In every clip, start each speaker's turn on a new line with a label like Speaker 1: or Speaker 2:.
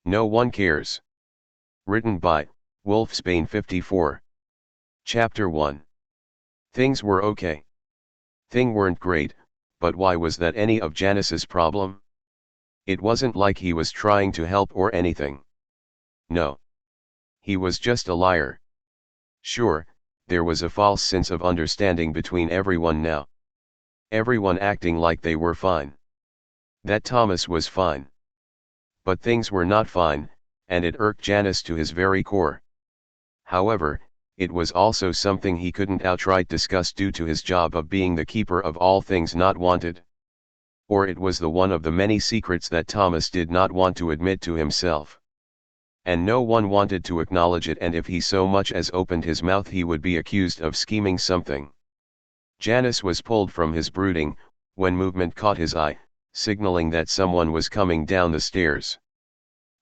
Speaker 1: No One Cares. Written by Wolfsbane 54. Chapter 1. Things were okay. Things weren't great, but why was that any of Janus's problem? It wasn't like he was trying to help or anything. No. He was just a liar. Sure, there was a false sense of understanding between everyone now. Everyone acting like they were fine. That Thomas was fine. But things were not fine, and it irked Janus to his very core. However, it was also something he couldn't outright discuss due to his job of being the keeper of all things not wanted. Or it was the one of the many secrets that Thomas did not want to admit to himself. And no one wanted to acknowledge it, and if he so much as opened his mouth he would be accused of scheming something. Janus was pulled from his brooding, when movement caught his eye, signaling that someone was coming down the stairs.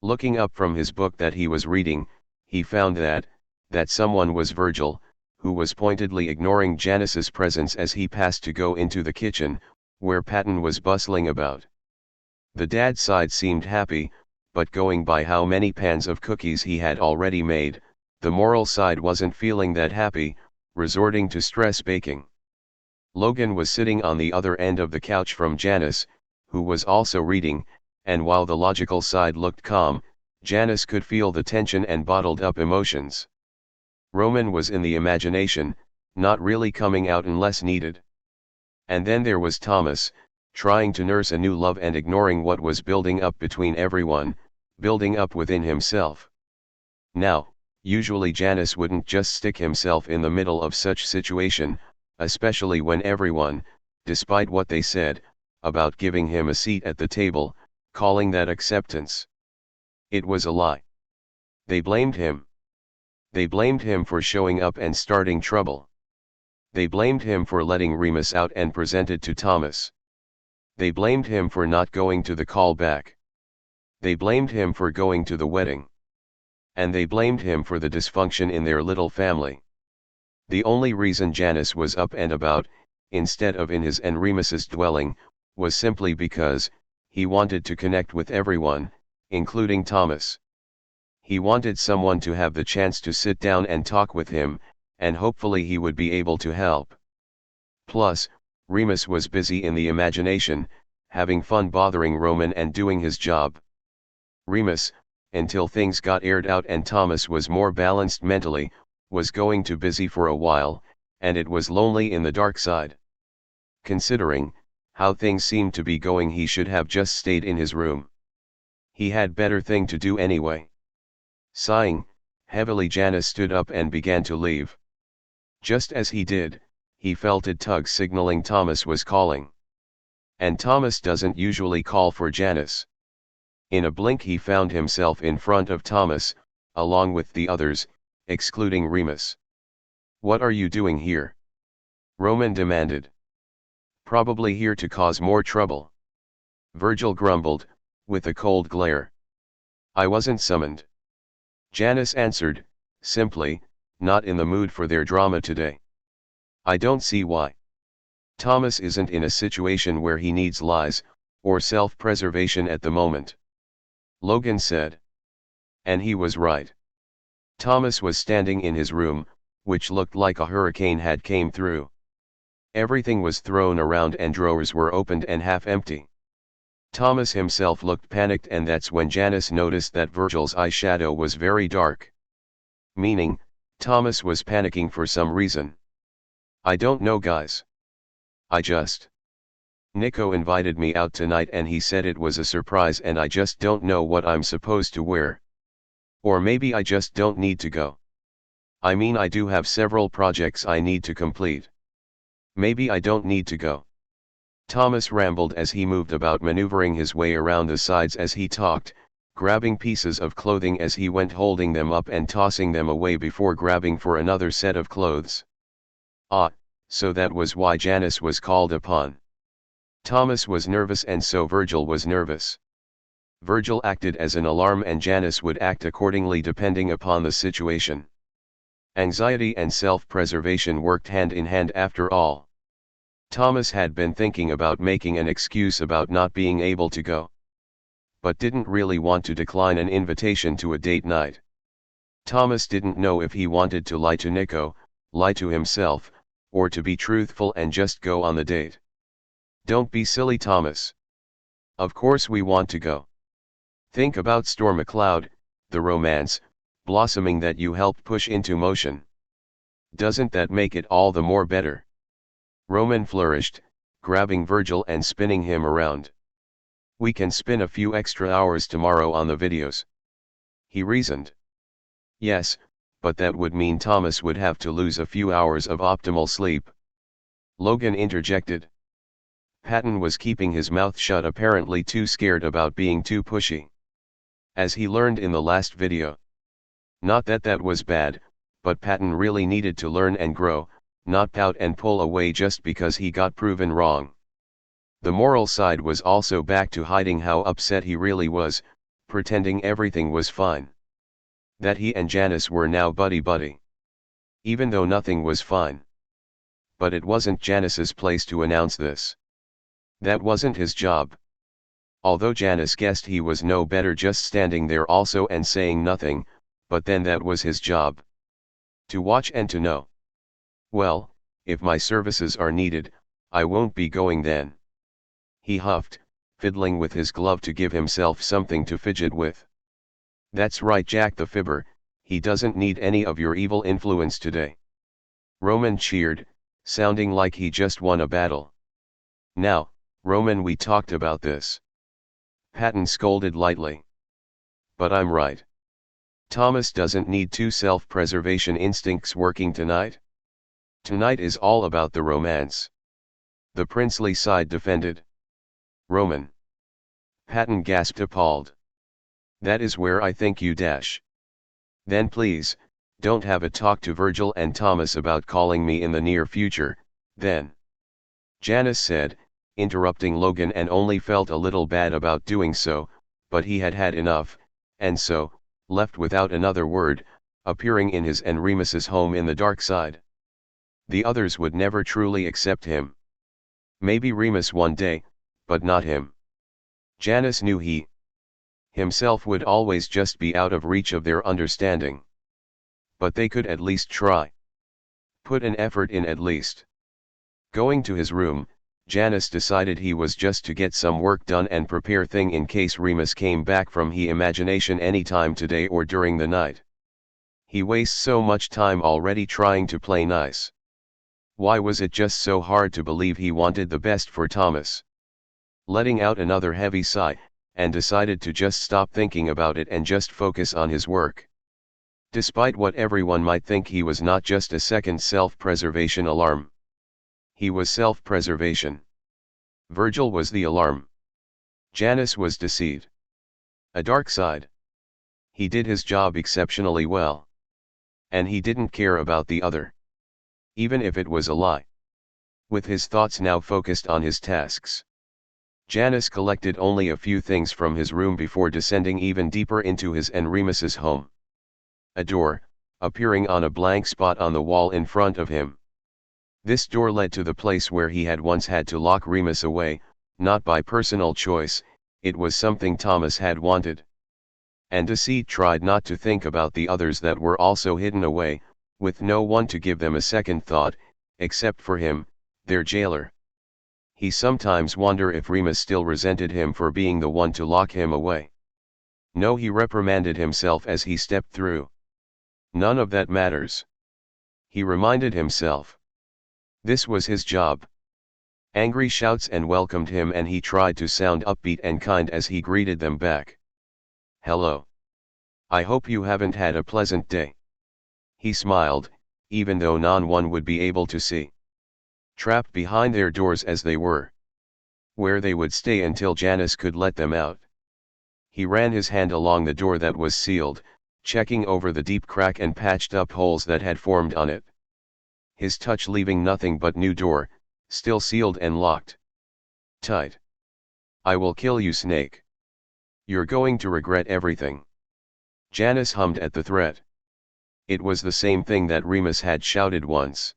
Speaker 1: Looking up from his book that he was reading, he found that someone was Virgil, who was pointedly ignoring Janus's presence as he passed to go into the kitchen, where Patton was bustling about. The dad's side seemed happy, but going by how many pans of cookies he had already made, the moral side wasn't feeling that happy, resorting to stress baking. Logan was sitting on the other end of the couch from Janus, who was also reading, and while the logical side looked calm, Janus could feel the tension and bottled up emotions. Roman was in the imagination, not really coming out unless needed. And then there was Thomas, trying to nurse a new love and ignoring what was building up between everyone, building up within himself. Now, usually Janus wouldn't just stick himself in the middle of such situation, especially when everyone, despite what they said, about giving him a seat at the table, calling that acceptance. It was a lie. They blamed him. They blamed him for showing up and starting trouble. They blamed him for letting Remus out and presented to Thomas. They blamed him for not going to the callback. They blamed him for going to the wedding. And they blamed him for the dysfunction in their little family. The only reason Janus was up and about, instead of in his and Remus's dwelling, was simply because he wanted to connect with everyone, including Thomas. He wanted someone to have the chance to sit down and talk with him, and hopefully he would be able to help. Plus, Remus was busy in the imagination, having fun bothering Roman and doing his job. Remus, until things got aired out and Thomas was more balanced mentally, was going to busy for a while, and it was lonely in the dark side. Considering how things seemed to be going, he should have just stayed in his room. He had better thing to do anyway. Sighing heavily, Janus stood up and began to leave. Just as he did, he felt a tug signaling Thomas was calling. And Thomas doesn't usually call for Janus. In a blink he found himself in front of Thomas, along with the others, excluding Remus. "What are you doing here?" Roman demanded. "Probably here to cause more trouble," Virgil grumbled, with a cold glare. "I wasn't summoned," Janus answered, simply, not in the mood for their drama today. "I don't see why. Thomas isn't in a situation where he needs lies, or self-preservation at the moment," Logan said. And he was right. Thomas was standing in his room, which looked like a hurricane had came through. Everything was thrown around and drawers were opened and half empty. Thomas himself looked panicked, and that's when Janus noticed that Virgil's eyeshadow was very dark. Meaning, Thomas was panicking for some reason. "I don't know, guys. Nico invited me out tonight and he said it was a surprise and I just don't know what I'm supposed to wear. Or maybe I just don't need to go. I mean, I do have several projects I need to complete. Maybe I don't need to go." Thomas rambled as he moved about, maneuvering his way around the sides as he talked, grabbing pieces of clothing as he went, holding them up and tossing them away before grabbing for another set of clothes. Ah, so that was why Janus was called upon. Thomas was nervous and so Virgil was nervous. Virgil acted as an alarm and Janus would act accordingly depending upon the situation. Anxiety and self-preservation worked hand in hand after all. Thomas had been thinking about making an excuse about not being able to go. but didn't really want to decline an invitation to a date night. Thomas didn't know if he wanted to lie to Nico, lie to himself, or to be truthful and just go on the date. Don't be silly, Thomas. Of course we want to go. Think about Storm McCloud, the romance, blossoming that you helped push into motion. Doesn't that make it all the more better? Roman flourished, grabbing Virgil and spinning him around. We can spin a few extra hours tomorrow on the videos, he reasoned. Yes, but that would mean Thomas would have to lose a few hours of optimal sleep. Logan interjected. Patton was keeping his mouth shut, apparently too scared about being too pushy. As he learned in the last video. Not that that was bad, but Patton really needed to learn and grow, not pout and pull away just because he got proven wrong. The moral side was also back to hiding how upset he really was, pretending everything was fine. That he and Janus were now buddy-buddy. Even though nothing was fine. But it wasn't Janus's place to announce this. That wasn't his job. Although Janus guessed he was no better just standing there also and saying nothing, but then that was his job. To watch and to know. Well, if my services are needed, I won't be going then. He huffed, fiddling with his glove to give himself something to fidget with. That's right, Jack the Fibber, he doesn't need any of your evil influence today. Roman cheered, sounding like he just won a battle. Now, Roman, we talked about this. Patton scolded lightly. But I'm right. Thomas doesn't need two self-preservation instincts working tonight. Tonight is all about the romance. The princely side defended. Roman. Patton gasped, appalled. That is where I think you dash. Then please, don't have a talk to Virgil and Thomas about calling me in the near future, then. Janus said, interrupting Logan, and only felt a little bad about doing so, but he had had enough, and so, left without another word, appearing in his and Remus's home in the dark side. The others would never truly accept him. Maybe Remus one day, but not him. Janus knew he himself would always just be out of reach of their understanding. But they could at least try. Put an effort in at least. Going to his room, Janus decided he was just to get some work done and prepare thing in case Remus came back from he imagination anytime today or during the night. He wastes so much time already trying to play nice. Why was it just so hard to believe he wanted the best for Thomas? Letting out another heavy sigh, and decided to just stop thinking about it and just focus on his work. Despite what everyone might think, he was not just a second self-preservation alarm. He was self-preservation. Virgil was the alarm. Janus was deceit. A dark side. He did his job exceptionally well. And he didn't care about the other. Even if it was a lie. With his thoughts now focused on his tasks, Janus collected only a few things from his room before descending even deeper into his and Remus's home. A door, appearing on a blank spot on the wall in front of him. This door led to the place where he had once had to lock Remus away, not by personal choice, it was something Thomas had wanted. And Deceit tried not to think about the others that were also hidden away, with no one to give them a second thought, except for him, their jailer. He sometimes wondered if Remus still resented him for being the one to lock him away. No, he reprimanded himself as he stepped through. None of that matters. He reminded himself. This was his job. Angry shouts and welcomed him, and he tried to sound upbeat and kind as he greeted them back. Hello. I hope you haven't had a pleasant day. He smiled, even though no one would be able to see. Trapped behind their doors as they were. Where they would stay until Janus could let them out. He ran his hand along the door that was sealed, checking over the deep crack and patched up holes that had formed on it. His touch leaving nothing but new door, still sealed and locked. Tight. I will kill you, Snake. You're going to regret everything. Janus hummed at the threat. It was the same thing that Remus had shouted once.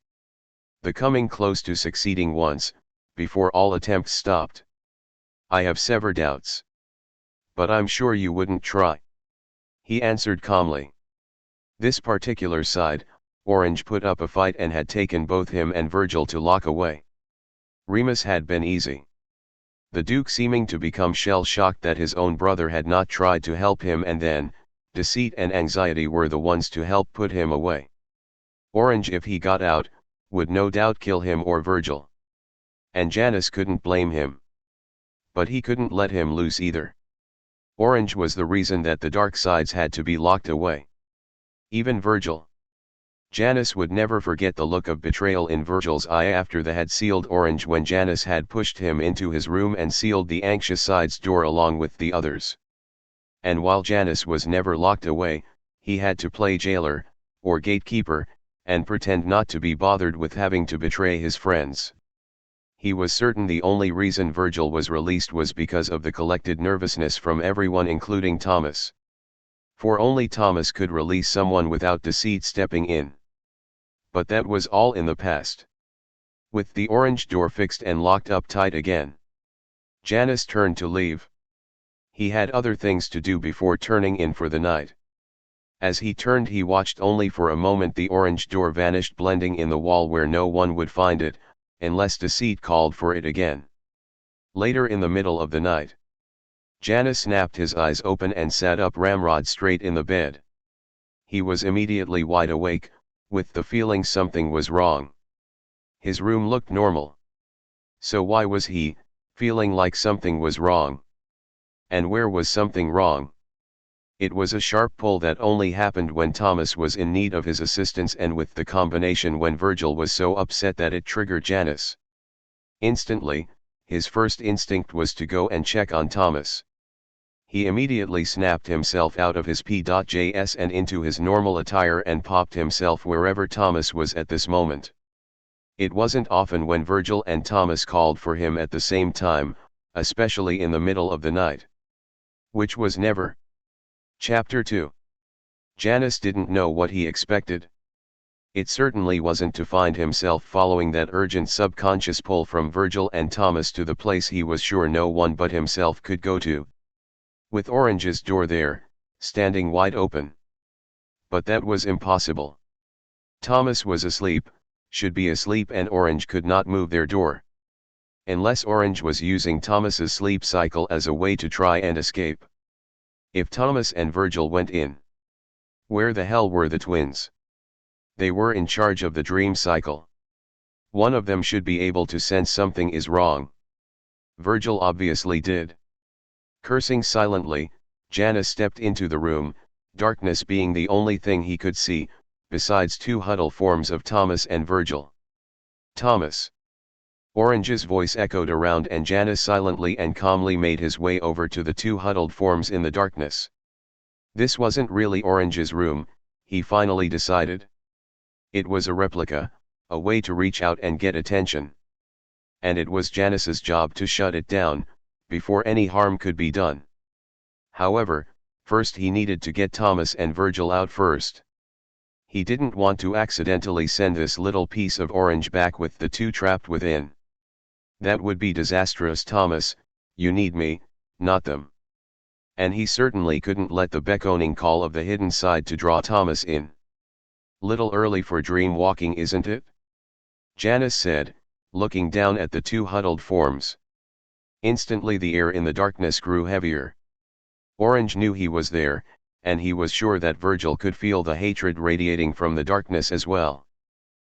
Speaker 1: The coming close to succeeding once, before all attempts stopped. I have severed doubts. But I'm sure you wouldn't try. He answered calmly. This particular side, Orange put up a fight and had taken both him and Virgil to lock away. Remus had been easy. The Duke seeming to become shell-shocked that his own brother had not tried to help him, and then, Deceit and Anxiety were the ones to help put him away. Orange, if he got out, would no doubt kill him or Virgil. And Janus couldn't blame him. But he couldn't let him loose either. Orange was the reason that the dark sides had to be locked away. Even Virgil. Janus would never forget the look of betrayal in Virgil's eye after they had sealed Orange when Janus had pushed him into his room and sealed the anxious side's door along with the others. And while Janus was never locked away, he had to play jailer, or gatekeeper, and pretend not to be bothered with having to betray his friends. He was certain the only reason Virgil was released was because of the collected nervousness from everyone, including Thomas. For only Thomas could release someone without Deceit stepping in. But that was all in the past. With the orange door fixed and locked up tight again, Janus turned to leave. He had other things to do before turning in for the night. As he turned, he watched only for a moment the orange door vanished, blending in the wall where no one would find it, unless Deceit called for it again. Later in the middle of the night, Janus snapped his eyes open and sat up ramrod straight in the bed. He was immediately wide awake, with the feeling something was wrong. His room looked normal. So why was he feeling like something was wrong? And where was something wrong? It was a sharp pull that only happened when Thomas was in need of his assistance, and with the combination when Virgil was so upset that it triggered Janus. Instantly, his first instinct was to go and check on Thomas. He immediately snapped himself out of his P.J.S. and into his normal attire and popped himself wherever Thomas was at this moment. It wasn't often when Virgil and Thomas called for him at the same time, especially in the middle of the night. Which was never. Chapter 2. Janus didn't know what he expected. It certainly wasn't to find himself following that urgent subconscious pull from Virgil and Thomas to the place he was sure no one but himself could go to, with Orange's door there, standing wide open. But that was impossible. Thomas was asleep, should be asleep, and Orange could not move their door. Unless Orange was using Thomas's sleep cycle as a way to try and escape. If Thomas and Virgil went in, where the hell were the twins? They were in charge of the dream cycle. One of them should be able to sense something is wrong. Virgil obviously did. Cursing silently, Janus stepped into the room, darkness being the only thing he could see, besides two huddled forms of Thomas and Virgil. Thomas. Orange's voice echoed around, and Janus silently and calmly made his way over to the two huddled forms in the darkness. This wasn't really Orange's room, he finally decided. It was a replica, a way to reach out and get attention. And it was Janus's job to shut it down, before any harm could be done. However, first he needed to get Thomas and Virgil out first. He didn't want to accidentally send this little piece of Orange back with the two trapped within. That would be disastrous. Thomas, you need me, not them. And he certainly couldn't let the beckoning call of the hidden side to draw Thomas in. Little early for dream walking, isn't it? Janus said, looking down at the two huddled forms. Instantly the air in the darkness grew heavier. Orange knew he was there, and he was sure that Virgil could feel the hatred radiating from the darkness as well.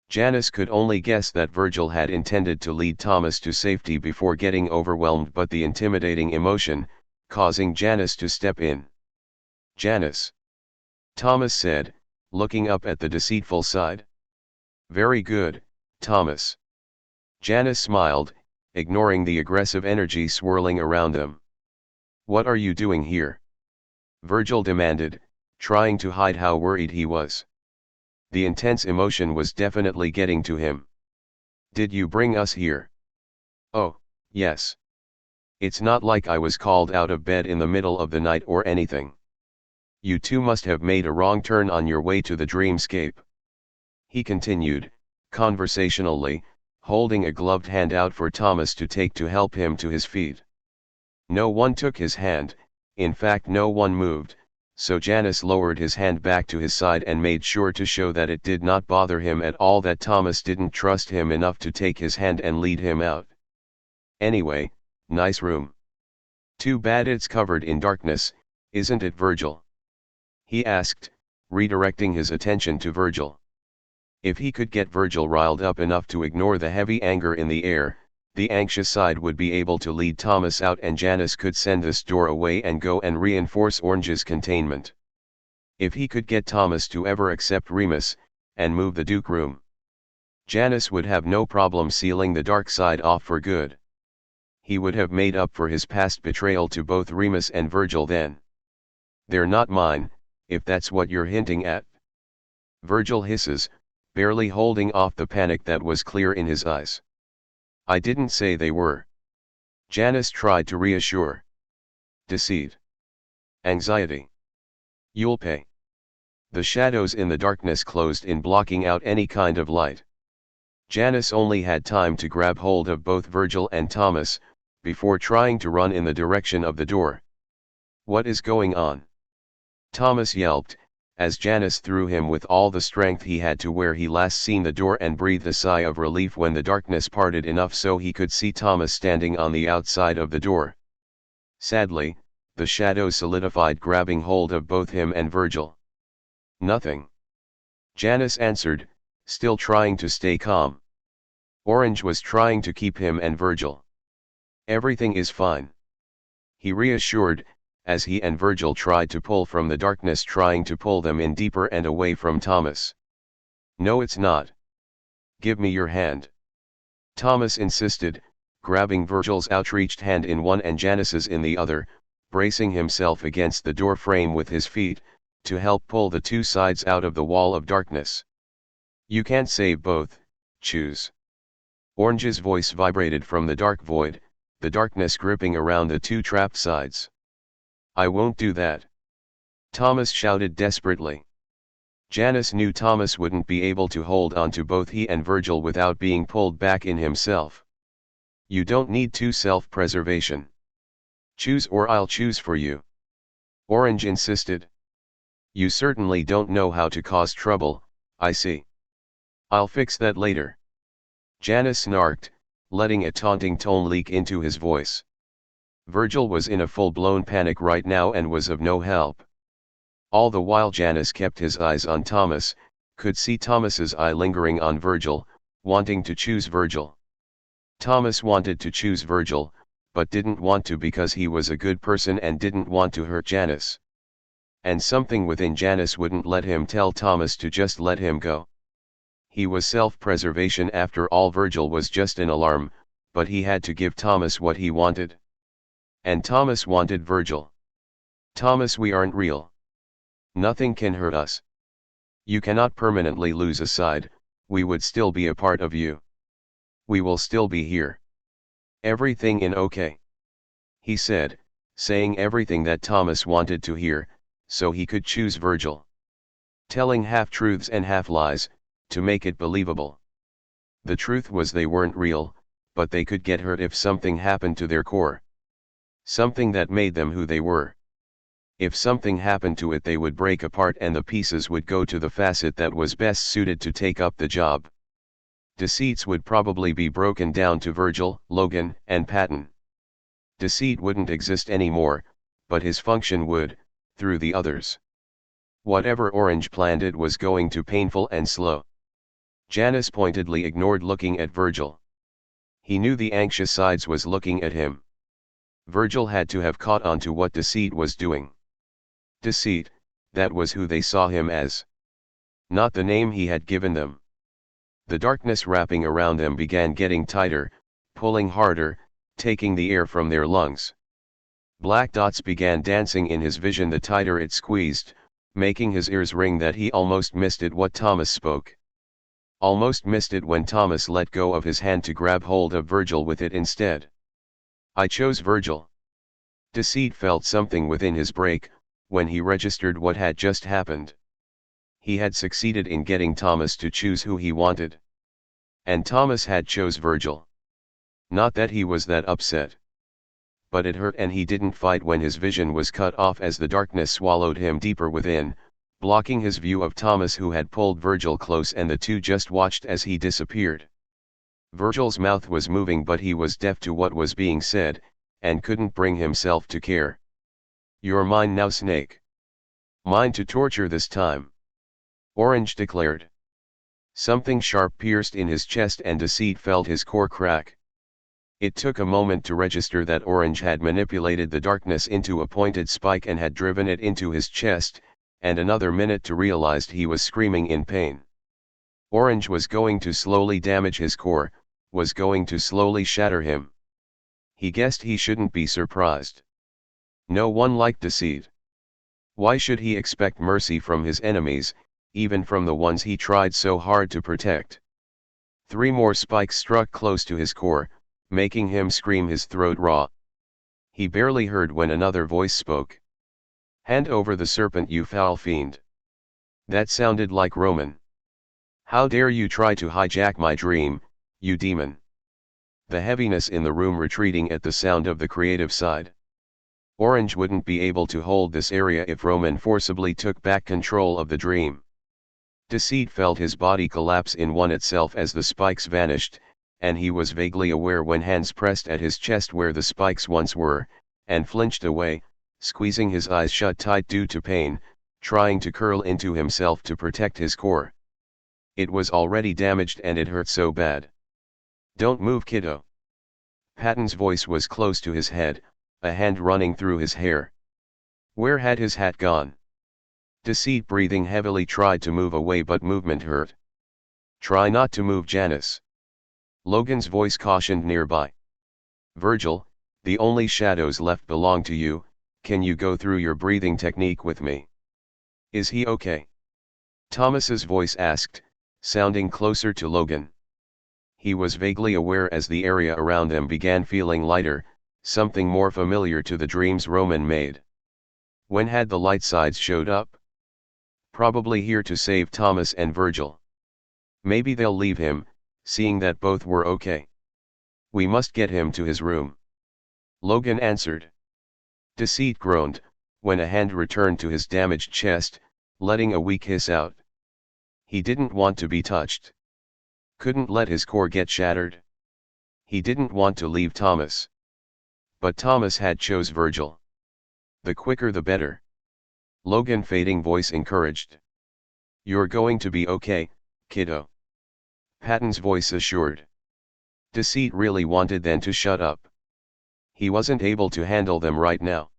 Speaker 1: Janus could only guess that Virgil had intended to lead Thomas to safety before getting overwhelmed by the intimidating emotion, causing Janus to step in. Janus. Thomas said, looking up at the deceitful side. Very good, Thomas. Janus smiled, ignoring the aggressive energy swirling around them. What are you doing here? Virgil demanded, trying to hide how worried he was. The intense emotion was definitely getting to him. Did you bring us here? Oh, yes. It's not like I was called out of bed in the middle of the night or anything. You two must have made a wrong turn on your way to the dreamscape. He continued, conversationally, holding a gloved hand out for Thomas to take to help him to his feet. No one took his hand, In fact no one moved, so Janus lowered his hand back to his side and made sure to show that it did not bother him at all that Thomas didn't trust him enough to take his hand and lead him out. Anyway, nice room. Too bad it's covered in darkness, isn't it, Virgil? He asked, redirecting his attention to Virgil. If he could get Virgil riled up enough to ignore the heavy anger in the air, the anxious side would be able to lead Thomas out and Janus could send this door away and go and reinforce Orange's containment. If he could get Thomas to ever accept Remus, and move the Duke room, Janus would have no problem sealing the dark side off for good. He would have made up for his past betrayal to both Remus and Virgil then. They're not mine, if that's what you're hinting at. Virgil hisses, barely holding off the panic that was clear in his eyes. I didn't say they were. Janus tried to reassure. Deceit. Anxiety. You'll pay. The shadows in the darkness closed in, blocking out any kind of light. Janus only had time to grab hold of both Virgil and Thomas, before trying to run in the direction of the door. What is going on? Thomas yelped, as Janus threw him with all the strength he had to where he last seen the door and breathed a sigh of relief when the darkness parted enough so he could see Thomas standing on the outside of the door. Sadly, the shadow solidified, grabbing hold of both him and Virgil. Nothing. Janus answered, still trying to stay calm. Orange was trying to keep him and Virgil. Everything is fine. He reassured, as he and Virgil tried to pull from the darkness, trying to pull them in deeper and away from Thomas. No, it's not. Give me your hand. Thomas insisted, grabbing Virgil's outreached hand in one and Janus's in the other, bracing himself against the door frame with his feet, to help pull the two sides out of the wall of darkness. You can't save both, choose. Orange's voice vibrated from the dark void, the darkness gripping around the two trapped sides. I won't do that. Thomas shouted desperately. Janus knew Thomas wouldn't be able to hold on to both he and Virgil without being pulled back in himself. You don't need to self-preservation. Choose or I'll choose for you. Orange insisted. You certainly don't know how to cause trouble, I see. I'll fix that later. Janus snarked, letting a taunting tone leak into his voice. Virgil was in a full-blown panic right now and was of no help. All the while Janus kept his eyes on Thomas, could see Thomas's eye lingering on Virgil, wanting to choose Virgil. Thomas wanted to choose Virgil, but didn't want to because he was a good person and didn't want to hurt Janus. And something within Janus wouldn't let him tell Thomas to just let him go. He was self-preservation after all. Virgil was just an alarm, but he had to give Thomas what he wanted. And Thomas wanted Virgil. Thomas, we aren't real. Nothing can hurt us. You cannot permanently lose a side, we would still be a part of you. We will still be here. Everything in okay? He said, saying everything that Thomas wanted to hear, so he could choose Virgil. Telling half-truths and half-lies, to make it believable. The truth was they weren't real, but they could get hurt if something happened to their core. Something that made them who they were. If something happened to it, they would break apart and the pieces would go to the facet that was best suited to take up the job. Deceits would probably be broken down to Virgil, Logan, and Patton. Deceit wouldn't exist anymore, but his function would, through the others. Whatever Orange planned, it was going to painful and slow. Janus pointedly ignored looking at Virgil. He knew the anxious sides was looking at him. Virgil had to have caught on to what Deceit was doing. Deceit, that was who they saw him as. Not the name he had given them. The darkness wrapping around them began getting tighter, pulling harder, taking the air from their lungs. Black dots began dancing in his vision the tighter it squeezed, making his ears ring that he almost missed it what Thomas spoke. Almost missed it when Thomas let go of his hand to grab hold of Virgil with it instead. I chose Virgil. Deceit felt something within his break, when he registered what had just happened. He had succeeded in getting Thomas to choose who he wanted. And Thomas had chose Virgil. Not that he was that upset. but it hurt and he didn't fight when his vision was cut off as the darkness swallowed him deeper within, blocking his view of Thomas, who had pulled Virgil close, and the two just watched as he disappeared. Virgil's mouth was moving, but he was deaf to what was being said, and couldn't bring himself to care. "You're mine now, Snake. Mine to torture this time," Orange declared. Something sharp pierced in his chest and Deceit felt his core crack. It took a moment to register that Orange had manipulated the darkness into a pointed spike and had driven it into his chest, and another minute to realize he was screaming in pain. Orange was going to slowly damage his core, was going to slowly shatter him. He guessed he shouldn't be surprised. No one liked Deceit. Why should he expect mercy from his enemies, even from the ones he tried so hard to protect? 3 more spikes struck close to his core, making him scream, his throat raw. He barely heard when another voice spoke. "Hand over the serpent, you foul fiend." That sounded like Roman. "How dare you try to hijack my dream, you demon." The heaviness in the room retreating at the sound of the creative side. Orange wouldn't be able to hold this area if Roman forcibly took back control of the dream. Deceit felt his body collapse in one itself as the spikes vanished, and he was vaguely aware when hands pressed at his chest where the spikes once were, and flinched away, squeezing his eyes shut tight due to pain, trying to curl into himself to protect his core. It was already damaged and it hurt so bad. "Don't move, kiddo." Patton's voice was close to his head, a hand running through his hair. Where had his hat gone? Deceit, breathing heavily, tried to move away, but movement hurt. "Try not to move, Janus," Logan's voice cautioned nearby. "Virgil, the only shadows left belong to you. Can you go through your breathing technique with me?" "Is he okay?" Thomas's voice asked, sounding closer to Logan. He was vaguely aware as the area around them began feeling lighter, something more familiar to the dreams Roman made. When had the light sides showed up? Probably here to save Thomas and Virgil. Maybe they'll leave him, seeing that both were okay. "We must get him to his room," Logan answered. Deceit groaned, when a hand returned to his damaged chest, letting a weak hiss out. He didn't want to be touched. Couldn't let his core get shattered. He didn't want to leave Thomas. But Thomas had chose Virgil. The quicker the better. Logan, fading voice, encouraged. "You're going to be okay, kiddo," Patton's voice assured. Deceit really wanted them to shut up. He wasn't able to handle them right now.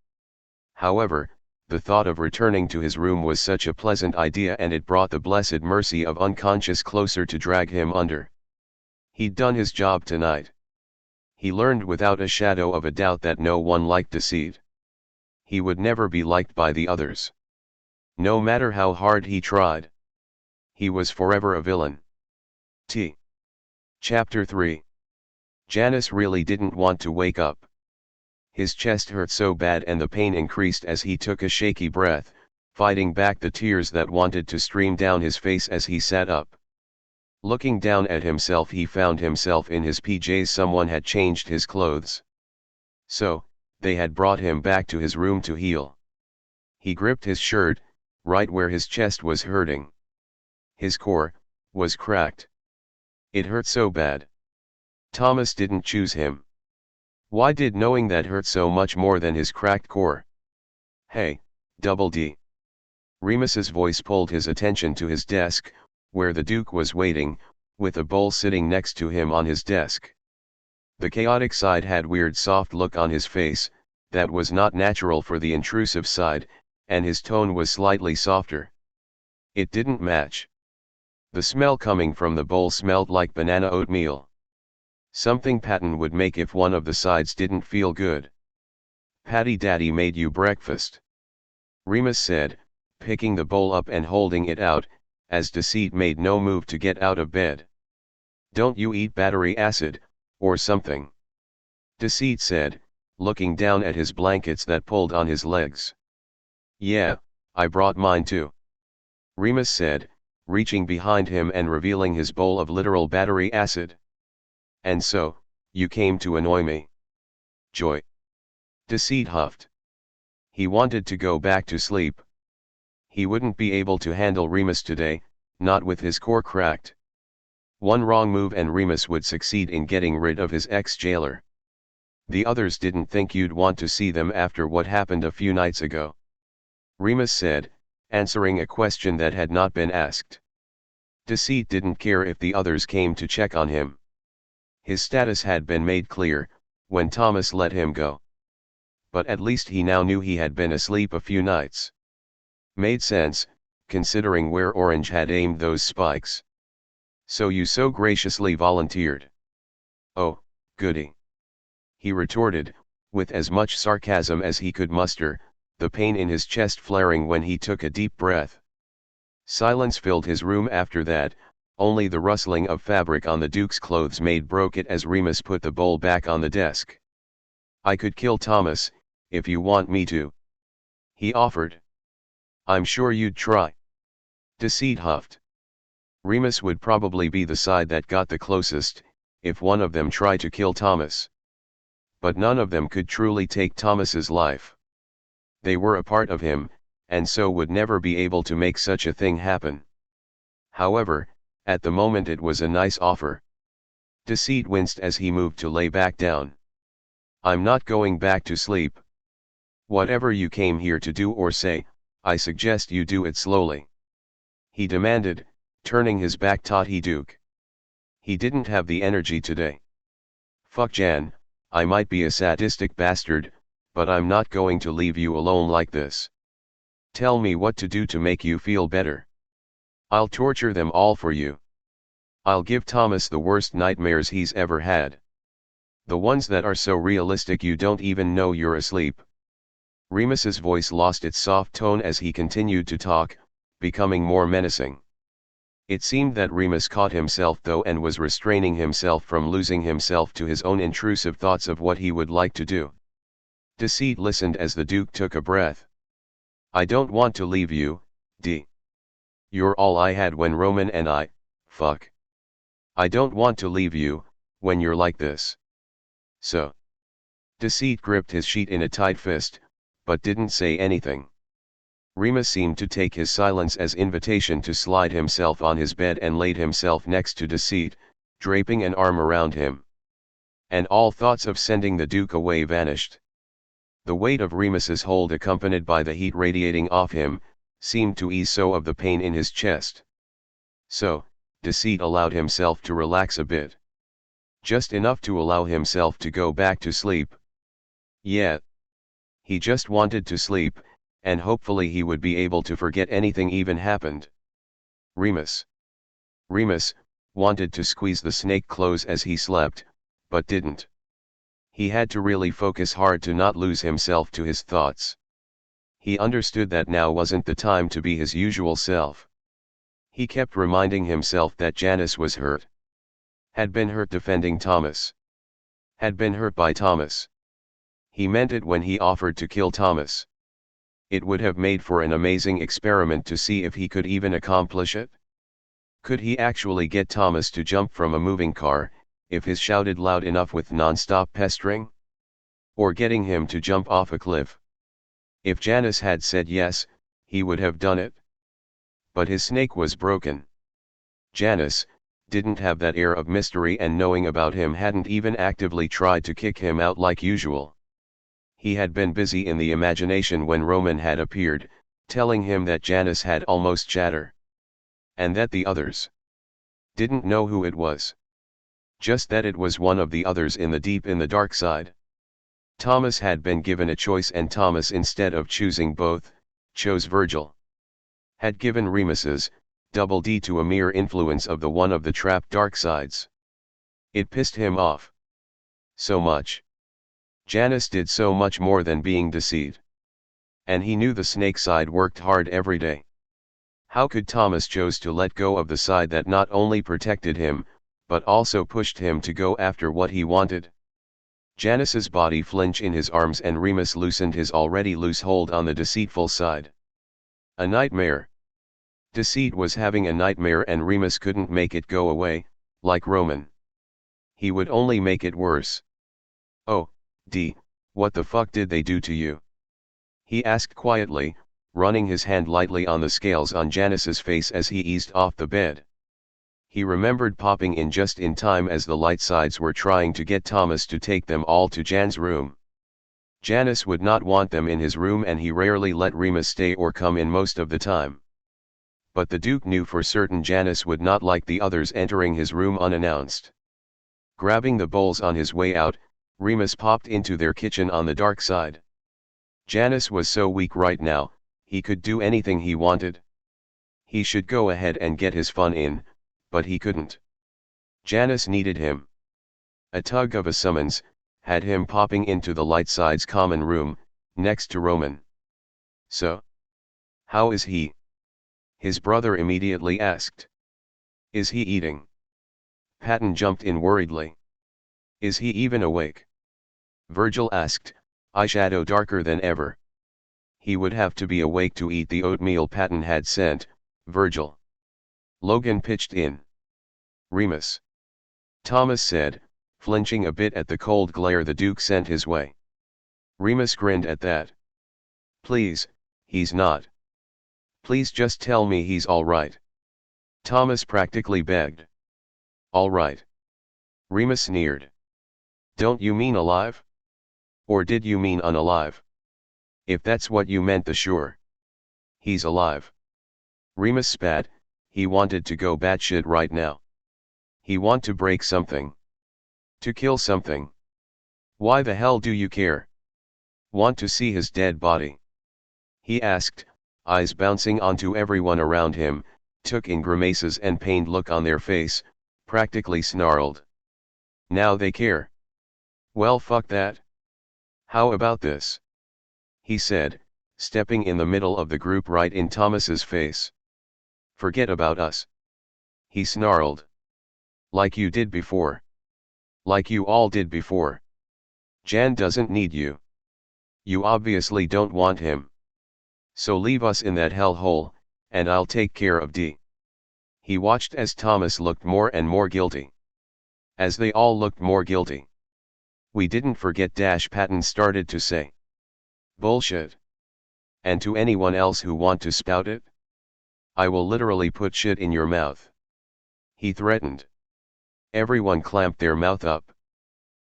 Speaker 1: However, the thought of returning to his room was such a pleasant idea, and it brought the blessed mercy of unconscious closer to drag him under. He'd done his job tonight. He learned without a shadow of a doubt that no one liked Deceit. He would never be liked by the others. No matter how hard he tried. He was forever a villain. Chapter 3. Janus really didn't want to wake up. His chest hurt so bad and the pain increased as he took a shaky breath, fighting back the tears that wanted to stream down his face as he sat up. Looking down at himself, he found himself in his PJs. Someone had changed his clothes. So, they had brought him back to his room to heal. He gripped his shirt, right where his chest was hurting. His core was cracked. It hurt so bad. Thomas didn't choose him. Why did knowing that hurt so much more than his cracked core? "Hey, Double D." Remus's voice pulled his attention to his desk, where the Duke was waiting, with a bowl sitting next to him on his desk. The chaotic side had weird soft look on his face, that was not natural for the intrusive side, and his tone was slightly softer. It didn't match. The smell coming from the bowl smelled like banana oatmeal. Something Patton would make if one of the sides didn't feel good. "Patty Daddy made you breakfast," Remus said, picking the bowl up and holding it out, as Deceit made no move to get out of bed. "Don't you eat battery acid, or something?" Deceit said, looking down at his blankets that pulled on his legs. "Yeah, I brought mine too," Remus said, reaching behind him and revealing his bowl of literal battery acid. "And so, you came to annoy me. Joy." Deceit huffed. He wanted to go back to sleep. He wouldn't be able to handle Remus today, not with his core cracked. One wrong move and Remus would succeed in getting rid of his ex-jailer. The others didn't think you'd want to see them after what happened a few nights ago, Remus said, answering a question that had not been asked. Deceit didn't care if the others came to check on him. His status had been made clear, when Thomas let him go. But at least he now knew he had been asleep a few nights. Made sense, considering where Orange had aimed those spikes. So you so graciously volunteered. Oh, goody. He retorted, with as much sarcasm as he could muster, the pain in his chest flaring when he took a deep breath. Silence filled his room after that, only the rustling of fabric on the Duke's clothes broke it as Remus put the bowl back on the desk. I could kill Thomas, if you want me to, he offered. I'm sure you'd try. Deceit huffed. Remus would probably be the side that got the closest, if one of them tried to kill Thomas. But none of them could truly take Thomas's life. They were a part of him, and so would never be able to make such a thing happen. However, at the moment it was a nice offer. Deceit winced as he moved to lay back down. I'm not going back to sleep. Whatever you came here to do or say, I suggest you do it slowly, he demanded, turning his back toward the Duke. He didn't have the energy today. Fuck Jan, I might be a sadistic bastard, but I'm not going to leave you alone like this. Tell me what to do to make you feel better. I'll torture them all for you. I'll give Thomas the worst nightmares he's ever had. The ones that are so realistic you don't even know you're asleep. Remus's voice lost its soft tone as he continued to talk, becoming more menacing. It seemed that Remus caught himself though and was restraining himself from losing himself to his own intrusive thoughts of what he would like to do. Deceit listened as the Duke took a breath. I don't want to leave you, D. You're all I had when Roman and I, fuck. I don't want to leave you, when you're like this. So. Deceit gripped his sheet in a tight fist, but didn't say anything. Remus seemed to take his silence as invitation to slide himself on his bed and laid himself next to Deceit, draping an arm around him. And all thoughts of sending the Duke away vanished. The weight of Remus's hold, accompanied by the heat radiating off him, seemed to ease so of the pain in his chest. So, Deceit allowed himself to relax a bit. Just enough to allow himself to go back to sleep. Yeah. He just wanted to sleep, and hopefully he would be able to forget anything even happened. Remus wanted to squeeze the snake close as he slept, but didn't. He had to really focus hard to not lose himself to his thoughts. He understood that now wasn't the time to be his usual self. He kept reminding himself that Janus was hurt. Had been hurt defending Thomas. Had been hurt by Thomas. He meant it when he offered to kill Thomas. It would have made for an amazing experiment to see if he could even accomplish it. Could he actually get Thomas to jump from a moving car, if he shouted loud enough with non-stop pestering? Or getting him to jump off a cliff? If Janus had said yes, he would have done it. But his snake was broken. Janus didn't have that air of mystery, and knowing about him hadn't even actively tried to kick him out like usual. He had been busy in the imagination when Roman had appeared, telling him that Janus had almost shatter. And that the others didn't know who it was. Just that it was one of the others in the dark side. Thomas had been given a choice, and Thomas, instead of choosing both, chose Virgil. Had given Remus's double D to a mere influence of the one of the trapped dark sides. It pissed him off. So much. Janus did so much more than being Deceit. And he knew the snake side worked hard every day. How could Thomas choose to let go of the side that not only protected him, but also pushed him to go after what he wanted? Janus's body flinched in his arms, and Remus loosened his already loose hold on the deceitful side. A nightmare. Deceit was having a nightmare, and Remus couldn't make it go away, like Roman. He would only make it worse. Oh, D, What the fuck did they do to you? He asked quietly, running his hand lightly on the scales on Janus's face as he eased off the bed. He remembered popping in just in time as the light sides were trying to get Thomas to take them all to Jan's room. Janus would not want them in his room, and he rarely let Remus stay or come in most of the time. But the Duke knew for certain Janus would not like the others entering his room unannounced. Grabbing the bowls on his way out, Remus popped into their kitchen on the dark side. Janus was so weak right now, he could do anything he wanted. He should go ahead and get his fun in, but he couldn't. Janus needed him. A tug of a summons had him popping into the light side's common room, next to Roman. "So? How is he?" his brother immediately asked. "Is he eating?" Patton jumped in worriedly. "Is he even awake?" Virgil asked, eyeshadow darker than ever. "He would have to be awake to eat the oatmeal Patton had sent, Virgil." Logan pitched in. "Remus," Thomas said, flinching a bit at the cold glare the Duke sent his way. Remus grinned at that. "Please, he's not. Please just tell me he's all right," Thomas practically begged. "All right." Remus sneered. "Don't you mean alive? Or did you mean unalive? If that's what you meant, sure. He's alive." Remus spat. He wanted to go batshit right now. He want to break something. To kill something. "Why the hell do you care? Want to see his dead body?" he asked, eyes bouncing onto everyone around him, took in grimaces and pained look on their face, practically snarled. "Now they care. Well, fuck that. How about this?" he said, stepping in the middle of the group right in Thomas's face. "Forget about us," he snarled. "Like you did before. Like you all did before. Jan doesn't need you. You obviously don't want him. So leave us in that hellhole, and I'll take care of D." He watched as Thomas looked more and more guilty. As they all looked more guilty. "We didn't forget," Patton started to say. "Bullshit. And to anyone else who want to spout it, I will literally put shit in your mouth," he threatened. Everyone clamped their mouth up.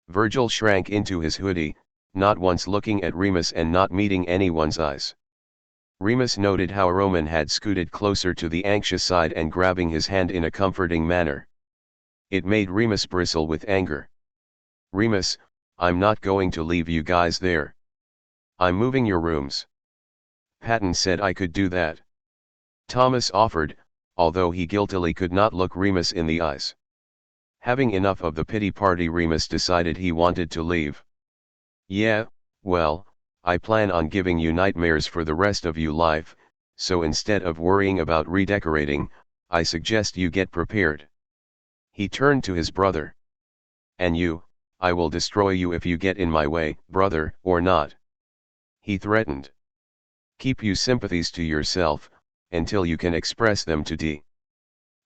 Speaker 1: Virgil shrank into his hoodie, not once looking at Remus and not meeting anyone's eyes. Remus noted how Roman had scooted closer to the anxious side and grabbing his hand in a comforting manner. It made Remus bristle with anger. "Remus, I'm not going to leave you guys there. I'm moving your rooms." Patton said I could do that. Thomas offered, although he guiltily could not look Remus in the eyes. Having enough of the pity party, Remus decided he wanted to leave. "Yeah, well, I plan on giving you nightmares for the rest of your life, so instead of worrying about redecorating, I suggest you get prepared." He turned to his brother. "And you, I will destroy you if you get in my way, brother, or not," he threatened. "Keep your sympathies to yourself, until you can express them to D,"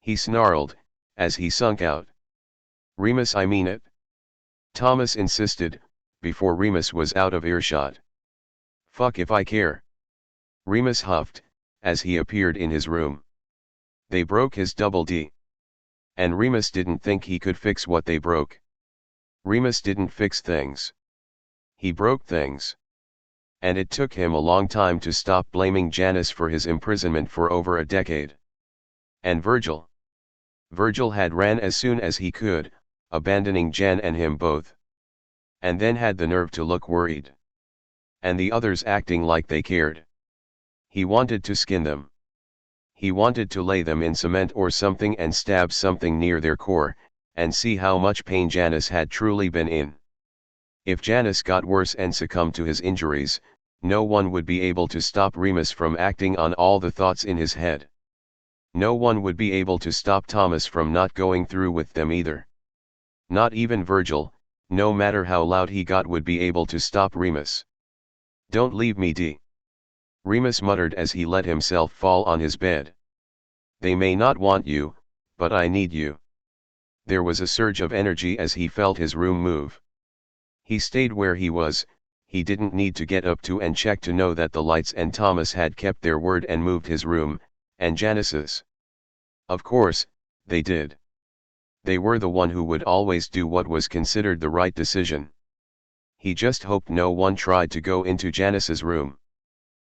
Speaker 1: he snarled, as he sunk out. "Remus, I mean it," Thomas insisted, before Remus was out of earshot. "Fuck if I care," Remus huffed, as he appeared in his room. They broke his double D. And Remus didn't think he could fix what they broke. Remus didn't fix things. He broke things. And it took him a long time to stop blaming Janus for his imprisonment for over a decade. And Virgil. Virgil had ran as soon as he could, abandoning Jan and him both. And then had the nerve to look worried. And the others acting like they cared. He wanted to skin them. He wanted to lay them in cement or something and stab something near their core, and see how much pain Janus had truly been in. If Janus got worse and succumbed to his injuries, no one would be able to stop Remus from acting on all the thoughts in his head. No one would be able to stop Thomas from not going through with them either. Not even Virgil, no matter how loud he got, would be able to stop Remus. "Don't leave me, D," Remus muttered as he let himself fall on his bed. "They may not want you, but I need you." There was a surge of energy as he felt his room move. He stayed where he was, he didn't need to get up to and check to know that the lights and Thomas had kept their word and moved his room, and Janus's. Of course, they did. They were the one who would always do what was considered the right decision. He just hoped no one tried to go into Janus's room.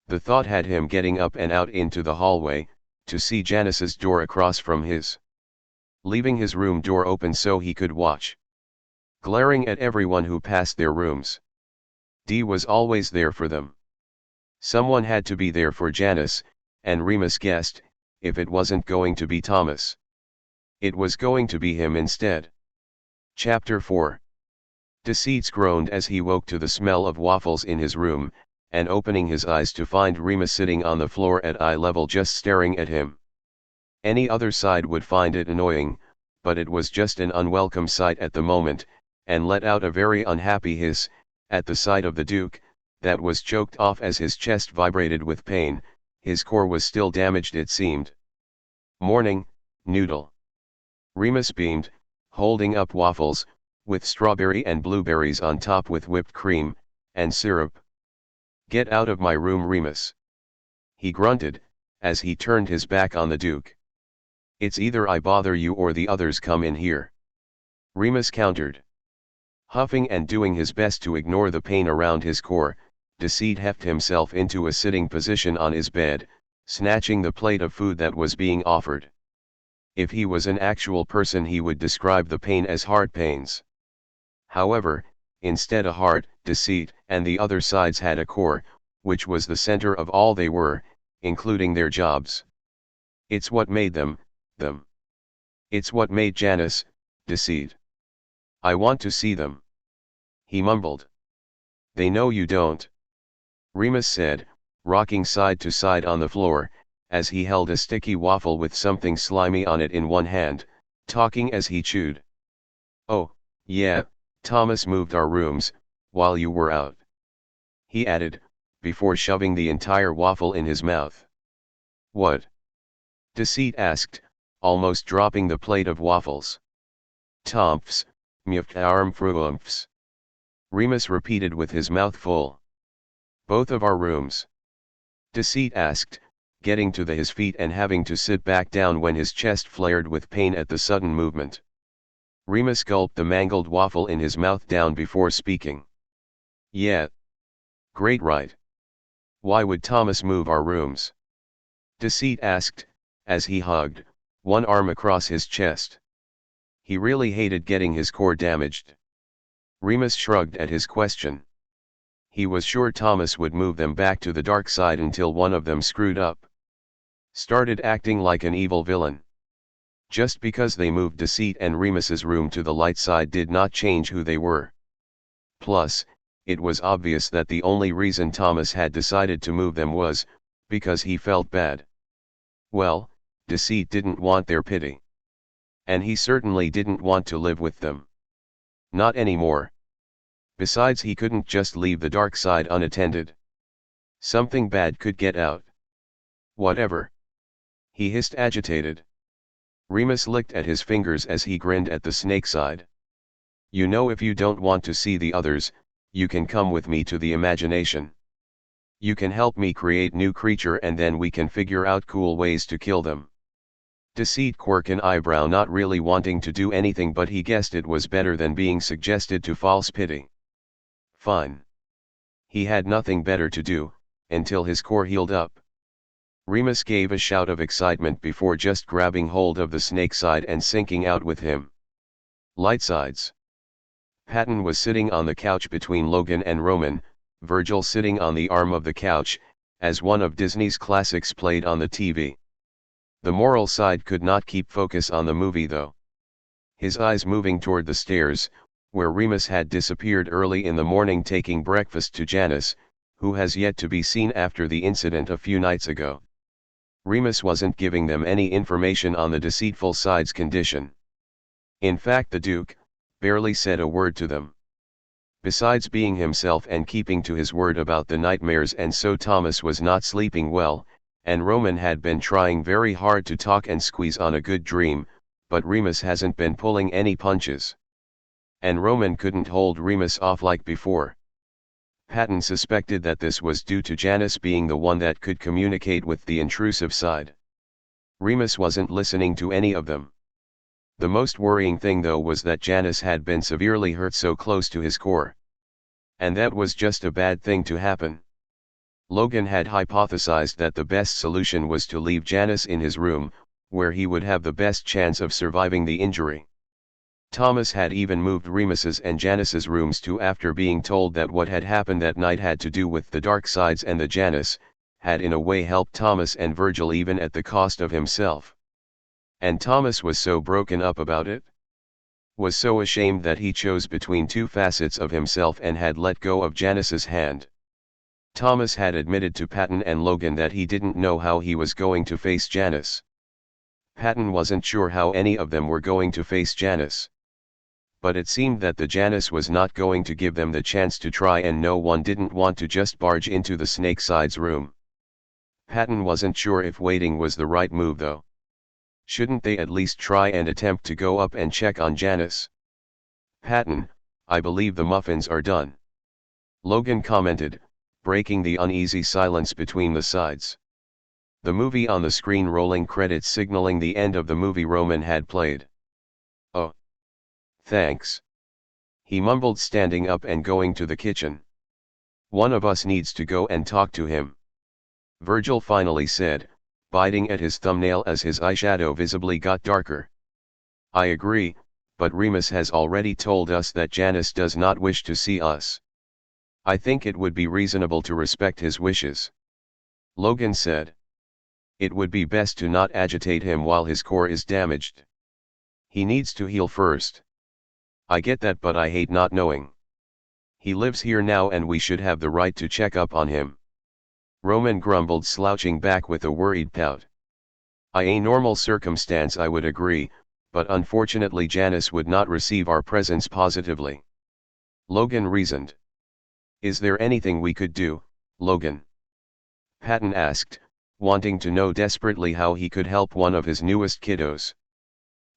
Speaker 1: The thought had him getting up and out into the hallway, to see Janus's door across from his. Leaving his room door open so he could watch. Glaring at everyone who passed their rooms. D was always there for them. Someone had to be there for Janus, and Remus guessed, if it wasn't going to be Thomas, it was going to be him instead. Chapter 4. Deceit groaned as he woke to the smell of waffles in his room, and opening his eyes to find Remus sitting on the floor at eye level just staring at him. Any other side would find it annoying, but it was just an unwelcome sight at the moment, and let out a very unhappy hiss, at the sight of the Duke, that was choked off as his chest vibrated with pain. His core was still damaged it seemed. Morning, Noodle. Remus beamed, holding up waffles, with strawberry and blueberries on top with whipped cream, and syrup. Get out of my room, Remus. He grunted, as he turned his back on the Duke. It's either I bother you or the others come in here. Remus countered. Huffing and doing his best to ignore the pain around his core, Deceit heft himself into a sitting position on his bed, snatching the plate of food that was being offered. If he was an actual person he would describe the pain as heart pains. However, instead a heart, Deceit, and the other sides had a core, which was the center of all they were, including their jobs. It's what made them. It's what made Janus, Deceit. I want to see them. He mumbled. They know you don't. Remus said, rocking side to side on the floor, as he held a sticky waffle with something slimy on it in one hand, talking as he chewed. Oh, yeah, Thomas moved our rooms, while you were out. He added, before shoving the entire waffle in his mouth. What? Deceit asked, almost dropping the plate of waffles. Tomphs, mftarmfruumphs. Remus repeated with his mouth full. Both of our rooms? Deceit asked, getting to his feet and having to sit back down when his chest flared with pain at the sudden movement. Remus gulped the mangled waffle in his mouth down before speaking. Yeah. Great, right. Why would Thomas move our rooms? Deceit asked, as he hugged, one arm across his chest. He really hated getting his core damaged. Remus shrugged at his question. He was sure Thomas would move them back to the dark side until one of them screwed up. Started acting like an evil villain. Just because they moved Deceit and Remus's room to the light side did not change who they were. Plus, it was obvious that the only reason Thomas had decided to move them was, because he felt bad. Well, Deceit didn't want their pity. And he certainly didn't want to live with them. Not anymore. Besides, he couldn't just leave the dark side unattended. Something bad could get out. Whatever. He hissed, agitated. Remus licked at his fingers as he grinned at the snake side. You know, if you don't want to see the others, you can come with me to the imagination. You can help me create new creature and then we can figure out cool ways to kill them. Deceit quirked an eyebrow, not really wanting to do anything, but he guessed it was better than being suggested to false pity. Fine. He had nothing better to do, until his core healed up. Remus gave a shout of excitement before just grabbing hold of the snake side and sinking out with him. Light sides. Patton was sitting on the couch between Logan and Roman, Virgil sitting on the arm of the couch, as one of Disney's classics played on the TV. The moral side could not keep focus on the movie though. His eyes moving toward the stairs, where Remus had disappeared early in the morning taking breakfast to Janus, who has yet to be seen after the incident a few nights ago. Remus wasn't giving them any information on the deceitful side's condition. In fact, the Duke barely said a word to them. Besides being himself and keeping to his word about the nightmares, and so Thomas was not sleeping well, and Roman had been trying very hard to talk and squeeze on a good dream, but Remus hasn't been pulling any punches. And Roman couldn't hold Remus off like before. Patton suspected that this was due to Janus being the one that could communicate with the intrusive side. Remus wasn't listening to any of them. The most worrying thing though was that Janus had been severely hurt so close to his core. And that was just a bad thing to happen. Logan had hypothesized that the best solution was to leave Janus in his room, where he would have the best chance of surviving the injury. Thomas had even moved Remus's and Janus's rooms too after being told that what had happened that night had to do with the dark sides, and the Janus had in a way helped Thomas and Virgil even at the cost of himself. And Thomas was so broken up about it. Was so ashamed that he chose between two facets of himself and had let go of Janus's hand. Thomas had admitted to Patton and Logan that he didn't know how he was going to face Janus. Patton wasn't sure how any of them were going to face Janus. But it seemed that the Janus was not going to give them the chance to try, and no one didn't want to just barge into the Snakeside's room. Patton wasn't sure if waiting was the right move though. Shouldn't they at least try and attempt to go up and check on Janus? "Patton, I believe the muffins are done," Logan commented, breaking the uneasy silence between the sides. The movie on the screen, rolling credits signaling the end of the movie, Roman had played. "Oh. Thanks," he mumbled, standing up and going to the kitchen. "One of us needs to go and talk to him," Virgil finally said, biting at his thumbnail as his eyeshadow visibly got darker. "I agree, but Remus has already told us that Janus does not wish to see us. I think it would be reasonable to respect his wishes," Logan said. "It would be best to not agitate him while his core is damaged. He needs to heal first." "I get that, but I hate not knowing. He lives here now and we should have the right to check up on him," Roman grumbled, slouching back with a worried pout. "In a normal circumstance I would agree, but unfortunately Janus would not receive our presence positively," Logan reasoned. "Is there anything we could do, Logan?" Patton asked, wanting to know desperately how he could help one of his newest kiddos.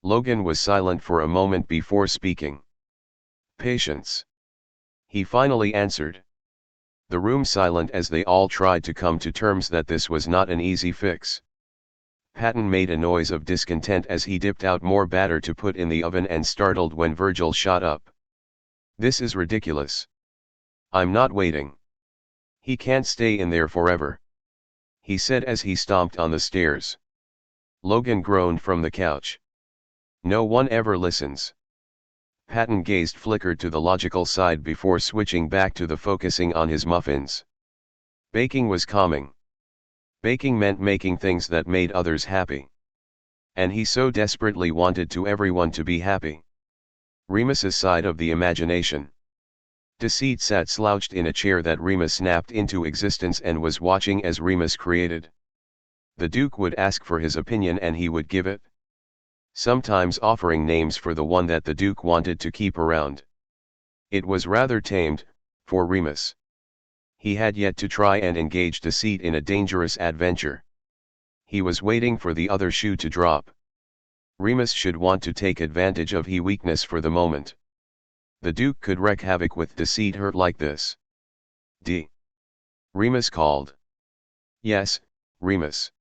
Speaker 1: Logan was silent for a moment before speaking. "Patience," he finally answered. The room silent as they all tried to come to terms that this was not an easy fix. Patton made a noise of discontent as he dipped out more batter to put in the oven, and startled when Virgil shot up. "This is ridiculous. I'm not waiting. He can't stay in there forever," he said as he stomped on the stairs. Logan groaned from the couch. "No one ever listens." Patton gazed flickered to the logical side before switching back to the focusing on his muffins. Baking was calming. Baking meant making things that made others happy. And he so desperately wanted everyone to be happy. Remus's side of the imagination. Deceit sat slouched in a chair that Remus snapped into existence and was watching as Remus created. The Duke would ask for his opinion and he would give it, sometimes offering names for the one that the Duke wanted to keep around. It was rather tamed, for Remus. He had yet to try and engage Deceit in a dangerous adventure. He was waiting for the other shoe to drop. Remus should want to take advantage of his weakness for the moment. The Duke could wreak havoc with Deceit hurt like this. Remus called. "Yes, Remus.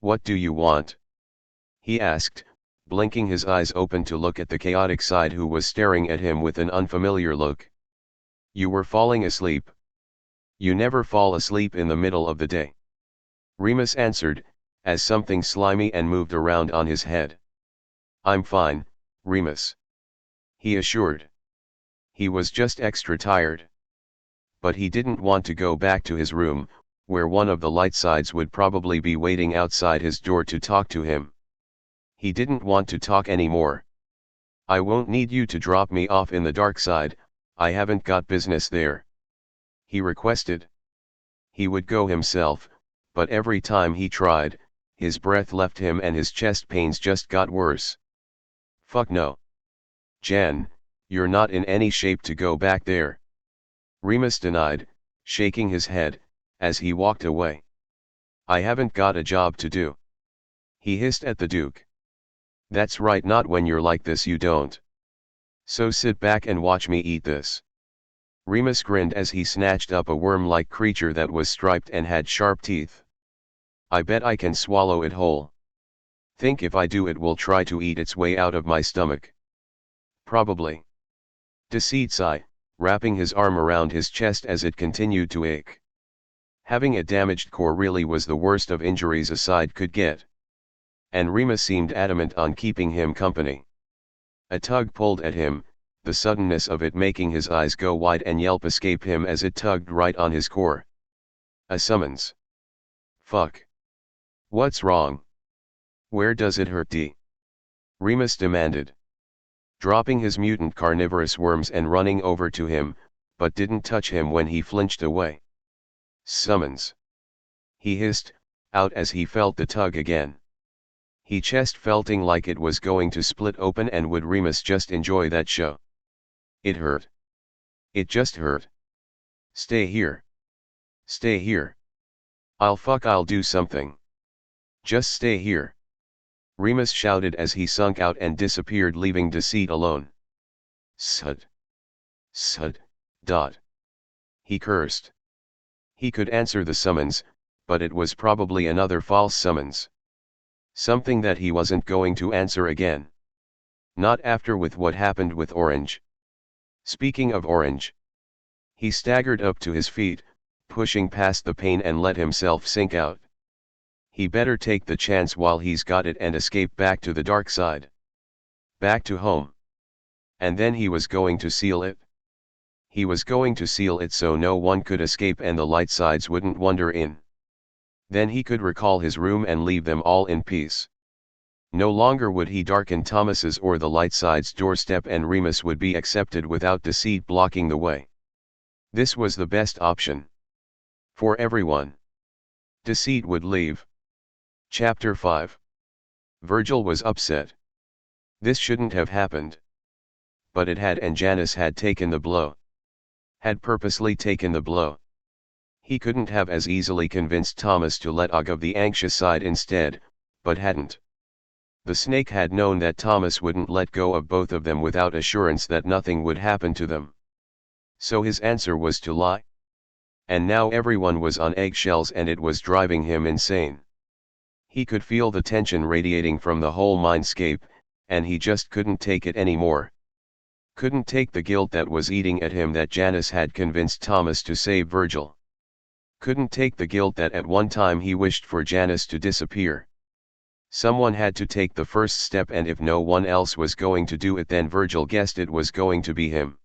Speaker 1: What do you want?" he asked, blinking his eyes open to look at the chaotic side, who was staring at him with an unfamiliar look. "You were falling asleep." "You never fall asleep in the middle of the day," Remus answered, as something slimy and moved around on his head. "I'm fine, Remus," he assured. He was just extra tired. But he didn't want to go back to his room, where one of the light sides would probably be waiting outside his door to talk to him. He didn't want to talk anymore. "I won't need you to drop me off in the dark side, I haven't got business there," he requested. He would go himself, but every time he tried, his breath left him and his chest pains just got worse. "Fuck no. Jan, you're not in any shape to go back there," Remus denied, shaking his head, as he walked away. "I haven't got a job to do," he hissed at the Duke. "That's right, not when you're like this you don't. So sit back and watch me eat this." Remus grinned as he snatched up a worm-like creature that was striped and had sharp teeth. I bet I can swallow it whole. Think if I do it will try to eat its way out of my stomach. Probably. Deceit sighed, wrapping his arm around his chest as it continued to ache. Having a damaged core really was the worst of injuries a side could get. And Remus seemed adamant on keeping him company. A tug pulled at him, the suddenness of it making his eyes go wide and yelp escape him as it tugged right on his core. A summons. Fuck. What's wrong? Where does it hurt D? Remus demanded. Dropping his mutant carnivorous worms and running over to him, but didn't touch him when he flinched away. Summons. He hissed, out as he felt the tug again. He chest felting like it was going to split open, and would Remus just enjoy that show? It hurt. It just hurt. Stay here. Stay here. I'll do something. Just stay here. Remus shouted as he sunk out and disappeared, leaving Deceit alone. Sud. Sud. Dot. He cursed. He could answer the summons, but it was probably another false summons. Something that he wasn't going to answer again. Not after with what happened with Orange. Speaking of Orange. He staggered up to his feet, pushing past the pain and let himself sink out. He better take the chance while he's got it and escape back to the dark side. Back to home. And then he was going to seal it. He was going to seal it so no one could escape and the light sides wouldn't wander in. Then he could recall his room and leave them all in peace. No longer would he darken Thomas's or the light side's doorstep, and Remus would be accepted without Deceit blocking the way. This was the best option. For everyone. Deceit would leave. Chapter 5. Virgil was upset. This shouldn't have happened. But it had, and Janus had taken the blow. Had purposely taken the blow. He couldn't have as easily convinced Thomas to let Og of the anxious side instead, but hadn't. The snake had known that Thomas wouldn't let go of both of them without assurance that nothing would happen to them. So his answer was to lie. And now everyone was on eggshells and it was driving him insane. He could feel the tension radiating from the whole mindscape, and he just couldn't take it anymore. Couldn't take the guilt that was eating at him that Janus had convinced Thomas to save Virgil. Couldn't take the guilt that at one time he wished for Janus to disappear. Someone had to take the first step, and if no one else was going to do it, then Virgil guessed it was going to be him.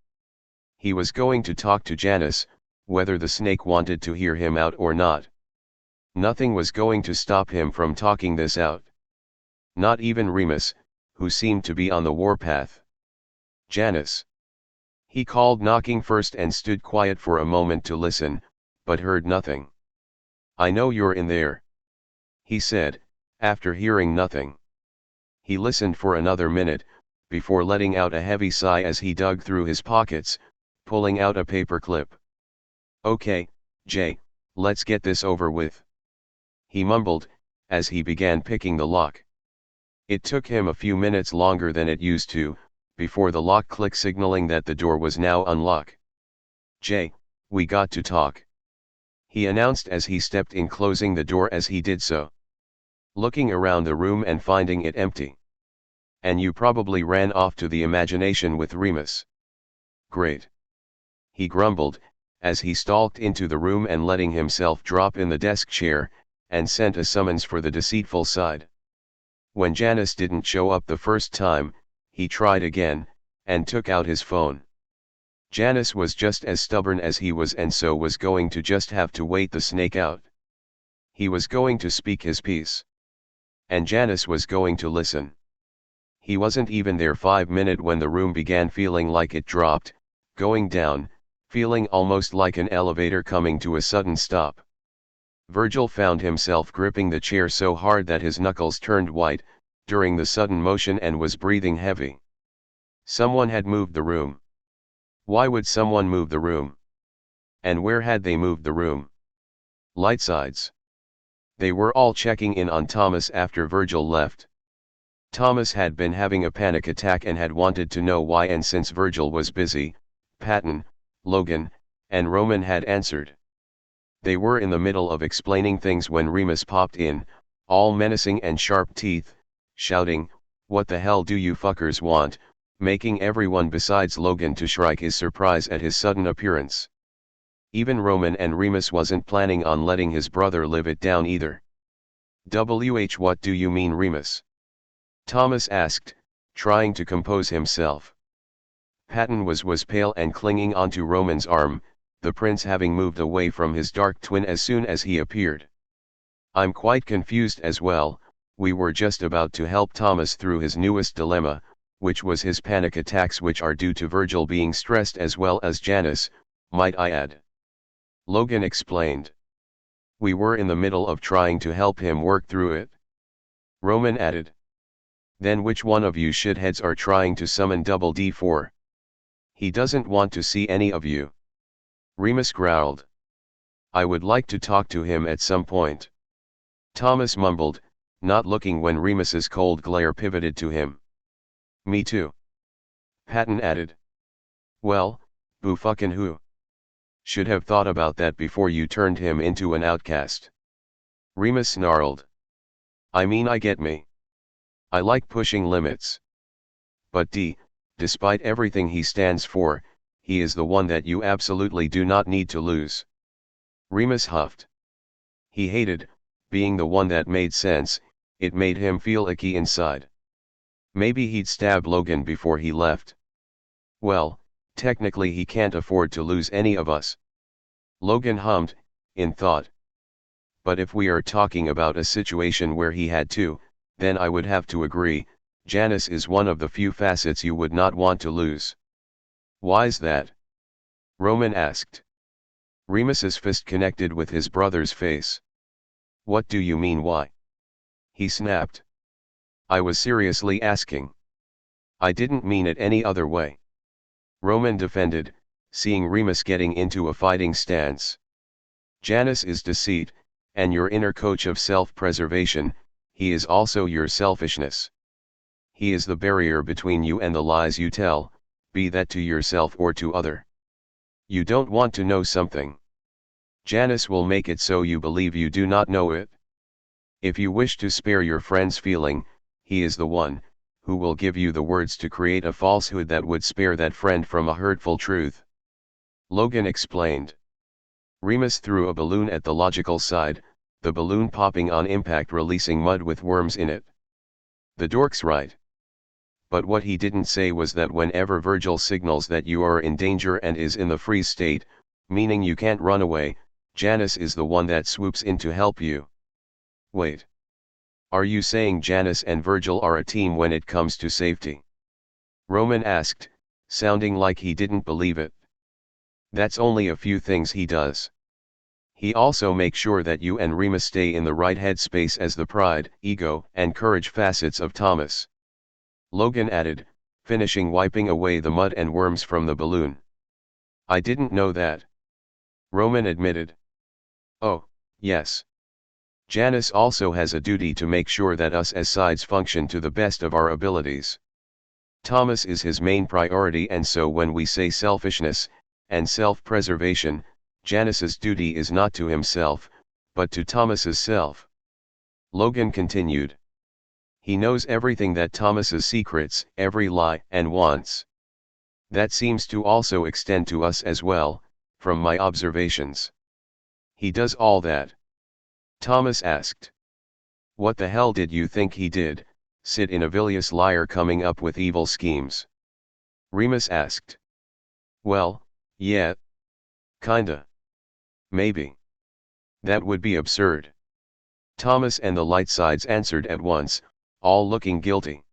Speaker 1: He was going to talk to Janus, whether the snake wanted to hear him out or not. Nothing was going to stop him from talking this out. Not even Remus, who seemed to be on the warpath. Janus. He called, knocking first, and stood quiet for a moment to listen, but heard nothing. I know you're in there, he said, after hearing nothing. He listened for another minute, before letting out a heavy sigh as he dug through his pockets, pulling out a paper clip. Okay, Jay, let's get this over with, he mumbled, as he began picking the lock. It took him a few minutes longer than it used to, before the lock clicked, signaling that the door was now unlocked. Jay, we got to talk, he announced as he stepped in, closing the door as he did so. Looking around the room and finding it empty. And you probably ran off to the imagination with Remus. Great, he grumbled, as he stalked into the room and letting himself drop in the desk chair, and sent a summons for the deceitful side. When Janus didn't show up the first time, he tried again, and took out his phone. Janus was just as stubborn as he was, and so was going to just have to wait the snake out. He was going to speak his piece. And Janus was going to listen. He wasn't even there 5 minutes when the room began feeling like it dropped, going down, feeling almost like an elevator coming to a sudden stop. Virgil found himself gripping the chair so hard that his knuckles turned white, during the sudden motion, and was breathing heavy. Someone had moved the room. Why would someone move the room? And where had they moved the room? Lightsides. They were all checking in on Thomas after Virgil left. Thomas had been having a panic attack and had wanted to know why, and since Virgil was busy, Patton, Logan, and Roman had answered. They were in the middle of explaining things when Remus popped in, all menacing and sharp teeth, shouting, "What the hell do you fuckers want?" making everyone besides Logan to shrike his surprise at his sudden appearance. Even Roman and Remus wasn't planning on letting his brother live it down either. What do you mean, Remus? Thomas asked, trying to compose himself. Patton was pale and clinging onto Roman's arm, the prince having moved away from his dark twin as soon as he appeared. I'm quite confused as well. We were just about to help Thomas through his newest dilemma, which was his panic attacks, which are due to Virgil being stressed as well as Janus, might I add. Logan explained. We were in the middle of trying to help him work through it. Roman added. Then which one of you shitheads are trying to summon Double D for? He doesn't want to see any of you. Remus growled. I would like to talk to him at some point. Thomas mumbled, not looking when Remus's cold glare pivoted to him. Me too. Patton added. Well, boo fucking who? Should have thought about that before you turned him into an outcast. Remus snarled. I mean, I get me. I like pushing limits. But despite everything he stands for, he is the one that you absolutely do not need to lose. Remus huffed. He hated being the one that made sense. It made him feel icky inside. Maybe he'd stab Logan before he left. Well, technically he can't afford to lose any of us. Logan hummed, in thought. But if we are talking about a situation where he had to, then I would have to agree, Janus is one of the few facets you would not want to lose. Why's that? Roman asked. Remus's fist connected with his brother's face. What do you mean why? He snapped. I was seriously asking. I didn't mean it any other way. Roman defended, seeing Remus getting into a fighting stance. Janus is deceit, and your inner coach of self-preservation. He is also your selfishness. He is the barrier between you and the lies you tell, be that to yourself or to other. You don't want to know something. Janus will make it so you believe you do not know it. If you wish to spare your friend's feeling, he is the one who will give you the words to create a falsehood that would spare that friend from a hurtful truth. Logan explained. Remus threw a balloon at the logical side, the balloon popping on impact, releasing mud with worms in it. The dork's right. But what he didn't say was that whenever Virgil signals that you are in danger and is in the freeze state, meaning you can't run away, Janus is the one that swoops in to help you. Wait. Are you saying Janus and Virgil are a team when it comes to safety? Roman asked, sounding like he didn't believe it. That's only a few things he does. He also makes sure that you and Remus stay in the right headspace as the pride, ego, and courage facets of Thomas. Logan added, finishing wiping away the mud and worms from the balloon. I didn't know that. Roman admitted. Oh, yes. Janus also has a duty to make sure that us as sides function to the best of our abilities. Thomas is his main priority, and so when we say selfishness and self-preservation, Janus's duty is not to himself, but to Thomas's self. Logan continued. He knows everything that Thomas's secrets, every lie and wants. That seems to also extend to us as well, from my observations. He does all that. Thomas asked. What the hell did you think he did, sit in a bilious liar coming up with evil schemes? Remus asked. Well, yeah. Kinda. Maybe. That would be absurd. Thomas and the light sides answered at once, all looking guilty.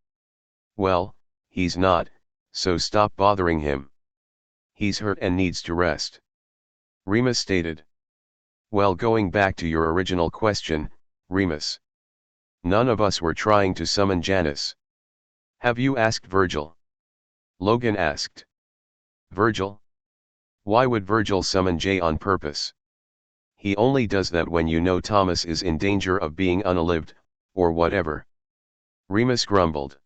Speaker 1: Well, he's not, so stop bothering him. He's hurt and needs to rest. Remus stated. Well, going back to your original question, Remus. None of us were trying to summon Janus. Have you asked Virgil? Logan asked. Virgil? Why would Virgil summon Jay on purpose? He only does that when you know Thomas is in danger of being unalived, or whatever. Remus grumbled.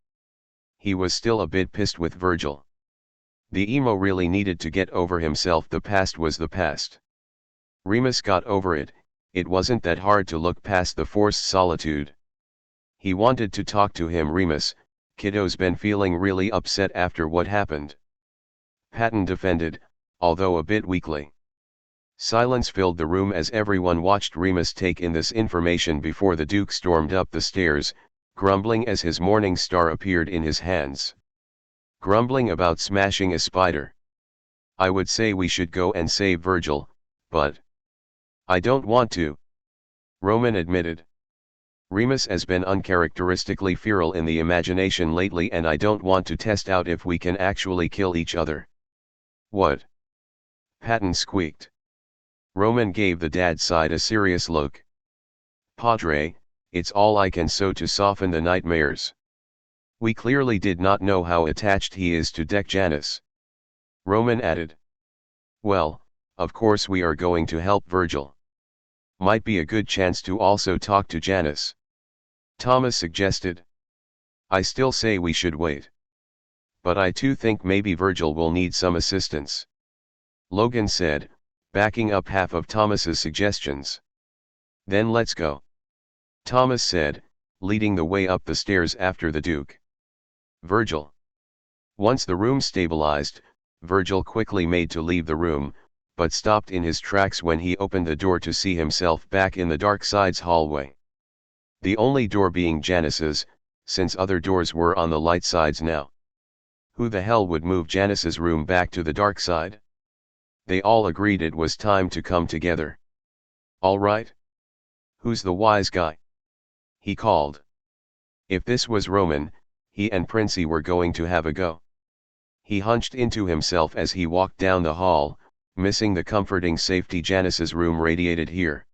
Speaker 1: He was still a bit pissed with Virgil. The emo really needed to get over himself. The past was the past. Remus got over it. It wasn't that hard to look past the forced solitude. He wanted to talk to him. Remus, kiddo's been feeling really upset after what happened. Patton defended, although a bit weakly. Silence filled the room as everyone watched Remus take in this information before the Duke stormed up the stairs, grumbling as his morning star appeared in his hands. Grumbling about smashing a spider. I would say we should go and save Virgil, but I don't want to, Roman admitted. Remus has been uncharacteristically feral in the imagination lately, and I don't want to test out if we can actually kill each other. What? Patton squeaked. Roman gave the dad side a serious look. Padre, it's all I can so to soften the nightmares. We clearly did not know how attached he is to Janus. Roman added. Well, of course we are going to help Virgil. Might be a good chance to also talk to Janus. Thomas suggested. I still say we should wait. But I too think maybe Virgil will need some assistance. Logan said, backing up half of Thomas's suggestions. Then let's go. Thomas said, leading the way up the stairs after the Duke. Virgil. Once the room stabilized, Virgil quickly made to leave the room, but stopped in his tracks when he opened the door to see himself back in the dark side's hallway. The only door being Janus's, since other doors were on the light sides now. Who the hell would move Janus's room back to the dark side? They all agreed it was time to come together. All right. Who's the wise guy? He called. If this was Roman, he and Princey were going to have a go. He hunched into himself as he walked down the hall, missing the comforting safety Janus's room radiated here.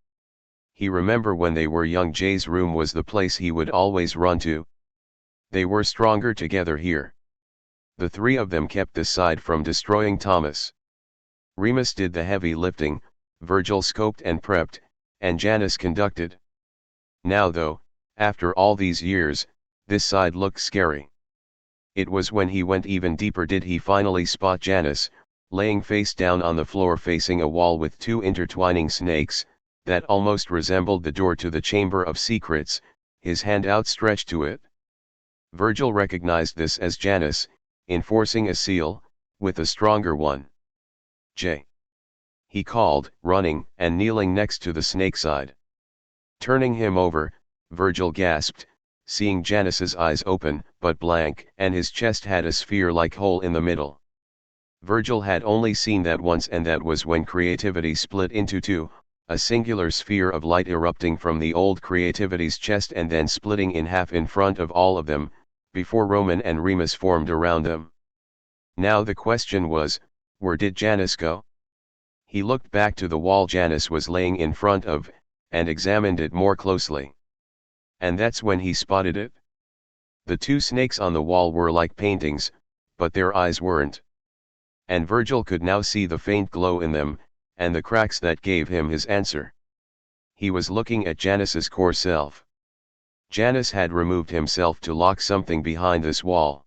Speaker 1: He remembered when they were young, Jay's room was the place he would always run to. They were stronger together here. The three of them kept this side from destroying Thomas. Remus did the heavy lifting, Virgil scoped and prepped, and Janus conducted. Now though, after all these years, this side looked scary. It was when he went even deeper did he finally spot Janus, laying face down on the floor facing a wall with two intertwining snakes, that almost resembled the door to the Chamber of Secrets, his hand outstretched to it. Virgil recognized this as Janus, enforcing a seal, with a stronger one. Jay. He called, running and kneeling next to the snake side. Turning him over, Virgil gasped, seeing Janus's eyes open but blank, and his chest had a sphere-like hole in the middle. Virgil had only seen that once, and that was when creativity split into two, a singular sphere of light erupting from the old creativity's chest and then splitting in half in front of all of them, before Roman and Remus formed around them. Now the question was, where did Janus go? He looked back to the wall Janus was laying in front of, and examined it more closely. And that's when he spotted it. The two snakes on the wall were like paintings, but their eyes weren't. And Virgil could now see the faint glow in them, and the cracks that gave him his answer. He was looking at Janus's core self. Janus had removed himself to lock something behind this wall.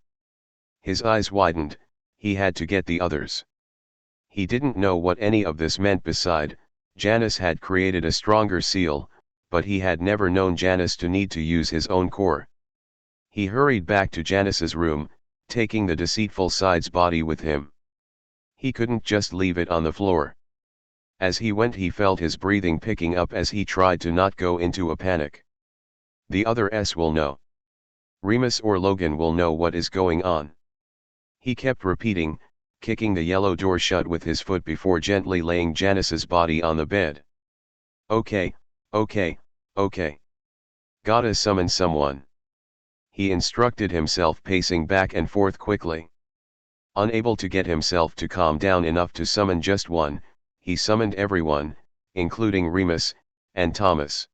Speaker 1: His eyes widened, he had to get the others. He didn't know what any of this meant. Beside, Janus had created a stronger seal, but he had never known Janus to need to use his own core. He hurried back to Janus's room, taking the deceitful side's body with him. He couldn't just leave it on the floor. As he went he felt his breathing picking up as he tried to not go into a panic. The others will know. Remus or Logan will know what is going on. He kept repeating, kicking the yellow door shut with his foot before gently laying Janus's body on the bed. Okay, okay, okay. Gotta summon someone. He instructed himself, pacing back and forth quickly. Unable to get himself to calm down enough to summon just one, he summoned everyone, including Remus, and Thomas.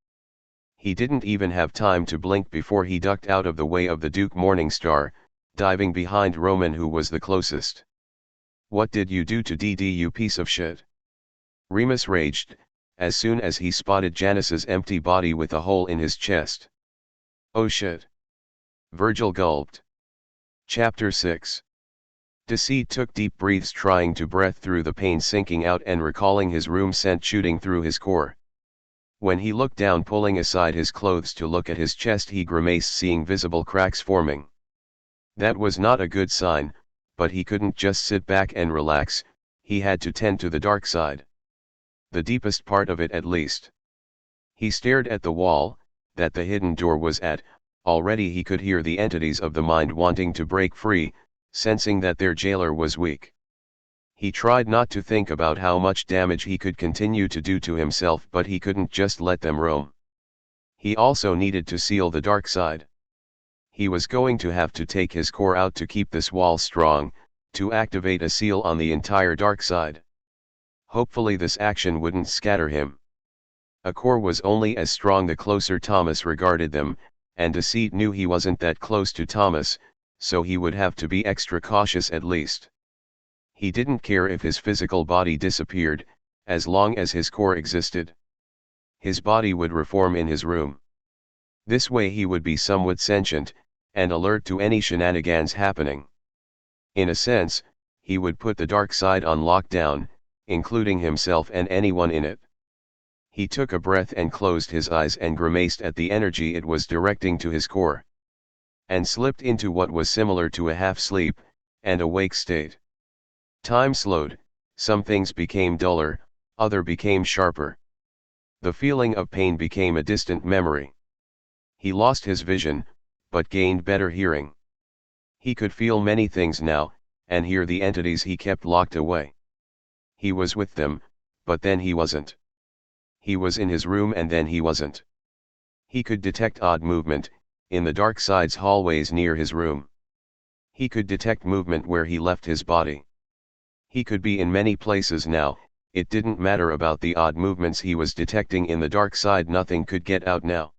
Speaker 1: He didn't even have time to blink before he ducked out of the way of the Duke Morningstar, diving behind Roman, who was the closest. What did you do to DD, you piece of shit? Remus raged, as soon as he spotted Janus's empty body with a hole in his chest. Oh shit. Virgil gulped. Chapter 6. Deceit took deep breaths, trying to breathe through the pain sinking out and recalling his room scent shooting through his core. When he looked down, pulling aside his clothes to look at his chest, he grimaced, seeing visible cracks forming. That was not a good sign, but he couldn't just sit back and relax, he had to tend to the dark side. The deepest part of it, at least. He stared at the wall that the hidden door was at. Already he could hear the entities of the mind wanting to break free, sensing that their jailer was weak. He tried not to think about how much damage he could continue to do to himself, but he couldn't just let them roam. He also needed to seal the dark side. He was going to have to take his core out to keep this wall strong, to activate a seal on the entire dark side. Hopefully this action wouldn't scatter him. A core was only as strong the closer Thomas regarded them, and Deceit knew he wasn't that close to Thomas, so he would have to be extra cautious at least. He didn't care if his physical body disappeared, as long as his core existed. His body would reform in his room. This way he would be somewhat sentient, and alert to any shenanigans happening. In a sense, he would put the dark side on lockdown, including himself and anyone in it. He took a breath and closed his eyes and grimaced at the energy it was directing to his core. And slipped into what was similar to a half-sleep, and awake state. Time slowed, some things became duller, other became sharper. The feeling of pain became a distant memory. He lost his vision, but gained better hearing. He could feel many things now, and hear the entities he kept locked away. He was with them, but then he wasn't. He was in his room and then he wasn't. He could detect odd movement, in the dark side's hallways near his room. He could detect movement where he left his body. He could be in many places now, it didn't matter about the odd movements he was detecting in the dark side, nothing could get out now.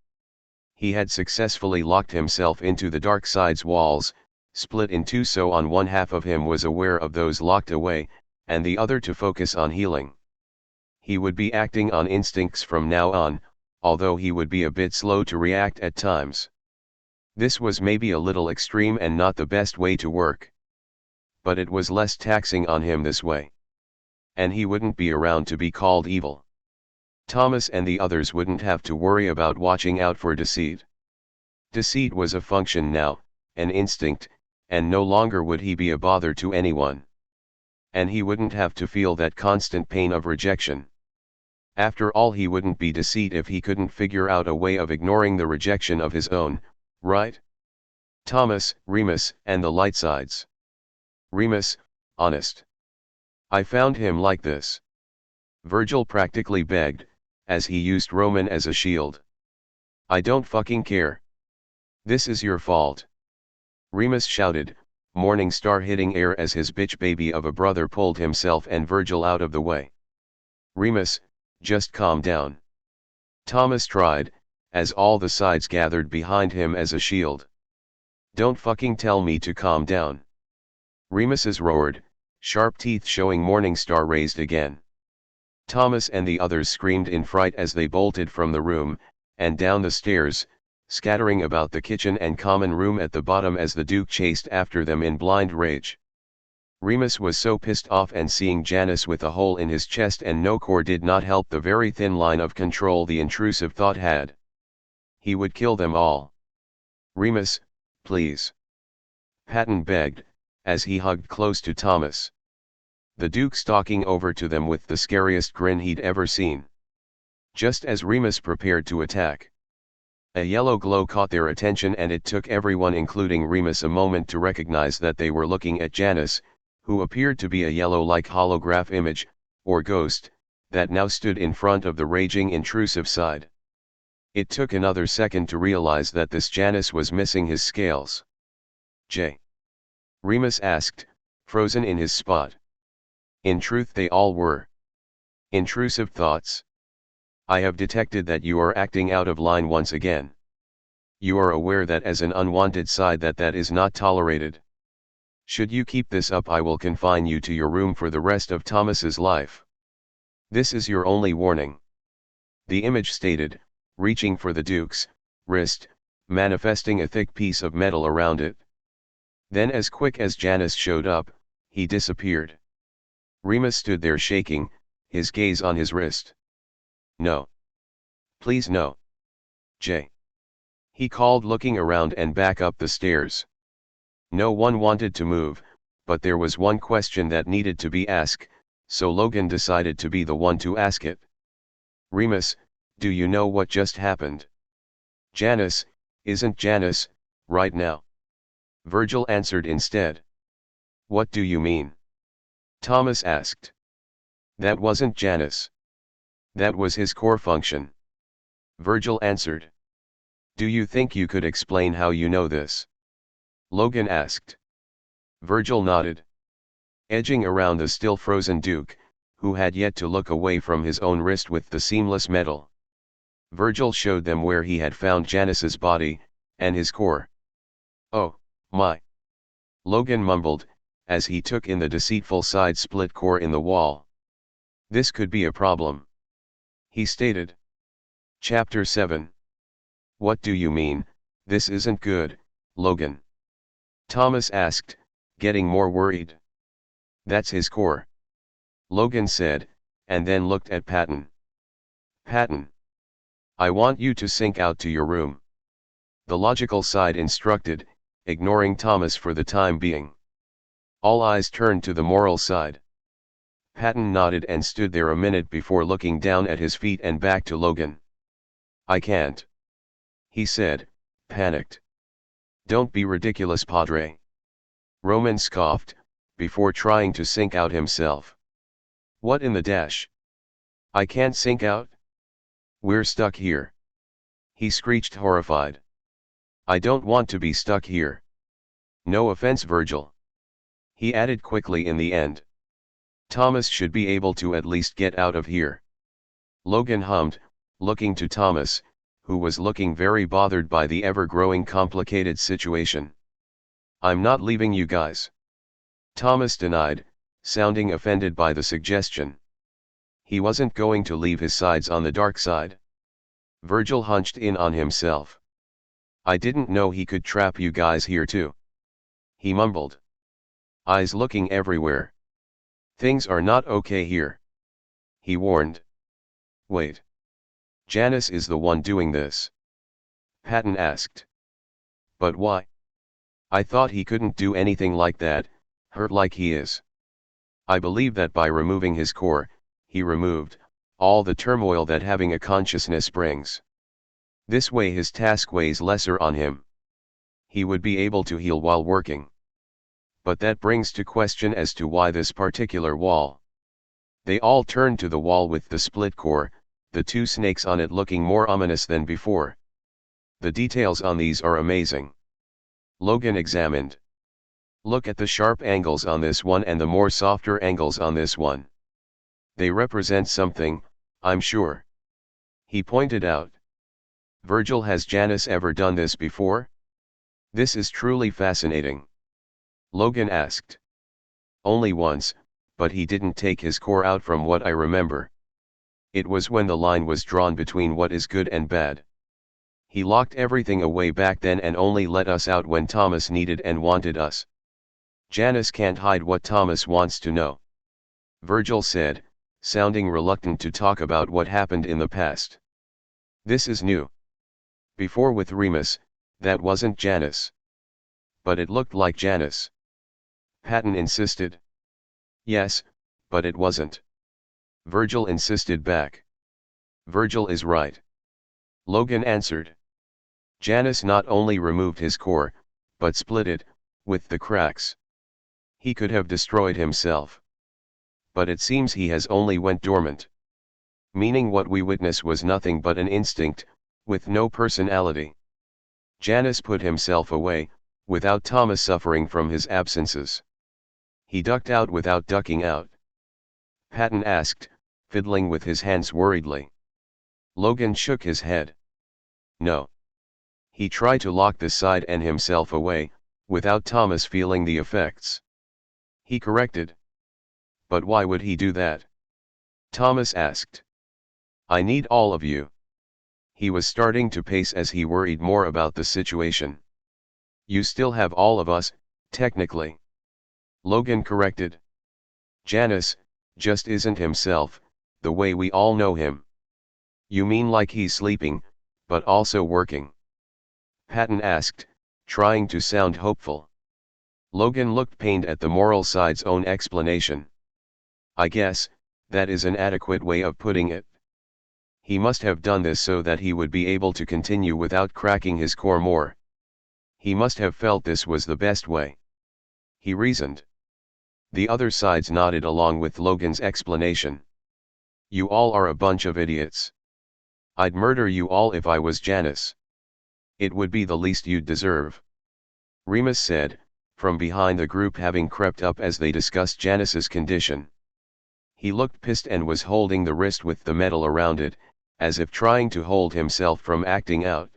Speaker 1: He had successfully locked himself into the dark side's walls, split in two, so on one half of him was aware of those locked away, and the other to focus on healing. He would be acting on instincts from now on, although he would be a bit slow to react at times. This was maybe a little extreme and not the best way to work. But it was less taxing on him this way. And he wouldn't be around to be called evil. Thomas and the others wouldn't have to worry about watching out for Deceit. Deceit was a function now, an instinct, and no longer would he be a bother to anyone. And he wouldn't have to feel that constant pain of rejection. After all, he wouldn't be Deceit if he couldn't figure out a way of ignoring the rejection of his own, right? Thomas, Remus, and the light sides. Remus, honest. I found him like this. Virgil practically begged, as he used Roman as a shield. I don't fucking care. This is your fault. Remus shouted, Morning Star hitting air as his bitch baby of a brother pulled himself and Virgil out of the way. Remus, just calm down. Thomas tried, as all the sides gathered behind him as a shield. Don't fucking tell me to calm down. Remus's roared, sharp teeth showing. Morningstar raised again. Thomas and the others screamed in fright as they bolted from the room, and down the stairs, scattering about the kitchen and common room at the bottom as the Duke chased after them in blind rage. Remus was so pissed off, and seeing Janus with a hole in his chest and no core did not help the very thin line of control the intrusive thought had. He would kill them all. Remus, please. Patton begged, as he hugged close to Thomas. The Duke stalking over to them with the scariest grin he'd ever seen. Just as Remus prepared to attack, a yellow glow caught their attention, and it took everyone including Remus a moment to recognize that they were looking at Janus, who appeared to be a yellow-like holograph image, or ghost, that now stood in front of the raging intrusive side. It took another second to realize that this Janus was missing his scales. J. Remus asked, frozen in his spot. In truth they all were. Intrusive thoughts. I have detected that you are acting out of line once again. You are aware that as an unwanted side that is not tolerated. Should you keep this up, I will confine you to your room for the rest of Thomas's life. This is your only warning. The image stated, reaching for the Duke's wrist, manifesting a thick piece of metal around it. Then, as quick as Janus showed up, he disappeared. Remus stood there shaking, his gaze on his wrist. No. Please no. J. He called, looking around and back up the stairs. No one wanted to move, but there was one question that needed to be asked, so Logan decided to be the one to ask it. Remus, do you know what just happened? Janus, isn't Janus, right now? Virgil answered instead. What do you mean? Thomas asked. That wasn't Janus. That was his core function. Virgil answered. Do you think you could explain how you know this? Logan asked. Virgil nodded. Edging around the still frozen Duke, who had yet to look away from his own wrist with the seamless metal, Virgil showed them where he had found Janus's body, and his core. Oh, my. Logan mumbled, as he took in the deceitful side-split core in the wall. This could be a problem. He stated. Chapter 7. What do you mean, this isn't good, Logan? Thomas asked, getting more worried. That's his core. Logan said, and then looked at Patton. Patton. I want you to sink out to your room. The logical side instructed, ignoring Thomas for the time being. All eyes turned to the moral side. Patton nodded and stood there a minute before looking down at his feet and back to Logan. I can't. He said, panicked. Don't be ridiculous, Padre. Roman scoffed, before trying to sink out himself. What in the dash? I can't sink out? We're stuck here. He screeched, horrified. I don't want to be stuck here. No offense, Virgil. He added quickly in the end. Thomas should be able to at least get out of here. Logan hummed, looking to Thomas, who was looking very bothered by the ever-growing complicated situation. I'm not leaving you guys. Thomas denied, sounding offended by the suggestion. He wasn't going to leave his sides on the dark side. Virgil hunched in on himself. I didn't know he could trap you guys here too. He mumbled. Eyes looking everywhere. Things are not okay here. He warned. Wait. Janus is the one doing this. Patton asked. But why? I thought he couldn't do anything like that, hurt like he is. I believe that by removing his core, he removed all the turmoil that having a consciousness brings. This way his task weighs lesser on him. He would be able to heal while working. But that brings to question as to why this particular wall. They all turned to the wall with the split core, the two snakes on it looking more ominous than before. The details on these are amazing. Logan examined. Look at the sharp angles on this one and the more softer angles on this one. They represent something, I'm sure. He pointed out. Virgil, has Janus ever done this before? This is truly fascinating. Logan asked. Only once, but he didn't take his core out from what I remember. It was when the line was drawn between what is good and bad. He locked everything away back then and only let us out when Thomas needed and wanted us. Janus can't hide what Thomas wants to know. Virgil said, sounding reluctant to talk about what happened in the past. This is new. Before with Remus, that wasn't Janus. But it looked like Janus. Patton insisted. Yes, but it wasn't. Virgil insisted back. Virgil is right. Logan answered. Janus not only removed his core, but split it, with the cracks. He could have destroyed himself. But it seems he has only went dormant. Meaning what we witnessed was nothing but an instinct, with no personality. Janus put himself away, without Thomas suffering from his absences. He ducked out without ducking out. Patton asked, fiddling with his hands worriedly. Logan shook his head. No. He tried to lock the side and himself away, without Thomas feeling the effects. He corrected. But why would he do that? Thomas asked. I need all of you. He was starting to pace as he worried more about the situation. You still have all of us, technically. Logan corrected. Janus, just isn't himself, the way we all know him. You mean like he's sleeping, but also working? Patton asked, trying to sound hopeful. Logan looked pained at the moral side's own explanation. I guess, that is an adequate way of putting it. He must have done this so that he would be able to continue without cracking his core more. He must have felt this was the best way. He reasoned. The other sides nodded along with Logan's explanation. You all are a bunch of idiots. I'd murder you all if I was Janus. It would be the least you'd deserve. Remus said, from behind the group, having crept up as they discussed Janus's condition. He looked pissed and was holding the wrist with the metal around it, as if trying to hold himself from acting out.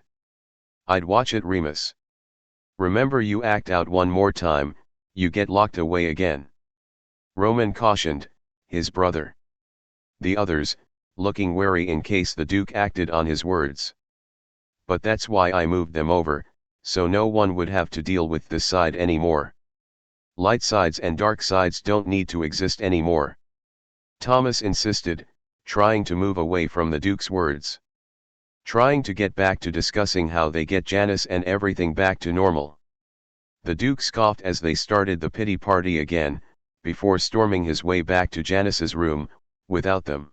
Speaker 1: I'd watch it, Remus. Remember, you act out one more time, you get locked away again. Roman cautioned his brother. The others, looking wary in case the Duke acted on his words. But that's why I moved them over, so no one would have to deal with this side anymore. Light sides and dark sides don't need to exist anymore. Thomas insisted, trying to move away from the Duke's words. Trying to get back to discussing how they get Janus and everything back to normal. The Duke scoffed as they started the pity party again, before storming his way back to Janus's room, without them.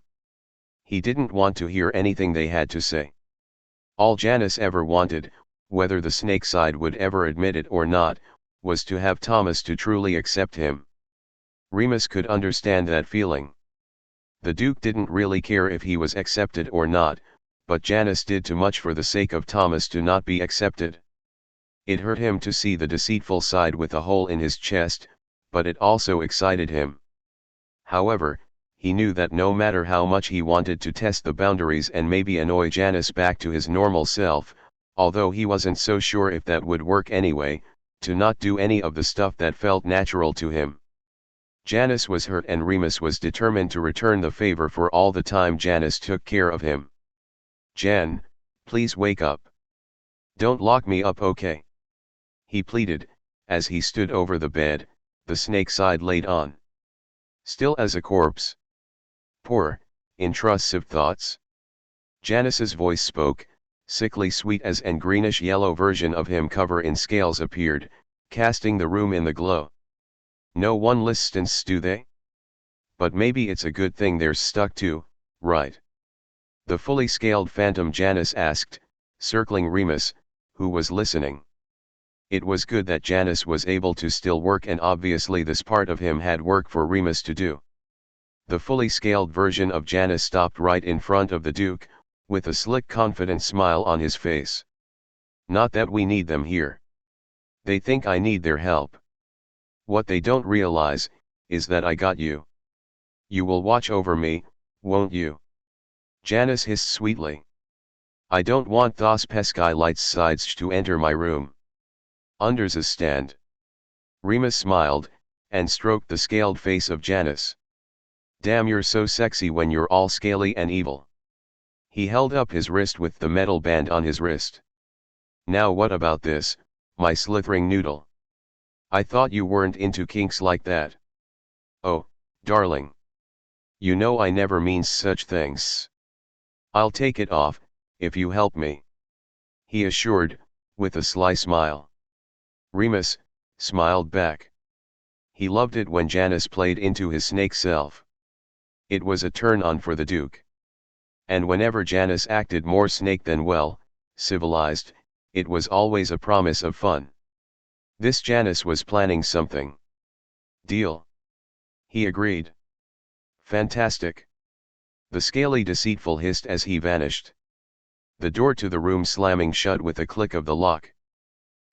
Speaker 1: He didn't want to hear anything they had to say. All Janus ever wanted, whether the snake side would ever admit it or not, was to have Thomas to truly accept him. Remus could understand that feeling. The Duke didn't really care if he was accepted or not, but Janus did too much for the sake of Thomas to not be accepted. It hurt him to see the deceitful side with a hole in his chest, but it also excited him. However, he knew that no matter how much he wanted to test the boundaries and maybe annoy Janus back to his normal self, although he wasn't so sure if that would work anyway, to not do any of the stuff that felt natural to him. Janus was hurt and Remus was determined to return the favor for all the time Janus took care of him. Jan, please wake up. Don't lock me up, okay? He pleaded, as he stood over the bed, the snake side laid on. Still as a corpse. Poor, intrusive thoughts. Janus's voice spoke, sickly sweet as an greenish-yellow version of him cover in scales appeared, casting the room in the glow. No one listens, do they? But maybe it's a good thing they're stuck to, right? The fully scaled phantom Janus asked, circling Remus, who was listening. It was good that Janus was able to still work, and obviously this part of him had work for Remus to do. The fully scaled version of Janus stopped right in front of the Duke, with a slick confident smile on his face. Not that we need them here. They think I need their help. What they don't realize, is that I got you. You will watch over me, won't you? Janus hissed sweetly. I don't want those pesky light sides to enter my room. Understand. Remus smiled, and stroked the scaled face of Janus. Damn, you're so sexy when you're all scaly and evil. He held up his wrist with the metal band on his wrist. Now what about this, my slithering noodle? I thought you weren't into kinks like that. Oh, darling. You know I never means such things. I'll take it off, if you help me. He assured, with a sly smile. Remus smiled back. He loved it when Janus played into his snake self. It was a turn-on for the Duke. And whenever Janus acted more snake than well, civilized, it was always a promise of fun. This Janus was planning something. Deal. He agreed. Fantastic. The scaly deceitful hissed as he vanished. The door to the room slamming shut with a click of the lock.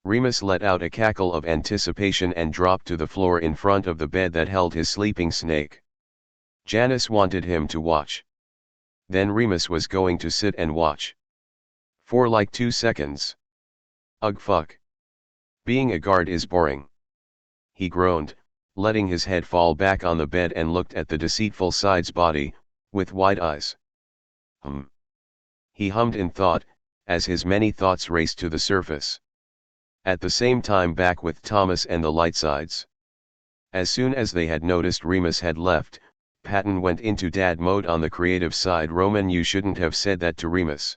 Speaker 1: Remus let out a cackle of anticipation and dropped to the floor in front of the bed that held his sleeping snake. Janus wanted him to watch. Then Remus was going to sit and watch. For like 2 seconds. Ugh, fuck. Being a guard is boring. He groaned, letting his head fall back on the bed and looked at the deceitful side's body, with wide eyes. He hummed in thought, as his many thoughts raced to the surface. At the same time back with Thomas and the light sides. As soon as they had noticed Remus had left, Patton went into dad mode on the creative side. Roman, you shouldn't have said that to Remus.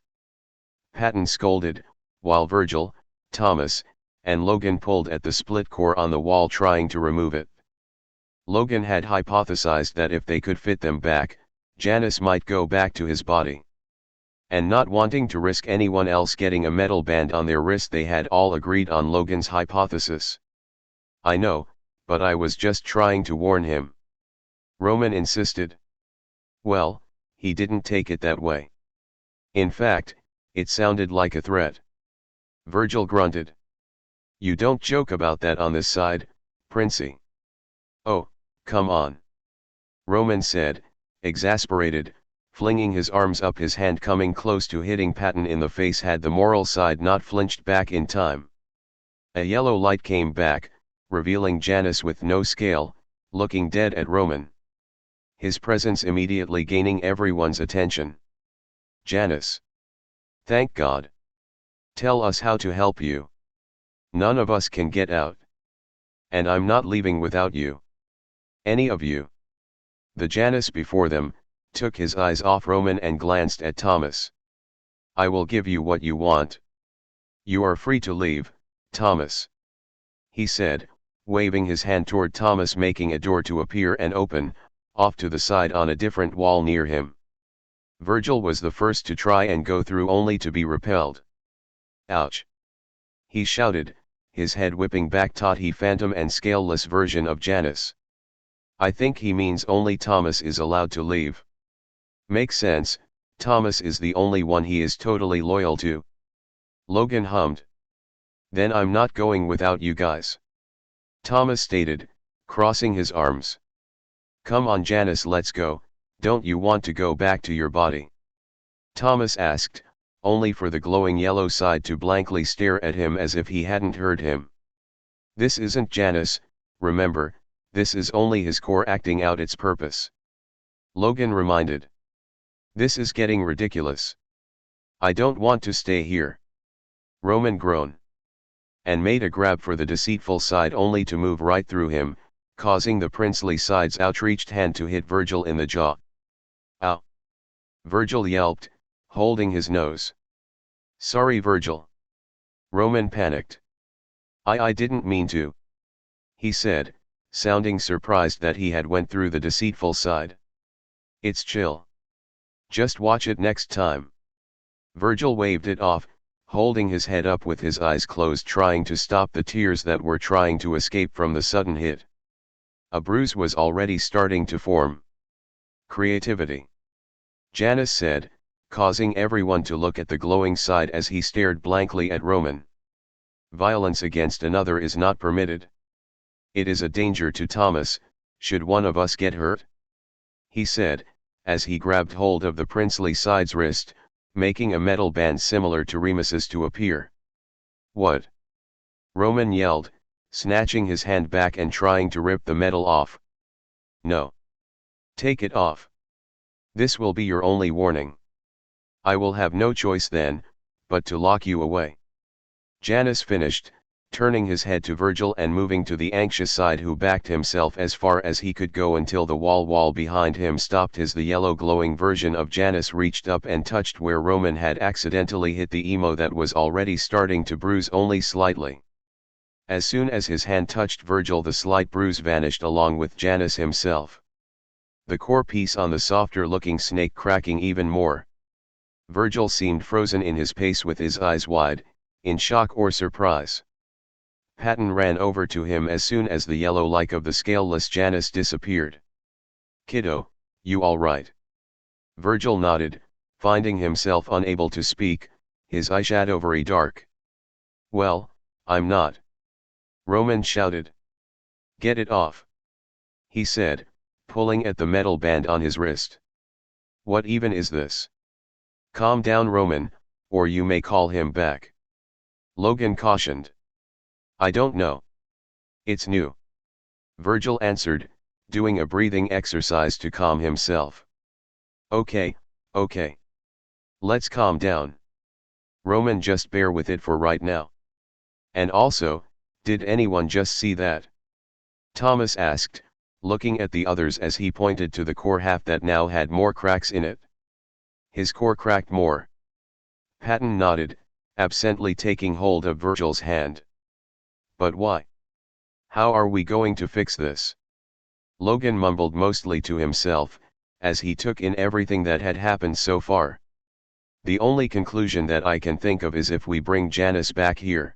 Speaker 1: Patton scolded, while Virgil, Thomas, and Logan pulled at the split core on the wall trying to remove it. Logan had hypothesized that if they could fit them back, Janus might go back to his body. And not wanting to risk anyone else getting a metal band on their wrist, they had all agreed on Logan's hypothesis. I know, but I was just trying to warn him. Roman insisted. Well, he didn't take it that way. In fact, it sounded like a threat. Virgil grunted. You don't joke about that on this side, Princey. Oh, come on. Roman said, exasperated, flinging his arms up. His hand coming close to hitting Patton in the face. Had the moral side not flinched back in time. A yellow light came back, revealing Janus with no scale, looking dead at Roman. His presence immediately gaining everyone's attention. Janus. Thank God. Tell us how to help you. None of us can get out. And I'm not leaving without you. Any of you. The Janus before them took his eyes off Roman and glanced at Thomas. I will give you what you want. You are free to leave, Thomas. He said, waving his hand toward Thomas, making a door to appear and open, off to the side on a different wall near him. Virgil was the first to try and go through, only to be repelled. Ouch! He shouted, his head whipping back. Taught he phantom and scaleless version of Janus. I think he means only Thomas is allowed to leave. Makes sense, Thomas is the only one he is totally loyal to. Logan hummed. Then I'm not going without you guys. Thomas stated, crossing his arms. Come on Janus, let's go. Don't you want to go back to your body? Thomas asked, only for the glowing yellow side to blankly stare at him as if he hadn't heard him. This isn't Janus, remember, this is only his core acting out its purpose. Logan reminded. This is getting ridiculous. I don't want to stay here. Roman groaned. And made a grab for the deceitful side, only to move right through him, causing the princely side's outreached hand to hit Virgil in the jaw. Ow! Virgil yelped, holding his nose. Sorry Virgil. Roman panicked. I didn't mean to. He said, sounding surprised that he had went through the deceitful side. It's chill. Just watch it next time. Virgil waved it off, holding his head up with his eyes closed, trying to stop the tears that were trying to escape from the sudden hit. A bruise was already starting to form. Creativity. Janus said, causing everyone to look at the glowing side as he stared blankly at Roman. Violence against another is not permitted. It is a danger to Thomas, should one of us get hurt? He said, as he grabbed hold of the princely side's wrist, making a metal band similar to Remus's to appear. What? Roman yelled, snatching his hand back and trying to rip the metal off. No. Take it off. This will be your only warning. I will have no choice then, but to lock you away. Janus finished, turning his head to Virgil and moving to the anxious side, who backed himself as far as he could go until the wall behind him stopped as the yellow glowing version of Janus reached up and touched where Roman had accidentally hit the emo that was already starting to bruise only slightly. As soon as his hand touched Virgil, the slight bruise vanished along with Janus himself. The core piece on the softer looking snake cracking even more. Virgil seemed frozen in his pace with his eyes wide, in shock or surprise. Patton ran over to him as soon as the yellow like of the scaleless Janus disappeared. Kiddo, you all right? Virgil nodded, finding himself unable to speak, his eyeshadow very dark. Well, I'm not. Roman shouted. Get it off. He said, pulling at the metal band on his wrist. What even is this? Calm down Roman, or you may call him back. Logan cautioned. I don't know. It's new. Virgil answered, doing a breathing exercise to calm himself. Okay. Let's calm down. Roman, just bear with it for right now. And also, did anyone just see that? Thomas asked, looking at the others as he pointed to the core half that now had more cracks in it. His core cracked more. Patton nodded, absently taking hold of Virgil's hand. But why? How are we going to fix this? Logan mumbled mostly to himself, as he took in everything that had happened so far. The only conclusion that I can think of is if we bring Janus back here.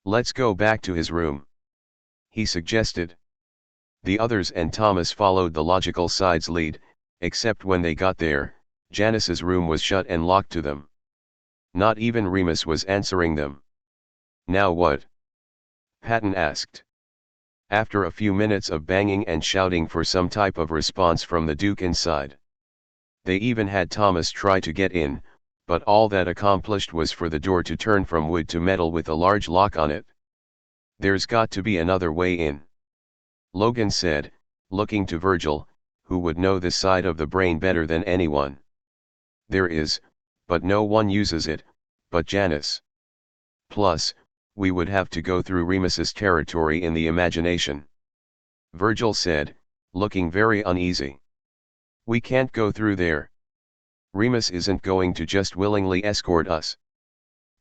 Speaker 1: Let's go back to his room, he suggested. The others and Thomas followed the logical side's lead, except when they got there, Janus's room was shut and locked to them. Not even Remus was answering them. Now what? Patton asked. After a few minutes of banging and shouting for some type of response from the Duke inside. They even had Thomas try to get in, but all that accomplished was for the door to turn from wood to metal with a large lock on it. There's got to be another way in, Logan said, looking to Virgil, who would know this side of the brain better than anyone. There is, but no one uses it, but Janus. Plus, we would have to go through Remus's territory in the imagination. Virgil said, looking very uneasy. We can't go through there. Remus isn't going to just willingly escort us.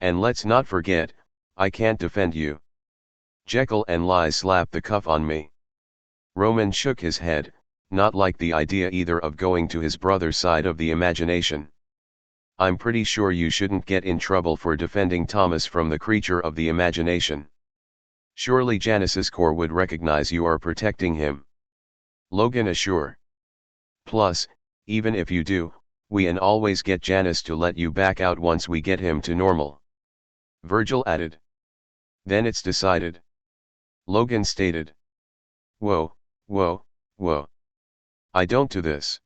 Speaker 1: And let's not forget, I can't defend you. Jekyll and Lies slapped the cuff on me. Roman shook his head, not like the idea either of going to his brother's side of the imagination. I'm pretty sure you shouldn't get in trouble for defending Thomas from the creature of the imagination. Surely Janus's core would recognize you are protecting him. Logan assured. Plus, even if you do, we can always get Janus to let you back out once we get him to normal. Virgil added. Then it's decided. Logan stated. Whoa, whoa, whoa. I don't do this.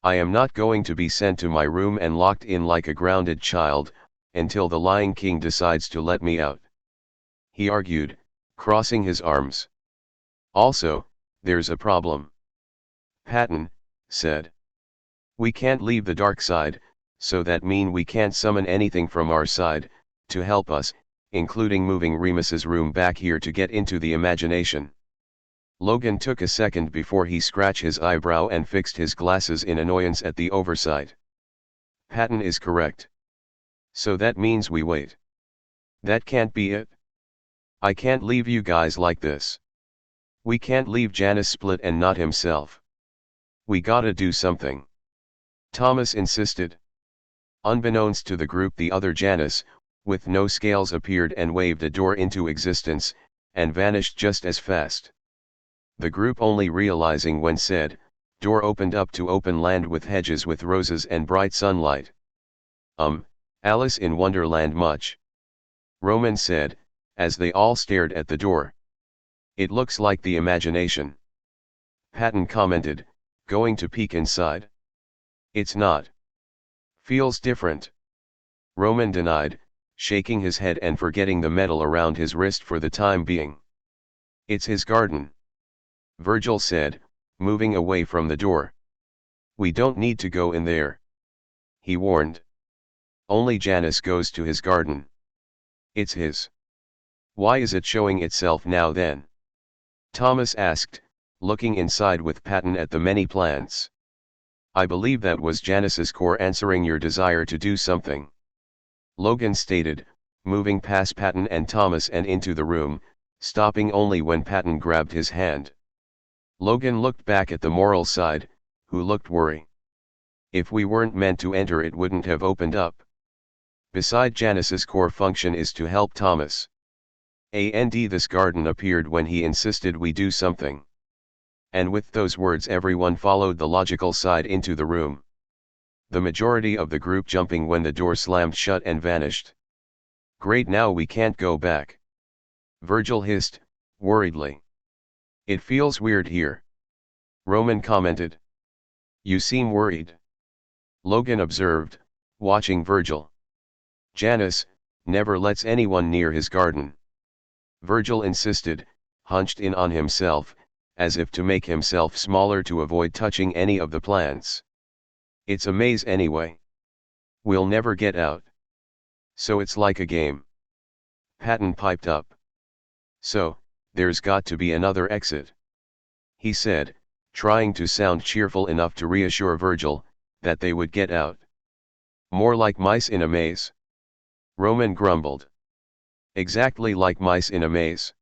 Speaker 1: I am not going to be sent to my room and locked in like a grounded child, until the Lion King decides to let me out. He argued, crossing his arms. Also, there's a problem. Patton said. We can't leave the dark side, so that means we can't summon anything from our side, to help us, including moving Remus's room back here to get into the imagination. Logan took a second before he scratched his eyebrow and fixed his glasses in annoyance at the oversight. Patton is correct. So that means we wait. That can't be it. I can't leave you guys like this. We can't leave Janus split and not himself. We gotta do something. Thomas insisted. Unbeknownst to the group, the other Janus, with no scales, appeared and waved a door into existence, and vanished just as fast. The group only realizing when said door opened up to open land with hedges with roses and bright sunlight. Alice in Wonderland much? Roman said, as they all stared at the door. It looks like the imagination. Patton commented, going to peek inside. It's not. Feels different. Roman denied, shaking his head and forgetting the metal around his wrist for the time being. It's his garden. Virgil said, moving away from the door. We don't need to go in there. He warned. Only Janus goes to his garden. It's his. Why is it showing itself now then? Thomas asked, looking inside with Patton at the many plants. I believe that was Janus's core answering your desire to do something. Logan stated, moving past Patton and Thomas and into the room, stopping only when Patton grabbed his hand. Logan looked back at the moral side, who looked worried. If we weren't meant to enter, it wouldn't have opened up. Beside, Janus's core function is to help Thomas. And this garden appeared when he insisted we do something. And with those words, everyone followed the logical side into the room. The majority of the group jumping when the door slammed shut and vanished. Great, now we can't go back. Virgil hissed, worriedly. It feels weird here. Roman commented. You seem worried. Logan observed, watching Virgil. Janus never lets anyone near his garden. Virgil insisted, hunched in on himself, as if to make himself smaller to avoid touching any of the plants. It's a maze anyway. We'll never get out. So it's like a game. Patton piped up. So, there's got to be another exit," he said, trying to sound cheerful enough to reassure Virgil that they would get out. "More like mice in a maze," Roman grumbled. "Exactly like mice in a maze,"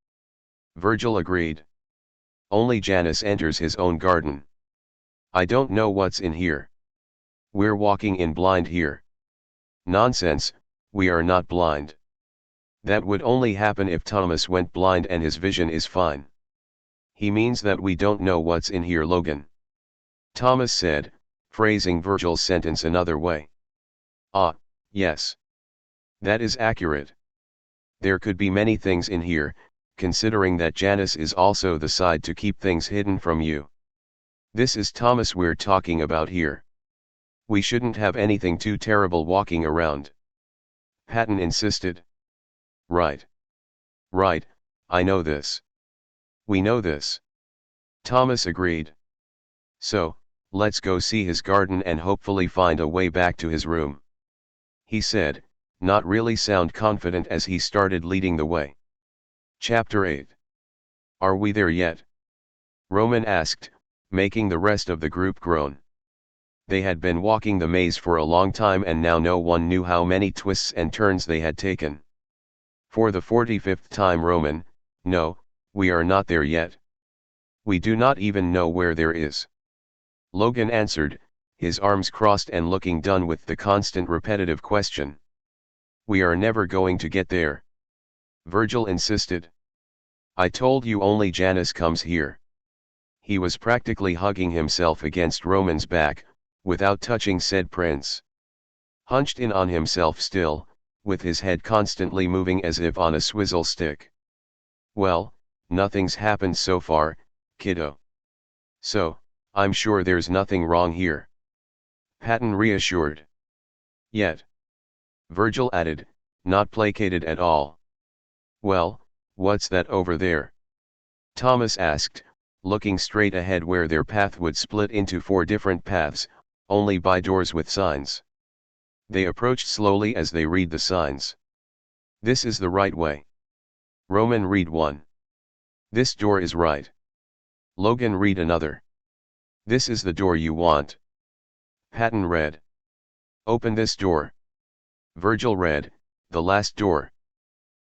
Speaker 1: Virgil agreed. "Only Janus enters his own garden. I don't know what's in here. We're walking in blind here." "Nonsense, we are not blind. That would only happen if Thomas went blind and his vision is fine." "He means that we don't know what's in here, Logan," Thomas said, phrasing Virgil's sentence another way. "Ah, yes. That is accurate. There could be many things in here, considering that Janus is also the side to keep things hidden from you. This is Thomas we're talking about here. We shouldn't have anything too terrible walking around," Patton insisted. Right. Right, I know this. We know this," Thomas agreed. "So, let's go see his garden and hopefully find a way back to his room," he said, not really sound confident as he started leading the way. Chapter 8. "Are we there yet?" Roman asked, making the rest of the group groan. They had been walking the maze for a long time and now no one knew how many twists and turns they had taken. For the 45th time Roman, "No, we are not there yet. We do not even know where there is," Logan answered, his arms crossed and looking done with the constant repetitive question. "We are never going to get there," Virgil insisted. "I told you only Janus comes here." He was practically hugging himself against Roman's back, without touching said prince. Hunched in on himself still, with his head constantly moving as if on a swizzle stick. "Well, nothing's happened so far, kiddo. So, I'm sure there's nothing wrong here," Patton reassured. "Yet," Virgil added, not placated at all. "Well, what's that over there?" Thomas asked, looking straight ahead where their path would split into 4 different paths, only by doors with signs. They approached slowly as they read the signs. "This is the right way." Roman, read one. "This door is right." Logan, read another. "This is the door you want." Patton read. "Open this door." Virgil read, "The last door."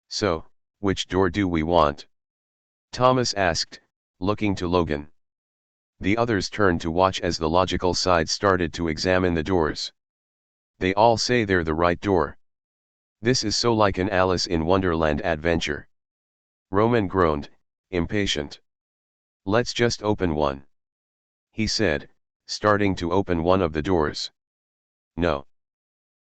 Speaker 1: "So, which door do we want?" Thomas asked, looking to Logan. The others turned to watch as the logical side started to examine the doors. "They all say they're the right door. This is so like an Alice in Wonderland adventure." Roman groaned, impatient. "Let's just open one," he said, starting to open one of the doors. "No!"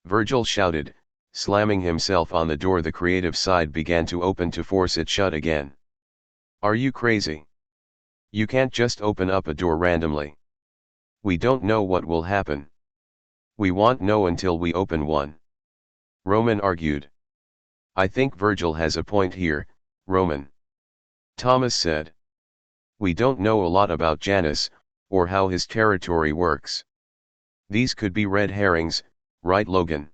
Speaker 1: Virgil shouted, slamming himself on the door the creative side began to open to force it shut again. "Are you crazy? You can't just open up a door randomly. We don't know what will happen. We won't know until we open one," Roman argued. "I think Virgil has a point here, Roman," Thomas said. "We don't know a lot about Janus, or how his territory works. These could be red herrings, right, Logan?"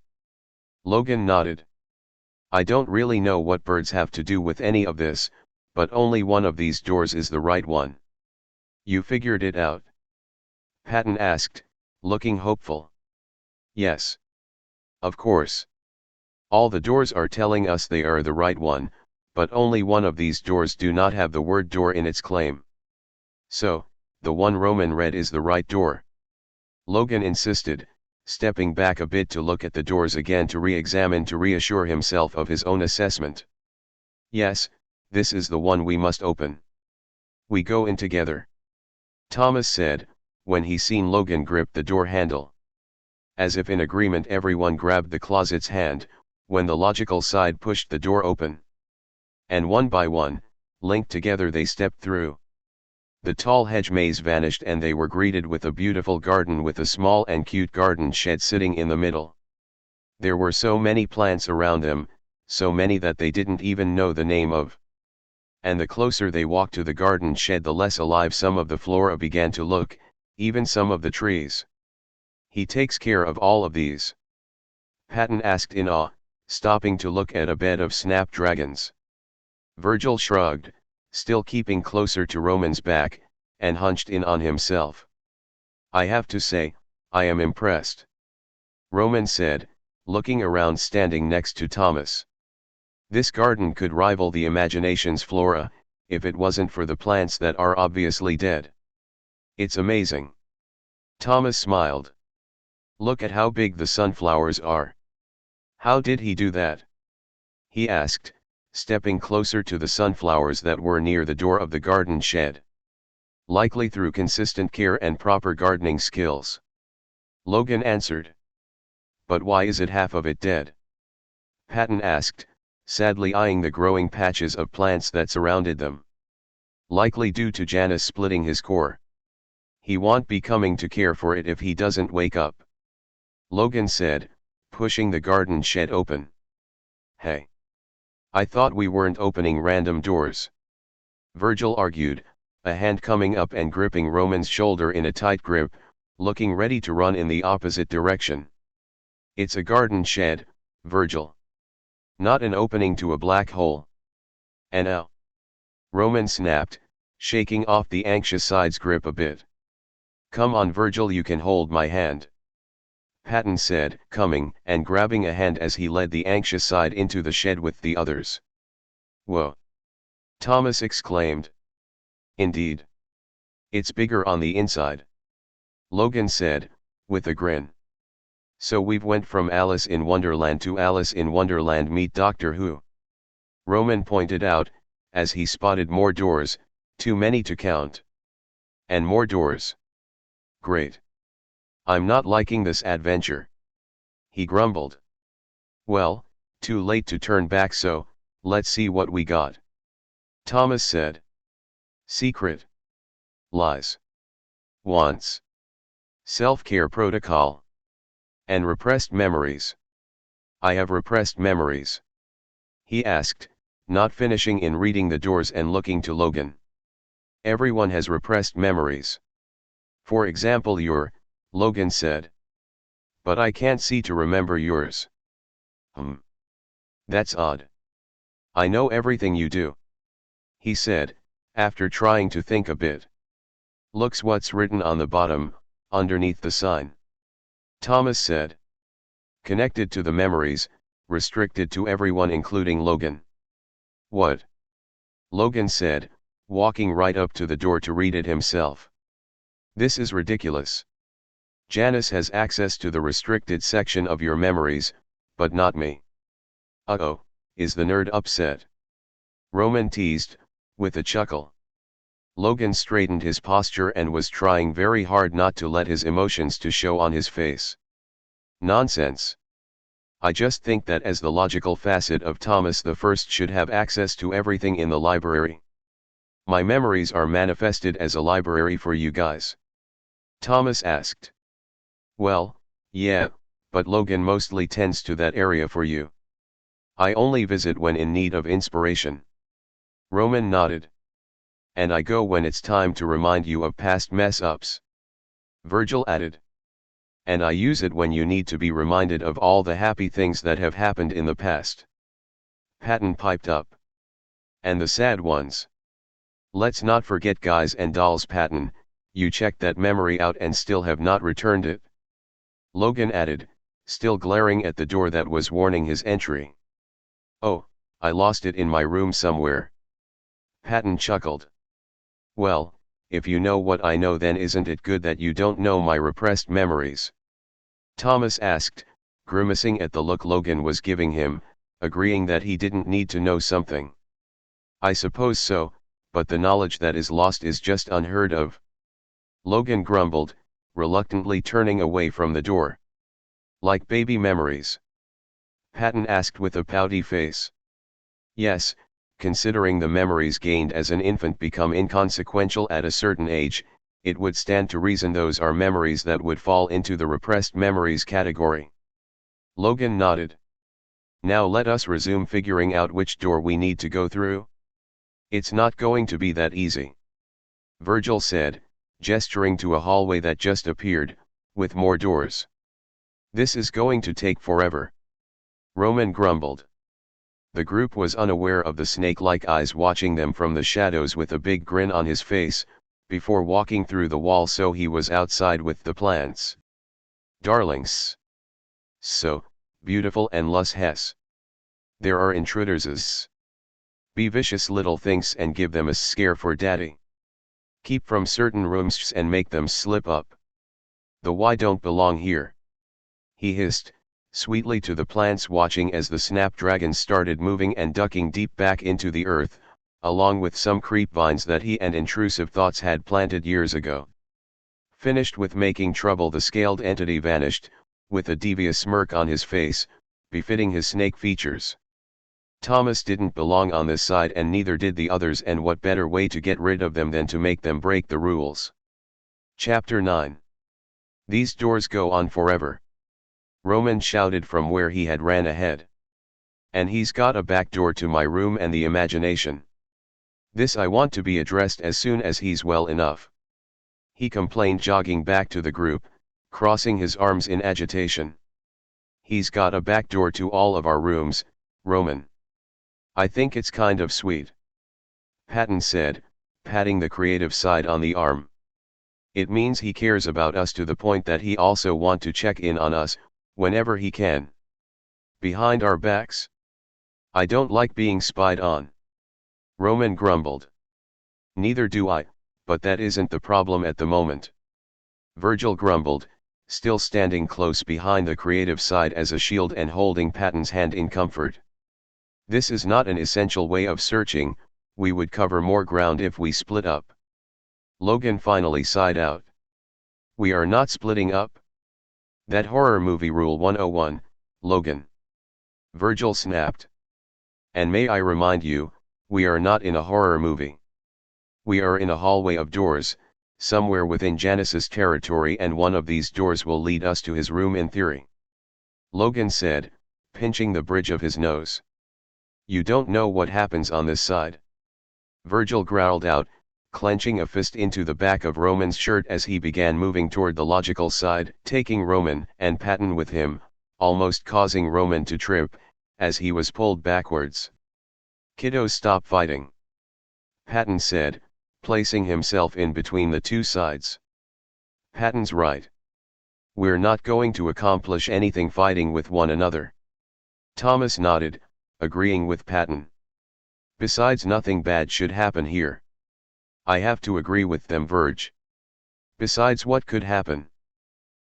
Speaker 1: Logan nodded. "I don't really know what birds have to do with any of this, but only one of these doors is the right one." "You figured it out?" Patton asked, looking hopeful. "Yes. Of course. All the doors are telling us they are the right one, but only one of these doors do not have the word door in its claim. So, the one Roman read is the right door," Logan insisted, stepping back a bit to look at the doors again to re-examine to reassure himself of his own assessment. "Yes, this is the one we must open. We go in together," Thomas said, when he seen Logan grip the door handle. As if in agreement everyone grabbed the closet's hand, when the logical side pushed the door open. And one by one, linked together they stepped through. The tall hedge maze vanished and they were greeted with a beautiful garden with a small and cute garden shed sitting in the middle. There were so many plants around them, so many that they didn't even know the name of. And the closer they walked to the garden shed the less alive some of the flora began to look, even some of the trees. "He takes care of all of these?" Patton asked in awe, stopping to look at a bed of snapdragons. Virgil shrugged, still keeping closer to Roman's back, and hunched in on himself. I have to say, I am impressed, Roman said, looking around standing next to Thomas. This garden could rival the imagination's flora, if it wasn't for the plants that are obviously dead. It's amazing. Thomas smiled. Look at how big the sunflowers are. How did he do that? He asked, stepping closer to the sunflowers that were near the door of the garden shed. Likely through consistent care and proper gardening skills, Logan answered. But why is it half of it dead? Patton asked, sadly eyeing the growing patches of plants that surrounded them. Likely due to Janus splitting his core. He won't be coming to care for it if he doesn't wake up, Logan said, pushing the garden shed open. Hey. I thought we weren't opening random doors, Virgil argued, a hand coming up and gripping Roman's shoulder in a tight grip, looking ready to run in the opposite direction. It's a garden shed, Virgil. Not an opening to a black hole. And ow. Roman snapped, shaking off the anxious side's grip a bit. Come on Virgil, you can hold my hand, Patton said, coming and grabbing a hand as he led the anxious side into the shed with the others. Whoa! Thomas exclaimed. Indeed. It's bigger on the inside, Logan said, with a grin. So we've went from Alice in Wonderland to Alice in Wonderland meet Doctor Who, Roman pointed out, as he spotted more doors, too many to count. And more doors. Great. I'm not liking this adventure, he grumbled. Well, too late to turn back, so let's see what we got, Thomas said. Secret. Lies. Wants. Self-care protocol. And repressed memories. I have repressed memories, he asked, not finishing in reading the doors and looking to Logan. Everyone has repressed memories. For example Logan said. But I can't see to remember yours. That's odd. I know everything you do, he said, after trying to think a bit. Looks what's written on the bottom, underneath the sign, Thomas said. Connected to the memories, restricted to everyone including Logan. What? Logan said, walking right up to the door to read it himself. This is ridiculous. Janus has access to the restricted section of your memories, but not me. Uh-oh, is the nerd upset? Roman teased, with a chuckle. Logan straightened his posture and was trying very hard not to let his emotions to show on his face. Nonsense. I just think that as the logical facet of Thomas the First should have access to everything in the library. My memories are manifested as a library for you guys, Thomas asked. Well, yeah, but Logan mostly tends to that area for you. I only visit when in need of inspiration. Roman nodded. And I go when it's time to remind you of past mess-ups, Virgil added. And I use it when you need to be reminded of all the happy things that have happened in the past, Patton piped up. And the sad ones. Let's not forget Guys and Dolls. Patton, you checked that memory out and still have not returned it, Logan added, still glaring at the door that was warning his entry. Oh, I lost it in my room somewhere, Patton chuckled. Well, if you know what I know, then isn't it good that you don't know my repressed memories? Thomas asked, grimacing at the look Logan was giving him, agreeing that he didn't need to know something. I suppose so, but the knowledge that is lost is just unheard of, Logan grumbled, reluctantly turning away from the door. Like baby memories? Patton asked with a pouty face. Yes, considering the memories gained as an infant become inconsequential at a certain age, it would stand to reason those are memories that would fall into the repressed memories category. Logan nodded. Now let us resume figuring out which door we need to go through. It's not going to be that easy, Virgil said, gesturing to a hallway that just appeared, with more doors. This is going to take forever, Roman grumbled. The group was unaware of the snake-like eyes watching them from the shadows with a big grin on his face, before walking through the wall so he was outside with the plants. Darlings. So, beautiful and luscious. There are intruders. Be vicious little things and give them a scare for daddy. Keep from certain rooms and make them slip up. The why don't belong here. He hissed, sweetly to the plants watching as the snapdragon started moving and ducking deep back into the earth, along with some creep vines that he and intrusive thoughts had planted years ago. Finished with making trouble, the scaled entity vanished, with a devious smirk on his face, befitting his snake features. Thomas didn't belong on this side and neither did the others, and what better way to get rid of them than to make them break the rules. Chapter 9. These doors go on forever. Roman shouted from where he had ran ahead. And he's got a back door to my room and the imagination. This I want to be addressed as soon as he's well enough. He complained, jogging back to the group, crossing his arms in agitation. He's got a back door to all of our rooms, Roman. I think it's kind of sweet. Patton said, patting the creative side on the arm. It means he cares about us to the point that he also want to check in on us, whenever he can. Behind our backs? I don't like being spied on. Roman grumbled. Neither do I, but that isn't the problem at the moment. Virgil grumbled, still standing close behind the creative side as a shield and holding Patton's hand in comfort. This is not an essential way of searching, we would cover more ground if we split up. Logan finally sighed out. We are not splitting up? That horror movie rule 101, Logan. Virgil snapped. And may I remind you, we are not in a horror movie. We are in a hallway of doors, somewhere within Janus's territory, and one of these doors will lead us to his room in theory. Logan said, pinching the bridge of his nose. You don't know what happens on this side. Virgil growled out, clenching a fist into the back of Roman's shirt as he began moving toward the logical side, taking Roman and Patton with him, almost causing Roman to trip, as he was pulled backwards. Kiddos, stop fighting. Patton said, placing himself in between the two sides. Patton's right. We're not going to accomplish anything fighting with one another. Thomas nodded, agreeing with Patton. Besides, nothing bad should happen here. I have to agree with them, Virg. Besides, what could happen?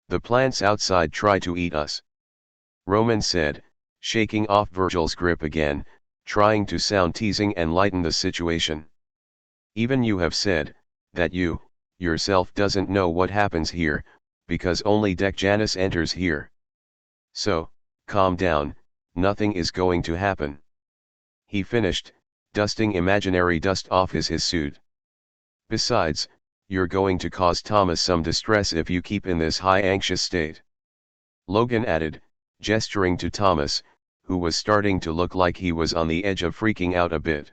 Speaker 1: The plants outside try to eat us. Roman said, shaking off Virgil's grip again, trying to sound teasing and lighten the situation. Even you have said, that you, yourself doesn't know what happens here, because only Janus enters here. So, calm down, nothing is going to happen. He finished, dusting imaginary dust off his suit. Besides, you're going to cause Thomas some distress if you keep in this high anxious state. Logan added, gesturing to Thomas, who was starting to look like he was on the edge of freaking out a bit.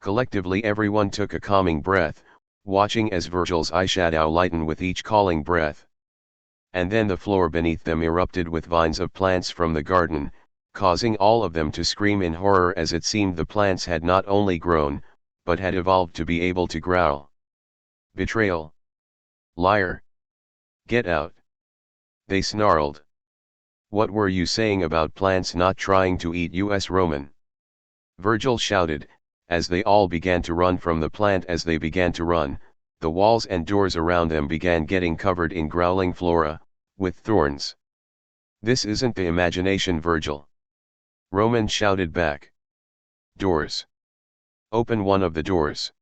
Speaker 1: Collectively everyone took a calming breath, watching as Virgil's eyeshadow lightened with each calling breath. And then the floor beneath them erupted with vines of plants from the garden, causing all of them to scream in horror, as it seemed the plants had not only grown, but had evolved to be able to growl. Betrayal. Liar. Get out. They snarled. What were you saying about plants not trying to eat us, Roman? Virgil shouted, as they all began to run from the plant. As they began to run, the walls and doors around them began getting covered in growling flora, with thorns. This isn't the imagination, Virgil. Roman shouted back. Doors. Open one of the doors.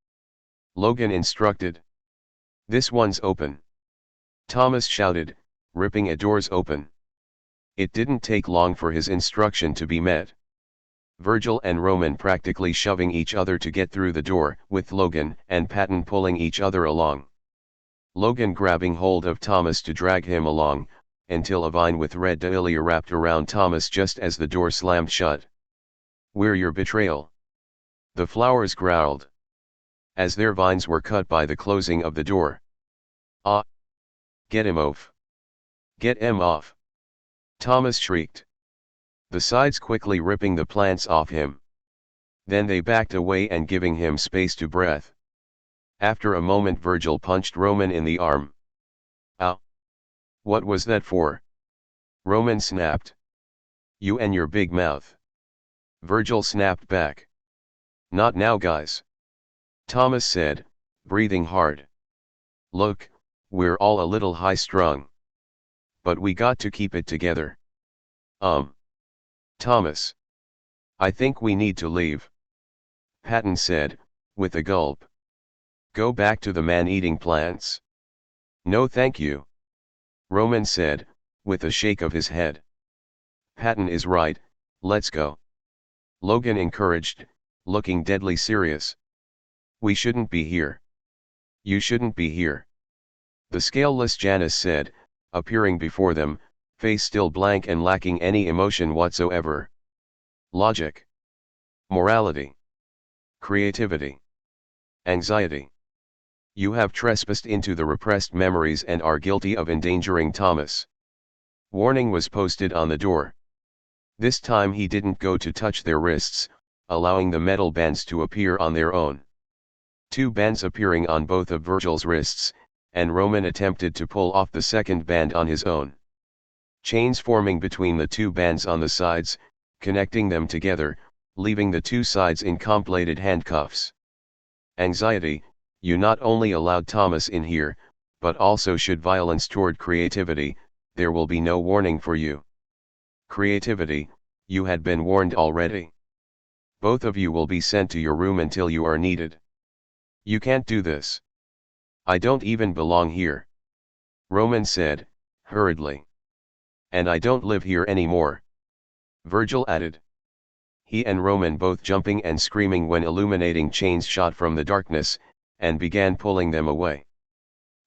Speaker 1: Logan instructed. This one's open. Thomas shouted, ripping a doors open. It didn't take long for his instruction to be met. Virgil and Roman practically shoving each other to get through the door, with Logan and Patton pulling each other along. Logan grabbing hold of Thomas to drag him along, until a vine with red dahlia wrapped around Thomas just as the door slammed shut. We're your betrayal. The flowers growled. As their vines were cut by the closing of the door. Ah! Get him off! Get him off! Thomas shrieked. the sides quickly ripping the plants off him. Then they backed away and giving him space to breathe. After a moment Virgil punched Roman in the arm. Ow! What was that for? Roman snapped. You and your big mouth. Virgil snapped back. Not now guys. Thomas said, breathing hard. Look, we're all a little high-strung. But we got to keep it together. Thomas. I think we need to leave. Patton said, with a gulp. Go back to the man-eating plants. No thank you. Roman said, with a shake of his head. Patton is right, let's go. Logan encouraged, looking deadly serious. We shouldn't be here. You shouldn't be here. The scaleless Janus said, appearing before them, face still blank and lacking any emotion whatsoever. Logic. Morality. Creativity. Anxiety. You have trespassed into the repressed memories and are guilty of endangering Thomas. Warning was posted on the door. This time he didn't go to touch their wrists, allowing the metal bands to appear on their own. 2 bands appearing on both of Virgil's wrists, and Roman attempted to pull off the second band on his own. Chains forming between the 2 bands on the sides, connecting them together, leaving the 2 sides in completed handcuffs. Anxiety, you not only allowed Thomas in here, but also showed violence toward creativity, there will be no warning for you. Creativity, you had been warned already. Both of you will be sent to your room until you are needed. You can't do this. I don't even belong here. Roman said, hurriedly. And I don't live here anymore. Virgil added. He and Roman both jumping and screaming when illuminating chains shot from the darkness, and began pulling them away.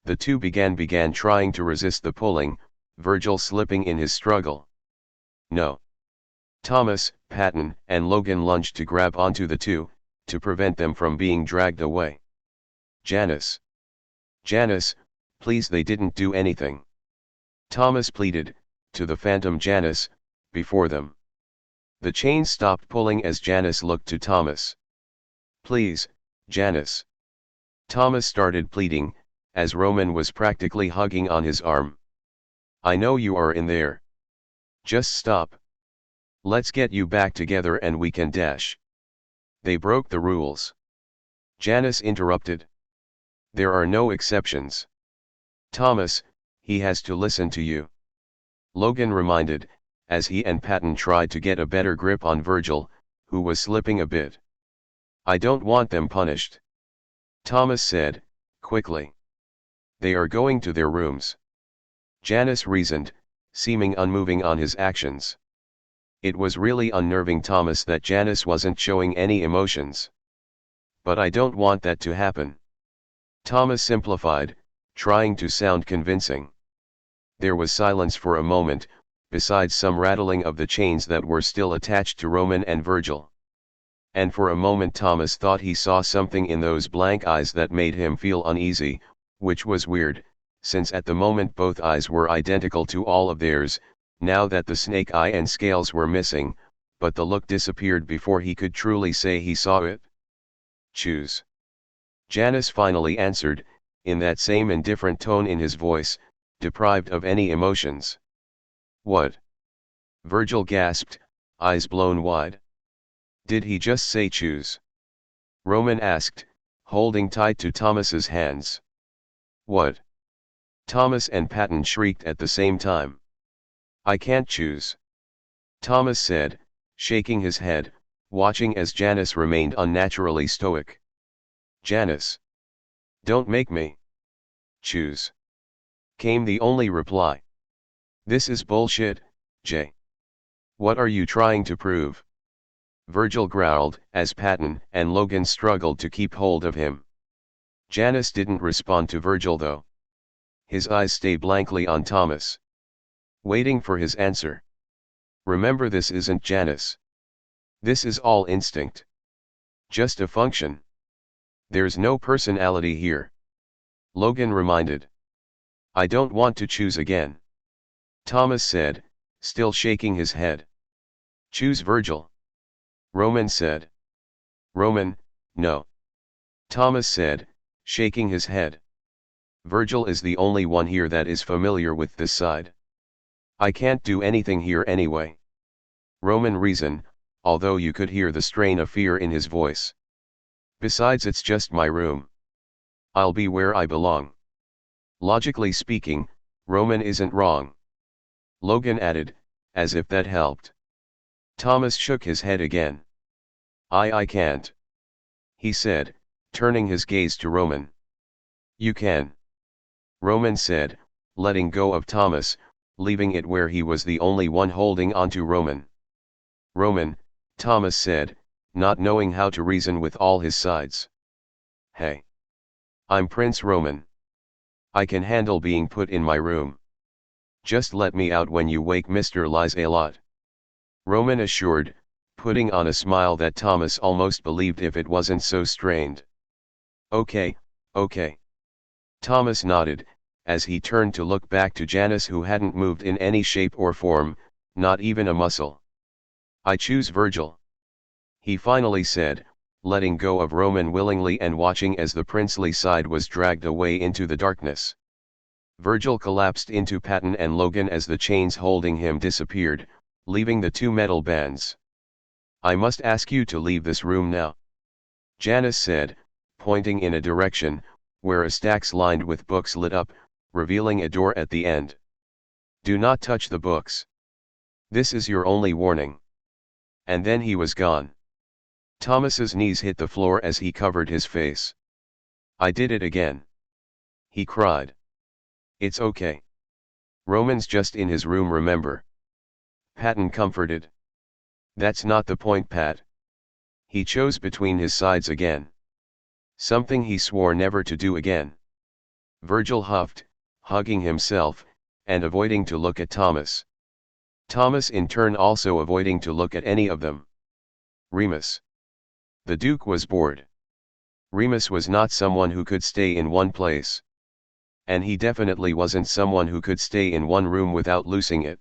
Speaker 1: The 2 began trying to resist the pulling, Virgil slipping in his struggle. No. Thomas, Patton, and Logan lunged to grab onto the 2, to prevent them from being dragged away. Janus. Janus, please, they didn't do anything. Thomas pleaded, to the phantom Janus, before them. The chains stopped pulling as Janus looked to Thomas. Please, Janus. Thomas started pleading, as Roman was practically hugging on his arm. I know you are in there. Just stop. Let's get you back together and we can dash. They broke the rules. Janus interrupted. There are no exceptions. Thomas, he has to listen to you. Logan reminded, as he and Patton tried to get a better grip on Virgil, who was slipping a bit. I don't want them punished. Thomas said, quickly. They are going to their rooms. Janus reasoned, seeming unmoving on his actions. It was really unnerving Thomas that Janus wasn't showing any emotions. But I don't want that to happen. Thomas simplified, trying to sound convincing. There was silence for a moment, besides some rattling of the chains that were still attached to Roman and Virgil. And for a moment Thomas thought he saw something in those blank eyes that made him feel uneasy, which was weird, since at the moment both eyes were identical to all of theirs, now that the snake eye and scales were missing, but the look disappeared before he could truly say he saw it. Choose. Janus finally answered, in that same indifferent tone in his voice, deprived of any emotions. What? Virgil gasped, eyes blown wide. Did he just say choose? Roman asked, holding tight to Thomas's hands. What? Thomas and Patton shrieked at the same time. I can't choose. Thomas said, shaking his head, watching as Janus remained unnaturally stoic. Janus. Don't make me. Choose. Came the only reply. This is bullshit, Jay. What are you trying to prove? Virgil growled, as Patton and Logan struggled to keep hold of him. Janus didn't respond to Virgil though. His eyes stayed blankly on Thomas, waiting for his answer. Remember, this isn't Janus. This is all instinct. Just a function. There's no personality here. Logan reminded. I don't want to choose again. Thomas said, still shaking his head. Choose Virgil. Roman said. Roman, no. Thomas said, shaking his head. Virgil is the only one here that is familiar with this side. I can't do anything here anyway. Roman reasoned, although you could hear the strain of fear in his voice. Besides, it's just my room. I'll be where I belong. Logically speaking, Roman isn't wrong. Logan added, as if that helped. Thomas shook his head again. I can't. He said, turning his gaze to Roman. You can. Roman said, letting go of Thomas, leaving it where he was the only one holding onto Roman. Roman, Thomas said, not knowing how to reason with all his sides. Hey. I'm Prince Roman. I can handle being put in my room. Just let me out when you wake Mr. Lies-a-Lot. Roman assured, putting on a smile that Thomas almost believed if it wasn't so strained. Okay, okay. Thomas nodded, as he turned to look back to Janus, who hadn't moved in any shape or form, not even a muscle. I choose Virgil. He finally said, letting go of Roman willingly and watching as the princely side was dragged away into the darkness. Virgil collapsed into Patton and Logan as the chains holding him disappeared, leaving the two metal bands. I must ask you to leave this room now. Janus said, pointing in a direction, where a stacks lined with books lit up, revealing a door at the end. Do not touch the books. This is your only warning. And then he was gone. Thomas's knees hit the floor as he covered his face. I did it again. He cried. It's okay. Roman's just in his room, remember. Patton comforted. That's not the point, Pat. He chose between his sides again. Something he swore never to do again. Virgil huffed, hugging himself, and avoiding to look at Thomas. Thomas in turn also avoiding to look at any of them. Remus. The Duke was bored. Remus was not someone who could stay in one place. And he definitely wasn't someone who could stay in one room without losing it.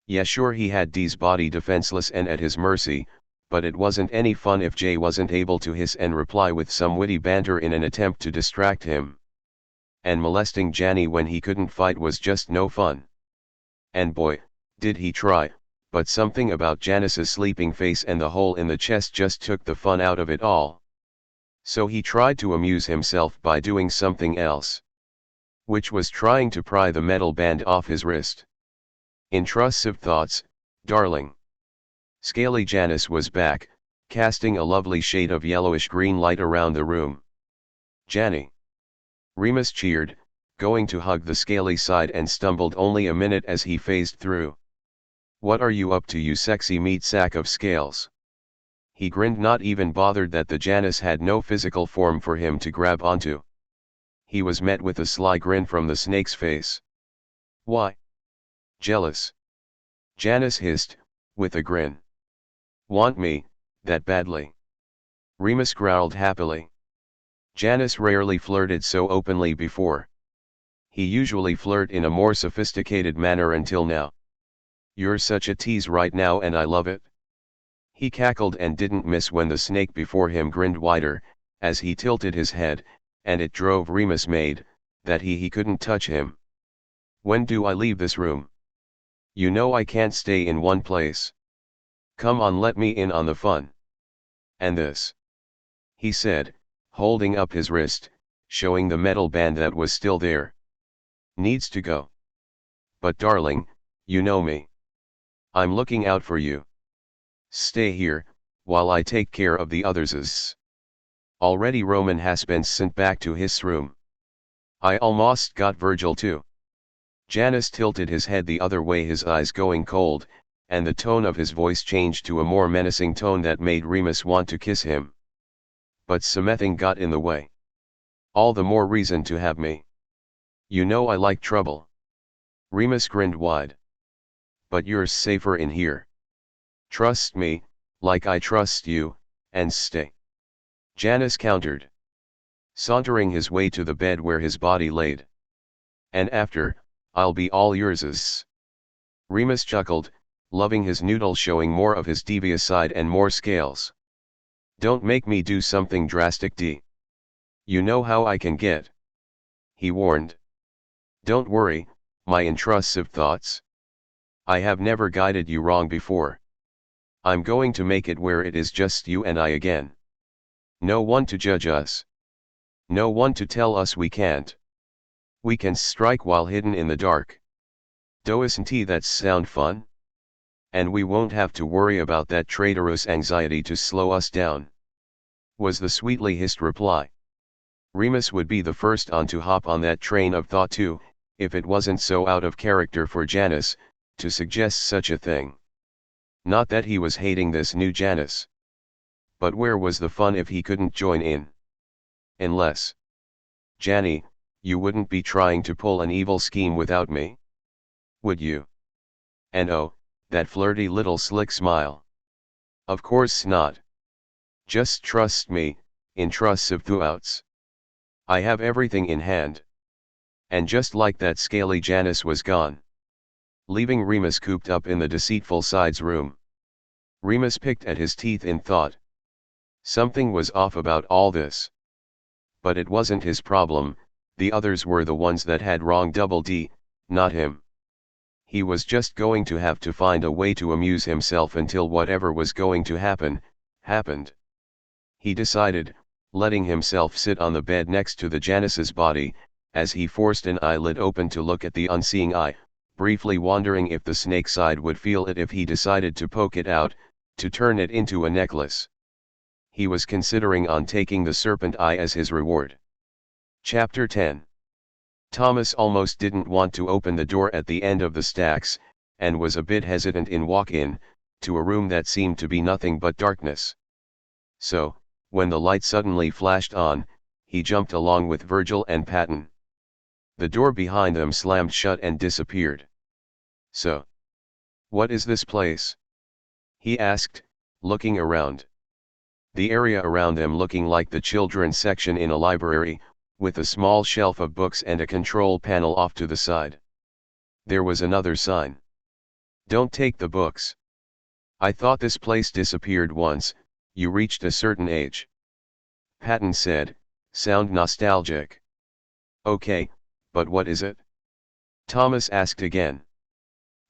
Speaker 1: Yeah, sure, he had Dee's body defenseless and at his mercy, but it wasn't any fun if Jay wasn't able to hiss and reply with some witty banter in an attempt to distract him. And molesting Janny when he couldn't fight was just no fun. And boy, did he try, but something about Janus's sleeping face and the hole in the chest just took the fun out of it all. So he tried to amuse himself by doing something else. Which was trying to pry the metal band off his wrist. Intrusive thoughts, darling. Scaly Janus was back, casting a lovely shade of yellowish-green light around the room. Janny. Remus cheered, going to hug the scaly side, and stumbled only a minute as he phased through. What are you up to, you sexy meat sack of scales? He grinned, not even bothered that the Janus had no physical form for him to grab onto. He was met with a sly grin from the snake's face. Why? Jealous? Janus hissed, with a grin. Want me, that badly? Remus growled happily. Janus rarely flirted so openly before. He usually flirt in a more sophisticated manner until now. You're such a tease right now and I love it. He cackled and didn't miss when the snake before him grinned wider, as he tilted his head, and it drove Remus mad, that he couldn't touch him. When do I leave this room? You know I can't stay in one place. Come on, let me in on the fun. And this? He said, holding up his wrist, showing the metal band that was still there. Needs to go. But darling, you know me. I'm looking out for you. Stay here, while I take care of the others. Already Roman has been sent back to his room. I almost got Virgil too. Janus tilted his head the other way, his eyes going cold, and the tone of his voice changed to a more menacing tone that made Remus want to kiss him. But something got in the way. All the more reason to have me. You know I like trouble. Remus grinned wide. But you're safer in here. Trust me, like I trust you, and stay. Janus countered, sauntering his way to the bed where his body laid. And after, I'll be all yours. Remus chuckled, loving his noodle, showing more of his devious side and more scales. Don't make me do something drastic, D. You know how I can get. He warned. Don't worry, my intrusive thoughts. I have never guided you wrong before. I'm going to make it where it is just you and I again. No one to judge us. No one to tell us we can't. We can strike while hidden in the dark. Doesn't that sound fun? And we won't have to worry about that traitorous anxiety to slow us down. Was the sweetly hissed reply. Remus would be the first on to hop on that train of thought too, if it wasn't so out of character for Janus to suggest such a thing. Not that he was hating this new Janus. But where was the fun if he couldn't join in? Unless, Janny, you wouldn't be trying to pull an evil scheme without me? Would you? And oh, that flirty little slick smile. Of course not. Just trust me, intrusive thoughts. I have everything in hand. And just like that, scaly Janus was gone, leaving Remus cooped up in the deceitful side's room. Remus picked at his teeth in thought. Something was off about all this. But it wasn't his problem, the others were the ones that had wrong double D, not him. He was just going to have to find a way to amuse himself until whatever was going to happen, happened. He decided, letting himself sit on the bed next to the Janus's body, as he forced an eyelid open to look at the unseeing eye, briefly wondering if the snake side would feel it if he decided to poke it out, to turn it into a necklace. He was considering on taking the serpent eye as his reward. Chapter 10. Thomas almost didn't want to open the door at the end of the stacks, and was a bit hesitant in walk-in, to a room that seemed to be nothing but darkness. So, when the light suddenly flashed on, he jumped along with Virgil and Patton. The door behind them slammed shut and disappeared. So, what is this place? He asked, looking around. The area around them looking like the children's section in a library, with a small shelf of books and a control panel off to the side. There was another sign. Don't take the books. I thought this place disappeared once you reached a certain age. Patton said, sound nostalgic. Okay, but what is it? Thomas asked again.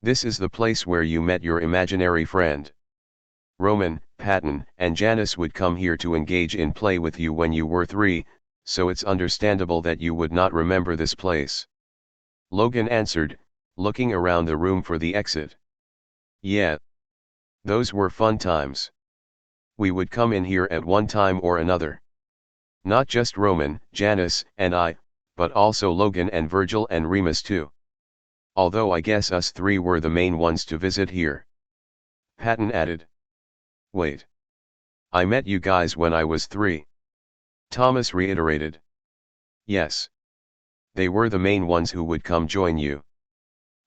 Speaker 1: This is the place where you met your imaginary friend. Roman, Patton, and Janus would come here to engage in play with you when you were 3, so it's understandable that you would not remember this place. Logan answered, looking around the room for the exit. Yeah. Those were fun times. We would come in here at one time or another. Not just Roman, Janus, and I, but also Logan and Virgil and Remus too. Although I guess us 3 were the main ones to visit here. Patton added. Wait. I met you guys when I was 3. Thomas reiterated. Yes. They were the main ones who would come join you.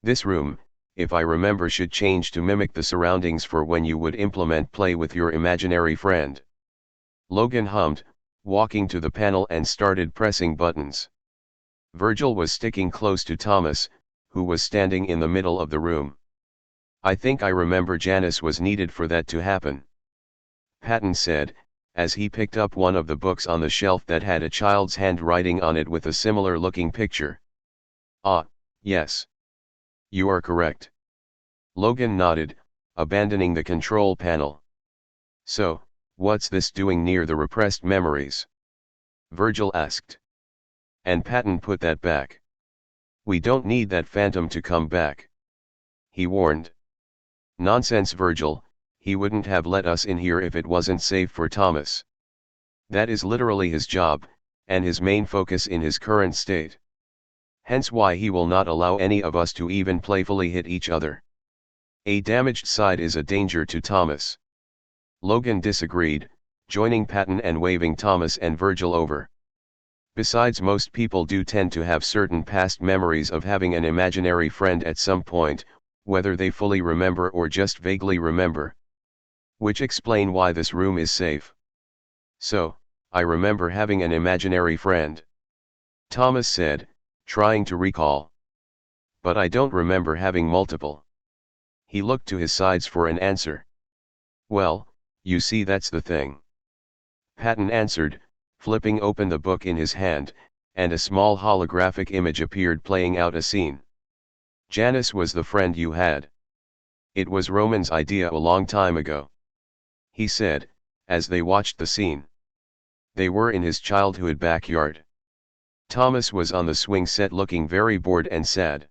Speaker 1: This room, if I remember, should change to mimic the surroundings for when you would implement play with your imaginary friend. Logan hummed, walking to the panel and started pressing buttons. Virgil was sticking close to Thomas, who was standing in the middle of the room. I think I remember Janus was needed for that to happen. Patton said, as he picked up one of the books on the shelf that had a child's handwriting on it with a similar looking picture. Ah, yes. You are correct. Logan nodded, abandoning the control panel. So, what's this doing near the repressed memories? Virgil asked. And Patton put that back. We don't need that phantom to come back. He warned. Nonsense, Virgil, he wouldn't have let us in here if it wasn't safe for Thomas. That is literally his job, and his main focus in his current state. Hence why he will not allow any of us to even playfully hit each other. A damaged side is a danger to Thomas. Logan disagreed, joining Patton and waving Thomas and Virgil over. Besides, most people do tend to have certain past memories of having an imaginary friend at some point, whether they fully remember or just vaguely remember. Which explain why this room is safe. So, I remember having an imaginary friend. Thomas said, trying to recall. But I don't remember having multiple. He looked to his sides for an answer. Well, you see, that's the thing. Patton answered, flipping open the book in his hand, and a small holographic image appeared playing out a scene. Janus was the friend you had. It was Roman's idea a long time ago, he said, as they watched the scene. They were in his childhood backyard. Thomas was on the swing set looking very bored and sad.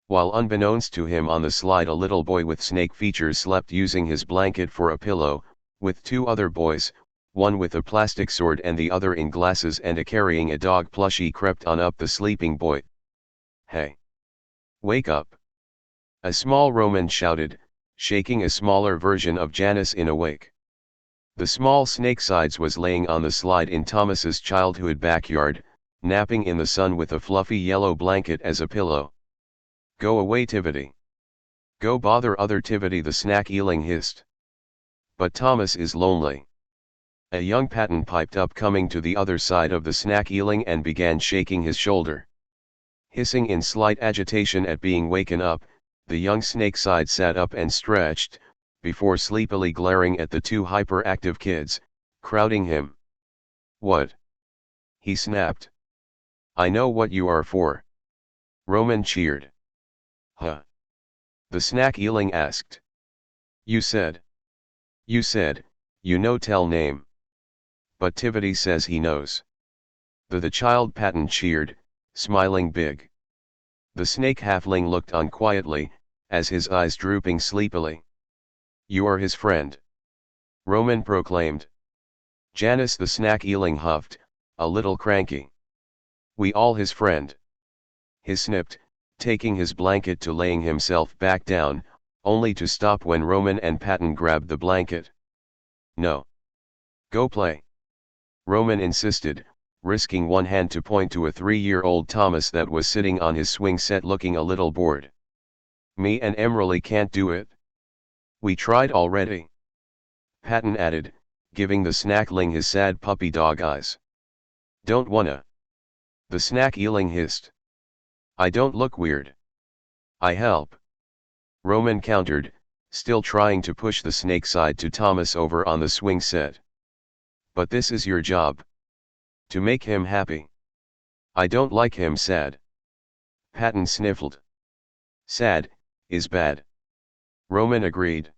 Speaker 1: While unbeknownst to him on the slide a little boy with snake features slept using his blanket for a pillow, with two other boys, one with a plastic sword and the other in glasses and carrying a dog plushie crept on up the sleeping boy. Hey! Wake up! A small Roman shouted, shaking a smaller version of Janus in a wake. The small snake sides was laying on the slide in Thomas's childhood backyard, napping in the sun with a fluffy yellow blanket as a pillow. Go away, Tivity. Go bother other Tivity, the snack eeling hissed. But Thomas is lonely. A young Patton piped up coming to the other side of the snack eeling and began shaking his shoulder. Hissing in slight agitation at being waken up, the young snake side sat up and stretched, before sleepily glaring at the two hyperactive kids, crowding him. What? He snapped. I know what you are for. Roman cheered. Huh? The snack eeling asked. You said, you know tell name. But Tivity says he knows. The child Patton cheered, smiling big. The snake halfling looked on quietly, as his eyes drooping sleepily. You are his friend, Roman proclaimed. Janus the snack eeling huffed, a little cranky. We all his friend. He snipped, taking his blanket to laying himself back down, only to stop when Roman and Patton grabbed the blanket. No. Go play. Roman insisted, risking one hand to point to a 3-year-old Thomas that was sitting on his swing set looking a little bored. Me and Emily can't do it. We tried already. Patton added, giving the snackling his sad puppy dog eyes. Don't wanna. The snack eeling hissed. I don't look weird. I help. Roman countered, still trying to push the snake side to Thomas over on the swing set. But this is your job. To make him happy. I don't like him sad. Patton sniffled. Sad, is bad. Roman agreed.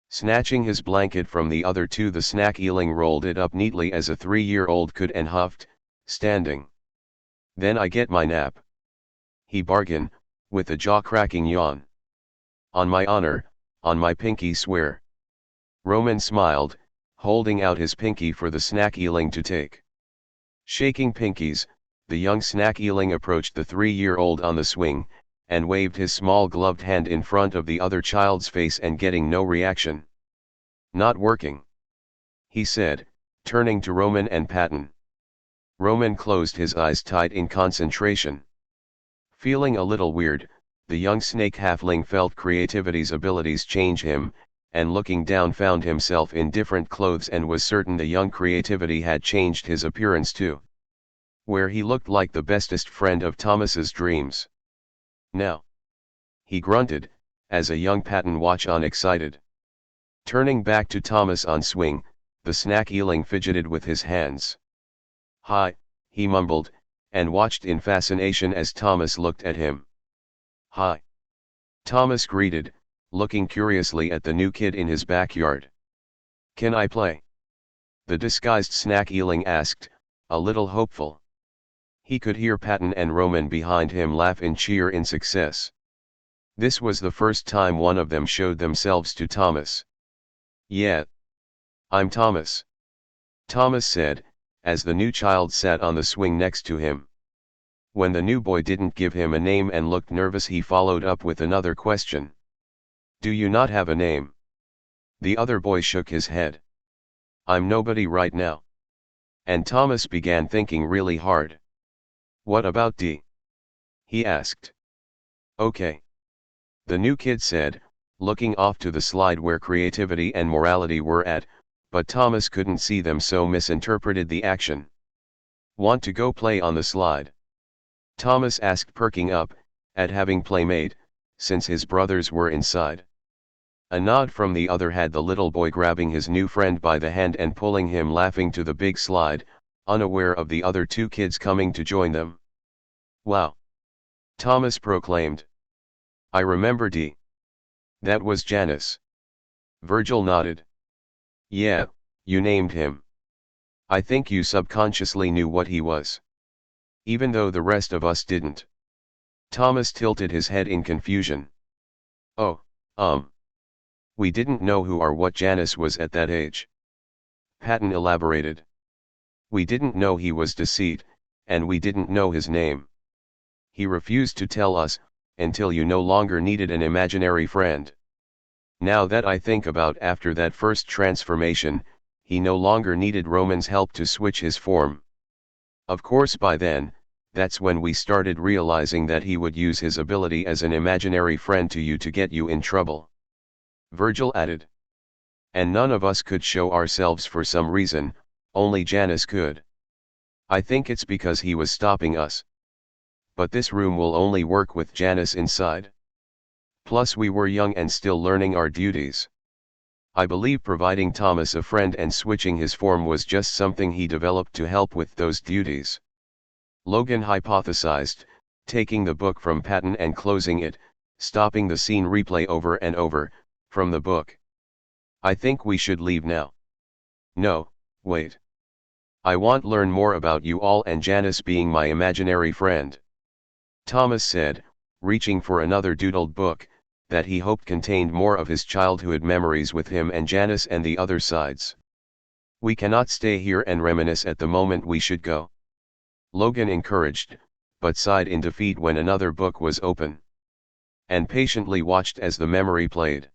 Speaker 1: Snatching his blanket from the other two, the snack eeling rolled it up neatly as a 3-year-old could and huffed, standing. Then I get my nap. He bargained, with a jaw-cracking yawn. On my honor, on my pinky swear. Roman smiled, holding out his pinky for the snack eeling to take. Shaking pinkies, the young snack eeling approached the 3-year-old on the swing, and waved his small gloved hand in front of the other child's face and getting no reaction. Not working, he said, turning to Roman and Patton. Roman closed his eyes tight in concentration. Feeling a little weird, the young snake halfling felt creativity's abilities change him, and looking down found himself in different clothes and was certain the young creativity had changed his appearance too. Where he looked like the bestest friend of Thomas's dreams. Now, he grunted, as a young Patton watched on excited. Turning back to Thomas on swing, the snack eeling fidgeted with his hands. Hi, he mumbled, and watched in fascination as Thomas looked at him. Hi. Thomas greeted, looking curiously at the new kid in his backyard. Can I play? The disguised snack eeling asked, a little hopeful. He could hear Patton and Roman behind him laugh and cheer in success. This was the first time one of them showed themselves to Thomas. Yeah. I'm Thomas. Thomas said, as the new child sat on the swing next to him. When the new boy didn't give him a name and looked nervous, he followed up with another question. Do you not have a name? The other boy shook his head. I'm nobody right now. And Thomas began thinking really hard. What about D? He asked. Okay. The new kid said, looking off to the slide where creativity and morality were at, but Thomas couldn't see them so misinterpreted the action. Want to go play on the slide? Thomas asked, perking up, at having playmate, since his brothers were inside. A nod from the other had the little boy grabbing his new friend by the hand and pulling him laughing to the big slide, unaware of the other two kids coming to join them. "Wow!" Thomas proclaimed. "I remember D. That was Janus." Virgil nodded. "Yeah, you named him. I think you subconsciously knew what he was. Even though the rest of us didn't." Thomas tilted his head in confusion. "Oh, we didn't know who or what Janus was at that age." Patton elaborated. "We didn't know he was Deceit, and we didn't know his name. He refused to tell us, until you no longer needed an imaginary friend. Now that I think about after that first transformation, he no longer needed Roman's help to switch his form. Of course by then, that's when we started realizing that he would use his ability as an imaginary friend to you to get you in trouble." Virgil added. "And none of us could show ourselves for some reason, only Janus could. I think it's because he was stopping us. But this room will only work with Janus inside. Plus we were young and still learning our duties. I believe providing Thomas a friend and switching his form was just something he developed to help with those duties." Logan hypothesized, taking the book from Patton and closing it, stopping the scene replay over and over, from the book. "I think we should leave now." "No, wait. I want to learn more about you all and Janus being my imaginary friend," Thomas said, reaching for another doodled book, that he hoped contained more of his childhood memories with him and Janus and the other sides. "We cannot stay here and reminisce at the moment, we should go." Logan encouraged, but sighed in defeat when another book was open. And patiently watched as the memory played.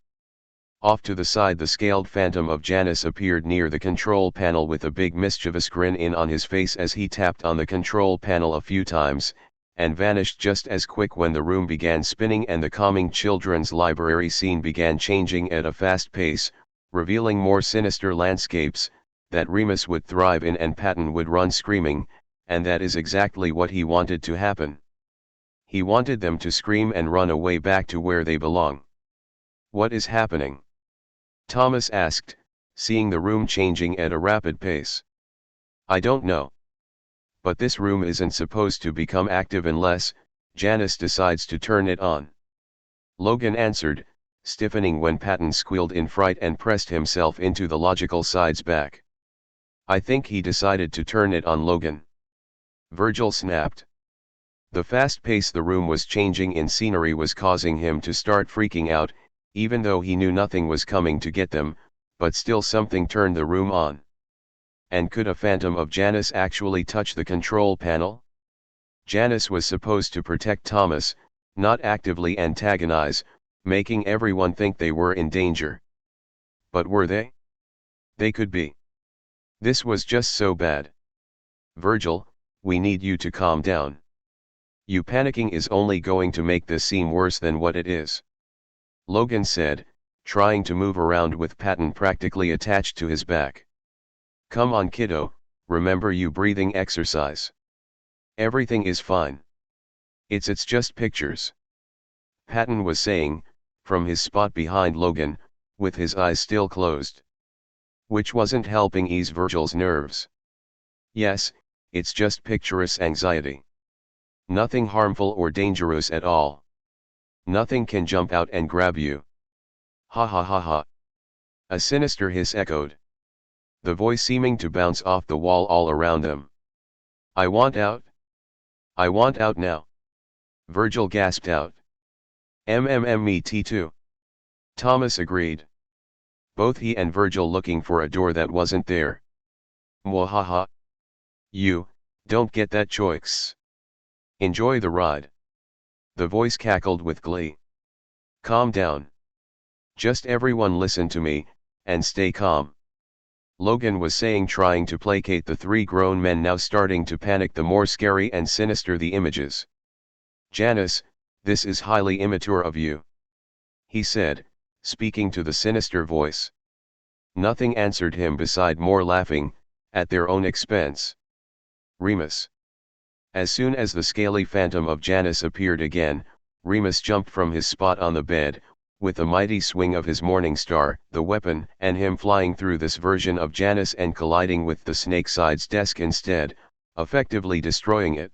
Speaker 1: Off to the side the scaled phantom of Janus appeared near the control panel with a big mischievous grin on his face as he tapped on the control panel a few times, and vanished just as quick when the room began spinning and the calming children's library scene began changing at a fast pace, revealing more sinister landscapes, that Remus would thrive in and Patton would run screaming, and that is exactly what he wanted to happen. He wanted them to scream and run away back to where they belong. "What is happening?" Thomas asked, seeing the room changing at a rapid pace. "I don't know. But this room isn't supposed to become active unless Janus decides to turn it on." Logan answered, stiffening when Patton squealed in fright and pressed himself into the logical side's back. "I think he decided to turn it on, Logan," Virgil snapped. The fast pace the room was changing in scenery was causing him to start freaking out, even though he knew nothing was coming to get them, but still something turned the room on. And could a phantom of Janus actually touch the control panel? Janus was supposed to protect Thomas, not actively antagonize, making everyone think they were in danger. But were they? They could be. This was just so bad. "Virgil, we need you to calm down. You panicking is only going to make this seem worse than what it is," Logan said, trying to move around with Patton practically attached to his back. "Come on kiddo, remember your breathing exercise. Everything is fine. It's just pictures," Patton was saying, from his spot behind Logan, with his eyes still closed. Which wasn't helping ease Virgil's nerves. "Yes, it's just picturesque anxiety. Nothing harmful or dangerous at all. Nothing can jump out and grab you." "Ha ha ha ha." A sinister hiss echoed. The voice seeming to bounce off the wall all around them. "I want out. I want out now," Virgil gasped out. Me too," Thomas agreed. Both he and Virgil looking for a door that wasn't there. "Mwahaha. You, don't get that choice. Enjoy the ride." The voice cackled with glee. "Calm down. Just everyone listen to me, and stay calm," Logan was saying, trying to placate the three grown men now starting to panic the more scary and sinister the images. "Janus, this is highly immature of you," he said, speaking to the sinister voice. Nothing answered him beside more laughing, at their own expense. "Remus." As soon as the scaly phantom of Janus appeared again, Remus jumped from his spot on the bed, with a mighty swing of his morning star, the weapon, and him flying through this version of Janus and colliding with the Snakeside's desk instead, effectively destroying it.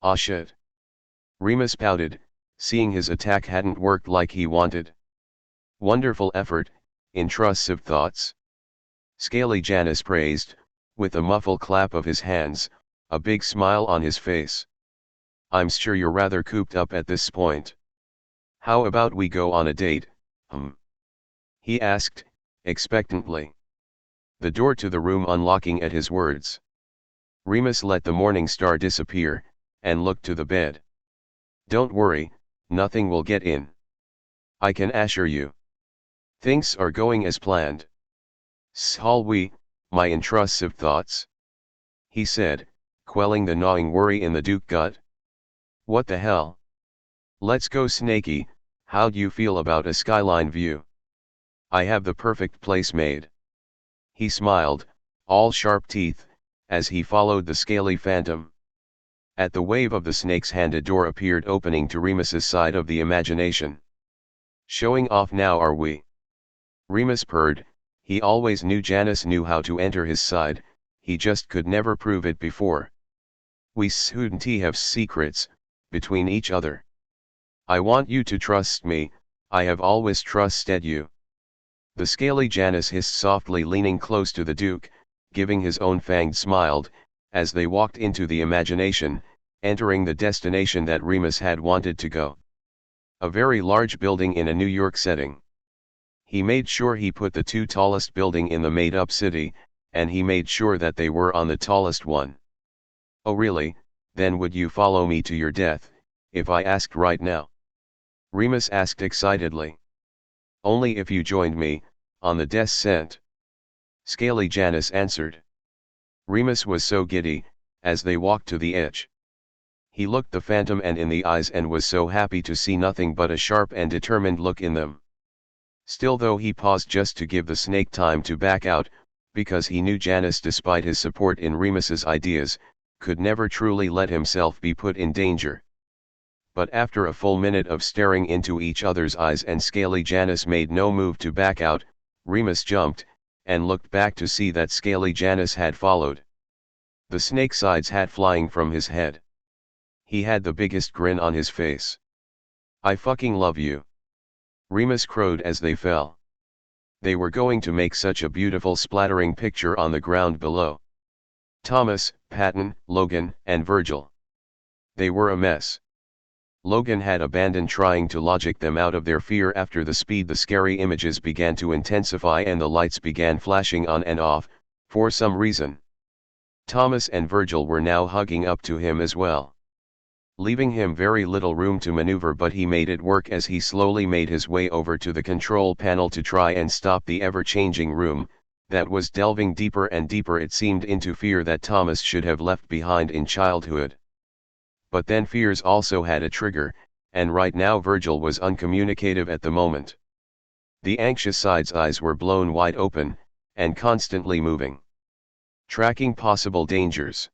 Speaker 1: "Aw shit." Remus pouted, seeing his attack hadn't worked like he wanted. "Wonderful effort, intrusive thoughts." Scaly Janus praised, with a muffled clap of his hands, a big smile on his face. "I'm sure you're rather cooped up at this point. How about we go on a date, he asked, expectantly. The door to the room unlocking at his words. Remus let the morning star disappear, and looked to the bed. "Don't worry, nothing will get in. I can assure you. Things are going as planned." "Shall we, my intrusive thoughts?" he said, quelling the gnawing worry in the Duke gut. "What the hell? Let's go, Snakey. How'd you feel about a skyline view? I have the perfect place made." He smiled, all sharp teeth, as he followed the scaly phantom. At the wave of the snake's hand a door appeared opening to Remus's side of the imagination. "Showing off now, are we?" Remus purred. He always knew Janus knew how to enter his side, he just could never prove it before. "We shouldn't have secrets between each other. I want you to trust me, I have always trusted you." The scaly Janus hissed softly, leaning close to the Duke, giving his own fanged smiled, as they walked into the imagination, entering the destination that Remus had wanted to go. A very large building in a New York setting. He made sure he put the two tallest building in the made-up city, and he made sure that they were on the tallest one. "Oh really, then would you follow me to your death, if I asked right now?" Remus asked excitedly. "Only if you joined me, on the descent," Scaly Janus answered. Remus was so giddy, as they walked to the edge. He looked the phantom and in the eyes and was so happy to see nothing but a sharp and determined look in them. Still, though, he paused just to give the snake time to back out, because he knew Janus, despite his support in Remus's ideas, could never truly let himself be put in danger. But after a full minute of staring into each other's eyes and Scaly Janus made no move to back out, Remus jumped, and looked back to see that Scaly Janus had followed. The snake sides hat flying from his head. He had the biggest grin on his face. "I fucking love you," Remus crowed as they fell. They were going to make such a beautiful splattering picture on the ground below. Thomas, Patton, Logan, and Virgil. They were a mess. Logan had abandoned trying to logic them out of their fear after the speed the scary images began to intensify and the lights began flashing on and off, for some reason. Thomas and Virgil were now hugging up to him as well, leaving him very little room to maneuver, but he made it work as he slowly made his way over to the control panel to try and stop the ever-changing room, that was delving deeper and deeper, it seemed, into fear that Thomas should have left behind in childhood. But then fears also had a trigger, and right now Virgil was uncommunicative at the moment. The anxious side's eyes were blown wide open, and constantly moving, tracking possible dangers.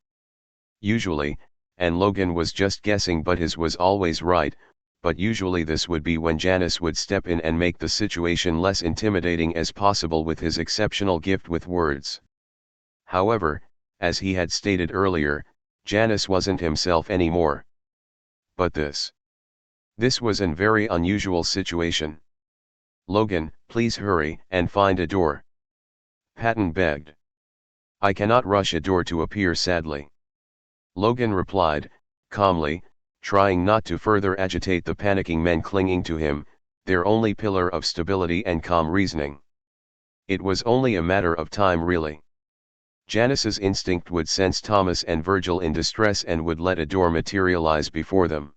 Speaker 1: Usually, and Logan was just guessing but his was always right, but usually this would be when Janus would step in and make the situation less intimidating as possible with his exceptional gift with words. However, as he had stated earlier, Janus wasn't himself anymore. But this was a very unusual situation. "Logan, please hurry and find a door," Patton begged. "I cannot rush a door to appear," sadly Logan replied, calmly, trying not to further agitate the panicking men clinging to him, their only pillar of stability and calm reasoning. It was only a matter of time, really. Janus's instinct would sense Thomas and Virgil in distress and would let a door materialize before them.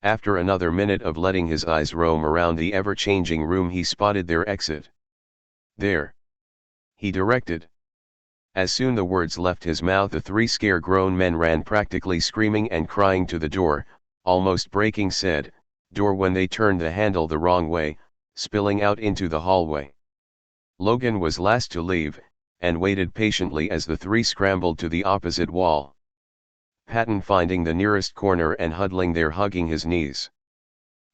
Speaker 1: After another minute of letting his eyes roam around the ever-changing room, he spotted their exit. "There," he directed. As soon the words left his mouth, the three scare-grown men ran, practically screaming and crying, to the door, almost breaking said door when they turned the handle the wrong way, spilling out into the hallway. Logan was last to leave, and waited patiently as the three scrambled to the opposite wall. Patton finding the nearest corner and huddling there, hugging his knees.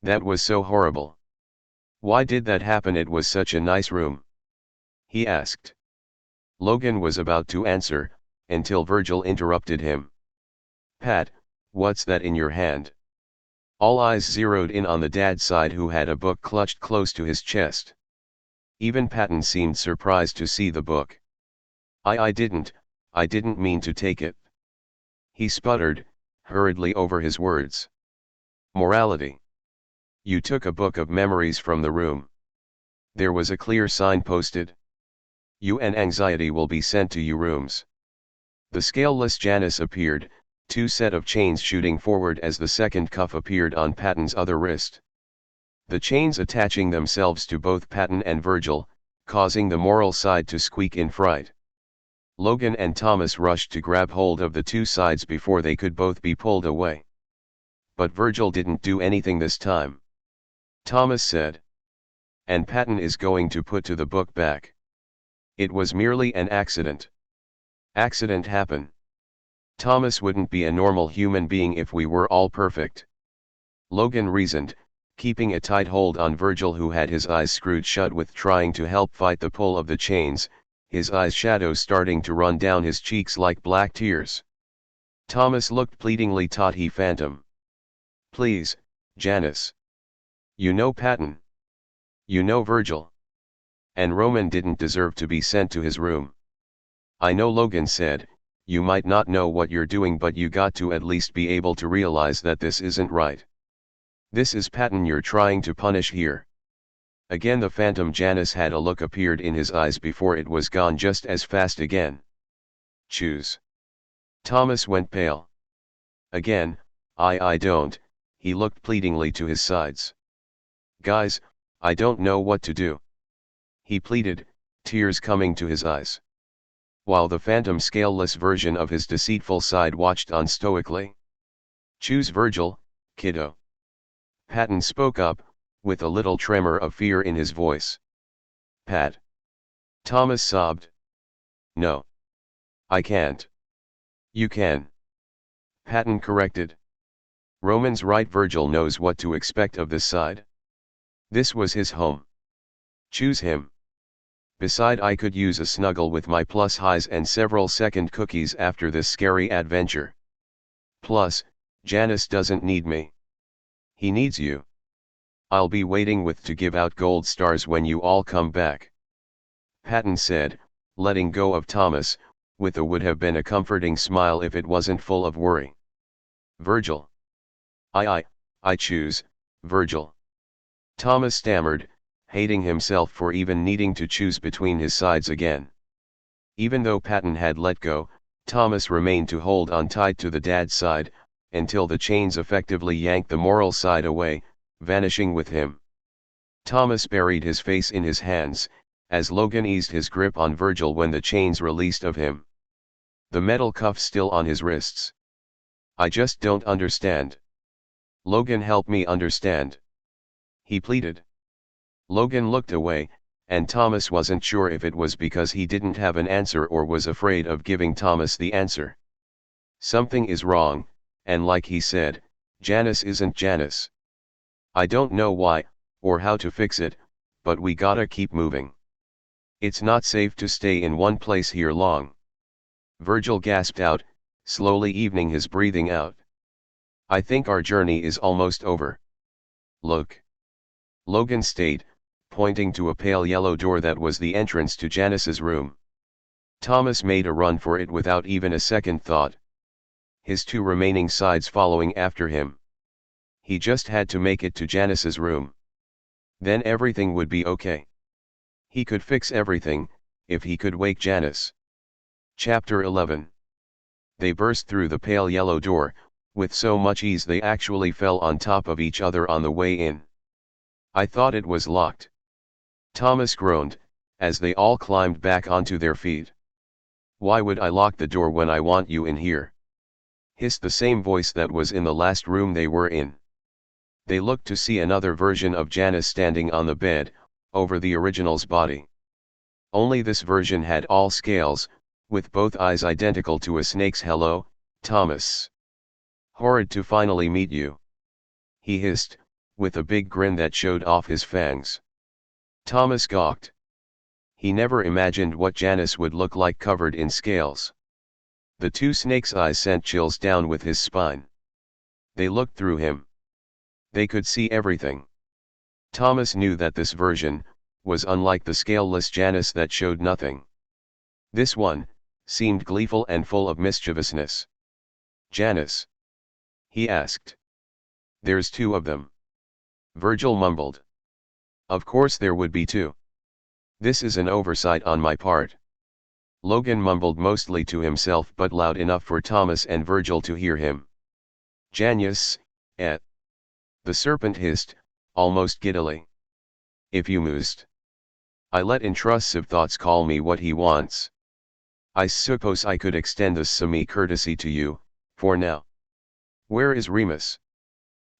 Speaker 1: That was so horrible. Why did that happen? It was such a nice room. He asked. Logan was about to answer, until Virgil interrupted him. Pat, what's that in your hand? All eyes zeroed in on the dad's side, who had a book clutched close to his chest. Even Patton seemed surprised to see the book. I didn't mean to take it. He sputtered, hurriedly over his words. Morality. You took a book of memories from the room. There was a clear sign posted. You and anxiety will be sent to your rooms. The scaleless Janus appeared, two set of chains shooting forward as the second cuff appeared on Patton's other wrist. The chains attaching themselves to both Patton and Virgil, causing the moral side to squeak in fright. Logan and Thomas rushed to grab hold of the two sides before they could both be pulled away. But Virgil didn't do anything this time. Thomas said. And Patton is going to put the book back. It was merely an accident. Accident happen. Thomas wouldn't be a normal human being if we were all perfect. Logan reasoned, keeping a tight hold on Virgil, who had his eyes screwed shut with trying to help fight the pull of the chains, his eyes shadows starting to run down his cheeks like black tears. Thomas looked pleadingly toward he phantom. Please, Janus. You know Patton. You know Virgil. And Roman didn't deserve to be sent to his room. I know, Logan said, you might not know what you're doing, but you got to at least be able to realize that this isn't right. This is Patton you're trying to punish here. Again the phantom Janus had a look appeared in his eyes before it was gone just as fast again. Choose. Thomas went pale. Again, I don't, he looked pleadingly to his sides. Guys, I don't know what to do. He pleaded, tears coming to his eyes. While the phantom scaleless version of his deceitful side watched on stoically. Choose Virgil, kiddo. Patton spoke up, with a little tremor of fear in his voice. Pat. Thomas sobbed. No. I can't. You can. Patton corrected. Roman's right, Virgil knows what to expect of this side. This was his home. Choose him. Beside, I could use a snuggle with my plus highs and several second cookies after this scary adventure. Plus, Janus doesn't need me. He needs you. I'll be waiting with to give out gold stars when you all come back. Patton said, letting go of Thomas, with a would have been a comforting smile if it wasn't full of worry. Virgil. I choose, Virgil. Thomas stammered, hating himself for even needing to choose between his sides again. Even though Patton had let go, Thomas remained to hold on tight to the dad's side, until the chains effectively yanked the moral side away, vanishing with him. Thomas buried his face in his hands, as Logan eased his grip on Virgil when the chains released of him. The metal cuffs still on his wrists. I just don't understand. Logan, help me understand. He pleaded. Logan looked away, and Thomas wasn't sure if it was because he didn't have an answer or was afraid of giving Thomas the answer. Something is wrong, and like he said, Janus isn't Janus. I don't know why, or how to fix it, but we gotta keep moving. It's not safe to stay in one place here long. Virgil gasped out, slowly evening his breathing out. I think our journey is almost over. Look. Logan stayed, pointing to a pale yellow door that was the entrance to Janus's room. Thomas made a run for it without even a second thought. His two remaining sides following after him. He just had to make it to Janus's room. Then everything would be okay. He could fix everything, if he could wake Janus. Chapter 11. They burst through the pale yellow door, with so much ease they actually fell on top of each other on the way in. I thought it was locked. Thomas groaned, as they all climbed back onto their feet. Why would I lock the door when I want you in here? Hissed the same voice that was in the last room they were in. They looked to see another version of Janus standing on the bed, over the original's body. Only this version had all scales, with both eyes identical to a snake's. Hello, Thomas. Horrid to finally meet you. He hissed, with a big grin that showed off his fangs. Thomas gawked. He never imagined what Janus would look like covered in scales. The two snakes' eyes sent chills down with his spine. They looked through him. They could see everything. Thomas knew that this version was unlike the scaleless Janus that showed nothing. This one seemed gleeful and full of mischievousness. Janus? He asked. There's two of them. Virgil mumbled. Of course there would be two. This is an oversight on my part. Logan mumbled mostly to himself but loud enough for Thomas and Virgil to hear him. Janus, eh? The serpent hissed, almost giddily. If you must. I let intrusive thoughts call me what he wants. I suppose I could extend this semi-courtesy to you, for now. Where is Remus?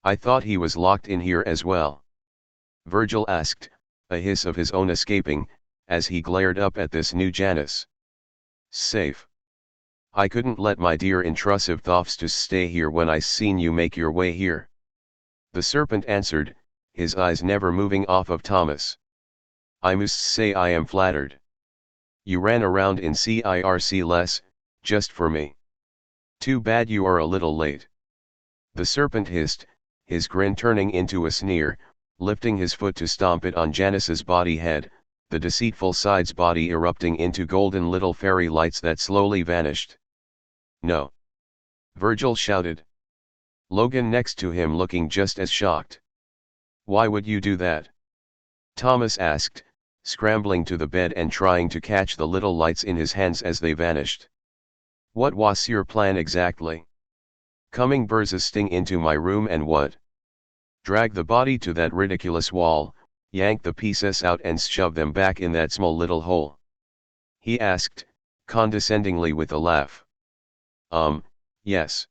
Speaker 1: I thought he was locked in here as well. Virgil asked, a hiss of his own escaping, as he glared up at this new Janus. Safe. I couldn't let my dear intrusive thoughts to stay here when I seen you make your way here. The serpent answered, his eyes never moving off of Thomas. I must say I am flattered. You ran around in CIRC less, just for me. Too bad you are a little late. The serpent hissed, his grin turning into a sneer, lifting his foot to stomp it on Janus's body head, the deceitful side's body erupting into golden little fairy lights that slowly vanished. No. Virgil shouted. Logan next to him looking just as shocked. Why would you do that? Thomas asked, scrambling to the bed and trying to catch the little lights in his hands as they vanished. What was your plan exactly? Coming bursting into my room and what? Drag the body to that ridiculous wall, yank the pieces out and shove them back in that small little hole? He asked, condescendingly with a laugh. Yes.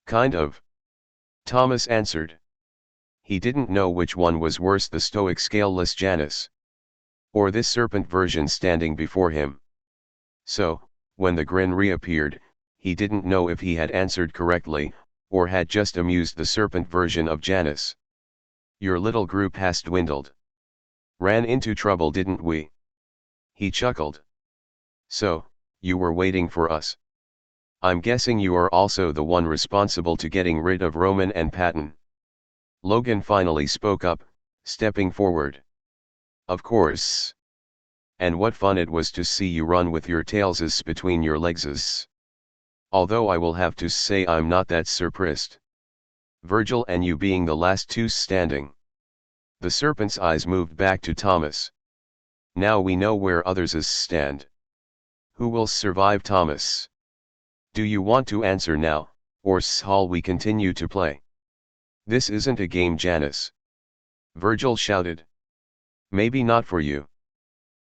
Speaker 1: Kind of. Thomas answered. He didn't know which one was worse, the stoic scaleless Janus, or this serpent version standing before him. So, when the grin reappeared, he didn't know if he had answered correctly, or had just amused the serpent version of Janus. Your little group has dwindled. Ran into trouble, didn't we? He chuckled. So, you were waiting for us. I'm guessing you are also the one responsible to getting rid of Roman and Patton. Logan finally spoke up, stepping forward. Of course. And what fun it was to see you run with your tails between your legs. Although I will have to say I'm not that surprised. Virgil and you being the last two standing. The serpent's eyes moved back to Thomas. Now we know where others stand. Who will survive, Thomas? Do you want to answer now, or shall we continue to play? This isn't a game, Janus. Virgil shouted. Maybe not for you,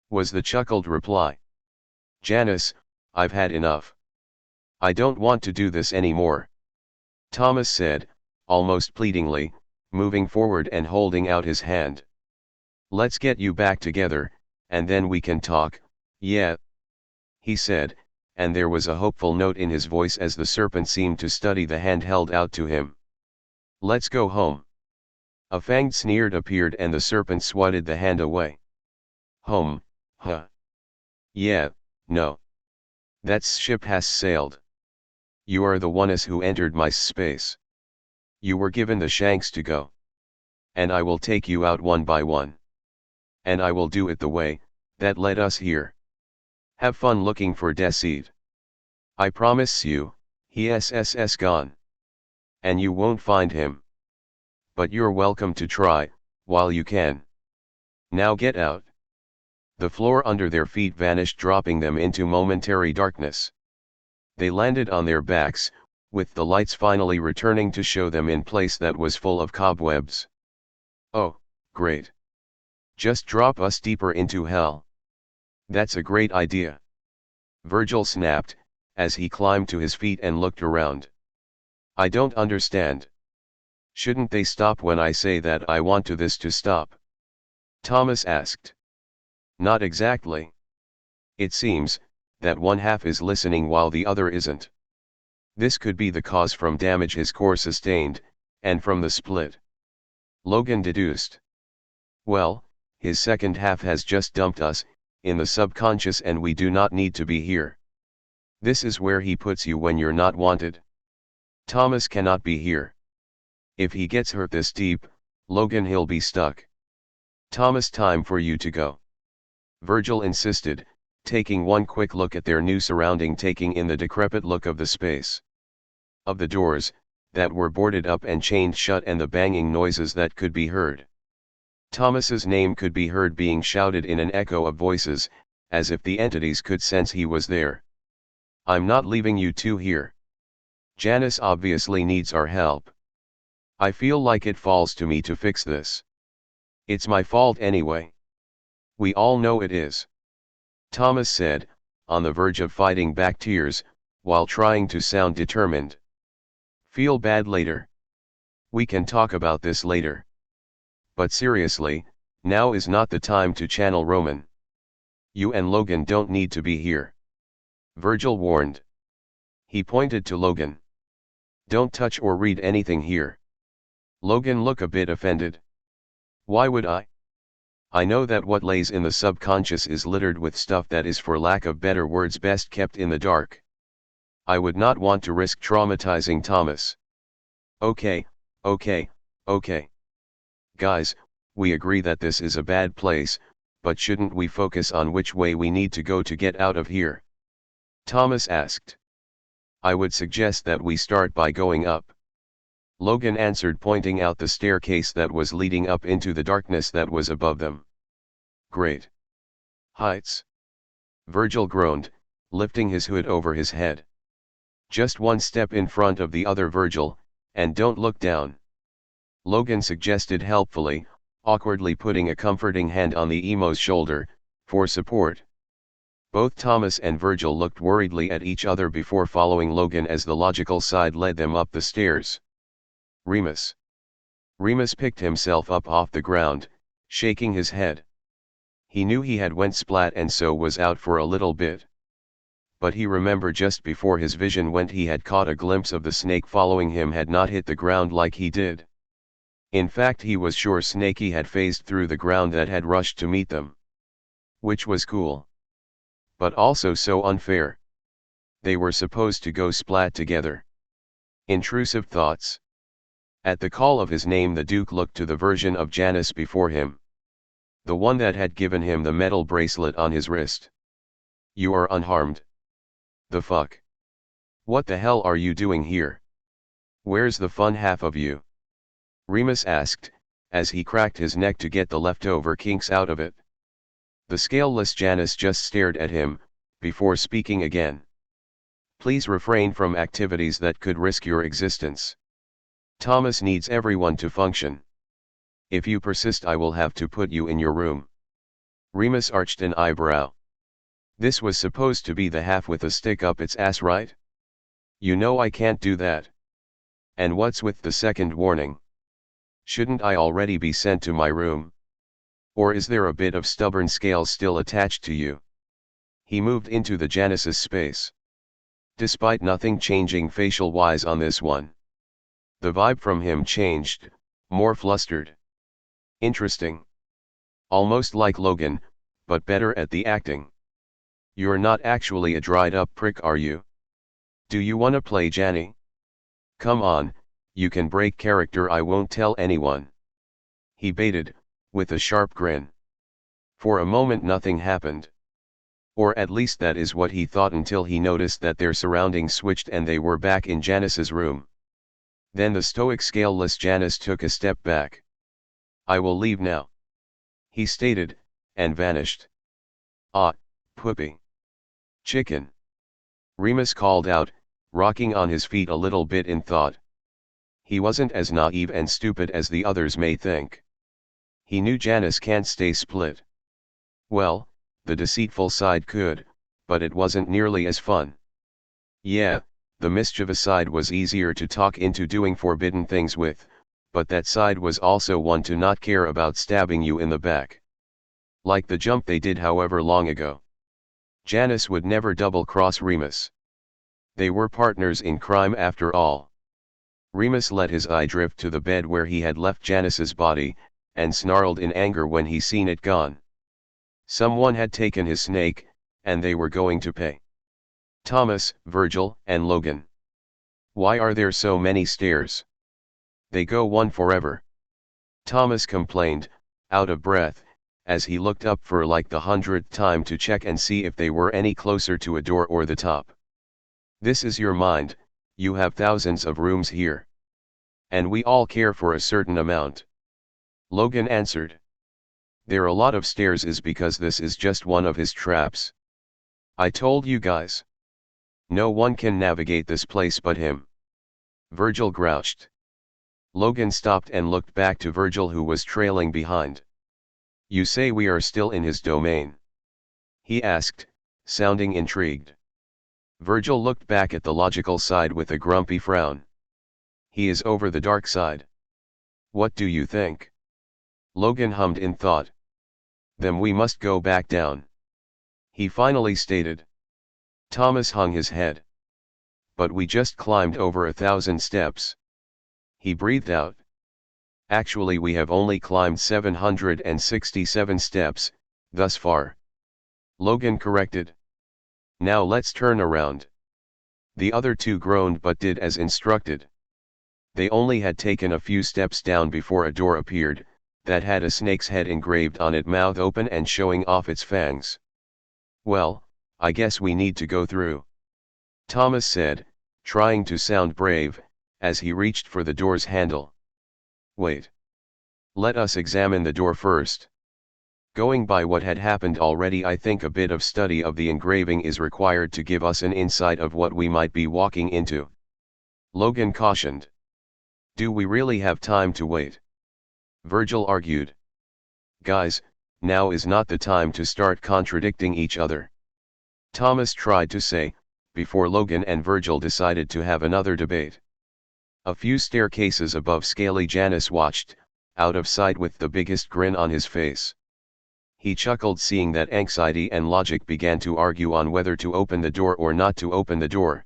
Speaker 1: was the chuckled reply. Janus, I've had enough. I don't want to do this anymore. Thomas said, almost pleadingly, moving forward and holding out his hand. Let's get you back together, and then we can talk, yeah? He said, and there was a hopeful note in his voice as the serpent seemed to study the hand held out to him. Let's go home. A fanged sneer appeared and the serpent swatted the hand away. Home, huh? Yeah, no. That ship has sailed. You are the ones who entered my space. You were given the shanks to go. And I will take you out one by one. And I will do it the way that led us here. Have fun looking for Deceit. I promise you, he is gone. And you won't find him. But you're welcome to try, while you can. Now get out. The floor under their feet vanished, dropping them into momentary darkness. They landed on their backs, with the lights finally returning to show them in place that was full of cobwebs. Oh, great. Just drop us deeper into hell. That's a great idea. Virgil snapped, as he climbed to his feet and looked around. I don't understand. Shouldn't they stop when I say that I want this to stop? Thomas asked. Not exactly. It seems that one half is listening while the other isn't. This could be the cause from damage his core sustained, and from the split. Logan deduced. Well, his second half has just dumped us, in the subconscious, and we do not need to be here. This is where he puts you when you're not wanted. Thomas cannot be here. If he gets hurt this deep, Logan, he'll be stuck. Thomas, time for you to go. Virgil insisted, taking one quick look at their new surrounding, taking in the decrepit look of the space. Of the doors, that were boarded up and chained shut, and the banging noises that could be heard. Thomas's name could be heard being shouted in an echo of voices, as if the entities could sense he was there. I'm not leaving you two here. Janus obviously needs our help. I feel like it falls to me to fix this. It's my fault anyway. We all know it is. Thomas said, on the verge of fighting back tears, while trying to sound determined. Feel bad later. We can talk about this later. But seriously, now is not the time to channel Roman. You and Logan don't need to be here. Virgil warned. He pointed to Logan. Don't touch or read anything here. Logan looked a bit offended. Why would I? I know that what lays in the subconscious is littered with stuff that is, for lack of better words, best kept in the dark. I would not want to risk traumatizing Thomas. Okay. Guys, we agree that this is a bad place, but shouldn't we focus on which way we need to go to get out of here? Thomas asked. I would suggest that we start by going up. Logan answered, pointing out the staircase that was leading up into the darkness that was above them. Great heights. Virgil groaned, lifting his hood over his head. Just one step in front of the other, Virgil, and don't look down. Logan suggested helpfully, awkwardly putting a comforting hand on the emo's shoulder, for support. Both Thomas and Virgil looked worriedly at each other before following Logan as the logical side led them up the stairs. Remus. Remus picked himself up off the ground, shaking his head. He knew he had went splat and so was out for a little bit. But he remembered just before his vision went he had caught a glimpse of the snake following him had not hit the ground like he did. In fact, he was sure Snakey had phased through the ground that had rushed to meet them. Which was cool. But also so unfair. They were supposed to go splat together. Intrusive thoughts. At the call of his name, the Duke looked to the version of Janus before him. The one that had given him the metal bracelet on his wrist. You are unharmed. The fuck? What the hell are you doing here? Where's the fun half of you? Remus asked, as he cracked his neck to get the leftover kinks out of it. The scaleless Janus just stared at him, before speaking again. Please refrain from activities that could risk your existence. Thomas needs everyone to function. If you persist, I will have to put you in your room. Remus arched an eyebrow. This was supposed to be the half with a stick up its ass, right? You know I can't do that. And what's with the second warning? Shouldn't I already be sent to my room? Or is there a bit of stubborn scale still attached to you? He moved into the Janus's space. Despite nothing changing facial-wise on this one. The vibe from him changed, more flustered. Interesting. Almost like Logan, but better at the acting. You're not actually a dried-up prick, are you? Do you wanna play Janny? Come on, you can break character, I won't tell anyone. He baited, with a sharp grin. For a moment nothing happened. Or at least that is what he thought, until he noticed that their surroundings switched and they were back in Janus's room. Then the stoic scaleless Janus took a step back. I will leave now. He stated, and vanished. Ah, poopy. Chicken. Remus called out, rocking on his feet a little bit in thought. He wasn't as naive and stupid as the others may think. He knew Janus can't stay split. Well, the deceitful side could, but it wasn't nearly as fun. Yeah, the mischievous side was easier to talk into doing forbidden things with, but that side was also one to not care about stabbing you in the back. Like the jump they did however long ago. Janus would never double-cross Remus. They were partners in crime after all. Remus let his eye drift to the bed where he had left Janus's body, and snarled in anger when he seen it gone. Someone had taken his snake, and they were going to pay. Thomas, Virgil, and Logan. Why are there so many stairs? They go on forever. Thomas complained, out of breath, as he looked up for like the 100th time to check and see if they were any closer to a door or the top. This is your mind, you have thousands of rooms here. And we all care for a certain amount. Logan answered. There are a lot of stairs is because this is just one of his traps. I told you guys. No one can navigate this place but him. Virgil grouched. Logan stopped and looked back to Virgil who was trailing behind. You say we are still in his domain? He asked, sounding intrigued. Virgil looked back at the logical side with a grumpy frown. He is over the dark side. What do you think? Logan hummed in thought. Then we must go back down. He finally stated. Thomas hung his head. But we just climbed over 1,000 steps. He breathed out. Actually we have only climbed 767 steps, thus far. Logan corrected. Now let's turn around. The other two groaned but did as instructed. They only had taken a few steps down before a door appeared, that had a snake's head engraved on it, mouth open and showing off its fangs. Well, I guess we need to go through. Thomas said, trying to sound brave, as he reached for the door's handle. Wait. Let us examine the door first. Going by what had happened already, I think a bit of study of the engraving is required to give us an insight of what we might be walking into. Logan cautioned. Do we really have time to wait? Virgil argued. Guys, now is not the time to start contradicting each other. Thomas tried to say, before Logan and Virgil decided to have another debate. A few staircases above Scaly Janus watched, out of sight with the biggest grin on his face. He chuckled seeing that anxiety and logic began to argue on whether to open the door or not to open the door.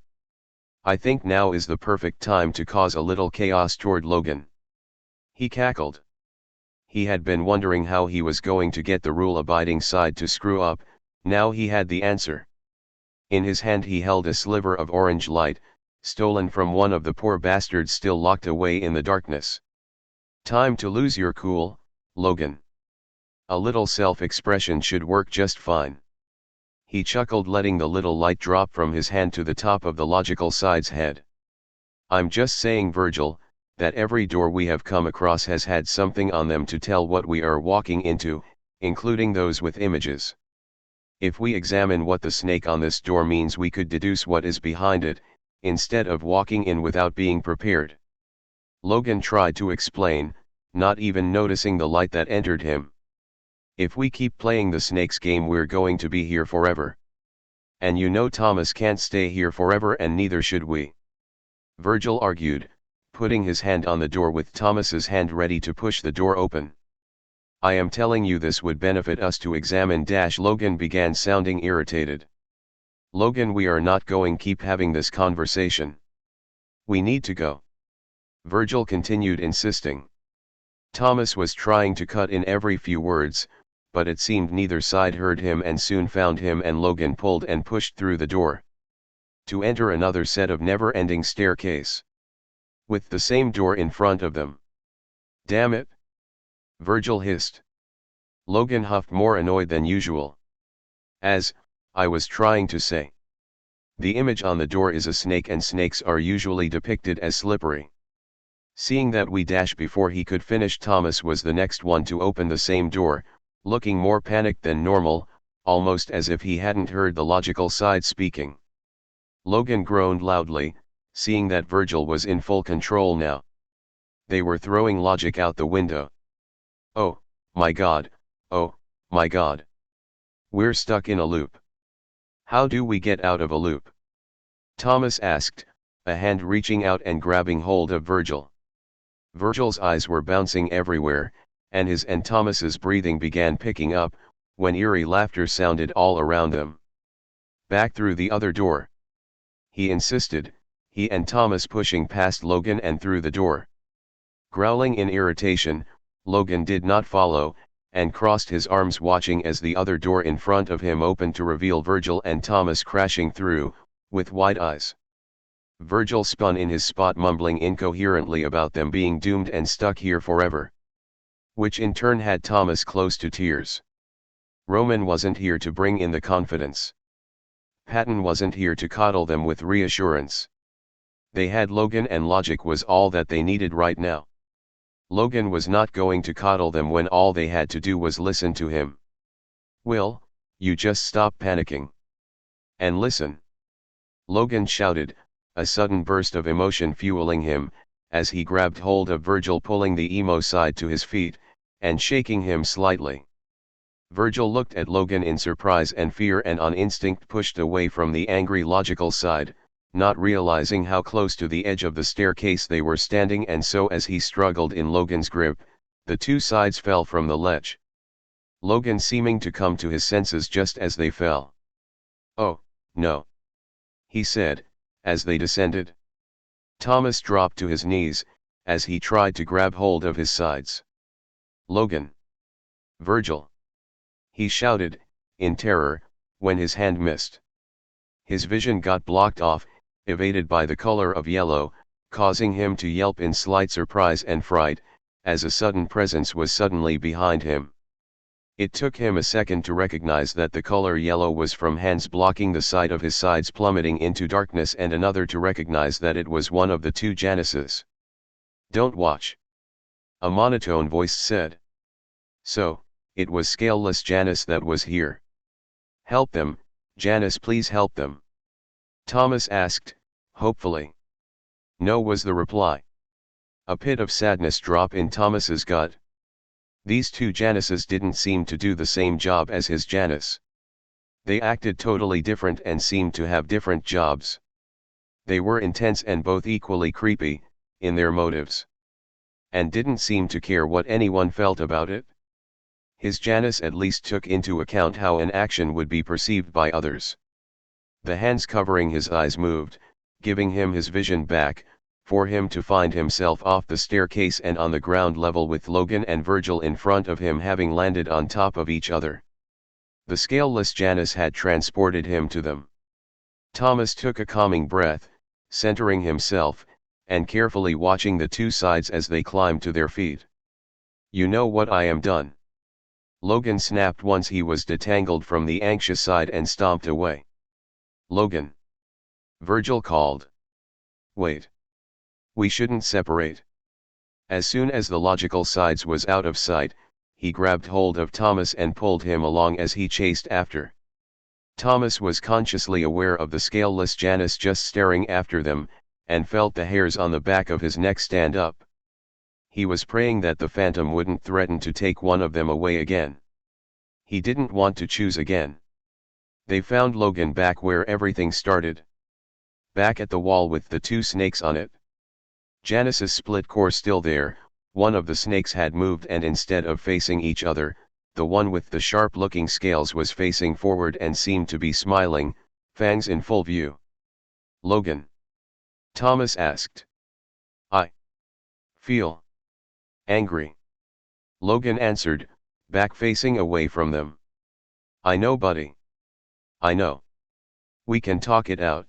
Speaker 1: I think now is the perfect time to cause a little chaos toward Logan. He cackled. He had been wondering how he was going to get the rule-abiding side to screw up, now he had the answer. In his hand he held a sliver of orange light, stolen from one of the poor bastards still locked away in the darkness. Time to lose your cool, Logan. A little self-expression should work just fine. He chuckled, letting the little light drop from his hand to the top of the logical side's head. I'm just saying, Virgil, that every door we have come across has had something on them to tell what we are walking into, including those with images. If we examine what the snake on this door means, we could deduce what is behind it, instead of walking in without being prepared. Logan tried to explain, not even noticing the light that entered him. If we keep playing the snake's game, we're going to be here forever. And you know Thomas can't stay here forever, and neither should we. Virgil argued, putting his hand on the door with Thomas's hand ready to push the door open. I am telling you this would benefit us to examine. Logan began sounding irritated. Logan, we are not going keep having this conversation. We need to go. Virgil continued insisting. Thomas was trying to cut in every few words, but it seemed neither side heard him and soon found him, and Logan pulled and pushed through the door. To enter another set of never-ending staircase. With the same door in front of them. Damn it! Virgil hissed. Logan huffed, more annoyed than usual. As I was trying to say. The image on the door is a snake, and snakes are usually depicted as slippery. Seeing that we dash before he could finish, Thomas was the next one to open the same door, looking more panicked than normal, almost as if he hadn't heard the logical side speaking. Logan groaned loudly, seeing that Virgil was in full control now. They were throwing logic out the window. Oh, my God, oh, my God. We're stuck in a loop. How do we get out of a loop? Thomas asked, a hand reaching out and grabbing hold of Virgil. Virgil's eyes were bouncing everywhere, and his and Thomas's breathing began picking up, when eerie laughter sounded all around them. Back through the other door. He insisted, he and Thomas pushing past Logan and through the door. Growling in irritation, Logan did not follow, and crossed his arms watching as the other door in front of him opened to reveal Virgil and Thomas crashing through, with wide eyes. Virgil spun in his spot mumbling incoherently about them being doomed and stuck here forever. Which in turn had Thomas close to tears. Roman wasn't here to bring in the confidence. Patton wasn't here to coddle them with reassurance. They had Logan, and logic was all that they needed right now. Logan was not going to coddle them when all they had to do was listen to him. "Will, you just stop panicking. And listen," Logan shouted, a sudden burst of emotion fueling him, as he grabbed hold of Virgil, pulling the emo side to his feet, and shaking him slightly. Virgil looked at Logan in surprise and fear and on instinct pushed away from the angry logical side, not realizing how close to the edge of the staircase they were standing, and so as he struggled in Logan's grip, the two sides fell from the ledge. Logan seeming to come to his senses just as they fell. "Oh, no," he said, as they descended. Thomas dropped to his knees, as he tried to grab hold of his sides. "Logan! Virgil!" he shouted, in terror, when his hand missed. His vision got blocked off, evaded by the color of yellow, causing him to yelp in slight surprise and fright, as a sudden presence was suddenly behind him. It took him a second to recognize that the color yellow was from hands blocking the side of his sides plummeting into darkness, and another to recognize that it was one of the two Januses. "Don't watch," a monotone voice said. So, it was scaleless Janus that was here. "Help them, Janus, please help them," Thomas asked, hopefully. "No," was the reply. A pit of sadness dropped in Thomas's gut. These two Januses didn't seem to do the same job as his Janus. They acted totally different and seemed to have different jobs. They were intense and both equally creepy, in their motives. And didn't seem to care what anyone felt about it. His Janus at least took into account how an action would be perceived by others. The hands covering his eyes moved, giving him his vision back, for him to find himself off the staircase and on the ground level with Logan and Virgil in front of him, having landed on top of each other. The scaleless Janus had transported him to them. Thomas took a calming breath, centering himself, and carefully watching the two sides as they climbed to their feet. "You know what I am done," Logan snapped once he was detangled from the anxious side and stomped away. "Logan!" Virgil called. "Wait. We shouldn't separate." As soon as the logical sides was out of sight, he grabbed hold of Thomas and pulled him along as he chased after. Thomas was consciously aware of the scaleless Janus just staring after them, and felt the hairs on the back of his neck stand up. He was praying that the phantom wouldn't threaten to take one of them away again. He didn't want to choose again. They found Logan back where everything started. Back at the wall with the two snakes on it. Janus's split core still there. One of the snakes had moved, and instead of facing each other, the one with the sharp-looking scales was facing forward and seemed to be smiling, fangs in full view. "Logan?" Thomas asked. "I feel angry," Logan answered, back facing away from them. "I know, buddy. I know. We can talk it out."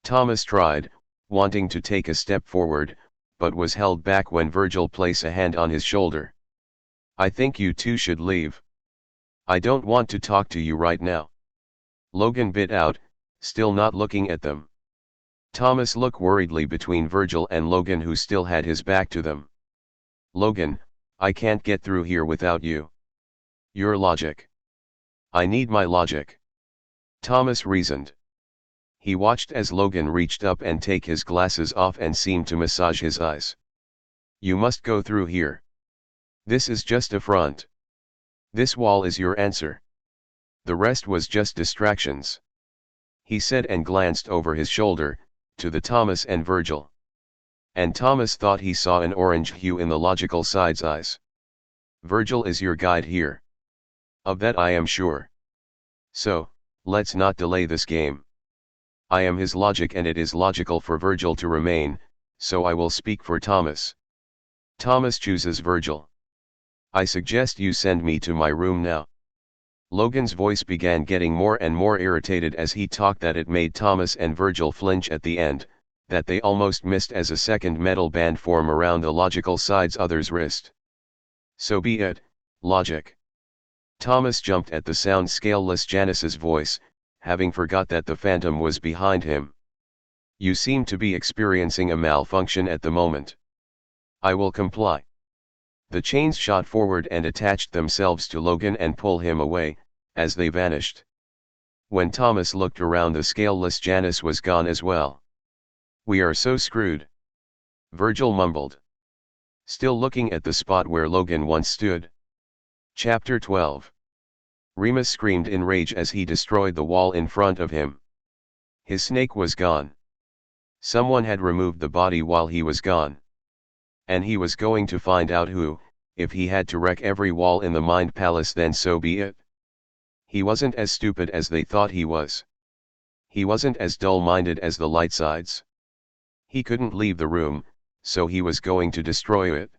Speaker 1: Thomas tried, wanting to take a step forward, but was held back when Virgil placed a hand on his shoulder. "I think you two should leave. I don't want to talk to you right now," Logan bit out, still not looking at them. Thomas looked worriedly between Virgil and Logan, who still had his back to them. "Logan, I can't get through here without you. Your logic. I need my logic," Thomas reasoned. He watched as Logan reached up and take his glasses off and seemed to massage his eyes. "You must go through here. This is just a front. This wall is your answer. The rest was just distractions," he said, and glanced over his shoulder, to the Thomas and Virgil. And Thomas thought he saw an orange hue in the logical side's eyes. "Virgil is your guide here. Of that I am sure. So, let's not delay this game. I am his logic and it is logical for Virgil to remain, so I will speak for Thomas. Thomas chooses Virgil. I suggest you send me to my room now. Logan's voice began getting more and more irritated as he talked that it made Thomas and Virgil flinch at the end, that they almost missed as a second metal band form around the logical side's other's wrist. So be it, logic. Thomas jumped at the sound scaleless Janus's voice, having forgot that the phantom was behind him. You seem to be experiencing a malfunction at the moment. I will comply. The chains shot forward and attached themselves to Logan and pulled him away, as they vanished. When Thomas looked around, the scaleless Janus was gone as well. We are so screwed. Virgil mumbled, still looking at the spot where Logan once stood. Chapter 12. Remus screamed in rage as he destroyed the wall in front of him. His snake was gone. Someone had removed the body while he was gone. And he was going to find out who. If he had to wreck every wall in the Mind Palace, then so be it. He wasn't as stupid as they thought he was. He wasn't as dull-minded as the Lightsides. He couldn't leave the room, so he was going to destroy it.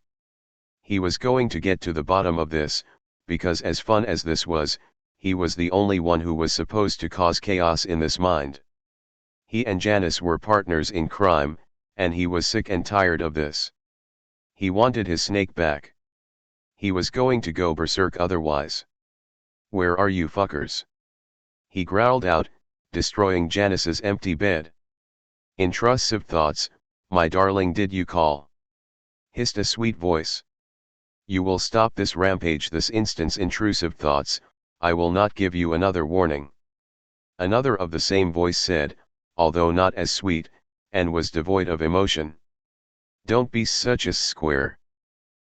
Speaker 1: He was going to get to the bottom of this, because as fun as this was, he was the only one who was supposed to cause chaos in this mind. He and Janus were partners in crime, and he was sick and tired of this. He wanted his snake back. He was going to go berserk otherwise. Where are you fuckers? He growled out, destroying Janus's empty bed. Intrusive thoughts, my darling, did you call? Hissed a sweet voice. You will stop this rampage this instant, intrusive thoughts, I will not give you another warning. Another of the same voice said, although not as sweet, and was devoid of emotion. Don't be such a square.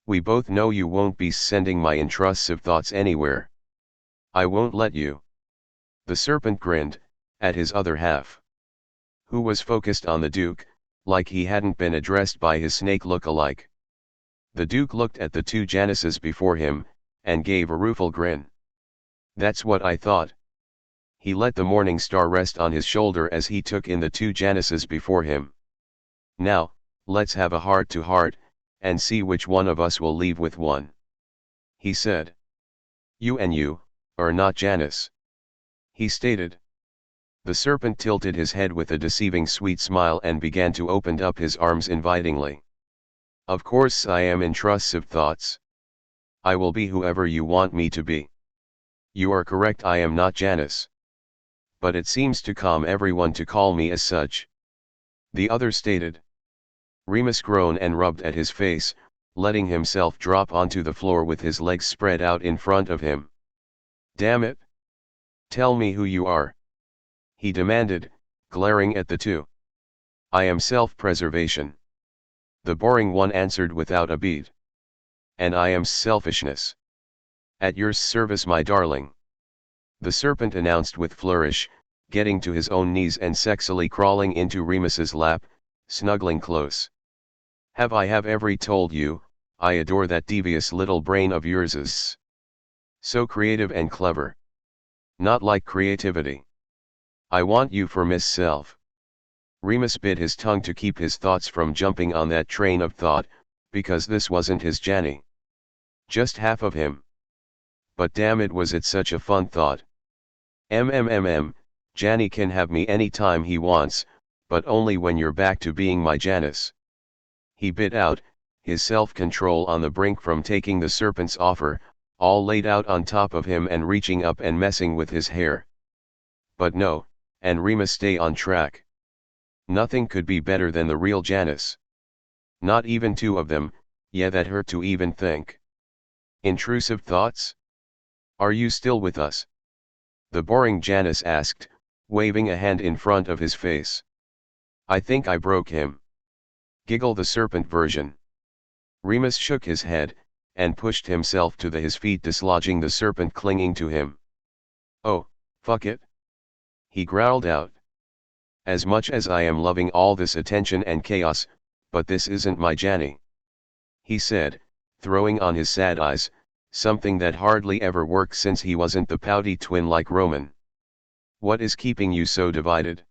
Speaker 1: We both know you won't be sending my intrusive thoughts anywhere. I won't let you. The serpent grinned, at his other half, who was focused on the Duke, like he hadn't been addressed by his snake look-alike. The Duke looked at the two Januses before him, and gave a rueful grin. That's what I thought. He let the morning star rest on his shoulder as he took in the two Januses before him. Now, let's have a heart-to-heart, and see which one of us will leave with one. He said. You are not Janus. He stated. The serpent tilted his head with a deceiving sweet smile and began to open up his arms invitingly. Of course I am intrusive thoughts. I will be whoever you want me to be. You are correct, I am not Janus. But it seems to calm everyone to call me as such. The other stated. Remus groaned and rubbed at his face, letting himself drop onto the floor with his legs spread out in front of him. Damn it! Tell me who you are, he demanded, glaring at the two. I am self-preservation. The boring one answered without a beat. And I am selfishness. At your service, my darling. The serpent announced with flourish, getting to his own knees and sexily crawling into Remus's lap, snuggling close. Have I every told you, I adore that devious little brain of yours's. So creative and clever. Not like creativity. I want you for Miss Self. Remus bit his tongue to keep his thoughts from jumping on that train of thought, because this wasn't his Janny. Just half of him. But damn it, was it such a fun thought. Janny can have me any time he wants, but only when you're back to being my Janus. He bit out, his self-control on the brink from taking the serpent's offer, all laid out on top of him and reaching up and messing with his hair. But no, and Remus stay on track. Nothing could be better than the real Janus. Not even two of them, yeah, that hurt to even think. Intrusive thoughts? Are you still with us? The boring Janus asked, waving a hand in front of his face. I think I broke him. Giggle the serpent version. Remus shook his head, and pushed himself to his feet, dislodging the serpent clinging to him. Oh, fuck it. He growled out. As much as I am loving all this attention and chaos, but this isn't my Janny. He said, throwing on his sad eyes, something that hardly ever worked since he wasn't the pouty twin like Roman. What is keeping you so divided?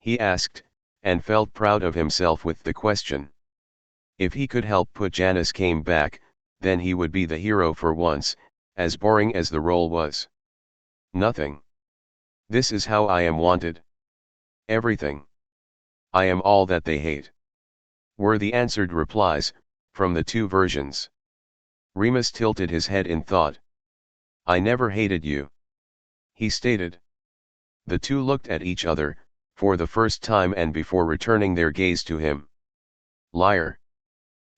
Speaker 1: He asked, and felt proud of himself with the question. If he could help put Janus came back, then he would be the hero for once, as boring as the role was. Nothing. This is how I am wanted. Everything. I am all that they hate. Were the answered replies, from the two versions. Remus tilted his head in thought. I never hated you, he stated. The two looked at each other, for the first time and before returning their gaze to him. Liar.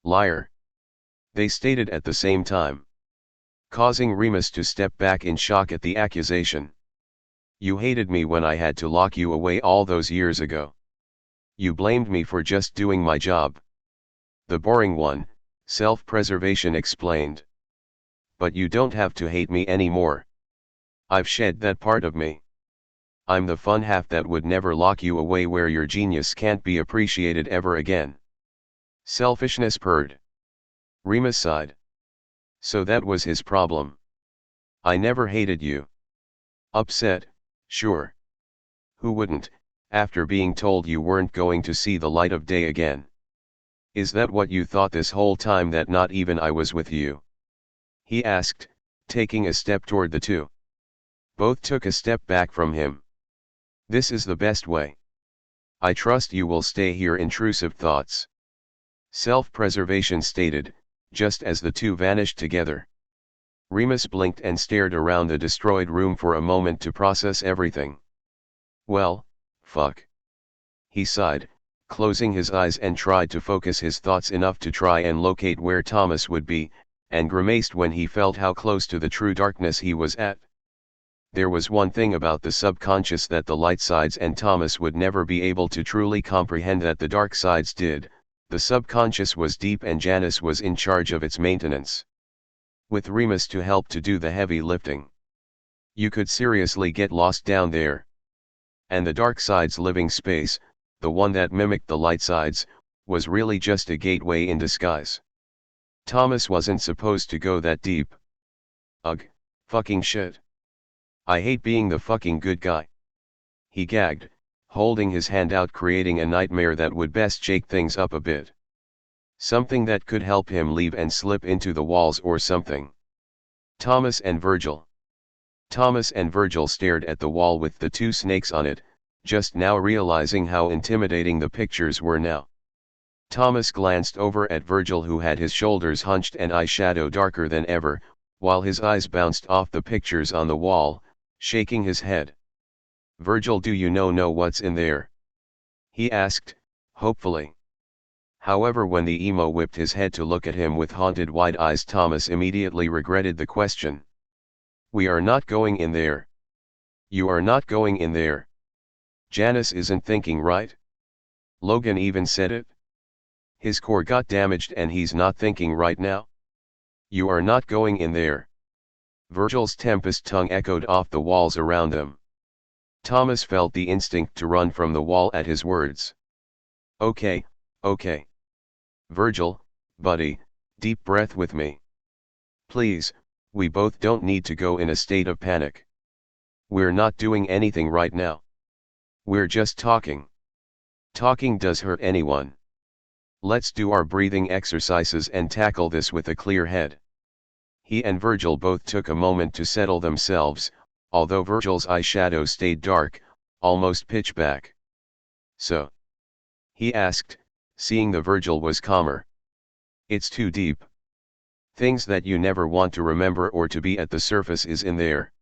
Speaker 1: Liar. They stated at the same time, causing Remus to step back in shock at the accusation. You hated me when I had to lock you away all those years ago. You blamed me for just doing my job. The boring one, self-preservation explained. But you don't have to hate me anymore. I've shed that part of me. I'm the fun half that would never lock you away where your genius can't be appreciated ever again. Selfishness purred. Remus sighed. So that was his problem. I never hated you. Upset, sure. Who wouldn't, after being told you weren't going to see the light of day again? Is that what you thought this whole time, that not even I was with you? He asked, taking a step toward the two. Both took a step back from him. This is the best way. I trust you will stay here. Intrusive thoughts. Self-preservation stated, just as the two vanished together. Remus blinked and stared around the destroyed room for a moment to process everything. Well, fuck. He sighed, closing his eyes, and tried to focus his thoughts enough to try and locate where Thomas would be, and grimaced when he felt how close to the true darkness he was at. There was one thing about the subconscious that the light sides and Thomas would never be able to truly comprehend that the dark sides did. The subconscious was deep and Janus was in charge of its maintenance. With Remus to help to do the heavy lifting. You could seriously get lost down there. And the dark side's living space, the one that mimicked the light sides, was really just a gateway in disguise. Thomas wasn't supposed to go that deep. Ugh, fucking shit. I hate being the fucking good guy. He gagged, holding his hand out, creating a nightmare that would best shake things up a bit. Something that could help him leave and slip into the walls or something. Thomas and Virgil. Thomas and Virgil stared at the wall with the two snakes on it, just now realizing how intimidating the pictures were now. Thomas glanced over at Virgil, who had his shoulders hunched and eyeshadow darker than ever, while his eyes bounced off the pictures on the wall, shaking his head. Virgil, do you know what's in there? He asked, hopefully. However, when the emo whipped his head to look at him with haunted wide eyes, Thomas immediately regretted the question. We are not going in there. You are not going in there. Janus isn't thinking right. Logan even said it. His core got damaged and he's not thinking right now. You are not going in there. Virgil's tempest tongue echoed off the walls around them. Thomas felt the instinct to run from the wall at his words. Okay, okay. Virgil, buddy, deep breath with me. Please, we both don't need to go in a state of panic. We're not doing anything right now. We're just talking. Talking does hurt anyone. Let's do our breathing exercises and tackle this with a clear head. He and Virgil both took a moment to settle themselves, although Virgil's eyeshadow stayed dark, almost pitch black. So? He asked, seeing the Virgil was calmer. It's too deep. Things that you never want to remember or to be at the surface is in there.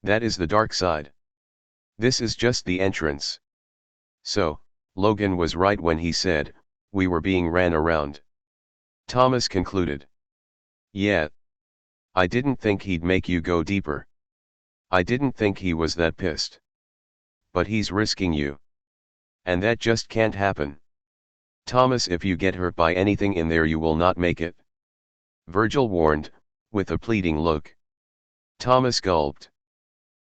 Speaker 1: That is the dark side. This is just the entrance. So, Logan was right when he said, we were being ran around. Thomas concluded. Yeah. I didn't think he'd make you go deeper. I didn't think he was that pissed. But he's risking you. And that just can't happen. Thomas, if you get hurt by anything in there, you will not make it. Virgil warned, with a pleading look. Thomas gulped.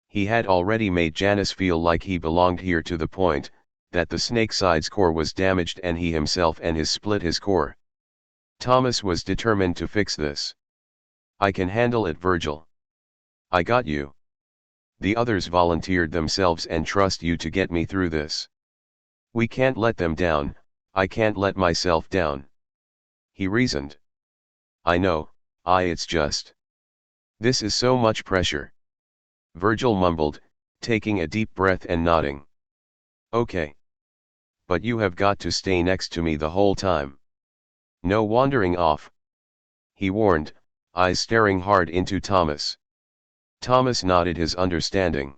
Speaker 1: He had already made Janus feel like he belonged here to the point, that the Snakeside's core was damaged and he himself and his split his core. Thomas was determined to fix this. I can handle it, Virgil. I got you. The others volunteered themselves and trust you to get me through this. We can't let them down, I can't let myself down. He reasoned. I know, it's just. This is so much pressure. Virgil mumbled, taking a deep breath and nodding. Okay. But you have got to stay next to me the whole time. No wandering off. He warned, eyes staring hard into Thomas. Thomas nodded his understanding.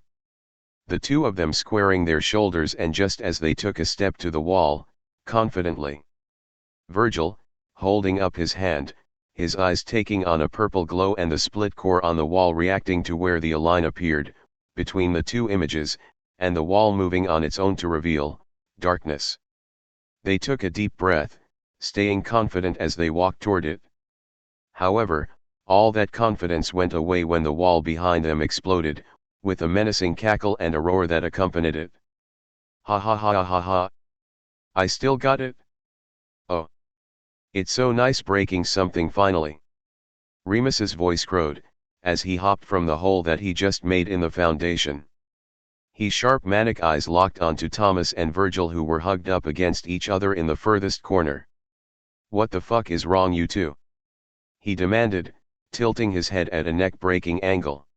Speaker 1: The two of them squaring their shoulders, and just as they took a step to the wall, confidently. Virgil, holding up his hand, his eyes taking on a purple glow and the split core on the wall reacting to where the align appeared, between the two images, and the wall moving on its own to reveal darkness. They took a deep breath, staying confident as they walked toward it. However, all that confidence went away when the wall behind them exploded, with a menacing cackle and a roar that accompanied it. Ha ha ha ha ha. I still got it? Oh. It's so nice breaking something finally. Remus's voice crowed, as he hopped from the hole that he just made in the foundation. His sharp manic eyes locked onto Thomas and Virgil, who were hugged up against each other in the furthest corner. What the fuck is wrong, you two? He demanded, tilting his head at a neck-breaking angle.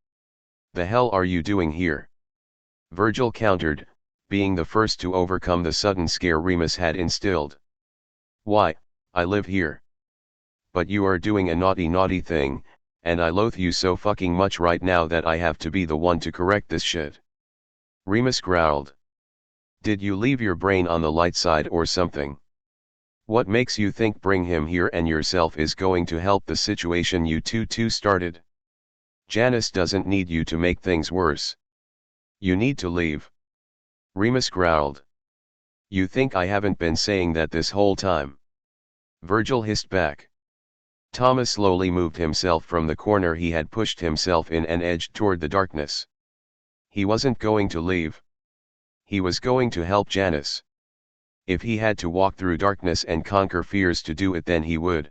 Speaker 1: The hell are you doing here? Virgil countered, being the first to overcome the sudden scare Remus had instilled. Why, I live here. But you are doing a naughty thing, and I loathe you so fucking much right now that I have to be the one to correct this shit. Remus growled. Did you leave your brain on the light side or something? What makes you think bring him here and yourself is going to help the situation you two started? Janus doesn't need you to make things worse. You need to leave. Remus growled. You think I haven't been saying that this whole time? Virgil hissed back. Thomas slowly moved himself from the corner he had pushed himself in and edged toward the darkness. He wasn't going to leave. He was going to help Janus. If he had to walk through darkness and conquer fears to do it, then he would.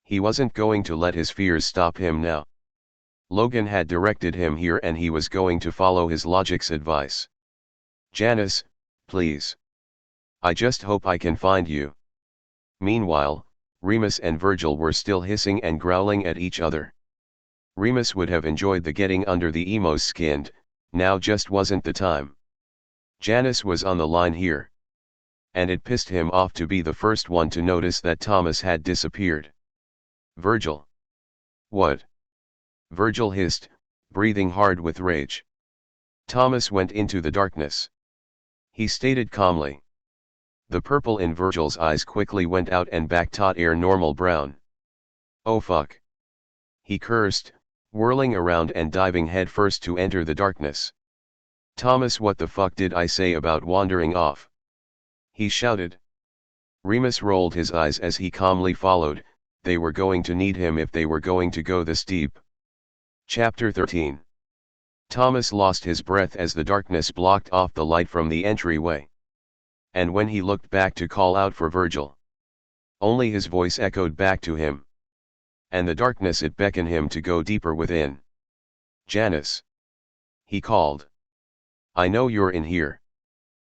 Speaker 1: He wasn't going to let his fears stop him now. Logan had directed him here and he was going to follow his logic's advice. Janus, please. I just hope I can find you. Meanwhile, Remus and Virgil were still hissing and growling at each other. Remus would have enjoyed the getting under the emo's skin, now just wasn't the time. Janus was on the line here. And it pissed him off to be the first one to notice that Thomas had disappeared. Virgil. What? Virgil hissed, breathing hard with rage. Thomas went into the darkness. He stated calmly. The purple in Virgil's eyes quickly went out and back to air normal brown. Oh fuck. He cursed, whirling around and diving headfirst to enter the darkness. Thomas, what the fuck did I say about wandering off? He shouted. Remus rolled his eyes as he calmly followed. They were going to need him if they were going to go this deep. Chapter 13. Thomas lost his breath as the darkness blocked off the light from the entryway. And when he looked back to call out for Virgil, only his voice echoed back to him. And the darkness, it beckoned him to go deeper within. Janus. He called. I know you're in here.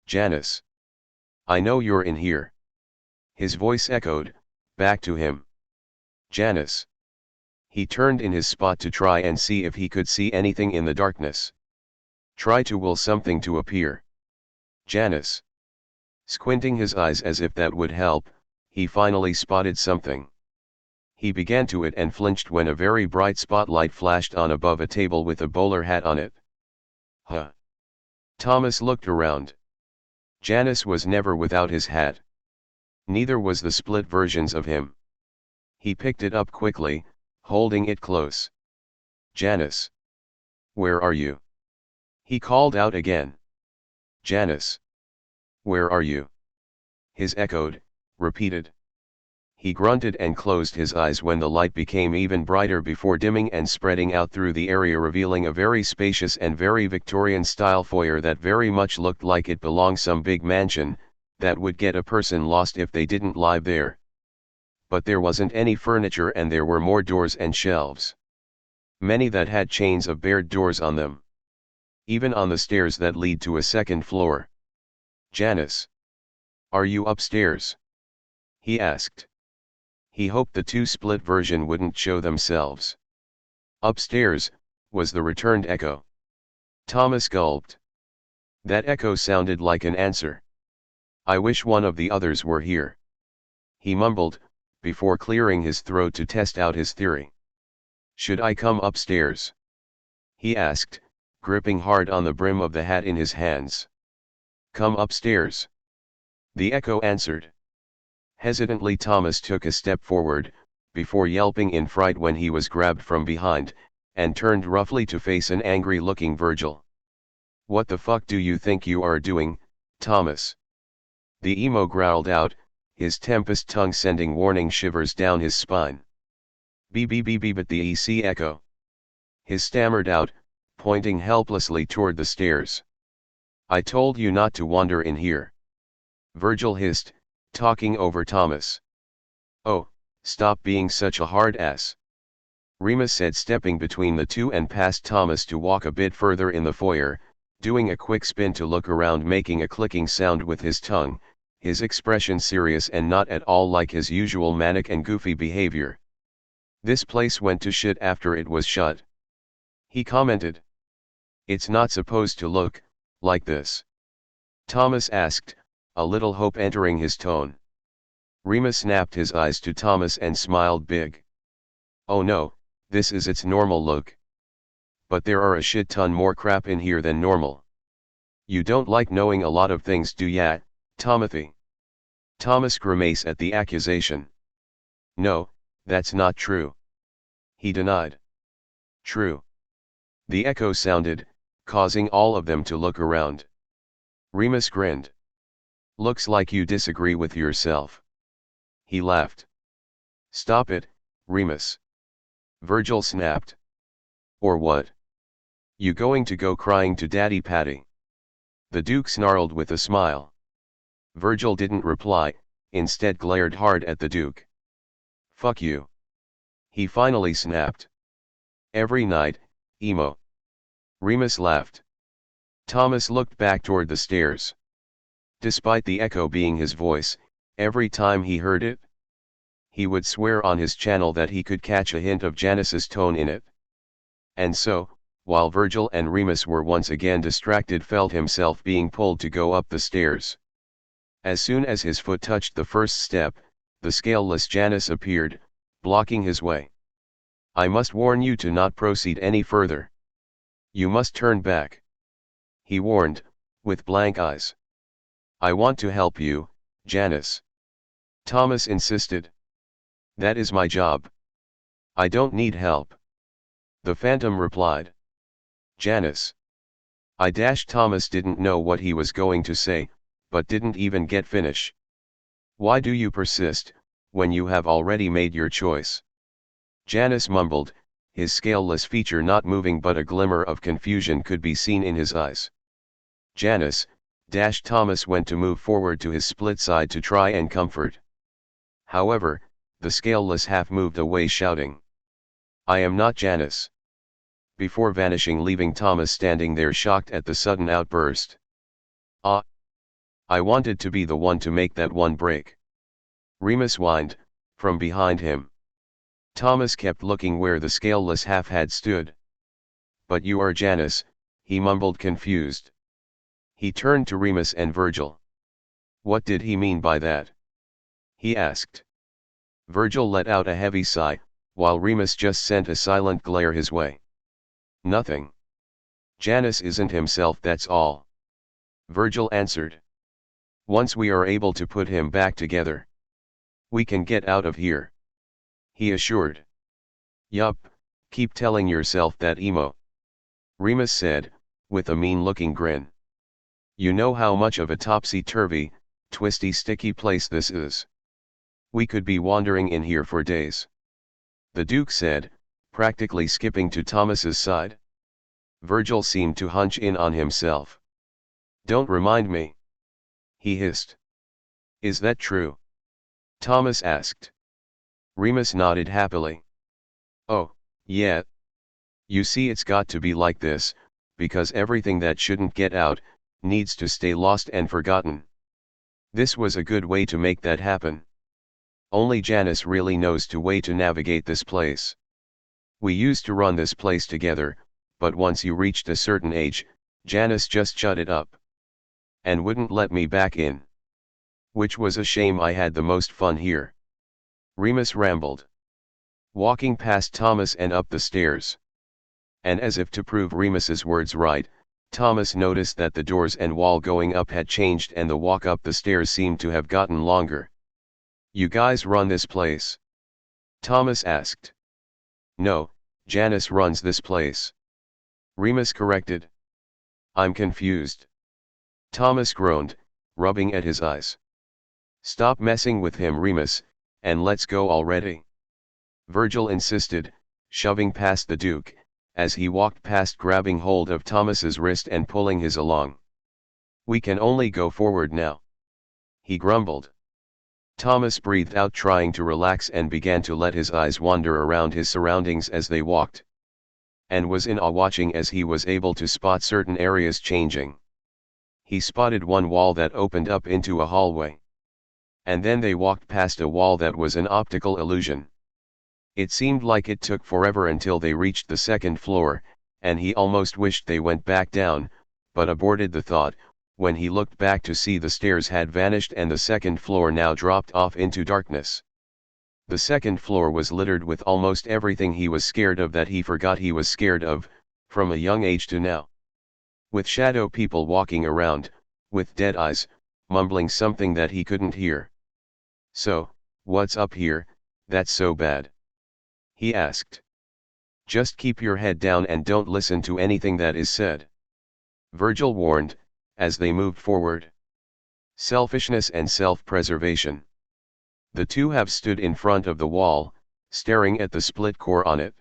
Speaker 1: Janus. I know you're in here. His voice echoed, back to him. Janus. He turned in his spot to try and see if he could see anything in the darkness. Try to will something to appear. Janus. Squinting his eyes as if that would help, he finally spotted something. He began to it and flinched when a very bright spotlight flashed on above a table with a bowler hat on it. Huh. Thomas looked around. Janus was never without his hat. Neither was the split versions of him. He picked it up quickly, holding it close. Janus. Where are you? He called out again. Janus. Where are you? His echoed, repeated. He grunted and closed his eyes when the light became even brighter before dimming and spreading out through the area, revealing a very spacious and very Victorian-style foyer that very much looked like it belonged some big mansion, that would get a person lost if they didn't live there. But there wasn't any furniture and there were more doors and shelves. Many that had chains of barred doors on them. Even on the stairs that lead to a second floor. Janus. "Are you upstairs?" he asked. He hoped the two split version wouldn't show themselves. "Upstairs," was the returned echo. Thomas gulped. That echo sounded like an answer. "I wish one of the others were here," he mumbled, before clearing his throat to test out his theory. "Should I come upstairs?" he asked, gripping hard on the brim of the hat in his hands. "Come upstairs," the echo answered. Hesitantly Thomas took a step forward, before yelping in fright when he was grabbed from behind, and turned roughly to face an angry-looking Virgil. "What the fuck do you think you are doing, Thomas?" the emo growled out, his tempest tongue sending warning shivers down his spine. But the EC echo. He stammered out, pointing helplessly toward the stairs. "I told you not to wander in here," Virgil hissed, talking over Thomas. "Oh, stop being such a hard ass," Remus said, stepping between the two and past Thomas to walk a bit further in the foyer, doing a quick spin to look around, making a clicking sound with his tongue, his expression serious and not at all like his usual manic and goofy behavior. "This place went to shit after it was shut," he commented. "It's not supposed to look like this?" Thomas asked, a little hope entering his tone. Remus snapped his eyes to Thomas and smiled big. "Oh no, this is its normal look. But there are a shit ton more crap in here than normal. You don't like knowing a lot of things, do ya, Tomothy?" Thomas grimaced at the accusation. "No, that's not true," he denied. "True," the echo sounded, causing all of them to look around. Remus grinned. "Looks like you disagree with yourself," he laughed. "Stop it, Remus," Virgil snapped. "Or what? You going to go crying to Daddy Patty?" the Duke snarled with a smile. Virgil didn't reply, instead glared hard at the Duke. "Fuck you," he finally snapped. "Every night, emo." Remus laughed. Thomas looked back toward the stairs. Despite the echo being his voice, every time he heard it, he would swear on his channel that he could catch a hint of Janus's tone in it. And so, while Virgil and Remus were once again distracted, felt himself being pulled to go up the stairs. As soon as his foot touched the first step, the scaleless Janus appeared, blocking his way. "I must warn you to not proceed any further. You must turn back," he warned, with blank eyes. "I want to help you, Janus," Thomas insisted. "That is my job. I don't need help," the Phantom replied. "Janus." Thomas didn't know what he was going to say, but didn't even get finish. "Why do you persist, when you have already made your choice?" Janus mumbled, his scaleless feature not moving, but a glimmer of confusion could be seen in his eyes. "Janus," Thomas went to move forward to his split side to try and comfort. However, the scaleless half moved away shouting, "I am not Janus," before vanishing, leaving Thomas standing there shocked at the sudden outburst. "Ah! I wanted to be the one to make that one break," Remus whined, from behind him. Thomas kept looking where the scaleless half had stood. "But you are Janus," he mumbled, confused. He turned to Remus and Virgil. "What did he mean by that?" he asked. Virgil let out a heavy sigh, while Remus just sent a silent glare his way. "Nothing. Janus isn't himself, that's all," Virgil answered. "Once we are able to put him back together, we can get out of here," he assured. "Yup, keep telling yourself that, emo," Remus said, with a mean-looking grin. "You know how much of a topsy-turvy, twisty, sticky place this is. We could be wandering in here for days," the Duke said, practically skipping to Thomas's side. Virgil seemed to hunch in on himself. "Don't remind me," he hissed. "Is that true?" Thomas asked. Remus nodded happily. "Oh, yeah. You see, it's got to be like this, because everything that shouldn't get out, needs to stay lost and forgotten." This was a good way to make that happen. Only Janus really knows the way to navigate this place. We used to run this place together, but once you reached a certain age, Janus just shut it up. And wouldn't let me back in. Which was a shame. I had the most fun here. Remus rambled. Walking past Thomas and up the stairs. And as if to prove Remus's words right, Thomas noticed that the doors and wall going up had changed and the walk up the stairs seemed to have gotten longer. You guys run this place? Thomas asked. No, Janus runs this place. Remus corrected. I'm confused. Thomas groaned, rubbing at his eyes. Stop messing with him, Remus, and let's go already. Virgil insisted, shoving past the Duke, as he walked past, grabbing hold of Thomas's wrist and pulling his along. We can only go forward now. He grumbled. Thomas breathed out, trying to relax, and began to let his eyes wander around his surroundings as they walked. And was in awe, watching as he was able to spot certain areas changing. He spotted one wall that opened up into a hallway. And then they walked past a wall that was an optical illusion. It seemed like it took forever until they reached the second floor, and he almost wished they went back down, but aborted the thought, when he looked back to see the stairs had vanished and the second floor now dropped off into darkness. The second floor was littered with almost everything he was scared of, that he forgot he was scared of, from a young age to now. With shadow people walking around, with dead eyes, mumbling something that he couldn't hear. So, what's up here, that's so bad? He asked. Just keep your head down and don't listen to anything that is said. Virgil warned, as they moved forward. Selfishness and self-preservation. The two have stood in front of the wall, staring at the split core on it.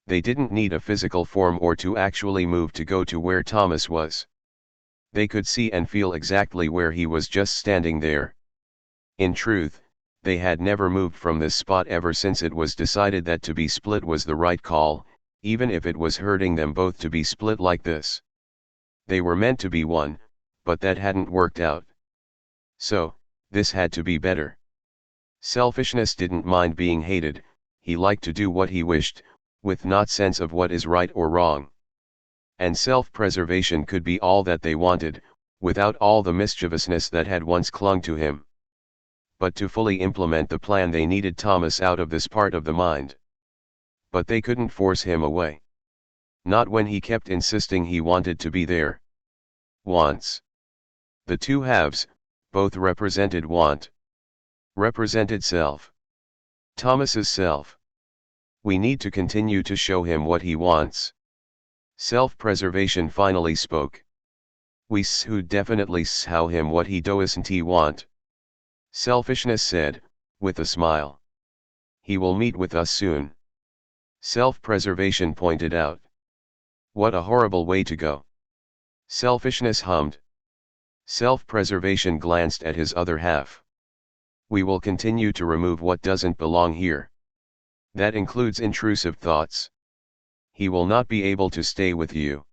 Speaker 1: They didn't need a physical form or to actually move to go to where Thomas was. They could see and feel exactly where he was, just standing there. In truth, they had never moved from this spot ever since it was decided that to be split was the right call, even if it was hurting them both to be split like this. They were meant to be one, but that hadn't worked out. So, this had to be better. Selfishness didn't mind being hated, he liked to do what he wished, with not sense of what is right or wrong. And self-preservation could be all that they wanted, without all the mischievousness that had once clung to him. But to fully implement the plan they needed Thomas out of this part of the mind. But they couldn't force him away. Not when he kept insisting he wanted to be there. Wants. The two halves, both represented want. Represented self. Thomas's self. We need to continue to show him what he wants. Self-preservation finally spoke. We who definitely show him what he doesn't want. Selfishness said, with a smile. He will meet with us soon. Self-preservation pointed out. What a horrible way to go. Selfishness hummed. Self-preservation glanced at his other half. We will continue to remove what doesn't belong here. That includes intrusive thoughts. He will not be able to stay with you.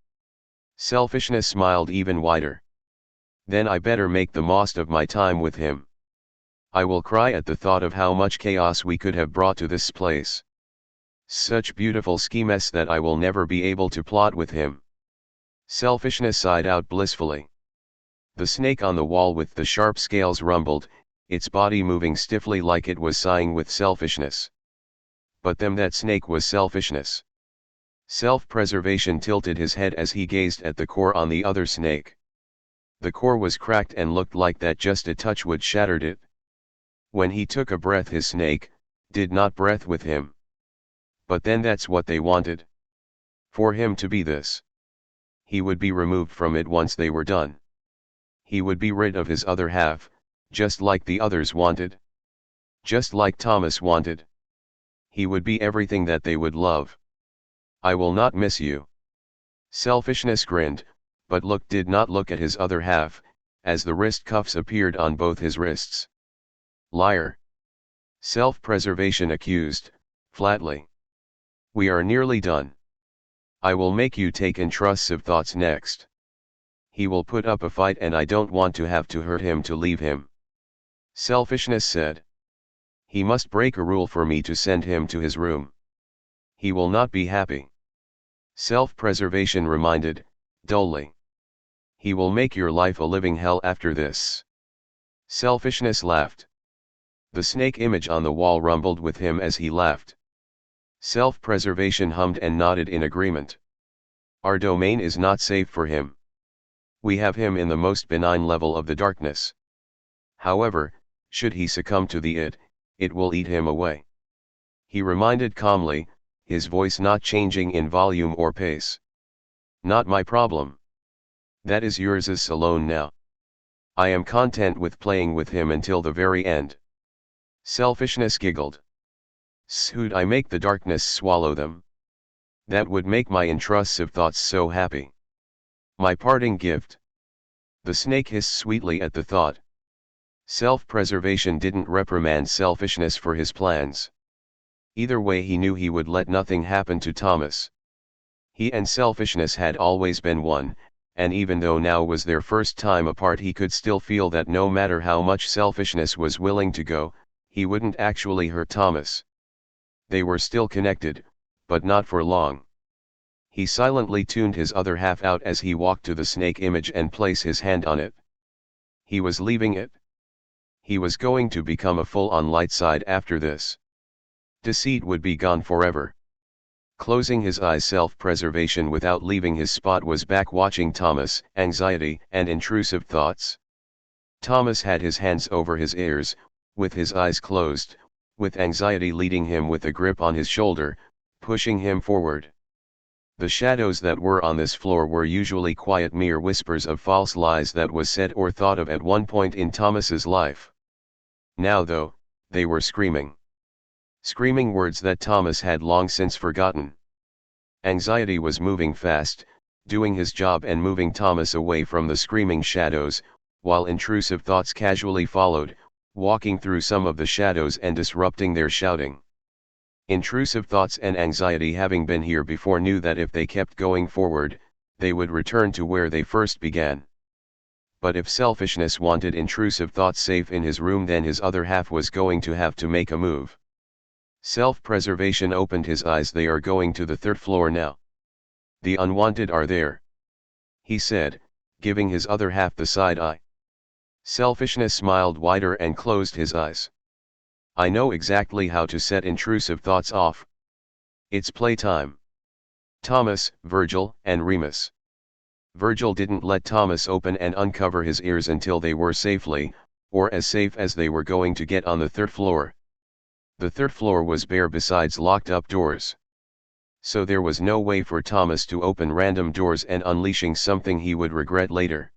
Speaker 1: Selfishness smiled even wider. Then I better make the most of my time with him. I will cry at the thought of how much chaos we could have brought to this place. Such beautiful schemes that I will never be able to plot with him. Selfishness sighed out blissfully. The snake on the wall with the sharp scales rumbled, its body moving stiffly like it was sighing with selfishness. But that snake was selfishness. Self-preservation tilted his head as he gazed at the core on the other snake. The core was cracked and looked like that just a touch would shatter it. When he took a breath, his snake did not breath with him. But then that's what they wanted. For him to be this. He would be removed from it once they were done. He would be rid of his other half, just like the others wanted. Just like Thomas wanted. He would be everything that they would love. I will not miss you. Selfishness grinned, but did not look at his other half, as the wrist cuffs appeared on both his wrists. Liar. Self-preservation accused, flatly. We are nearly done. I will make you take intrusive thoughts next. He will put up a fight and I don't want to have to hurt him to leave him. Selfishness said. He must break a rule for me to send him to his room. He will not be happy. Self-preservation reminded, dully. He will make your life a living hell after this. Selfishness laughed. The snake image on the wall rumbled with him as he laughed. Self-preservation hummed and nodded in agreement. Our domain is not safe for him. We have him in the most benign level of the darkness. However, should he succumb to the it will eat him away. He reminded calmly, his voice not changing in volume or pace. Not my problem. That is yours alone now. I am content with playing with him until the very end. Selfishness giggled. Should I make the darkness swallow them? That would make my intrusive thoughts so happy. My parting gift. The snake hissed sweetly at the thought. Self-preservation didn't reprimand selfishness for his plans. Either way he knew he would let nothing happen to Thomas. He and selfishness had always been one, and even though now was their first time apart he could still feel that no matter how much selfishness was willing to go, he wouldn't actually hurt Thomas. They were still connected, but not for long. He silently tuned his other half out as he walked to the snake image and placed his hand on it. He was leaving it. He was going to become a full-on light side after this. Deceit would be gone forever. Closing his eyes, self-preservation without leaving his spot was back watching Thomas, anxiety and intrusive thoughts. Thomas had his hands over his ears, with his eyes closed, with anxiety leading him with a grip on his shoulder, pushing him forward. The shadows that were on this floor were usually quiet mere whispers of false lies that was said or thought of at one point in Thomas's life. Now though, they were screaming. Screaming words that Thomas had long since forgotten. Anxiety was moving fast, doing his job and moving Thomas away from the screaming shadows, while intrusive thoughts casually followed, walking through some of the shadows and disrupting their shouting. Intrusive thoughts and anxiety, having been here before, knew that if they kept going forward, they would return to where they first began. But if selfishness wanted intrusive thoughts safe in his room, then his other half was going to have to make a move. Self-preservation opened his eyes. They are going to the 3rd floor now. The unwanted are there, he said, giving his other half the side eye. Selfishness smiled wider and closed his eyes. I know exactly how to set intrusive thoughts off. It's playtime. Thomas, Virgil, and Remus. Virgil didn't let Thomas open and uncover his ears until they were safely, or as safe as they were going to get, on the 3rd floor. The 3rd floor was bare besides locked up doors. So there was no way for Thomas to open random doors and unleashing something he would regret later.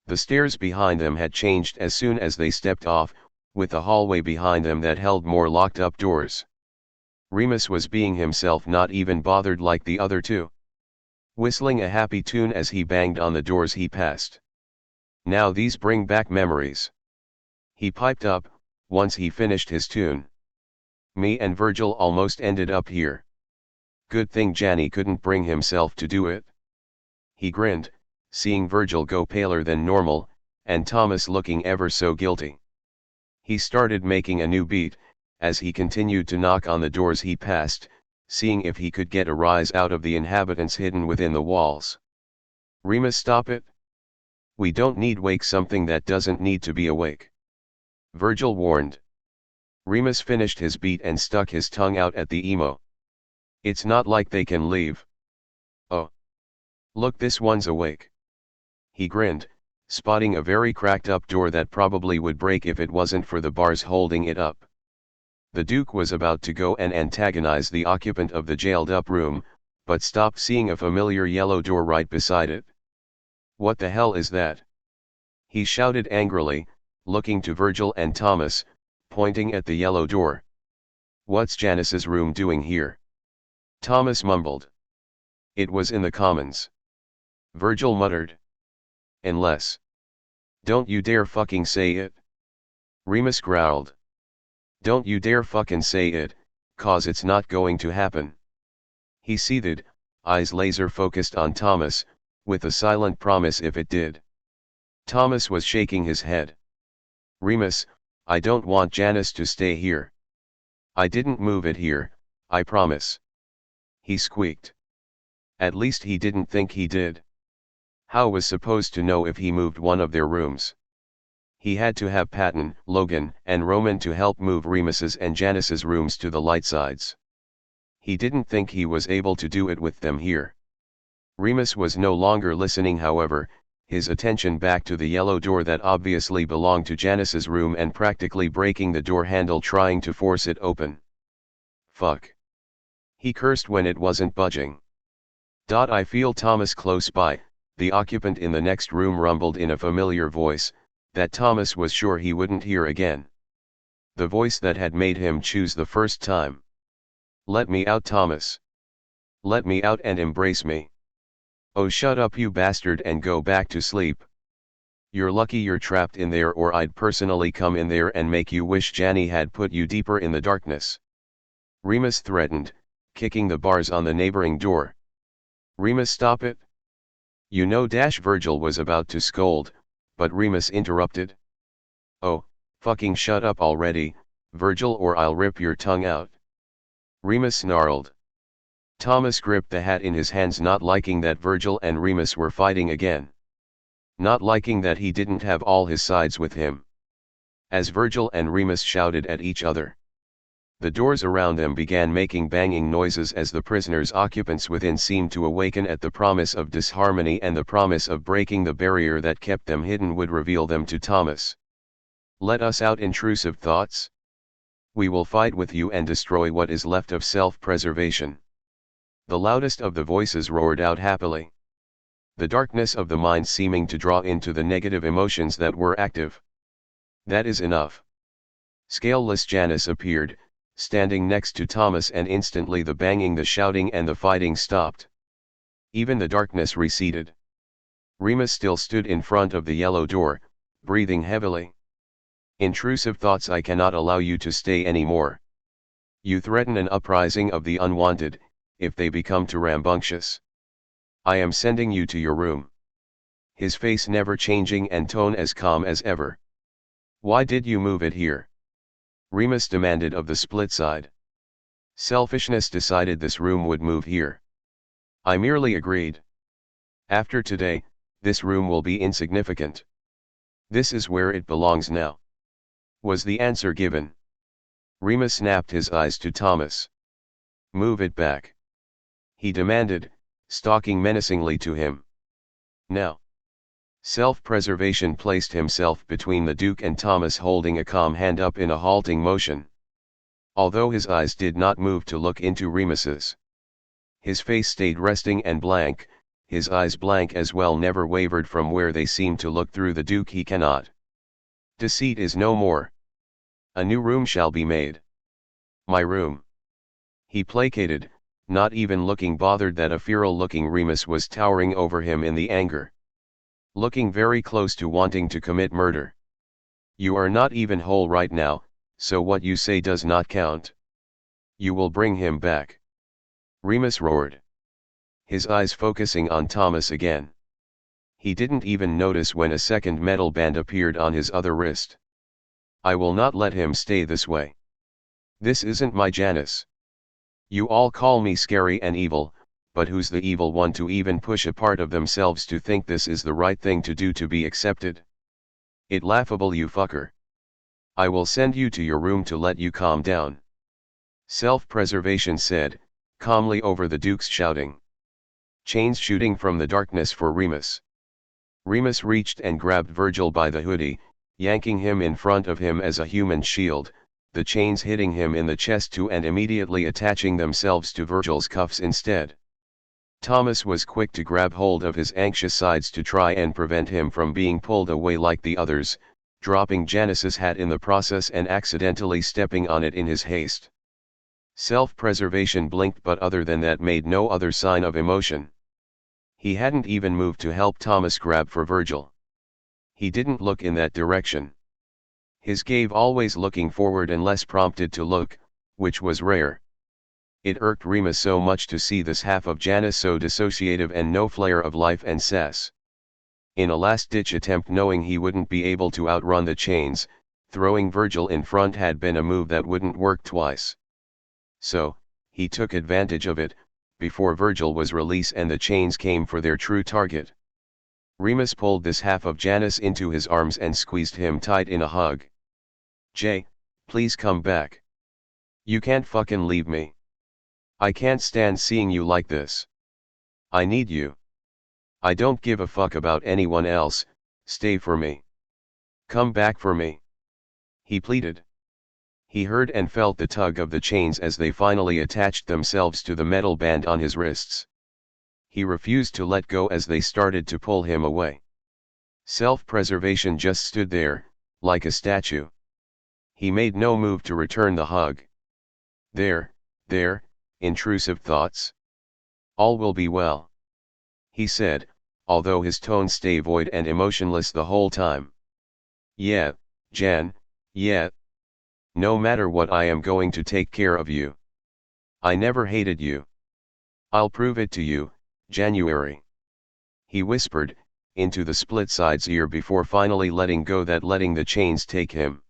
Speaker 1: The stairs behind them had changed as soon as they stepped off, with a hallway behind them that held more locked up doors. Remus was being himself, not even bothered like the other two, whistling a happy tune as he banged on the doors he passed. Now these bring back memories, he piped up, once he finished his tune. Me and Virgil almost ended up here. Good thing Janny couldn't bring himself to do it. He grinned, seeing Virgil go paler than normal, and Thomas looking ever so guilty. He started making a new beat, as he continued to knock on the doors he passed, seeing if he could get a rise out of the inhabitants hidden within the walls. Remus, stop it. We don't need wake something that doesn't need to be awake, Virgil warned. Remus finished his beat and stuck his tongue out at the emo. It's not like they can leave. Oh. Look, this one's awake. He grinned, spotting a very cracked up door that probably would break if it wasn't for the bars holding it up. The Duke was about to go and antagonize the occupant of the jailed up room, but stopped seeing a familiar yellow door right beside it. What the hell is that? He shouted angrily, looking to Virgil and Thomas, pointing at the yellow door. What's Janus's room doing here? Thomas mumbled. It was in the commons, Virgil muttered. Unless. Don't you dare fucking say it. Remus growled. Don't you dare fucking say it, cause it's not going to happen. He seethed, eyes laser focused on Thomas, with a silent promise if it did. Thomas was shaking his head. Remus, I don't want Janus to stay here. I didn't move it here, I promise. He squeaked. At least he didn't think he did. How was supposed to know if he moved one of their rooms? He had to have Patton, Logan, and Roman to help move Remus's and Janus's rooms to the light sides. He didn't think he was able to do it with them here. Remus was no longer listening, however, his attention back to the yellow door that obviously belonged to Janus's room and practically breaking the door handle trying to force it open. Fuck. He cursed when it wasn't budging. I feel Thomas close by, the occupant in the next room rumbled in a familiar voice, that Thomas was sure he wouldn't hear again. The voice that had made him choose the first time. Let me out, Thomas. Let me out and embrace me. Oh, shut up, you bastard, and go back to sleep. You're lucky you're trapped in there, or I'd personally come in there and make you wish Janny had put you deeper in the darkness. Remus threatened, kicking the bars on the neighboring door. Remus, stop it. You know, Virgil was about to scold, but Remus interrupted. Oh, fucking shut up already, Virgil, or I'll rip your tongue out. Remus snarled. Thomas gripped the hat in his hands, not liking that Virgil and Remus were fighting again. Not liking that he didn't have all his sides with him. As Virgil and Remus shouted at each other, the doors around them began making banging noises as the prisoners' occupants within seemed to awaken at the promise of disharmony, and the promise of breaking the barrier that kept them hidden would reveal them to Thomas. Let us out, intrusive thoughts. We will fight with you and destroy what is left of self-preservation. The loudest of the voices roared out happily. The darkness of the mind seeming to draw into the negative emotions that were active. That is enough. Scaleless Janus appeared, standing next to Thomas, and instantly the banging, the shouting, and the fighting stopped. Even the darkness receded. Remus still stood in front of the yellow door, breathing heavily. Intrusive thoughts, I cannot allow you to stay anymore. You threaten an uprising of the unwanted, if they become too rambunctious. I am sending you to your room. His face never changing and tone as calm as ever. Why did you move it here? Remus demanded of the split side. Selfishness decided this room would move here. I merely agreed. After today, this room will be insignificant. This is where it belongs now. Was the answer given? Remus snapped his eyes to Thomas. Move it back. He demanded, stalking menacingly to him. Now. Self-preservation placed himself between the Duke and Thomas, holding a calm hand up in a halting motion. Although his eyes did not move to look into Remus's. His face stayed resting and blank, his eyes blank as well, never wavered from where they seemed to look through the Duke. He cannot. Deceit is no more. A new room shall be made. My room. He placated, not even looking bothered that a feral-looking Remus was towering over him in the anger. Looking very close to wanting to commit murder. You are not even whole right now, so what you say does not count. You will bring him back. Remus roared. His eyes focusing on Thomas again. He didn't even notice when a second metal band appeared on his other wrist. I will not let him stay this way. This isn't my Janus. You all call me scary and evil, but who's the evil one to even push a part of themselves to think this is the right thing to do to be accepted? It laughable, you fucker. I will send you to your room to let you calm down. Self-preservation said, calmly over the Duke's shouting. Chains shooting from the darkness for Remus. Remus reached and grabbed Virgil by the hoodie, yanking him in front of him as a human shield, the chains hitting him in the chest too and immediately attaching themselves to Virgil's cuffs instead. Thomas was quick to grab hold of his anxious sides to try and prevent him from being pulled away like the others, dropping Janus's hat in the process and accidentally stepping on it in his haste. Self-preservation blinked, but other than that made no other sign of emotion. He hadn't even moved to help Thomas grab for Virgil. He didn't look in that direction. His gaze always looking forward unless prompted to look, which was rare. It irked Remus so much to see this half of Janus so dissociative and no flair of life and sass. In a last-ditch attempt, knowing he wouldn't be able to outrun the chains, throwing Virgil in front had been a move that wouldn't work twice. So, he took advantage of it, before Virgil was released and the chains came for their true target. Remus pulled this half of Janus into his arms and squeezed him tight in a hug. "Jay, please come back. You can't fucking leave me. I can't stand seeing you like this. I need you. I don't give a fuck about anyone else, stay for me. Come back for me," he pleaded. He heard and felt the tug of the chains as they finally attached themselves to the metal band on his wrists. He refused to let go as they started to pull him away. Self-preservation just stood there, like a statue. He made no move to return the hug. There, intrusive thoughts. "All will be well," he said, although his tone stayed void and emotionless the whole time. "Yeah, Jan, yeah. No matter what, I am going to take care of you. I never hated you. I'll prove it to you, January," he whispered, into the split side's ear before finally letting go, letting the chains take him.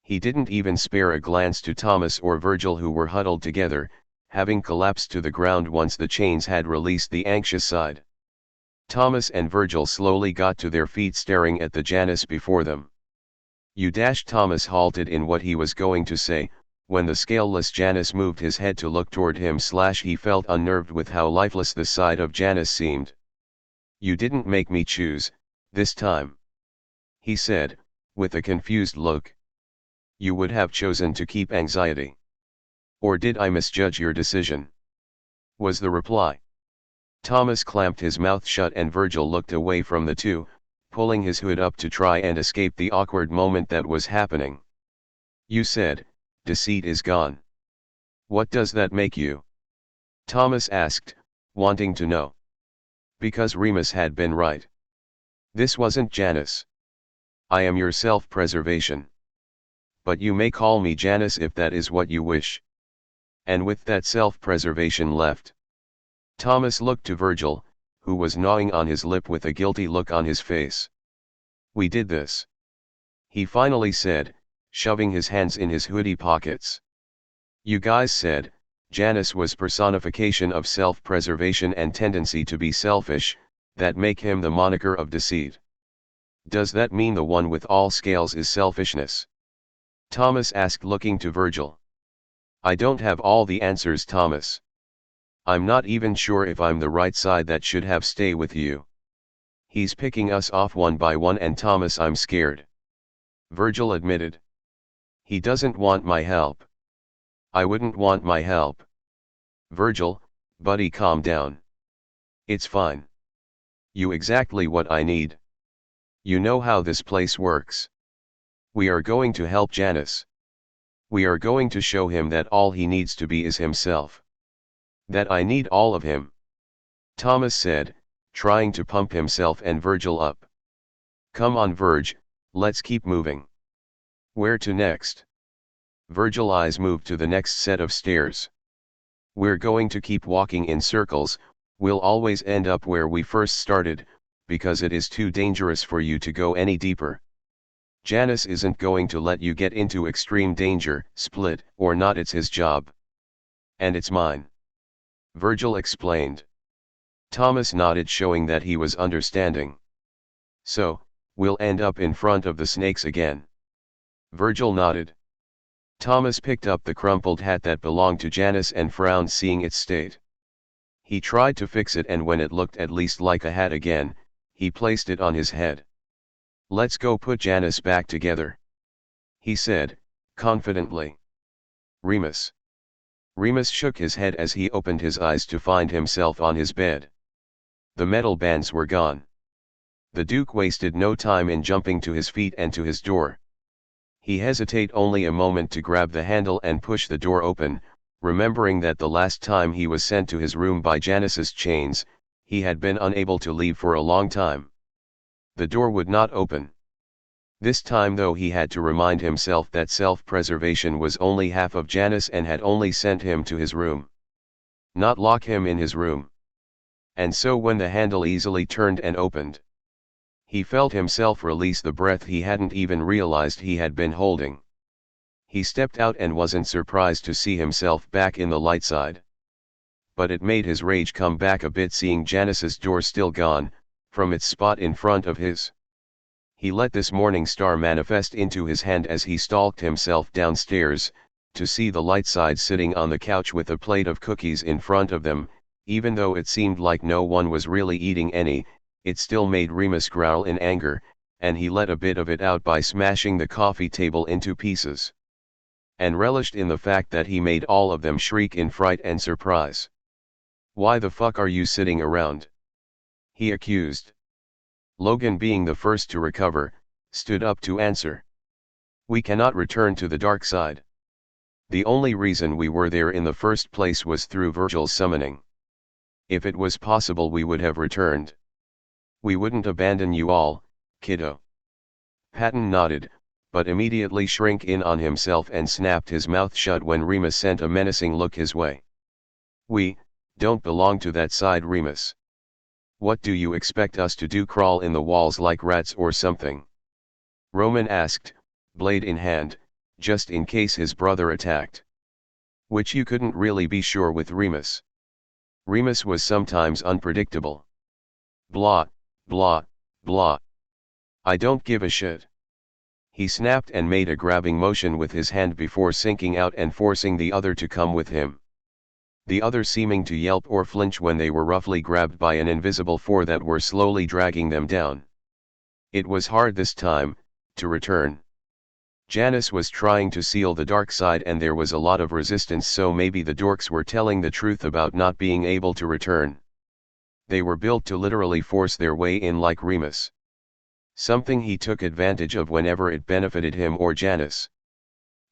Speaker 1: He didn't even spare a glance to Thomas or Virgil, who were huddled together, having collapsed to the ground once the chains had released the anxious side. Thomas and Virgil slowly got to their feet, staring at the Janus before them. Thomas halted in what he was going to say, when the scaleless Janus moved his head to look toward him. He felt unnerved with how lifeless the side of Janus seemed. "You didn't make me choose, this time," he said, with a confused look. "You would have chosen to keep anxiety. Or did I misjudge your decision?" was the reply. Thomas clamped his mouth shut and Virgil looked away from the two, pulling his hood up to try and escape the awkward moment that was happening. "You said, Deceit is gone. What does that make you?" Thomas asked, wanting to know. Because Remus had been right. This wasn't Janus. "I am your self-preservation. But you may call me Janus if that is what you wish." And with that self-preservation left. Thomas looked to Virgil, who was gnawing on his lip with a guilty look on his face. "We did this," he finally said, shoving his hands in his hoodie pockets. "You guys said, Janus was personification of self-preservation and tendency to be selfish, that make him the moniker of Deceit. Does that mean the one with all scales is selfishness?" Thomas asked, looking to Virgil. "I don't have all the answers, Thomas. I'm not even sure if I'm the right side that should have stay with you. He's picking us off one by one, and Thomas, I'm scared," Virgil admitted. "He doesn't want my help. I wouldn't want my help." "Virgil, buddy, calm down. It's fine. You exactly what I need. You know how this place works. We are going to help Janus. We are going to show him that all he needs to be is himself. That I need all of him," Thomas said, trying to pump himself and Virgil up. "Come on, Virg, let's keep moving." "Where to next?" Virgil's eyes moved to the next set of stairs. "We're going to keep walking in circles, we'll always end up where we first started, because it is too dangerous for you to go any deeper. Janus isn't going to let you get into extreme danger, split or not, it's his job. And it's mine," Virgil explained. Thomas nodded, showing that he was understanding. "So, we'll end up in front of the snakes again?" Virgil nodded. Thomas picked up the crumpled hat that belonged to Janus and frowned, seeing its state. He tried to fix it, and when it looked at least like a hat again, he placed it on his head. "Let's go put Janus back together," he said, confidently. "Remus." Remus shook his head as he opened his eyes to find himself on his bed. The metal bands were gone. The Duke wasted no time in jumping to his feet and to his door. He hesitated only a moment to grab the handle and push the door open, remembering that the last time he was sent to his room by Janus's chains, he had been unable to leave for a long time. The door would not open. This time though he had to remind himself that self-preservation was only half of Janus and had only sent him to his room, not lock him in his room. And so when the handle easily turned and opened, he felt himself release the breath he hadn't even realized he had been holding. He stepped out and wasn't surprised to see himself back in the light side. But it made his rage come back a bit seeing Janus's door still gone, from its spot in front of his. He let this morning star manifest into his hand as he stalked himself downstairs, to see the light side sitting on the couch with a plate of cookies in front of them. Even though it seemed like no one was really eating any, it still made Remus growl in anger, and he let a bit of it out by smashing the coffee table into pieces. And relished in the fact that he made all of them shriek in fright and surprise. "Why the fuck are you sitting around?" he accused. Logan, being the first to recover, stood up to answer. "We cannot return to the dark side. The only reason we were there in the first place was through Virgil's summoning. If it was possible we would have returned. We wouldn't abandon you all, kiddo." Patton nodded, but immediately shrank in on himself and snapped his mouth shut when Remus sent a menacing look his way. "We don't belong to that side, Remus. What do you expect us to do, crawl in the walls like rats or something?" Roman asked, blade in hand, just in case his brother attacked. Which you couldn't really be sure with Remus. Remus was sometimes unpredictable. "Blah, blah, blah. I don't give a shit." He snapped and made a grabbing motion with his hand before sinking out and forcing the other to come with him. The other seeming to yelp or flinch when they were roughly grabbed by an invisible four that were slowly dragging them down. It was hard this time to return. Janus was trying to seal the dark side and there was a lot of resistance, so maybe the dorks were telling the truth about not being able to return. They were built to literally force their way in like Remus. Something he took advantage of whenever it benefited him or Janus.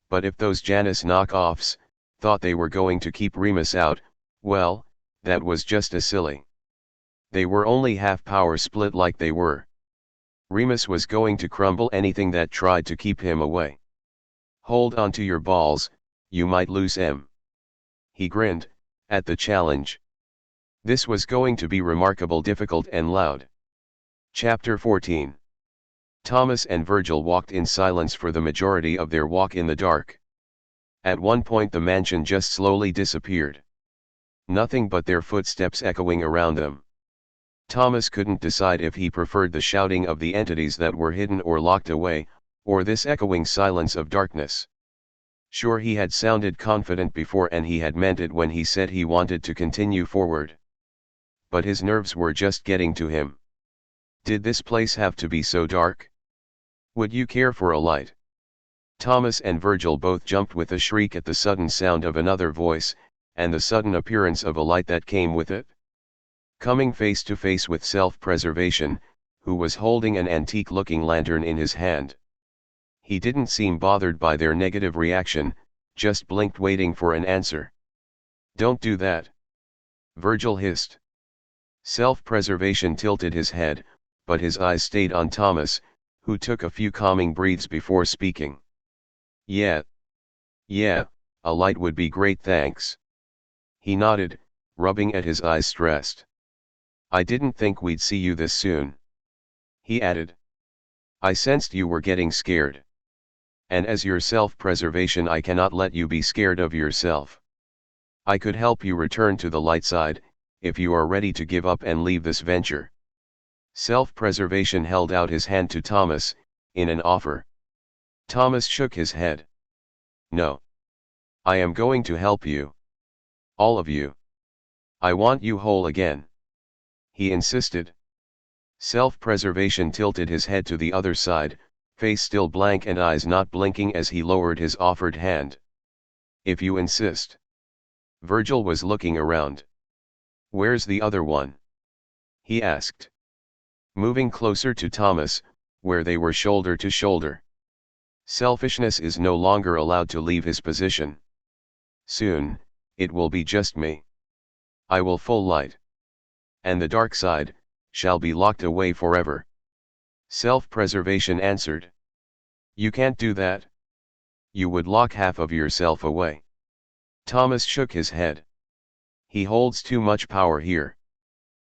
Speaker 1: But if those Janus knockoffs thought they were going to keep Remus out, well, that was just as silly. They were only half power split like they were. Remus was going to crumble anything that tried to keep him away. "Hold on to your balls, you might lose em." He grinned at the challenge. This was going to be remarkable difficult and loud. Chapter 14. Thomas and Virgil walked in silence for the majority of their walk in the dark. At one point the mansion just slowly disappeared. Nothing but their footsteps echoing around them. Thomas couldn't decide if he preferred the shouting of the entities that were hidden or locked away, or this echoing silence of darkness. Sure, he had sounded confident before and he had meant it when he said he wanted to continue forward. But his nerves were just getting to him. Did this place have to be so dark? Would you care for a light? Thomas and Virgil both jumped with a shriek at the sudden sound of another voice, and the sudden appearance of a light that came with it. Coming face to face with self-preservation, who was holding an antique-looking lantern in his hand. He didn't seem bothered by their negative reaction, just blinked waiting for an answer. "Don't do that," Virgil hissed. Self-preservation tilted his head, but his eyes stayed on Thomas, who took a few calming breaths before speaking. Yeah, a light would be great, thanks." He nodded, rubbing at his eyes stressed. "I didn't think we'd see you this soon," he added. "I sensed you were getting scared. And as your self-preservation I cannot let you be scared of yourself. I could help you return to the light side, if you are ready to give up and leave this venture." Self-preservation held out his hand to Thomas, in an offer. Thomas shook his head. "No. I am going to help you. All of you. I want you whole again," he insisted. Self-preservation tilted his head to the other side, face still blank and eyes not blinking as he lowered his offered hand. "If you insist." Virgil was looking around. "Where's the other one?" he asked. Moving closer to Thomas, where they were shoulder to shoulder. Selfishness is no longer allowed to leave his position. "Soon, it will be just me. I will full light. And the dark side shall be locked away forever," self-preservation answered. You can't do that. You would lock half of yourself away. Thomas shook his head. He holds too much power here.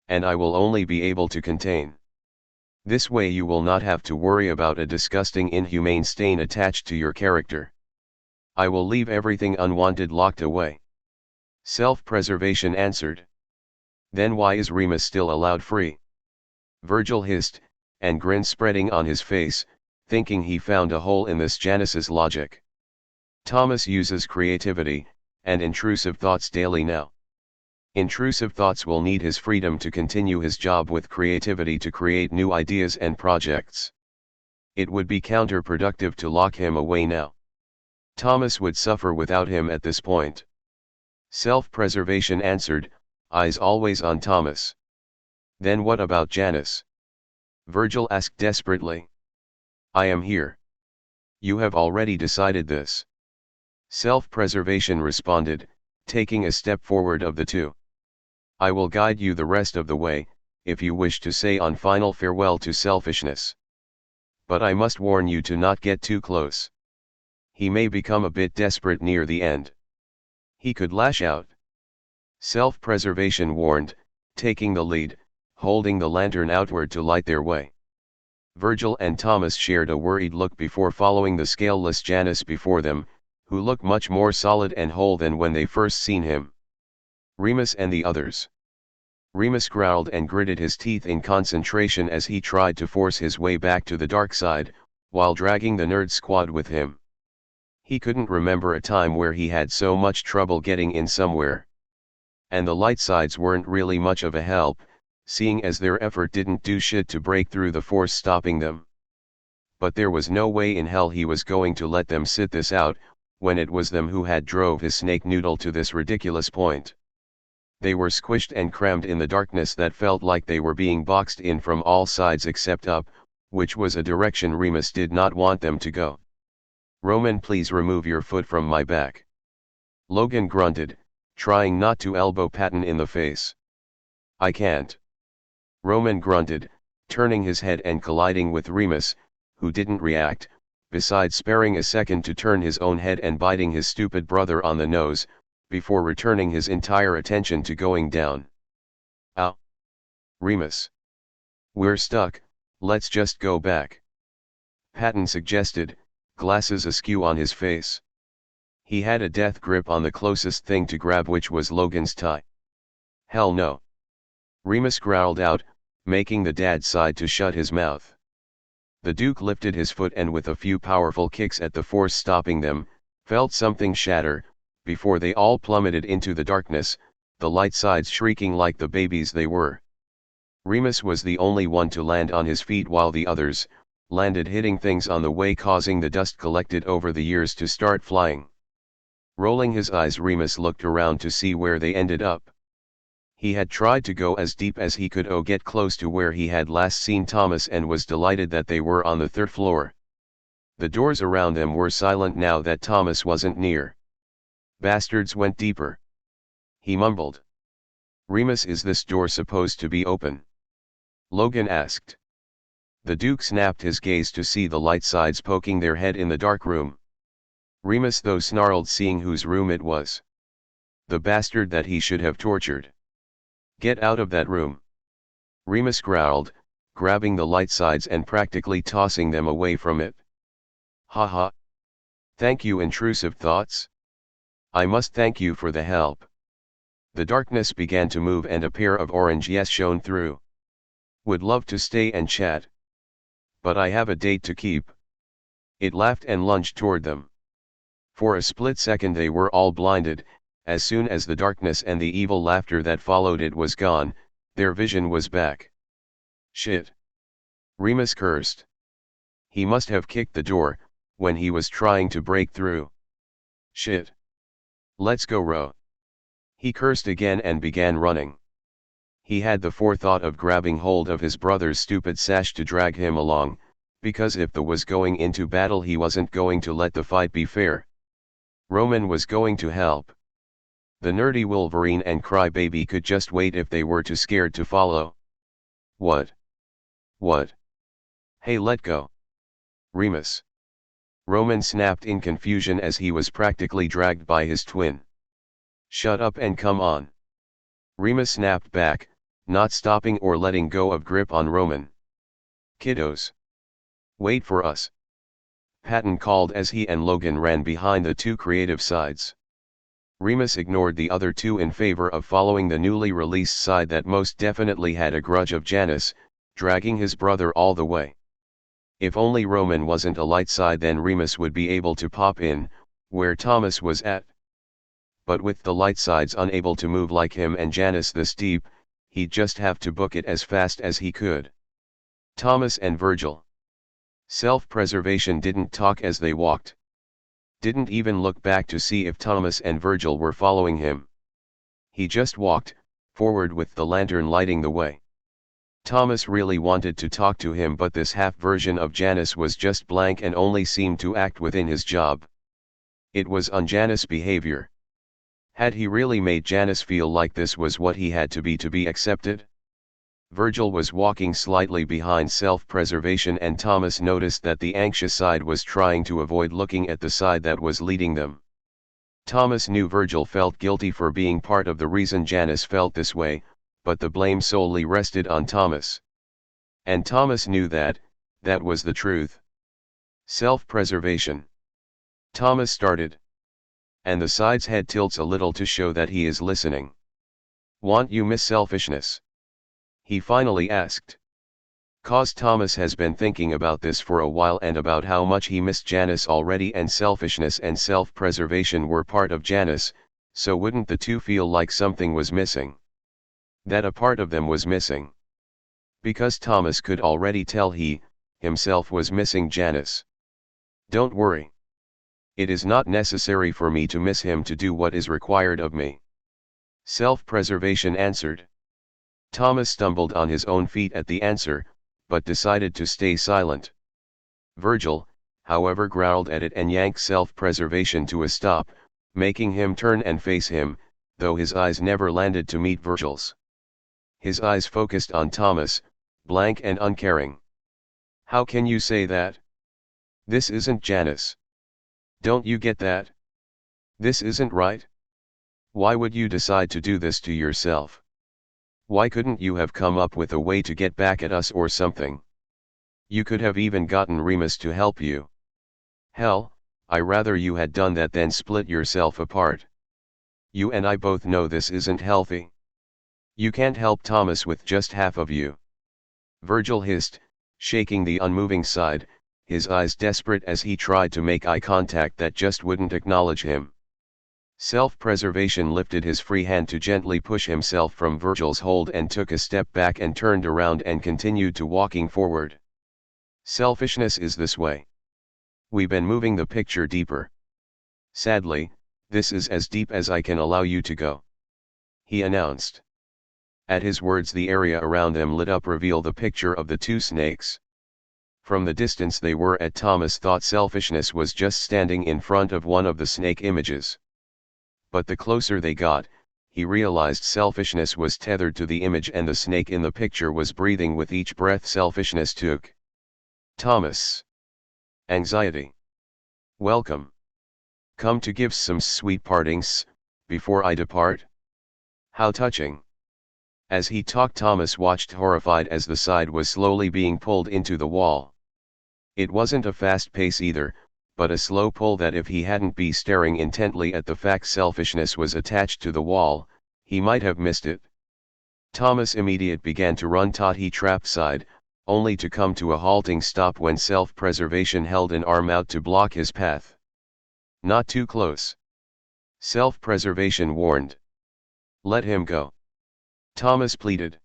Speaker 1: And I will only be able to contain. This way you will not have to worry about a disgusting inhumane stain attached to your character. I will leave everything unwanted locked away. Self-preservation answered. Then why is Remus still allowed free? Virgil hissed, and grin spreading on his face, thinking he found a hole in this Janus's logic. Thomas uses creativity, and intrusive thoughts daily now. Intrusive thoughts will need his freedom to continue his job with creativity to create new ideas and projects. It would be counterproductive to lock him away now. Thomas would suffer without him at this point. Self-preservation answered, eyes always on Thomas. Then what about Janus? Virgil asked desperately. I am here. You have already decided this. Self-preservation responded, taking a step forward of the two. I will guide you the rest of the way, if you wish to say on final farewell to selfishness. But I must warn you to not get too close. He may become a bit desperate near the end. He could lash out. Self-preservation warned, taking the lead, holding the lantern outward to light their way. Virgil and Thomas shared a worried look before following the scaleless Janus before them, who looked much more solid and whole than when they first seen him. Remus and the others. Remus growled and gritted his teeth in concentration as he tried to force his way back to the dark side, while dragging the nerd squad with him. He couldn't remember a time where he had so much trouble getting in somewhere. And the light sides weren't really much of a help, seeing as their effort didn't do shit to break through the force stopping them. But there was no way in hell he was going to let them sit this out, when it was them who had drove his snake noodle to this ridiculous point. They were squished and crammed in the darkness that felt like they were being boxed in from all sides except up, which was a direction Remus did not want them to go. Roman, please remove your foot from my back. Logan grunted, trying not to elbow Patton in the face. I can't. Roman grunted, turning his head and colliding with Remus, who didn't react, besides sparing a second to turn his own head and biting his stupid brother on the nose, before returning his entire attention to going down. Ow! Remus. We're stuck, let's just go back. Patton suggested, glasses askew on his face. He had a death grip on the closest thing to grab, which was Logan's tie. Hell no. Remus growled out, making the dad side to shut his mouth. The Duke lifted his foot and with a few powerful kicks at the force stopping them, felt something shatter, before they all plummeted into the darkness, the light sides shrieking like the babies they were. Remus was the only one to land on his feet while the others landed hitting things on the way, causing the dust collected over the years to start flying. Rolling his eyes, Remus looked around to see where they ended up. He had tried to go as deep as he could get close to where he had last seen Thomas and was delighted that they were on the third floor. The doors around them were silent now that Thomas wasn't near. Bastards went deeper. He mumbled. Remus, is this door supposed to be open? Logan asked. The Duke snapped his gaze to see the light sides poking their head in the dark room. Remus though snarled, seeing whose room it was. The bastard that he should have tortured. Get out of that room. Remus growled, grabbing the light sides and practically tossing them away from it. Ha ha. Thank you, intrusive thoughts. I must thank you for the help. The darkness began to move and a pair of orange yes shone through. Would love to stay and chat. But I have a date to keep. It laughed and lunged toward them. For a split second they were all blinded. As soon as the darkness and the evil laughter that followed it was gone, their vision was back. Shit. Remus cursed. He must have kicked the door, when he was trying to break through. Shit. Let's go, Ro. He cursed again and began running. He had the forethought of grabbing hold of his brother's stupid sash to drag him along, because if the was going into battle he wasn't going to let the fight be fair. Roman was going to help. The nerdy Wolverine and Crybaby could just wait if they were too scared to follow. What? What? Hey, let go. Remus. Roman snapped in confusion as he was practically dragged by his twin. "Shut up and come on." Remus snapped back, not stopping or letting go of grip on Roman. "Kiddos. Wait for us," Patton called as he and Logan ran behind the two creative sides. Remus ignored the other two in favor of following the newly released side that most definitely had a grudge of Janus, dragging his brother all the way. If only Roman wasn't a light side, then Remus would be able to pop in, where Thomas was at. But with the light sides unable to move like him and Janus this deep, he'd just have to book it as fast as he could. Thomas and Virgil. Self-preservation didn't talk as they walked. Didn't even look back to see if Thomas and Virgil were following him. He just walked forward with the lantern lighting the way. Thomas really wanted to talk to him, but this half version of Janus was just blank and only seemed to act within his job. It was un-Janus behavior. Had he really made Janus feel like this was what he had to be accepted? Virgil was walking slightly behind self-preservation, and Thomas noticed that the anxious side was trying to avoid looking at the side that was leading them. Thomas knew Virgil felt guilty for being part of the reason Janus felt this way, but the blame solely rested on Thomas. And Thomas knew that was the truth. Self-preservation. Thomas started. And the side's head tilts a little to show that he is listening. "Want you miss selfishness?" he finally asked. 'Cause Thomas has been thinking about this for a while and about how much he missed Janus already, and selfishness and self-preservation were part of Janus, so wouldn't the two feel like something was missing? That a part of them was missing. Because Thomas could already tell he, himself was missing Janus. "Don't worry. It is not necessary for me to miss him to do what is required of me," self-preservation answered. Thomas stumbled on his own feet at the answer, but decided to stay silent. Virgil, however, growled at it and yanked self-preservation to a stop, making him turn and face him, though his eyes never landed to meet Virgil's. His eyes focused on Thomas, blank and uncaring. "How can you say that? This isn't Janus. Don't you get that? This isn't right. Why would you decide to do this to yourself? Why couldn't you have come up with a way to get back at us or something? You could have even gotten Remus to help you. Hell, I rather you had done that than split yourself apart. You and I both know this isn't healthy. You can't help Thomas with just half of you." Virgil hissed, shaking the unmoving side, his eyes desperate as he tried to make eye contact that just wouldn't acknowledge him. Self-preservation lifted his free hand to gently push himself from Virgil's hold and took a step back and turned around and continued to walking forward. "Selfishness is this way. We've been moving the picture deeper. Sadly, this is as deep as I can allow you to go," he announced. At his words, the area around them lit up, reveal the picture of the two snakes. From the distance they were at, Thomas thought selfishness was just standing in front of one of the snake images. But the closer they got, he realized selfishness was tethered to the image and the snake in the picture was breathing with each breath selfishness took. "Thomas. Anxiety. Welcome. Come to give some sweet partings, before I depart? How touching." As he talked, Thomas watched horrified as the side was slowly being pulled into the wall. It wasn't a fast pace either, but a slow pull that if he hadn't been staring intently at the fact selfishness was attached to the wall, he might have missed it. Thomas immediately began to run taut he trapped side, only to come to a halting stop when self-preservation held an arm out to block his path. "Not too close," self-preservation warned. "Let him go," Thomas pleaded.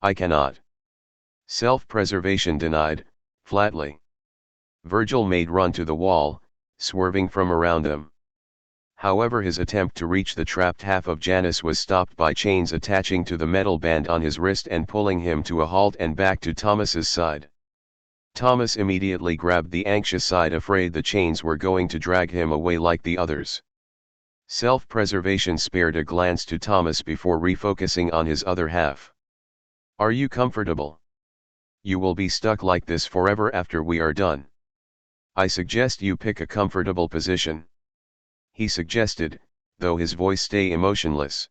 Speaker 1: "I cannot," self-preservation denied, flatly. Virgil made run to the wall, swerving from around them. However, his attempt to reach the trapped half of Janus was stopped by chains attaching to the metal band on his wrist and pulling him to a halt and back to Thomas's side. Thomas immediately grabbed the anxious side, afraid the chains were going to drag him away like the others. Self-preservation spared a glance to Thomas before refocusing on his other half. "Are you comfortable? You will be stuck like this forever after we are done." I suggest you pick a comfortable position. He suggested, though his voice stay emotionless.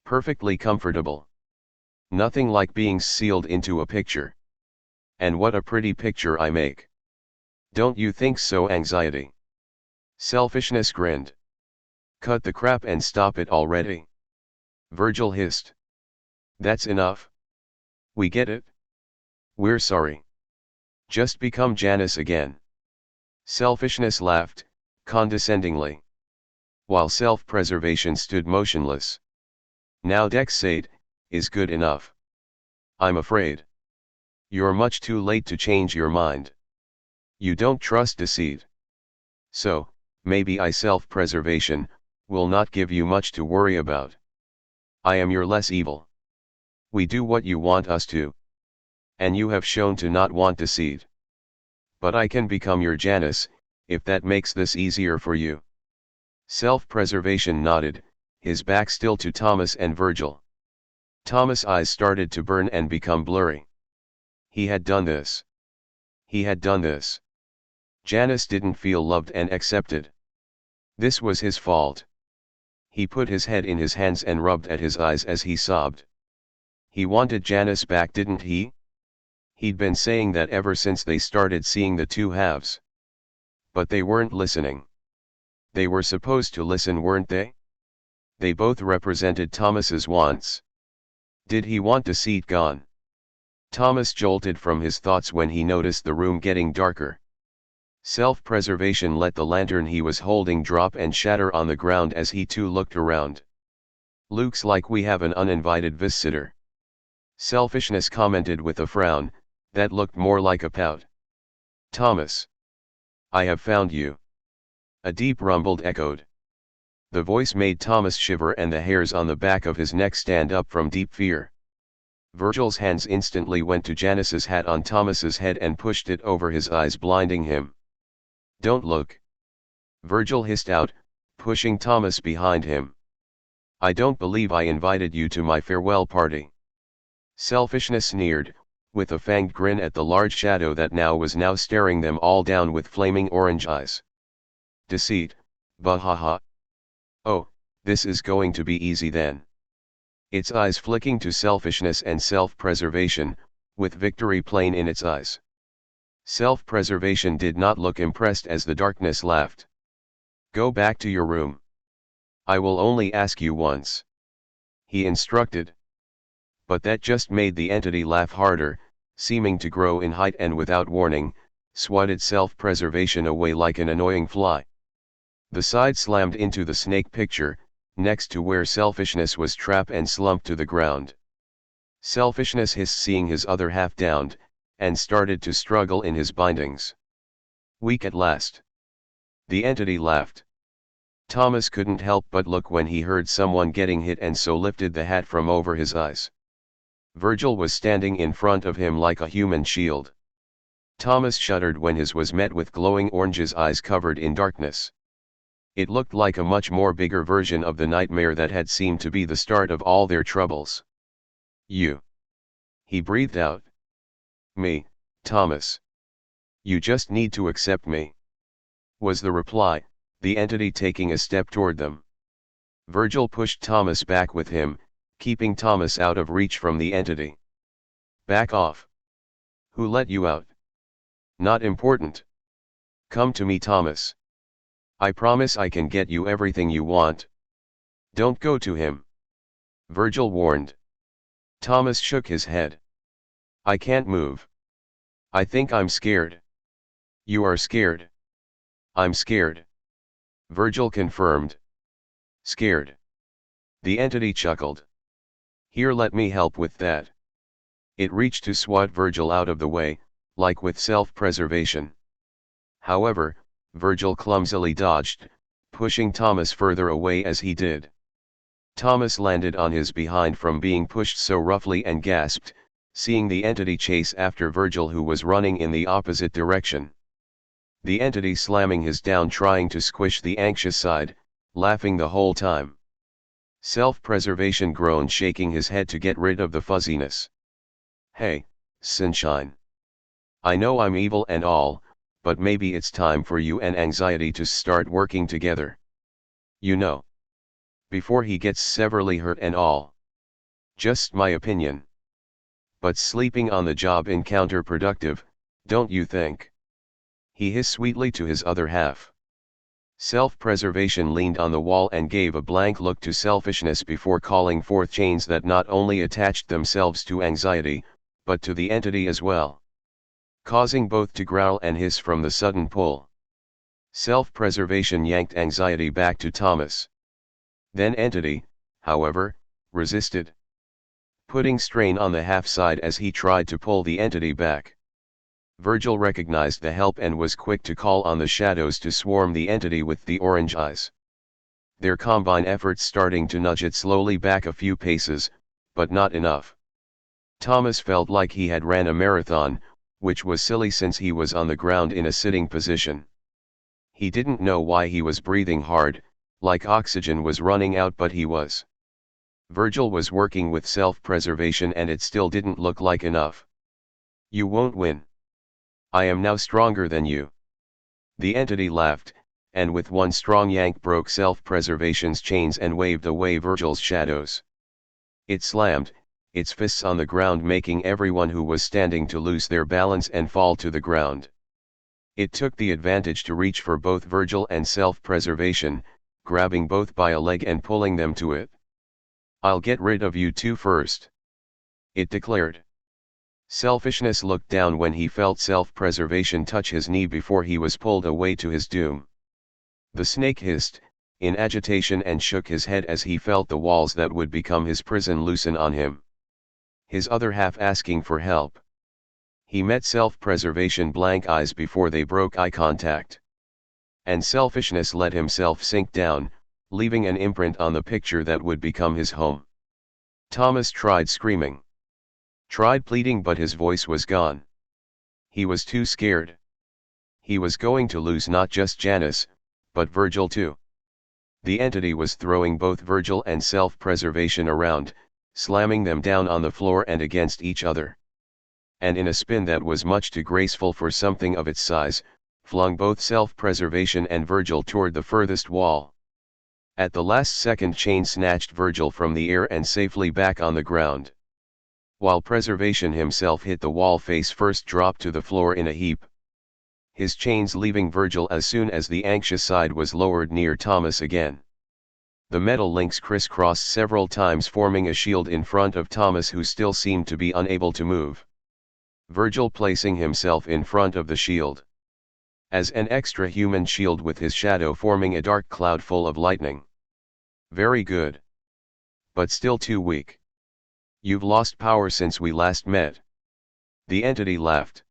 Speaker 1: Perfectly comfortable. Nothing like being sealed into a picture. And what a pretty picture I make. Don't you think so, anxiety? Selfishness grinned. Cut the crap and stop it already. Virgil hissed. That's enough. We get it. We're sorry. Just become Janus again. Selfishness laughed, condescendingly. While self-preservation stood motionless. Now Deceit is good enough. I'm afraid. You're much too late to change your mind. You don't trust Deceit. So, maybe self-preservation will not give you much to worry about. I am your less evil. We do what you want us to. And you have shown to not want Deceit. But I can become your Janus, if that makes this easier for you. Self-preservation nodded, his back still to Thomas and Virgil. Thomas' eyes started to burn and become blurry. He had done this. He had done this. Janus didn't feel loved and accepted. This was his fault. He put his head in his hands and rubbed at his eyes as he sobbed. He wanted Janus back, didn't he? He'd been saying that ever since they started seeing the two halves. But they weren't listening. They were supposed to listen, weren't they? They both represented Thomas's wants. Did he want Deceit gone? Thomas jolted from his thoughts when he noticed the room getting darker. Self-preservation let the lantern he was holding drop and shatter on the ground as he too looked around. Looks like we have an uninvited visitor. Selfishness commented with a frown, that looked more like a pout. Thomas. I have found you. A deep rumble echoed. The voice made Thomas shiver and the hairs on the back of his neck stand up from deep fear. Virgil's hands instantly went to Janus's hat on Thomas's head and pushed it over his eyes, blinding him. Don't look. Virgil hissed out, pushing Thomas behind him. I don't believe I invited you to my farewell party. Selfishness sneered, with a fanged grin at the large shadow that was now staring them all down with flaming orange eyes. Deceit, bahaha. Oh, this is going to be easy then. Its eyes flicking to selfishness and self-preservation, with victory plain in its eyes. Self-preservation did not look impressed as the darkness laughed. Go back to your room. I will only ask you once. He instructed. But that just made the entity laugh harder, seeming to grow in height and without warning, swatted self-preservation away like an annoying fly. The side slammed into the snake picture, next to where selfishness was trapped and slumped to the ground. Selfishness hissed, seeing his other half downed, and started to struggle in his bindings. Weak at last. The entity laughed. Thomas couldn't help but look when he heard someone getting hit and so lifted the hat from over his eyes. Virgil was standing in front of him like a human shield. Thomas shuddered when his was met with glowing orange's eyes covered in darkness. It looked like a much more bigger version of the nightmare that had seemed to be the start of all their troubles. You. He breathed out. Me, Thomas. You just need to accept me. Was the reply, the entity taking a step toward them. Virgil pushed Thomas back with him, keeping Thomas out of reach from the entity. Back off. Who let you out? Not important. Come to me, Thomas. I promise I can get you everything you want. Don't go to him. Virgil warned. Thomas shook his head. I can't move. I think I'm scared. You are scared. I'm scared. Virgil confirmed. Scared. The entity chuckled. Here, let me help with that. It reached to swat Virgil out of the way, like with self-preservation. However, Virgil clumsily dodged, pushing Thomas further away as he did. Thomas landed on his behind from being pushed so roughly and gasped, seeing the entity chase after Virgil, who was running in the opposite direction. The entity slamming his down, trying to squish the anxious side, laughing the whole time. Self-preservation groaned, shaking his head to get rid of the fuzziness. Hey, sunshine. I know I'm evil and all, but maybe it's time for you and anxiety to start working together. You know. Before he gets severely hurt and all. Just my opinion. But sleeping on the job is counterproductive, don't you think? He hissed sweetly to his other half. Self-preservation leaned on the wall and gave a blank look to selfishness before calling forth chains that not only attached themselves to anxiety, but to the entity as well, causing both to growl and hiss from the sudden pull. Self-preservation yanked anxiety back to Thomas. Then entity, however, resisted, putting strain on the half side as he tried to pull the entity back. Virgil recognized the help and was quick to call on the shadows to swarm the entity with the orange eyes. Their combined efforts starting to nudge it slowly back a few paces, but not enough. Thomas felt like he had ran a marathon, which was silly since he was on the ground in a sitting position. He didn't know why he was breathing hard, like oxygen was running out, but he was. Virgil was working with self-preservation and it still didn't look like enough. You won't win. I am now stronger than you. The entity laughed, and with one strong yank broke self-preservation's chains and waved away Virgil's shadows. It slammed its fists on the ground, making everyone who was standing to lose their balance and fall to the ground. It took the advantage to reach for both Virgil and self-preservation, grabbing both by a leg and pulling them to it. I'll get rid of you two first, it declared. Selfishness looked down when he felt self-preservation touch his knee before he was pulled away to his doom. The snake hissed, in agitation, and shook his head as he felt the walls that would become his prison loosen on him. His other half asking for help. He met self-preservation blank eyes before they broke eye contact. And selfishness let himself sink down, leaving an imprint on the picture that would become his home. Thomas tried screaming. Tried pleading, but his voice was gone. He was too scared. He was going to lose not just Janus, but Virgil too. The entity was throwing both Virgil and self-preservation around, slamming them down on the floor and against each other. And in a spin that was much too graceful for something of its size, flung both self-preservation and Virgil toward the furthest wall. At the last second, chain snatched Virgil from the air and safely back on the ground. While preservation himself hit the wall face first, dropped to the floor in a heap. His chains leaving Virgil as soon as the anxious side was lowered near Thomas again. The metal links crisscrossed several times, forming a shield in front of Thomas, who still seemed to be unable to move. Virgil placing himself in front of the shield. As an extra human shield, with his shadow forming a dark cloud full of lightning. Very good. But still too weak. You've lost power since we last met. The entity laughed.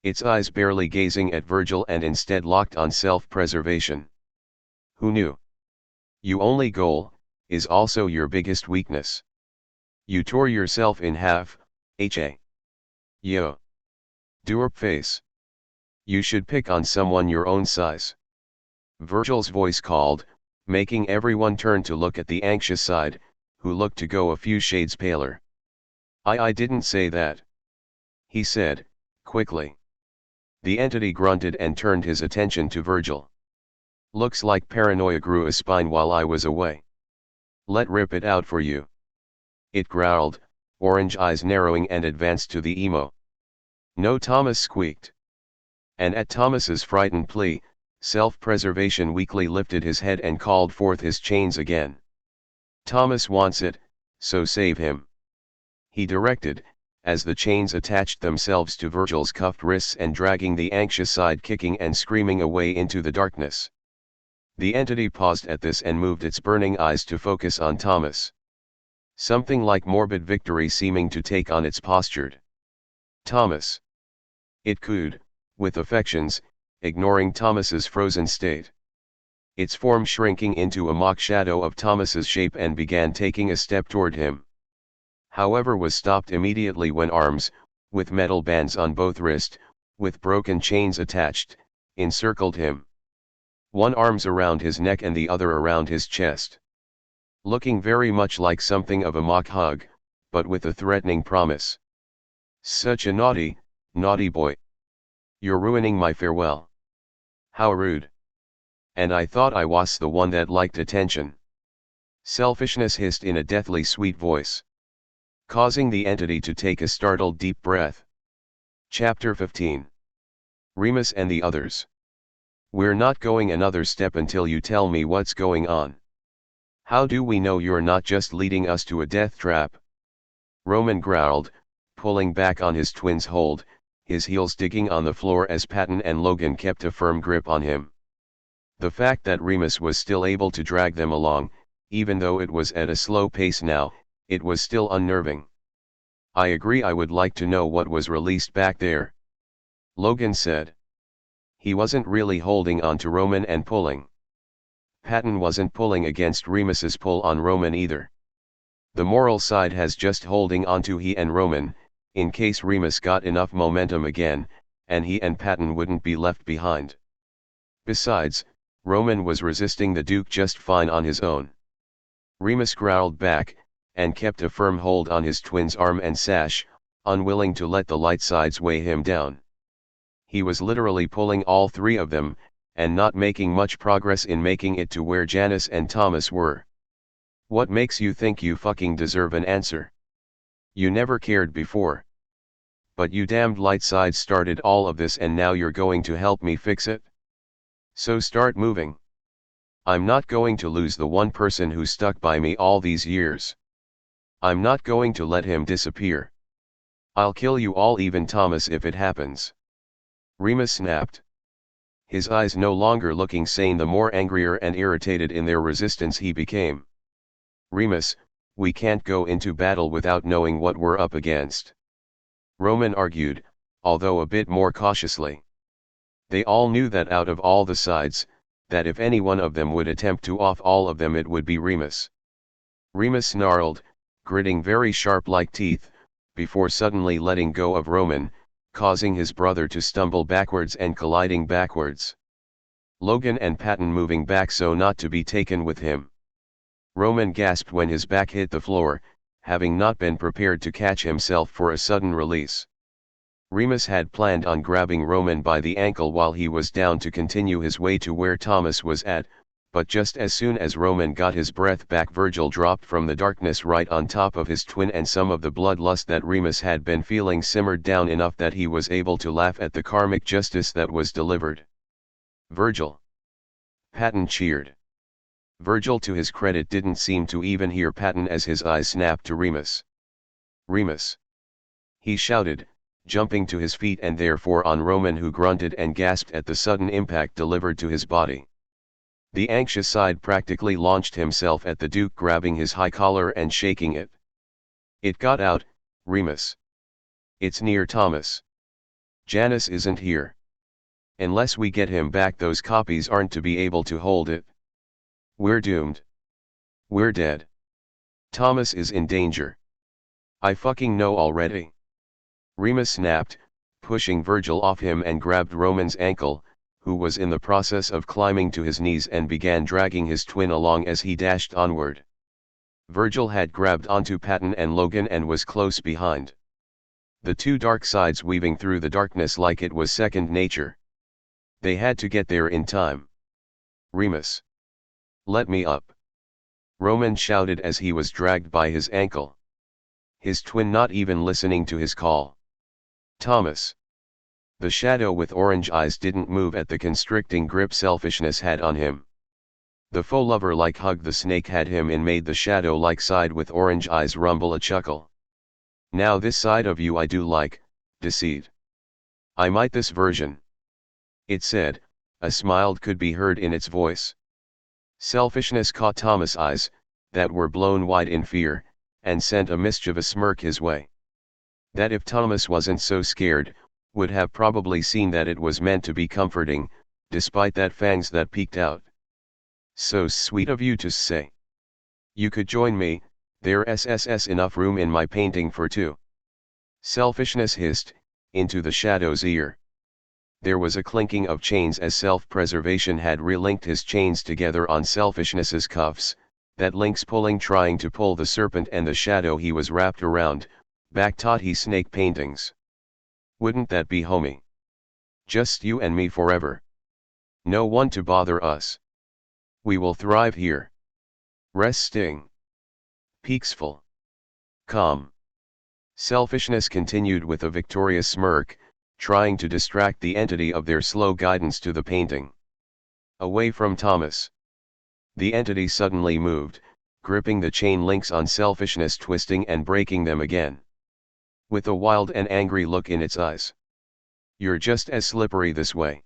Speaker 1: Its eyes barely gazing at Virgil and instead locked on self-preservation. Who knew? Your only goal is also your biggest weakness. You tore yourself in half, ha. Yo. Doorp face. You should pick on someone your own size. Virgil's voice called, making everyone turn to look at the anxious side, who looked to go a few shades paler. I didn't say that, he said, quickly. The entity grunted and turned his attention to Virgil. Looks like paranoia grew a spine while I was away. Let rip it out for you. It growled, orange eyes narrowing, and advanced to the emo. No, Thomas squeaked. And at Thomas's frightened plea, self-preservation weakly lifted his head and called forth his chains again. Thomas wants it, so save him, he directed, as the chains attached themselves to Virgil's cuffed wrists and dragging the anxious side kicking and screaming away into the darkness. The entity paused at this and moved its burning eyes to focus on Thomas. Something like morbid victory seeming to take on its postured. Thomas. It cooed, with affections, ignoring Thomas's frozen state. Its form shrinking into a mock shadow of Thomas's shape and began taking a step toward him. However, was stopped immediately when arms, with metal bands on both wrists, with broken chains attached, encircled him. One arm's around his neck and the other around his chest. Looking very much like something of a mock hug, but with a threatening promise. Such a naughty, naughty boy. You're ruining my farewell. How rude. And I thought I was the one that liked attention. Selfishness hissed in a deathly sweet voice, causing the entity to take a startled deep breath. Chapter 15. Remus and the others. We're not going another step until you tell me what's going on. How do we know you're not just leading us to a death trap? Roman growled, pulling back on his twin's hold, his heels digging on the floor as Patton and Logan kept a firm grip on him. The fact that Remus was still able to drag them along, even though it was at a slow pace now, it was still unnerving. I agree, I would like to know what was released back there, Logan said. He wasn't really holding on to Roman and pulling. Patton wasn't pulling against Remus's pull on Roman either. The moral side has just holding onto he and Roman, in case Remus got enough momentum again, and he and Patton wouldn't be left behind. Besides, Roman was resisting the Duke just fine on his own. Remus growled back, and kept a firm hold on his twin's arm and sash, unwilling to let the light sides weigh him down. He was literally pulling all three of them, and not making much progress in making it to where Janus and Thomas were. What makes you think you fucking deserve an answer? You never cared before. But you damned light sides started all of this, and now you're going to help me fix it? So start moving. I'm not going to lose the one person who stuck by me all these years. I'm not going to let him disappear. I'll kill you all, even Thomas, if it happens. Remus snapped. His eyes no longer looking sane, the more angrier and irritated in their resistance he became. Remus, we can't go into battle without knowing what we're up against, Roman argued, although a bit more cautiously. They all knew that out of all the sides, that if any one of them would attempt to off all of them, it would be Remus. Remus snarled, gritting very sharp like teeth, before suddenly letting go of Roman, causing his brother to stumble backwards and colliding backwards. Logan and Patton moving back so not to be taken with him. Roman gasped when his back hit the floor, having not been prepared to catch himself for a sudden release. Remus had planned on grabbing Roman by the ankle while he was down to continue his way to where Thomas was at, but just as soon as Roman got his breath back, Virgil dropped from the darkness right on top of his twin, and some of the bloodlust that Remus had been feeling simmered down enough that he was able to laugh at the karmic justice that was delivered. Virgil! Patton cheered. Virgil, to his credit, didn't seem to even hear Patton as his eyes snapped to Remus. Remus! He shouted, jumping to his feet and therefore on Roman, who grunted and gasped at the sudden impact delivered to his body. The anxious side practically launched himself at the Duke, grabbing his high collar and shaking it. It got out, Remus. It's near Thomas. Janus isn't here. Unless we get him back, those copies aren't to be able to hold it. We're doomed. We're dead. Thomas is in danger. I fucking know already. Remus snapped, pushing Virgil off him, and grabbed Roman's ankle, who was in the process of climbing to his knees, and began dragging his twin along as he dashed onward. Virgil had grabbed onto Patton and Logan and was close behind. The two dark sides weaving through the darkness like it was second nature. They had to get there in time. Remus! Let me up! Roman shouted as he was dragged by his ankle. His twin not even listening to his call. Thomas! The shadow with orange eyes didn't move at the constricting grip selfishness had on him. The faux lover-like hug the snake had him in made the shadow-like side with orange eyes rumble a chuckle. Now this side of you I do like, Deceit. I might this version. It said, a smile could be heard in its voice. Selfishness caught Thomas' eyes, that were blown wide in fear, and sent a mischievous smirk his way. That if Thomas wasn't so scared, would have probably seen that it was meant to be comforting, despite that fangs that peeked out. So sweet of you to say. You could join me, there's enough room in my painting for two. Selfishness hissed, into the shadow's ear. There was a clinking of chains as self-preservation had relinked his chains together on Selfishness's cuffs, that links pulling, trying to pull the serpent and the shadow he was wrapped around, back taught he snake paintings. Wouldn't that be homey? Just you and me forever. No one to bother us. We will thrive here. Resting. Peaceful. Calm. Selfishness continued with a victorious smirk, trying to distract the entity of their slow guidance to the painting. Away from Thomas. The entity suddenly moved, gripping the chain links on Selfishness, twisting and breaking them again. With a wild and angry look in its eyes. You're just as slippery this way.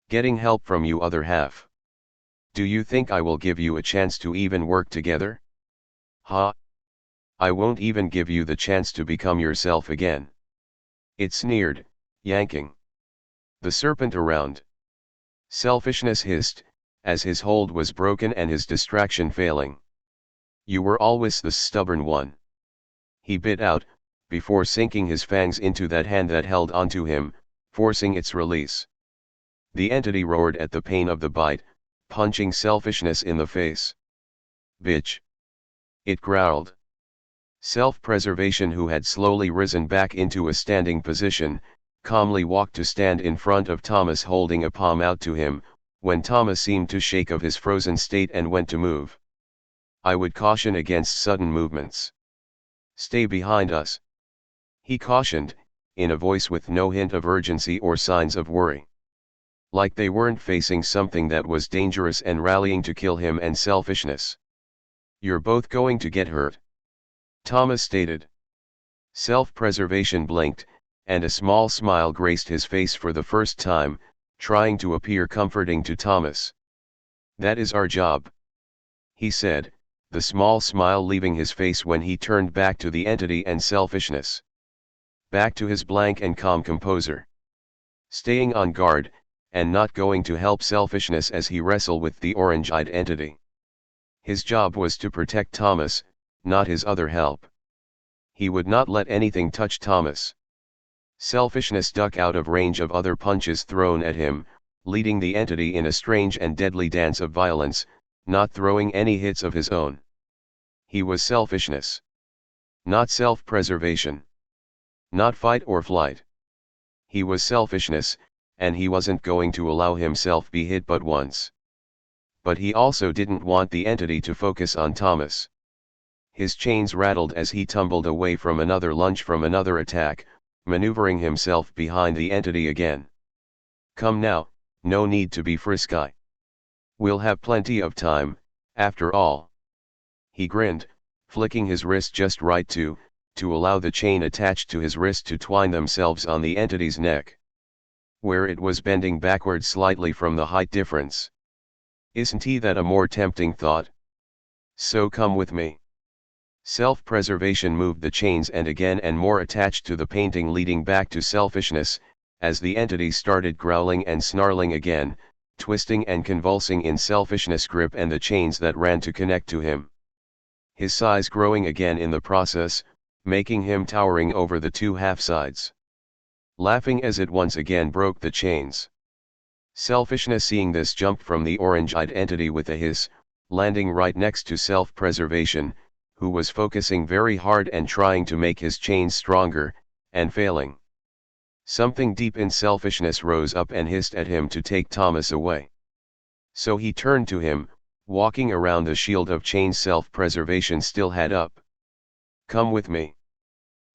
Speaker 1: Getting help from you other half. Do you think I will give you a chance to even work together? Ha! I won't even give you the chance to become yourself again. It sneered, yanking the serpent around. Selfishness hissed, as his hold was broken and his distraction failing. You were always the stubborn one. He bit out, before sinking his fangs into that hand that held onto him, forcing its release. The entity roared at the pain of the bite, punching Selfishness in the face. Bitch! It growled. Self-preservation, who had slowly risen back into a standing position, calmly walked to stand in front of Thomas, holding a palm out to him, when Thomas seemed to shake of his frozen state and went to move. I would caution against sudden movements. Stay behind us. He cautioned, in a voice with no hint of urgency or signs of worry. Like they weren't facing something that was dangerous and rallying to kill him and Selfishness. You're both going to get hurt. Thomas stated. Self-preservation blinked, and a small smile graced his face for the first time, trying to appear comforting to Thomas. That is our job, he said, the small smile leaving his face when he turned back to the entity and Selfishness. Back to his blank and calm composure. Staying on guard, and not going to help Selfishness as he wrestled with the orange-eyed entity. His job was to protect Thomas, not his other help. He would not let anything touch Thomas. Selfishness ducked out of range of other punches thrown at him, leading the entity in a strange and deadly dance of violence, not throwing any hits of his own. He was Selfishness. Not self-preservation. Not fight or flight. He was Selfishness, and he wasn't going to allow himself be hit but once. But he also didn't want the entity to focus on Thomas. His chains rattled as he tumbled away from another lunge, from another attack, maneuvering himself behind the entity again. Come now, no need to be frisky. We'll have plenty of time, after all. He grinned, flicking his wrist just right to allow the chain attached to his wrist to twine themselves on the entity's neck, where it was bending backward slightly from the height difference. Isn't that a more tempting thought? So come with me. Self-preservation moved the chains and again and more attached to the painting, leading back to Selfishness, as the entity started growling and snarling again, twisting and convulsing in Selfishness' grip and the chains that ran to connect to him. His size growing again in the process, making him towering over the two half-sides. Laughing as it once again broke the chains. Selfishness, seeing this, jumped from the orange-eyed entity with a hiss, landing right next to Self-preservation, who was focusing very hard and trying to make his chains stronger, and failing. Something deep in Selfishness rose up and hissed at him to take Thomas away. So he turned to him, walking around the shield of chains Self-preservation still had up. Come with me,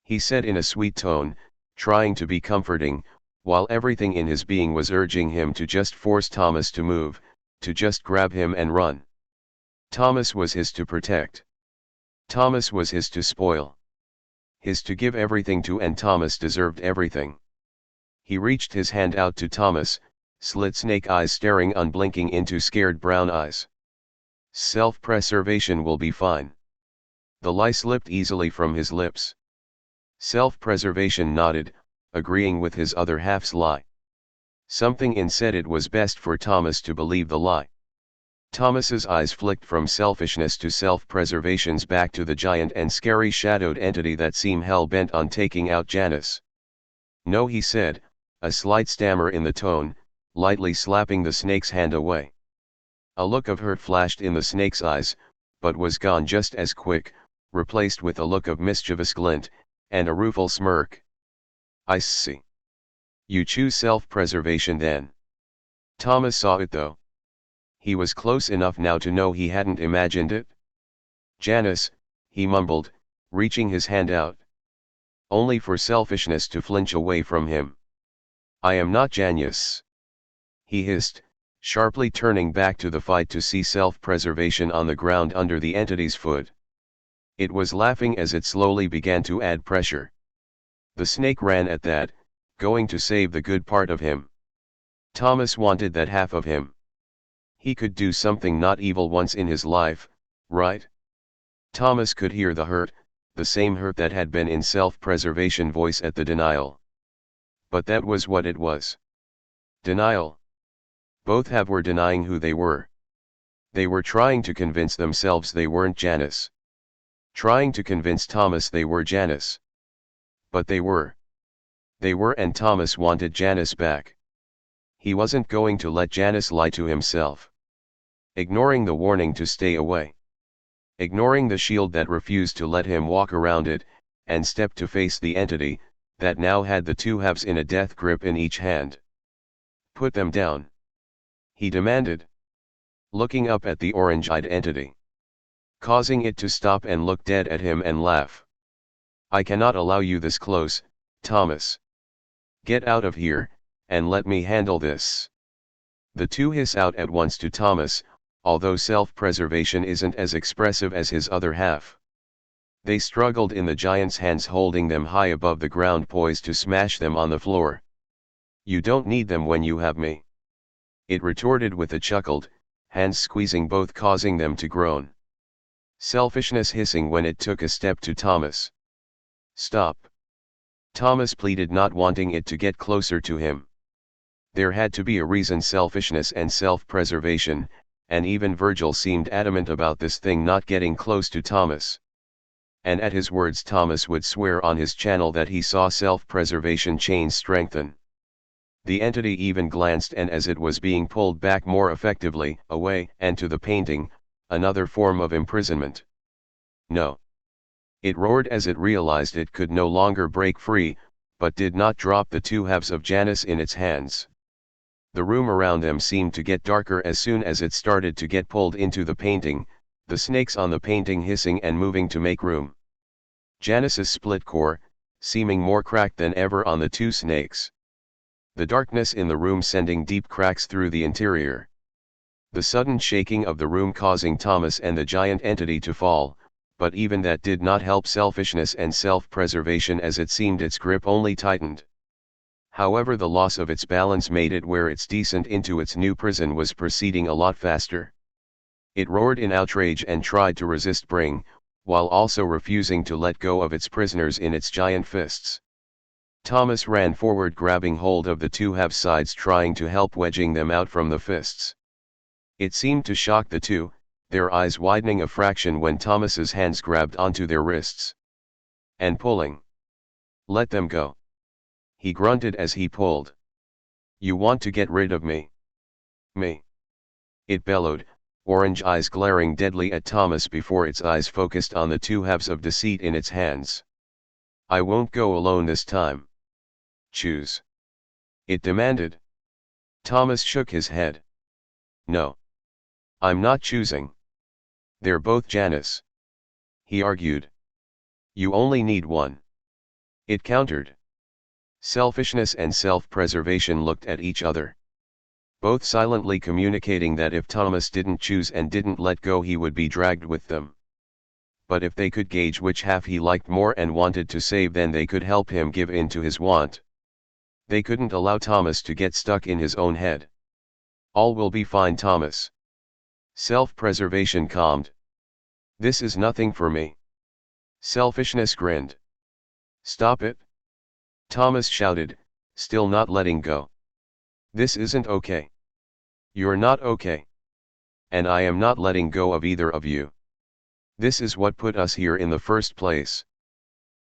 Speaker 1: he said in a sweet tone, trying to be comforting, while everything in his being was urging him to just force Thomas to move, to just grab him and run. Thomas was his to protect. Thomas was his to spoil. His to give everything to, and Thomas deserved everything. He reached his hand out to Thomas, slit snake eyes staring unblinking into scared brown eyes. Self-preservation will be fine. The lie slipped easily from his lips. Self-preservation nodded, agreeing with his other half's lie. Something in said it was best for Thomas to believe the lie. Thomas's eyes flicked from Selfishness to Self-preservation's back to the giant and scary shadowed entity that seemed hell-bent on taking out Janus. No, he said, a slight stammer in the tone, lightly slapping the snake's hand away. A look of hurt flashed in the snake's eyes, but was gone just as quick, replaced with a look of mischievous glint, and a rueful smirk. I see. You choose self-preservation then. Thomas saw it though. He was close enough now to know he hadn't imagined it. Janus, he mumbled, reaching his hand out. Only for selfishness to flinch away from him. I am not Janus. He hissed, sharply turning back to the fight to see self-preservation on the ground under the entity's foot. It was laughing as it slowly began to add pressure. The snake ran at that, going to save the good part of him. Thomas wanted that half of him. He could do something not evil once in his life, right? Thomas could hear the hurt, the same hurt that had been in self-preservation voice at the denial. But that was what it was. Denial. Both were denying who they were. They were trying to convince themselves they weren't Janus. Trying to convince Thomas they were Janus. But they were. They were, and Thomas wanted Janus back. He wasn't going to let Janus lie to himself. Ignoring the warning to stay away. Ignoring the shield that refused to let him walk around it, and step to face the entity, that now had the two halves in a death grip in each hand. Put them down. He demanded. Looking up at the orange-eyed entity. Causing it to stop and look dead at him and laugh. I cannot allow you this close, Thomas. Get out of here, and let me handle this. The two hiss out at once to Thomas, although self-preservation isn't as expressive as his other half. They struggled in the giant's hands, holding them high above the ground, poised to smash them on the floor. You don't need them when you have me. It retorted with a chuckle, hands squeezing both, causing them to groan. Selfishness hissing when it took a step to Thomas. Stop. Thomas pleaded, not wanting it to get closer to him. There had to be a reason. Selfishness and self-preservation, and even Virgil seemed adamant about this thing not getting close to Thomas. And at his words Thomas would swear on his channel that he saw self-preservation chains strengthen. The entity even glanced, and as it was being pulled back more effectively, away and to the painting, another form of imprisonment. No. It roared as it realized it could no longer break free, but did not drop the two halves of Janus in its hands. The room around them seemed to get darker as soon as it started to get pulled into the painting, the snakes on the painting hissing and moving to make room. Janus's split core, seeming more cracked than ever on the two snakes. The darkness in the room sending deep cracks through the interior. The sudden shaking of the room causing Thomas and the giant entity to fall, but even that did not help selfishness and self-preservation, as it seemed its grip only tightened. However, the loss of its balance made it where its descent into its new prison was proceeding a lot faster. It roared in outrage and tried to resist while also refusing to let go of its prisoners in its giant fists. Thomas ran forward, grabbing hold of the two half sides, trying to help wedging them out from the fists. It seemed to shock the two, their eyes widening a fraction when Thomas's hands grabbed onto their wrists. And pulling. Let them go. He grunted as he pulled. You want to get rid of me? Me? It bellowed, orange eyes glaring deadly at Thomas before its eyes focused on the two halves of Deceit in its hands. I won't go alone this time. Choose. It demanded. Thomas shook his head. No. I'm not choosing. They're both Janus. He argued. You only need one. It countered. Selfishness and self-preservation looked at each other. Both silently communicating that if Thomas didn't choose and didn't let go, he would be dragged with them. But if they could gauge which half he liked more and wanted to save, then they could help him give in to his want. They couldn't allow Thomas to get stuck in his own head. All will be fine, Thomas. Self-preservation calmed. This is nothing for me. Selfishness grinned. Stop it. Thomas shouted, still not letting go. This isn't okay. You're not okay. And I am not letting go of either of you. This is what put us here in the first place.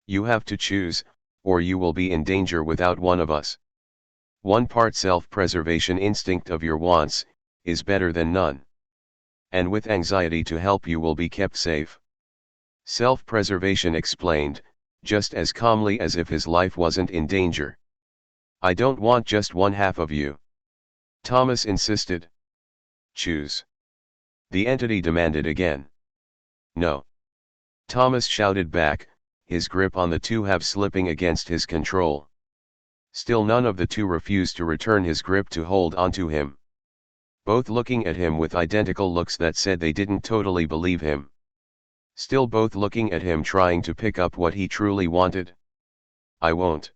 Speaker 1: You have to choose, or you will be in danger without one of us. One part self-preservation instinct of your wants, is better than none. And with anxiety to help, you will be kept safe. Self-preservation explained, just as calmly as if his life wasn't in danger. I don't want just one half of you. Thomas insisted. Choose. The entity demanded again. No. Thomas shouted back, his grip on the two halves slipping against his control. Still none of the two refused to return his grip to hold onto him. Both looking at him with identical looks that said they didn't totally believe him. Still both looking at him trying to pick up what he truly wanted. I won't.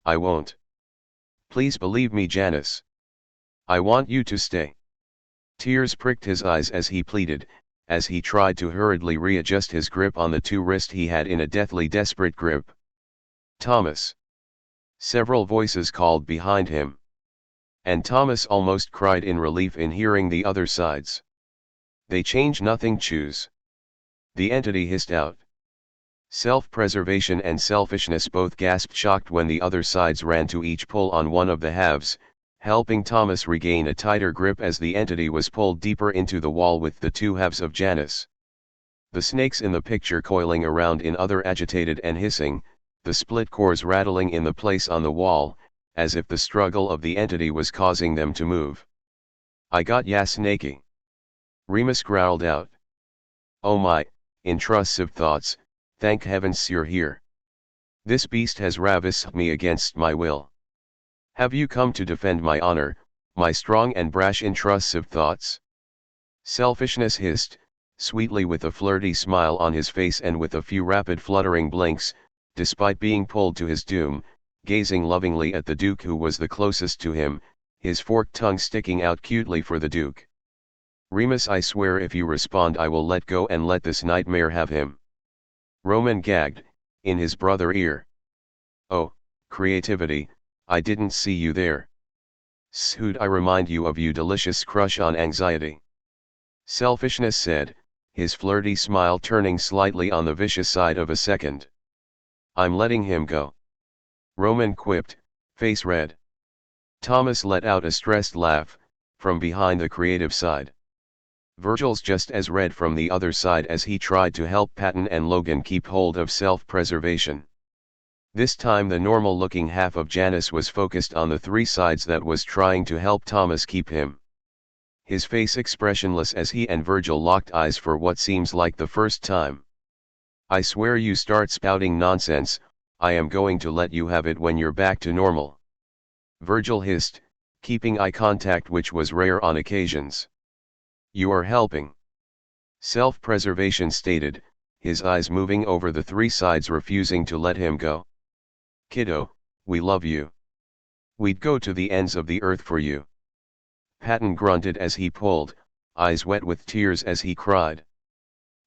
Speaker 1: I won't. Please believe me, Janus. I want you to stay. Tears pricked his eyes as he pleaded, as he tried to hurriedly readjust his grip on the two wrists he had in a deathly desperate grip. Thomas. Several voices called behind him. And Thomas almost cried in relief in hearing the other sides. They change nothing, choose. The entity hissed out. Self-preservation and selfishness both gasped shocked when the other sides ran to each pull on one of the halves, helping Thomas regain a tighter grip as the entity was pulled deeper into the wall with the two halves of Janus. The snakes in the picture coiling around in other agitated and hissing, the split cores rattling in the place on the wall, as if the struggle of the entity was causing them to move. I got ya, snakey. Remus growled out. Oh my, intrusive thoughts, thank heavens you're here. This beast has ravished me against my will. Have you come to defend my honor, my strong and brash intrusive thoughts? Selfishness hissed, sweetly with a flirty smile on his face and with a few rapid fluttering blinks, despite being pulled to his doom, gazing lovingly at the Duke who was the closest to him, his forked tongue sticking out cutely for the Duke. Remus, I swear if you respond I will let go and let this nightmare have him. Roman gagged, in his brother ear. Oh, creativity, I didn't see you there. Should I remind you of you delicious crush on anxiety? Selfishness said, his flirty smile turning slightly on the vicious side of a second. I'm letting him go. Roman quipped, face red. Thomas let out a stressed laugh, from behind the creative side. Virgil's just as red from the other side as he tried to help Patton and Logan keep hold of self-preservation. This time the normal-looking half of Janus was focused on the three sides that was trying to help Thomas keep him. His face expressionless as he and Virgil locked eyes for what seems like the first time. I swear you start spouting nonsense, I am going to let you have it when you're back to normal. Virgil hissed, keeping eye contact which was rare on occasions. You are helping. Self-preservation stated, his eyes moving over the three sides refusing to let him go. Kiddo, we love you. We'd go to the ends of the earth for you. Patton grunted as he pulled, eyes wet with tears as he cried.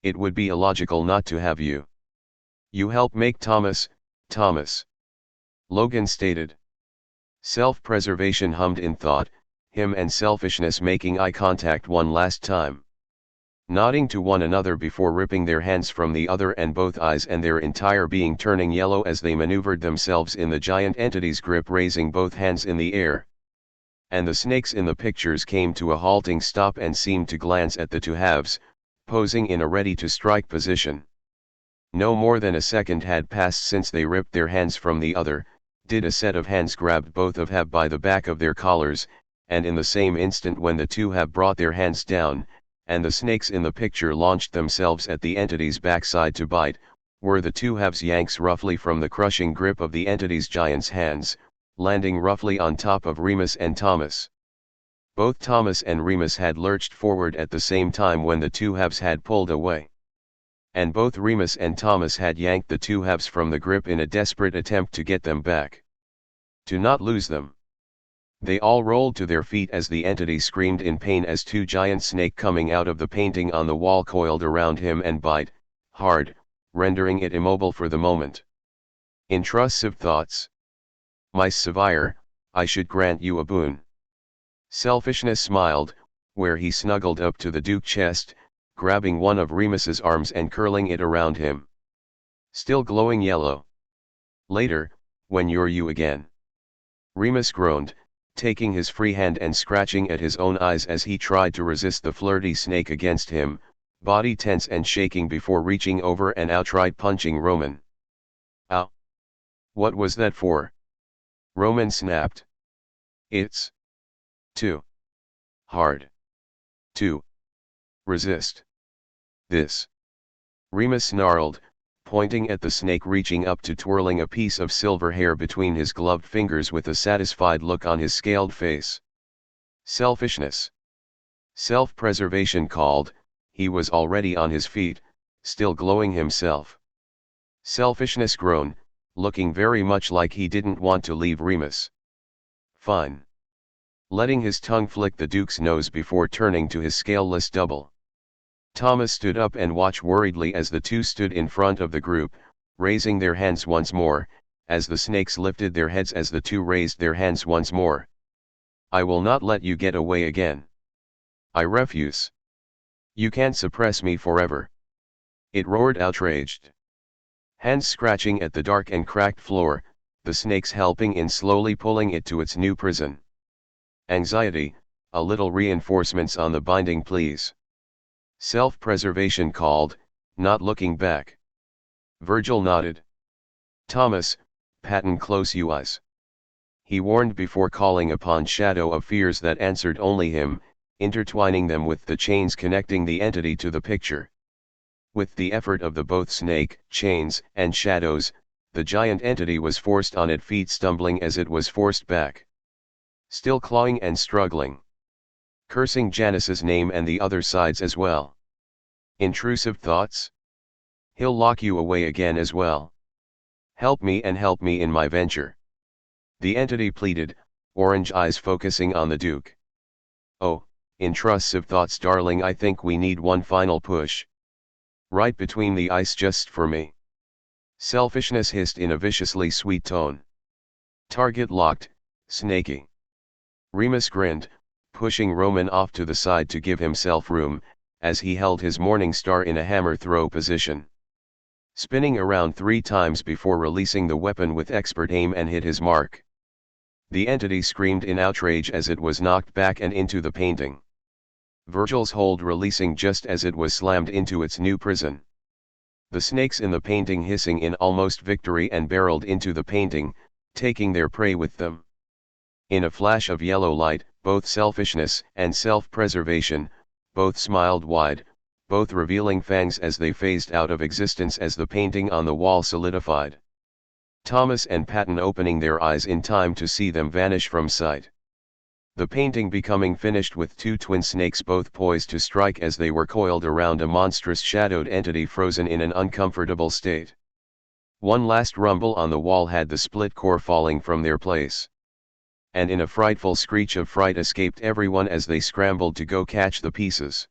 Speaker 1: It would be illogical not to have you. You help make Thomas. Logan stated. Self-preservation hummed in thought, him and selfishness making eye contact one last time. Nodding to one another before ripping their hands from the other and both eyes and their entire being turning yellow as they maneuvered themselves in the giant entity's grip raising both hands in the air. And the snakes in the pictures came to a halting stop and seemed to glance at the two halves, posing in a ready-to-strike position. No more than a second had passed since they ripped their hands from the other, did a set of hands grabbed both of have by the back of their collars, and in the same instant when the two have brought their hands down, and the snakes in the picture launched themselves at the entity's backside to bite, were the two halves yanks roughly from the crushing grip of the entity's giant's hands, landing roughly on top of Remus and Thomas. Both Thomas and Remus had lurched forward at the same time when the two halves had pulled away. And both Remus and Thomas had yanked the two halves from the grip in a desperate attempt to get them back. To not lose them. They all rolled to their feet as the entity screamed in pain as two giant snakes coming out of the painting on the wall coiled around him and bite, hard, rendering it immobile for the moment. Intrusive thoughts. My Savire, I should grant you a boon. Selfishness smiled, where he snuggled up to the Duke's chest, grabbing one of Remus's arms and curling it around him. Still glowing yellow. Later, when you're you again. Remus groaned, taking his free hand and scratching at his own eyes as he tried to resist the flirty snake against him, body tense and shaking before reaching over and outright punching Roman. Ow! What was that for? Roman snapped. It's too hard to resist this. Remus snarled, pointing at the snake, reaching up to twirling a piece of silver hair between his gloved fingers with a satisfied look on his scaled face. Selfishness. Self-preservation called. He was already on his feet, still glowing himself. Selfishness groaned, looking very much like he didn't want to leave Remus. Fine. Letting his tongue flick the Duke's nose before turning to his scaleless double. Thomas stood up and watched worriedly as the two stood in front of the group, raising their hands once more, as the snakes lifted their heads as the two raised their hands once more. I will not let you get away again. I refuse. You can't suppress me forever. It roared, outraged. Hands scratching at the dark and cracked floor, the snakes helping in slowly pulling it to its new prison. Anxiety, a little reinforcements on the binding, please. Self-preservation called, not looking back. Virgil nodded. Thomas, Patton, close you eyes. He warned before calling upon shadow of fears that answered only him, intertwining them with the chains connecting the entity to the picture. With the effort of the both snake, chains, and shadows, the giant entity was forced on its feet, stumbling as it was forced back. Still clawing and struggling. Cursing Janus's name and the other sides as well. Intrusive thoughts? He'll lock you away again as well. Help me and help me in my venture. The entity pleaded, orange eyes focusing on the Duke. Oh, intrusive thoughts darling, I think we need one final push. Right between the eyes just for me. Selfishness hissed in a viciously sweet tone. Target locked, snaky. Remus grinned, pushing Roman off to the side to give himself room, as he held his morning star in a hammer throw position. Spinning around 3 times before releasing the weapon with expert aim and hit his mark. The entity screamed in outrage as it was knocked back and into the painting. Virgil's hold releasing just as it was slammed into its new prison. The snakes in the painting hissing in almost victory and barreled into the painting, taking their prey with them. In a flash of yellow light, both selfishness and self-preservation, both smiled wide, both revealing fangs as they phased out of existence as the painting on the wall solidified. Thomas and Patton opening their eyes in time to see them vanish from sight. The painting becoming finished with 2 twin snakes both poised to strike as they were coiled around a monstrous shadowed entity frozen in an uncomfortable state. One last rumble on the wall had the split core falling from their place. And in a frightful screech of fright escaped everyone as they scrambled to go catch the pieces.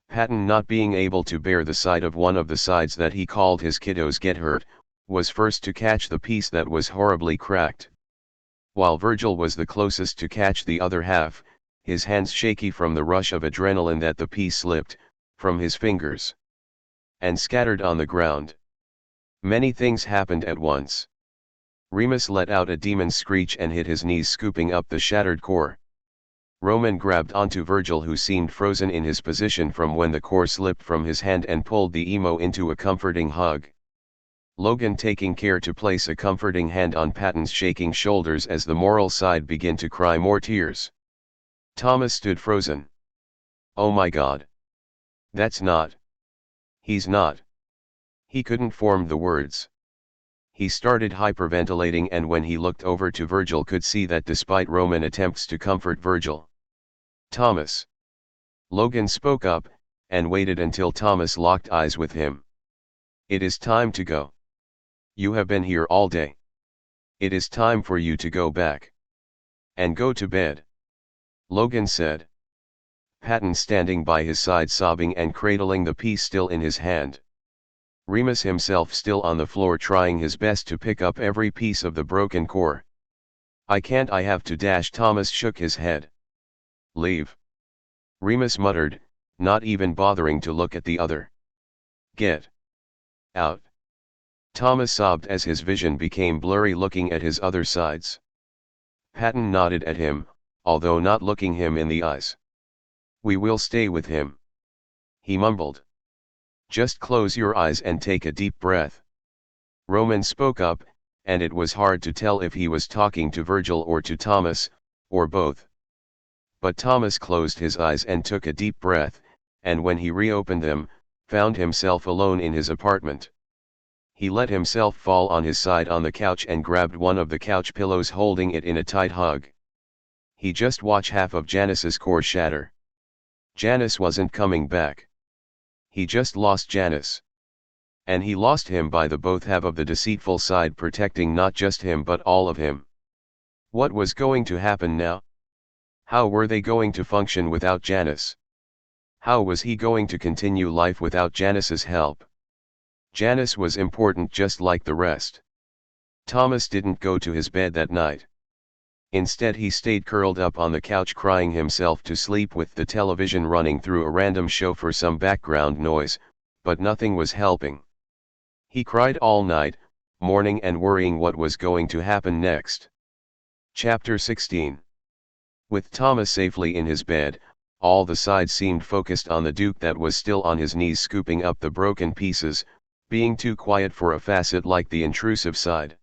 Speaker 1: Patton, not being able to bear the sight of one of the sides that he called his kiddos get hurt, was first to catch the piece that was horribly cracked. While Virgil was the closest to catch the other half, his hands shaky from the rush of adrenaline that the piece slipped from his fingers and scattered on the ground. Many things happened at once. Remus let out a demon's screech and hit his knees, scooping up the shattered core. Roman grabbed onto Virgil, who seemed frozen in his position from when the core slipped from his hand, and pulled the emo into a comforting hug. Logan taking care to place a comforting hand on Patton's shaking shoulders as the moral side began to cry more tears. Thomas stood frozen. Oh my God. That's not. He's not. He couldn't form the words. He started hyperventilating, and when he looked over to Virgil could see that despite Roman attempts to comfort Virgil. Thomas. Logan spoke up, and waited until Thomas locked eyes with him. It is time to go. You have been here all day. It is time for you to go back. And go to bed. Logan said. Patton standing by his side sobbing and cradling the piece still in his hand. Remus himself still on the floor trying his best to pick up every piece of the broken core. I can't, I have to dash. Thomas shook his head. Leave. Remus muttered, not even bothering to look at the other. Get out. Thomas sobbed as his vision became blurry, looking at his other sides. Patton nodded at him, although not looking him in the eyes. We will stay with him. He mumbled. Just close your eyes and take a deep breath. Roman spoke up, and it was hard to tell if he was talking to Virgil or to Thomas, or both. But Thomas closed his eyes and took a deep breath, and when he reopened them, found himself alone in his apartment. He let himself fall on his side on the couch and grabbed one of the couch pillows, holding it in a tight hug. He just watched half of Janus's core shatter. Janus wasn't coming back. He just lost Janus. And he lost him by the both half of the deceitful side protecting not just him but all of him. What was going to happen now? How were they going to function without Janus? How was he going to continue life without Janus's help? Janus was important just like the rest. Thomas didn't go to his bed that night. Instead he stayed curled up on the couch crying himself to sleep with the television running through a random show for some background noise, but nothing was helping. He cried all night, mourning and worrying what was going to happen next. Chapter 16. With Thomas safely in his bed, all the sides seemed focused on the Duke that was still on his knees scooping up the broken pieces, being too quiet for a facet like the intrusive side.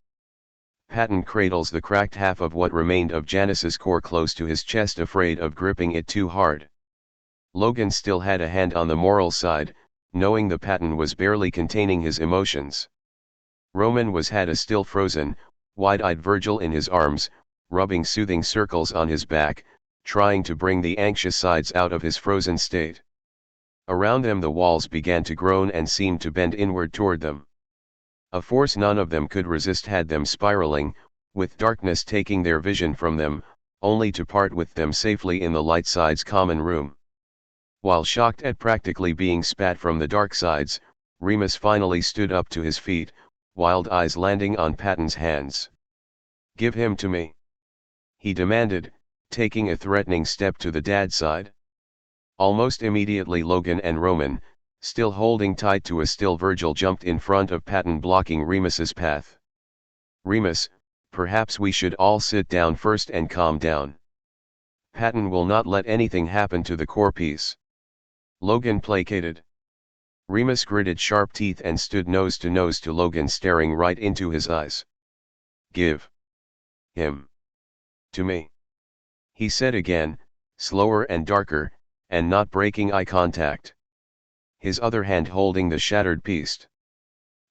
Speaker 1: Patton cradles the cracked half of what remained of Janus's core close to his chest, afraid of gripping it too hard. Logan still had a hand on the moral side, knowing the Patton was barely containing his emotions. Roman had a still frozen, wide-eyed Virgil in his arms, rubbing soothing circles on his back, trying to bring the anxious sides out of his frozen state. Around them the walls began to groan and seemed to bend inward toward them. A force none of them could resist had them spiraling, with darkness taking their vision from them, only to part with them safely in the light side's common room. While shocked at practically being spat from the dark sides, Remus finally stood up to his feet, wild eyes landing on Patton's hands. "Give him to me," he demanded, taking a threatening step to the dad side. Almost immediately Logan and Roman, still holding tight to a still Virgil, jumped in front of Patton, blocking Remus's path. "Remus, perhaps we should all sit down first and calm down. Patton will not let anything happen to the core piece," Logan placated. Remus gritted sharp teeth and stood nose to Logan, staring right into his eyes. "Give him to me," he said again, slower and darker, and not breaking eye contact. His other hand holding the shattered piece.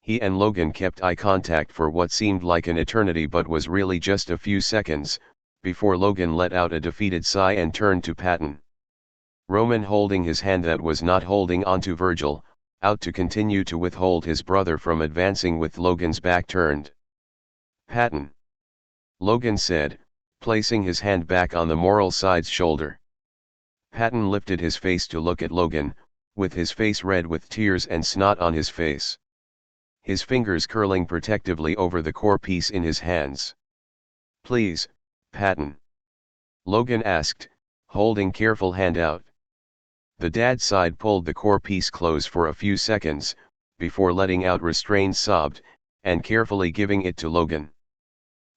Speaker 1: He and Logan kept eye contact for what seemed like an eternity but was really just a few seconds, before Logan let out a defeated sigh and turned to Patton. Roman holding his hand that was not holding onto Virgil, out to continue to withhold his brother from advancing with Logan's back turned. "Patton," Logan said, placing his hand back on the moral side's shoulder. Patton lifted his face to look at Logan, with his face red with tears and snot on his face. His fingers curling protectively over the core piece in his hands. "Please, Patton," Logan asked, holding careful hand out. The dad side pulled the core piece close for a few seconds, before letting out restrained sobs, and carefully giving it to Logan.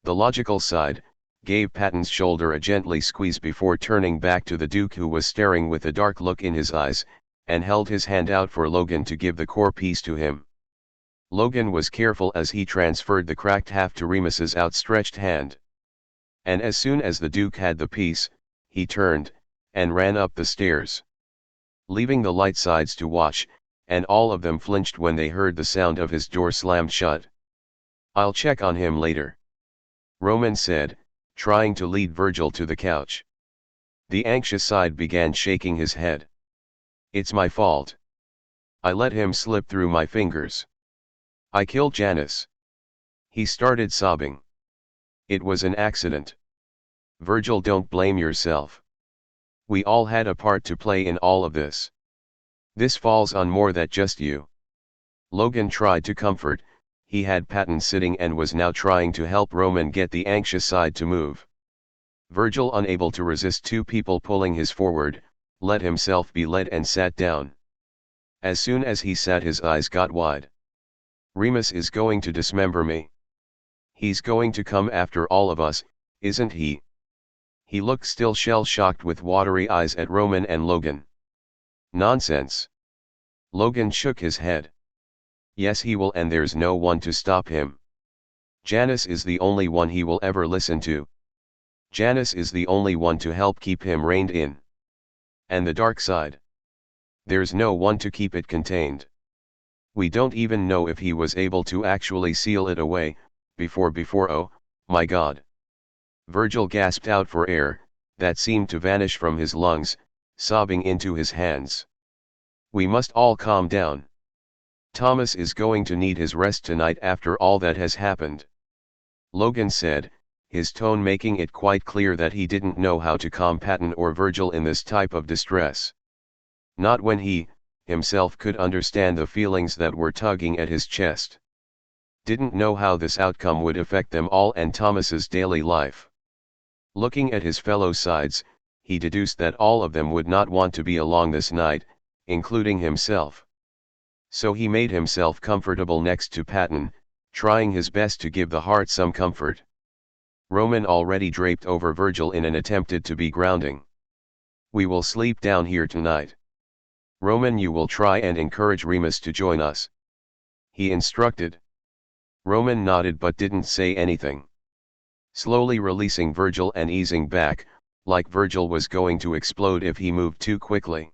Speaker 1: The logical side gave Patton's shoulder a gently squeeze before turning back to the Duke, who was staring with a dark look in his eyes, and held his hand out for Logan to give the core piece to him. Logan was careful as he transferred the cracked half to Remus's outstretched hand. And as soon as the Duke had the piece, he turned, and ran up the stairs. Leaving the light sides to watch, and all of them flinched when they heard the sound of his door slammed shut. "I'll check on him later," Roman said, trying to lead Virgil to the couch. The anxious side began shaking his head. "It's my fault. I let him slip through my fingers. I killed Janus." He started sobbing. "It was an accident. Virgil, don't blame yourself. We all had a part to play in all of this. This falls on more than just you." Logan tried to comfort. He had Patton sitting and was now trying to help Roman get the anxious side to move. Virgil, unable to resist two people pulling his forward, let himself be led and sat down. As soon as he sat, his eyes got wide. "Remus is going to dismember me. He's going to come after all of us, isn't he?" He looked still shell-shocked with watery eyes at Roman and Logan. "Nonsense." Logan shook his head. "Yes, he will, and there's no one to stop him. Janus is the only one he will ever listen to. Janus is the only one to help keep him reined in. And the dark side? There's no one to keep it contained. We don't even know if he was able to actually seal it away, before oh, my God. Virgil gasped out for air, that seemed to vanish from his lungs, sobbing into his hands. We must all calm down. Thomas is going to need his rest tonight after all that has happened. Logan said, his tone making it quite clear that he didn't know how to calm Patton or Virgil in this type of distress. Not when he, himself could understand the feelings that were tugging at his chest. Didn't know how this outcome would affect them all and Thomas's daily life. Looking at his fellow sides, he deduced that all of them would not want to be along this night, including himself. So he made himself comfortable next to Patton, trying his best to give the heart some comfort. Roman already draped over Virgil in an attempted to be grounding. We will sleep down here tonight. Roman, you will try and encourage Remus to join us, he instructed. Roman nodded but didn't say anything. Slowly releasing Virgil and easing back, like Virgil was going to explode if he moved too quickly.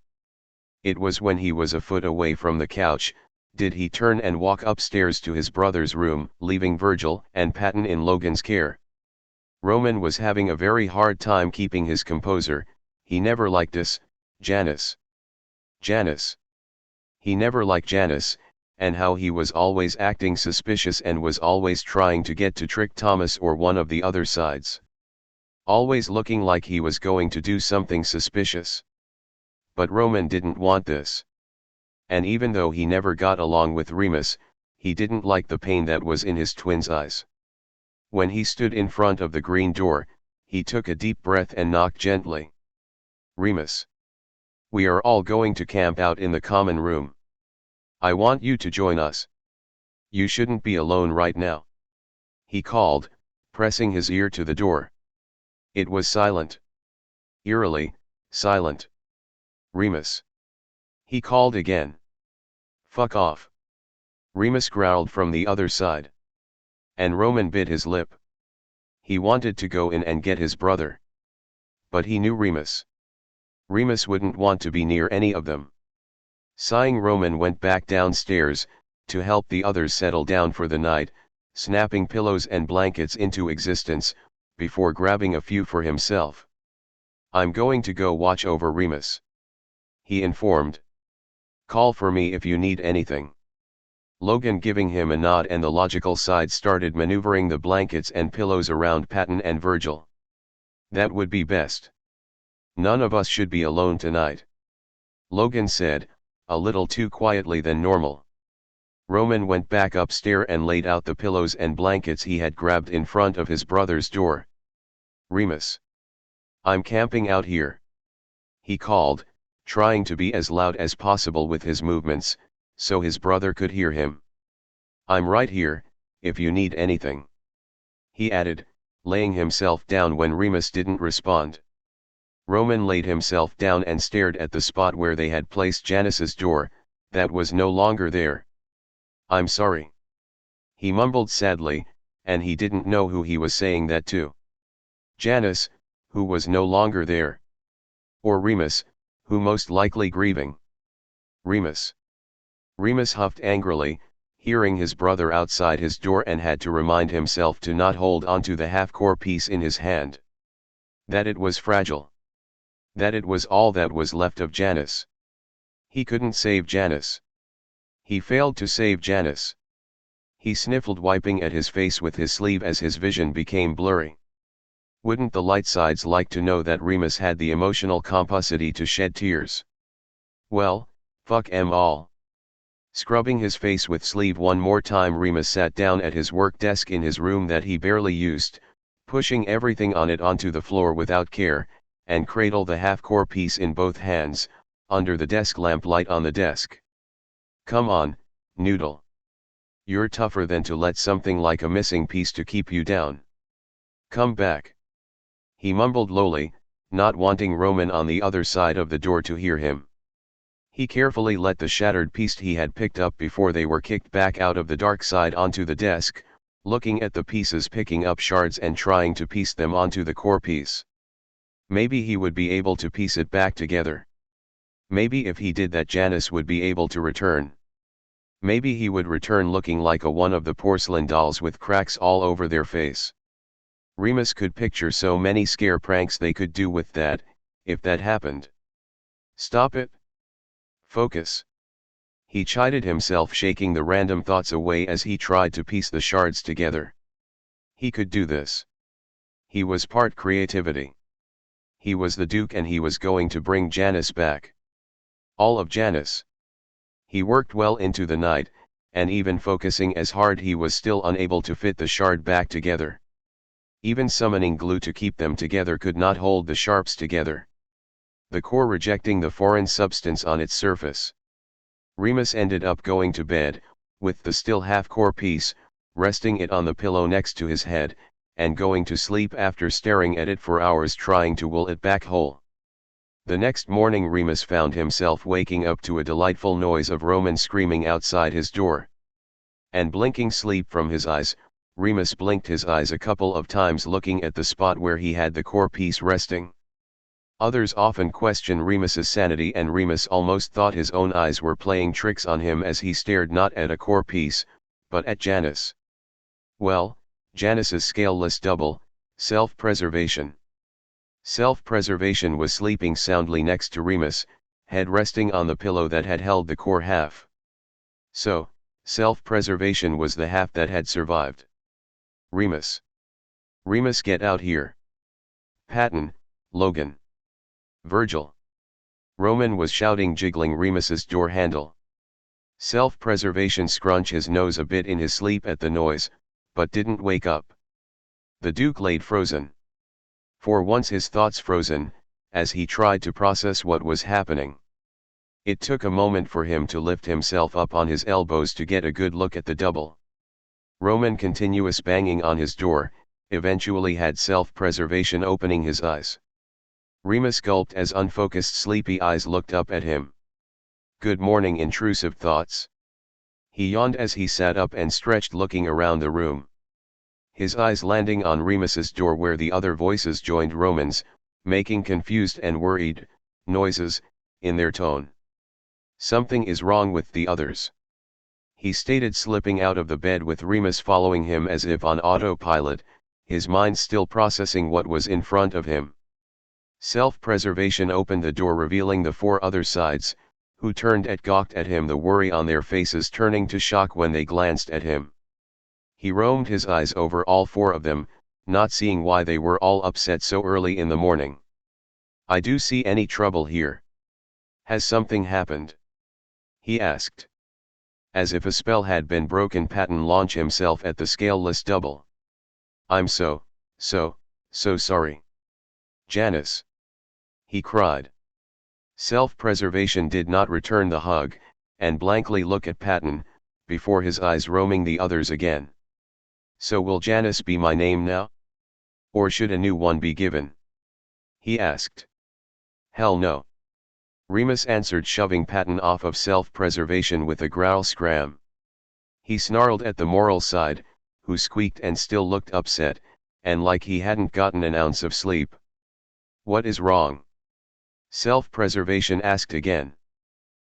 Speaker 1: It was when he was a foot away from the couch, did he turn and walk upstairs to his brother's room, leaving Virgil and Patton in Logan's care. Roman was having a very hard time keeping his composure. He never liked this, Janus. Janus. He never liked Janus, and how he was always acting suspicious and was always trying to get to trick Thomas or one of the other sides. Always looking like he was going to do something suspicious. But Roman didn't want this. And even though he never got along with Remus, he didn't like the pain that was in his twin's eyes. When he stood in front of the green door, he took a deep breath and knocked gently. Remus. We are all going to camp out in the common room. I want you to join us. You shouldn't be alone right now, he called, pressing his ear to the door. It was silent. Eerily, silent. Remus. He called again. Fuck off. Remus growled from the other side. And Roman bit his lip. He wanted to go in and get his brother. But he knew Remus. Remus wouldn't want to be near any of them. Sighing, Roman went back downstairs, to help the others settle down for the night, snapping pillows and blankets into existence, before grabbing a few for himself. I'm going to go watch over Remus, he informed. Call for me if you need anything. Logan giving him a nod, and the logical side started maneuvering the blankets and pillows around Patton and Virgil. That would be best. None of us should be alone tonight, Logan said, a little too quietly than normal. Roman went back upstairs and laid out the pillows and blankets he had grabbed in front of his brother's door. Remus. I'm camping out here, he called, trying to be as loud as possible with his movements, so his brother could hear him. I'm right here, if you need anything, he added, laying himself down when Remus didn't respond. Roman laid himself down and stared at the spot where they had placed Janus's door, that was no longer there. I'm sorry, he mumbled sadly, and he didn't know who he was saying that to. Janus, who was no longer there. Or Remus, who most likely grieving. Remus. Remus huffed angrily, hearing his brother outside his door, and had to remind himself to not hold onto the half-core piece in his hand. That it was fragile. That it was all that was left of Janus. He couldn't save Janus. He failed to save Janus. He sniffled, wiping at his face with his sleeve as his vision became blurry. Wouldn't the light sides like to know that Remus had the emotional capacity to shed tears? Well, fuck 'em all. Scrubbing his face with sleeve one more time, Remus sat down at his work desk in his room that he barely used, pushing everything on it onto the floor without care, and cradled the half-core piece in both hands, under the desk lamp light on the desk. Come on, Noodle. You're tougher than to let something like a missing piece to keep you down. Come back, he mumbled lowly, not wanting Roman on the other side of the door to hear him. He carefully let the shattered piece he had picked up before they were kicked back out of the dark side onto the desk, looking at the pieces, picking up shards and trying to piece them onto the core piece. Maybe he would be able to piece it back together. Maybe if he did that, Janus would be able to return. Maybe he would return looking like one of the porcelain dolls with cracks all over their face. Remus could picture so many scare pranks they could do with that, if that happened. Stop it. Focus. He chided himself, shaking the random thoughts away as he tried to piece the shards together. He could do this. He was part creativity. He was the Duke and he was going to bring Janus back. All of Janus. He worked well into the night, and even focusing as hard, he was still unable to fit the shard back together. Even summoning glue to keep them together could not hold the shards together. The core rejecting the foreign substance on its surface. Remus ended up going to bed, with the still half-core piece, resting it on the pillow next to his head, and going to sleep after staring at it for hours trying to will it back whole. The next morning Remus found himself waking up to a delightful noise of Roman screaming outside his door. And blinking sleep from his eyes, Remus blinked his eyes a couple of times looking at the spot where he had the core piece resting. Others often question Remus's sanity, and Remus almost thought his own eyes were playing tricks on him as he stared not at a core piece, but at Janus. Well, Janus's scaleless double, self-preservation. Self-preservation was sleeping soundly next to Remus, head resting on the pillow that had held the core half. So, self-preservation was the half that had survived. Remus. Remus, get out here. Patton, Logan. Virgil. Roman was shouting, jiggling Remus's door handle. Self-preservation scrunched his nose a bit in his sleep at the noise, but didn't wake up. The Duke laid frozen. For once his thoughts frozen, as he tried to process what was happening. It took a moment for him to lift himself up on his elbows to get a good look at the double. Roman continuous banging on his door, eventually had self-preservation opening his eyes. Remus gulped as unfocused sleepy eyes looked up at him. Good morning, intrusive thoughts. He yawned as he sat up and stretched, looking around the room. His eyes landing on Remus's door where the other voices joined Roman's, making confused and worried noises in their tone. Something is wrong with the others, he stated, slipping out of the bed with Remus following him as if on autopilot, his mind still processing what was in front of him. Self-preservation opened the door, revealing the four other sides, who turned and gawked at him, the worry on their faces turning to shock when they glanced at him. He roamed his eyes over all four of them, not seeing why they were all upset so early in the morning. I do see any trouble here. Has something happened? He asked. As if a spell had been broken, Patton launched himself at the scaleless double. I'm so sorry. Janus. He cried. Self-preservation did not return the hug, and blankly look at Patton, before his eyes roaming the others again. So will Janus be my name now? Or should a new one be given? He asked. Hell no. Remus answered, shoving Patton off of self-preservation with a growl. Scram. He snarled at the moral side, who squeaked and still looked upset, and like he hadn't gotten an ounce of sleep. What is wrong? Self-preservation asked again.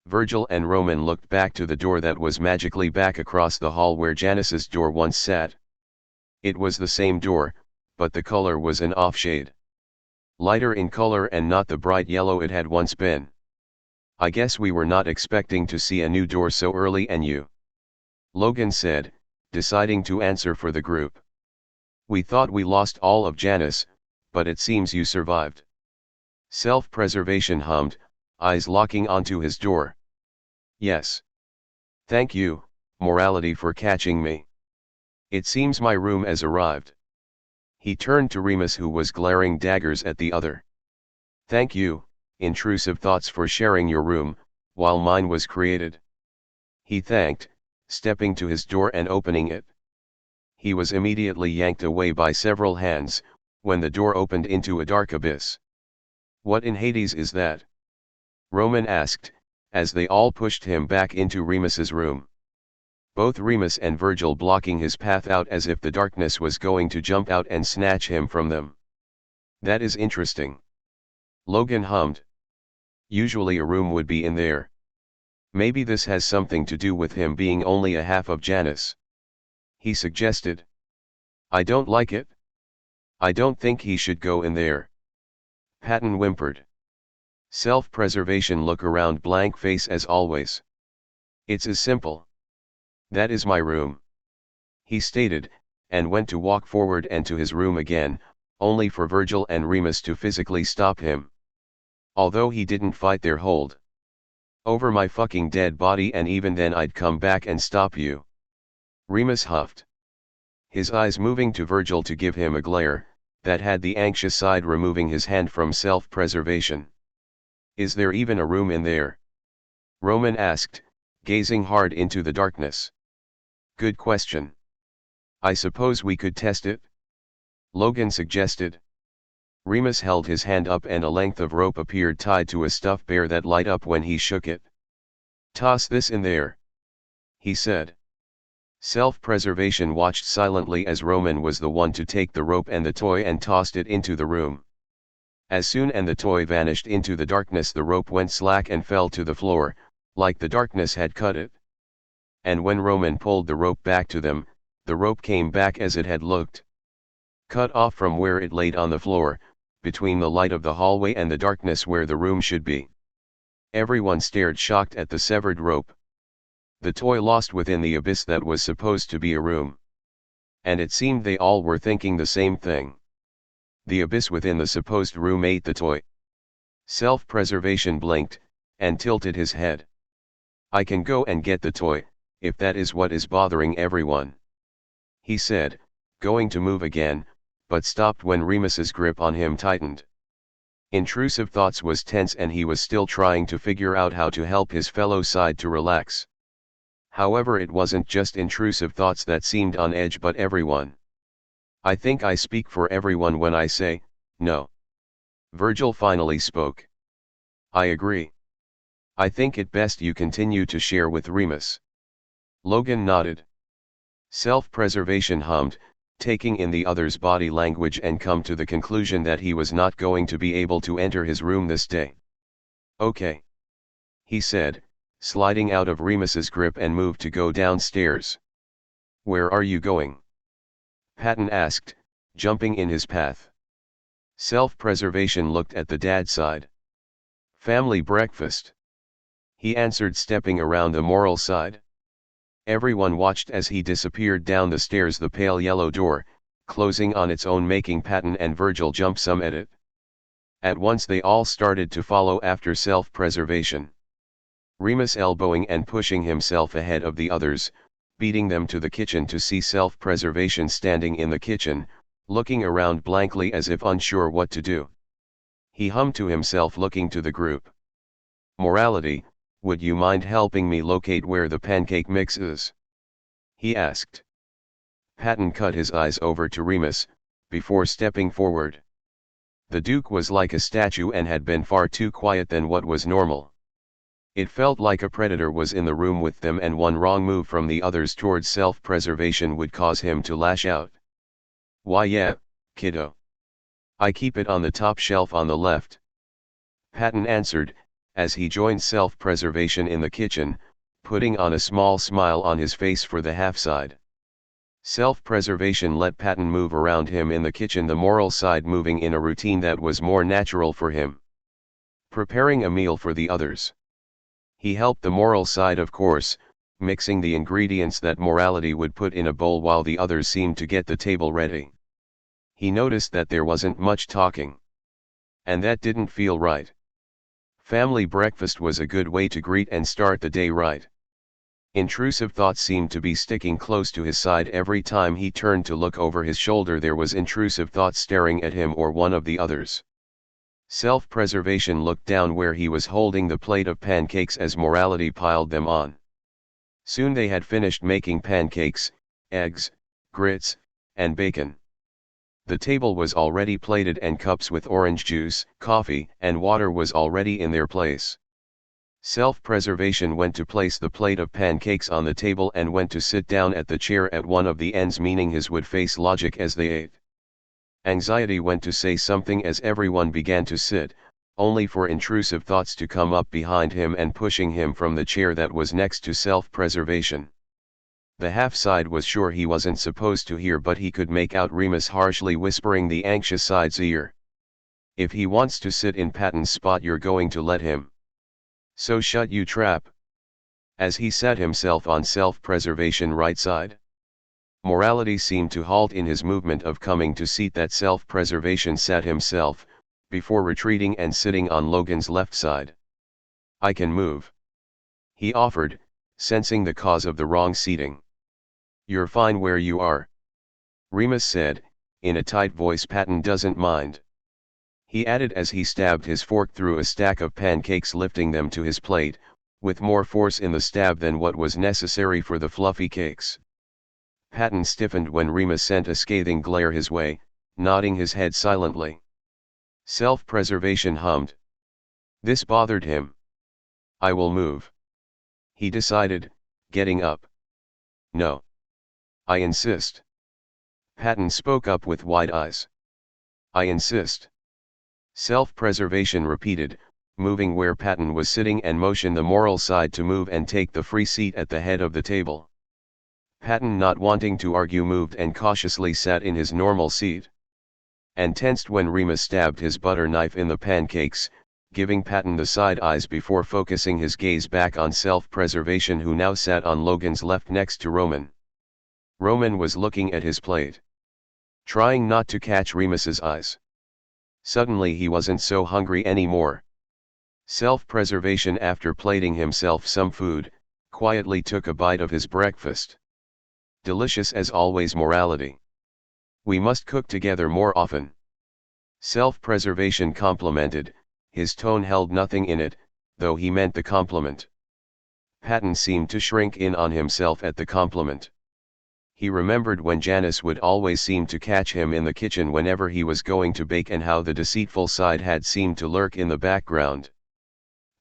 Speaker 1: Virgil and Roman looked back to the door that was magically back across the hall where Janus's door once sat. It was the same door, but the color was an off-shade. Lighter in color and not the bright yellow it had once been. I guess we were not expecting to see a new door so early, and you? Logan said, deciding to answer for the group. We thought we lost all of Janus, but it seems you survived. Self-preservation hummed, eyes locking onto his door. Yes. Thank you, morality, for catching me. It seems my room has arrived. He turned to Remus, who was glaring daggers at the other. Thank you, intrusive thoughts, for sharing your room, while mine was created. He thanked, stepping to his door and opening it. He was immediately yanked away by several hands, when the door opened into a dark abyss. What in Hades is that? Roman asked, as they all pushed him back into Remus's room. both Remus and Virgil blocking his path out as if the darkness was going to jump out and snatch him from them. That is interesting. Logan hummed. Usually a room would be in there. Maybe this has something to do with him being only a half of Janus. He suggested. I don't like it. I don't think he should go in there. Patton whimpered. Self-preservation look around blank face as always. It's as simple. That is my room. He stated, and went to walk forward and to his room again, only for Virgil and Remus to physically stop him. Although he didn't fight their hold. Over my fucking dead body, and even then I'd come back and stop you. Remus huffed. His eyes moving to Virgil to give him a glare, that had the anxious side removing his hand from self-preservation. Is there even a room in there? Roman asked, gazing hard into the darkness. Good question. I suppose we could test it? Logan suggested. Remus held his hand up and a length of rope appeared tied to a stuffed bear that light up when he shook it. Toss this in there, he said. Self-preservation watched silently as Roman was the one to take the rope and the toy and tossed it into the room. As soon as the toy vanished into the darkness, the rope went slack and fell to the floor, like the darkness had cut it. And when Roman pulled the rope back to them, the rope came back as it had looked. Cut off from where it laid on the floor, between the light of the hallway and the darkness where the room should be. Everyone stared shocked at the severed rope. The toy lost within the abyss that was supposed to be a room. And it seemed they all were thinking the same thing. The abyss within the supposed room ate the toy. Self-preservation blinked, and tilted his head. I can go and get the toy, if that is what is bothering everyone. He said, going to move again, but stopped when Remus's grip on him tightened. Intrusive thoughts was tense and he was still trying to figure out how to help his fellow side to relax. However, it wasn't just intrusive thoughts that seemed on edge but everyone. I think I speak for everyone when I say, no. Virgil finally spoke. I agree. I think it best you continue to share with Remus. Logan nodded. Self-preservation hummed, taking in the other's body language and come to the conclusion that he was not going to be able to enter his room this day. Okay. He said, sliding out of Remus's grip and moved to go downstairs. Where are you going? Patton asked, jumping in his path. Self-preservation looked at the dad side. Family breakfast. He answered, stepping around the moral side. Everyone watched as he disappeared down the stairs, the pale yellow door, closing on its own, making Patton and Virgil jump some at it. At once they all started to follow after self-preservation. Remus elbowing and pushing himself ahead of the others, beating them to the kitchen to see self-preservation standing in the kitchen, looking around blankly as if unsure what to do. He hummed to himself, looking to the group. Morality, would you mind helping me locate where the pancake mix is? He asked. Patton cut his eyes over to Remus, before stepping forward. The Duke was like a statue and had been far too quiet than what was normal. It felt like a predator was in the room with them, and one wrong move from the others towards self-preservation would cause him to lash out. Why yeah, kiddo. I keep it on the top shelf on the left. Patton answered, as he joined self-preservation in the kitchen, putting on a small smile on his face for the half side. Self-preservation let Patton move around him in the kitchen, the moral side moving in a routine that was more natural for him. Preparing a meal for the others. He helped the moral side, of course, mixing the ingredients that morality would put in a bowl while the others seemed to get the table ready. He noticed that there wasn't much talking. And that didn't feel right. Family breakfast was a good way to greet and start the day right. Intrusive thoughts seemed to be sticking close to his side. Every time he turned to look over his shoulder, there was intrusive thoughts staring at him or one of the others. Self-preservation looked down where he was holding the plate of pancakes as morality piled them on. Soon they had finished making pancakes, eggs, grits, and bacon. The table was already plated and cups with orange juice, coffee, and water was already in their place. Self-preservation went to place the plate of pancakes on the table and went to sit down at the chair at one of the ends, meaning his would face logic as they ate. Anxiety went to say something as everyone began to sit, only for intrusive thoughts to come up behind him and pushing him from the chair that was next to self-preservation. The half-side was sure he wasn't supposed to hear, but he could make out Remus harshly whispering the anxious side's ear. "If he wants to sit in Patton's spot, you're going to let him. So shut, you trap." As he sat himself on self-preservation right side, morality seemed to halt in his movement of coming to seat that self-preservation sat himself, before retreating and sitting on Logan's left side. "I can move," he offered, sensing the cause of the wrong seating. "You're fine where you are," Remus said, in a tight voice. "Patton doesn't mind," he added as he stabbed his fork through a stack of pancakes, lifting them to his plate, with more force in the stab than what was necessary for the fluffy cakes. Patton stiffened when Remus sent a scathing glare his way, nodding his head silently. Self-preservation hummed. This bothered him. "I will move," he decided, getting up. "No. I insist." Patton spoke up with wide eyes. "I insist." Self-preservation repeated, moving where Patton was sitting and motioned the moral side to move and take the free seat at the head of the table. Patton, not wanting to argue, moved and cautiously sat in his normal seat. And tensed when Remus stabbed his butter knife in the pancakes, giving Patton the side eyes before focusing his gaze back on self-preservation, who now sat on Logan's left next to Roman. Roman was looking at his plate, trying not to catch Remus's eyes. Suddenly he wasn't so hungry anymore. Self-preservation, after plating himself some food, quietly took a bite of his breakfast. Delicious as always, morality. "We must cook together more often," self-preservation complimented, his tone held nothing in it, though he meant the compliment. Patton seemed to shrink in on himself at the compliment. He remembered when Janus would always seem to catch him in the kitchen whenever he was going to bake, and how the deceitful side had seemed to lurk in the background.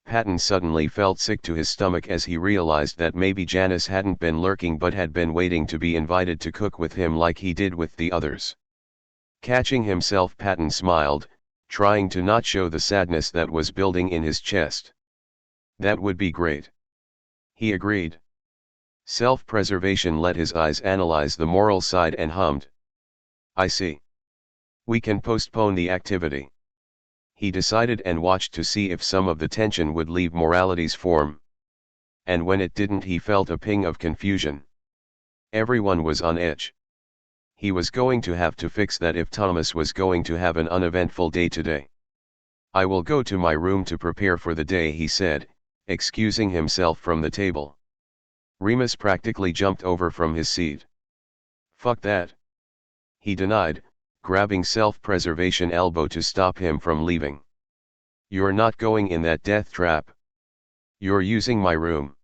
Speaker 1: Patton suddenly felt sick to his stomach as he realized that maybe Janus hadn't been lurking but had been waiting to be invited to cook with him like he did with the others. Catching himself, Patton smiled, trying to not show the sadness that was building in his chest. "That would be great," he agreed. Self-preservation let his eyes analyze the moral side and hummed. "I see. We can postpone the activity," he decided, and watched to see if some of the tension would leave morality's form. And when it didn't, he felt a ping of confusion. Everyone was on edge. He was going to have to fix that if Thomas was going to have an uneventful day today. "I will go to my room to prepare for the day," he said, excusing himself from the table. Remus practically jumped over from his seat. "Fuck that," he denied, grabbing self-preservation elbow to stop him from leaving. "You're not going in that death trap. You're using my room,"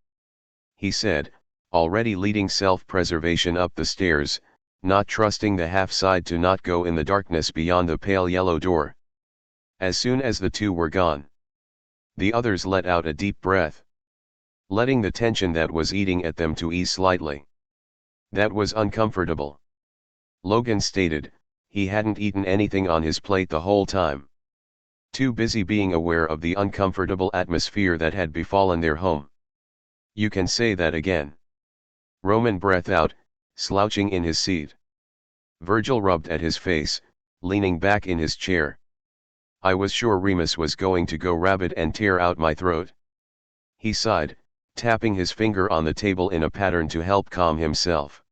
Speaker 1: he said, already leading self-preservation up the stairs, not trusting the half-side to not go in the darkness beyond the pale yellow door. As soon as the two were gone, the others let out a deep breath, letting the tension that was eating at them to ease slightly. That was uncomfortable, Logan stated. He hadn't eaten anything on his plate the whole time, too busy being aware of the uncomfortable atmosphere that had befallen their home. "You can say that again." Roman breathed out, slouching in his seat. Virgil rubbed at his face, leaning back in his chair. "I was sure Remus was going to go rabid and tear out my throat," he sighed, tapping his finger on the table in a pattern to help calm himself.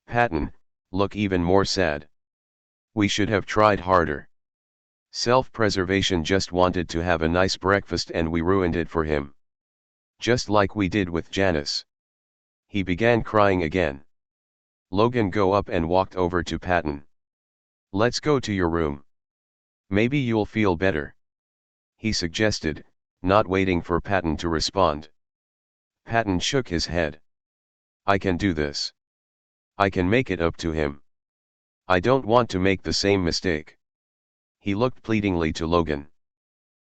Speaker 1: "Patton, look even more sad. We should have tried harder. Self-preservation just wanted to have a nice breakfast and we ruined it for him. Just like we did with Janus." He began crying again. Logan got up and walked over to Patton. "Let's go to your room. Maybe you'll feel better," he suggested, not waiting for Patton to respond. Patton shook his head. "I can do this. I can make it up to him. I don't want to make the same mistake." He looked pleadingly to Logan.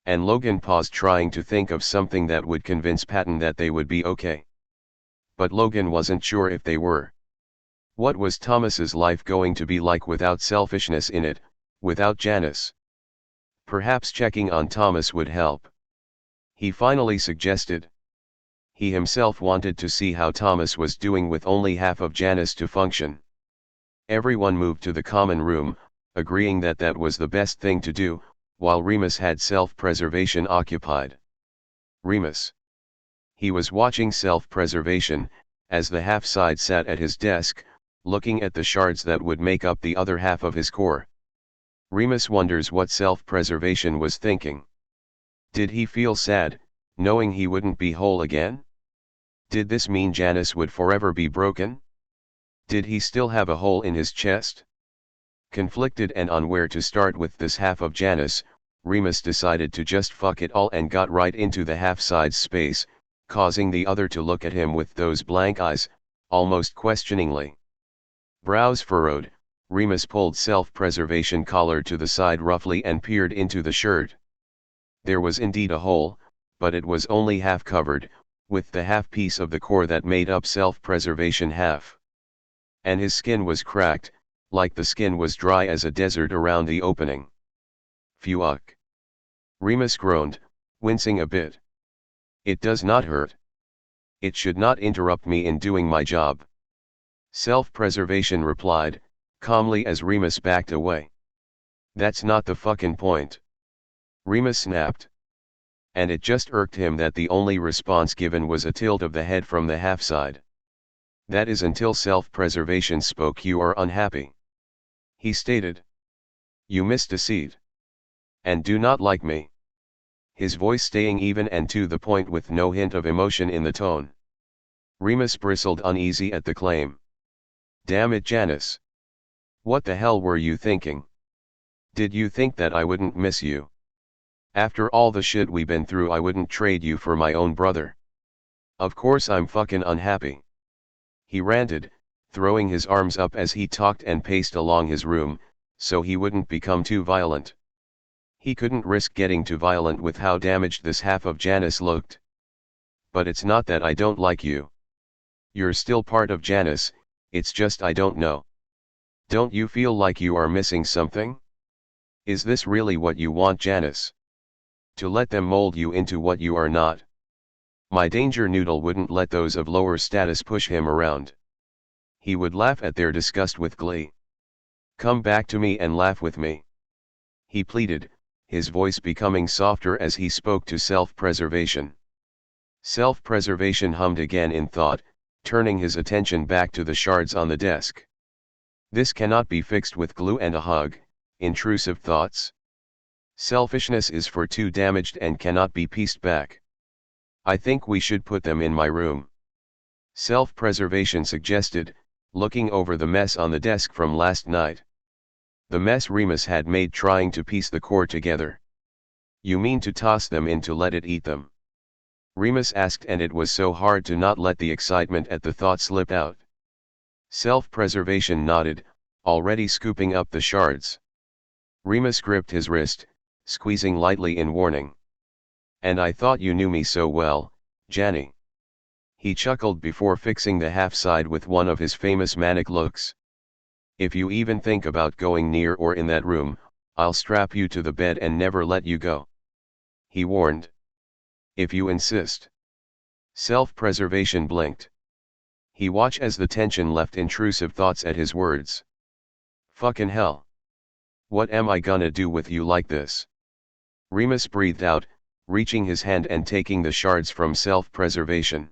Speaker 1: And Logan paused, trying to think of something that would convince Patton that they would be okay. But Logan wasn't sure if they were. What was Thomas's life going to be like without selfishness in it, without Janus? Perhaps checking on Thomas would help. He finally suggested. He himself wanted to see how Thomas was doing with only half of Janus to function. Everyone moved to the common room, agreeing that that was the best thing to do, while Remus had self-preservation occupied. Remus. He was watching self-preservation, as the half-side sat at his desk, looking at the shards that would make up the other half of his core. Remus wonders what self-preservation was thinking. Did he feel sad, knowing he wouldn't be whole again? Did this mean Janus would forever be broken? Did he still have a hole in his chest? Conflicted and on where to start with this half of Janus, Remus decided to just fuck it all and got right into the half-side's space, causing the other to look at him with those blank eyes, almost questioningly. Brows furrowed, Remus pulled self-preservation collar to the side roughly and peered into the shirt. There was indeed a hole, but it was only half covered, with the half piece of the core that made up self-preservation half. And his skin was cracked, like the skin was dry as a desert around the opening. Phew. Remus groaned, wincing a bit. It does not hurt. It should not interrupt me in doing my job. Self-preservation replied, calmly as Remus backed away. That's not the fucking point. Remus snapped. And it just irked him that the only response given was a tilt of the head from the half side. That is until self-preservation spoke. You are unhappy, he stated. You miss Deceit. And do not like me. His voice staying even and to the point with no hint of emotion in the tone. Remus bristled uneasy at the claim. Damn it, Janus. What the hell were you thinking? Did you think that I wouldn't miss you? After all the shit we been through, I wouldn't trade you for my own brother. Of course I'm fucking unhappy. He ranted, throwing his arms up as he talked and paced along his room, so he wouldn't become too violent. He couldn't risk getting too violent with how damaged this half of Janus looked. But it's not that I don't like you. You're still part of Janus, it's just I don't know. Don't you feel like you are missing something? Is this really what you want, Janus? To let them mold you into what you are not? My danger noodle wouldn't let those of lower status push him around. He would laugh at their disgust with glee. Come back to me and laugh with me, he pleaded, his voice becoming softer as he spoke to self-preservation. Self-preservation hummed again in thought, turning his attention back to the shards on the desk. This cannot be fixed with glue and a hug, intrusive thoughts. Selfishness is for too damaged and cannot be pieced back. I think we should put them in my room, self-preservation suggested, looking over the mess on the desk from last night. The mess Remus had made trying to piece the core together. You mean to toss them in to let it eat them? Remus asked, and it was so hard to not let the excitement at the thought slip out. Self-preservation nodded, already scooping up the shards. Remus gripped his wrist, squeezing lightly in warning. And I thought you knew me so well, Janny. He chuckled before fixing the half side with one of his famous manic looks. If you even think about going near or in that room, I'll strap you to the bed and never let you go, he warned. If you insist. Self-preservation blinked. He watched as the tension left intrusive thoughts at his words. Fucking hell. What am I gonna do with you like this? Remus breathed out, reaching his hand and taking the shards from self-preservation.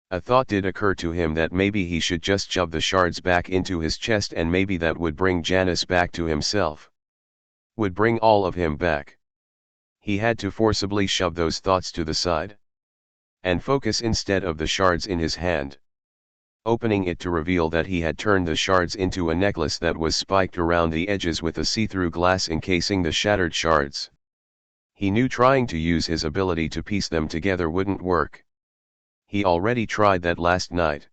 Speaker 1: A thought did occur to him that maybe he should just shove the shards back into his chest, and maybe that would bring Janus back to himself. Would bring all of him back. He had to forcibly shove those thoughts to the side. And focus instead of the shards in his hand. Opening it to reveal that he had turned the shards into a necklace that was spiked around the edges with a see-through glass encasing the shattered shards. He knew trying to use his ability to piece them together wouldn't work. He already tried that last night.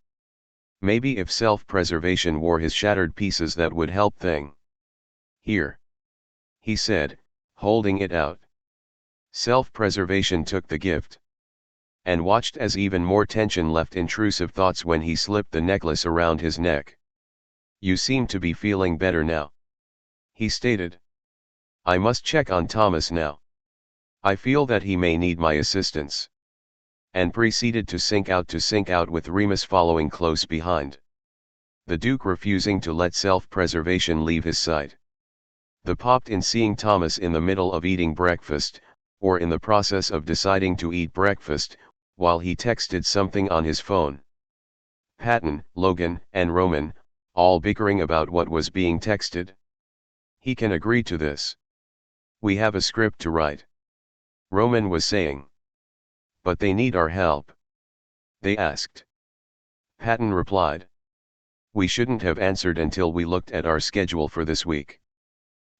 Speaker 1: Maybe if self-preservation wore his shattered pieces that would help thing. Here, he said, holding it out. Self-preservation took the gift. And watched as even more tension left intrusive thoughts when he slipped the necklace around his neck. "You seem to be feeling better now," he stated. "I must check on Thomas now. I feel that he may need my assistance." And proceeded to sink out with Remus following close behind. The Duke refusing to let self-preservation leave his sight. The popped in seeing Thomas in the middle of eating breakfast, or in the process of deciding to eat breakfast, while he texted something on his phone. Patton, Logan, and Roman, all bickering about what was being texted. "He can agree to this. We have a script to write," Roman was saying. "But they need our help," they asked. Patton replied. "We shouldn't have answered until we looked at our schedule for this week.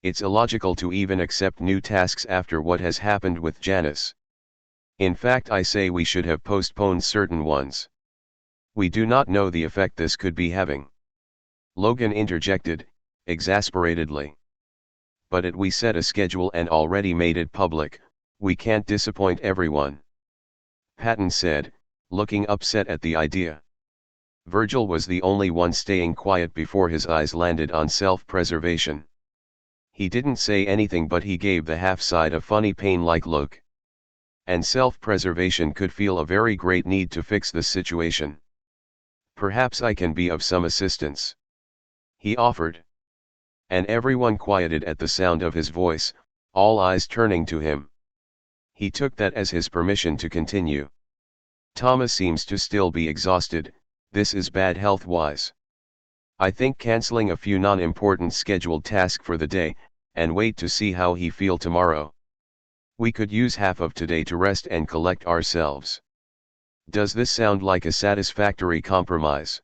Speaker 1: It's illogical to even accept new tasks after what has happened with Janus. In fact, I say we should have postponed certain ones. We do not know the effect this could be having," Logan interjected, exasperatedly. "But we set a schedule and already made it public, we can't disappoint everyone," Patton said, looking upset at the idea. Virgil was the only one staying quiet before his eyes landed on self-preservation. He didn't say anything, but he gave the half-side a funny pain-like look. And self-preservation could feel a very great need to fix the situation. "Perhaps I can be of some assistance," he offered. And everyone quieted at the sound of his voice, all eyes turning to him. He took that as his permission to continue. "Thomas seems to still be exhausted. This is bad health-wise. I think canceling a few non-important scheduled tasks for the day, and wait to see how he feel tomorrow. We could use half of today to rest and collect ourselves. Does this sound like a satisfactory compromise?"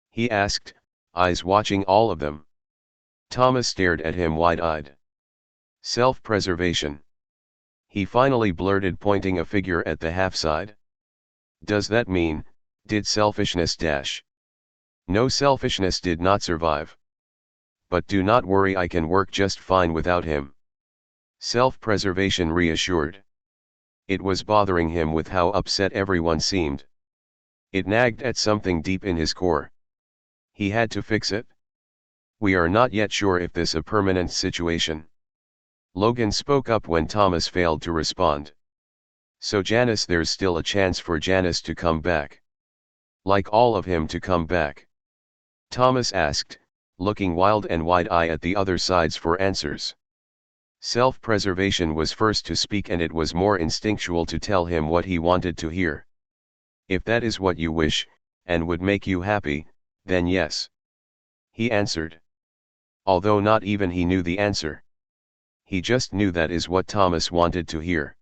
Speaker 1: he asked, eyes watching all of them. Thomas stared at him wide-eyed. "Self-preservation," he finally blurted, pointing a figure at the half-side. "Does that mean, did selfishness dash?" "No, selfishness did not survive. But do not worry, I can work just fine without him," self-preservation reassured. It was bothering him with how upset everyone seemed. It nagged at something deep in his core. He had to fix it. "We are not yet sure if this is a permanent situation," Logan spoke up when Thomas failed to respond. "So Janus, there's still a chance for Janus to come back. Like all of him to come back?" Thomas asked, looking wild and wide-eyed at the other sides for answers. Self-preservation was first to speak, and it was more instinctual to tell him what he wanted to hear. "If that is what you wish, and would make you happy, then yes," he answered. Although not even he knew the answer. He just knew that is what Thomas wanted to hear.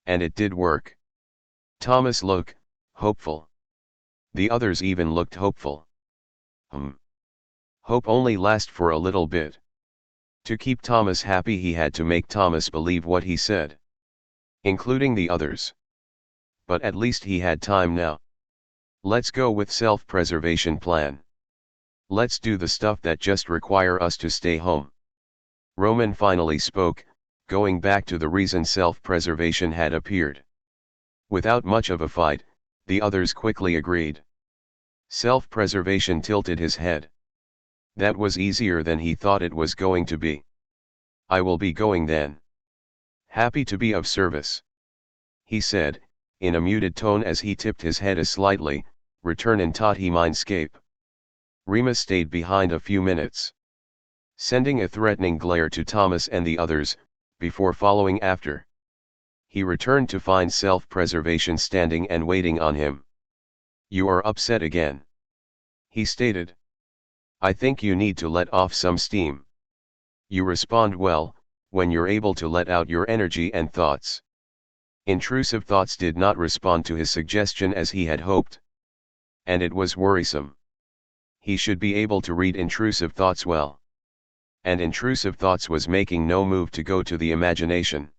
Speaker 1: And it did work. Thomas looked hopeful. The others even looked hopeful. Hope only lasts for a little bit. To keep Thomas happy, he had to make Thomas believe what he said. Including the others. But at least he had time now. "Let's go with self-preservation plan. Let's do the stuff that just require us to stay home." Roman finally spoke, going back to the reason self-preservation had appeared. Without much of a fight, the others quickly agreed. Self-preservation tilted his head. That was easier than he thought it was going to be. "I will be going then. Happy to be of service," he said, in a muted tone as he tipped his head slightly, "return in Tati mindscape." Remus stayed behind a few minutes, sending a threatening glare to Thomas and the others, before following after. He returned to find self-preservation standing and waiting on him. "You are upset again," he stated. "I think you need to let off some steam. You respond well, when you're able to let out your energy and thoughts." Intrusive thoughts did not respond to his suggestion as he had hoped. And it was worrisome. He should be able to read intrusive thoughts well. And intrusive thoughts was making no move to go to the imagination.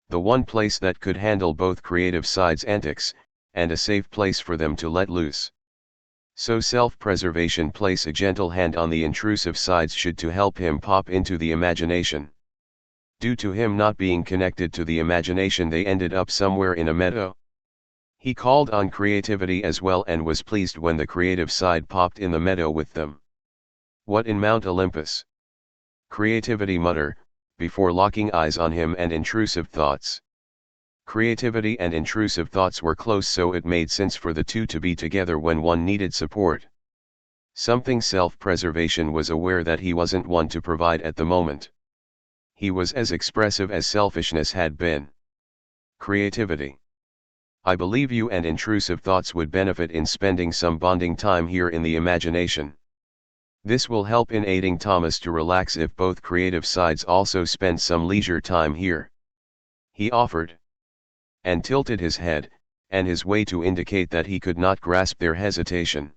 Speaker 1: The one place that could handle both creative sides' antics, and a safe place for them to let loose. So self-preservation place a gentle hand on the intrusive sides should to help him pop into the imagination. Due to him not being connected to the imagination, they ended up somewhere in a meadow. He called on creativity as well and was pleased when the creative side popped in the meadow with them. What in Mount Olympus? Creativity mutter, before locking eyes on him and intrusive thoughts. Creativity and intrusive thoughts were close, so it made sense for the two to be together when one needed support. Something self-preservation was aware that he wasn't one to provide at the moment. He was as expressive as selfishness had been. Creativity. I believe you and intrusive thoughts would benefit in spending some bonding time here in the imagination. This will help in aiding Thomas to relax if both creative sides also spend some leisure time here. He offered. And tilted his head, and his way to indicate that he could not grasp their hesitation.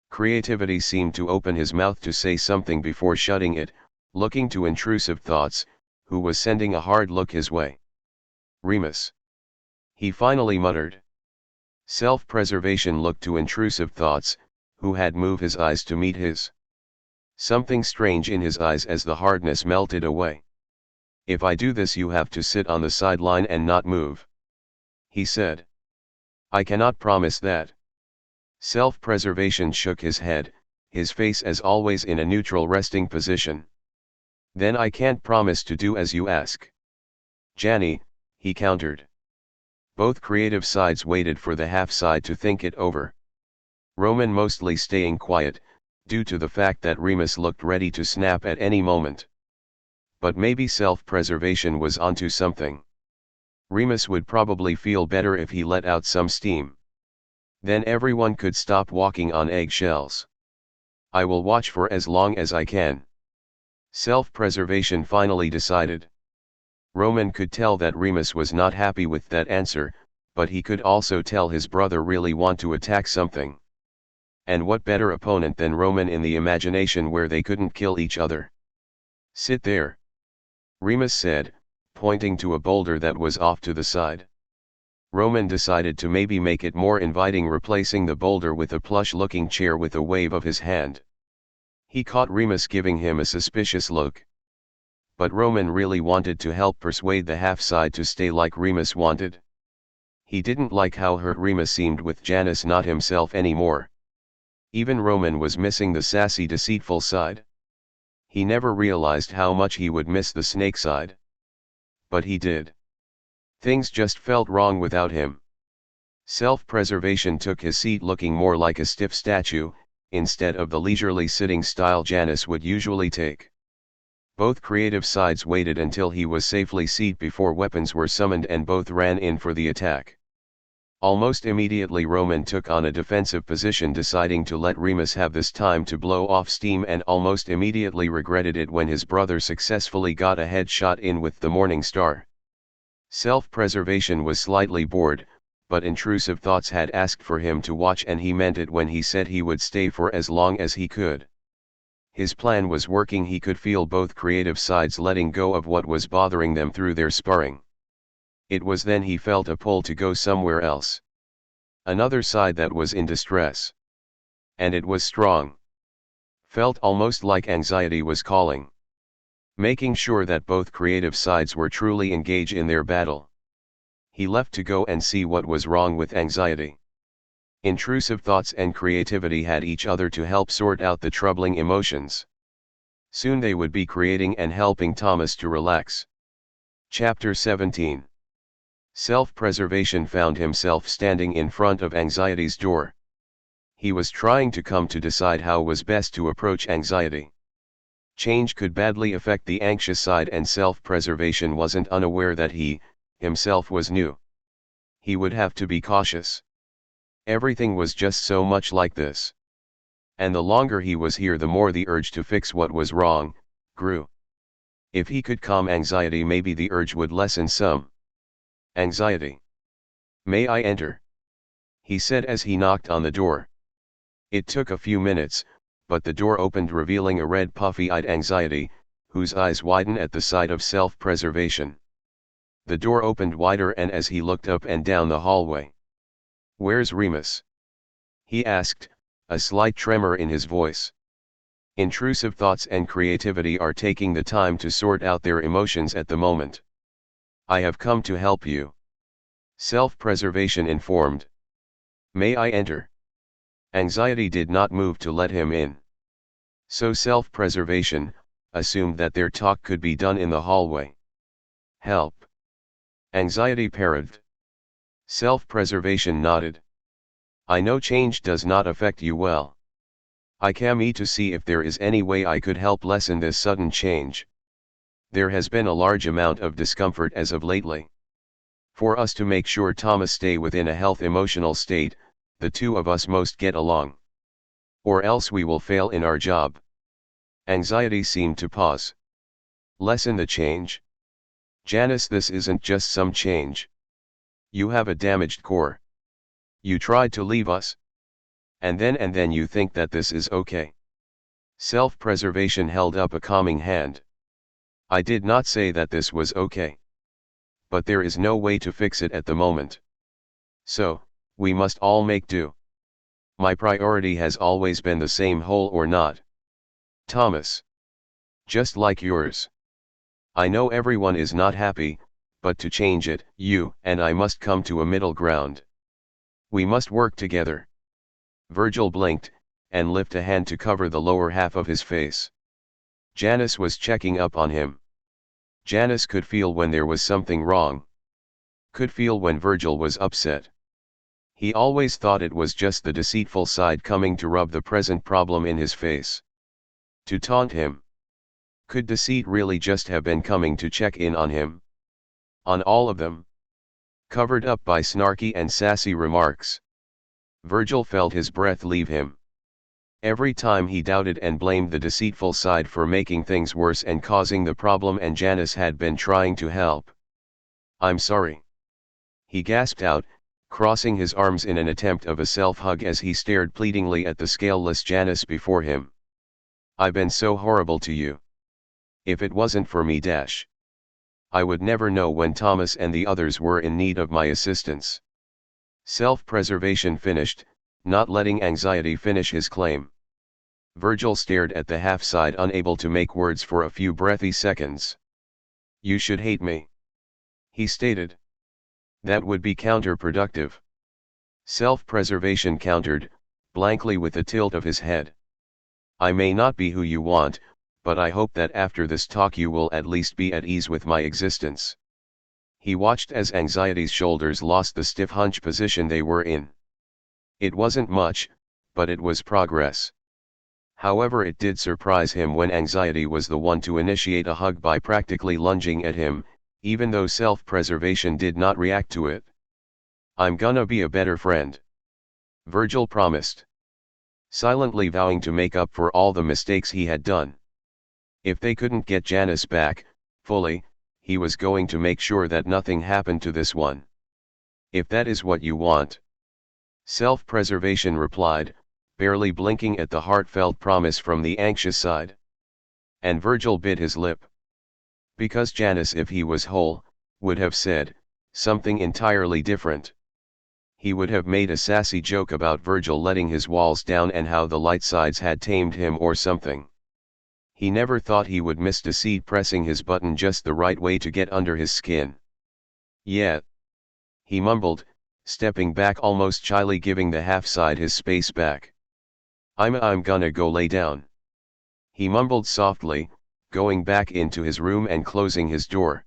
Speaker 1: Creativity seemed to open his mouth to say something before shutting it, looking to intrusive thoughts, who was sending a hard look his way. Remus. He finally muttered. Self-preservation looked to intrusive thoughts, who had moved his eyes to meet his. Something strange in his eyes as the hardness melted away. If I do this, you have to sit on the sideline and not move, he said. I cannot promise that. Self-preservation shook his head, his face as always in a neutral resting position. Then I can't promise to do as you ask. Janny, he countered. Both creative sides waited for the half side to think it over. Roman mostly staying quiet, due to the fact that Remus looked ready to snap at any moment. But maybe self-preservation was onto something. Remus would probably feel better if he let out some steam. Then everyone could stop walking on eggshells. I will watch for as long as I can. Self-preservation finally decided. Roman could tell that Remus was not happy with that answer, but he could also tell his brother really want to attack something. And what better opponent than Roman in the imagination where they couldn't kill each other? Sit there, Remus said, pointing to a boulder that was off to the side. Roman decided to maybe make it more inviting, replacing the boulder with a plush-looking chair with a wave of his hand. He caught Remus giving him a suspicious look. But Roman really wanted to help persuade the half-side to stay like Remus wanted. He didn't like how hurt Remus seemed with Janus not himself anymore. Even Roman was missing the sassy, deceitful side. He never realized how much he would miss the snake side. But he did. Things just felt wrong without him. Self-preservation took his seat looking more like a stiff statue, instead of the leisurely sitting style Janus would usually take. Both creative sides waited until he was safely seated before weapons were summoned and both ran in for the attack. Almost immediately Roman took on a defensive position, deciding to let Remus have this time to blow off steam, and almost immediately regretted it when his brother successfully got a headshot in with the Morning Star. Self-preservation was slightly bored, but intrusive thoughts had asked for him to watch, and he meant it when he said he would stay for as long as he could. His plan was working. He could feel both creative sides letting go of what was bothering them through their sparring. It was then he felt a pull to go somewhere else. Another side that was in distress. And it was strong. Felt almost like anxiety was calling. Making sure that both creative sides were truly engaged in their battle. He left to go and see what was wrong with anxiety. Intrusive thoughts and creativity had each other to help sort out the troubling emotions. Soon they would be creating and helping Thomas to relax. Chapter 17. Self-preservation found himself standing in front of anxiety's door. He was trying to come to decide how was best to approach anxiety. Change could badly affect the anxious side, and self-preservation wasn't unaware that he, himself, was new. He would have to be cautious. Everything was just so much like this. And the longer he was here, the more the urge to fix what was wrong grew. If he could calm anxiety, maybe the urge would lessen some. Anxiety. May I enter? He said as he knocked on the door. It took a few minutes, but the door opened, revealing a red, puffy-eyed anxiety, whose eyes widened at the sight of self-preservation. The door opened wider, and as he looked up and down the hallway. Where's Remus? He asked, a slight tremor in his voice. Intrusive thoughts and creativity are taking the time to sort out their emotions at the moment. I have come to help you. Self-preservation informed. May I enter? Anxiety did not move to let him in. So self-preservation assumed that their talk could be done in the hallway. Help. Anxiety parried. Self-preservation nodded. I know change does not affect you well. I came to see if there is any way I could help lessen this sudden change. There has been a large amount of discomfort as of lately. For us to make sure Thomas stay within a health emotional state, the two of us must get along. Or else we will fail in our job. Anxiety seemed to pause. Lessen the change? Janus, this isn't just some change. You have a damaged core. You tried to leave us. And then you think that this is okay. Self-preservation held up a calming hand. I did not say that this was okay. But there is no way to fix it at the moment. So, we must all make do. My priority has always been the same, whole or not. Thomas. Just like yours. I know everyone is not happy, but to change it, you and I must come to a middle ground. We must work together. Virgil blinked, and lifted a hand to cover the lower half of his face. Janus was checking up on him. Janus could feel when there was something wrong. Could feel when Virgil was upset. He always thought it was just the deceitful side coming to rub the present problem in his face. To taunt him. Could Deceit really just have been coming to check in on him? On all of them? Covered up by snarky and sassy remarks. Virgil felt his breath leave him. Every time he doubted and blamed the deceitful side for making things worse and causing the problem, and Janus had been trying to help. I'm sorry. He gasped out, crossing his arms in an attempt of a self-hug as he stared pleadingly at the scaleless Janus before him. I've been so horrible to you. If it wasn't for me I would never know when Thomas and the others were in need of my assistance. Self-preservation finished, not letting anxiety finish his claim. Virgil stared at the half-side, unable to make words for a few breathy seconds. You should hate me, he stated. That would be counterproductive. Self-preservation countered, blankly with a tilt of his head. I may not be who you want, but I hope that after this talk you will at least be at ease with my existence. He watched as anxiety's shoulders lost the stiff hunch position they were in. It wasn't much, but it was progress. However, it did surprise him when anxiety was the one to initiate a hug by practically lunging at him, even though self-preservation did not react to it. I'm gonna be a better friend, Virgil promised, silently vowing to make up for all the mistakes he had done. If they couldn't get Janus back, fully, he was going to make sure that nothing happened to this one. If that is what you want. Self-preservation replied, barely blinking at the heartfelt promise from the anxious side. And Virgil bit his lip. Because Janus, if he was whole, would have said something entirely different. He would have made a sassy joke about Virgil letting his walls down and how the light sides had tamed him or something. He never thought he would miss Deceit pressing his button just the right way to get under his skin. Yeah. He mumbled, stepping back almost shyly, giving the half-side his space back. I'm gonna go lay down. He mumbled softly, going back into his room and closing his door.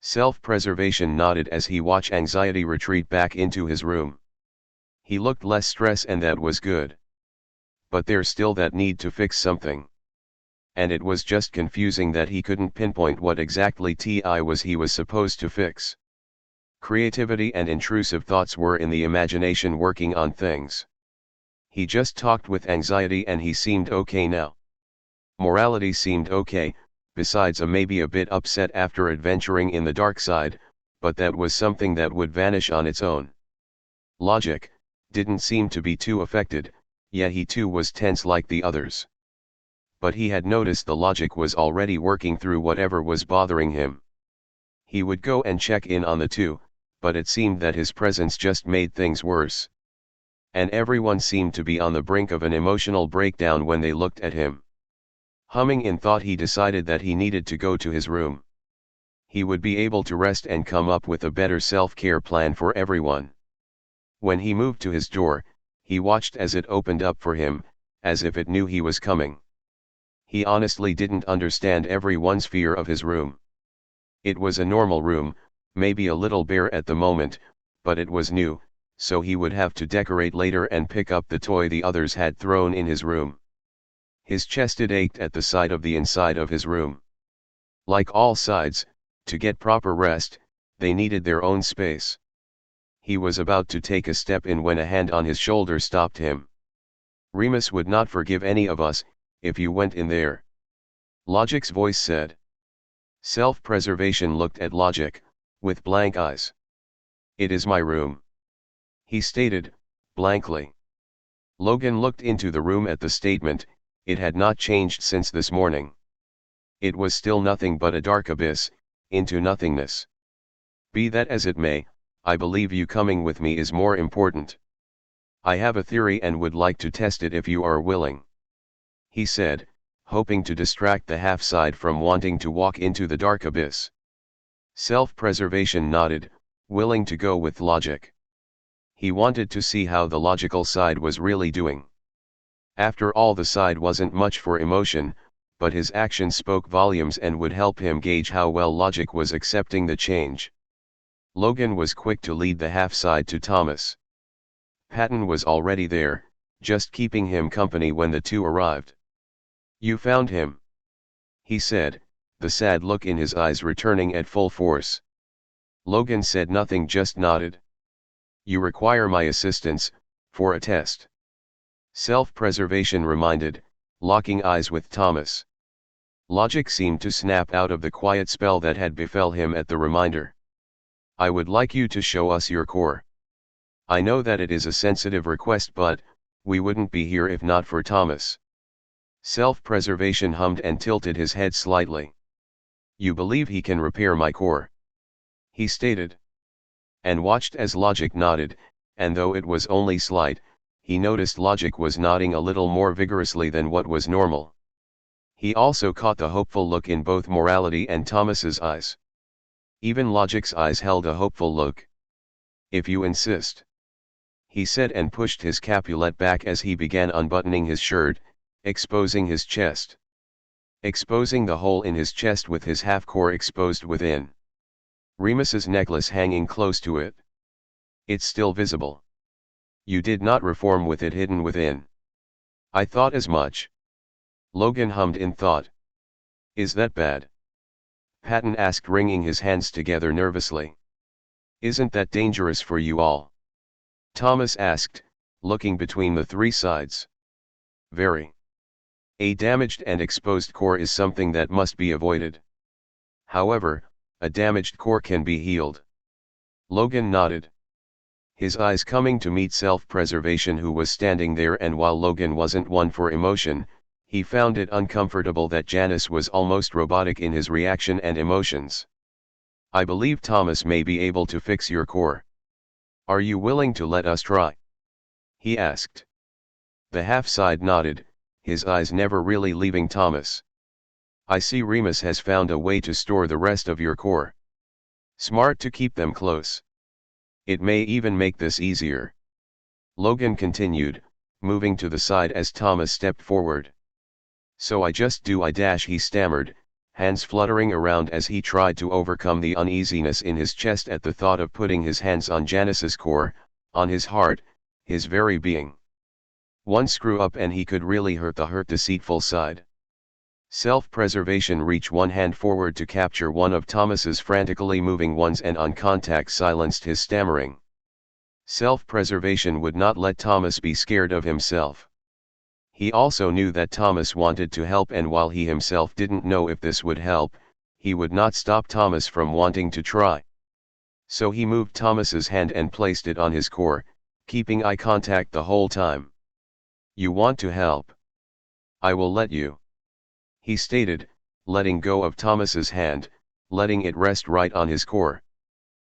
Speaker 1: Self-preservation nodded as he watched anxiety retreat back into his room. He looked less stressed, and that was good. But there's still that need to fix something. And it was just confusing that he couldn't pinpoint what exactly he was supposed to fix. Creativity and intrusive thoughts were in the imagination working on things. He just talked with anxiety and he seemed okay now. Morality seemed okay, besides maybe a bit upset after adventuring in the dark side, but that was something that would vanish on its own. Logic didn't seem to be too affected, yet he too was tense like the others. But he had noticed the logic was already working through whatever was bothering him. He would go and check in on the two, but it seemed that his presence just made things worse. And everyone seemed to be on the brink of an emotional breakdown when they looked at him. Humming in thought, he decided that he needed to go to his room. He would be able to rest and come up with a better self-care plan for everyone. When he moved to his door, he watched as it opened up for him, as if it knew he was coming. He honestly didn't understand everyone's fear of his room. It was a normal room, maybe a little bare at the moment, but it was new, so he would have to decorate later and pick up the toy the others had thrown in his room. His chest ached at the sight of the inside of his room. Like all sides, to get proper rest, they needed their own space. He was about to take a step in when a hand on his shoulder stopped him. Remus would not forgive any of us, if you went in there. Logic's voice said. Self-preservation looked at Logic, with blank eyes. It is my room, he stated, blankly. Logan looked into the room at the statement. It had not changed since this morning. It was still nothing but a dark abyss, into nothingness. Be that as it may, I believe you coming with me is more important. I have a theory and would like to test it if you are willing, he said, hoping to distract the half-side from wanting to walk into the dark abyss. Self-preservation nodded, willing to go with Logic. He wanted to see how the logical side was really doing. After all, the side wasn't much for emotion, but his actions spoke volumes and would help him gauge how well Logic was accepting the change. Logan was quick to lead the half-side to Thomas. Patton was already there, just keeping him company when the two arrived. You found him, he said, the sad look in his eyes returning at full force. Logan said nothing, just nodded. You require my assistance, for a test. Self-preservation reminded, locking eyes with Thomas. Logic seemed to snap out of the quiet spell that had befell him at the reminder. I would like you to show us your core. I know that it is a sensitive request, but we wouldn't be here if not for Thomas. Self-preservation hummed and tilted his head slightly. You believe he can repair my core, he stated. And watched as Logic nodded, and though it was only slight, he noticed Logic was nodding a little more vigorously than what was normal. He also caught the hopeful look in both Morality and Thomas's eyes. Even Logic's eyes held a hopeful look. If you insist, he said, and pushed his capulet back as he began unbuttoning his shirt, exposing his chest. Exposing the hole in his chest with his half-core exposed within. Remus's necklace hanging close to it. It's still visible. You did not reform with it hidden within. I thought as much. Logan hummed in thought. Is that bad? Patton asked, wringing his hands together nervously. Isn't that dangerous for you all? Thomas asked, looking between the three sides. Very. A damaged and exposed core is something that must be avoided. However, a damaged core can be healed. Logan nodded. His eyes coming to meet self-preservation, who was standing there, and while Logan wasn't one for emotion, he found it uncomfortable that Janus was almost robotic in his reaction and emotions. I believe Thomas may be able to fix your core. Are you willing to let us try? He asked. The half-side nodded, his eyes never really leaving Thomas. I see Remus has found a way to store the rest of your core. Smart to keep them close. It may even make this easier. Logan continued, moving to the side as Thomas stepped forward. So I just do he stammered, hands fluttering around as he tried to overcome the uneasiness in his chest at the thought of putting his hands on Janus's core, on his heart, his very being. One screw up and he could really hurt the deceitful side. Self-preservation reached one hand forward to capture one of Thomas's frantically moving ones, and on contact silenced his stammering. Self-preservation would not let Thomas be scared of himself. He also knew that Thomas wanted to help, and while he himself didn't know if this would help, he would not stop Thomas from wanting to try. So he moved Thomas's hand and placed it on his core, keeping eye contact the whole time. You want to help? I will let you, he stated, letting go of Thomas's hand, letting it rest right on his core.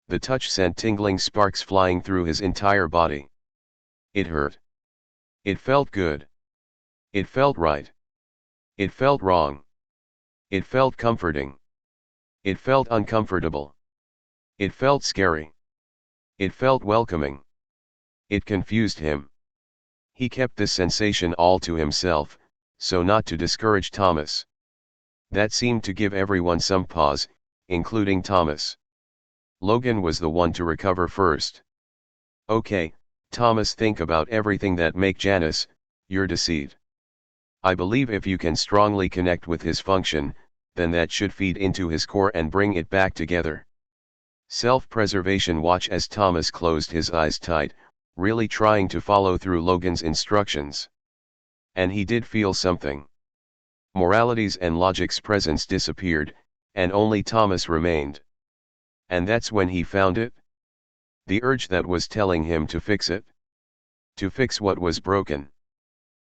Speaker 1: The touch sent tingling sparks flying through his entire body. It hurt. It felt good. It felt right. It felt wrong. It felt comforting. It felt uncomfortable. It felt scary. It felt welcoming. It confused him. He kept this sensation all to himself, so not to discourage Thomas. That seemed to give everyone some pause, including Thomas. Logan was the one to recover first. Okay, Thomas, think about everything that make Janus, your Deceit. I believe if you can strongly connect with his function, then that should feed into his core and bring it back together. Self-preservation. Watch as Thomas closed his eyes tight, really trying to follow through Logan's instructions. And he did feel something. Morality's and logic's presence disappeared, and only Thomas remained. And that's when he found it. The urge that was telling him to fix it. To fix what was broken.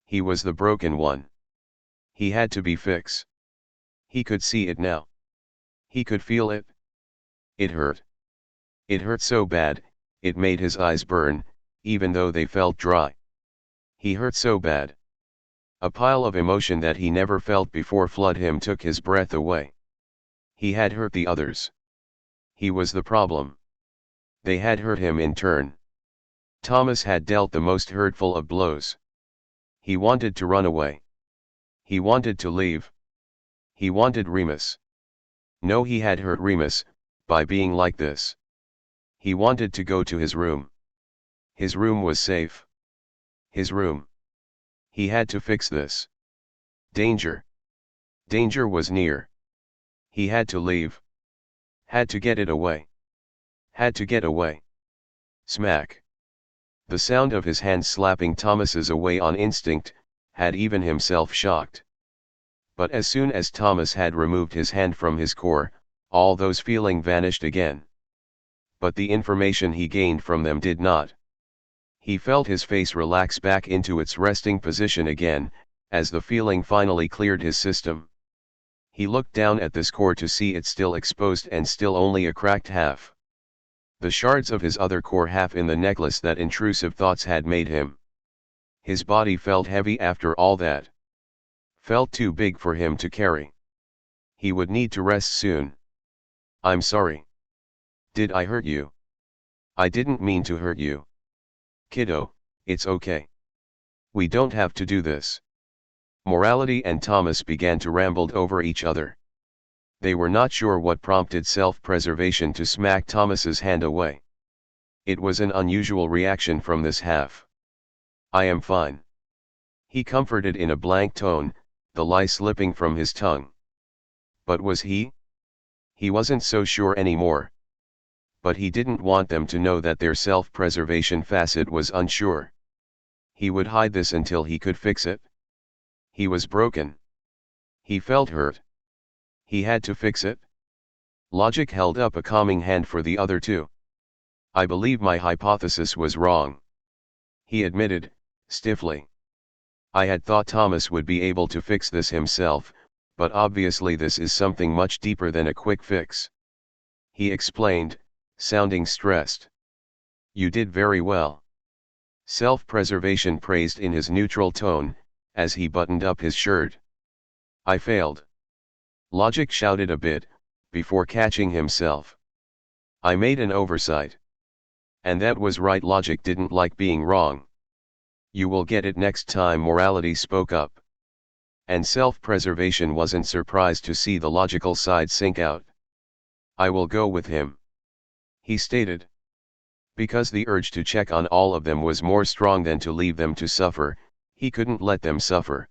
Speaker 1: He was the broken one. He had to be fixed. He could see it now. He could feel it. It hurt. It hurt so bad, it made his eyes burn, even though they felt dry. He hurt so bad. A pile of emotion that he never felt before flooded him, took his breath away. He had hurt the others. He was the problem. They had hurt him in turn. Thomas had dealt the most hurtful of blows. He wanted to run away. He wanted to leave. He wanted Remus. No, he had hurt Remus, by being like this. He wanted to go to his room. His room was safe. His room. He had to fix this. Danger. Danger was near. He had to leave. Had to get it away. Had to get away. Smack. The sound of his hand slapping Thomas's away on instinct, had even himself shocked. But as soon as Thomas had removed his hand from his core, all those feelings vanished again. But the information he gained from them did not. He felt his face relax back into its resting position again, as the feeling finally cleared his system. He looked down at this core to see it still exposed and still only a cracked half. The shards of his other core half in the necklace that intrusive thoughts had made him. His body felt heavy after all that. Felt too big for him to carry. He would need to rest soon. I'm sorry. Did I hurt you? I didn't mean to hurt you. Kiddo, it's okay. We don't have to do this. Morality and Thomas began to ramble over each other. They were not sure what prompted self-preservation to smack Thomas's hand away. It was an unusual reaction from this half. I am fine. He comforted in a blank tone, the lie slipping from his tongue. But was he? He wasn't so sure anymore. But he didn't want them to know that their self-preservation facet was unsure. He would hide this until he could fix it. He was broken. He felt hurt. He had to fix it. Logic held up a calming hand for the other two. I believe my hypothesis was wrong. He admitted, stiffly. I had thought Thomas would be able to fix this himself, but obviously this is something much deeper than a quick fix. He explained, sounding stressed. You did very well. Self-preservation praised in his neutral tone, as he buttoned up his shirt. I failed. Logic shouted a bit, before catching himself. I made an oversight. And that was right. Logic didn't like being wrong. You will get it next time, Morality spoke up. And self-preservation wasn't surprised to see the logical side sink out. I will go with him, he stated. Because the urge to check on all of them was more strong than to leave them to suffer, he couldn't let them suffer.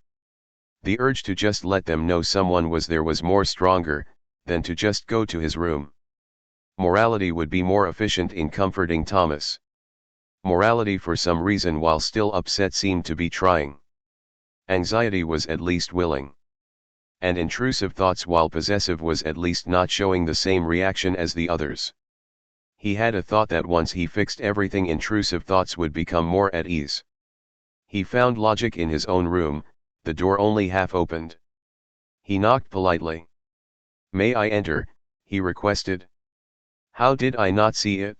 Speaker 1: The urge to just let them know someone was there was more stronger, than to just go to his room. Morality would be more efficient in comforting Thomas. Morality, for some reason, while still upset, seemed to be trying. Anxiety was at least willing. And intrusive thoughts, while possessive, was at least not showing the same reaction as the others. He had a thought that once he fixed everything, intrusive thoughts would become more at ease. He found Logic in his own room, the door only half opened. He knocked politely. May I enter? He requested. How did I not see it?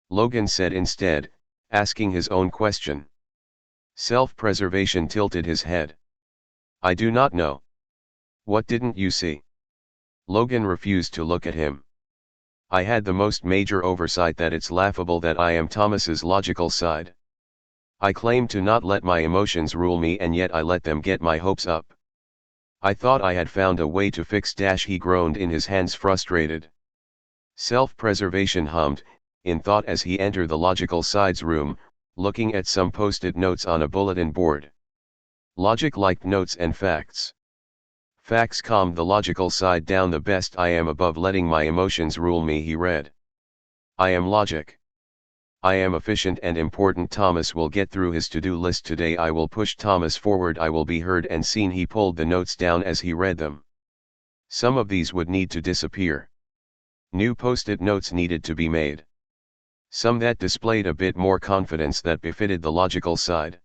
Speaker 1: Logan said instead, asking his own question. Self-preservation tilted his head. I do not know. What didn't you see? Logan refused to look at him. I had the most major oversight that it's laughable that I am Thomas's logical side. I claim to not let my emotions rule me, and yet I let them get my hopes up. I thought I had found a way to fix dash, he groaned in his hands, frustrated. Self-preservation hummed, in thought as he entered the logical side's room, looking at some post-it notes on a bulletin board. Logic liked notes and facts. Facts calmed the logical side down the best. I am above letting my emotions rule me, he read. I am logic. I am efficient and important. Thomas will get through his to-do list today. I will push Thomas forward. I will be heard and seen. He pulled the notes down as he read them. Some of these would need to disappear. New post-it notes needed to be made. Some that displayed a bit more confidence that befitted the logical side.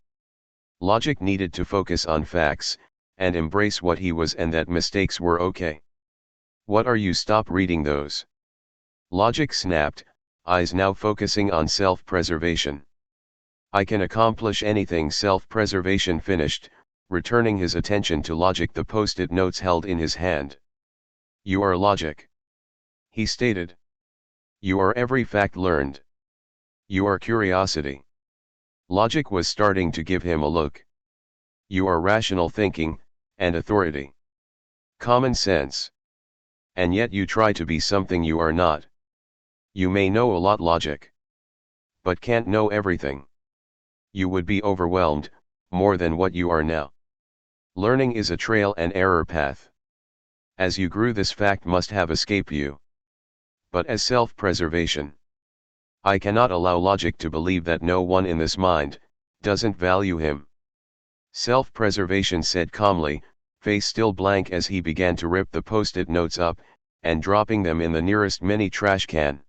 Speaker 1: Logic needed to focus on facts, and embrace what he was, and that mistakes were okay. What are you? Stop reading those. Logic snapped, eyes now focusing on self-preservation. I can accomplish anything. Self-preservation finished, returning his attention to logic, the post-it notes held in his hand. You are logic, he stated. You are every fact learned. You are curiosity. Logic was starting to give him a look. You are rational thinking, and authority. Common sense. And yet you try to be something you are not. You may know a lot, logic, but can't know everything. You would be overwhelmed, more than what you are now. Learning is a trial and error path. As you grew, this fact must have escaped you. But as self-preservation, I cannot allow logic to believe that no one in this mind doesn't value him. Self-preservation said calmly, face still blank as he began to rip the post-it notes up, and dropping them in the nearest mini trash can.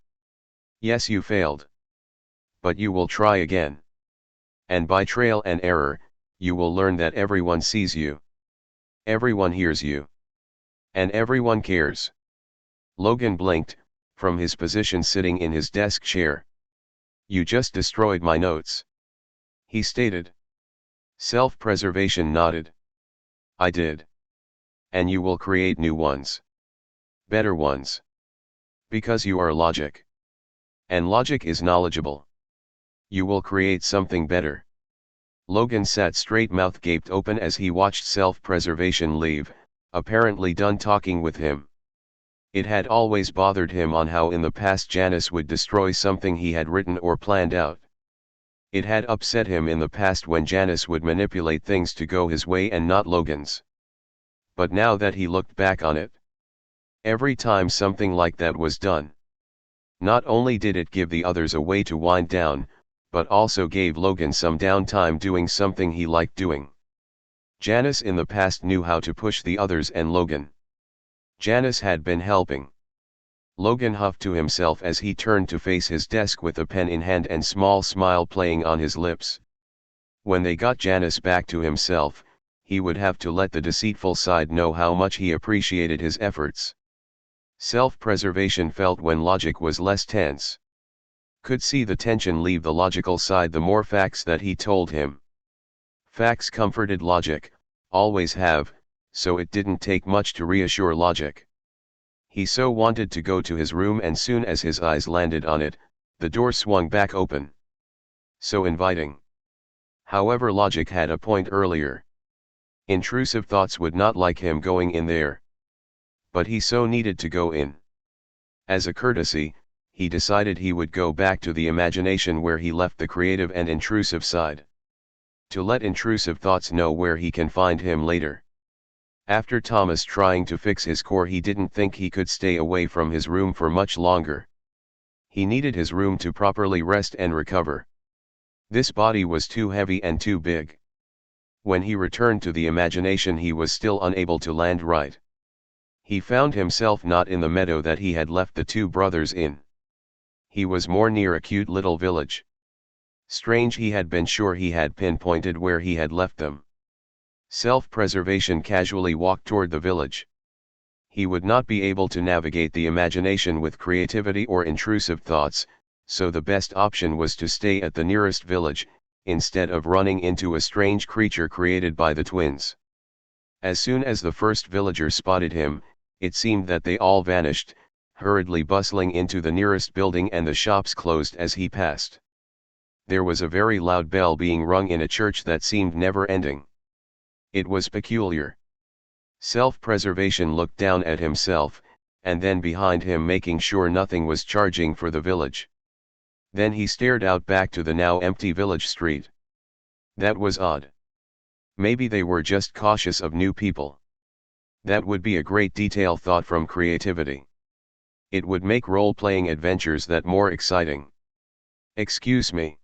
Speaker 1: Yes, you failed. But you will try again. And by trial and error, you will learn that everyone sees you. Everyone hears you. And everyone cares. Logan blinked, from his position sitting in his desk chair. You just destroyed my notes, he stated. Self-preservation nodded. I did. And you will create new ones. Better ones. Because you are logic. And logic is knowledgeable. You will create something better. Logan sat straight, mouth gaped open as he watched self-preservation leave, apparently done talking with him. It had always bothered him on how in the past Janus would destroy something he had written or planned out. It had upset him in the past when Janus would manipulate things to go his way and not Logan's. But now that he looked back on it, every time something like that was done, not only did it give the others a way to wind down, but also gave Logan some downtime doing something he liked doing. Janus in the past knew how to push the others, and Logan. Janus had been helping. Logan huffed to himself as he turned to face his desk with a pen in hand and small smile playing on his lips. When they got Janus back to himself, he would have to let the deceitful side know how much he appreciated his efforts. Self-preservation felt when logic was less tense. Could see the tension leave the logical side the more facts that he told him. Facts comforted logic, always have, so it didn't take much to reassure logic. He so wanted to go to his room, and soon as his eyes landed on it, the door swung back open. So inviting. However, logic had a point earlier. Intrusive thoughts would not like him going in there. But he so needed to go in. As a courtesy, he decided he would go back to the imagination where he left the creative and intrusive side. To let intrusive thoughts know where he can find him later. After Thomas trying to fix his core, he didn't think he could stay away from his room for much longer. He needed his room to properly rest and recover. This body was too heavy and too big. When he returned to the imagination, he was still unable to land right. He found himself not in the meadow that he had left the two brothers in. He was more near a cute little village. Strange, he had been sure he had pinpointed where he had left them. Self-preservation casually walked toward the village. He would not be able to navigate the imagination with creativity or intrusive thoughts, so the best option was to stay at the nearest village, instead of running into a strange creature created by the twins. As soon as the first villagers spotted him, it seemed that they all vanished, hurriedly bustling into the nearest building, and the shops closed as he passed. There was a very loud bell being rung in a church that seemed never ending. It was peculiar. Self-preservation looked down at himself, and then behind him, making sure nothing was charging for the village. Then he stared out back to the now empty village street. That was odd. Maybe they were just cautious of new people. That would be a great detail thought from creativity. It would make role-playing adventures that more exciting. Excuse me.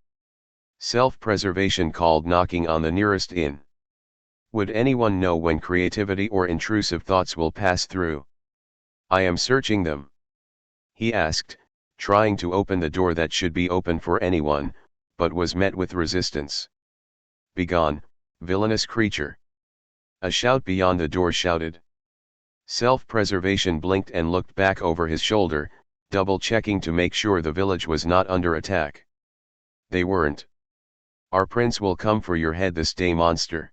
Speaker 1: Self-preservation called, knocking on the nearest inn. Would anyone know when creativity or intrusive thoughts will pass through? I am searching them. He asked, trying to open the door that should be open for anyone, but was met with resistance. Begone, villainous creature. A shout beyond the door shouted. Self-preservation blinked and looked back over his shoulder, double-checking to make sure the village was not under attack. They weren't. Our prince will come for your head this day, monster.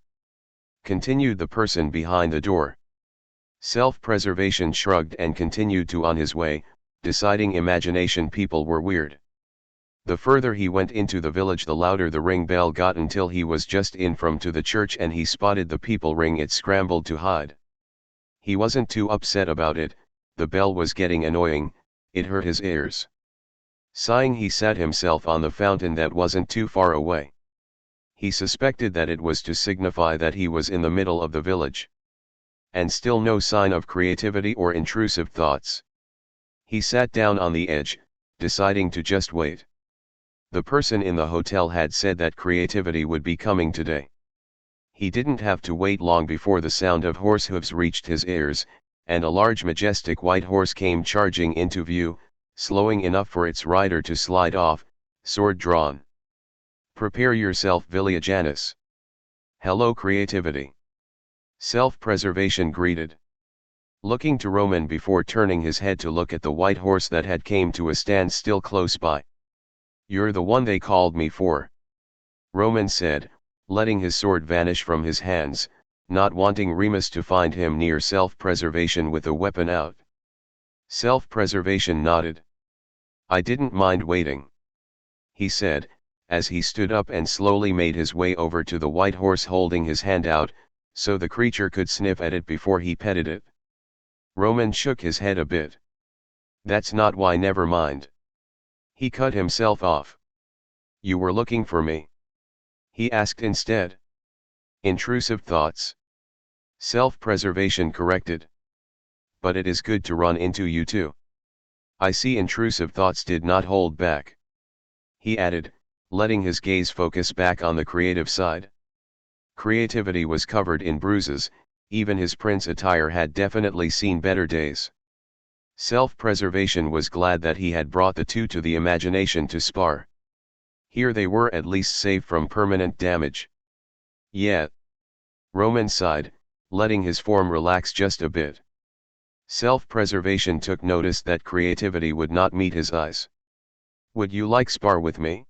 Speaker 1: Continued the person behind the door. Self-preservation shrugged and continued on his way, deciding imagination people were weird. The further he went into the village, the louder the ring bell got, until he was just in from to the church and he spotted the people ring it. Scrambled to hide. He wasn't too upset about it, the bell was getting annoying, it hurt his ears. Sighing, he sat himself on the fountain that wasn't too far away. He suspected that it was to signify that he was in the middle of the village. And still no sign of creativity or intrusive thoughts. He sat down on the edge, deciding to just wait. The person in the hotel had said that creativity would be coming today. He didn't have to wait long before the sound of horse hooves reached his ears, and a large majestic white horse came charging into view, slowing enough for its rider to slide off, sword drawn. Prepare yourself, Villia Janus. Hello, creativity. Self-preservation greeted. Looking to Roman before turning his head to look at the white horse that had came to a standstill close by. You're the one they called me for. Roman said, letting his sword vanish from his hands, not wanting Remus to find him near self-preservation with a weapon out. Self-preservation nodded. I didn't mind waiting, he said, as he stood up and slowly made his way over to the white horse, holding his hand out, so the creature could sniff at it before he petted it. Roman shook his head a bit. That's not why. Never mind. He cut himself off. You were looking for me? He asked instead. Intrusive thoughts? Self-preservation corrected. But it is good to run into you too. I see. Intrusive thoughts did not hold back. He added, letting his gaze focus back on the creative side. Creativity was covered in bruises, even his prince attire had definitely seen better days. Self-preservation was glad that he had brought the two to the imagination to spar. Here they were at least safe from permanent damage. Yeah. Roman sighed, letting his form relax just a bit. Self-preservation took notice that creativity would not meet his eyes. Would you like spar with me?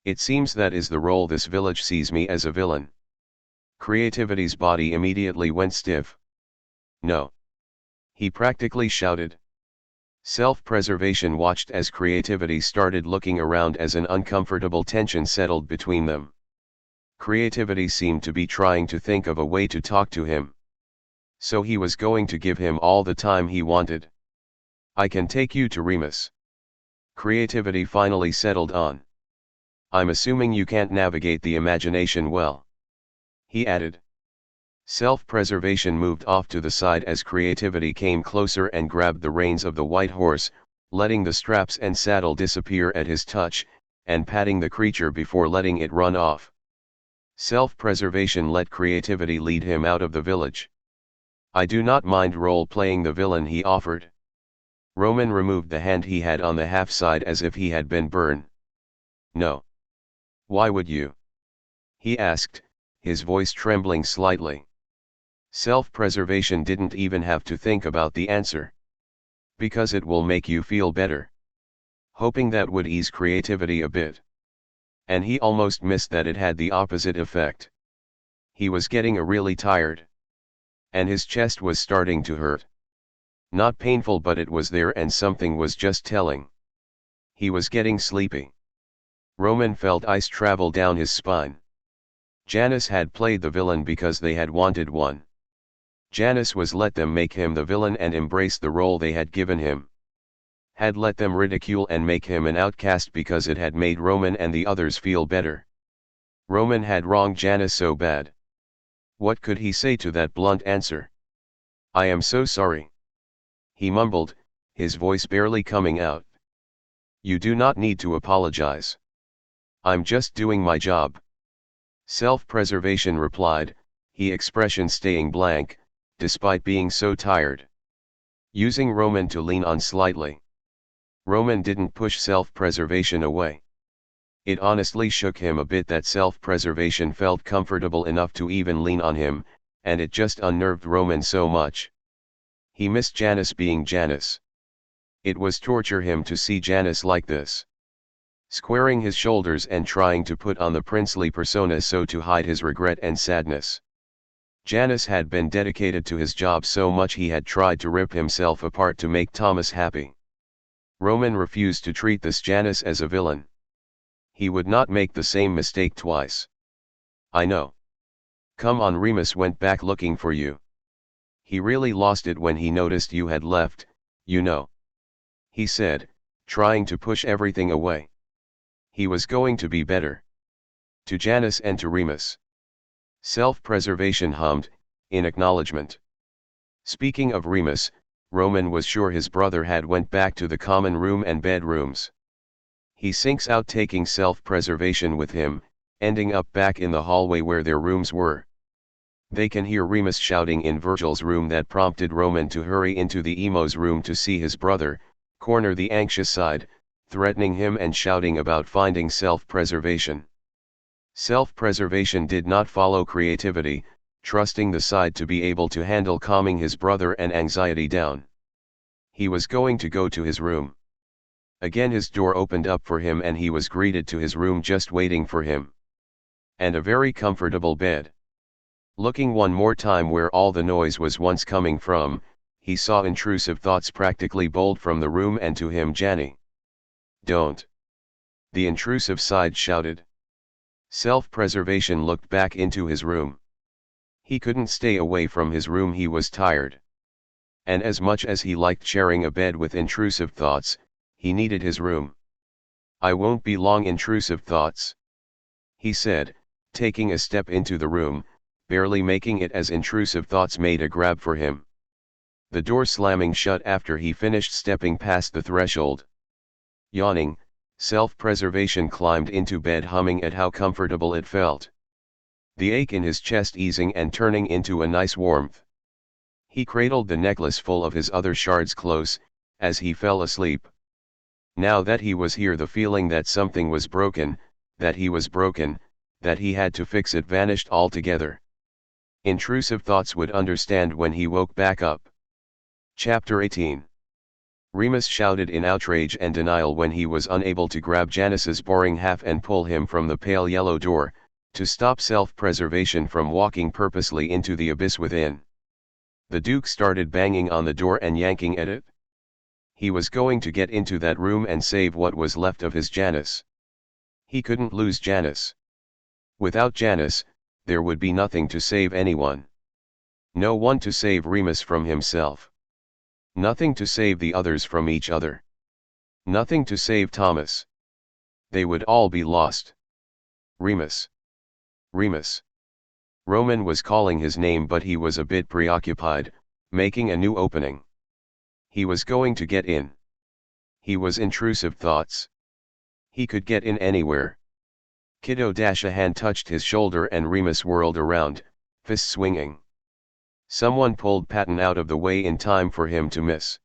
Speaker 1: It seems that is the role this village sees me as, a villain. Creativity's body immediately went stiff. No. He practically shouted. Self-preservation watched as creativity started looking around as an uncomfortable tension settled between them. Creativity seemed to be trying to think of a way to talk to him. So he was going to give him all the time he wanted. I can take you to Remus. Creativity finally settled on. I'm assuming you can't navigate the imagination well. He added. Self-preservation moved off to the side as creativity came closer and grabbed the reins of the white horse, letting the straps and saddle disappear at his touch, and patting the creature before letting it run off. Self-preservation let creativity lead him out of the village. I do not mind role-playing the villain, he offered. Roman removed the hand he had on the half side as if he had been burned. No. Why would you? He asked, his voice trembling slightly. Self-preservation didn't even have to think about the answer. Because it will make you feel better. Hoping that would ease creativity a bit. And he almost missed that it had the opposite effect. He was getting really tired. And his chest was starting to hurt. Not painful, but it was there, and something was just telling. He was getting sleepy. Roman felt ice travel down his spine. Janus had played the villain because they had wanted one. Janus was let them make him the villain and embrace the role they had given him. Had let them ridicule and make him an outcast because it had made Roman and the others feel better. Roman had wronged Janus so bad. What could he say to that blunt answer? "I am so sorry," he mumbled, his voice barely coming out. "You do not need to apologize. I'm just doing my job." Self-preservation replied, his expression staying blank, despite being so tired. Using Roman to lean on slightly. Roman didn't push self-preservation away. It honestly shook him a bit that self-preservation felt comfortable enough to even lean on him, and it just unnerved Roman so much. He missed Janus being Janus. It was torture him to see Janus like this. Squaring his shoulders and trying to put on the princely persona so to hide his regret and sadness. Janus had been dedicated to his job so much he had tried to rip himself apart to make Thomas happy. Roman refused to treat this Janus as a villain. He would not make the same mistake twice. "I know. Come on." Remus went back looking for you. He really lost it when he noticed you had left, you know. He said, trying to push everything away. He was going to be better. To Janus and to Remus. Self-preservation hummed, in acknowledgement. Speaking of Remus, Roman was sure his brother had went back to the common room and bedrooms. He sinks out taking self-preservation with him, ending up back in the hallway where their rooms were. They can hear Remus shouting in Virgil's room that prompted Roman to hurry into the emo's room to see his brother, corner the anxious side, threatening him and shouting about finding self-preservation. Self-preservation did not follow creativity, trusting the side to be able to handle calming his brother and anxiety down. He was going to go to his room. Again his door opened up for him and he was greeted to his room just waiting for him. And a very comfortable bed. Looking one more time where all the noise was once coming from, he saw intrusive thoughts practically bolt from the room and to him. "Janny. Don't." The intrusive side shouted. Self-preservation looked back into his room. He couldn't stay away from his room, he was tired. And as much as he liked sharing a bed with intrusive thoughts, he needed his room. "I won't be long." Intrusive thoughts, he said, taking a step into the room, barely making it as intrusive thoughts made a grab for him. The door slamming shut after he finished stepping past the threshold. Yawning, self-preservation climbed into bed humming at how comfortable it felt. The ache in his chest easing and turning into a nice warmth. He cradled the necklace full of his other shards close, as he fell asleep. Now that he was here, the feeling that something was broken, that he was broken, that he had to fix it vanished altogether. Intrusive thoughts would understand when he woke back up. Chapter 18. Remus shouted in outrage and denial when he was unable to grab Janus's boring half and pull him from the pale yellow door, to stop self-preservation from walking purposely into the abyss within. The Duke started banging on the door and yanking at it. He was going to get into that room and save what was left of his Janus. He couldn't lose Janus. Without Janus, there would be nothing to save anyone. No one to save Remus from himself. Nothing to save the others from each other. Nothing to save Thomas. They would all be lost. Remus. Remus. Roman was calling his name, but he was a bit preoccupied, making a new opening. He was going to get in. He was intrusive thoughts. He could get in anywhere. Kiddo dash a hand touched his shoulder and Remus whirled around, fist swinging. Someone pulled Patton out of the way in time for him to miss.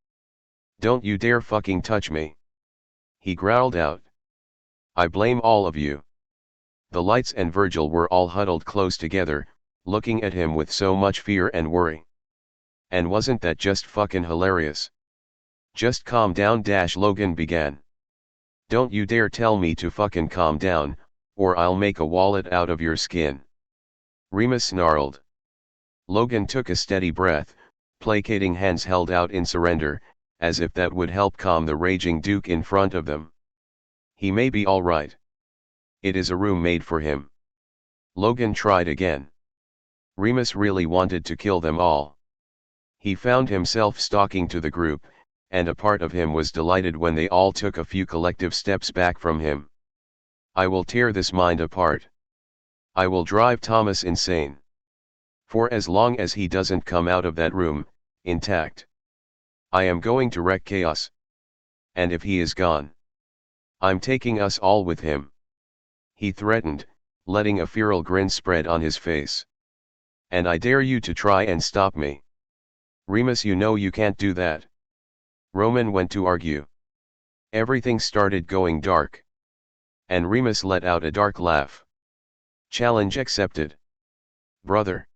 Speaker 1: "Don't you dare fucking touch me," he growled out. "I blame all of you." The lights and Virgil were all huddled close together, looking at him with so much fear and worry. And wasn't that just fucking hilarious? "Just calm down," Logan began. "Don't you dare tell me to fucking calm down, or I'll make a wallet out of your skin," Remus snarled. Logan took a steady breath, placating hands held out in surrender, as if that would help calm the raging Duke in front of them. He may be all right. It is a room made for him. Logan tried again. Remus really wanted to kill them all. He found himself stalking to the group, and a part of him was delighted when they all took a few collective steps back from him. I will tear this mind apart. I will drive Thomas insane. For as long as he doesn't come out of that room, intact, I am going to wreak chaos. And if he is gone, I'm taking us all with him. He threatened, letting a feral grin spread on his face. And I dare you to try and stop me. Remus, you know you can't do that. Roman went to argue. Everything started going dark. And Remus let out a dark laugh. Challenge accepted. Brother,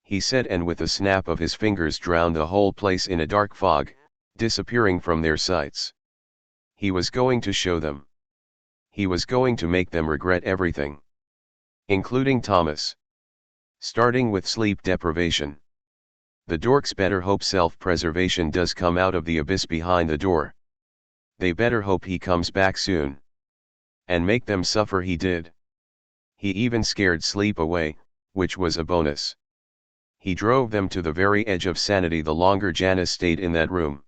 Speaker 1: he said, and with a snap of his fingers drowned the whole place in a dark fog, disappearing from their sights. He was going to show them. He was going to make them regret everything. Including Thomas. Starting with sleep deprivation. The dorks better hope self-preservation does come out of the abyss behind the door. They better hope he comes back soon. And make them suffer he did. He even scared sleep away, which was a bonus. He drove them to the very edge of sanity the longer Janus stayed in that room.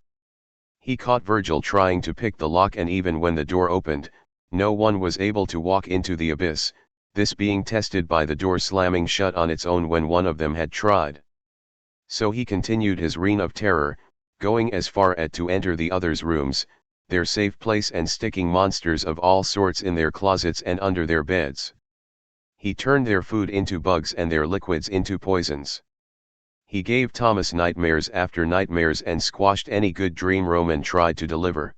Speaker 1: He caught Virgil trying to pick the lock, and even when the door opened, no one was able to walk into the abyss, this being tested by the door slamming shut on its own when one of them had tried. So he continued his reign of terror, going as far as to enter the others' rooms, their safe place, and sticking monsters of all sorts in their closets and under their beds. He turned their food into bugs and their liquids into poisons. He gave Thomas nightmares after nightmares and squashed any good dream Roman tried to deliver.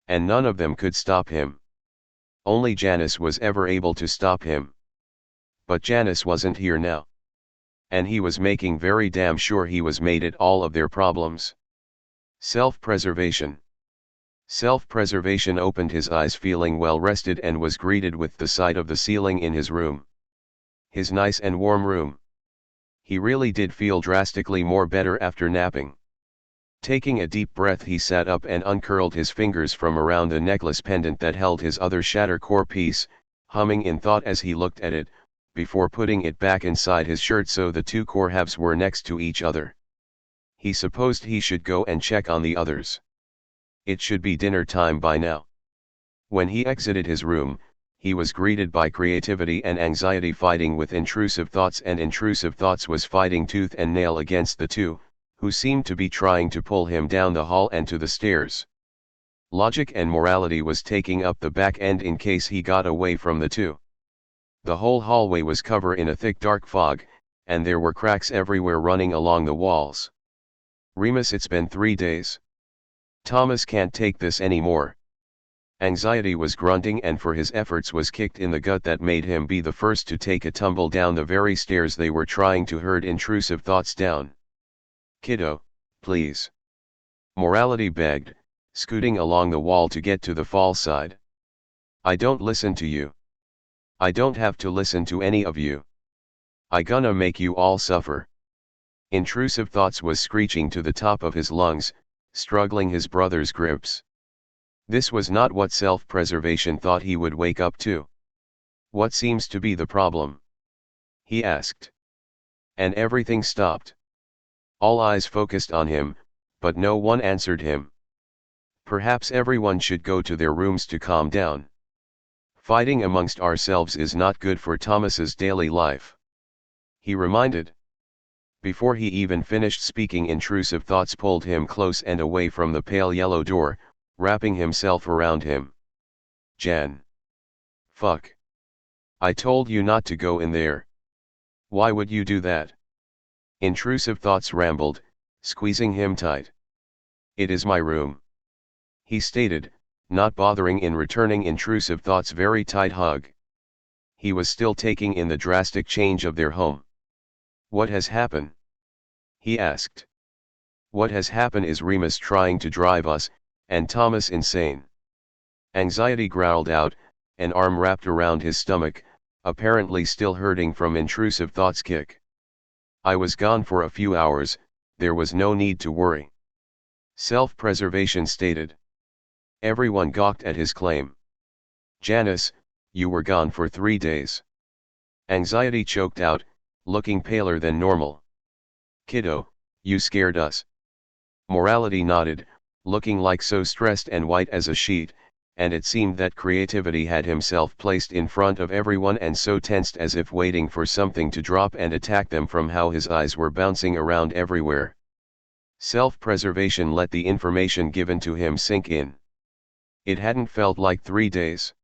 Speaker 1: And none of them could stop him. Only Janus was ever able to stop him. But Janus wasn't here now. And he was making very damn sure he was made it all of their problems. Self-preservation. Self-preservation opened his eyes, feeling well rested, and was greeted with the sight of the ceiling in his room. His nice and warm room. He really did feel drastically more better after napping. Taking a deep breath, he sat up and uncurled his fingers from around the necklace pendant that held his other shatter core piece, humming in thought as he looked at it, before putting it back inside his shirt so the two core halves were next to each other. He supposed he should go and check on the others. It should be dinner time by now. When he exited his room, he was greeted by creativity and anxiety fighting with intrusive thoughts, and intrusive thoughts was fighting tooth and nail against the two, who seemed to be trying to pull him down the hall and to the stairs. Logic and morality was taking up the back end in case he got away from the two. The whole hallway was covered in a thick dark fog, and there were cracks everywhere running along the walls. Remus, it's been 3 days. Thomas can't take this anymore. Anxiety was grunting, and for his efforts was kicked in the gut that made him be the first to take a tumble down the very stairs they were trying to herd intrusive thoughts down. Kiddo, please. Morality begged, scooting along the wall to get to the fall side. I don't listen to you. I don't have to listen to any of you. I gonna make you all suffer. Intrusive thoughts was screeching to the top of his lungs, struggling his brother's grips. This was not what self-preservation thought he would wake up to. What seems to be the problem? He asked. And everything stopped. All eyes focused on him, but no one answered him. Perhaps everyone should go to their rooms to calm down. Fighting amongst ourselves is not good for Thomas's daily life. He reminded. Before he even finished speaking, intrusive thoughts pulled him close and away from the pale yellow door, wrapping himself around him. Jan. Fuck. I told you not to go in there. Why would you do that? Intrusive thoughts rambled, squeezing him tight. It is my room. He stated, not bothering in returning intrusive thoughts' very tight hug. He was still taking in the drastic change of their home. What has happened? He asked. What has happened is Remus trying to drive us, and Thomas insane. Anxiety growled out, an arm wrapped around his stomach, apparently still hurting from intrusive thoughts' kick. I was gone for a few hours, there was no need to worry. Self-preservation stated. Everyone gawked at his claim. Janus, you were gone for 3 days. Anxiety choked out, looking paler than normal. Kiddo, you scared us. Morality nodded, looking like so stressed and white as a sheet, and it seemed that creativity had himself placed in front of everyone and so tensed as if waiting for something to drop and attack them from how his eyes were bouncing around everywhere. Self-preservation let the information given to him sink in. It hadn't felt like 3 days.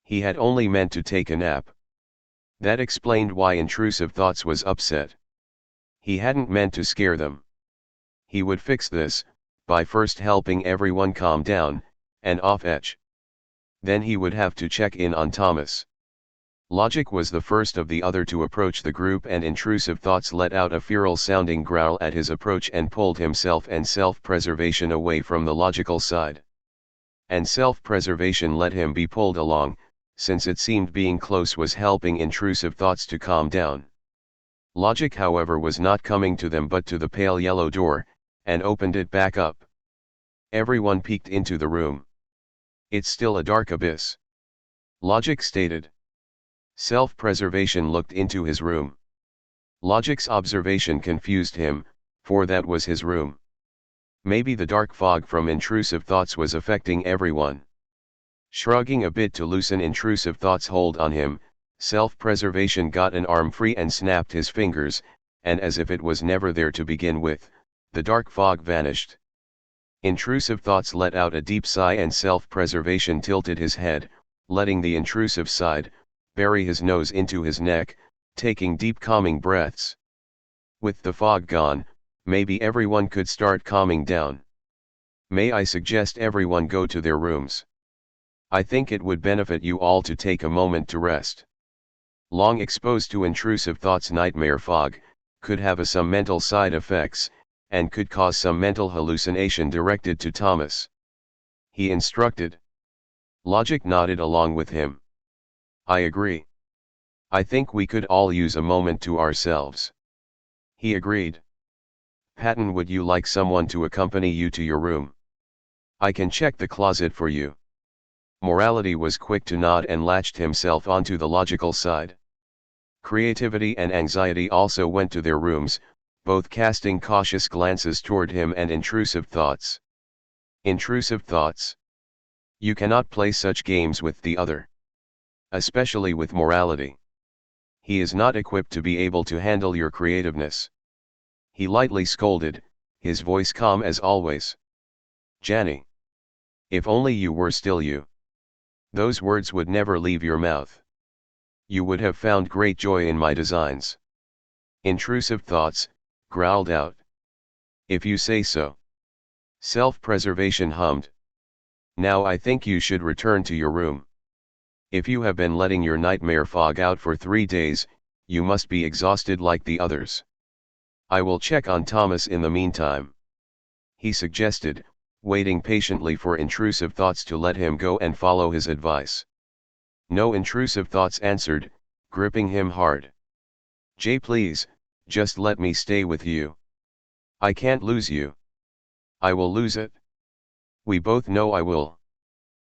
Speaker 1: He had only meant to take a nap. That explained why intrusive thoughts was upset. He hadn't meant to scare them. He would fix this, by first helping everyone calm down, and off-etch. Then he would have to check in on Thomas. Logic was the first of the other to approach the group, and intrusive thoughts let out a feral-sounding growl at his approach and pulled himself and self-preservation away from the logical side. And self-preservation let him be pulled along, since it seemed being close was helping intrusive thoughts to calm down. Logic, however, was not coming to them but to the pale yellow door, and opened it back up. Everyone peeked into the room. It's still a dark abyss. Logic stated. Self-preservation looked into his room. Logic's observation confused him, for that was his room. Maybe the dark fog from intrusive thoughts was affecting everyone. Shrugging a bit to loosen intrusive thoughts' hold on him, self-preservation got an arm free and snapped his fingers, and as if it was never there to begin with, the dark fog vanished. Intrusive thoughts let out a deep sigh and self-preservation tilted his head, letting the intrusive side bury his nose into his neck, taking deep calming breaths. With the fog gone, maybe everyone could start calming down. May I suggest everyone go to their rooms? I think it would benefit you all to take a moment to rest. Long exposed to intrusive thoughts' nightmare fog could have some mental side effects, and could cause some mental hallucination directed to Thomas. He instructed. Logic nodded along with him. I agree. I think we could all use a moment to ourselves. He agreed. Patton, would you like someone to accompany you to your room? I can check the closet for you. Morality was quick to nod and latched himself onto the logical side. Creativity and anxiety also went to their rooms, both casting cautious glances toward him and intrusive thoughts. Intrusive thoughts. You cannot play such games with the other. Especially with morality. He is not equipped to be able to handle your creativeness. He lightly scolded, his voice calm as always. Janny. If only you were still you. Those words would never leave your mouth. You would have found great joy in my designs. Intrusive thoughts, growled out. If you say so. Self-preservation hummed. Now I think you should return to your room. If you have been letting your nightmare fog out for 3 days, you must be exhausted like the others. I will check on Thomas in the meantime. He suggested, waiting patiently for intrusive thoughts to let him go and follow his advice. No intrusive thoughts answered, gripping him hard. Jay, please, just let me stay with you. I can't lose you. I will lose it. We both know I will.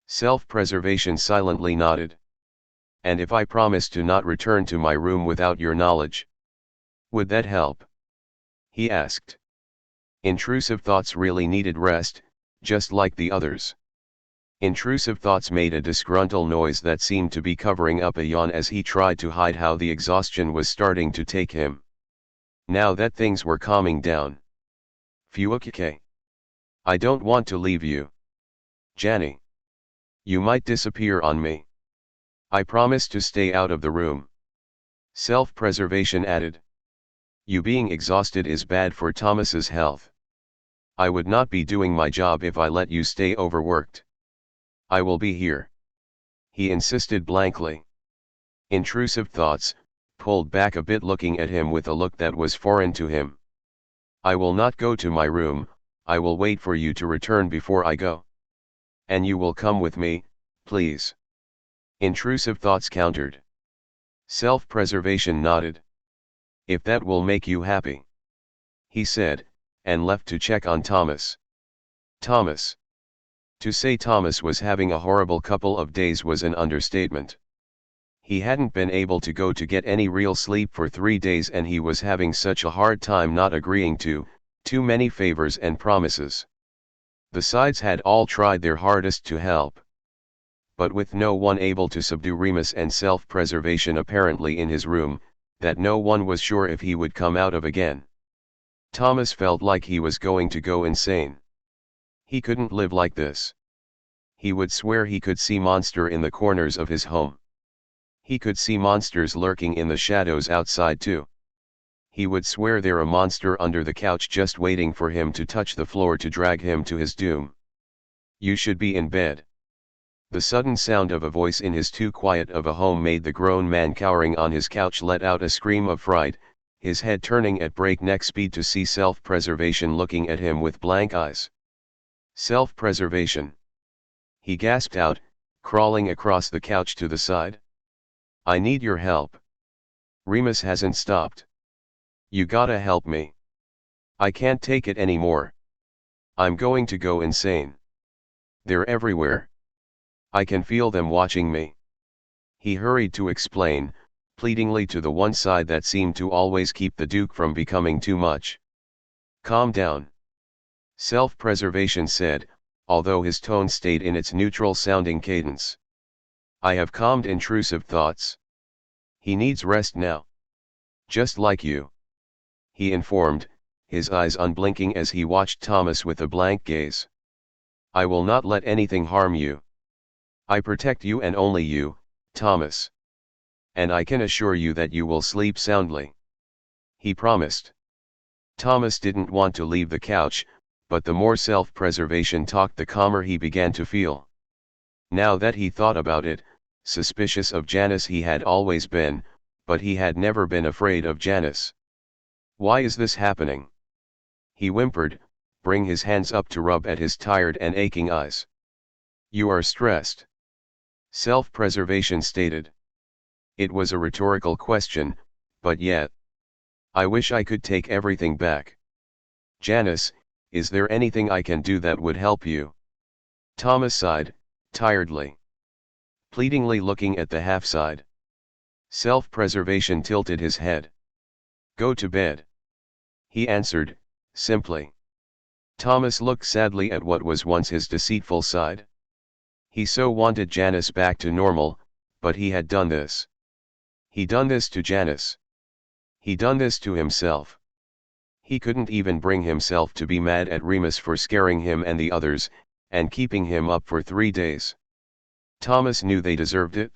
Speaker 1: Self-preservation silently nodded. And if I promise to not return to my room without your knowledge? Would that help? He asked. Intrusive thoughts really needed rest, just like the others. Intrusive thoughts made a disgruntled noise that seemed to be covering up a yawn as he tried to hide how the exhaustion was starting to take him. Now that things were calming down. Fuokike. I don't want to leave you. Janny. You might disappear on me. I promise to stay out of the room. Self-preservation added. You being exhausted is bad for Thomas's health. I would not be doing my job if I let you stay overworked. I will be here. He insisted blankly. Intrusive thoughts, pulled back a bit looking at him with a look that was foreign to him. I will not go to my room, I will wait for you to return before I go. And you will come with me, please. Intrusive thoughts countered. Self-preservation nodded. If that will make you happy. He said, and left to check on Thomas. Thomas. To say Thomas was having a horrible couple of days was an understatement. He hadn't been able to go to get any real sleep for 3 days, and he was having such a hard time not agreeing to too many favors and promises. The sides had all tried their hardest to help. But with no one able to subdue Remus and self-preservation apparently in his room, that no one was sure if he would come out of again. Thomas felt like he was going to go insane. He couldn't live like this. He would swear he could see monsters in the corners of his home. He could see monsters lurking in the shadows outside too. He would swear there a monster under the couch just waiting for him to touch the floor to drag him to his doom. You should be in bed. The sudden sound of a voice in his too quiet of a home made the grown man cowering on his couch let out a scream of fright, his head turning at breakneck speed to see self-preservation looking at him with blank eyes. Self-preservation. He gasped out, crawling across the couch to the side. I need your help. Remus hasn't stopped. You gotta help me. I can't take it anymore. I'm going to go insane. They're everywhere. I can feel them watching me. He hurried to explain, pleadingly to the one side that seemed to always keep the Duke from becoming too much. Calm down. Self-preservation said, although his tone stayed in its neutral-sounding cadence. I have calmed intrusive thoughts. He needs rest now. Just like you. He informed, his eyes unblinking as he watched Thomas with a blank gaze. I will not let anything harm you. I protect you and only you, Thomas. And I can assure you that you will sleep soundly. He promised. Thomas didn't want to leave the couch, but the more self-preservation talked the calmer he began to feel. Now that he thought about it, suspicious of Janus he had always been, but he had never been afraid of Janus. Why is this happening? He whimpered, bring his hands up to rub at his tired and aching eyes. You are stressed. Self-preservation stated. It was a rhetorical question, but yet. I wish I could take everything back. Janus, is there anything I can do that would help you? Thomas sighed, tiredly. Pleadingly looking at the half-side. Self-preservation tilted his head. Go to bed. He answered, simply. Thomas looked sadly at what was once his deceitful side. He so wanted Janus back to normal, but he had done this. He done this to Janus. He done this to himself. He couldn't even bring himself to be mad at Remus for scaring him and the others, and keeping him up for 3 days. Thomas knew they deserved it.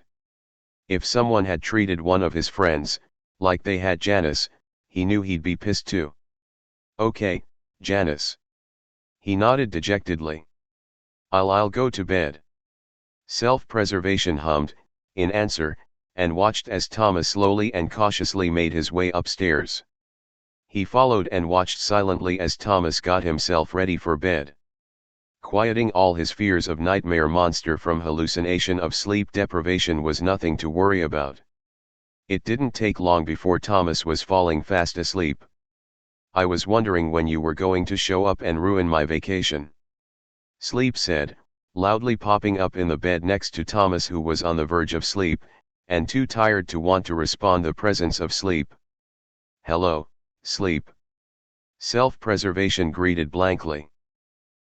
Speaker 1: If someone had treated one of his friends, like they had Janus, he knew he'd be pissed too. Okay, Janus. He nodded dejectedly. I'll go to bed. Self-preservation hummed, in answer, and watched as Thomas slowly and cautiously made his way upstairs. He followed and watched silently as Thomas got himself ready for bed. Quieting all his fears of nightmare monster from hallucination of sleep deprivation was nothing to worry about. It didn't take long before Thomas was falling fast asleep. I was wondering when you were going to show up and ruin my vacation. Sleep said, loudly popping up in the bed next to Thomas, who was on the verge of sleep, and too tired to want to respond the presence of sleep. Hello, Sleep. Self-preservation greeted blankly.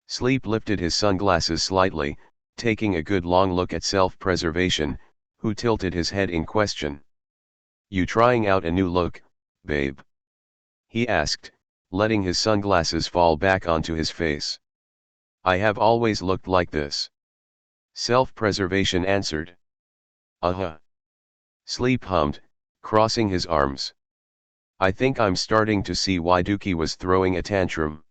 Speaker 1: Sleep lifted his sunglasses slightly, taking a good long look at self-preservation, who tilted his head in question. You trying out a new look, babe? He asked, letting his sunglasses fall back onto his face. I have always looked like this. Self-preservation answered. Uh-huh. Sleep hummed, crossing his arms. I think I'm starting to see why Dookie was throwing a tantrum.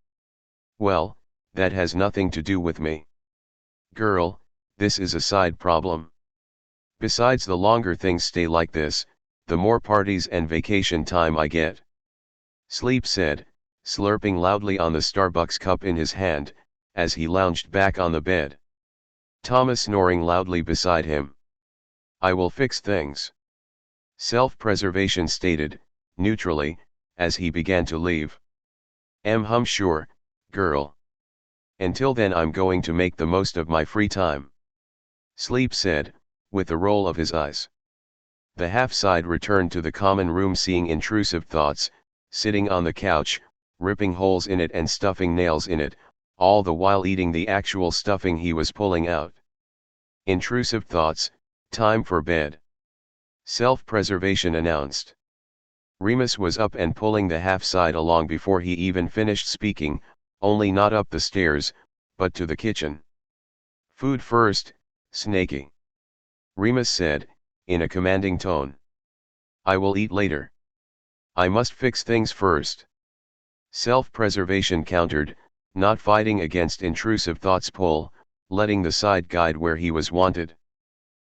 Speaker 1: Well, that has nothing to do with me. Girl, this is a side problem. Besides, the longer things stay like this, the more parties and vacation time I get. Sleep said, slurping loudly on the Starbucks cup in his hand, as he lounged back on the bed. Thomas snoring loudly beside him. I will fix things. Self-preservation stated, neutrally, as he began to leave. Sure, girl. Until then I'm going to make the most of my free time. Sleep said, with a roll of his eyes. The half-side returned to the common room, seeing intrusive thoughts, sitting on the couch, ripping holes in it and stuffing nails in it, all the while eating the actual stuffing he was pulling out. Intrusive thoughts, time for bed. Self-preservation announced. Remus was up and pulling the half-side along before he even finished speaking, only not up the stairs, but to the kitchen. Food first, Snaky. Remus said, in a commanding tone. I will eat later. I must fix things first. Self-preservation countered, not fighting against intrusive thoughts' pull, letting the side guide where he was wanted.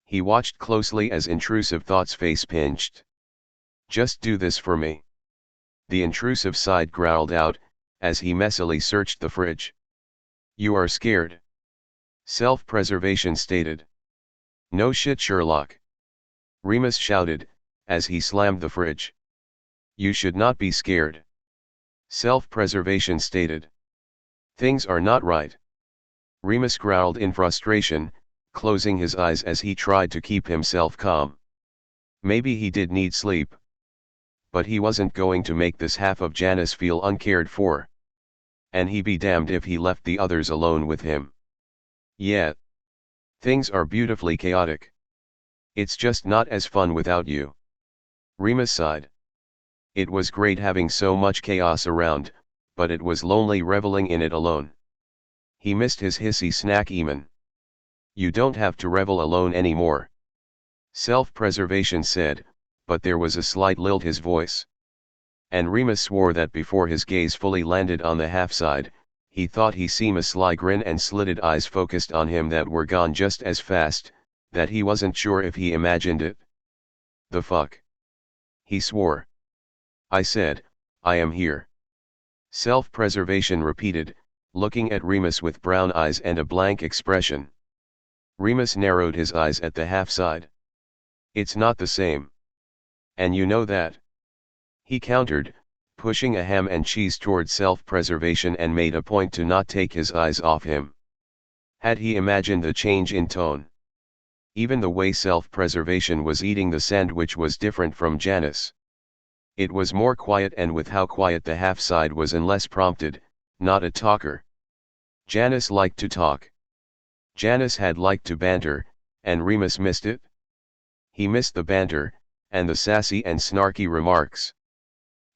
Speaker 1: He watched closely as intrusive thoughts' face pinched. Just do this for me. The intrusive side growled out, as he messily searched the fridge. You are scared. Self-preservation stated. No shit, Sherlock. Remus shouted, as he slammed the fridge. You should not be scared. Self-preservation stated. Things are not right. Remus growled in frustration, closing his eyes as he tried to keep himself calm. Maybe he did need sleep. But he wasn't going to make this half of Janus feel uncared for. And he be damned if he left the others alone with him. Yeah. Things are beautifully chaotic. It's just not as fun without you. Remus sighed. It was great having so much chaos around, but it was lonely reveling in it alone. He missed his hissy snack even. You don't have to revel alone anymore. Self-preservation said, but there was a slight lilt his voice. And Remus swore that before his gaze fully landed on the half-side, he thought he seen a sly grin and slitted eyes focused on him that were gone just as fast, that he wasn't sure if he imagined it. The fuck? He swore. I said, I am here. Self-preservation repeated, looking at Remus with brown eyes and a blank expression. Remus narrowed his eyes at the half-side. It's not the same. And you know that. He countered, pushing a ham and cheese toward self-preservation and made a point to not take his eyes off him. Had he imagined a change in tone? Even the way self-preservation was eating the sandwich was different from Janus. It was more quiet, and with how quiet the half-side was unless prompted, not a talker. Janus liked to talk. Janus had liked to banter, and Remus missed it. He missed the banter, and the sassy and snarky remarks.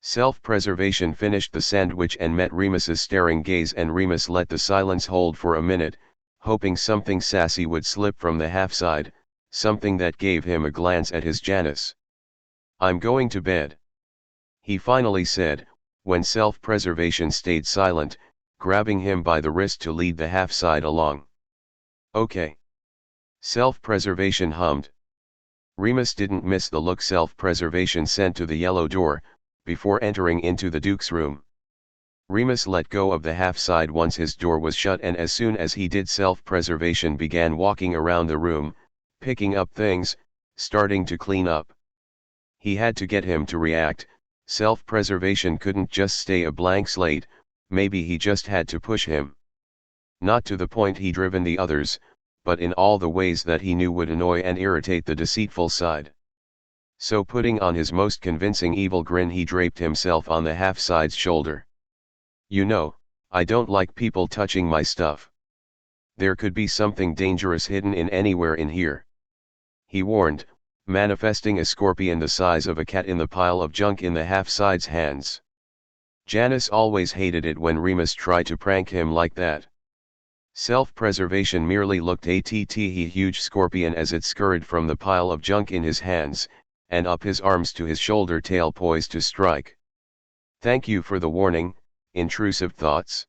Speaker 1: Self-preservation finished the sandwich and met Remus's staring gaze, and Remus let the silence hold for a minute, hoping something sassy would slip from the half-side, something that gave him a glance at his Janus. I'm going to bed. He finally said, when self-preservation stayed silent, grabbing him by the wrist to lead the half-side along. Okay. Self-preservation hummed. Remus didn't miss the look self-preservation sent to the yellow door, before entering into the Duke's room. Remus let go of the half-side once his door was shut, and as soon as he did, self-preservation began walking around the room, picking up things, starting to clean up. He had to get him to react. Self-preservation couldn't just stay a blank slate, maybe he just had to push him. Not to the point he driven the others, but in all the ways that he knew would annoy and irritate the deceitful side. So putting on his most convincing evil grin, he draped himself on the half-side's shoulder. You know, I don't like people touching my stuff. There could be something dangerous hidden in anywhere in here. He warned, manifesting a scorpion the size of a cat in the pile of junk in the half-side's hands. Janus always hated it when Remus tried to prank him like that. Self-preservation merely looked at the huge scorpion as it scurried from the pile of junk in his hands, and up his arms to his shoulder tail poised to strike. Thank you for the warning, intrusive thoughts.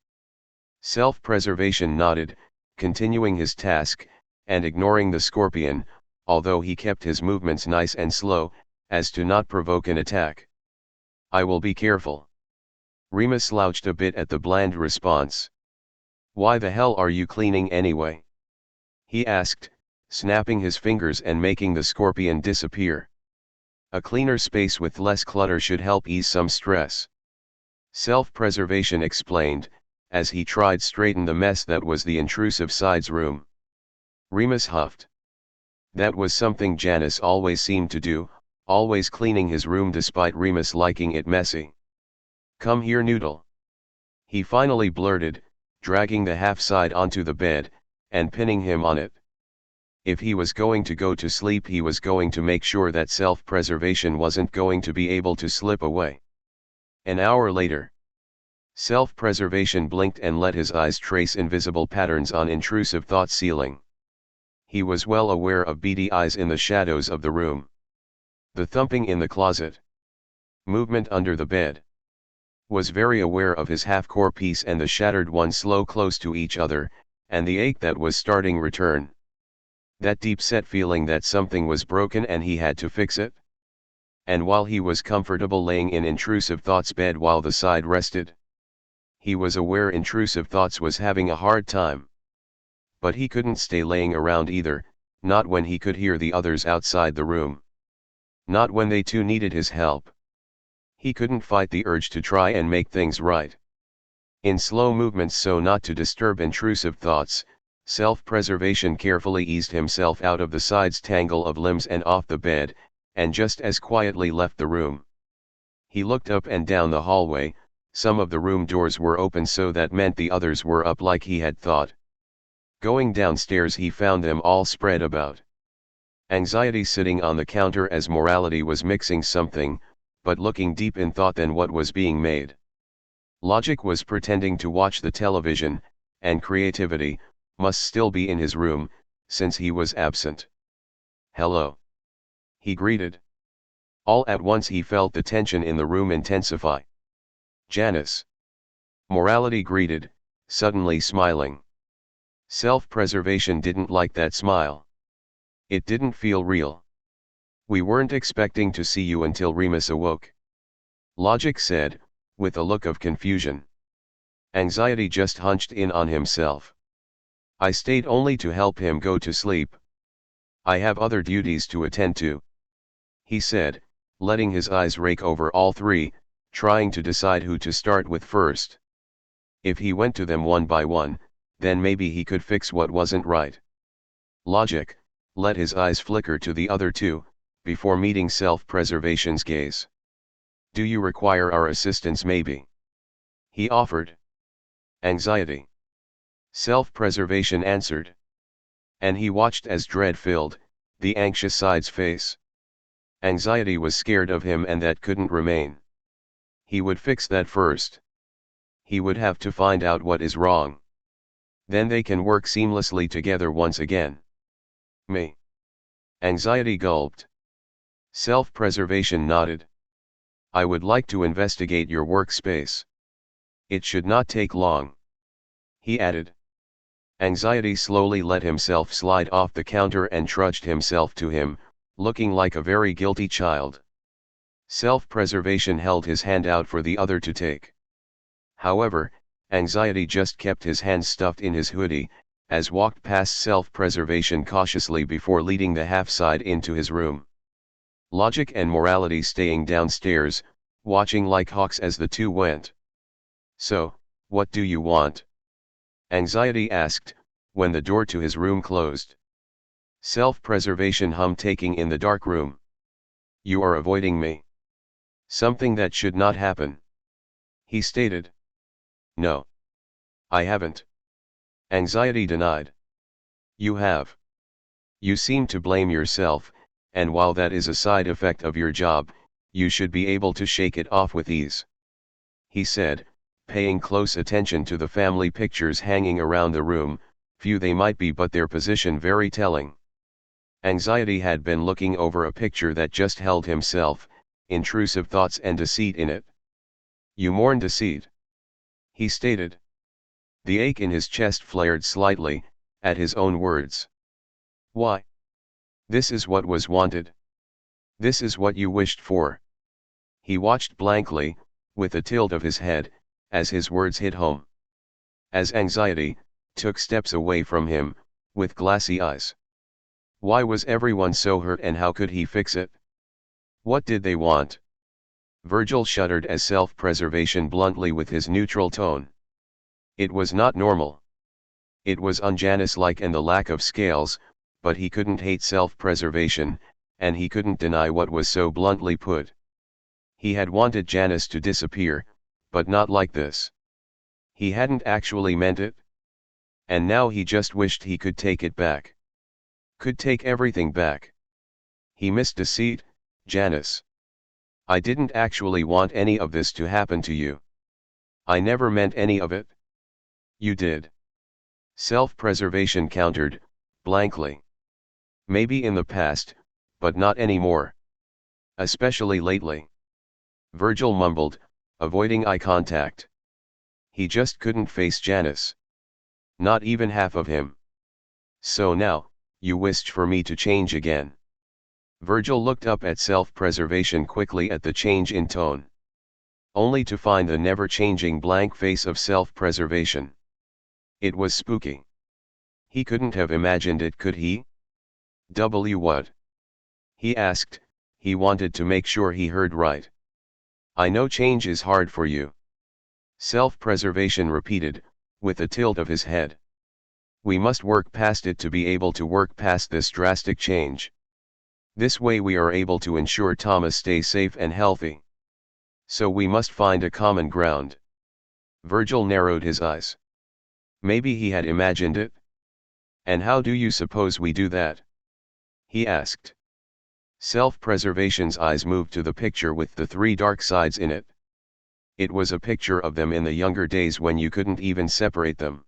Speaker 1: Self-preservation nodded, continuing his task, and ignoring the scorpion, although he kept his movements nice and slow, as to not provoke an attack. I will be careful. Remus slouched a bit at the bland response. Why the hell are you cleaning anyway? He asked, snapping his fingers and making the scorpion disappear. A cleaner space with less clutter should help ease some stress. Self-preservation explained, as he tried straighten the mess that was the intrusive side's room. Remus huffed. That was something Janus always seemed to do, always cleaning his room despite Remus liking it messy. Come here, Noodle. He finally blurted, dragging the half-side onto the bed, and pinning him on it. If he was going to go to sleep, he was going to make sure that self-preservation wasn't going to be able to slip away. An hour later, self-preservation blinked and let his eyes trace invisible patterns on intrusive thought ceiling. He was well aware of beady eyes in the shadows of the room. The thumping in the closet. Movement under the bed. Was very aware of his half-core piece and the shattered one slow close to each other, and the ache that was starting return. That deep-set feeling that something was broken and he had to fix it. And while he was comfortable laying in intrusive thoughts bed while the side rested, he was aware intrusive thoughts was having a hard time. But he couldn't stay laying around either, not when he could hear the others outside the room. Not when they too needed his help. He couldn't fight the urge to try and make things right. In slow movements so not to disturb intrusive thoughts, self-preservation carefully eased himself out of the side's tangle of limbs and off the bed, and just as quietly left the room. He looked up and down the hallway. Some of the room doors were open, so that meant the others were up like he had thought. Going downstairs, he found them all spread about. Anxiety sitting on the counter as Morality was mixing something, but looking deep in thought than what was being made. Logic was pretending to watch the television, and Creativity must still be in his room, since he was absent. "Hello," he greeted. All at once he felt the tension in the room intensify. "Janus," Morality greeted, suddenly smiling. Self-preservation didn't like that smile. It didn't feel real. "We weren't expecting to see you until Remus awoke," Logic said, with a look of confusion. Anxiety just hunched in on himself. "I stayed only to help him go to sleep. I have other duties to attend to," he said, letting his eyes rake over all three, trying to decide who to start with first. If he went to them one by one, then maybe he could fix what wasn't right. Logic let his eyes flicker to the other two, before meeting self-preservation's gaze. "Do you require our assistance maybe?" he offered. "Anxiety," self-preservation answered. And he watched as dread filled the anxious side's face. Anxiety was scared of him, and that couldn't remain. He would fix that first. He would have to find out what is wrong. Then they can work seamlessly together once again. "Me?" Anxiety gulped. Self-preservation nodded. "I would like to investigate your workspace. It should not take long," he added. Anxiety slowly let himself slide off the counter and trudged himself to him, looking like a very guilty child. Self-preservation held his hand out for the other to take. However, Anxiety just kept his hand stuffed in his hoodie, as walked past self-preservation cautiously before leading the half-side into his room. Logic and Morality staying downstairs, watching like hawks as the two went. "So, what do you want?" Anxiety asked, when the door to his room closed. Self-preservation hummed, taking in the dark room. "You are avoiding me. Something that should not happen," he stated. "No. I haven't," Anxiety denied. "You have. You seem to blame yourself, and while that is a side effect of your job, you should be able to shake it off with ease," he said, paying close attention to the family pictures hanging around the room, few they might be but their position very telling. Anxiety had been looking over a picture that just held himself, intrusive thoughts and deceit in it. "You mourn deceit," he stated. The ache in his chest flared slightly, at his own words. "Why? This is what was wanted. This is what you wished for." He watched blankly, with a tilt of his head, as his words hit home. As Anxiety took steps away from him, with glassy eyes. Why was everyone so hurt, and how could he fix it? What did they want? Virgil shuddered as self-preservation bluntly with his neutral tone. It was not normal. It was un-Janus-like and the lack of scales, but he couldn't hate self-preservation, and he couldn't deny what was so bluntly put. He had wanted Janus to disappear, but not like this. He hadn't actually meant it. And now he just wished he could take it back. Could take everything back. He missed Deceit, Janus. I didn't actually want any of this to happen to you. I never meant any of it. You did. Self-preservation countered, blankly. Maybe in the past, but not anymore. Especially lately. Virgil mumbled, avoiding eye contact. He just couldn't face Janus. Not even half of him. So now, you wished for me to change again. Virgil looked up at self-preservation quickly at the change in tone. Only to find the never-changing blank face of self-preservation. It was spooky. He couldn't have imagined it, could he? What? He asked. He wanted to make sure he heard right. I know change is hard for you. Self-preservation repeated, with a tilt of his head. We must work past it to be able to work past this drastic change. This way we are able to ensure Thomas stays safe and healthy. So we must find a common ground. Virgil narrowed his eyes. Maybe he had imagined it? And how do you suppose we do that? He asked. Self-preservation's eyes moved to the picture with the 3 dark sides in it. It was a picture of them in the younger days when you couldn't even separate them.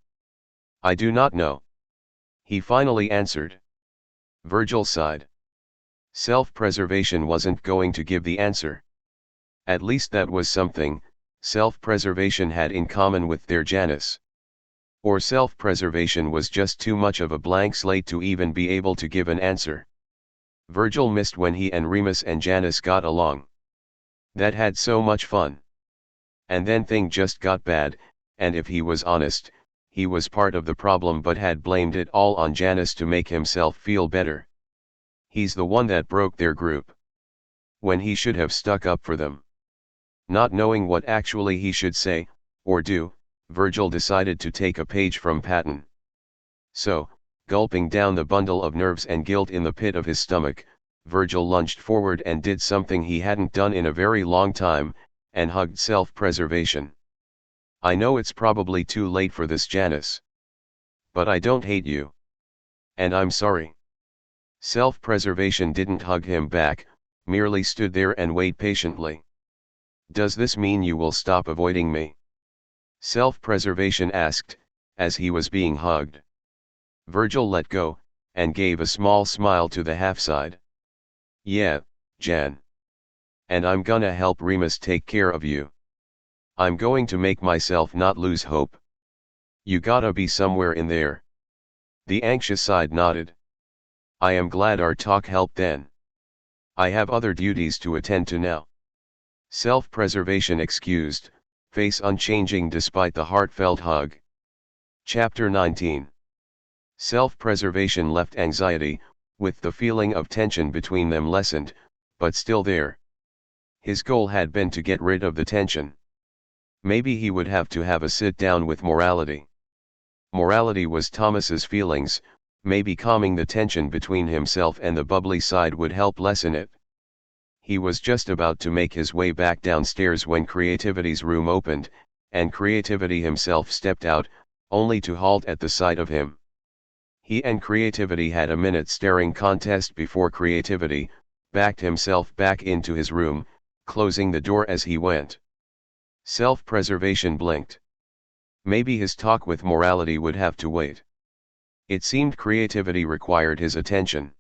Speaker 1: I do not know. He finally answered. Virgil sighed. Self-preservation wasn't going to give the answer. At least that was something, self-preservation had in common with their Janus. Or self-preservation was just too much of a blank slate to even be able to give an answer. Virgil missed when he and Remus and Janus got along. That had so much fun. And then things just got bad, and if he was honest, he was part of the problem but had blamed it all on Janus to make himself feel better. He's the one that broke their group. When he should have stuck up for them. Not knowing what actually he should say, or do, Virgil decided to take a page from Patton. So, gulping down the bundle of nerves and guilt in the pit of his stomach, Virgil lunged forward and did something he hadn't done in a very long time, and hugged self-preservation. I know it's probably too late for this, Janus. But I don't hate you. And I'm sorry. Self-preservation didn't hug him back, merely stood there and waited patiently. Does this mean you will stop avoiding me? Self-preservation asked, as he was being hugged. Virgil let go, and gave a small smile to the half-side. Yeah, Jan. And I'm gonna help Remus take care of you. I'm going to make myself not lose hope. You gotta be somewhere in there. The anxious side nodded. I am glad our talk helped then. I have other duties to attend to now. Self-preservation excused, face unchanging despite the heartfelt hug. Chapter 19. Self-preservation left anxiety, with the feeling of tension between them lessened, but still there. His goal had been to get rid of the tension. Maybe he would have to have a sit-down with morality. Morality was Thomas's feelings, maybe calming the tension between himself and the bubbly side would help lessen it. He was just about to make his way back downstairs when Creativity's room opened, and Creativity himself stepped out, only to halt at the sight of him. He and Creativity had a minute staring contest before Creativity backed himself back into his room, closing the door as he went. Self-preservation blinked. Maybe his talk with morality would have to wait. It seemed Creativity required his attention.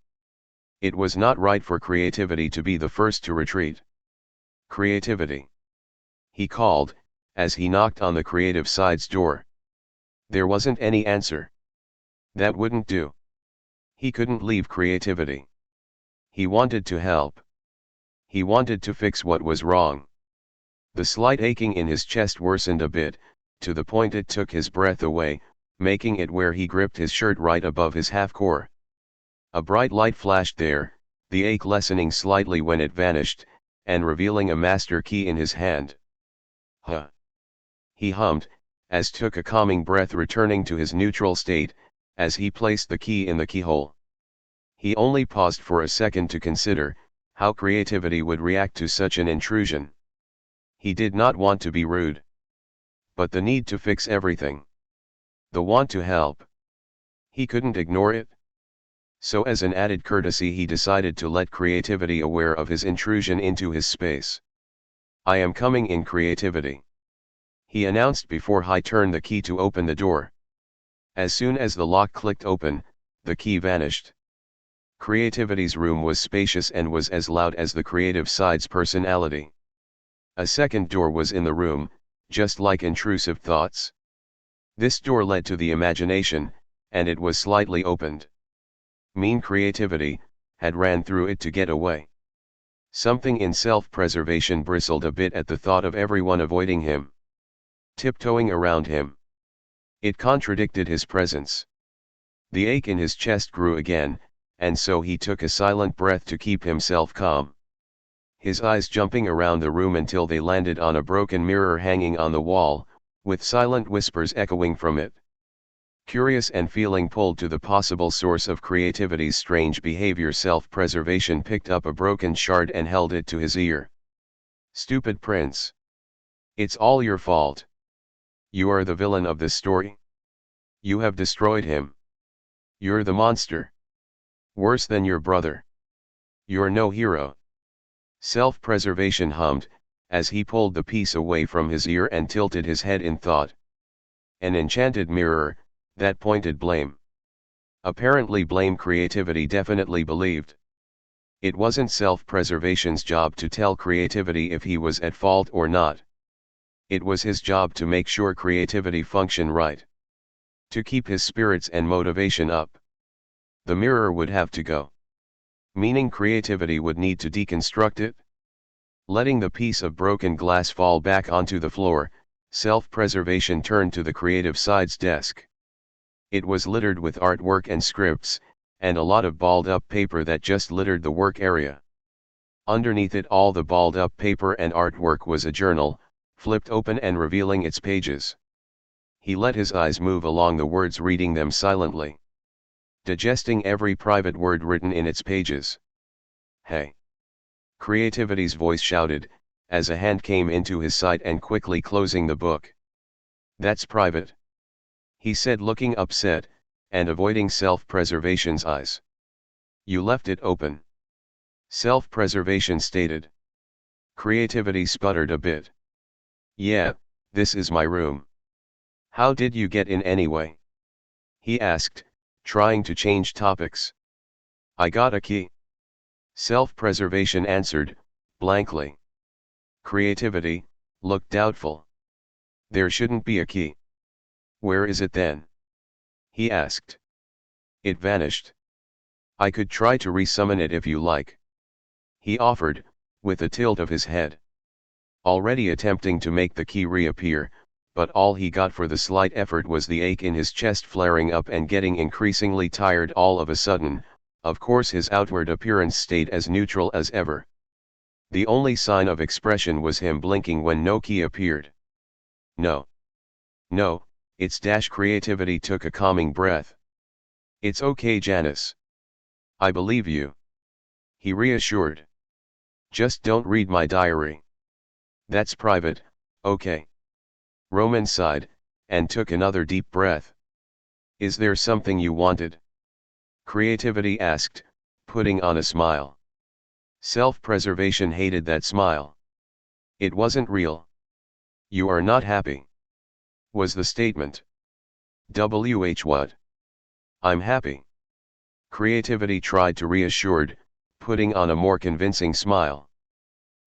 Speaker 1: It was not right for Creativity to be the first to retreat. Creativity. He called, as he knocked on the creative side's door. There wasn't any answer. That wouldn't do. He couldn't leave Creativity. He wanted to help. He wanted to fix what was wrong. The slight aching in his chest worsened a bit, to the point it took his breath away, making it where he gripped his shirt right above his half-core. A bright light flashed there, the ache lessening slightly when it vanished, and revealing a master key in his hand. Huh. He hummed, as took a calming breath, returning to his neutral state, as he placed the key in the keyhole. He only paused for a second to consider how creativity would react to such an intrusion. He did not want to be rude, but the need to fix everything, the want to help, he couldn't ignore it. So as an added courtesy, he decided to let creativity aware of his intrusion into his space. "I am coming in, creativity," he announced before he turned the key to open the door. As soon as the lock clicked open, the key vanished. Creativity's room was spacious and was as loud as the creative side's personality. A second door was in the room, just like intrusive thoughts. This door led to the imagination, and it was slightly opened. Mean creativity had ran through it to get away. Something in self-preservation bristled a bit at the thought of everyone avoiding him, tiptoeing around him. It contradicted his presence. The ache in his chest grew again, and so he took a silent breath to keep himself calm. His eyes jumping around the room until they landed on a broken mirror hanging on the wall, with silent whispers echoing from it. Curious and feeling pulled to the possible source of creativity's strange behavior, self-preservation picked up a broken shard and held it to his ear. "Stupid prince. It's all your fault. You are the villain of this story. You have destroyed him. You're the monster. Worse than your brother. You're no hero." Self-preservation hummed, as he pulled the piece away from his ear and tilted his head in thought. An enchanted mirror, that pointed blame. Apparently blame creativity definitely believed. It wasn't self-preservation's job to tell creativity if he was at fault or not. It was his job to make sure creativity functioned right. To keep his spirits and motivation up. The mirror would have to go. Meaning creativity would need to deconstruct it. Letting the piece of broken glass fall back onto the floor, self-preservation turned to the creative side's desk. It was littered with artwork and scripts, and a lot of balled-up paper that just littered the work area. Underneath it all, the balled-up paper and artwork, was a journal, flipped open and revealing its pages. He let his eyes move along the words, reading them silently, digesting every private word written in its pages. "Hey!" Creativity's voice shouted, as a hand came into his sight and quickly closing the book. "That's private," he said, looking upset, and avoiding self-preservation's eyes. "You left it open," self-preservation stated. Creativity sputtered a bit. "Yeah, this is my room. How did you get in anyway?" he asked, trying to change topics. "I got a key," self-preservation answered, blankly. Creativity looked doubtful. "There shouldn't be a key. Where is it then?" he asked. "It vanished. I could try to resummon it if you like," he offered, with a tilt of his head. Already attempting to make the key reappear, but all he got for the slight effort was the ache in his chest flaring up and getting increasingly tired all of a sudden. Of course his outward appearance stayed as neutral as ever. The only sign of expression was him blinking when no key appeared. "No. No, it's dash." Creativity took a calming breath. "It's okay, Janus. I believe you," he reassured. "Just don't read my diary. That's private, okay?" Roman sighed, and took another deep breath. "Is there something you wanted?" Creativity asked, putting on a smile. Self-preservation hated that smile. It wasn't real. "You are not happy," was the statement. What? "I'm happy." Creativity tried to reassure, putting on a more convincing smile.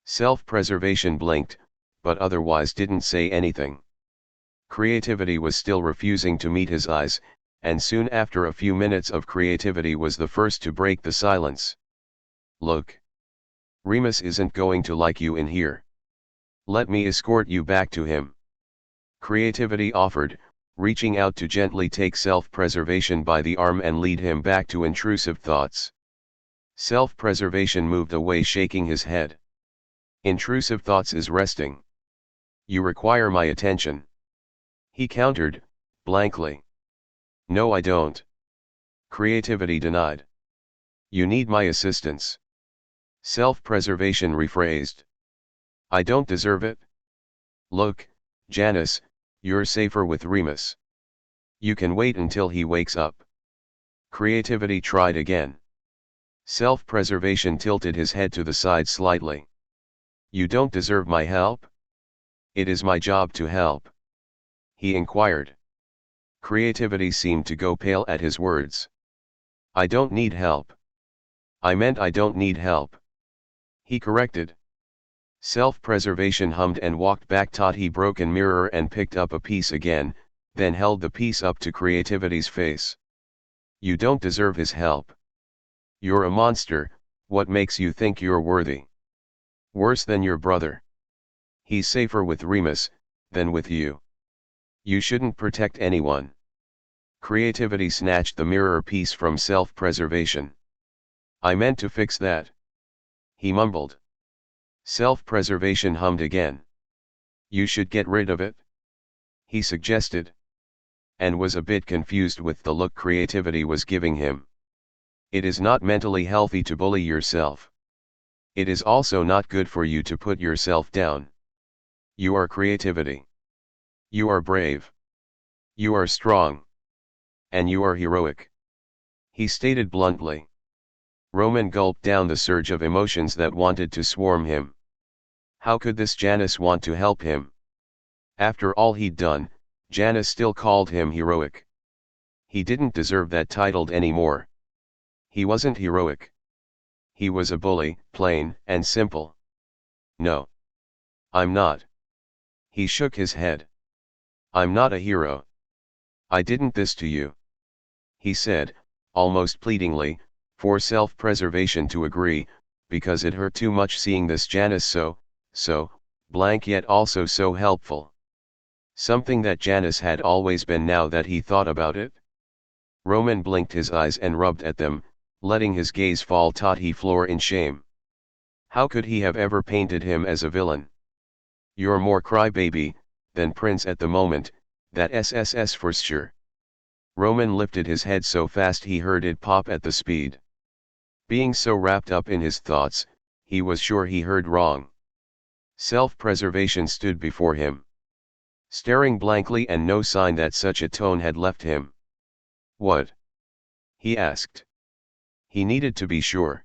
Speaker 1: Self-preservation blinked, but otherwise didn't say anything. Creativity was still refusing to meet his eyes, and soon after a few minutes of creativity was the first to break the silence. "Look. Remus isn't going to like you in here. Let me escort you back to him," Creativity offered, reaching out to gently take self-preservation by the arm and lead him back to intrusive thoughts. Self-preservation moved away, shaking his head. Intrusive thoughts is resting. You require my attention. He countered, blankly. No, I don't. Creativity denied. You need my assistance. Self-preservation rephrased. I don't deserve it. Look, Janus, you're safer with Remus. You can wait until he wakes up. Creativity tried again. Self-preservation tilted his head to the side slightly. You don't deserve my help? It is my job to help. He inquired. Creativity seemed to go pale at his words. I don't need help. I meant I don't need help. He corrected. Self-preservation hummed and walked back to the broken mirror and picked up a piece again, then held the piece up to Creativity's face. You don't deserve his help. You're a monster, what makes you think you're worthy? Worse than your brother. He's safer with Remus than with you. You shouldn't protect anyone. Creativity snatched the mirror piece from self-preservation. I meant to fix that. He mumbled. Self-preservation hummed again. You should get rid of it. He suggested. And was a bit confused with the look Creativity was giving him. It is not mentally healthy to bully yourself. It is also not good for you to put yourself down. You are Creativity. You are brave. You are strong. And you are heroic. He stated bluntly. Roman gulped down the surge of emotions that wanted to swarm him. How could this Janus want to help him? After all he'd done, Janus still called him heroic. He didn't deserve that title anymore. He wasn't heroic. He was a bully, plain and simple. No. I'm not. He shook his head. I'm not a hero. I didn't this to you. He said, almost pleadingly, for self-preservation to agree, because it hurt too much seeing this Janus so blank yet also so helpful. Something that Janus had always been now that he thought about it. Roman blinked his eyes and rubbed at them, letting his gaze fall to the floor in shame. How could he have ever painted him as a villain? You're more crybaby than Prince at the moment, that SSS for sure. Roman lifted his head so fast he heard it pop at the speed. Being so wrapped up in his thoughts, he was sure he heard wrong. Self-preservation stood before him, staring blankly, and no sign that such a tone had left him. What? He asked. He needed to be sure.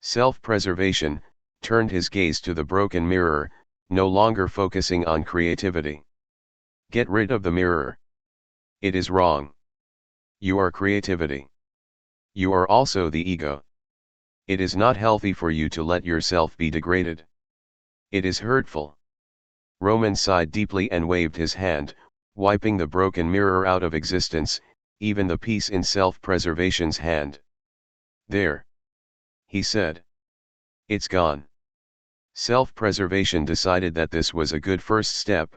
Speaker 1: Self-preservation turned his gaze to the broken mirror, no longer focusing on Creativity. Get rid of the mirror. It is wrong. You are Creativity. You are also the ego. It is not healthy for you to let yourself be degraded. It is hurtful. Roman sighed deeply and waved his hand, wiping the broken mirror out of existence, even the piece in self-preservation's hand. There. He said. It's gone. Self-preservation decided that this was a good first step.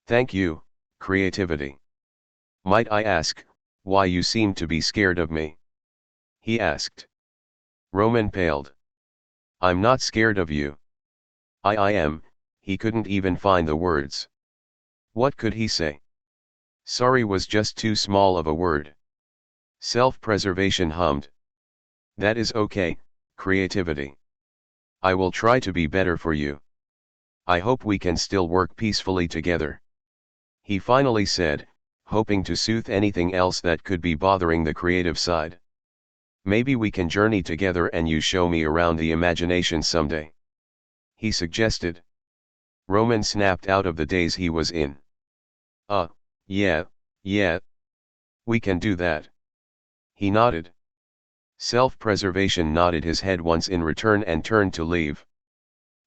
Speaker 1: Thank you, Creativity. Might I ask, why you seem to be scared of me? He asked. Roman paled. I'm not scared of you. I am. He couldn't even find the words. What could he say? Sorry was just too small of a word. Self-preservation hummed. That is okay, Creativity. I will try to be better for you. I hope we can still work peacefully together. He finally said, hoping to soothe anything else that could be bothering the creative side. Maybe we can journey together and you show me around the imagination someday. He suggested. Roman snapped out of the daze he was in. Yeah. We can do that. He nodded. Self-preservation nodded his head once in return and turned to leave.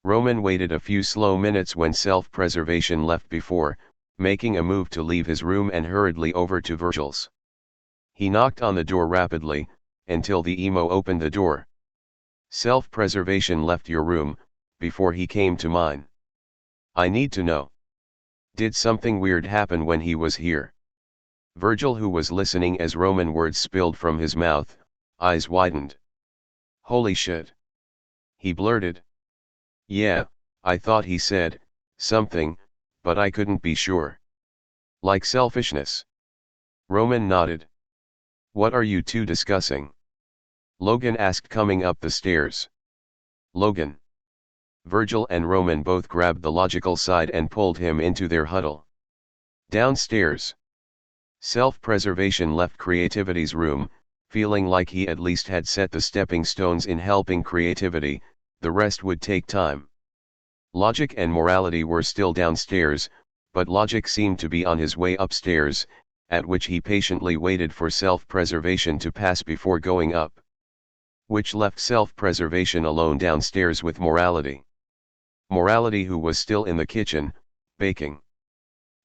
Speaker 1: Roman waited a few slow minutes when self-preservation left before making a move to leave his room and hurriedly over to Virgil's. He knocked on the door rapidly, until the emo opened the door. Self-preservation left your room, before he came to mine. I need to know. Did something weird happen when he was here? Virgil, who was listening as Roman words spilled from his mouth, eyes widened. Holy shit. He blurted. Yeah, I thought he said something, but I couldn't be sure. Like selfishness. Roman nodded. What are you two discussing? Logan asked, coming up the stairs. Logan. Virgil and Roman both grabbed the logical side and pulled him into their huddle. Downstairs. Self-preservation left creativity's room, feeling like he at least had set the stepping stones in helping creativity, the rest would take time. Logic and morality were still downstairs, but logic seemed to be on his way upstairs, at which he patiently waited for self-preservation to pass before going up. Which left self-preservation alone downstairs with morality. Morality, who was still in the kitchen, baking.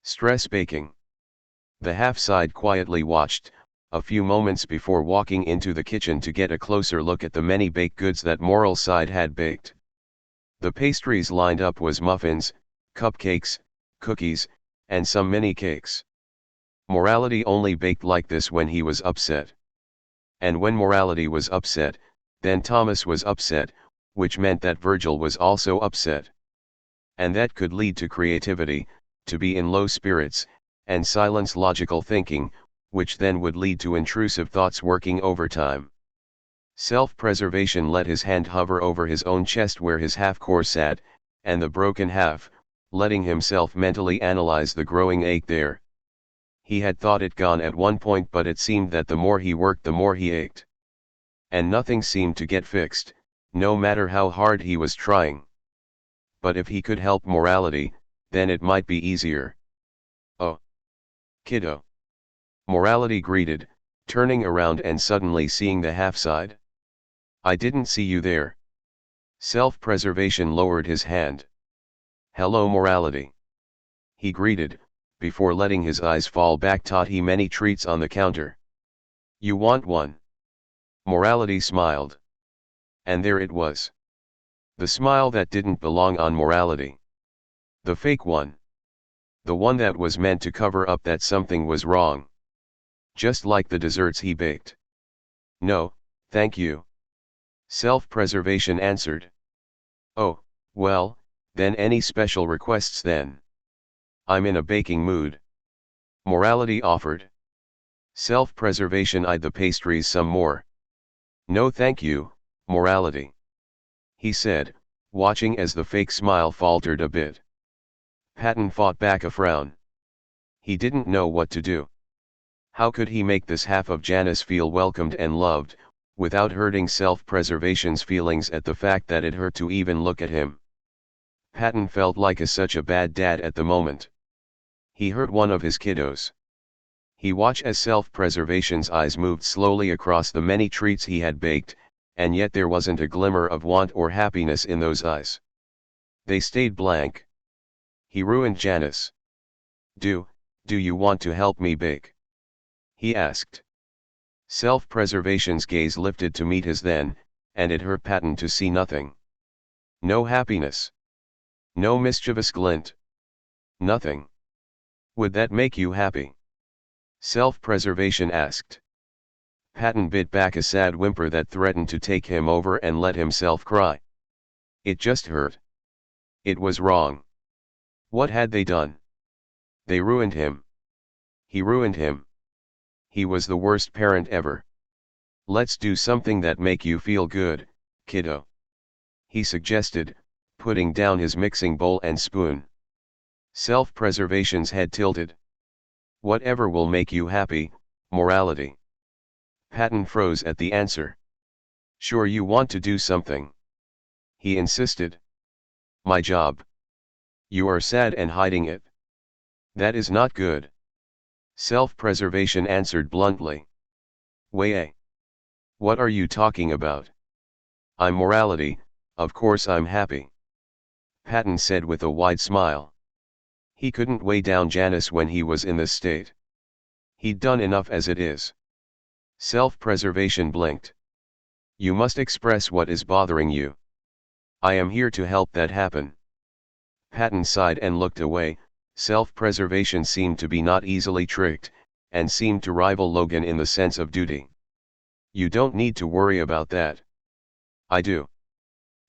Speaker 1: Stress baking. The half-side quietly watched, a few moments before walking into the kitchen to get a closer look at the many baked goods that moral side had baked. The pastries lined up was muffins, cupcakes, cookies, and some mini cakes. Morality only baked like this when he was upset. And when morality was upset, then Thomas was upset, which meant that Virgil was also upset. And that could lead to creativity, to be in low spirits, and silence logical thinking, which then would lead to intrusive thoughts working overtime. Self-preservation let his hand hover over his own chest where his half-core sat, and the broken half, letting himself mentally analyze the growing ache there. He had thought it gone at one point, but it seemed that the more he worked the more he ached. And nothing seemed to get fixed, no matter how hard he was trying. But if he could help morality, then it might be easier. Oh. Kiddo. Morality greeted, turning around and suddenly seeing the half-side. I didn't see you there. Self-preservation lowered his hand. Hello morality. He greeted, before letting his eyes fall back taught he many treats on the counter. You want one? Morality smiled. And there it was. The smile that didn't belong on morality. The fake one. The one that was meant to cover up that something was wrong. Just like the desserts he baked. No, thank you. Self-preservation answered. Oh, well, then any special requests then? I'm in a baking mood. Morality offered. Self-preservation eyed the pastries some more. No thank you, morality. He said, watching as the fake smile faltered a bit. Patton fought back a frown. He didn't know what to do. How could he make this half of Janus feel welcomed and loved, without hurting self-preservation's feelings at the fact that it hurt to even look at him? Patton felt like such a bad dad at the moment. He hurt one of his kiddos. He watched as self-preservation's eyes moved slowly across the many treats he had baked, and yet there wasn't a glimmer of want or happiness in those eyes. They stayed blank. He ruined Janus. Do you want to help me bake? He asked. Self-preservation's gaze lifted to meet his then, and it hurt Patton to see nothing. No happiness. No mischievous glint. Nothing. Would that make you happy? Self-preservation asked. Patton bit back a sad whimper that threatened to take him over and let himself cry. It just hurt. It was wrong. What had they done? They ruined him. He ruined him. He was the worst parent ever. Let's do something that make you feel good, kiddo. He suggested, putting down his mixing bowl and spoon. Self-preservation's head tilted. Whatever will make you happy, morality. Patton froze at the answer. Sure you want to do something? He insisted. My job. You are sad and hiding it. That is not good. Self-preservation answered bluntly. Way. What are you talking about? I'm morality, of course I'm happy. Patton said with a wide smile. He couldn't weigh down Janus when he was in this state. He'd done enough as it is. Self-preservation blinked. You must express what is bothering you. I am here to help that happen. Patton sighed and looked away. Self-preservation seemed to be not easily tricked, and seemed to rival Logan in the sense of duty. You don't need to worry about that. I do.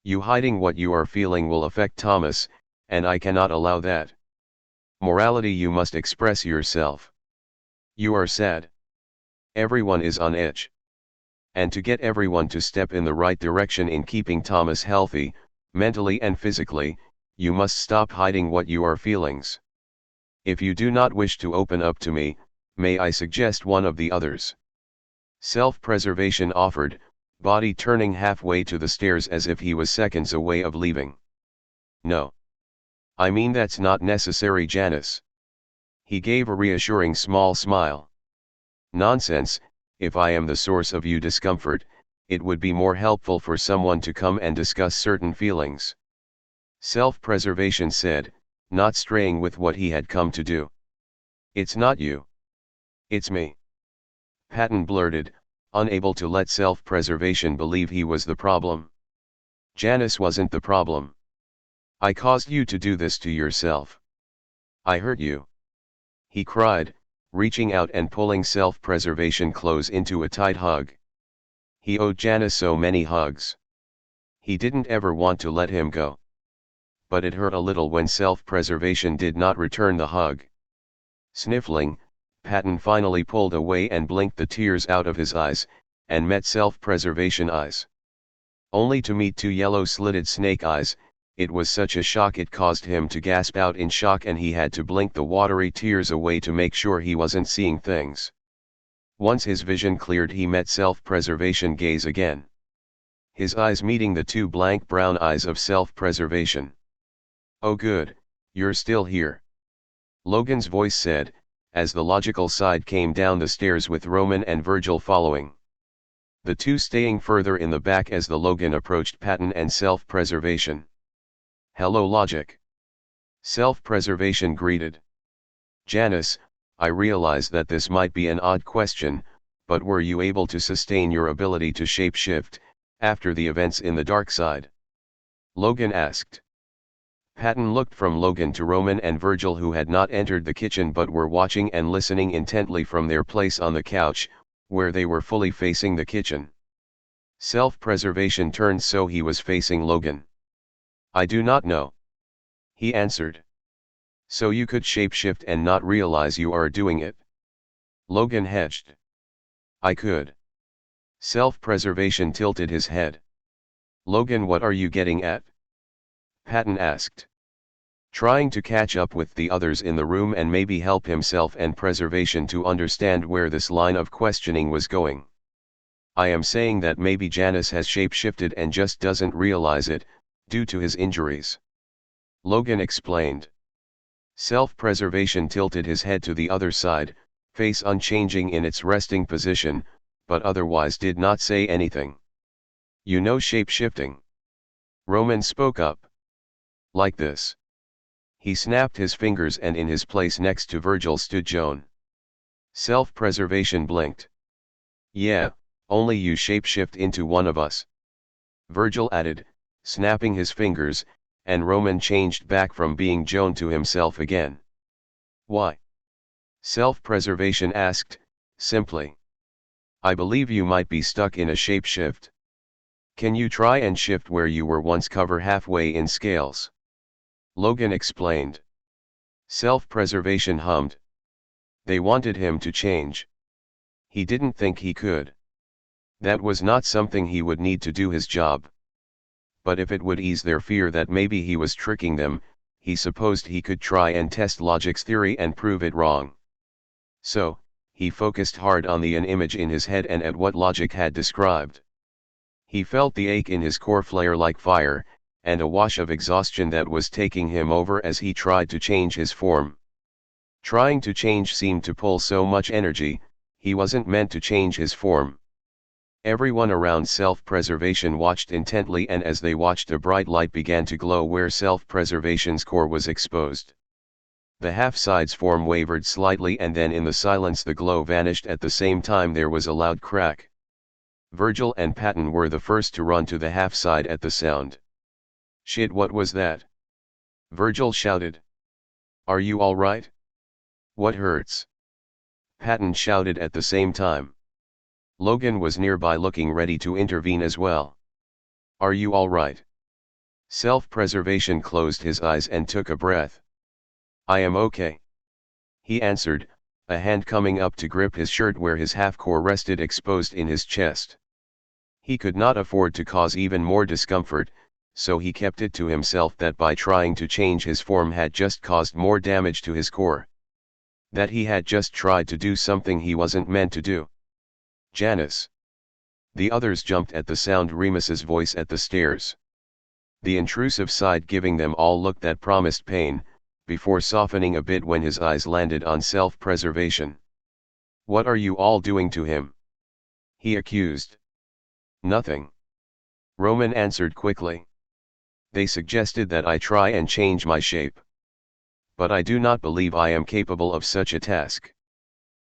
Speaker 1: You hiding what you are feeling will affect Thomas, and I cannot allow that. Morality, you must express yourself. You are sad. Everyone is on edge. And to get everyone to step in the right direction in keeping Thomas healthy, mentally and physically, you must stop hiding what you are feelings. If you do not wish to open up to me, may I suggest one of the others? Self-preservation offered, body turning halfway to the stairs as if he was seconds away of leaving. No. I mean that's not necessary, Janus. He gave a reassuring small smile. Nonsense, if I am the source of your discomfort, it would be more helpful for someone to come and discuss certain feelings. Self-preservation said, not straying with what he had come to do. It's not you. It's me. Patton blurted, unable to let self-preservation believe he was the problem. Janus wasn't the problem. I caused you to do this to yourself. I hurt you. He cried, reaching out and pulling self-preservation close into a tight hug. He owed Janus so many hugs. He didn't ever want to let him go. But it hurt a little when self-preservation did not return the hug. Sniffling, Patton finally pulled away and blinked the tears out of his eyes, and met self-preservation eyes. Only to meet two yellow slitted snake eyes. It was such a shock it caused him to gasp out in shock, and he had to blink the watery tears away to make sure he wasn't seeing things. Once his vision cleared, he met self-preservation gaze again. His eyes meeting the two blank brown eyes of self-preservation. Oh good, you're still here. Logan's voice said, as the logical side came down the stairs with Roman and Virgil following. The two staying further in the back as the Logan approached Patton and self-preservation. Hello Logic. Self-preservation greeted. Janus, I realize that this might be an odd question, but were you able to sustain your ability to shapeshift, after the events in the dark side? Logan asked. Patton looked from Logan to Roman and Virgil, who had not entered the kitchen but were watching and listening intently from their place on the couch, where they were fully facing the kitchen. Self-preservation turned so he was facing Logan. I do not know. He answered. So you could shapeshift and not realize you are doing it? Logan hedged. I could. Self-preservation tilted his head. Logan, what are you getting at? Patton asked. Trying to catch up with the others in the room and maybe help himself and preservation to understand where this line of questioning was going. I am saying that maybe Janus has shapeshifted and just doesn't realize it, due to his injuries. Logan explained. Self-preservation tilted his head to the other side, face unchanging in its resting position, but otherwise did not say anything. You know shape-shifting? Roman spoke up. Like this. He snapped his fingers and in his place next to Virgil stood Joan. Self-preservation blinked. Yeah, only you shapeshift into one of us. Virgil added, snapping his fingers, and Roman changed back from being Joan to himself again. Why? Self-preservation asked, simply. I believe you might be stuck in a shapeshift. Can you try and shift where you were once, cover halfway in scales? Logan explained. Self-preservation hummed. They wanted him to change. He didn't think he could. That was not something he would need to do his job. But if it would ease their fear that maybe he was tricking them, he supposed he could try and test logic's theory and prove it wrong. So, he focused hard on the image in his head and at what logic had described. He felt the ache in his core flare like fire, and a wash of exhaustion that was taking him over as he tried to change his form. Trying to change seemed to pull so much energy, he wasn't meant to change his form. Everyone around self-preservation watched intently, and as they watched a bright light began to glow where self-preservation's core was exposed. The half-side's form wavered slightly and then in the silence the glow vanished. At the same time there was a loud crack. Virgil and Patton were the first to run to the half-side at the sound. Shit, what was that? Virgil shouted. Are you all right? What hurts? Patton shouted at the same time. Logan was nearby looking ready to intervene as well. Are you all right? Self-preservation closed his eyes and took a breath. I am okay. He answered, a hand coming up to grip his shirt where his half-core rested exposed in his chest. He could not afford to cause even more discomfort, so he kept it to himself that by trying to change his form had just caused more damage to his core. That he had just tried to do something he wasn't meant to do. Janus. The others jumped at the sound Remus's voice at the stairs. The intrusive side giving them all look that promised pain, before softening a bit when his eyes landed on self-preservation. What are you all doing to him? He accused. Nothing. Roman answered quickly. They suggested that I try and change my shape. But I do not believe I am capable of such a task.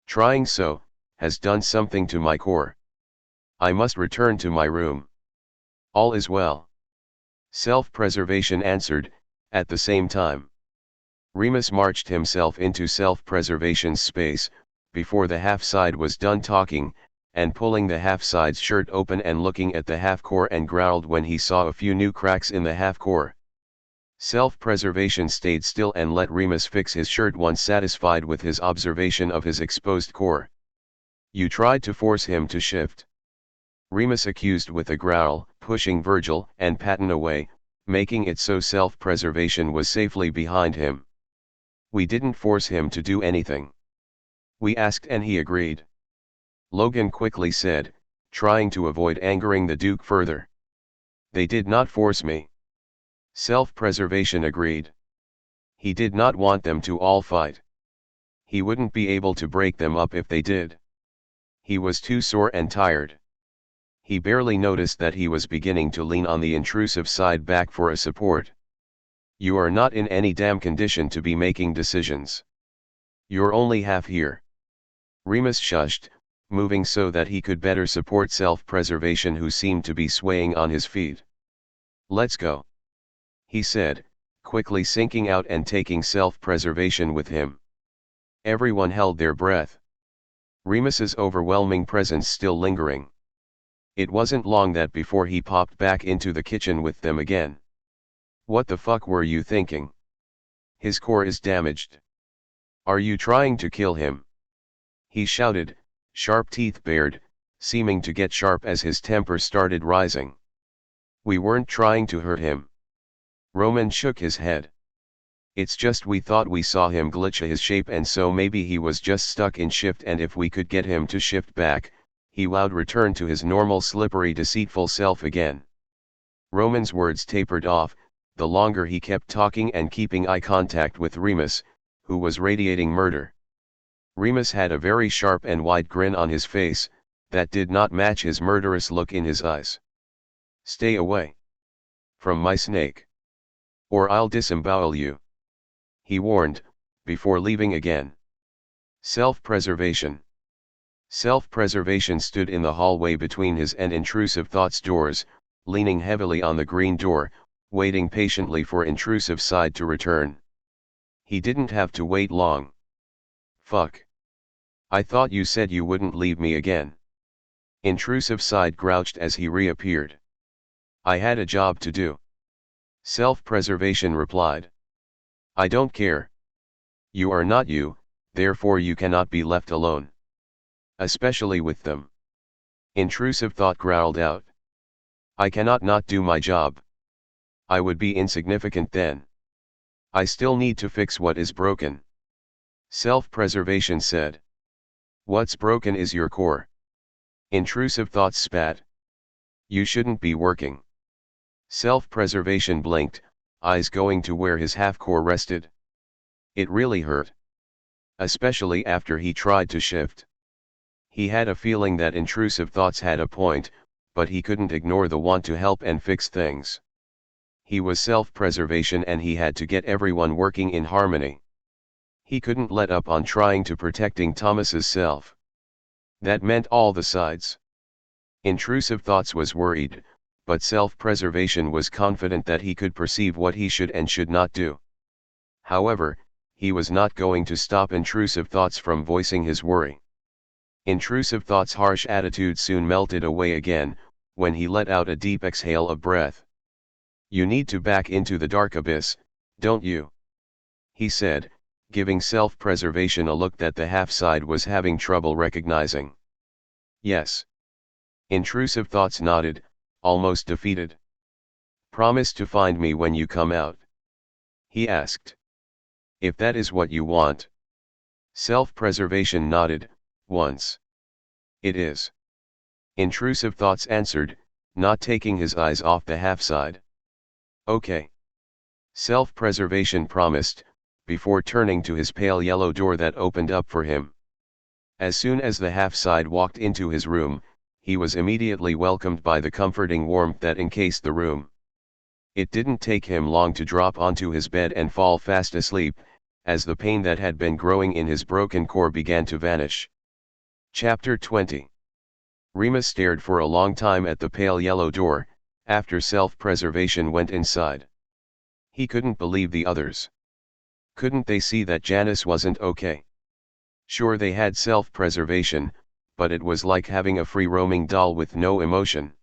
Speaker 1: Trying so, has done something to my core. I must return to my room. All is well. Self-preservation answered, at the same time. Remus marched himself into self-preservation's space, before the half-side was done talking, and pulling the half-side's shirt open and looking at the half-core and growled when he saw a few new cracks in the half-core. Self-preservation stayed still and let Remus fix his shirt once satisfied with his observation of his exposed core. You tried to force him to shift. Remus accused with a growl, pushing Virgil and Patton away, making it so self-preservation was safely behind him. We didn't force him to do anything. We asked and he agreed. Logan quickly said, trying to avoid angering the Duke further. They did not force me. Self-preservation agreed. He did not want them to all fight. He wouldn't be able to break them up if they did. He was too sore and tired. He barely noticed that he was beginning to lean on the intrusive side back for a support. You are not in any damn condition to be making decisions. You're only half here. Remus shushed, moving so that he could better support self-preservation who seemed to be swaying on his feet. Let's go. He said, quickly sinking out and taking self-preservation with him. Everyone held their breath. Remus's overwhelming presence still lingering. It wasn't long that before he popped back into the kitchen with them again. What the fuck were you thinking? His core is damaged. Are you trying to kill him? He shouted, sharp teeth bared, seeming to get sharp as his temper started rising. We weren't trying to hurt him. Roman shook his head. It's just we thought we saw him glitch his shape and so maybe he was just stuck in shift and if we could get him to shift back, he would return to his normal slippery deceitful self again. Roman's words tapered off, the longer he kept talking and keeping eye contact with Remus, who was radiating murder. Remus had a very sharp and wide grin on his face, that did not match his murderous look in his eyes. Stay away from my snake, or I'll disembowel you, he warned, before leaving again. Self-preservation. Self-preservation stood in the hallway between his and intrusive thoughts doors, leaning heavily on the green door, waiting patiently for intrusive side to return. He didn't have to wait long. Fuck. I thought you said you wouldn't leave me again. Intrusive side grouched as he reappeared. I had a job to do. Self-preservation replied. I don't care. You are not you, therefore you cannot be left alone. Especially with them. Intrusive thought growled out. I cannot not do my job. I would be insignificant then. I still need to fix what is broken. Self-preservation said. What's broken is your core. Intrusive thoughts spat. You shouldn't be working. Self-preservation blinked, eyes going to where his half-core rested. It really hurt. Especially after he tried to shift. He had a feeling that intrusive thoughts had a point, but he couldn't ignore the want to help and fix things. He was self-preservation and he had to get everyone working in harmony. He couldn't let up on trying to protecting Thomas's self. That meant all the sides. Intrusive thoughts was worried, but self-preservation was confident that he could perceive what he should and should not do. However, he was not going to stop intrusive thoughts from voicing his worry. Intrusive thoughts' harsh attitude soon melted away again, when he let out a deep exhale of breath. "You need to back into the dark abyss, don't you?" he said, giving self-preservation a look that the half-side was having trouble recognizing. "Yes." Intrusive thoughts nodded, almost defeated. "Promise to find me when you come out?" he asked. "If that is what you want." Self-preservation nodded, once. "It is." Intrusive thoughts answered, not taking his eyes off the half-side. "Okay." Self-preservation promised, before turning to his pale yellow door that opened up for him. As soon as the half-side walked into his room, he was immediately welcomed by the comforting warmth that encased the room. It didn't take him long to drop onto his bed and fall fast asleep, as the pain that had been growing in his broken core began to vanish. Chapter 20. Remus stared for a long time at the pale yellow door, after self-preservation went inside. He couldn't believe the others. Couldn't they see that Janus wasn't okay? Sure, they had self-preservation, but it was like having a free-roaming doll with no emotion.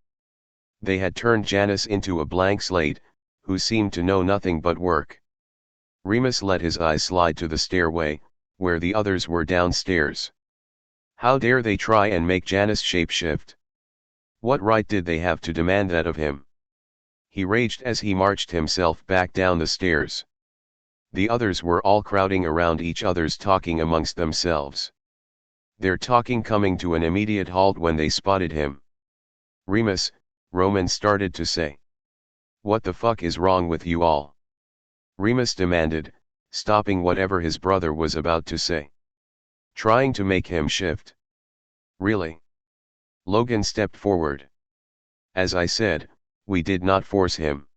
Speaker 1: They had turned Janus into a blank slate, who seemed to know nothing but work. Remus let his eyes slide to the stairway, where the others were downstairs. How dare they try and make Janus shapeshift? What right did they have to demand that of him? He raged as he marched himself back down the stairs. The others were all crowding around each other's talking amongst themselves. Their talking coming to an immediate halt when they spotted him. "Remus," Roman started to say. "What the fuck is wrong with you all?" Remus demanded, stopping whatever his brother was about to say. "Trying to make him shift." "Really?" Logan stepped forward. "As I said, we did not force him.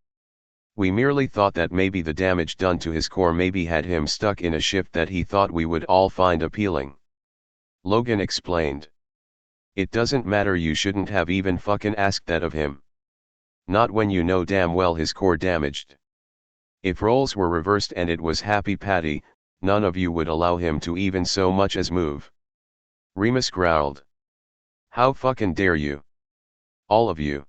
Speaker 1: We merely thought that maybe the damage done to his core maybe had him stuck in a shift that he thought we would all find appealing." Logan explained. "It doesn't matter, you shouldn't have even fucking asked that of him. Not when you know damn well his core damaged. If roles were reversed and it was Happy Patty, none of you would allow him to even so much as move." Remus growled. "How fucking dare you? All of you."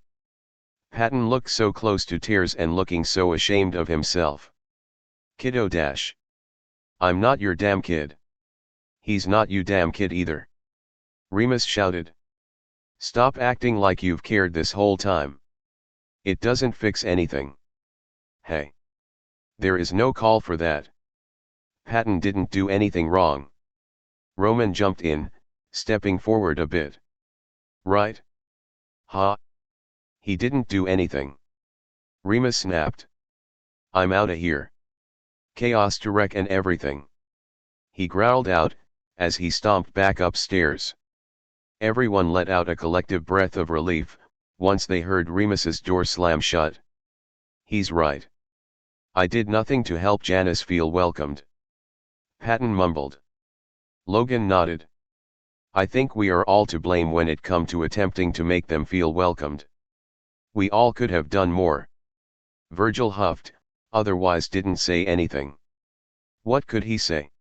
Speaker 1: Patton looked so close to tears and looking so ashamed of himself. "Kiddo dash. I'm not your damn kid." "He's not you damn kid either." Remus shouted. "Stop acting like you've cared this whole time. It doesn't fix anything." "Hey. There is no call for that. Patton didn't do anything wrong." Roman jumped in, stepping forward a bit. "Right? Huh? He didn't do anything." Remus snapped. "I'm outta here. Chaos to wreck and everything," he growled out, as he stomped back upstairs. Everyone let out a collective breath of relief, once they heard Remus's door slam shut. "He's right. I did nothing to help Janus feel welcomed." Patton mumbled. Logan nodded. "I think we are all to blame when it come to attempting to make them feel welcomed. We all could have done more." Virgil huffed, otherwise didn't say anything. What could he say?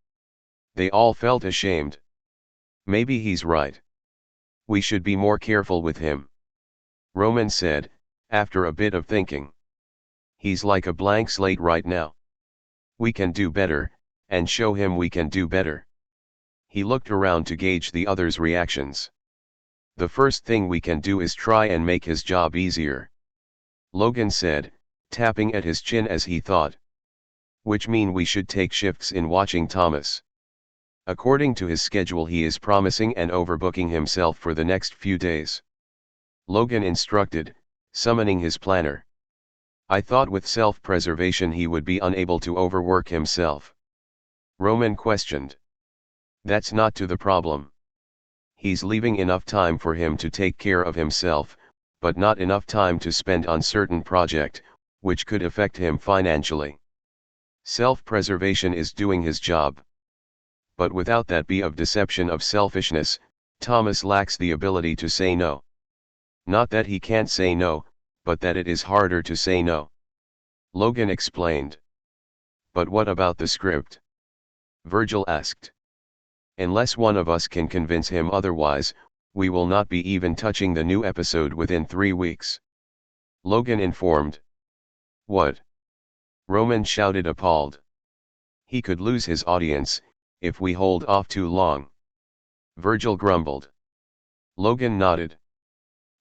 Speaker 1: They all felt ashamed. "Maybe he's right. We should be more careful with him," Roman said, after a bit of thinking. "He's like a blank slate right now. We can do better, and show him we can do better." He looked around to gauge the others' reactions. "The first thing we can do is try and make his job easier," Logan said, tapping at his chin as he thought. "Which mean we should take shifts in watching Thomas. According to his schedule he is promising and overbooking himself for the next few days." Logan instructed, summoning his planner. "I thought with self-preservation he would be unable to overwork himself." Roman questioned. "That's not to the problem. He's leaving enough time for him to take care of himself, but not enough time to spend on certain project, which could affect him financially. Self-preservation is doing his job. But without that be of deception of selfishness, Thomas lacks the ability to say no. Not that he can't say no, but that it is harder to say no." Logan explained. "But what about the script?" Virgil asked. "Unless one of us can convince him otherwise, We will not be even touching the new episode within 3 weeks. Logan informed. What? Roman shouted, appalled. He could lose his audience if we hold off too long. Virgil grumbled. Logan nodded.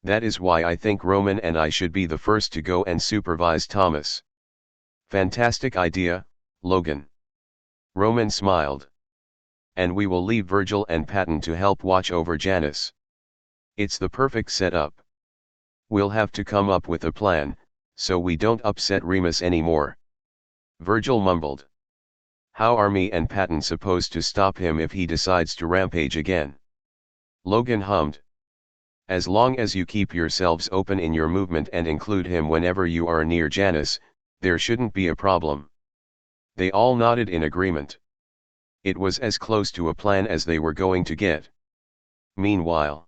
Speaker 1: That is why I think Roman and I should be the first to go and supervise Thomas. Fantastic idea, Logan. Roman smiled. And we will leave Virgil and Patton to help watch over Janus. It's the perfect setup. We'll have to come up with a plan, so we don't upset Remus anymore. Virgil mumbled. How are me and Patton supposed to stop him if he decides to rampage again? Logan hummed. As long as you keep yourselves open in your movement and include him whenever you are near Janus, there shouldn't be a problem. They all nodded in agreement. It was as close to a plan as they were going to get. Meanwhile,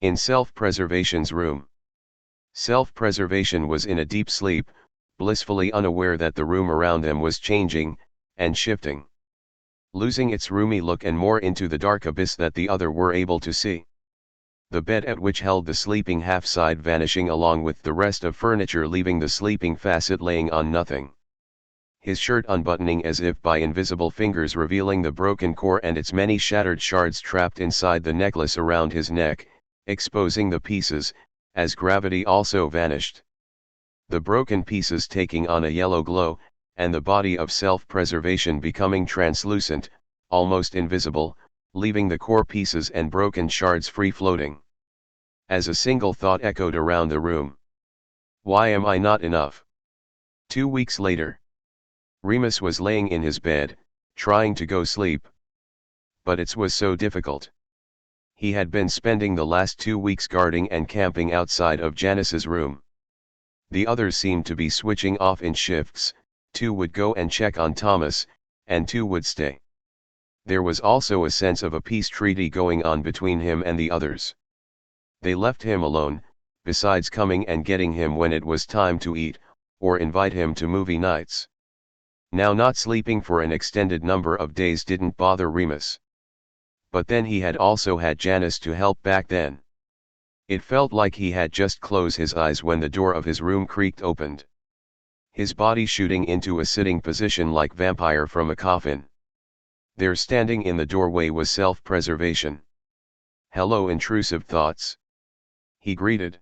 Speaker 1: in Self-Preservation's room. Self-Preservation was in a deep sleep, blissfully unaware that the room around them was changing and shifting, losing its roomy look and more into the dark abyss that the other were able to see. The bed at which held the sleeping half-side vanishing along with the rest of furniture, leaving the sleeping facet laying on nothing. His shirt unbuttoning as if by invisible fingers, revealing the broken core and its many shattered shards trapped inside the necklace around his neck, exposing the pieces, as gravity also vanished. The broken pieces taking on a yellow glow, and the body of Self-Preservation becoming translucent, almost invisible, leaving the core pieces and broken shards free-floating. As a single thought echoed around the room. Why am I not enough? 2 weeks later. Remus was laying in his bed, trying to go sleep. But it was so difficult. He had been spending the last 2 weeks guarding and camping outside of Janus's room. The others seemed to be switching off in shifts, 2 would go and check on Thomas, and 2 would stay. There was also a sense of a peace treaty going on between him and the others. They left him alone, besides coming and getting him when it was time to eat, or invite him to movie nights. Now not sleeping for an extended number of days didn't bother Remus. But then he had also had Janus to help back then. It felt like he had just closed his eyes when the door of his room creaked opened. His body shooting into a sitting position like vampire from a coffin. There standing in the doorway was Self-Preservation. Hello, intrusive thoughts. He greeted.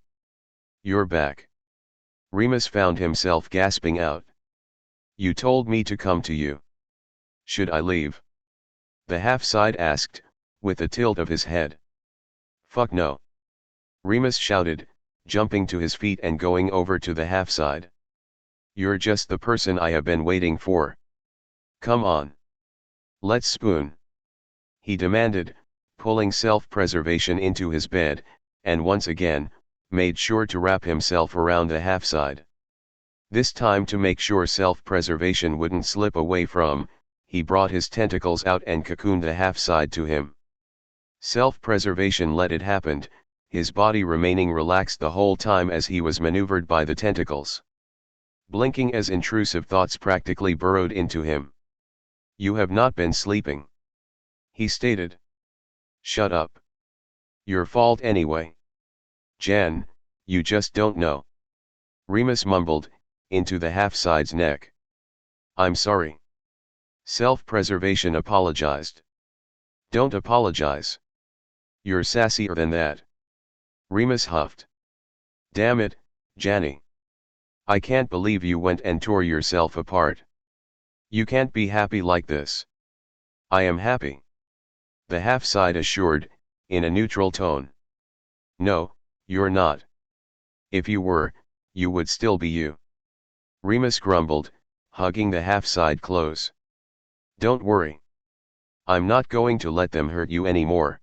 Speaker 1: You're back. Remus found himself gasping out. You told me to come to you. Should I leave? The half-side asked, with a tilt of his head. Fuck no. Remus shouted, jumping to his feet and going over to the half-side. You're just the person I have been waiting for. Come on. Let's spoon. He demanded, pulling Self-Preservation into his bed, and once again, made sure to wrap himself around the half-side. This time, to make sure Self-Preservation wouldn't slip away from, he brought his tentacles out and cocooned the half-side to him. Self-Preservation let it happen, his body remaining relaxed the whole time as he was maneuvered by the tentacles. Blinking as intrusive thoughts practically burrowed into him. You have not been sleeping, he stated. Shut up. Your fault anyway. Jan, you just don't know. Remus mumbled, into the half-side's neck. I'm sorry. Self-Preservation apologized. Don't apologize. You're sassier than that. Remus huffed. Damn it, Janny. I can't believe you went and tore yourself apart. You can't be happy like this. I am happy. The half-side assured, in a neutral tone. No, you're not. If you were, you would still be you. Remus grumbled, hugging the half-side close. Don't worry. I'm not going to let them hurt you anymore.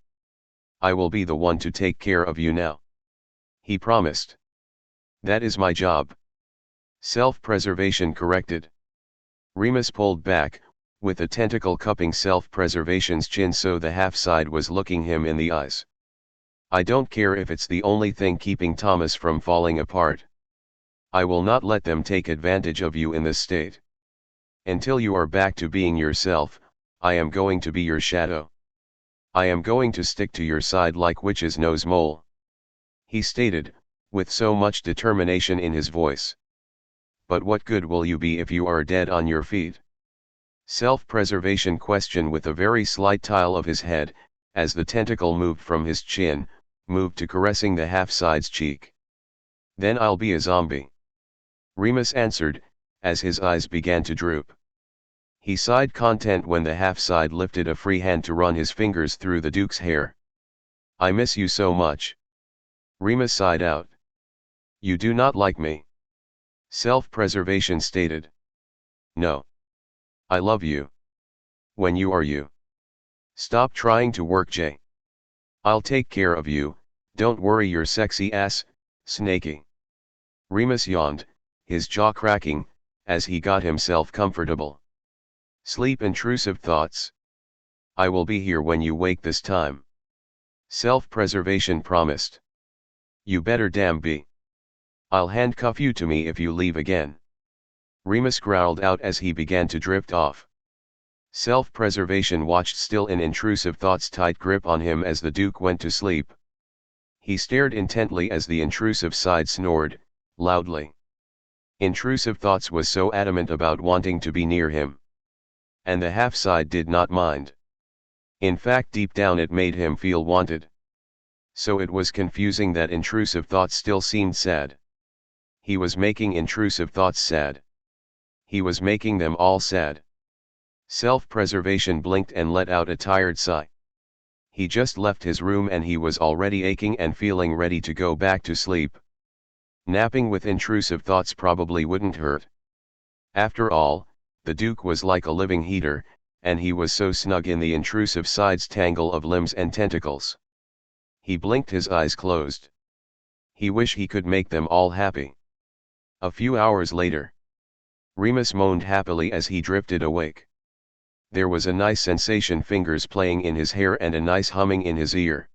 Speaker 1: I will be the one to take care of you now. He promised. That is my job. Self-Preservation corrected. Remus pulled back, with a tentacle cupping Self-Preservation's chin so the half-side was looking him in the eyes. I don't care if it's the only thing keeping Thomas from falling apart. I will not let them take advantage of you in this state. Until you are back to being yourself, I am going to be your shadow. I am going to stick to your side like witch's nose mole, he stated, with so much determination in his voice. But what good will you be if you are dead on your feet? Self-preservation questioned with a very slight tile of his head, as the tentacle moved from his chin, moved to caressing the half-side's cheek. Then I'll be a zombie, Remus answered, as his eyes began to droop. He sighed content when the half-side lifted a free hand to run his fingers through the Duke's hair. I miss you so much. Remus sighed out. You do not like me? Self-preservation stated. No. I love you. When you are you. Stop trying to work, Jay. I'll take care of you, don't worry your sexy ass, Snaky. Remus yawned, his jaw cracking, as he got himself comfortable. Sleep, intrusive thoughts. I will be here when you wake this time. Self-preservation promised. You better damn be. I'll handcuff you to me if you leave again. Remus growled out as he began to drift off. Self-preservation watched still in intrusive thoughts' tight grip on him as the Duke went to sleep. He stared intently as the intrusive side snored, loudly. Intrusive thoughts was so adamant about wanting to be near him. And the half-side did not mind. In fact, deep down it made him feel wanted. So it was confusing that intrusive thoughts still seemed sad. He was making intrusive thoughts sad. He was making them all sad. Self-preservation blinked and let out a tired sigh. He just left his room and he was already aching and feeling ready to go back to sleep. Napping with intrusive thoughts probably wouldn't hurt. After all, the Duke was like a living heater, and he was so snug in the intrusive side's tangle of limbs and tentacles. He blinked, his eyes closed. He wished he could make them all happy. A few hours later, Remus moaned happily as he drifted awake. There was a nice sensation, fingers playing in his hair and a nice humming in his ear.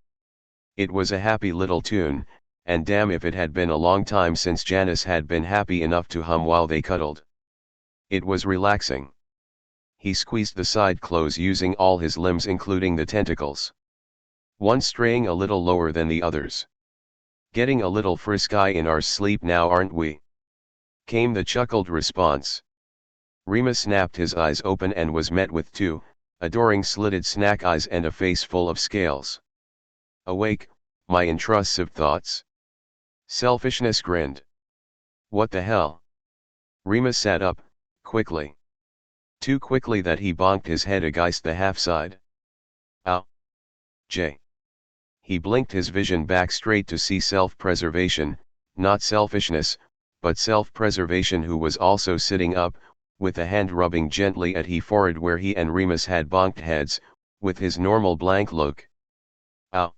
Speaker 1: It was a happy little tune, and damn if it had been a long time since Janus had been happy enough to hum while they cuddled. It was relaxing. He squeezed the side clothes using all his limbs including the tentacles. One straying a little lower than the others. Getting a little frisky in our sleep now, aren't we? Came the chuckled response. Remus snapped his eyes open and was met with two adoring slitted snack eyes and a face full of scales. Awake, my intrusive thoughts? Selfishness grinned. What the hell? Remus sat up, quickly. Too quickly that he bonked his head against the half-side. Ow. Jay. He blinked his vision back straight to see self-preservation, not selfishness, but self-preservation, who was also sitting up, with a hand rubbing gently at his forehead where he and Remus had bonked heads, with his normal blank look. Ow.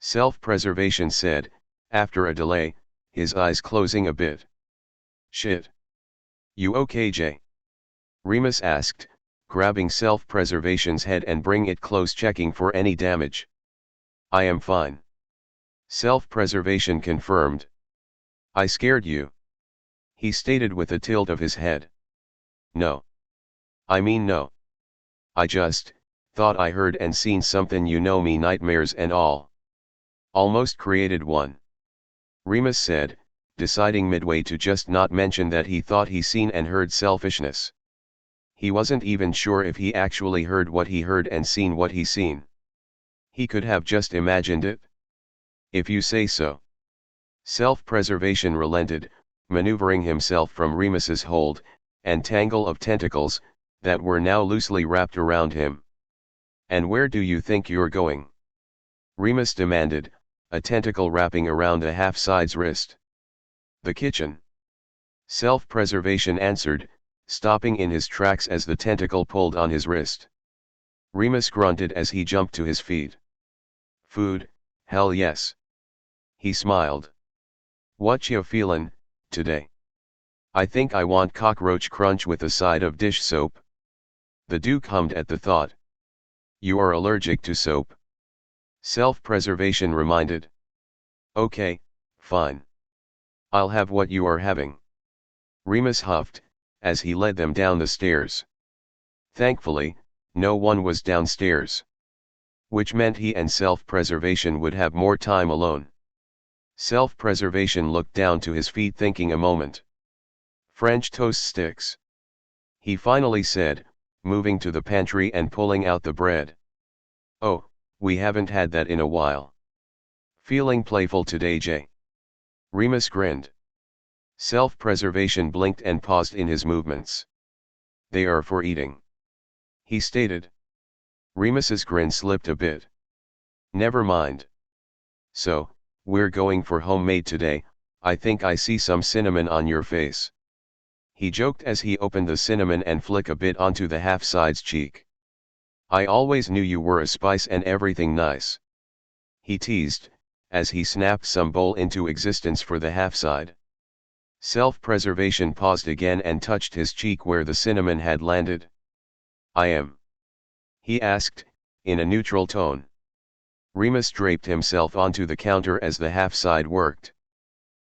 Speaker 1: Self-preservation said, after a delay, his eyes closing a bit. Shit. You okay, Jay? Remus asked, grabbing self-preservation's head and bring it close, checking for any damage. I am fine. Self-preservation confirmed. I scared you, he stated with a tilt of his head. No. I mean no. I just thought I heard and seen something, you know me, nightmares and all. Almost created one. Remus said, deciding midway to just not mention that he thought he seen and heard selfishness. He wasn't even sure if he actually heard what he heard and seen what he seen. He could have just imagined it. If you say so. Self-preservation relented, maneuvering himself from Remus's hold and tangle of tentacles that were now loosely wrapped around him. And where do you think you're going? Remus demanded, a tentacle wrapping around the half-side's wrist. The kitchen. Self-preservation answered, stopping in his tracks as the tentacle pulled on his wrist. Remus grunted as he jumped to his feet. Food, hell yes. He smiled. What you feelin', today? I think I want cockroach crunch with a side of dish soap. The Duke hummed at the thought. You are allergic to soap. Self-preservation reminded. Okay, fine. I'll have what you are having. Remus huffed, as he led them down the stairs. Thankfully, no one was downstairs. which meant he and self-preservation would have more time alone. Self-preservation looked down to his feet thinking a moment. French toast sticks. He finally said, moving to the pantry and pulling out the bread. Oh, we haven't had that in a while. Feeling playful today, Jay? Remus grinned. Self-preservation blinked and paused in his movements. They are for eating, he stated. Remus's grin slipped a bit. Never mind. So, we're going for homemade today. I think I see some cinnamon on your face. He joked as he opened the cinnamon and flicked a bit onto the half-side's cheek. I always knew you were a spice and everything nice, he teased, as he snapped some bowl into existence for the half-side. Self-preservation paused again and touched his cheek where the cinnamon had landed. I am? He asked, in a neutral tone. Remus draped himself onto the counter as the half-side worked.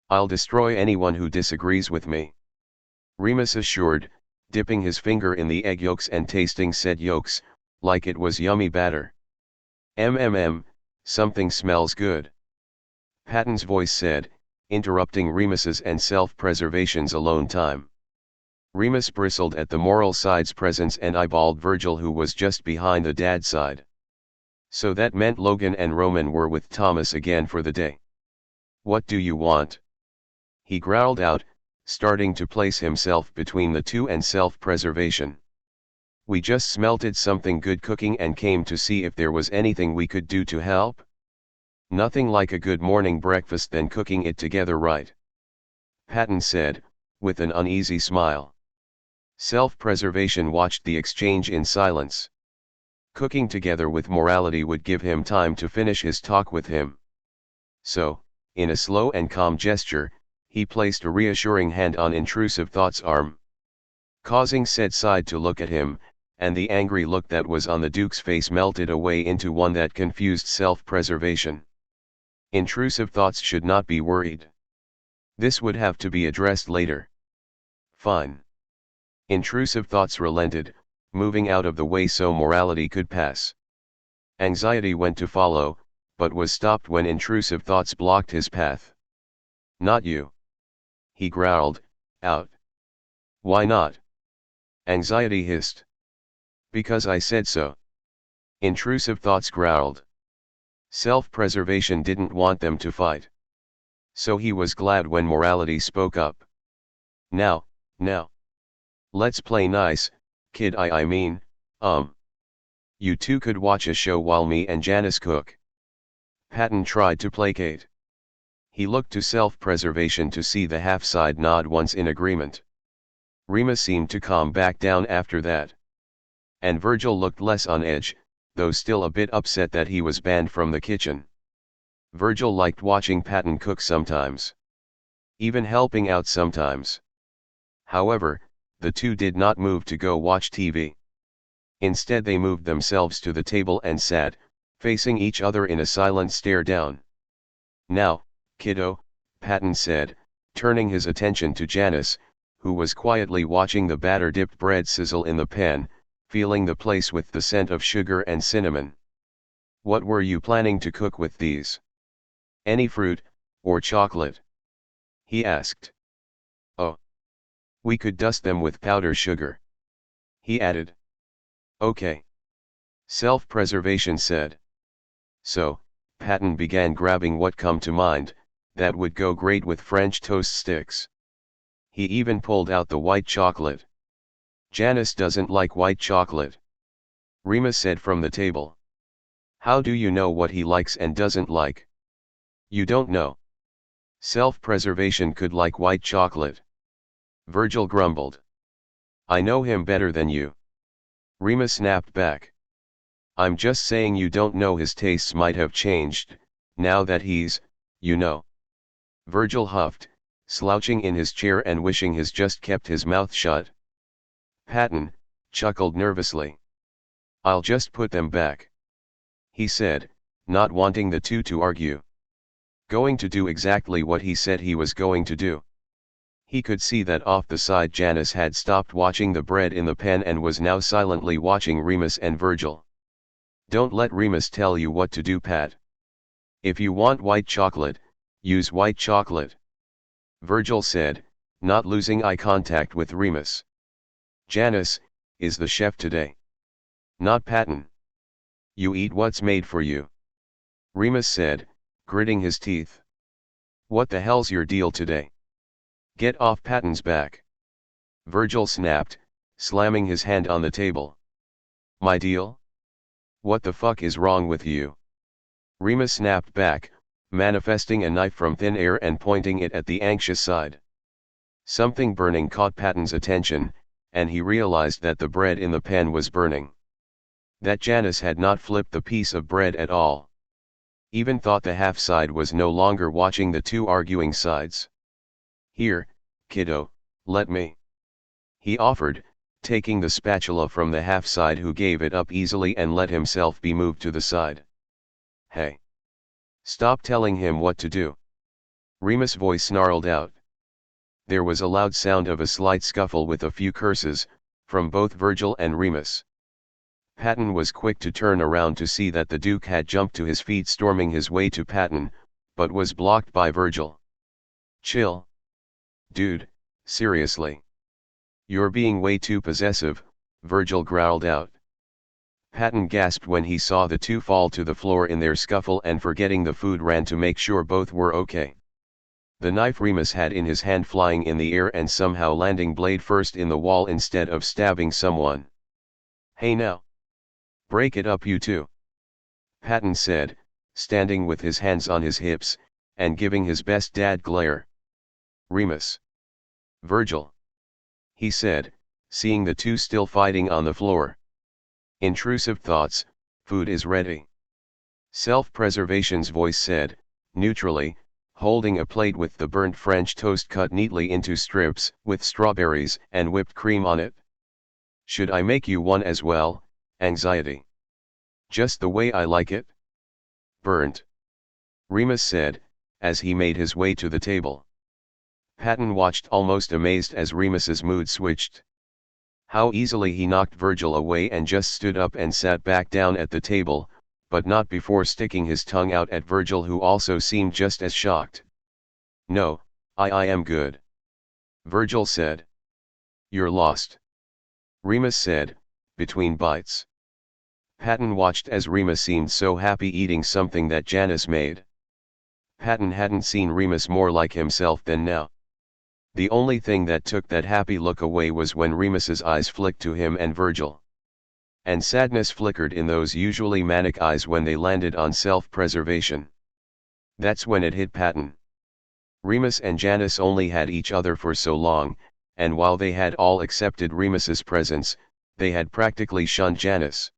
Speaker 1: I'll destroy anyone who disagrees with me, Remus assured, dipping his finger in the egg yolks and tasting said yolks, like it was yummy batter. Something smells good, Patton's voice said, interrupting Remus's and self-preservation's alone time. Remus bristled at the moral side's presence and eyeballed Virgil, who was just behind the dad side. So that meant Logan and Roman were with Thomas again for the day. What do you want? He growled out, starting to place himself between the two and self-preservation. We just smelled something good cooking and came to see if there was anything we could do to help. Nothing like a good morning breakfast than cooking it together, right? Patton said, with an uneasy smile. Self-preservation watched the exchange in silence. Cooking together with morality would give him time to finish his talk with him. So, in a slow and calm gesture, he placed a reassuring hand on intrusive thought's arm, causing said side to look at him, and the angry look that was on the Duke's face melted away into one that confused self-preservation. Intrusive thoughts should not be worried. This would have to be addressed later. Fine. Intrusive thoughts relented, moving out of the way so morality could pass. Anxiety went to follow, but was stopped when intrusive thoughts blocked his path. Not you, he growled, out. Why not? Anxiety hissed. Because I said so. Intrusive thoughts growled. Self-preservation didn't want them to fight. So he was glad when morality spoke up. Now. Let's play nice, kid. I mean, you two could watch a show while me and Janus cook. Patton tried to placate. He looked to self-preservation to see the half-side nod once in agreement. Remus seemed to calm back down after that. And Virgil looked less on edge, though still a bit upset that he was banned from the kitchen. Virgil liked watching Patton cook sometimes. Even helping out sometimes. However, the two did not move to go watch TV. Instead they moved themselves to the table and sat, facing each other in a silent stare down. Now, kiddo, Patton said, turning his attention to Janus, who was quietly watching the batter-dipped bread sizzle in the pan, feeling the place with the scent of sugar and cinnamon. What were you planning to cook with these? Any fruit, or chocolate? He asked. Oh. We could dust them with powdered sugar, he added. Okay. Self-preservation said. So, Patton began grabbing what come to mind, that would go great with French toast sticks. He even pulled out the white chocolate. Janus doesn't like white chocolate, Remus said from the table. How do you know what he likes and doesn't like? You don't know. Self-preservation could like white chocolate, Virgil grumbled. I know him better than you, Remus snapped back. I'm just saying you don't know his tastes might have changed, now that he's, you know. Virgil huffed, slouching in his chair and wishing he's just kept his mouth shut. Patton chuckled nervously. I'll just put them back, he said, not wanting the two to argue. Going to do exactly what he said he was going to do. He could see that off the side Janus had stopped watching the bread in the pan and was now silently watching Remus and Virgil. Don't let Remus tell you what to do, Pat. If you want white chocolate, use white chocolate. Virgil said, not losing eye contact with Remus. Janus is the chef today. Not Patton. You eat what's made for you. Remus said, gritting his teeth. What the hell's your deal today? Get off Patton's back. Virgil snapped, slamming his hand on the table. My deal? What the fuck is wrong with you? Remus snapped back, manifesting a knife from thin air and pointing it at the anxious side. Something burning caught Patton's attention, and he realized that the bread in the pan was burning. That Janus had not flipped the piece of bread at all. Even thought the half side was no longer watching the two arguing sides. Here, kiddo, let me. He offered, taking the spatula from the half side, who gave it up easily and let himself be moved to the side. Hey! Stop telling him what to do. Remus' voice snarled out. There was a loud sound of a slight scuffle with a few curses, from both Virgil and Remus. Patton was quick to turn around to see that the Duke had jumped to his feet, storming his way to Patton, but was blocked by Virgil. Chill. Dude, seriously. You're being way too possessive, Virgil growled out. Patton gasped when he saw the two fall to the floor in their scuffle, and forgetting the food ran to make sure both were okay. The knife Remus had in his hand flying in the air and somehow landing blade first in the wall instead of stabbing someone. Hey now! Break it up, you two! Patton said, standing with his hands on his hips, and giving his best dad glare. Remus. Virgil. He said, seeing the two still fighting on the floor. Intrusive thoughts, food is ready. Self-preservation's voice said, neutrally, holding a plate with the burnt French toast cut neatly into strips, with strawberries and whipped cream on it. Should I make you one as well, anxiety? Just the way I like it? Burnt. Remus said, as he made his way to the table. Patton watched almost amazed as Remus's mood switched. How easily he knocked Virgil away and just stood up and sat back down at the table, but not before sticking his tongue out at Virgil, who also seemed just as shocked. No, I am good. Virgil said. You're lost. Remus said, between bites. Patton watched as Remus seemed so happy eating something that Janus made. Patton hadn't seen Remus more like himself than now. The only thing that took that happy look away was when Remus's eyes flicked to him and Virgil. And sadness flickered in those usually manic eyes when they landed on self-preservation. That's when it hit Patton. Remus and Janus only had each other for so long, and while they had all accepted Remus's presence, they had practically shunned Janus.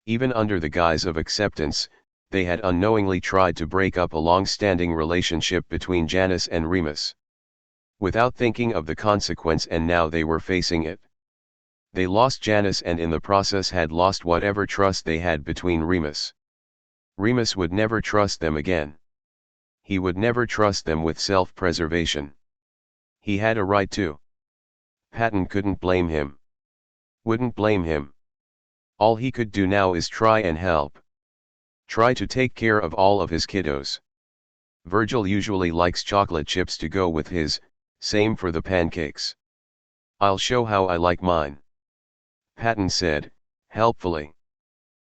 Speaker 1: Even under the guise of acceptance, they had unknowingly tried to break up a long-standing relationship between Janus and Remus. Without thinking of the consequence, and now they were facing it. They lost Janus and in the process had lost whatever trust they had between Remus. Remus would never trust them again. He would never trust them with self-preservation. He had a right to. Patton couldn't blame him. Wouldn't blame him. All he could do now is try and help. Try to take care of all of his kiddos. Virgil usually likes chocolate chips to go with his, same for the pancakes. I'll show how I like mine. Patton said, helpfully.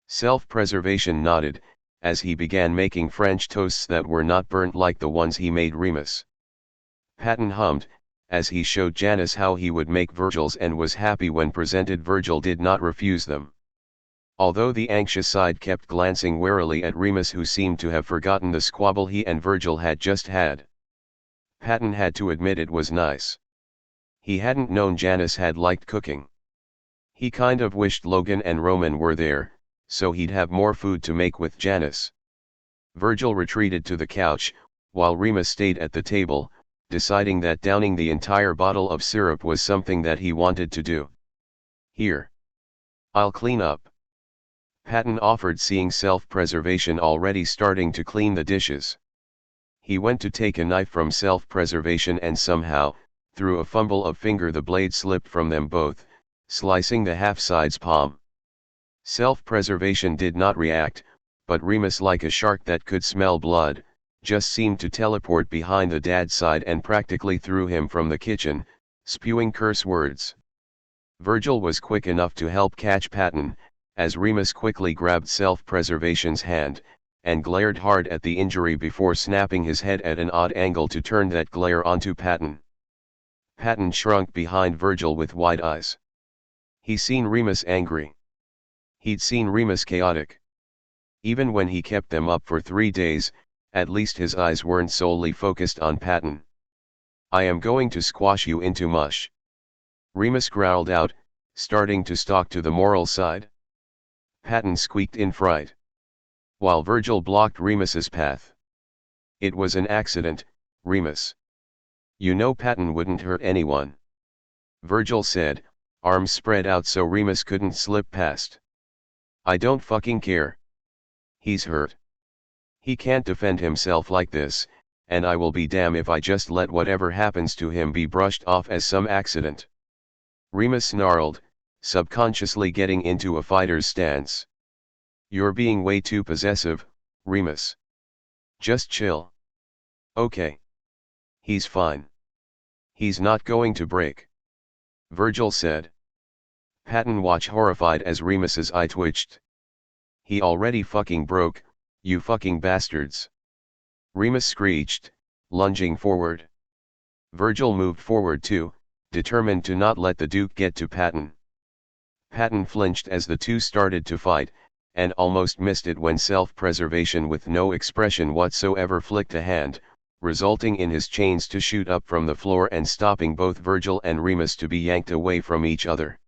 Speaker 1: Self-preservation nodded, as he began making French toasts that were not burnt like the ones he made Remus. Patton hummed, as he showed Janus how he would make Virgil's, and was happy when presented. Virgil did not refuse them. Although the anxious side kept glancing warily at Remus, who seemed to have forgotten the squabble he and Virgil had just had. Patton had to admit it was nice. He hadn't known Janus had liked cooking. He kind of wished Logan and Roman were there, so he'd have more food to make with Janus. Virgil retreated to the couch, while Remus stayed at the table, deciding that downing the entire bottle of syrup was something that he wanted to do. Here. I'll clean up. Patton offered, seeing self-preservation already starting to clean the dishes. He went to take a knife from self-preservation, and somehow, through a fumble of finger, the blade slipped from them both, slicing the half-side's palm. Self-preservation did not react, but Remus, like a shark that could smell blood, just seemed to teleport behind the dad's side and practically threw him from the kitchen, spewing curse words. Virgil was quick enough to help catch Patton, as Remus quickly grabbed self-preservation's hand, and glared hard at the injury before snapping his head at an odd angle to turn that glare onto Patton. Patton shrunk behind Virgil with wide eyes. He'd seen Remus angry. He'd seen Remus chaotic. Even when he kept them up for 3 days, at least his eyes weren't solely focused on Patton. "I am going to squash you into mush," Remus growled out, starting to stalk to the moral side. Patton squeaked in fright, while Virgil blocked Remus's path. "It was an accident, Remus. You know Patton wouldn't hurt anyone," Virgil said, arms spread out so Remus couldn't slip past. "I don't fucking care. He's hurt. He can't defend himself like this, and I will be damned if I just let whatever happens to him be brushed off as some accident." Remus snarled, subconsciously getting into a fighter's stance. "You're being way too possessive, Remus. Just chill." "Okay. He's fine. He's not going to break," Virgil said. Patton watched horrified as Remus's eye twitched. "He already fucking broke, you fucking bastards," Remus screeched, lunging forward. Virgil moved forward too, determined to not let the Duke get to Patton. Patton flinched as the two started to fight, and almost missed it when self-preservation with no expression whatsoever flicked a hand, resulting in his chains to shoot up from the floor and stopping both Virgil and Remus to be yanked away from each other.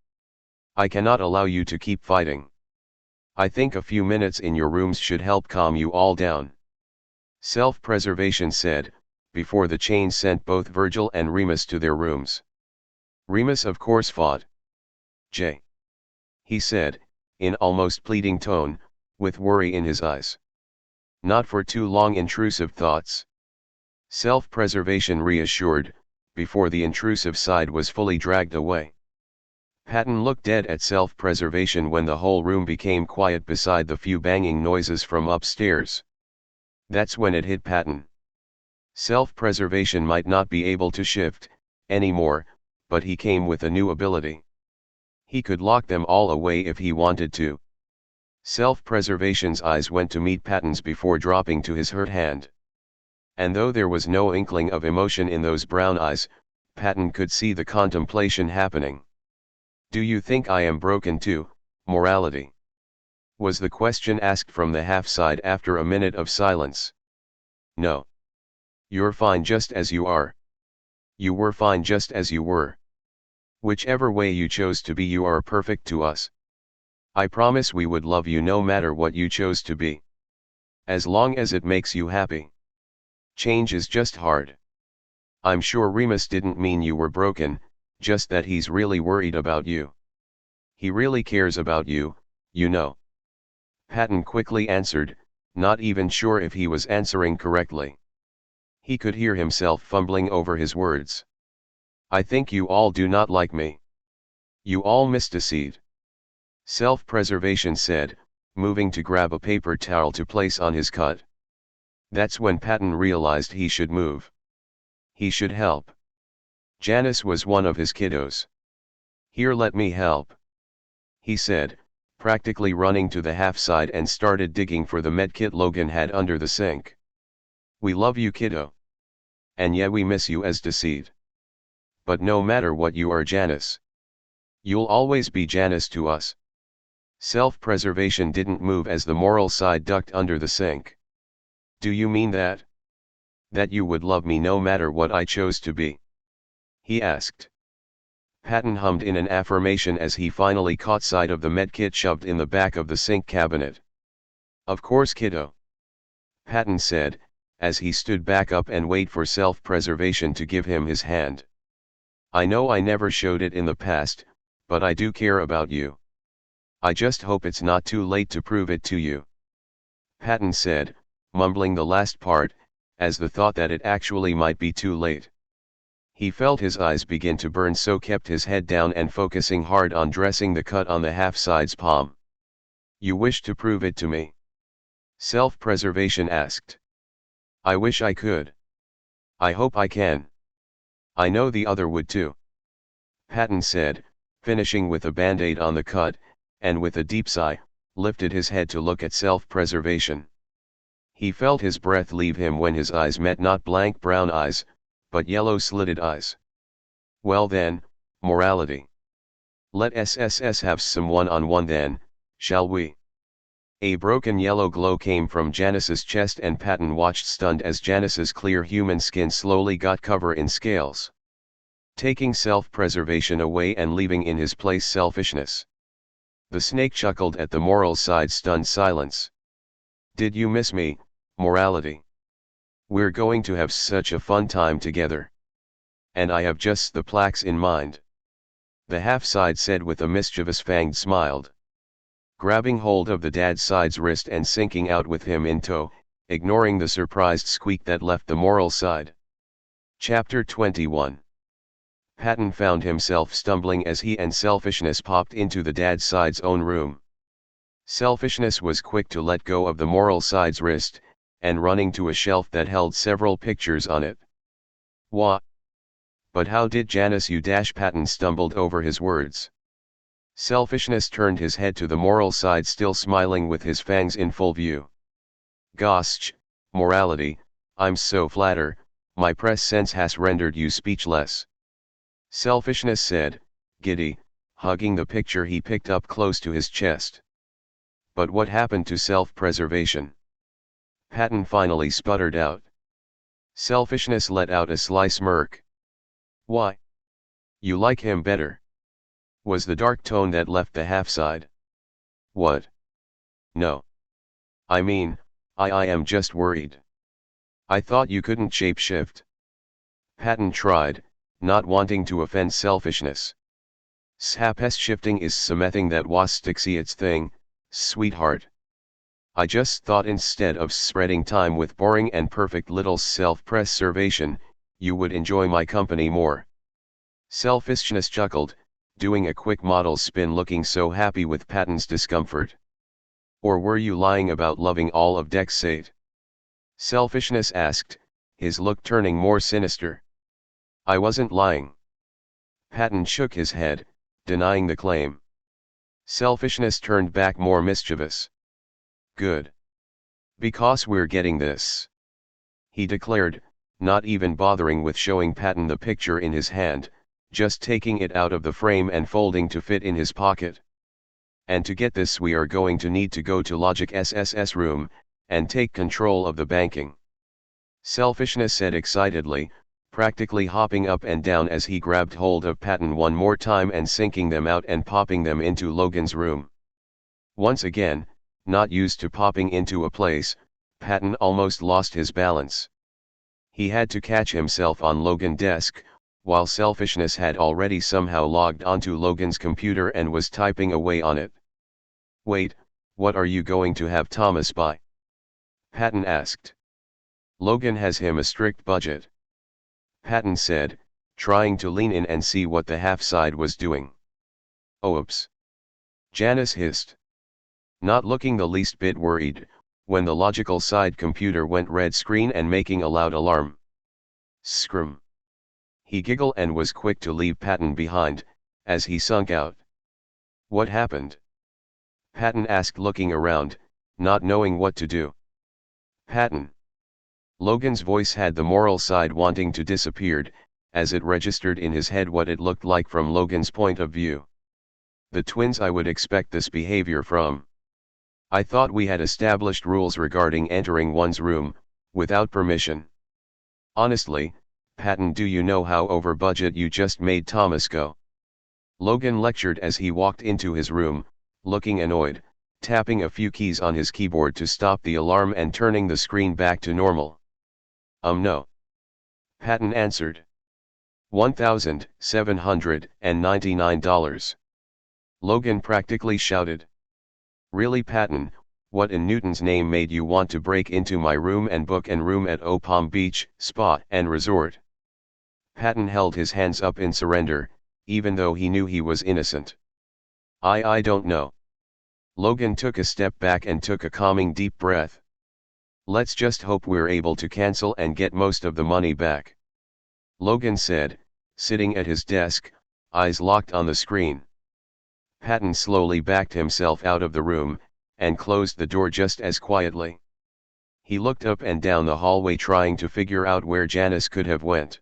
Speaker 1: "I cannot allow you to keep fighting. I think a few minutes in your rooms should help calm you all down," self-preservation said, before the chains sent both Virgil and Remus to their rooms. Remus of course fought. "Jay," he said, in almost pleading tone, with worry in his eyes. "Not for too long, intrusive thoughts," self-preservation reassured, before the intrusive side was fully dragged away. Patton looked dead at self-preservation when the whole room became quiet beside the few banging noises from upstairs. That's when it hit Patton. Self-preservation might not be able to shift anymore, but he came with a new ability. He could lock them all away if he wanted to. Self-preservation's eyes went to meet Patton's before dropping to his hurt hand. And though there was no inkling of emotion in those brown eyes, Patton could see the contemplation happening. "Do you think I am broken too, morality?" was the question asked from the half-side after a minute of silence. "No. You're fine just as you are. You were fine just as you were. Whichever way you chose to be, you are perfect to us. I promise we would love you no matter what you chose to be. As long as it makes you happy. Change is just hard. I'm sure Remus didn't mean you were broken, just that he's really worried about you. He really cares about you, you know," Patton quickly answered, not even sure if he was answering correctly. He could hear himself fumbling over his words. "I think you all do not like me. You all miss Deceit," self-preservation said, moving to grab a paper towel to place on his cut. That's when Patton realized he should move. He should help. Janus was one of his kiddos. "Here, let me help," he said, practically running to the half-side and started digging for the medkit Logan had under the sink. "We love you, kiddo. And yeah, we miss you as Deceit. But no matter what you are, Janus. You'll always be Janus to us." Self-preservation didn't move as the moral side ducked under the sink. "Do you mean that? That you would love me no matter what I chose to be?" he asked. Patton hummed in an affirmation as he finally caught sight of the medkit shoved in the back of the sink cabinet. "Of course, kiddo," Patton said, as he stood back up and waited for self-preservation to give him his hand. "I know I never showed it in the past, but I do care about you. I just hope it's not too late to prove it to you," Patton said, mumbling the last part, as the thought that it actually might be too late. He felt his eyes begin to burn, so kept his head down and focusing hard on dressing the cut on the half-side's palm. You wish to prove it to me? Self-preservation asked. I wish I could. I hope I can. I know the other would too. Patton said, finishing with a band-aid on the cut, and with a deep sigh, lifted his head to look at self-preservation. He felt his breath leave him when his eyes met not blank brown eyes, but yellow slitted eyes. Well then, morality. Let SSS have some one-on-one then, shall we? A broken yellow glow came from Janus's chest and Patton watched stunned as Janus's clear human skin slowly got cover in scales. Taking self-preservation away and leaving in his place selfishness. The snake chuckled at the moral side stunned silence. Did you miss me, morality? We're going to have such a fun time together. And I have just the plaques in mind. The half-side said with a mischievous fanged smile. Grabbing hold of the dad's side's wrist and sinking out with him in tow, ignoring the surprised squeak that left the moral side. Chapter 21. Patton found himself stumbling as he and selfishness popped into the dad's side's own room. Selfishness was quick to let go of the moral side's wrist, and running to a shelf that held several pictures on it. Wha? But how did Janus you dash Patton stumbled over his words. Selfishness turned his head to the moral side still smiling with his fangs in full view. Gosh, morality, I'm so flatter, my press sense has rendered you speechless. Selfishness said, giddy, hugging the picture he picked up close to his chest. But what happened to self-preservation? Patton finally sputtered out. Selfishness let out a sly smirk. Why? You like him better? Was the dark tone that left the half-side. What? No. I mean, I am just worried. I thought you couldn't shapeshift. Patton tried, not wanting to offend selfishness. Shapeshifting is something that was sticksy its thing, sweetheart. I just thought instead of spreading time with boring and perfect little self-preservation, you would enjoy my company more. Selfishness chuckled, doing a quick model spin looking so happy with Patton's discomfort. Or were you lying about loving all of Deceit? Selfishness asked, his look turning more sinister. I wasn't lying. Patton shook his head, denying the claim. Selfishness turned back more mischievous. Good. Because we're getting this. He declared, not even bothering with showing Patton the picture in his hand, just taking it out of the frame and folding to fit in his pocket. And to get this we are going to need to go to Logic SSS room, and take control of the banking. Selfishness said excitedly, practically hopping up and down as he grabbed hold of Patton one more time and sinking them out and popping them into Logan's room. Once again, not used to popping into a place, Patton almost lost his balance. He had to catch himself on Logan's desk, while selfishness had already somehow logged onto Logan's computer and was typing away on it. Wait, what are you going to have Thomas buy? Patton asked. Logan has him a strict budget. Patton said, trying to lean in and see what the half-side was doing. Oops. Janus hissed. Not looking the least bit worried, when the logical side computer went red screen and making a loud alarm. Scrum. He giggled and was quick to leave Patton behind, as he sunk out. What happened? Patton asked looking around, not knowing what to do. Patton. Logan's voice had the moral side wanting to disappeared, as it registered in his head what it looked like from Logan's point of view. The twins I would expect this behavior from. I thought we had established rules regarding entering one's room, without permission. Honestly, Patton, do you know how over budget you just made Thomas go? Logan lectured as he walked into his room, looking annoyed, tapping a few keys on his keyboard to stop the alarm and turning the screen back to normal. No. Patton answered. $1,799. Logan practically shouted. Really, Patton, what in Newton's name made you want to break into my room and book an room at Palm Beach Spa and Resort? Patton held his hands up in surrender, even though he knew he was innocent. I don't know. Logan took a step back and took a calming deep breath. Let's just hope we're able to cancel and get most of the money back. Logan said, sitting at his desk, eyes locked on the screen. Patton slowly backed himself out of the room, and closed the door just as quietly. He looked up and down the hallway trying to figure out where Janus could have went.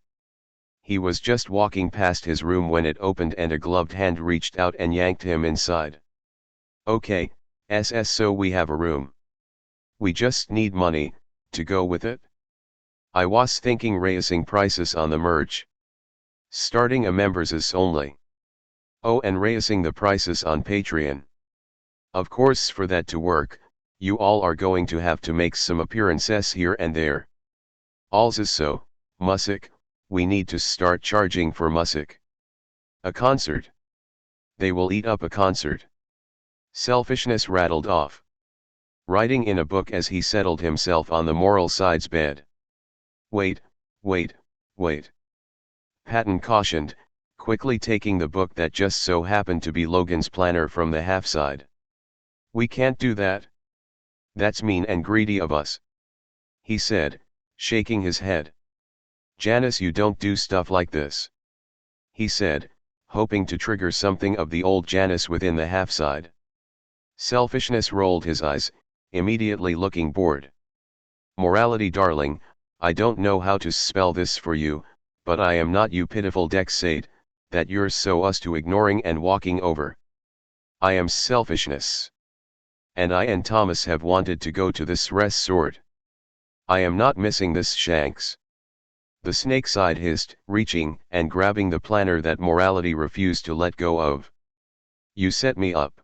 Speaker 1: He was just walking past his room when it opened and a gloved hand reached out and yanked him inside. Okay, so we have a room. We just need money, to go with it? I was thinking raising prices on the merch. Starting a members only. Oh, and raising the prices on Patreon. Of course, for that to work, you all are going to have to make some appearances here and there. Also, music, we need to start charging for music. A concert. They will eat up a concert. Selfishness rattled off. Writing in a book as he settled himself on the moral side's bed. Wait. Patton cautioned, quickly taking the book that just so happened to be Logan's planner from the half side. We can't do that. That's mean and greedy of us. He said, shaking his head. Janus, you don't do stuff like this. He said, hoping to trigger something of the old Janus within the half side. Selfishness rolled his eyes, immediately looking bored. Morality, darling, I don't know how to spell this for you, but I am not you pitiful Deceit, that you're so used to ignoring and walking over. I am selfishness. And I and Thomas have wanted to go to this resort. I am not missing this Shanks. The snake side hissed, reaching and grabbing the planner that morality refused to let go of. You set me up.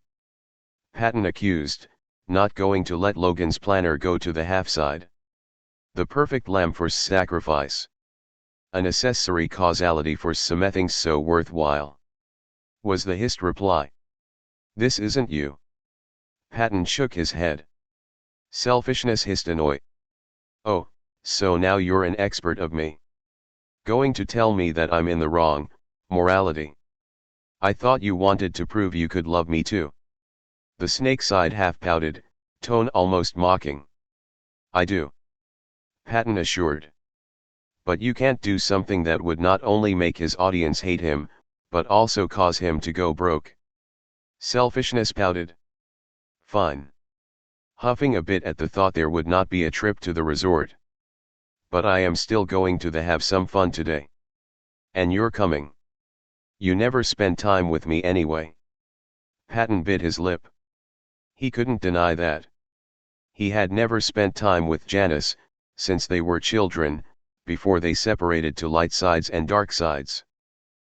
Speaker 1: Patton accused, not going to let Logan's planner go to the half side. The perfect lamb for sacrifice. A necessary causality for something so worthwhile. Was the hissed reply. This isn't you. Patton shook his head. Selfishness hissed annoy. Oh, so now you're an expert of me. Going to tell me that I'm in the wrong, morality. I thought you wanted to prove you could love me too. The snake side half pouted, tone almost mocking. I do. Patton assured. But you can't do something that would not only make his audience hate him, but also cause him to go broke. Selfishness pouted. Fine. Huffing a bit at the thought there would not be a trip to the resort. But I am still going to have some fun today. And you're coming. You never spend time with me anyway. Patton bit his lip. He couldn't deny that. He had never spent time with Janus, since they were children, before they separated to light sides and dark sides.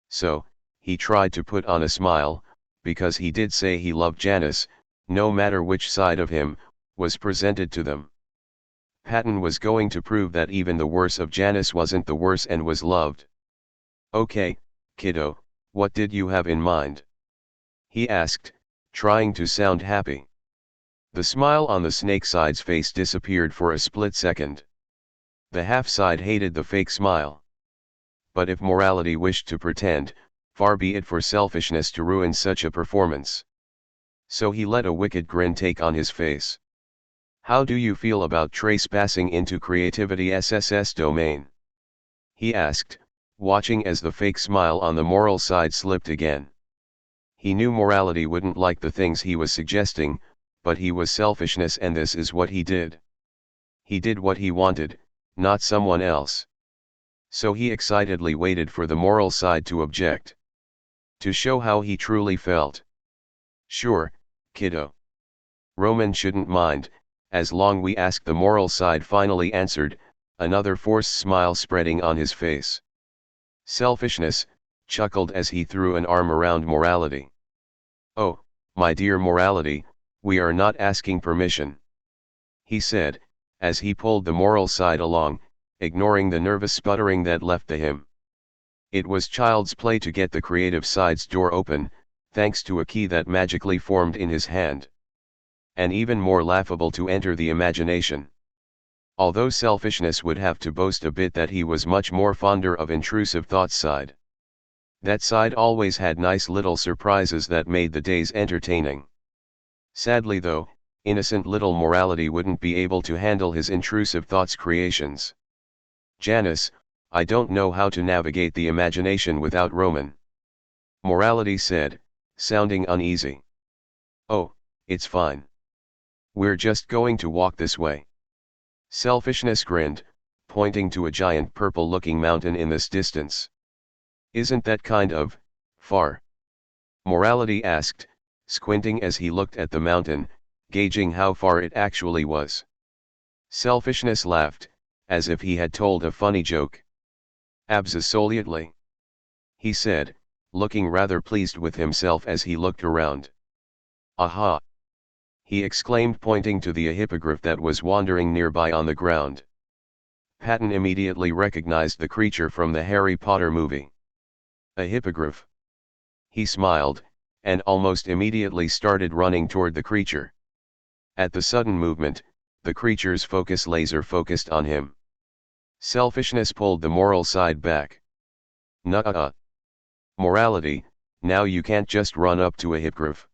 Speaker 1: So, he tried to put on a smile, because he did say he loved Janus, no matter which side of him was presented to them. Patton was going to prove that even the worst of Janus wasn't the worst and was loved. Okay, kiddo, what did you have in mind? He asked, trying to sound happy. The smile on the snake side's face disappeared for a split second. The half side hated the fake smile. But if morality wished to pretend, far be it for selfishness to ruin such a performance. So he let a wicked grin take on his face. How do you feel about trespassing into creativity SSS domain? He asked, watching as the fake smile on the moral side slipped again. He knew morality wouldn't like the things he was suggesting, but he was selfishness and this is what he did. He did what he wanted, not someone else. So he excitedly waited for the moral side to object. To show how he truly felt. Sure, kiddo. Roman shouldn't mind, as long we ask, the moral side finally answered, another forced smile spreading on his face. Selfishness chuckled as he threw an arm around morality. Oh, my dear morality, we are not asking permission. He said, as he pulled the moral side along, ignoring the nervous sputtering that left the him. It was child's play to get the creative side's door open, thanks to a key that magically formed in his hand. And even more laughable to enter the imagination. Although selfishness would have to boast a bit that he was much more fonder of intrusive thoughts side. That side always had nice little surprises that made the days entertaining. Sadly though, innocent little morality wouldn't be able to handle his intrusive thoughts creations. Janus, I don't know how to navigate the imagination without Roman. Morality said, sounding uneasy. Oh, it's fine. We're just going to walk this way. Selfishness grinned, pointing to a giant purple-looking mountain in this distance. Isn't that kind of far? Morality asked, squinting as he looked at the mountain, gauging how far it actually was. Selfishness laughed, as if he had told a funny joke. Absolutely, he said, looking rather pleased with himself as he looked around. Aha! He exclaimed, pointing to the hippogriff that was wandering nearby on the ground. Patton immediately recognized the creature from the Harry Potter movie. A hippogriff. He smiled, and almost immediately started running toward the creature. At the sudden movement, the creature's focus laser focused on him. Selfishness pulled the moral side back. Nuh-uh. Morality, now you can't just run up to a hippogriff.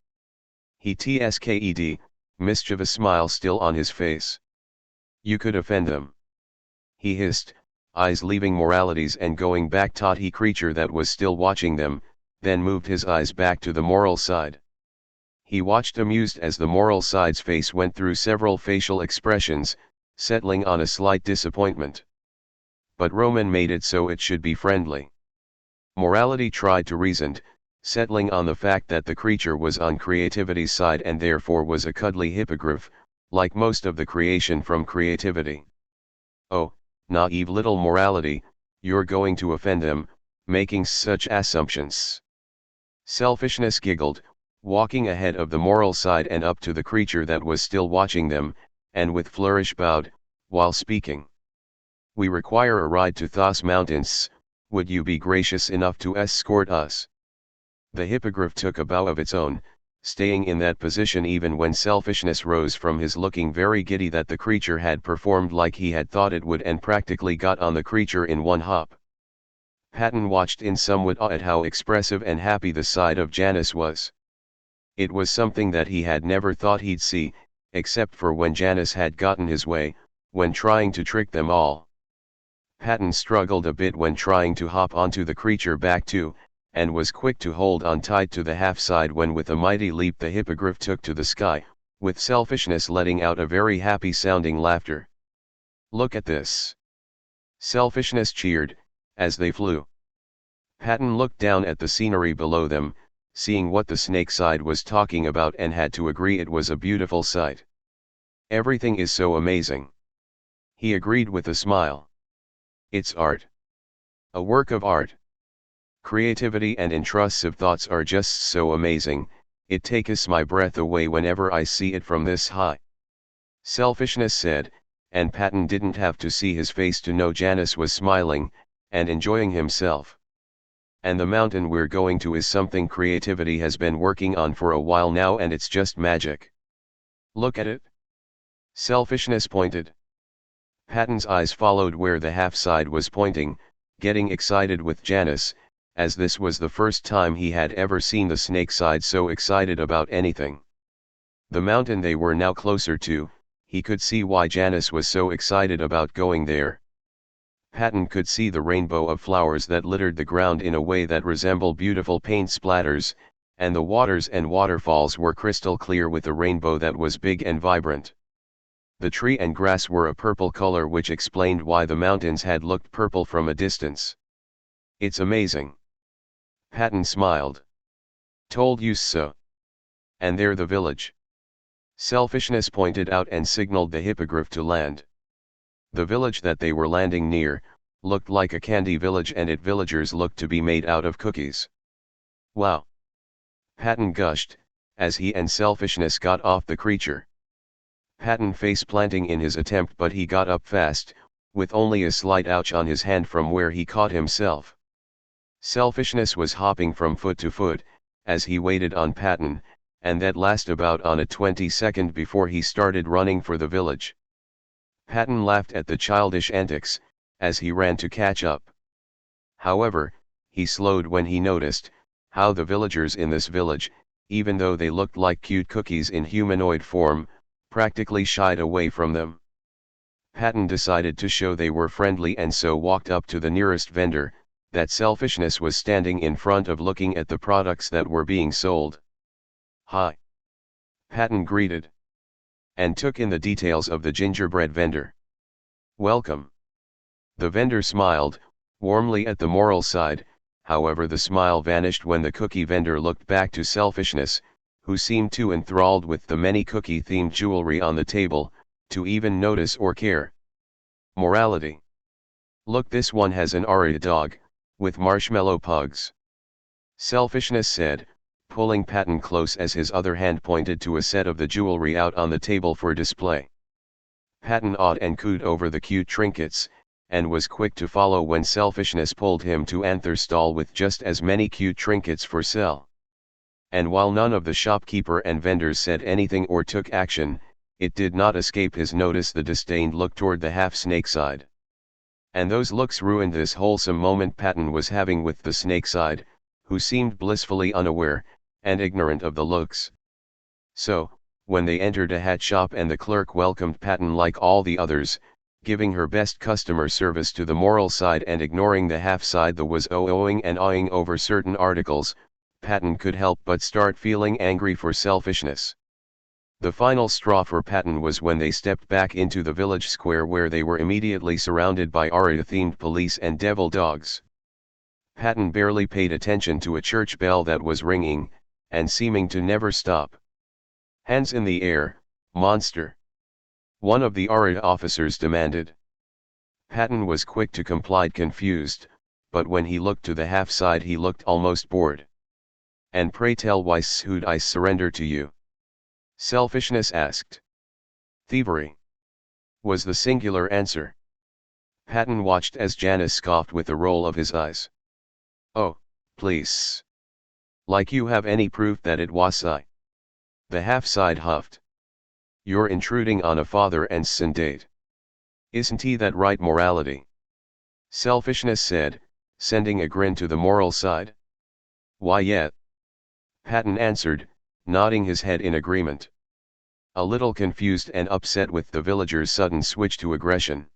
Speaker 1: He tsked, mischievous smile still on his face. You could offend them. He hissed, eyes leaving morality's and going back to the creature that was still watching them, then moved his eyes back to the moral side. He watched amused as the moral side's face went through several facial expressions, settling on a slight disappointment. But Roman made it so it should be friendly. Morality tried to reason, settling on the fact that the creature was on creativity's side and therefore was a cuddly hippogriff, like most of the creation from creativity. Oh, naive little morality, you're going to offend them, making such assumptions. Selfishness giggled, walking ahead of the moral side and up to the creature that was still watching them, and with flourish bowed, while speaking. We require a ride to Thos Mountains, would you be gracious enough to escort us? The hippogriff took a bow of its own, staying in that position even when selfishness rose from his, looking very giddy that the creature had performed like he had thought it would and practically got on the creature in one hop. Patton watched in somewhat awe at how expressive and happy the side of Janus was. It was something that he had never thought he'd see, except for when Janus had gotten his way, when trying to trick them all. Patton struggled a bit when trying to hop onto the creature back too, and was quick to hold on tight to the half side when with a mighty leap the hippogriff took to the sky, with selfishness letting out a very happy sounding laughter. Look at this! Selfishness cheered, as they flew. Patton looked down at the scenery below them, seeing what the snake side was talking about, and had to agree it was a beautiful sight. Everything is so amazing. He agreed with a smile. It's art. A work of art. Creativity and intrusive thoughts are just so amazing, it takes my breath away whenever I see it from this high. Selfishness said, and Patton didn't have to see his face to know Janus was smiling, and enjoying himself. And the mountain we're going to is something creativity has been working on for a while now, and it's just magic. Look at it. Selfishness pointed. Patton's eyes followed where the half side was pointing, getting excited with Janus, as this was the first time he had ever seen the snake side so excited about anything. The mountain they were now closer to, he could see why Janus was so excited about going there. Patton could see the rainbow of flowers that littered the ground in a way that resembled beautiful paint splatters, and the waters and waterfalls were crystal clear with a rainbow that was big and vibrant. The tree and grass were a purple color, which explained why the mountains had looked purple from a distance. It's amazing. Patton smiled. Told you so. And there the village. Selfishness pointed out and signaled the hippogriff to land. The village that they were landing near, looked like a candy village, and its villagers looked to be made out of cookies. Wow! Patton gushed, as he and Selfishness got off the creature. Patton face planting in his attempt, but he got up fast, with only a slight ouch on his hand from where he caught himself. Selfishness was hopping from foot to foot, as he waited on Patton, and that lasted about on a 20-second before he started running for the village. Patton laughed at the childish antics, as he ran to catch up. However, he slowed when he noticed how the villagers in this village, even though they looked like cute cookies in humanoid form, practically shied away from them. Patton decided to show they were friendly and so walked up to the nearest vendor, that Selfishness was standing in front of looking at the products that were being sold. "Hi," Patton greeted, and took in the details of the gingerbread vendor. "Welcome." The vendor smiled, warmly at the moral side, however the smile vanished when the cookie vendor looked back to Selfishness, who seemed too enthralled with the many cookie-themed jewelry on the table, to even notice or care. Morality. "Look, this one has an Aria dog, with marshmallow pugs," Selfishness said, pulling Patton close as his other hand pointed to a set of the jewelry out on the table for display. Patton awed and cooed over the cute trinkets, and was quick to follow when Selfishness pulled him to another stall with just as many cute trinkets for sale. And while none of the shopkeeper and vendors said anything or took action, it did not escape his notice the disdained look toward the half-snake side. And those looks ruined this wholesome moment Patton was having with the snake side, who seemed blissfully unaware, and ignorant of the looks. So, when they entered a hat shop and the clerk welcomed Patton like all the others, giving her best customer service to the moral side and ignoring the half side that was owing and awing over certain articles, Patton could help but start feeling angry for Selfishness. The final straw for Patton was when they stepped back into the village square where they were immediately surrounded by Aria-themed police and devil dogs. Patton barely paid attention to a church bell that was ringing, and seeming to never stop. "Hands in the air, monster!" one of the Aria officers demanded. Patton was quick to comply, confused, but when he looked to the half side he looked almost bored. "And pray tell why should I surrender to you?" Selfishness asked. "Thievery," was the singular answer. Patton watched as Janus scoffed with a roll of his eyes. "Oh, please. Like you have any proof that it was I?" the half-side huffed. "You're intruding on a father and son date. Isn't he that right morality?" Selfishness said, sending a grin to the moral side. "Why yet?" Patton answered, nodding his head in agreement. A little confused and upset with the villagers' sudden switch to aggression.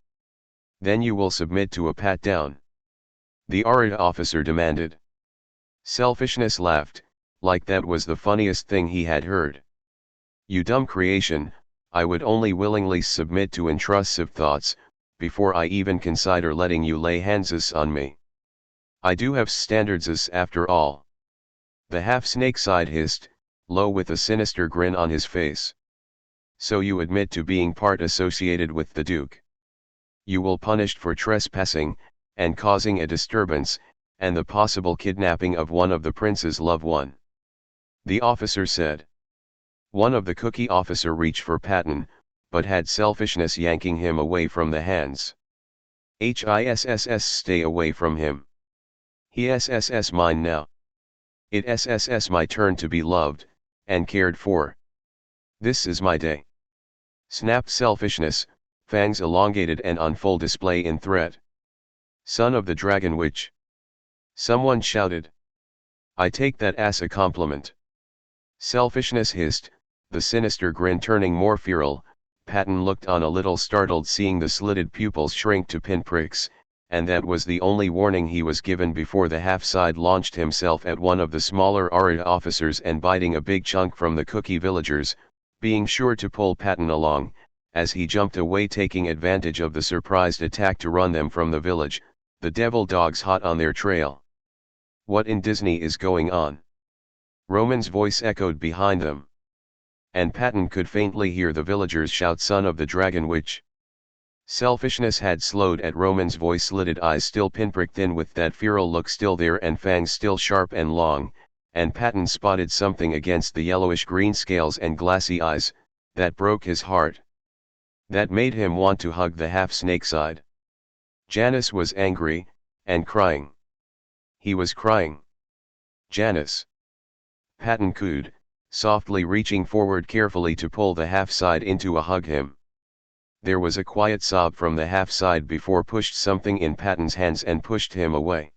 Speaker 1: "Then you will submit to a pat-down?" the Aria officer demanded. Selfishness laughed, like that was the funniest thing he had heard. "You dumb creation, I would only willingly submit to intrusive thoughts, before I even consider letting you lay hands on me. I do have standards after all." The half-snake side hissed, low with a sinister grin on his face. "So you admit to being part associated with the Duke? You will punished for trespassing, and causing a disturbance, and the possible kidnapping of one of the prince's loved one," the officer said. One of the cookie officer reached for Patton, but had Selfishness yanking him away from the hands. "Hisss, stay away from him. He sss mine now. It sss my turn to be loved, and cared for. This is my day," snapped Selfishness, fangs elongated and on full display in threat. "Son of the Dragon Witch!" someone shouted. "I take that as a compliment." Selfishness hissed, the sinister grin turning more feral. Patton looked on a little startled seeing the slitted pupils shrink to pinpricks, and that was the only warning he was given before the half-side launched himself at one of the smaller Aria officers and biting a big chunk from the cookie villagers, being sure to pull Patton along, as he jumped away taking advantage of the surprised attack to run them from the village, the devil dogs hot on their trail. "What in Disney is going on?" Roman's voice echoed behind them. And Patton could faintly hear the villagers shout, "Son of the Dragon Witch!" Selfishness had slowed at Roman's voice, slitted eyes still pinpricked in with that feral look still there and fangs still sharp and long, and Patton spotted something against the yellowish-green scales and glassy eyes, that broke his heart. That made him want to hug the half-snake side. Janus was angry, and crying. He was crying. "Janus!" Patton cooed, softly reaching forward carefully to pull the half-side into a hug him. There was a quiet sob from the half-side before pushed something in Patton's hands and pushed him away.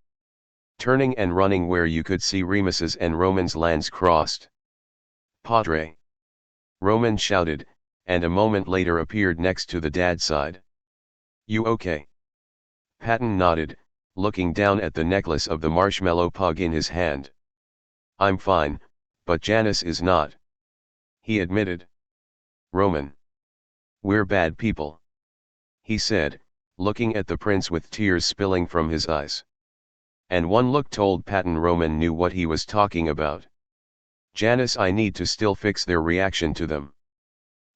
Speaker 1: Turning and running where you could see Remus's and Roman's lands crossed. Padre. Roman shouted, and a moment later appeared next to the dad's side. You okay? Patton nodded, looking down at the necklace of the marshmallow pug in his hand. I'm fine, but Janus is not. He admitted. Roman. We're bad people. He said, looking at the prince with tears spilling from his eyes. And one look told Patton Roman knew what he was talking about. Janus, I need to still fix their reaction to them.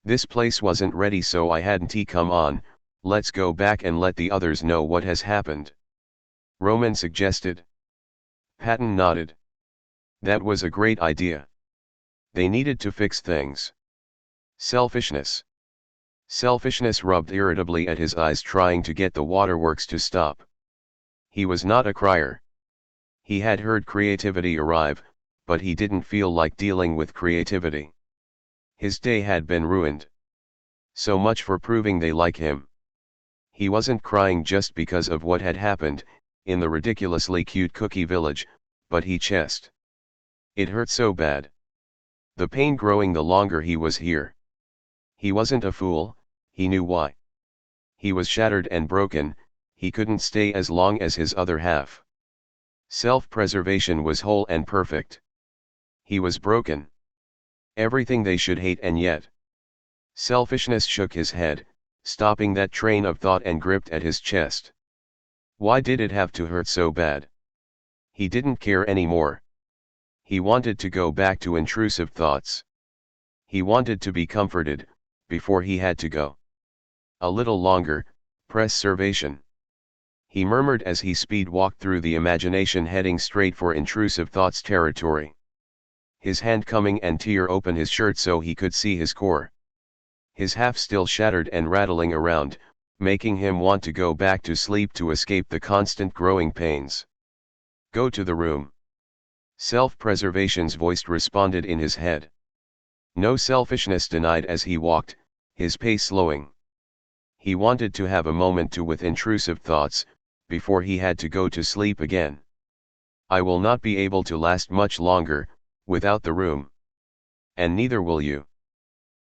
Speaker 1: This place wasn't ready, so I hadn't. Come on, let's go back and let the others know what has happened. Roman suggested. Patton nodded. That was a great idea. They needed to fix things. Selfishness. Selfishness rubbed irritably at his eyes, trying to get the waterworks to stop. He was not a crier. He had heard creativity arrive, but he didn't feel like dealing with creativity. His day had been ruined. So much for proving they like him. He wasn't crying just because of what had happened in the ridiculously cute cookie village, but he chest. It hurt so bad. The pain growing the longer he was here. He wasn't a fool, he knew why. He was shattered and broken, he couldn't stay as long as his other half. Self-preservation was whole and perfect. He was broken. Everything they should hate, and yet. Selfishness shook his head, stopping that train of thought, and gripped at his chest. Why did it have to hurt so bad? He didn't care anymore. He wanted to go back to intrusive thoughts. He wanted to be comforted, before he had to go. A little longer, preservation. He murmured as he speed-walked through the imagination, heading straight for intrusive thoughts territory. His hand coming and tear open his shirt so he could see his core. His half still shattered and rattling around, making him want to go back to sleep to escape the constant growing pains. Go to the room. Self-preservation's voice responded in his head. No, selfishness denied as he walked, his pace slowing. He wanted to have a moment with intrusive thoughts, before he had to go to sleep again. I will not be able to last much longer, without the room. And neither will you.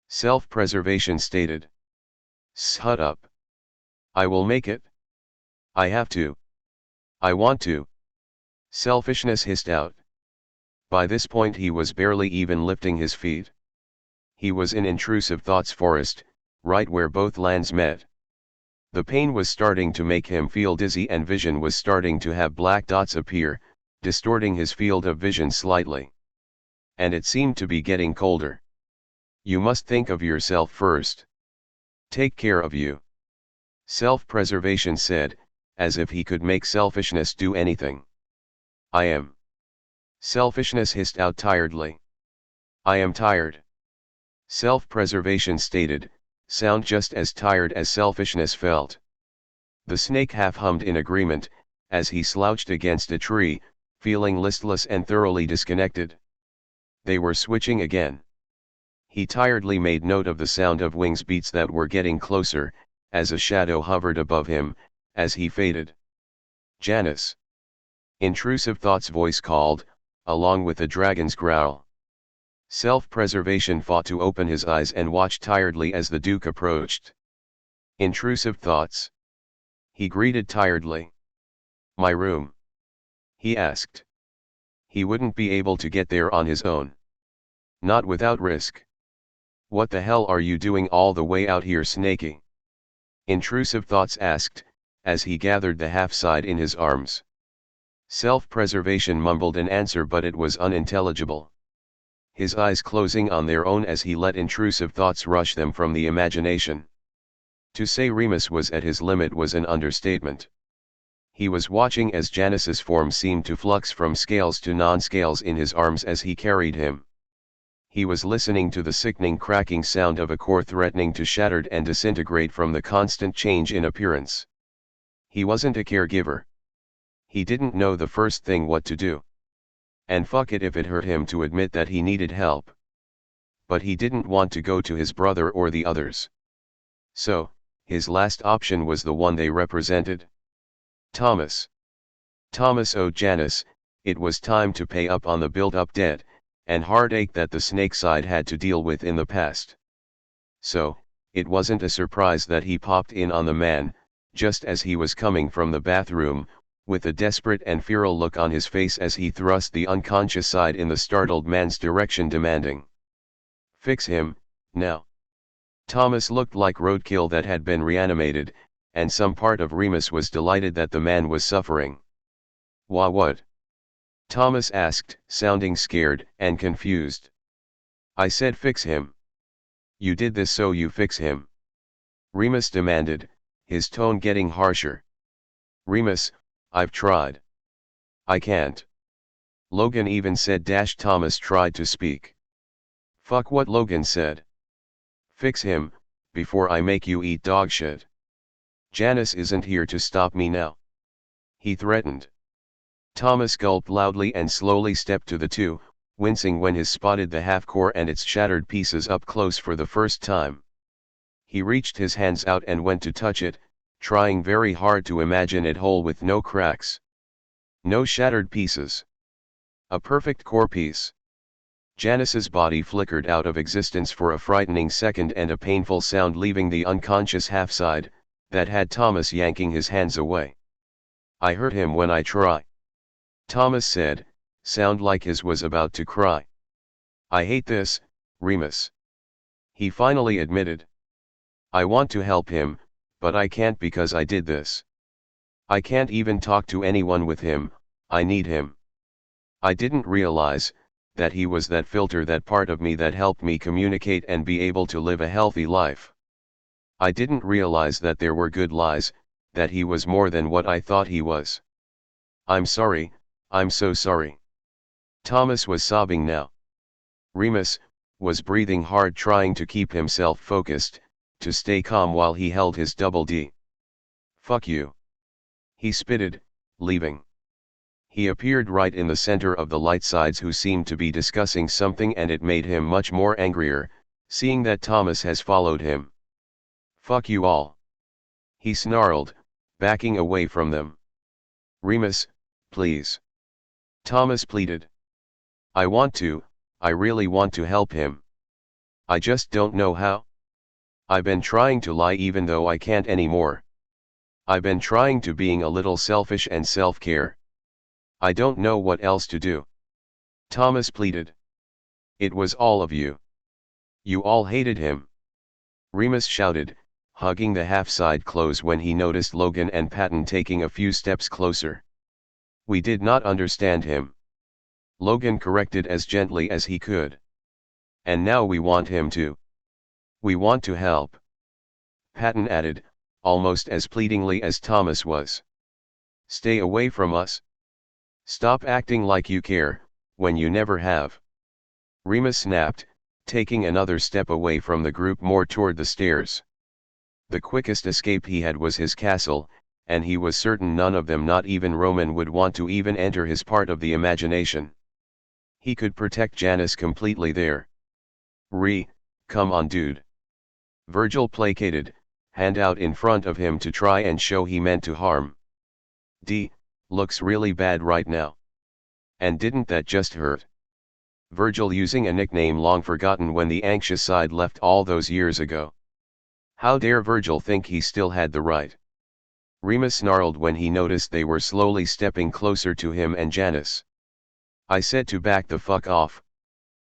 Speaker 1: Self-preservation stated. Shut up. I will make it. I have to. I want to. Selfishness hissed out. By this point he was barely even lifting his feet. He was in intrusive thoughts forest, right where both lands met. The pain was starting to make him feel dizzy, and vision was starting to have black dots appear, distorting his field of vision slightly. And it seemed to be getting colder. You must think of yourself first. Take care of you. Self-preservation said, as if he could make selfishness do anything. I am. Selfishness hissed out tiredly. I am tired. Self-preservation stated, sound just as tired as selfishness felt. The snake half hummed in agreement, as he slouched against a tree, feeling listless and thoroughly disconnected. They were switching again. He tiredly made note of the sound of wings beats that were getting closer, as a shadow hovered above him, as he faded. Janus. Intrusive thought's voice called, along with the dragon's growl. Self-preservation fought to open his eyes and watched tiredly as the Duke approached. Intrusive thoughts. He greeted tiredly. My room? He asked. He wouldn't be able to get there on his own. Not without risk. What the hell are you doing all the way out here, Snakey? Intrusive thoughts asked, as he gathered the half-side in his arms. Self-preservation mumbled an answer, but it was unintelligible. His eyes closing on their own as he let intrusive thoughts rush them from the imagination. To say Remus was at his limit was an understatement. He was watching as Janus's form seemed to flux from scales to non-scales in his arms as he carried him. He was listening to the sickening cracking sound of a core threatening to shatter and disintegrate from the constant change in appearance. He wasn't a caregiver. He didn't know the first thing what to do. And fuck it if it hurt him to admit that he needed help. But he didn't want to go to his brother or the others. So, his last option was the one they represented. Thomas. Thomas owed Janus, it was time to pay up on the built-up debt, and heartache that the snake side had to deal with in the past. So, it wasn't a surprise that he popped in on the man, just as he was coming from the bathroom, with a desperate and feral look on his face as he thrust the unconscious side in the startled man's direction, demanding, "Fix him, now." Thomas looked like roadkill that had been reanimated, and some part of Remus was delighted that the man was suffering. "Why, what?" Thomas asked, sounding scared and confused. "I said fix him." "You did this so you fix him?" Remus demanded, his tone getting harsher. "Remus, I've tried. I can't." Logan even said. Thomas tried to speak. "Fuck what Logan said. Fix him, before I make you eat dog shit. Janus isn't here to stop me now," he threatened. Thomas gulped loudly and slowly stepped to the two, wincing when he spotted the half-core and its shattered pieces up close for the first time. He reached his hands out and went to touch it, trying very hard to imagine it whole with no cracks. No shattered pieces. A perfect core piece. Janus's body flickered out of existence for a frightening second, and a painful sound leaving the unconscious half-side, that had Thomas yanking his hands away. "I hurt him when I try," Thomas said, sound like his was about to cry. "I hate this, Remus," he finally admitted. "I want to help him, but I can't because I did this. I can't even talk to anyone with him, I need him. I didn't realize that he was that filter, that part of me that helped me communicate and be able to live a healthy life. I didn't realize that there were good lies, that he was more than what I thought he was. I'm sorry, I'm so sorry." Thomas was sobbing now. Remus was breathing hard, trying to keep himself focused, to stay calm while he held his double D. "Fuck you," he spitted, leaving. He appeared right in the center of the light sides, who seemed to be discussing something, and it made him much more angrier, seeing that Thomas has followed him. "Fuck you all," he snarled, backing away from them. "Remus, please," Thomas pleaded. I really want to help him. I just don't know how. I've been trying to lie even though I can't anymore. I've been trying to being a little selfish and self-care. I don't know what else to do," Thomas pleaded. "It was all of you. You all hated him," Remus shouted, hugging the half-side close when he noticed Logan and Patton taking a few steps closer. "We did not understand him," Logan corrected as gently as he could. "And now we want him to. We want to help," Patton added, almost as pleadingly as Thomas was. "Stay away from us. Stop acting like you care, when you never have," Remus snapped, taking another step away from the group, more toward the stairs. The quickest escape he had was his castle, and he was certain none of them, not even Roman, would want to even enter his part of the imagination. He could protect Janus completely there. Come on dude," Virgil placated, hand out in front of him to try and show he meant to harm. Looks really bad right now. And didn't that just hurt?" Virgil, using a nickname long forgotten when the anxious side left all those years ago. How dare Virgil think he still had the right? Remus snarled when he noticed they were slowly stepping closer to him and Janus. "I said to back the fuck off,"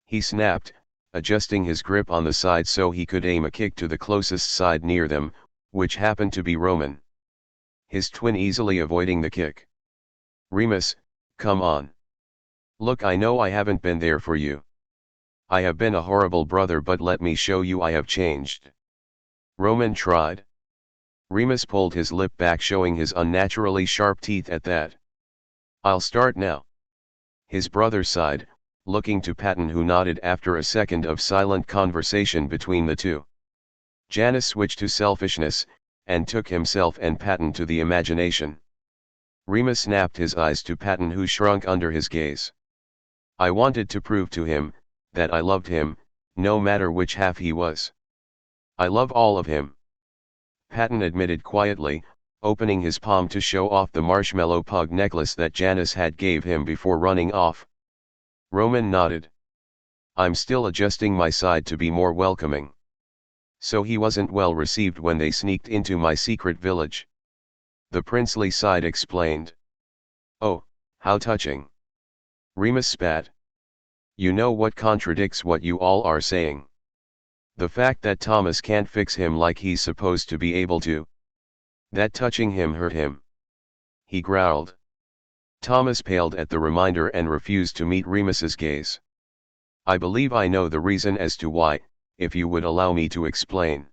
Speaker 1: he snapped, adjusting his grip on the side so he could aim a kick to the closest side near them, which happened to be Roman. His twin easily avoiding the kick. "Remus, come on. Look, I know I haven't been there for you. I have been a horrible brother, but let me show you I have changed." Roman tried. Remus pulled his lip back, showing his unnaturally sharp teeth at that. "I'll start now," his brother sighed, looking to Patton, who nodded after a second of silent conversation between the two. Janus switched to selfishness, and took himself and Patton to the imagination. Remus snapped his eyes to Patton, who shrunk under his gaze. "I wanted to prove to him that I loved him, no matter which half he was. I love all of him," Patton admitted quietly, opening his palm to show off the marshmallow pug necklace that Janus had gave him before running off. Roman nodded. I'm still adjusting my side to be more welcoming. So he wasn't well received when they sneaked into my secret village. The princely side explained. Oh, how touching. Remus spat. You know what contradicts what you all are saying? The fact that Thomas can't fix him like he's supposed to be able to. That touching him hurt him. He growled. Thomas paled at the reminder and refused to meet Remus's gaze. I believe I know the reason as to why, if you would allow me to explain.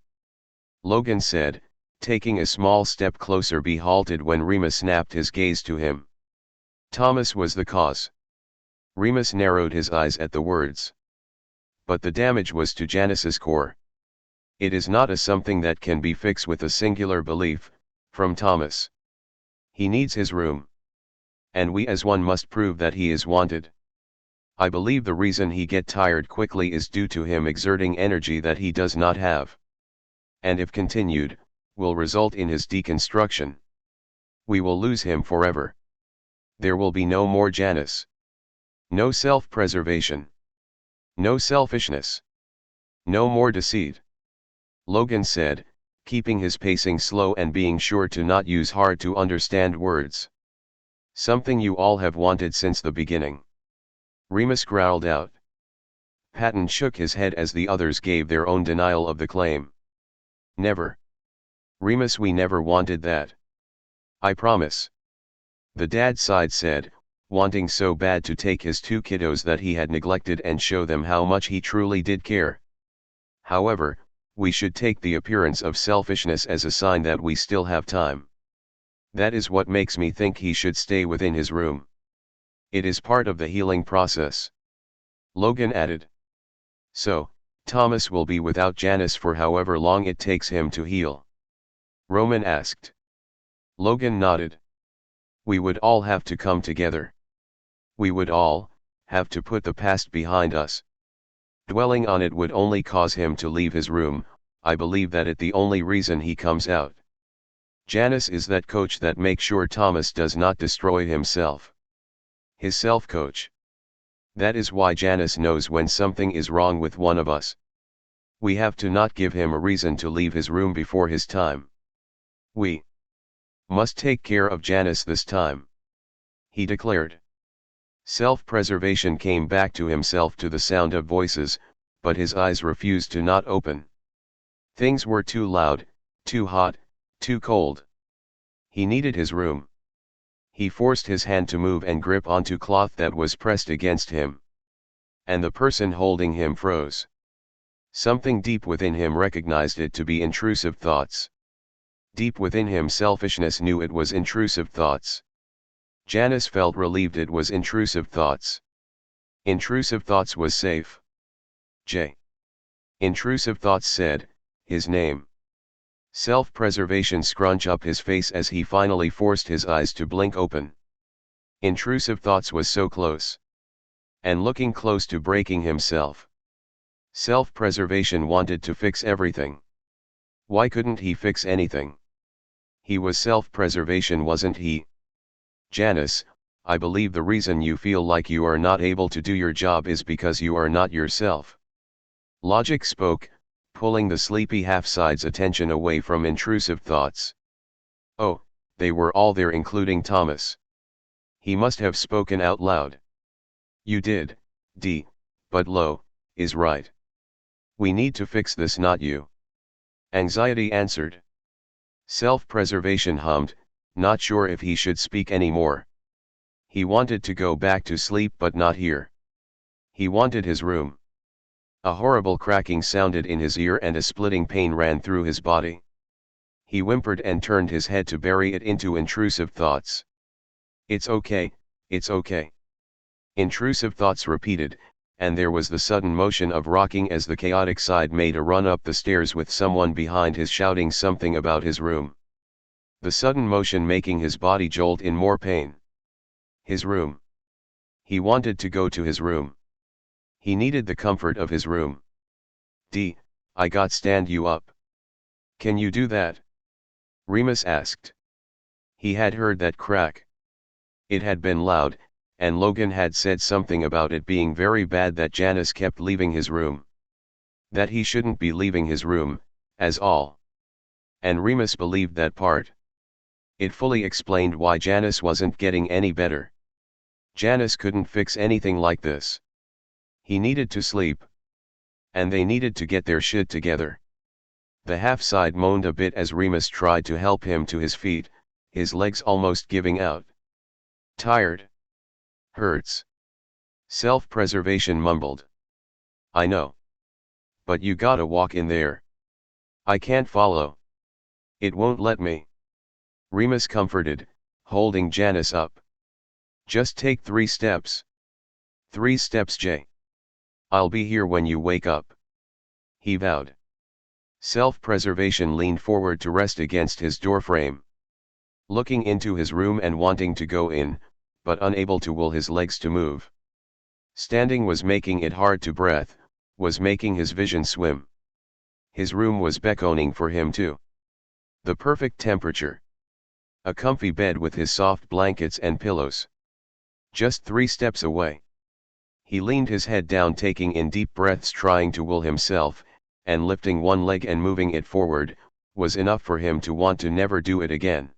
Speaker 1: Logan said, taking a small step closer. Be halted when Remus snapped his gaze to him. Thomas was the cause. Remus narrowed his eyes at the words. But the damage was to Janus's core. It is not a something that can be fixed with a singular belief, from Thomas. He needs his room. And we as one must prove that he is wanted. I believe the reason he get tired quickly is due to him exerting energy that he does not have. And if continued, will result in his deconstruction. We will lose him forever. There will be no more Janus. No self-preservation. No selfishness. No more deceit. Logan said, keeping his pacing slow and being sure to not use hard to understand words. Something you all have wanted since the beginning. Remus growled out. Patton shook his head as the others gave their own denial of the claim. Never. Remus, we never wanted that. I promise. The dad side said, wanting so bad to take his two kiddos that he had neglected and show them how much he truly did care. However, we should take the appearance of selfishness as a sign that we still have time. That is what makes me think he should stay within his room. It is part of the healing process. Logan added. So, Thomas will be without Janus for however long it takes him to heal. Roman asked. Logan nodded. We would all have to come together. We would all have to put the past behind us. Dwelling on it would only cause him to leave his room. I believe that it the only reason he comes out. Janus is that coach that makes sure Thomas does not destroy himself. His self-coach. That is why Janus knows when something is wrong with one of us. We have to not give him a reason to leave his room before his time. We must take care of Janus this time, he declared. Self-preservation came back to himself to the sound of voices, but his eyes refused to not open. Things were too loud, too hot, too cold. He needed his room. He forced his hand to move and grip onto cloth that was pressed against him. And the person holding him froze. Something deep within him recognized it to be intrusive thoughts. Deep within him selfishness knew it was intrusive thoughts. Janus felt relieved it was intrusive thoughts. Intrusive thoughts was safe. Intrusive thoughts said, his name. Self-preservation scrunch up his face as he finally forced his eyes to blink open. Intrusive thoughts was so close. And looking close to breaking himself. Self-preservation wanted to fix everything. Why couldn't he fix anything? He was self-preservation, wasn't he? Janus, I believe the reason you feel like you are not able to do your job is because you are not yourself. Logic spoke, pulling the sleepy half-side's attention away from intrusive thoughts. Oh, they were all there including Thomas. He must have spoken out loud. You did, D, but Lo, is right. We need to fix this, not you. Anxiety answered. Self-preservation hummed, not sure if he should speak anymore. He wanted to go back to sleep but not here. He wanted his room. A horrible cracking sounded in his ear and a splitting pain ran through his body. He whimpered and turned his head to bury it into intrusive thoughts. It's okay, it's okay. Intrusive thoughts repeated, and there was the sudden motion of rocking as the chaotic side made a run up the stairs with someone behind his shouting something about his room. The sudden motion making his body jolt in more pain. His room. He wanted to go to his room. He needed the comfort of his room. D, I got stand you up. Can you do that? Remus asked. He had heard that crack. It had been loud, and Logan had said something about it being very bad that Janus kept leaving his room. That he shouldn't be leaving his room, as all. And Remus believed that part. It fully explained why Janus wasn't getting any better. Janus couldn't fix anything like this. He needed to sleep. And they needed to get their shit together. The half-side moaned a bit as Remus tried to help him to his feet, his legs almost giving out. Tired. Hurts. Self-preservation mumbled. I know. But you gotta walk in there. I can't follow. It won't let me. Remus comforted, holding Janus up. Just take 3 steps. 3 steps, Jay. I'll be here when you wake up. He vowed. Self-preservation leaned forward to rest against his doorframe. Looking into his room and wanting to go in, but unable to will his legs to move. Standing was making it hard to breathe, was making his vision swim. His room was beckoning for him too. The perfect temperature. A comfy bed with his soft blankets and pillows. Just 3 steps away. He leaned his head down, taking in deep breaths, trying to will himself, and lifting one leg and moving it forward, was enough for him to want to never do it again.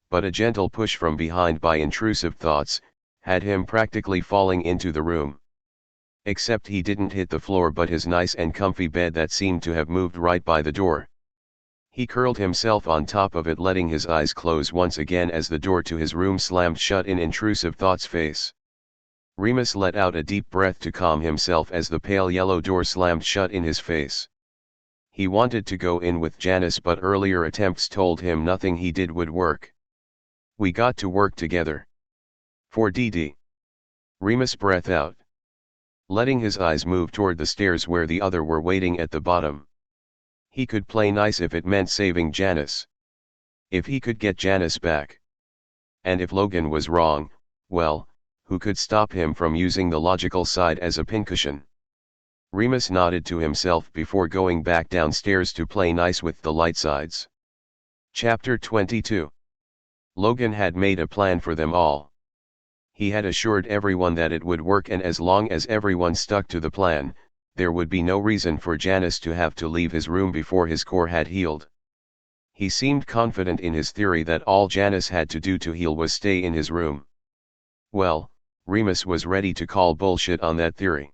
Speaker 1: But a gentle push from behind by intrusive thoughts, had him practically falling into the room. Except he didn't hit the floor but his nice and comfy bed that seemed to have moved right by the door. He curled himself on top of it, letting his eyes close once again as the door to his room slammed shut in intrusive thoughts' face. Remus let out a deep breath to calm himself as the pale yellow door slammed shut in his face. He wanted to go in with Janus, but earlier attempts told him nothing he did would work. We got to work together. For DD. Remus breathed out. Letting his eyes move toward the stairs where the other were waiting at the bottom. He could play nice if it meant saving Janus. If he could get Janus back. And if Logan was wrong, well, who could stop him from using the logical side as a pincushion? Remus nodded to himself before going back downstairs to play nice with the light sides. Chapter 22. Logan had made a plan for them all. He had assured everyone that it would work, and as long as everyone stuck to the plan, there would be no reason for Janus to have to leave his room before his core had healed. He seemed confident in his theory that all Janus had to do to heal was stay in his room. Well, Remus was ready to call bullshit on that theory.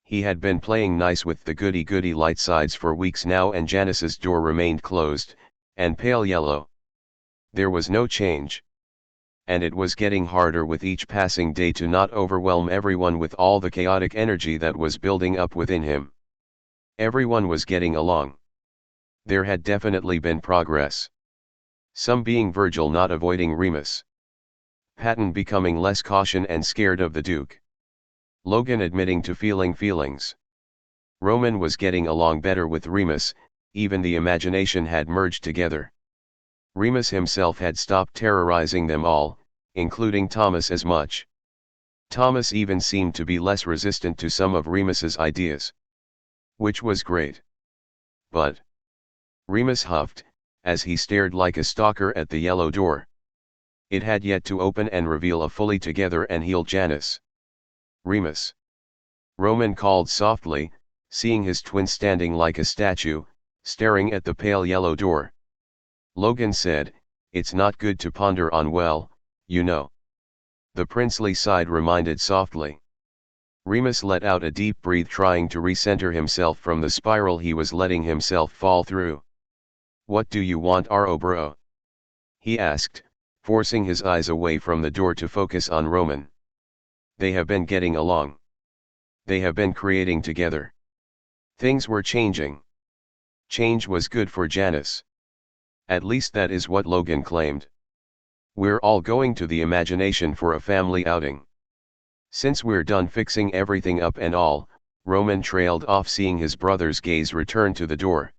Speaker 1: He had been playing nice with the goody-goody light sides for weeks now, and Janus's door remained closed, and pale yellow. There was no change. And it was getting harder with each passing day to not overwhelm everyone with all the chaotic energy that was building up within him. Everyone was getting along. There had definitely been progress. Some being Virgil not avoiding Remus. Patton becoming less cautious and scared of the Duke. Logan admitting to feeling feelings. Roman was getting along better with Remus, even the imagination had merged together. Remus himself had stopped terrorizing them all, including Thomas as much. Thomas even seemed to be less resistant to some of Remus's ideas. Which was great. But Remus huffed, as he stared like a stalker at the yellow door. It had yet to open and reveal a fully together and healed Janus. Remus. Roman called softly, seeing his twin standing like a statue, staring at the pale yellow door. Logan said, "It's not good to ponder on, well, you know." The princely side reminded softly. Remus let out a deep breath, trying to recenter himself from the spiral he was letting himself fall through. "What do you want, bro?" he asked, forcing his eyes away from the door to focus on Roman. They have been getting along. They have been creating together. Things were changing. Change was good for Janus. At least that is what Logan claimed. "We're all going to the imagination for a family outing. Since we're done fixing everything up and all," Roman trailed off, seeing his brother's gaze return to the door.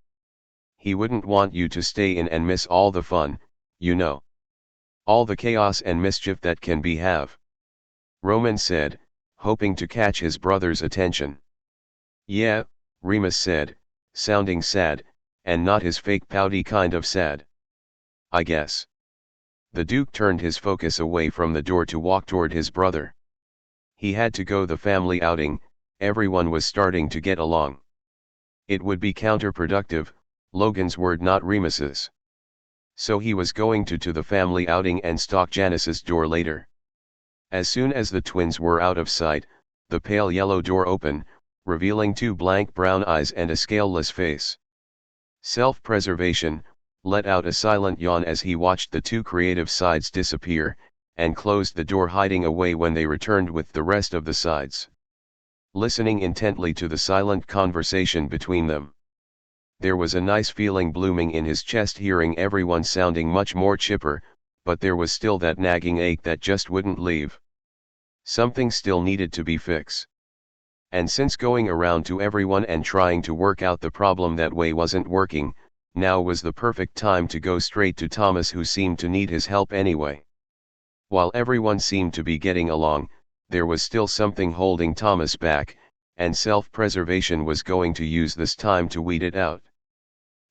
Speaker 1: "He wouldn't want you to stay in and miss all the fun, you know. All the chaos and mischief that can be have," Roman said, hoping to catch his brother's attention. "Yeah," Remus said, sounding sad, and not his fake pouty kind of sad. "I guess. The Duke turned his focus away from the door to walk toward his brother. He had to go the family outing, everyone was starting to get along. It would be counterproductive, Logan's word not Remus's. So he was going to the family outing and stalk Janus's door later. As soon as the twins were out of sight, the pale yellow door opened, revealing 2 blank brown eyes and a scaleless face. Self-preservation let out a silent yawn as he watched the 2 creative sides disappear, and closed the door, hiding away when they returned with the rest of the sides. Listening intently to the silent conversation between them. There was a nice feeling blooming in his chest hearing everyone sounding much more chipper, but there was still that nagging ache that just wouldn't leave. Something still needed to be fixed. And since going around to everyone and trying to work out the problem that way wasn't working, now was the perfect time to go straight to Thomas, who seemed to need his help anyway. While everyone seemed to be getting along, there was still something holding Thomas back, and self-preservation was going to use this time to weed it out.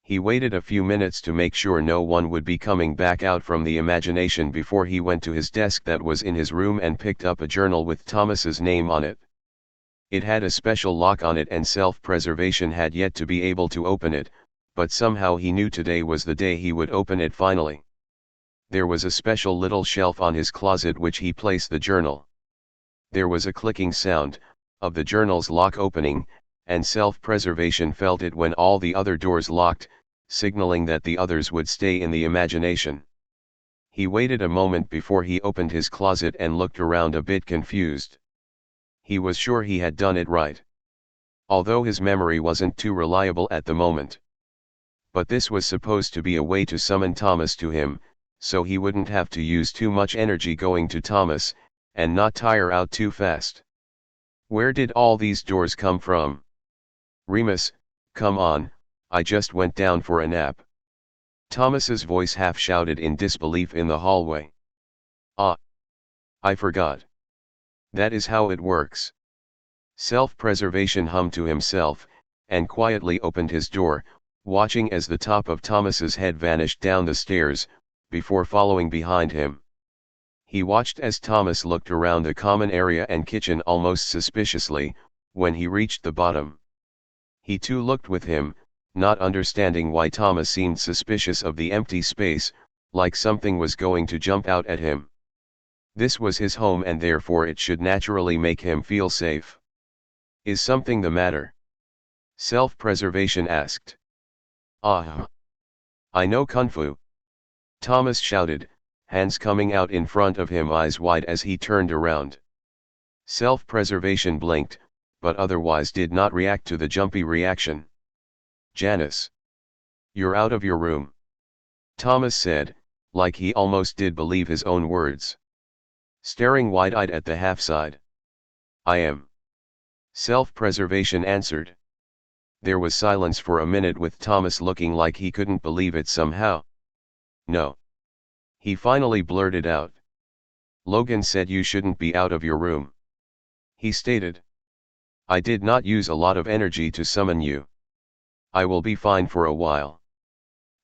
Speaker 1: He waited a few minutes to make sure no one would be coming back out from the imagination before he went to his desk that was in his room and picked up a journal with Thomas's name on it. It had a special lock on it and self-preservation had yet to be able to open it, but somehow he knew today was the day he would open it finally. There was a special little shelf on his closet which he placed the journal. There was a clicking sound of the journal's lock opening, and self-preservation felt it when all the other doors locked, signaling that the others would stay in the imagination. He waited a moment before he opened his closet and looked around a bit confused. He was sure he had done it right. Although his memory wasn't too reliable at the moment. But this was supposed to be a way to summon Thomas to him, so he wouldn't have to use too much energy going to Thomas, and not tire out too fast. Where did all these doors come from? Remus, come on, I just went down for a nap. Thomas's voice half shouted in disbelief in the hallway. Ah! I forgot. That is how it works. Self-preservation hummed to himself, and quietly opened his door, watching as the top of Thomas's head vanished down the stairs, before following behind him. He watched as Thomas looked around the common area and kitchen almost suspiciously, when he reached the bottom. He too looked with him, not understanding why Thomas seemed suspicious of the empty space, like something was going to jump out at him. This was his home and therefore it should naturally make him feel safe. Is something the matter? Self-preservation asked. Ah! I know Kung Fu. Thomas shouted, hands coming out in front of him, eyes wide as he turned around. Self-preservation blinked, but otherwise did not react to the jumpy reaction. Janus. You're out of your room. Thomas said, like he almost did believe his own words. Staring wide-eyed at the half-side. I am. Self-preservation answered. There was silence for a minute with Thomas looking like he couldn't believe it somehow. No. He finally blurted out. Logan said you shouldn't be out of your room. He stated. I did not use a lot of energy to summon you. I will be fine for a while.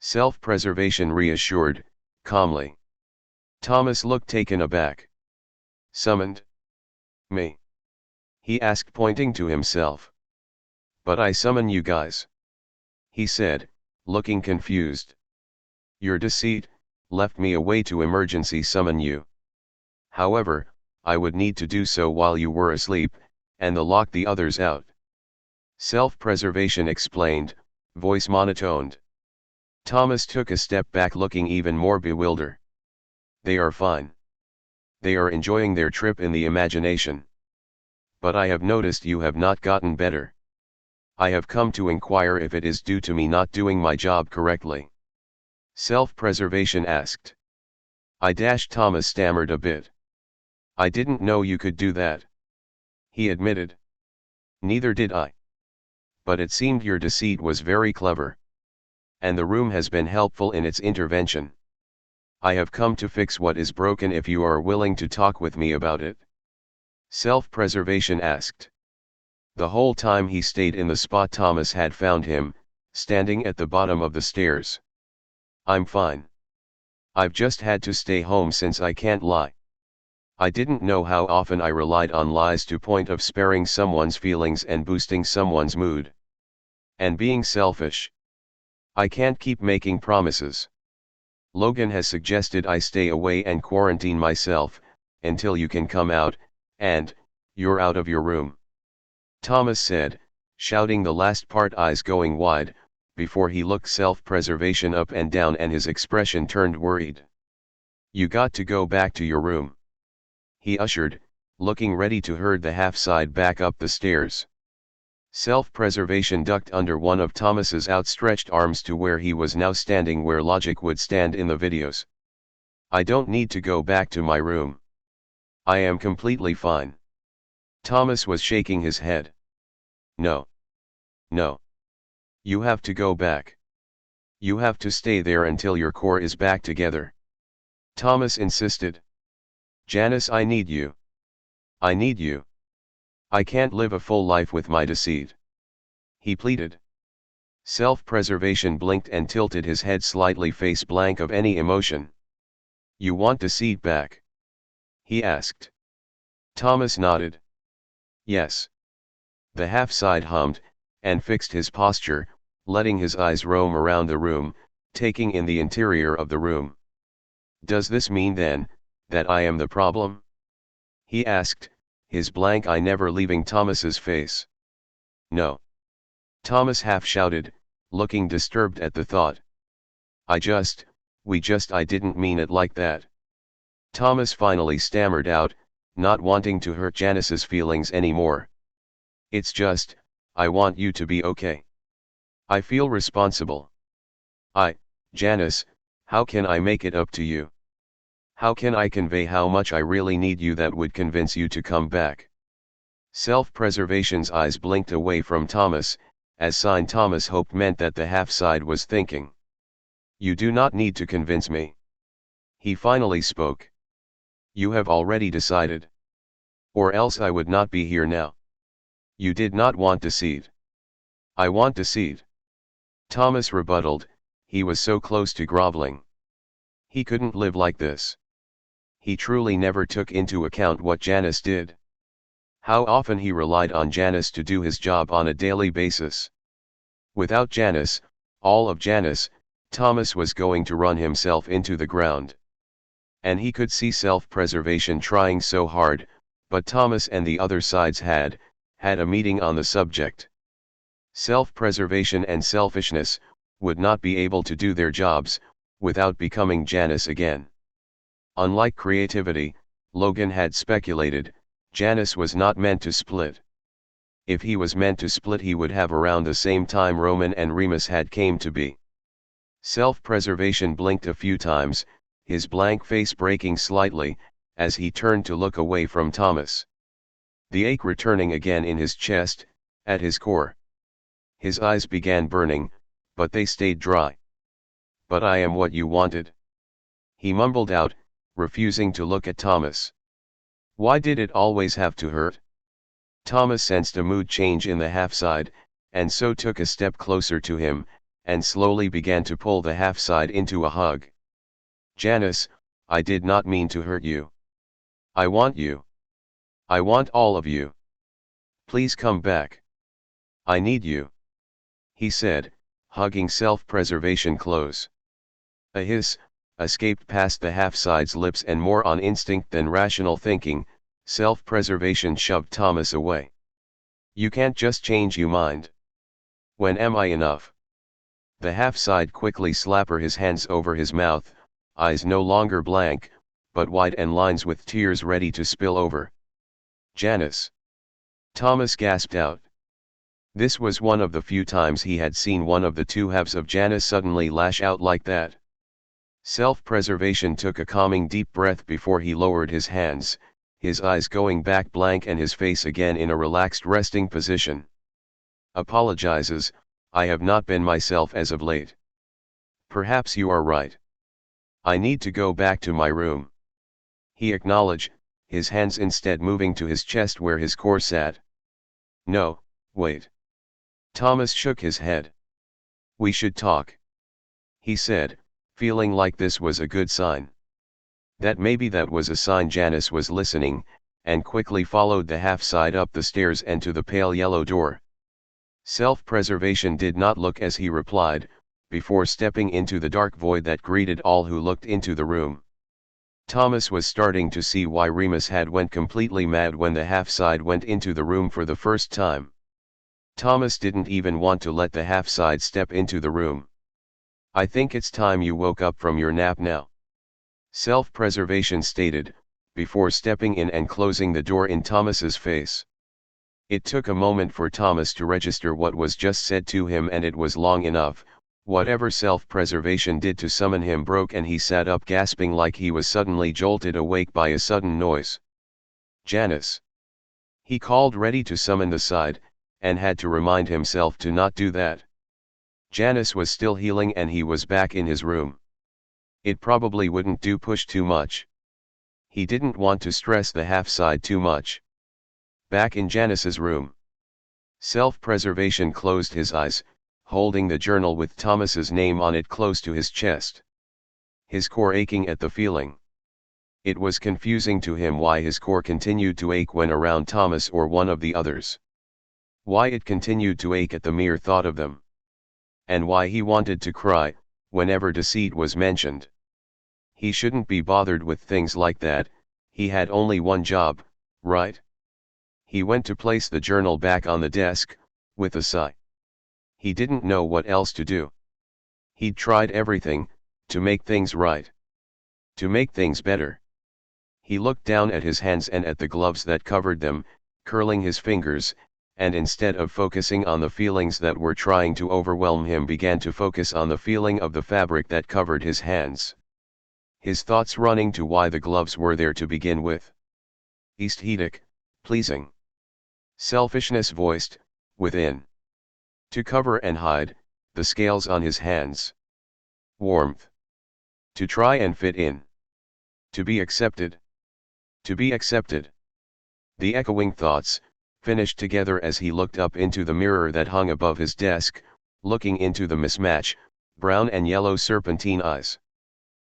Speaker 1: Self-preservation reassured, calmly. Thomas looked taken aback. Summoned? Me? He asked, pointing to himself. But I summon you guys. He said, looking confused. Your deceit left me a way to emergency summon you. However, I would need to do so while you were asleep, and lock the others out. Self-preservation explained, voice monotoned. Thomas took a step back, looking even more bewildered. They are fine. They are enjoying their trip in the imagination. But I have noticed you have not gotten better. I have come to inquire if it is due to me not doing my job correctly. Self-preservation asked. Thomas stammered a bit. I didn't know you could do that. He admitted. Neither did I. But it seemed your deceit was very clever. And the room has been helpful in its intervention. I have come to fix what is broken if you are willing to talk with me about it. Self-preservation asked. The whole time he stayed in the spot Thomas had found him, standing at the bottom of the stairs. I'm fine. I've just had to stay home since I can't lie. I didn't know how often I relied on lies to point of sparing someone's feelings and boosting someone's mood. And being selfish. I can't keep making promises. Logan has suggested I stay away and quarantine myself, until you can come out, and, you're out of your room. Thomas said, shouting the last part, eyes going wide, before he looked self-preservation up and down and his expression turned worried. You got to go back to your room. He ushered, looking ready to herd the half-side back up the stairs. Self-preservation ducked under one of Thomas's outstretched arms to where he was now standing, where logic would stand in the videos. I don't need to go back to my room. I am completely fine. Thomas was shaking his head. No. No. You have to go back. You have to stay there until your core is back together. Thomas insisted. Janus, I need you. I need you. I can't live a full life with my deceit. He pleaded. Self-preservation blinked and tilted his head slightly, face blank of any emotion. You want Deceit back? He asked. Thomas nodded. Yes. The half-side hummed, and fixed his posture, letting his eyes roam around the room, taking in the interior of the room. Does this mean then, that I am the problem? He asked, his blank eye never leaving Thomas's face. No. Thomas half shouted, looking disturbed at the thought. I didn't mean it like that. Thomas finally stammered out, not wanting to hurt Janus's feelings anymore. It's just, I want you to be okay. I feel responsible. Janus, how can I make it up to you? How can I convey how much I really need you that would convince you to come back? Self-preservation's eyes blinked away from Thomas, as sign Thomas hoped meant that the half-side was thinking. You do not need to convince me. He finally spoke. You have already decided. Or else I would not be here now. You did not want Deceit. I want Deceit. Thomas rebutted, he was so close to groveling. He couldn't live like this. He truly never took into account what Janus did. How often he relied on Janus to do his job on a daily basis. Without Janus, all of Janus, Thomas was going to run himself into the ground. And he could see self-preservation trying so hard, but Thomas and the other sides had a meeting on the subject. Self-preservation and selfishness would not be able to do their jobs without becoming Janus again. Unlike creativity, Logan had speculated, Janus was not meant to split. If he was meant to split, he would have around the same time Roman and Remus had came to be. Self-preservation blinked a few times, his blank face breaking slightly, as he turned to look away from Thomas. The ache returning again in his chest, at his core. His eyes began burning, but they stayed dry. But I am what you wanted. He mumbled out, refusing to look at Thomas. Why did it always have to hurt? Thomas sensed a mood change in the half-side, and so took a step closer to him, and slowly began to pull the half-side into a hug. Janus, I did not mean to hurt you. I want you. I want all of you. Please come back. I need you. He said, hugging self-preservation close. A hiss escaped past the half-side's lips, and more on instinct than rational thinking, self-preservation shoved Thomas away. You can't just change your mind. When am I enough? The half-side quickly slapped his hands over his mouth, eyes no longer blank, but wide and lines with tears ready to spill over. Janus. Thomas gasped out. This was one of the few times he had seen one of the two halves of Janus suddenly lash out like that. Self-preservation took a calming deep breath before he lowered his hands, his eyes going back blank and his face again in a relaxed resting position. Apologizes, I have not been myself as of late. Perhaps you are right. I need to go back to my room. He acknowledged, his hands instead moving to his chest where his core sat. No, wait. Thomas shook his head. We should talk. He said, feeling like this was a good sign. That maybe that was a sign Janus was listening, and quickly followed the half-side up the stairs and to the pale yellow door. Self-preservation did not look as he replied, before stepping into the dark void that greeted all who looked into the room. Thomas was starting to see why Remus had went completely mad when the half-side went into the room for the first time. Thomas didn't even want to let the half-side step into the room. "I think it's time you woke up from your nap now," self-preservation stated, before stepping in and closing the door in Thomas's face. It took a moment for Thomas to register what was just said to him, and it was long enough. Whatever self-preservation did to summon him broke, and he sat up gasping like he was suddenly jolted awake by a sudden noise. "Janus!" He called, ready to summon the side, and had to remind himself to not do that. Janus was still healing and he was back in his room. It probably wouldn't do push too much. He didn't want to stress the half-side too much. Back in Janus's room. Self-preservation closed his eyes, holding the journal with Thomas's name on it close to his chest. His core aching at the feeling. It was confusing to him why his core continued to ache when around Thomas or one of the others. Why it continued to ache at the mere thought of them. And why he wanted to cry, whenever Deceit was mentioned. He shouldn't be bothered with things like that, he had only one job, right? He went to place the journal back on the desk, with a sigh. He didn't know what else to do. He'd tried everything, to make things right. To make things better. He looked down at his hands and at the gloves that covered them, curling his fingers, and instead of focusing on the feelings that were trying to overwhelm him, began to focus on the feeling of the fabric that covered his hands. His thoughts running to why the gloves were there to begin with. Aesthetic, pleasing. Selfishness voiced, within. To cover and hide, the scales on his hands. Warmth. To try and fit in. To be accepted. To be accepted. The echoing thoughts, finished together as he looked up into the mirror that hung above his desk, looking into the mismatch, brown and yellow serpentine eyes.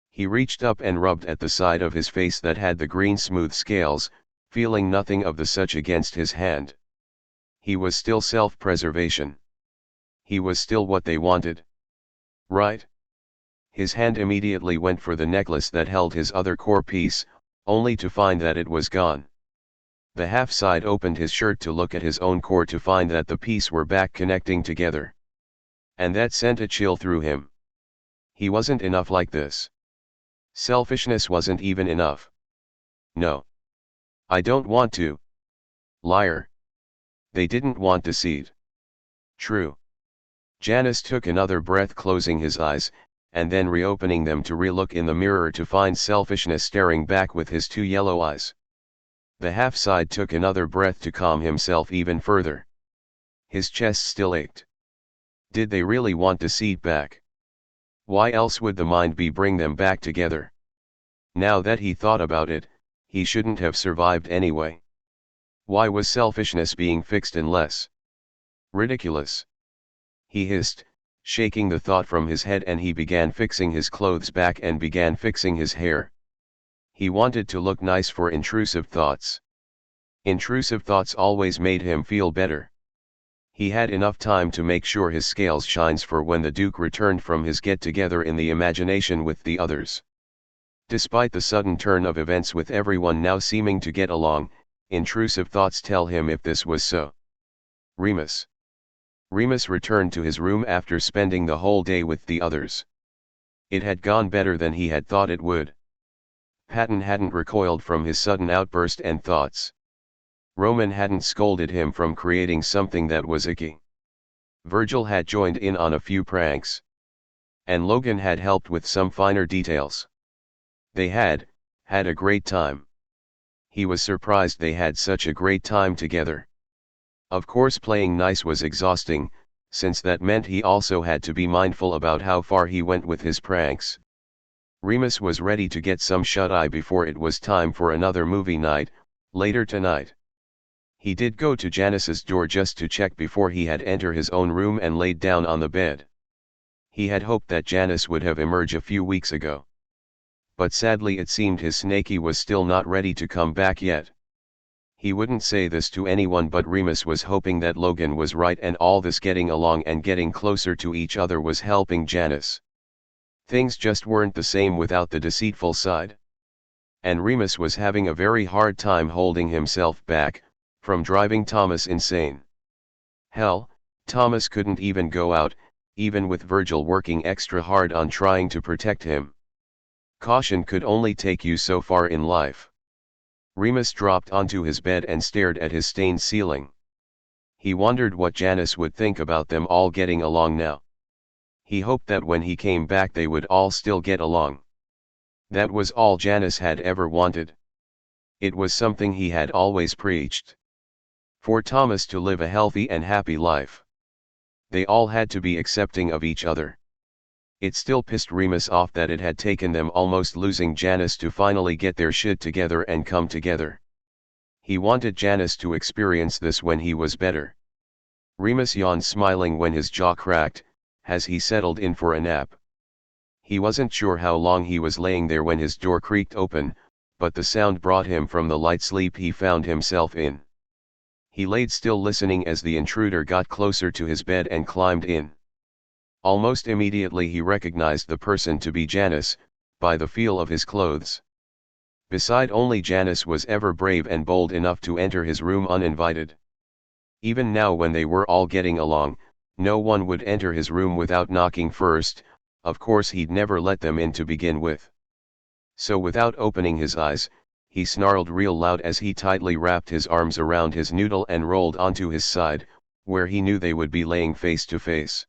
Speaker 1: He reached up and rubbed at the side of his face that had the green smooth scales, feeling nothing of the such against his hand. He was still self-preservation. He was still what they wanted. Right? His hand immediately went for the necklace that held his other core piece, only to find that it was gone. The half-side opened his shirt to look at his own core to find that the piece were back connecting together. And that sent a chill through him. He wasn't enough like this. Selfishness wasn't even enough. No. I don't want to. Liar. They didn't want Deceit. True. Janus took another breath, closing his eyes, and then reopening them to re-look in the mirror to find selfishness staring back with his two yellow eyes. The half-side took another breath to calm himself even further. His chest still ached. Did they really want Deceit back? Why else would the mind be bring them back together? Now that he thought about it, he shouldn't have survived anyway. Why was selfishness being fixed unless? Ridiculous. He hissed, shaking the thought from his head, and he began fixing his clothes back and began fixing his hair. He wanted to look nice for intrusive thoughts. Intrusive thoughts always made him feel better. He had enough time to make sure his scales shines for when the Duke returned from his get-together in the imagination with the others. Despite the sudden turn of events with everyone now seeming to get along, intrusive thoughts tell him if this was so. Remus. Remus returned to his room after spending the whole day with the others. It had gone better than he had thought it would. Patton hadn't recoiled from his sudden outburst and thoughts. Roman hadn't scolded him from creating something that was icky. Virgil had joined in on a few pranks. And Logan had helped with some finer details. They had a great time. He was surprised they had such a great time together. Of course, playing nice was exhausting, since that meant he also had to be mindful about how far he went with his pranks. Remus was ready to get some shut-eye before it was time for another movie night, later tonight. He did go to Janus's door just to check before he had entered his own room and laid down on the bed. He had hoped that Janus would have emerged a few weeks ago. But sadly it seemed his snaky was still not ready to come back yet. He wouldn't say this to anyone, but Remus was hoping that Logan was right and all this getting along and getting closer to each other was helping Janus. Things just weren't the same without the deceitful side. And Remus was having a very hard time holding himself back from driving Thomas insane. Hell, Thomas couldn't even go out, even with Virgil working extra hard on trying to protect him. Caution could only take you so far in life. Remus dropped onto his bed and stared at his stained ceiling. He wondered what Janus would think about them all getting along now. He hoped that when he came back they would all still get along. That was all Janus had ever wanted. It was something he had always preached. For Thomas to live a healthy and happy life. They all had to be accepting of each other. It still pissed Remus off that it had taken them almost losing Janus to finally get their shit together and come together. He wanted Janus to experience this when he was better. Remus yawned, smiling when his jaw cracked, as he settled in for a nap. He wasn't sure how long he was laying there when his door creaked open, but the sound brought him from the light sleep he found himself in. He laid still, listening as the intruder got closer to his bed and climbed in. Almost immediately he recognized the person to be Janus, by the feel of his clothes. Beside, only Janus was ever brave and bold enough to enter his room uninvited. Even now, when they were all getting along, no one would enter his room without knocking first. Of course he'd never let them in to begin with. So without opening his eyes, he snarled real loud as he tightly wrapped his arms around his noodle and rolled onto his side, where he knew they would be laying face to face.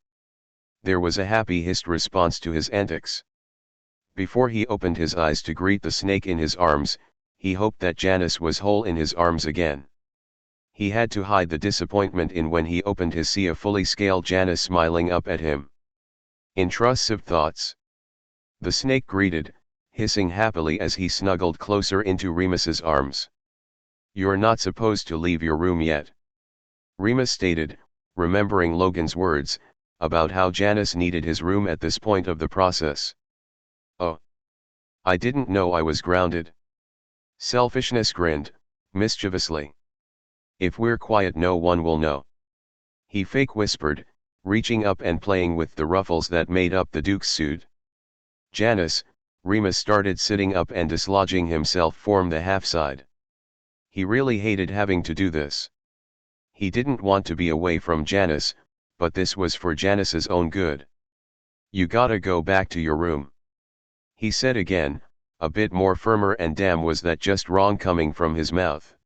Speaker 1: There was a happy hissed response to his antics. Before he opened his eyes to greet the snake in his arms, he hoped that Janus was whole in his arms again. He had to hide the disappointment in when he opened his see a fully scaled Janus smiling up at him. Intrusive thoughts. The snake greeted, hissing happily as he snuggled closer into Remus's arms. "You're not supposed to leave your room yet," Remus stated, remembering Logan's words about how Janus needed his room at this point of the process. "Oh. I didn't know I was grounded." Selfishness grinned, mischievously. "If we're quiet no one will know," he fake whispered, reaching up and playing with the ruffles that made up the Duke's suit. "Janus," Remus started sitting up and dislodging himself from the half side. He really hated having to do this. He didn't want to be away from Janus, but this was for Janus's own good. "You gotta go back to your room," he said again, a bit more firmer, and damn was that just wrong coming from his mouth.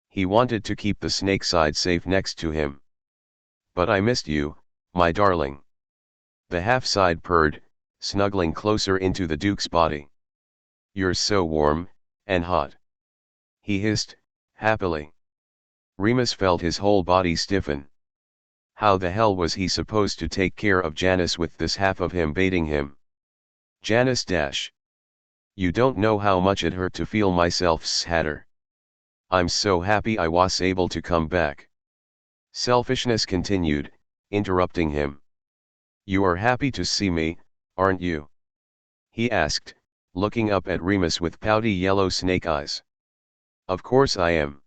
Speaker 1: He wanted to keep the snake side safe next to him. "But I missed you, my darling," the half side purred, snuggling closer into the Duke's body. "You're so warm, and hot," he hissed, happily. Remus felt his whole body stiffen. How the hell was he supposed to take care of Janus with this half of him baiting him? Janus dash. "You don't know how much it hurt to feel myself shatter. I'm so happy I was able to come back." Selfishness continued, interrupting him. "You are happy to see me, aren't you?" he asked, looking up at Remus with pouty yellow snake eyes. "Of course I am,"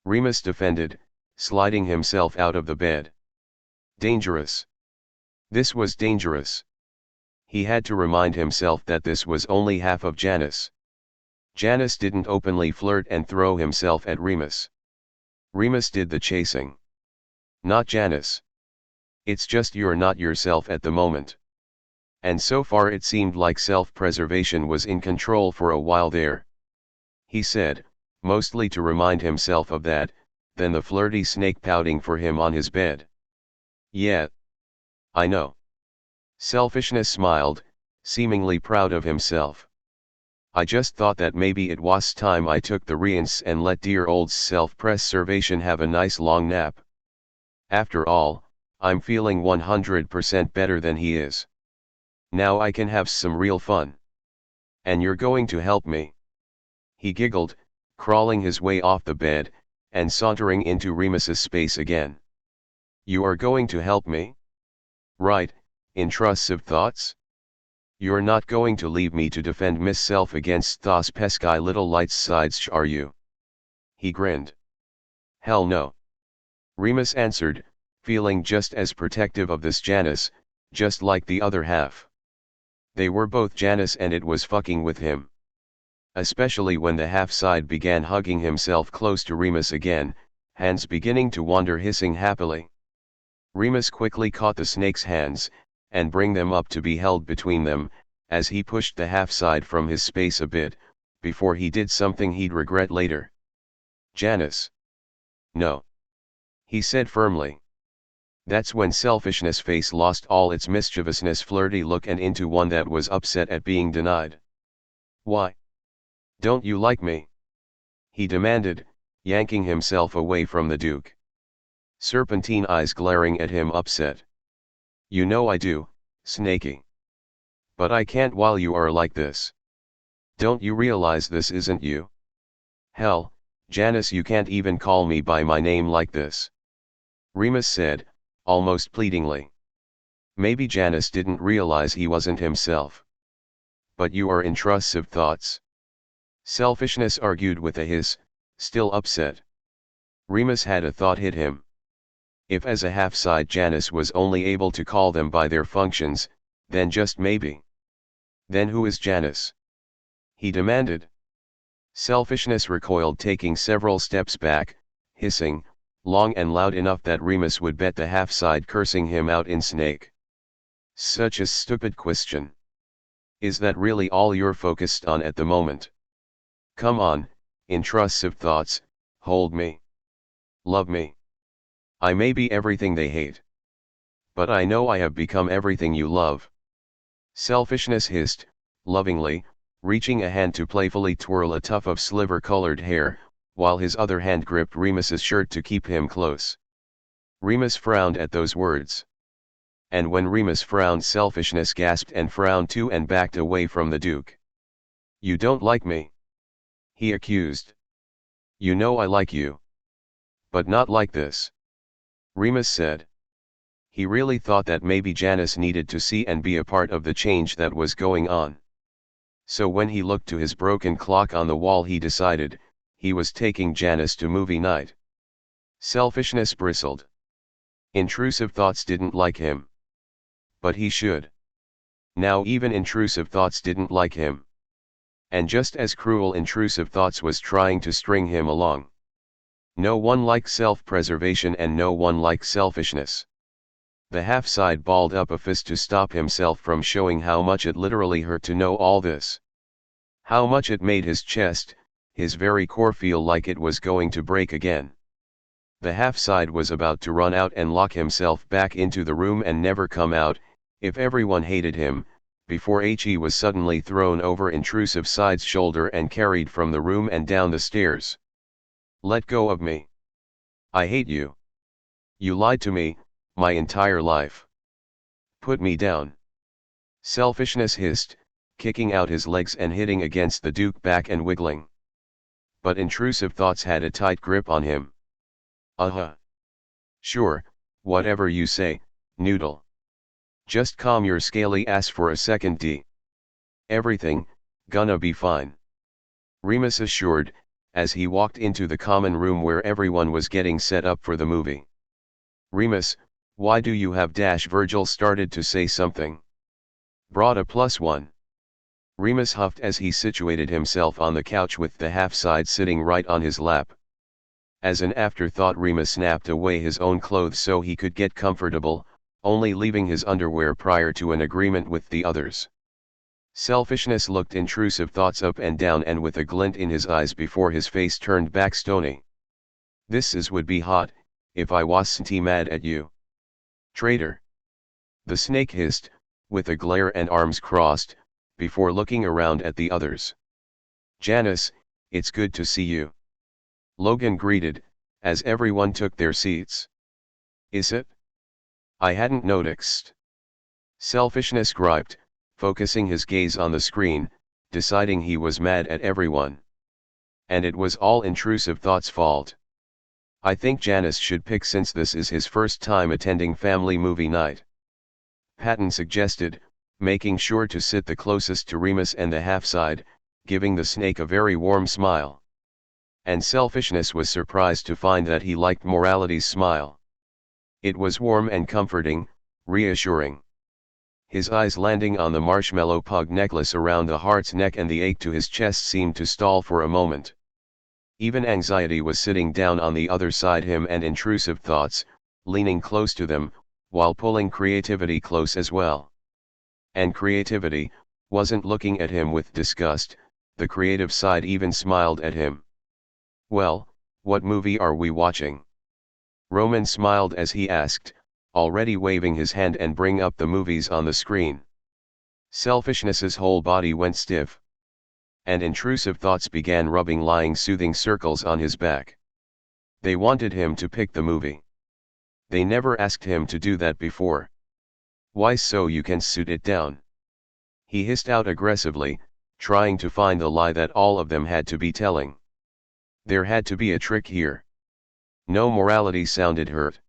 Speaker 1: Remus defended, sliding himself out of the bed. Dangerous. This was dangerous. He had to remind himself that this was only half of Janus. Janus didn't openly flirt and throw himself at Remus. Remus did the chasing. Not Janus. It's just you're not yourself at the moment. And so far it seemed like self-preservation was in control for a while there. He said, mostly to remind himself of that, then the flirty snake pouting for him on his bed. "Yeah. I know." Selfishness smiled, seemingly proud of himself. "I just thought that maybe it was time I took the reins and let dear old self-preservation have a nice long nap. After all, I'm feeling 100% better than he is. Now I can have some real fun. And you're going to help me." He giggled, crawling his way off the bed, and sauntering into Remus's space again. "You are going to help me? Right, Intrusive thoughts? You're not going to leave me to defend myself against those pesky little lights sides, are you? He grinned. Hell no. Remus answered, feeling just as protective of this Janus, just like the other half. They were both Janus and it was fucking with him. Especially when the half-side began hugging himself close to Remus again, hands beginning to wander hissing happily. Remus quickly caught the snake's hands, and bring them up to be held between them, as he pushed the half-side from his space a bit, before he did something he'd regret later. Janus. No. He said firmly. That's when selfishness' face lost all its mischievousness flirty look and into one that was upset at being denied. Why? Don't you like me? He demanded, yanking himself away from the Duke. Serpentine eyes glaring at him upset. You know I do, Snaky. But I can't while you are like this. Don't you realize this isn't you? Hell, Janus, you can't even call me by my name like this. Remus said, almost pleadingly. Maybe Janus didn't realize he wasn't himself. But you are intrusive thoughts. Selfishness argued with a hiss, still upset. Remus had a thought hit him. If as a half-side Janus was only able to call them by their functions, then just maybe. Then who is Janus? He demanded. Selfishness recoiled, taking several steps back, hissing, long and loud enough that Remus would bet the half-side cursing him out in snake. Such a stupid question. Is that really all you're focused on at the moment? Come on, intrusive thoughts, hold me. Love me. I may be everything they hate. But I know I have become everything you love. Selfishness hissed, lovingly, reaching a hand to playfully twirl a tuft of sliver-colored hair, while his other hand gripped Remus's shirt to keep him close. Remus frowned at those words. And when Remus frowned, selfishness gasped and frowned too and backed away from the Duke. You don't like me? He accused. You know I like you. But not like this. Remus said. He really thought that maybe Janus needed to see and be a part of the change that was going on. So when he looked to his broken clock on the wall, he decided, he was taking Janus to movie night. Selfishness bristled. Intrusive thoughts didn't like him. But he should. Now even intrusive thoughts didn't like him. And just as cruel, intrusive thoughts was trying to string him along. No one likes self-preservation and no one likes selfishness. The half-side balled up a fist to stop himself from showing how much it literally hurt to know all this. How much it made his chest, his very core, feel like it was going to break again. The half-side was about to run out and lock himself back into the room and never come out, if everyone hated him, before he was suddenly thrown over intrusive side's shoulder and carried from the room and down the stairs. Let go of me. I hate you. You lied to me, my entire life. Put me down. Selfishness hissed, kicking out his legs and hitting against the Duke back and wiggling. But intrusive thoughts had a tight grip on him. Sure, whatever you say, Noodle. Just calm your scaly ass for a second, D. Everything, gonna be fine. Remus assured, as he walked into the common room where everyone was getting set up for the movie. Remus, why do you have dash? Virgil started to say something. Brought a +1. Remus huffed as he situated himself on the couch with the half-side sitting right on his lap. As an afterthought, Remus snapped away his own clothes so he could get comfortable, only leaving his underwear prior to an agreement with the others. Selfishness looked intrusive thoughts up and down and with a glint in his eyes before his face turned back stony. This would be hot, if I wasn't mad at you. Traitor. The snake hissed, with a glare and arms crossed, before looking around at the others. Janus, it's good to see you. Logan greeted, as everyone took their seats. Is it? I hadn't noticed. Selfishness griped, focusing his gaze on the screen, deciding he was mad at everyone. And it was all intrusive thoughts' fault. I think Janus should pick since this is his first time attending family movie night. Patton suggested, making sure to sit the closest to Remus and the half-side, giving the snake a very warm smile. And Selfishness was surprised to find that he liked Morality's smile. It was warm and comforting, reassuring. His eyes landing on the marshmallow pug necklace around the heart's neck and the ache to his chest seemed to stall for a moment. Even Anxiety was sitting down on the other side him and Intrusive Thoughts, leaning close to them, while pulling Creativity close as well. And Creativity wasn't looking at him with disgust, the creative side even smiled at him. "Well, what movie are we watching?" Roman smiled as he asked, already waving his hand and bring up the movies on the screen. Selfishness's whole body went stiff. And Intrusive Thoughts began rubbing lying soothing circles on his back. They wanted him to pick the movie. They never asked him to do that before. "Why, so you can suit it down?" he hissed out aggressively, trying to find the lie that all of them had to be telling. There had to be a trick here. No, Morality sounded hurt.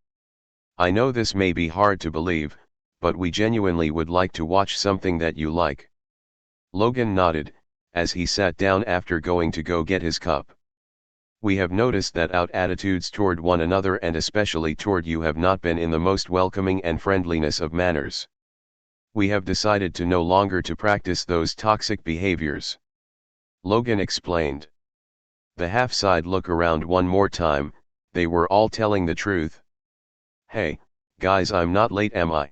Speaker 1: "I know this may be hard to believe, but we genuinely would like to watch something that you like." Logan nodded, as he sat down after going to go get his cup. "We have noticed that our attitudes toward one another and especially toward you have not been in the most welcoming and friendliness of manners. We have decided to no longer to practice those toxic behaviors," Logan explained. The half-side look around one more time, they were all telling the truth. "Hey, guys, I'm not late, am I?"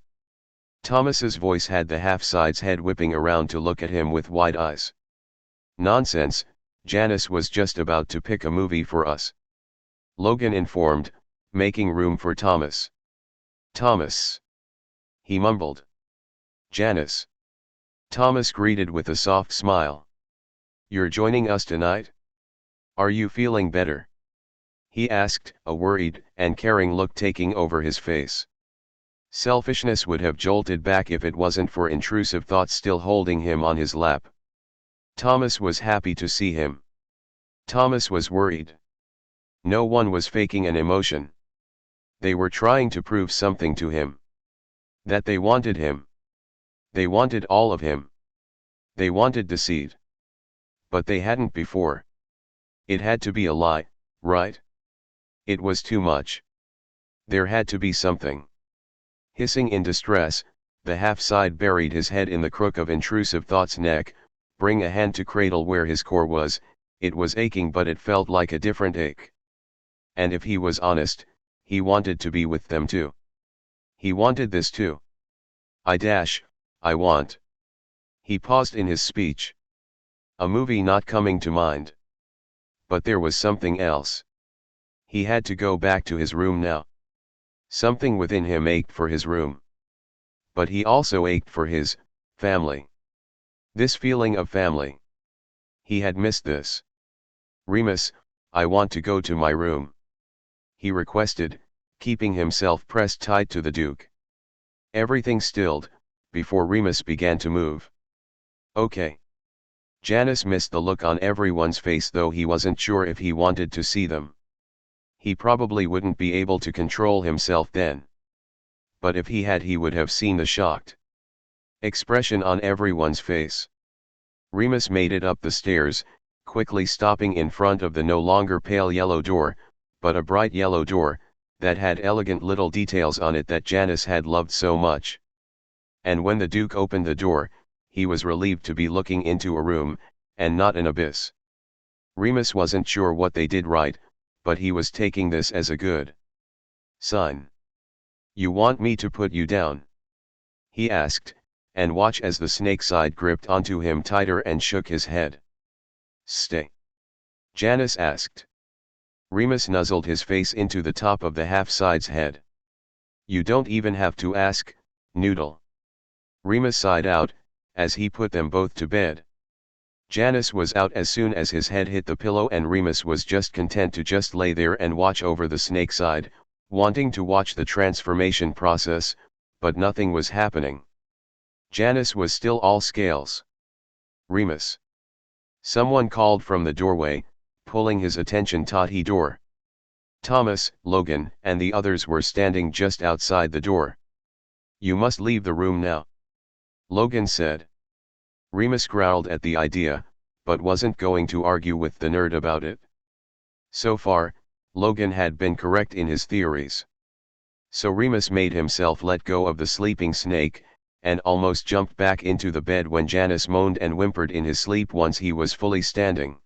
Speaker 1: Thomas's voice had the half-side's head whipping around to look at him with wide eyes. "Nonsense, Janus was just about to pick a movie for us," Logan informed, making room for Thomas. "Thomas," he mumbled. "Janus." Thomas greeted with a soft smile. "You're joining us tonight? Are you feeling better?" he asked, a worried and caring look taking over his face. Selfishness would have jolted back if it wasn't for Intrusive Thoughts still holding him on his lap. Thomas was happy to see him. Thomas was worried. No one was faking an emotion. They were trying to prove something to him. That they wanted him. They wanted all of him. They wanted Deceit. But they hadn't before. It had to be a lie, right? It was too much. There had to be something. Hissing in distress, the half-side buried his head in the crook of Intrusive Thought's neck, bring a hand to cradle where his core was. It was aching, but it felt like a different ache. And if he was honest, he wanted to be with them too. He wanted this too. I want. He paused in his speech. A movie not coming to mind. But there was something else. He had to go back to his room now. Something within him ached for his room. But he also ached for his family. This feeling of family. He had missed this. "Remus, I want to go to my room," he requested, keeping himself pressed tight to the Duke. Everything stilled, before Remus began to move. "Okay." Janus missed the look on everyone's face, though he wasn't sure if he wanted to see them. He probably wouldn't be able to control himself then. But if he had, he would have seen the shocked expression on everyone's face. Remus made it up the stairs, quickly stopping in front of the no longer pale yellow door, but a bright yellow door, that had elegant little details on it that Janus had loved so much. And when the Duke opened the door, he was relieved to be looking into a room, and not an abyss. Remus wasn't sure what they did right, but he was taking this as a good sign. "You want me to put you down?" he asked, and watch as the snake side gripped onto him tighter and shook his head. "Stay?" Janus asked. Remus nuzzled his face into the top of the half-side's head. "You don't even have to ask, Noodle." Remus sighed out, as he put them both to bed. Janus was out as soon as his head hit the pillow, and Remus was just content to just lay there and watch over the snake side, wanting to watch the transformation process, but nothing was happening. Janus was still all scales. "Remus." Someone called from the doorway, pulling his attention taut he door. Thomas, Logan, and the others were standing just outside the door. You must leave the room now, Logan said. Remus growled at the idea, but wasn't going to argue with the nerd about it. So far, Logan had been correct in his theories. So Remus made himself let go of the sleeping snake, and almost jumped back into the bed when Janus moaned and whimpered in his sleep once he was fully standing.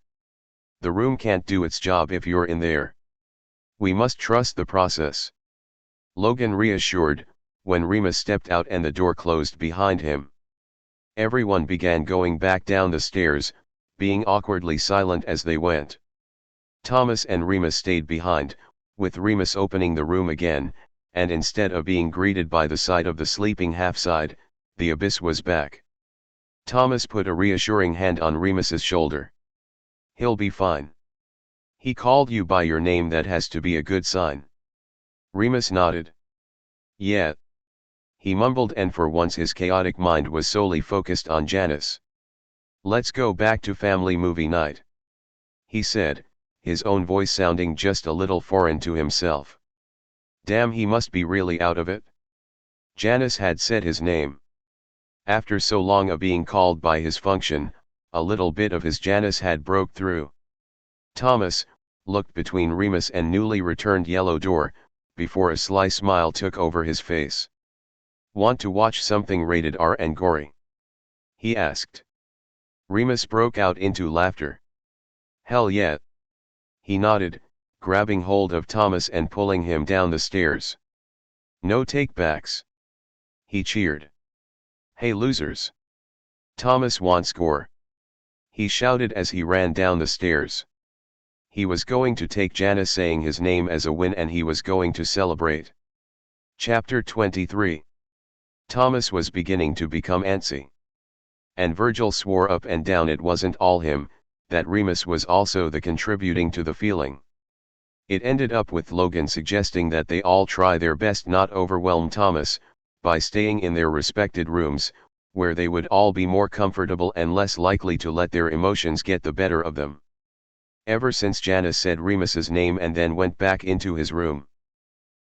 Speaker 1: The room can't do its job if you're in there. We must trust the process, Logan reassured, when Remus stepped out and the door closed behind him. Everyone began going back down the stairs, being awkwardly silent as they went. Thomas and Remus stayed behind, with Remus opening the room again, and instead of being greeted by the sight of the sleeping half-side, the abyss was back. Thomas put a reassuring hand on Remus's shoulder. He'll be fine. He called you by your name, that has to be a good sign. Remus nodded. Yeah. He mumbled, and for once his chaotic mind was solely focused on Janus. Let's go back to family movie night, he said, his own voice sounding just a little foreign to himself. Damn, he must be really out of it. Janus had said his name. After so long of being called by his function, a little bit of his Janus had broke through. Thomas looked between Remus and newly returned yellow door, before a sly smile took over his face. Want to watch something rated R and gory? He asked. Remus broke out into laughter. Hell yeah. He nodded, grabbing hold of Thomas and pulling him down the stairs. No take-backs, he cheered. Hey losers. Thomas wants gore, he shouted as he ran down the stairs. He was going to take Janus saying his name as a win, and he was going to celebrate. Chapter 23. Thomas was beginning to become antsy. And Virgil swore up and down it wasn't all him, that Remus was also the contributing to the feeling. It ended up with Logan suggesting that they all try their best not overwhelm Thomas, by staying in their respected rooms, where they would all be more comfortable and less likely to let their emotions get the better of them. Ever since Janus said Remus's name and then went back into his room.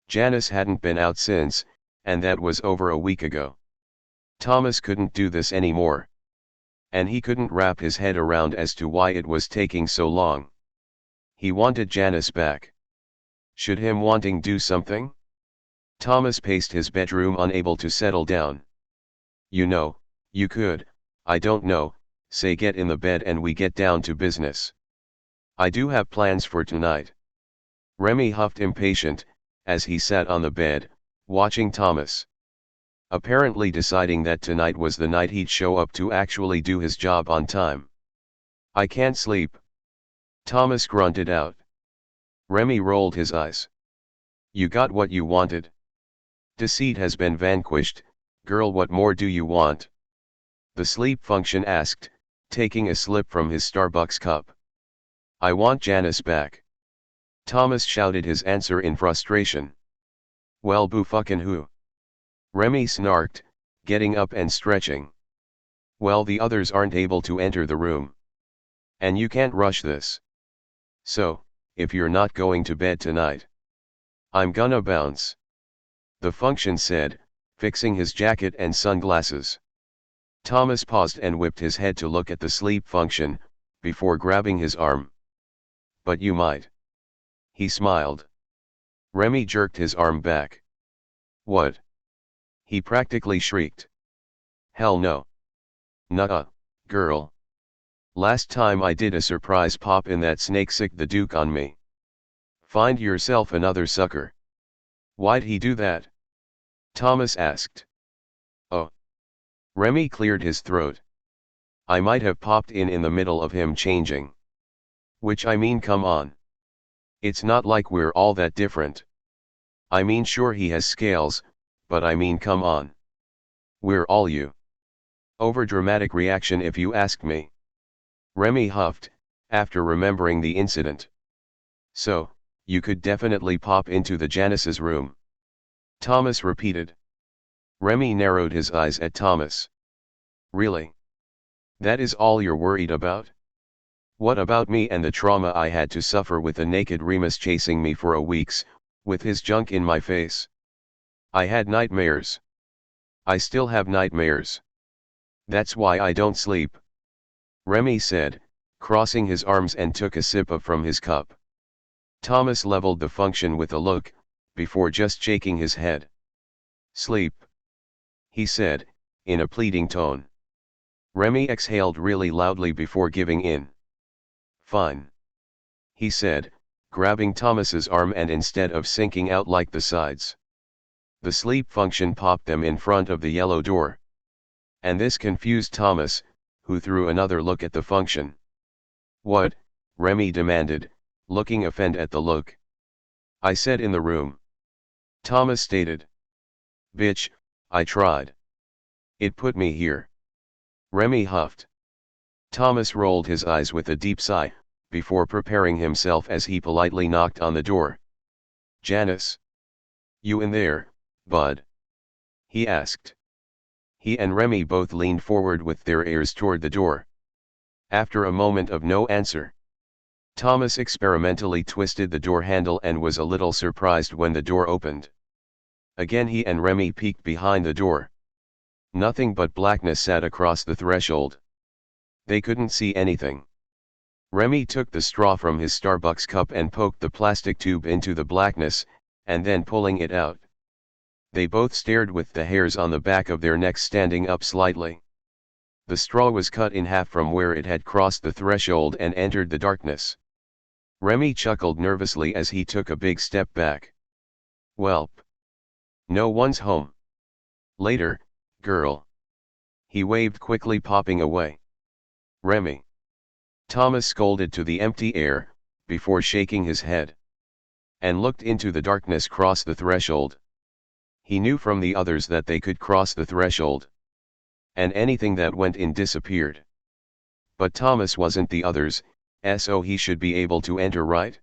Speaker 1: Janus hadn't been out since, and that was over a week ago. Thomas couldn't do this anymore. And he couldn't wrap his head around as to why it was taking so long. He wanted Janus back. Should him wanting do something? Thomas paced his bedroom, unable to settle down. You know, you could, I don't know, say get in the bed and we get down to business. I do have plans for tonight. Remy huffed impatient, as he sat on the bed, watching Thomas. Apparently deciding that tonight was the night he'd show up to actually do his job on time. I can't sleep, Thomas grunted out. Remy rolled his eyes. You got what you wanted. Deceit has been vanquished, girl, what more do you want? The sleep function asked, taking a sip from his Starbucks cup. I want Janus back. Thomas shouted his answer in frustration. Well, boo fucking who? Remy snarked, getting up and stretching. Well, the others aren't able to enter the room. And you can't rush this. So, if you're not going to bed tonight, I'm gonna bounce. The function said, fixing his jacket and sunglasses. Thomas paused and whipped his head to look at the sleep function, before grabbing his arm. But you might. He smiled. Remy jerked his arm back. What? He practically shrieked. Hell no. Nuh-uh, girl. Last time I did a surprise pop in that snake sicked the Duke on me. Find yourself another sucker. Why'd he do that? Thomas asked. Oh. Remy cleared his throat. I might have popped in the middle of him changing. Which I mean, come on. It's not like we're all that different. I mean, sure he has scales, but I mean, come on. We're all you. Overdramatic reaction if you ask me. Remy huffed, after remembering the incident. So, you could definitely pop into the Janus's room. Thomas repeated. Remy narrowed his eyes at Thomas. Really? That is all you're worried about? What about me and the trauma I had to suffer with a naked Remus chasing me for a weeks, with his junk in my face? I had nightmares. I still have nightmares. That's why I don't sleep. Remy said, crossing his arms and took a sip from his cup. Thomas leveled the function with a look, before just shaking his head. Sleep, he said, in a pleading tone. Remy exhaled really loudly before giving in. Fine, he said, grabbing Thomas's arm, and instead of sinking out like the sides, the sleep function popped them in front of the yellow door. And this confused Thomas, who threw another look at the function. What? Remy demanded, looking offended at the look. I said in the room. Thomas stated. Bitch, I tried. It put me here. Remy huffed. Thomas rolled his eyes with a deep sigh, before preparing himself as he politely knocked on the door. Janus? You in there, bud? He asked. He and Remy both leaned forward with their ears toward the door. After a moment of no answer, Thomas experimentally twisted the door handle and was a little surprised when the door opened. Again he and Remy peeked behind the door. Nothing but blackness sat across the threshold. They couldn't see anything. Remy took the straw from his Starbucks cup and poked the plastic tube into the blackness, and then pulling it out. They both stared with the hairs on the back of their necks standing up slightly. The straw was cut in half from where it had crossed the threshold and entered the darkness. Remy chuckled nervously as he took a big step back. Welp. No one's home. Later, girl. He waved quickly, popping away. Remy. Thomas scolded to the empty air, before shaking his head. And looked into the darkness cross the threshold. He knew from the others that they could cross the threshold. And anything that went in disappeared. But Thomas wasn't the others, so he should be able to enter, right?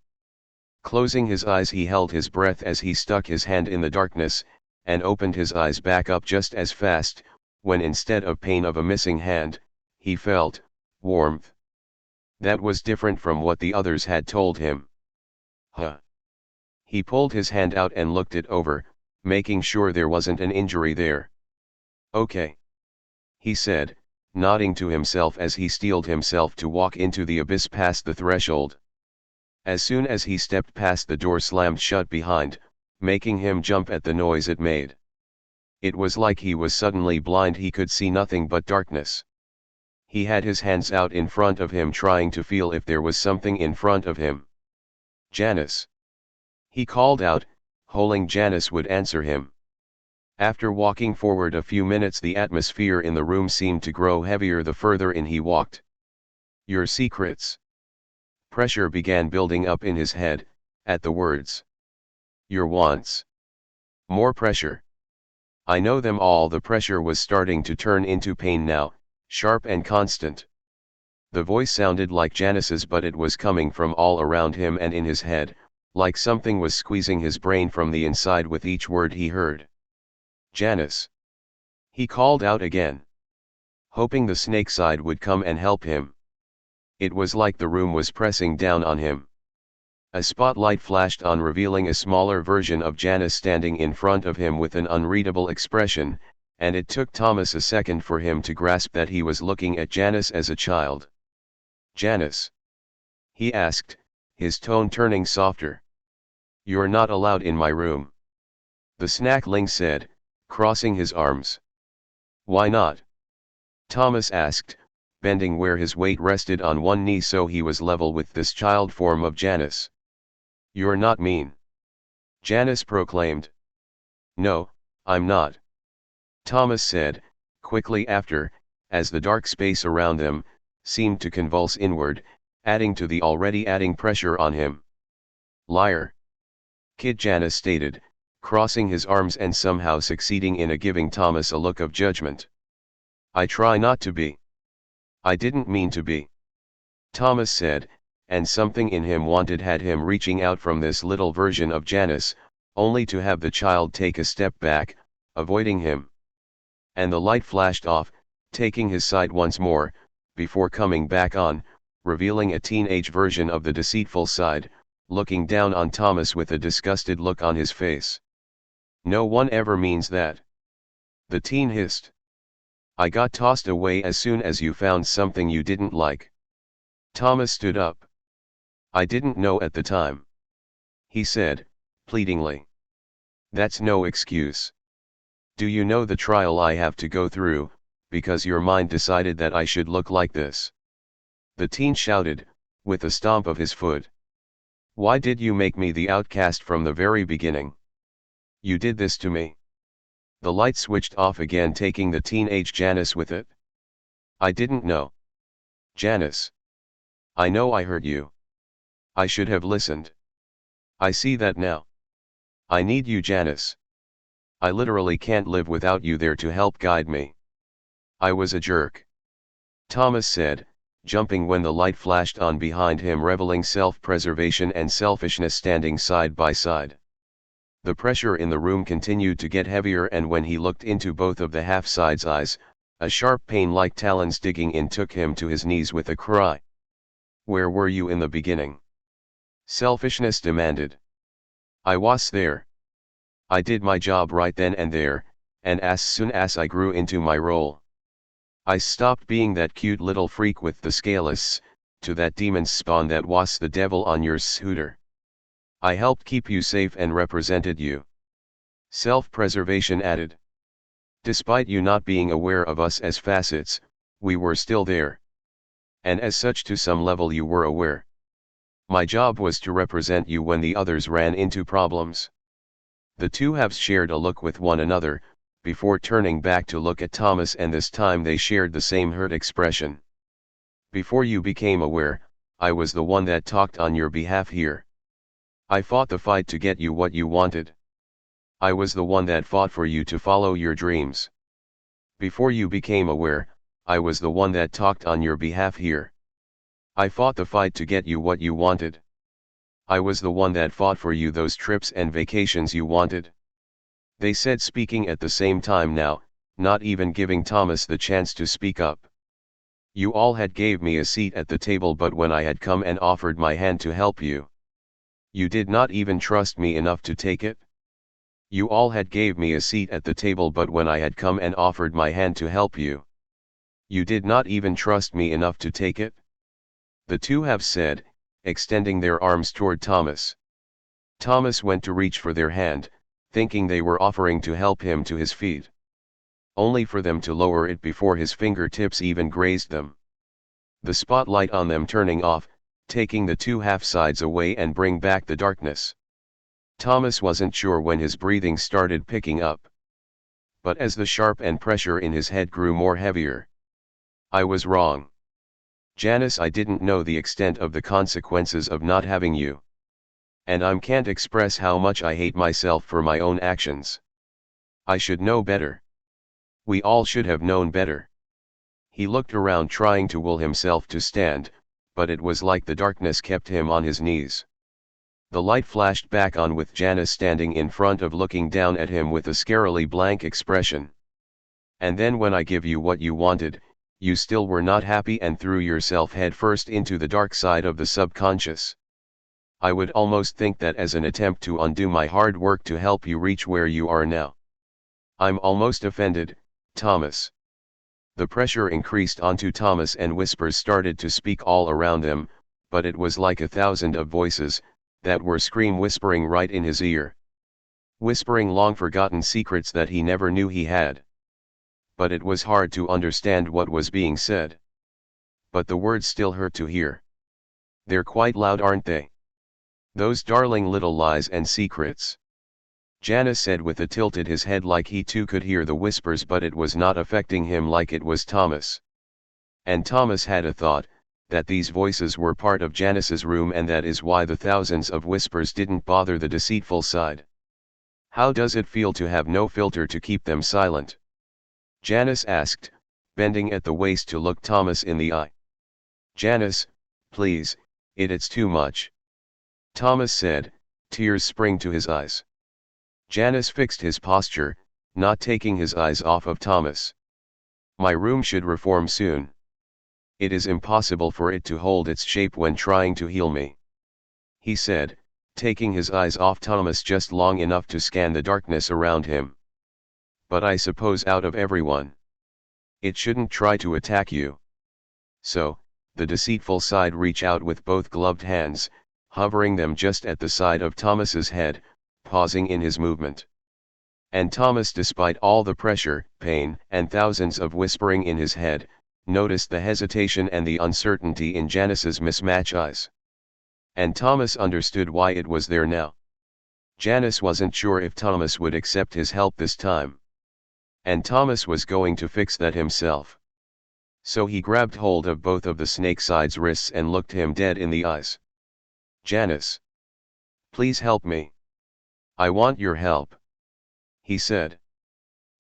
Speaker 1: Closing his eyes, he held his breath as he stuck his hand in the darkness, and opened his eyes back up just as fast, when instead of pain of a missing hand, he felt warmth. That was different from what the others had told him. Huh. He pulled his hand out and looked it over, making sure there wasn't an injury there. Okay, he said, nodding to himself as he steeled himself to walk into the abyss past the threshold. As soon as he stepped past, the door slammed shut behind, making him jump at the noise it made. It was like he was suddenly blind. He could see nothing but darkness. He had his hands out in front of him, trying to feel if there was something in front of him. Janus. He called out, hoping Janus would answer him. After walking forward a few minutes, the atmosphere in the room seemed to grow heavier the further in he walked. Your secrets. Pressure began building up in his head, at the words. Your wants. More pressure. I know them all. The pressure was starting to turn into pain now, sharp and constant. The voice sounded like Janus's, but it was coming from all around him and in his head, like something was squeezing his brain from the inside with each word he heard. Janus. He called out again, hoping the snake side would come and help him. It was like the room was pressing down on him. A spotlight flashed on, revealing a smaller version of Janus standing in front of him with an unreadable expression, and it took Thomas a second for him to grasp that he was looking at Janus as a child. Janus? He asked, his tone turning softer. You're not allowed in my room. The snackling said, crossing his arms. Why not? Thomas asked, bending where his weight rested on one knee so he was level with this child form of Janus. You're not mean. Janus proclaimed. No, I'm not. Thomas said, quickly after, as the dark space around them seemed to convulse inward, adding to the already adding pressure on him. Liar. Kid, Janus stated, crossing his arms and somehow succeeding in giving Thomas a look of judgment. I try not to be. I didn't mean to be. Thomas said, and something in him had him reaching out from this little version of Janus, only to have the child take a step back, avoiding him. And the light flashed off, taking his side once more, before coming back on, revealing a teenage version of the deceitful side, looking down on Thomas with a disgusted look on his face. No one ever means that. The teen hissed. I got tossed away as soon as you found something you didn't like. Thomas stood up. I didn't know at the time. He said, pleadingly. That's no excuse. Do you know the trial I have to go through, because your mind decided that I should look like this? The teen shouted, with a stomp of his foot. Why did you make me the outcast from the very beginning? You did this to me. The light switched off again, taking the teenage Janus with it. I didn't know. Janus. I know I hurt you. I should have listened. I see that now. I need you, Janus. I literally can't live without you there to help guide me. I was a jerk. Thomas said, jumping when the light flashed on behind him, revealing self-preservation and selfishness standing side by side. The pressure in the room continued to get heavier, and when he looked into both of the half-side's eyes, a sharp pain like talons digging in took him to his knees with a cry. Where were you in the beginning? Selfishness demanded. I was there. I did my job right then and there, and as soon as I grew into my role, I stopped being that cute little freak with the scalus, to that demon's spawn that was the devil on your scooter. I helped keep you safe and represented you. Self-preservation added. Despite you not being aware of us as facets, we were still there. And as such, to some level you were aware. My job was to represent you when the others ran into problems. The two halves shared a look with one another, before turning back to look at Thomas, and this time they shared the same hurt expression. Before you became aware, I was the one that talked on your behalf here. I fought the fight to get you what you wanted. I was the one that fought for you to follow your dreams. Before you became aware, I was the one that talked on your behalf here. I fought the fight to get you what you wanted. I was the one that fought for you those trips and vacations you wanted. They said, speaking at the same time now, not even giving Thomas the chance to speak up. You all had gave me a seat at the table, but when I had come and offered my hand to help you, you did not even trust me enough to take it. You all had gave me a seat at the table, but when I had come and offered my hand to help you, you did not even trust me enough to take it. The two have said, extending their arms toward Thomas. Thomas went to reach for their hand, thinking they were offering to help him to his feet, only for them to lower it before his fingertips even grazed them. The spotlight on them turning off, taking the two half-sides away and bring back the darkness. Thomas wasn't sure when his breathing started picking up. But as the sharp and pressure in his head grew more heavier, I was wrong. Janus, I didn't know the extent of the consequences of not having you. And I can't express how much I hate myself for my own actions. I should know better. We all should have known better. He looked around, trying to will himself to stand, but it was like the darkness kept him on his knees. The light flashed back on with Janus standing in front of, looking down at him with a scarily blank expression. And then when I give you what you wanted, you still were not happy and threw yourself headfirst into the dark side of the subconscious. I would almost think that as an attempt to undo my hard work to help you reach where you are now. I'm almost offended, Thomas. The pressure increased onto Thomas, and whispers started to speak all around them, but it was like 1,000 of voices that were whispering right in his ear. Whispering long-forgotten secrets that he never knew he had. But it was hard to understand what was being said. But the words still hurt to hear. They're quite loud, aren't they? Those darling little lies and secrets. Janus said with a tilted his head, like he too could hear the whispers, but it was not affecting him like it was Thomas. And Thomas had a thought, that these voices were part of Janus's room, and that is why the thousands of whispers didn't bother the deceitful side. How does it feel to have no filter to keep them silent? Janus asked, bending at the waist to look Thomas in the eye. Janus, please, it's too much. Thomas said, tears spring to his eyes. Janus fixed his posture, not taking his eyes off of Thomas. My room should reform soon. It is impossible for it to hold its shape when trying to heal me, he said, taking his eyes off Thomas just long enough to scan the darkness around him. But I suppose out of everyone, it shouldn't try to attack you. So, the deceitful side reach out with both gloved hands, hovering them just at the side of Thomas's head, pausing in his movement. And Thomas, despite all the pressure, pain, and thousands of whispering in his head, noticed the hesitation and the uncertainty in Janus's mismatched eyes. And Thomas understood why it was there now. Janus wasn't sure if Thomas would accept his help this time. And Thomas was going to fix that himself. So he grabbed hold of both of the snake side's wrists and looked him dead in the eyes. "Janus, please help me. I want your help," he said.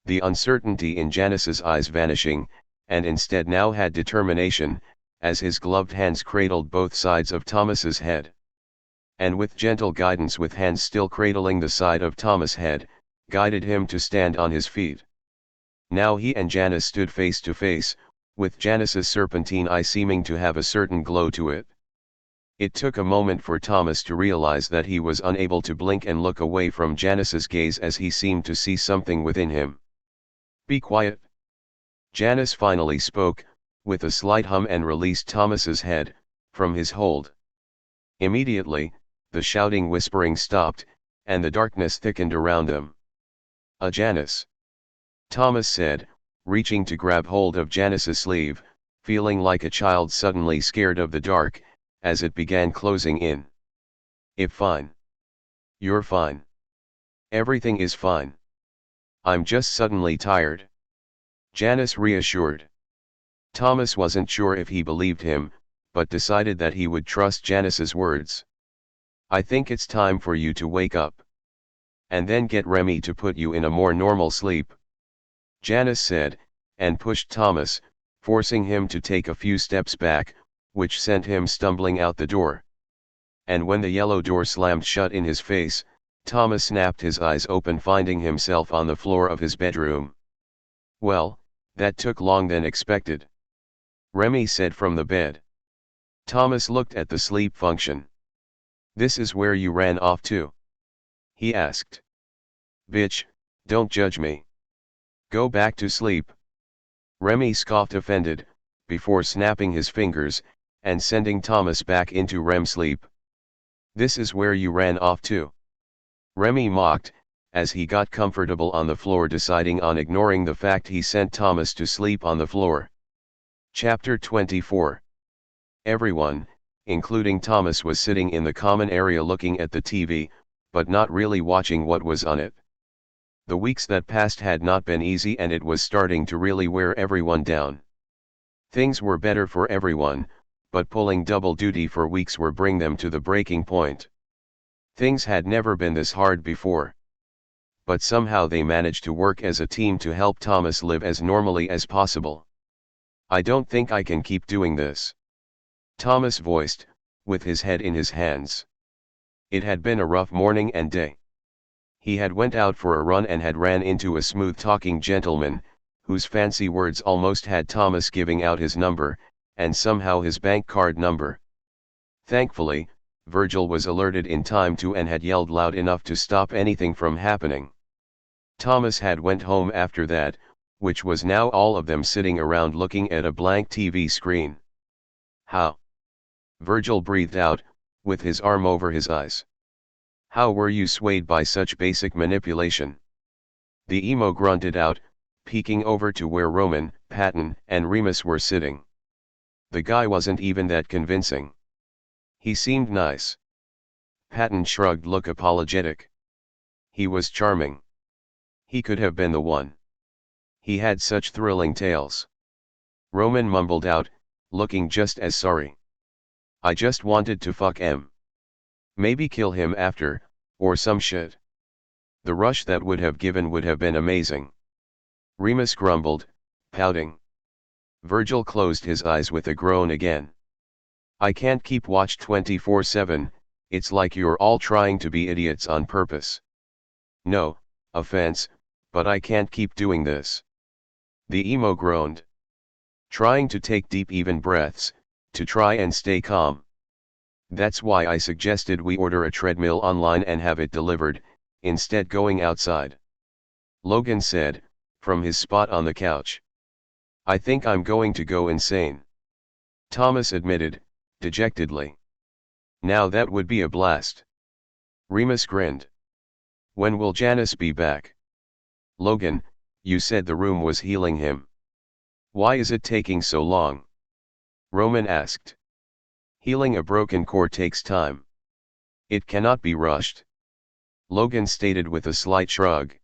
Speaker 1: The uncertainty in Janus's eyes vanishing, and instead now had determination, as his gloved hands cradled both sides of Thomas's head. And with gentle guidance, with hands still cradling the side of Thomas' head, guided him to stand on his feet. Now he and Janus stood face to face, with Janus's serpentine eye seeming to have a certain glow to it. It took a moment for Thomas to realize that he was unable to blink and look away from Janus's gaze, as he seemed to see something within him. "Be quiet," Janus finally spoke, with a slight hum, and released Thomas's head from his hold. Immediately, the shouting whispering stopped, and the darkness thickened around them. Janus," Thomas said, reaching to grab hold of Janus's sleeve, feeling like a child suddenly scared of the dark, as it began closing in. "If fine. You're fine. Everything is fine. I'm just suddenly tired," Janus reassured. Thomas wasn't sure if he believed him, but decided that he would trust Janus's words. "I think it's time for you to wake up. And then get Remy to put you in a more normal sleep," Janus said, and pushed Thomas, forcing him to take a few steps back, which sent him stumbling out the door. And when the yellow door slammed shut in his face, Thomas snapped his eyes open, finding himself on the floor of his bedroom. "Well, that took longer than expected," Remy said from the bed. Thomas looked at the sleep function. "This is where you ran off to?" he asked. "Bitch, don't judge me. Go back to sleep," Remy scoffed, offended, before snapping his fingers, and sending Thomas back into REM sleep. "This is where you ran off to?" Remy mocked, as he got comfortable on the floor, deciding on ignoring the fact he sent Thomas to sleep on the floor. Chapter 24. Everyone, including Thomas, was sitting in the common area looking at the TV, but not really watching what was on it. The weeks that passed had not been easy, and it was starting to really wear everyone down. Things were better for everyone, but pulling double duty for weeks were bring them to the breaking point. Things had never been this hard before. But somehow they managed to work as a team to help Thomas live as normally as possible. "I don't think I can keep doing this," Thomas voiced, with his head in his hands. It had been a rough morning and day. He had went out for a run and had ran into a smooth-talking gentleman, whose fancy words almost had Thomas giving out his number, and somehow his bank card number. Thankfully, Virgil was alerted in time to and had yelled loud enough to stop anything from happening. Thomas had went home after that, which was now all of them sitting around looking at a blank TV screen. "How?" Virgil breathed out, with his arm over his eyes. "How were you swayed by such basic manipulation?" The emo grunted out, peeking over to where Roman, Patton, and Remus were sitting. "The guy wasn't even that convincing. He seemed nice." Patton shrugged, look apologetic. "He was charming. He could have been the one. He had such thrilling tales." Roman mumbled out, looking just as sorry. "I just wanted to fuck him. Maybe kill him after, or some shit. The rush that would have given would have been amazing." Remus grumbled, pouting. Virgil closed his eyes with a groan again. "I can't keep watch 24/7, it's like you're all trying to be idiots on purpose. No offense, but I can't keep doing this." The emo groaned. "Trying to take deep even breaths, to try and stay calm. That's why I suggested we order a treadmill online and have it delivered, instead going outside," Logan said, from his spot on the couch. "I think I'm going to go insane," Thomas admitted, dejectedly. "Now that would be a blast." Remus grinned. "When will Janus be back?" "Logan, you said the room was healing him. Why is it taking so long?" Roman asked. "Healing a broken core takes time. It cannot be rushed," Logan stated with a slight shrug.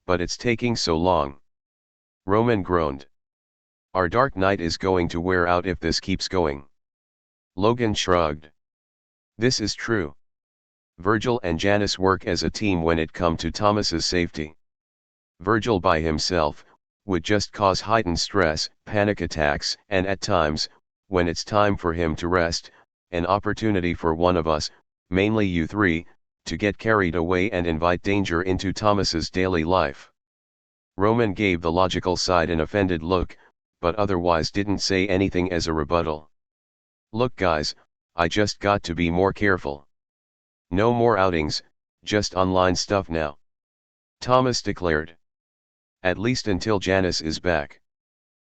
Speaker 1: "But it's taking so long." Roman groaned. "Our Dark Knight is going to wear out if this keeps going." Logan shrugged. "This is true. Virgil and Janus work as a team when it comes to Thomas's safety. Virgil by himself would just cause heightened stress, panic attacks, and at times, when it's time for him to rest, an opportunity for one of us, mainly you three, to get carried away and invite danger into Thomas's daily life." Roman gave the logical side an offended look, but otherwise didn't say anything as a rebuttal. "Look guys, I just got to be more careful. No more outings, just online stuff now," Thomas declared. "At least until Janus is back.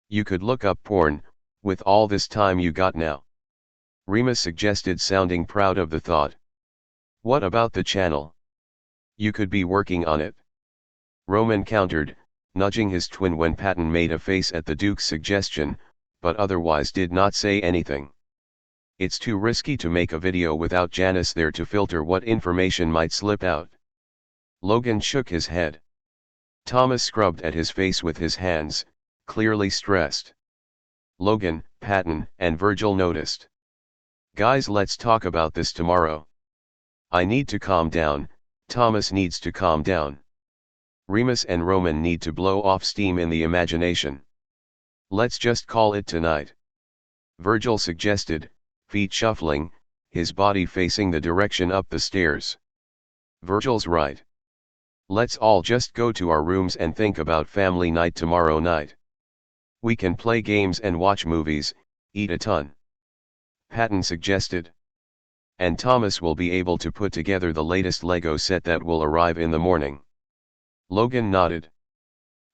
Speaker 1: You could look up porn, with all this time you got now," Remus suggested, sounding proud of the thought. "What about the channel? You could be working on it," Roman countered, nudging his twin when Patton made a face at the Duke's suggestion, but otherwise did not say anything. "It's too risky to make a video without Janus there to filter what information might slip out." Logan shook his head. Thomas scrubbed at his face with his hands, clearly stressed. Logan, Patton, and Virgil noticed. "Guys, let's talk about this tomorrow. I need to calm down, Thomas needs to calm down. Remus and Roman need to blow off steam in the imagination. Let's just call it tonight," Virgil suggested, feet shuffling, his body facing the direction up the stairs. "Virgil's right. Let's all just go to our rooms and think about family night tomorrow night. We can play games and watch movies, eat a ton," Patton suggested. "And Thomas will be able to put together the latest Lego set that will arrive in the morning." Logan nodded.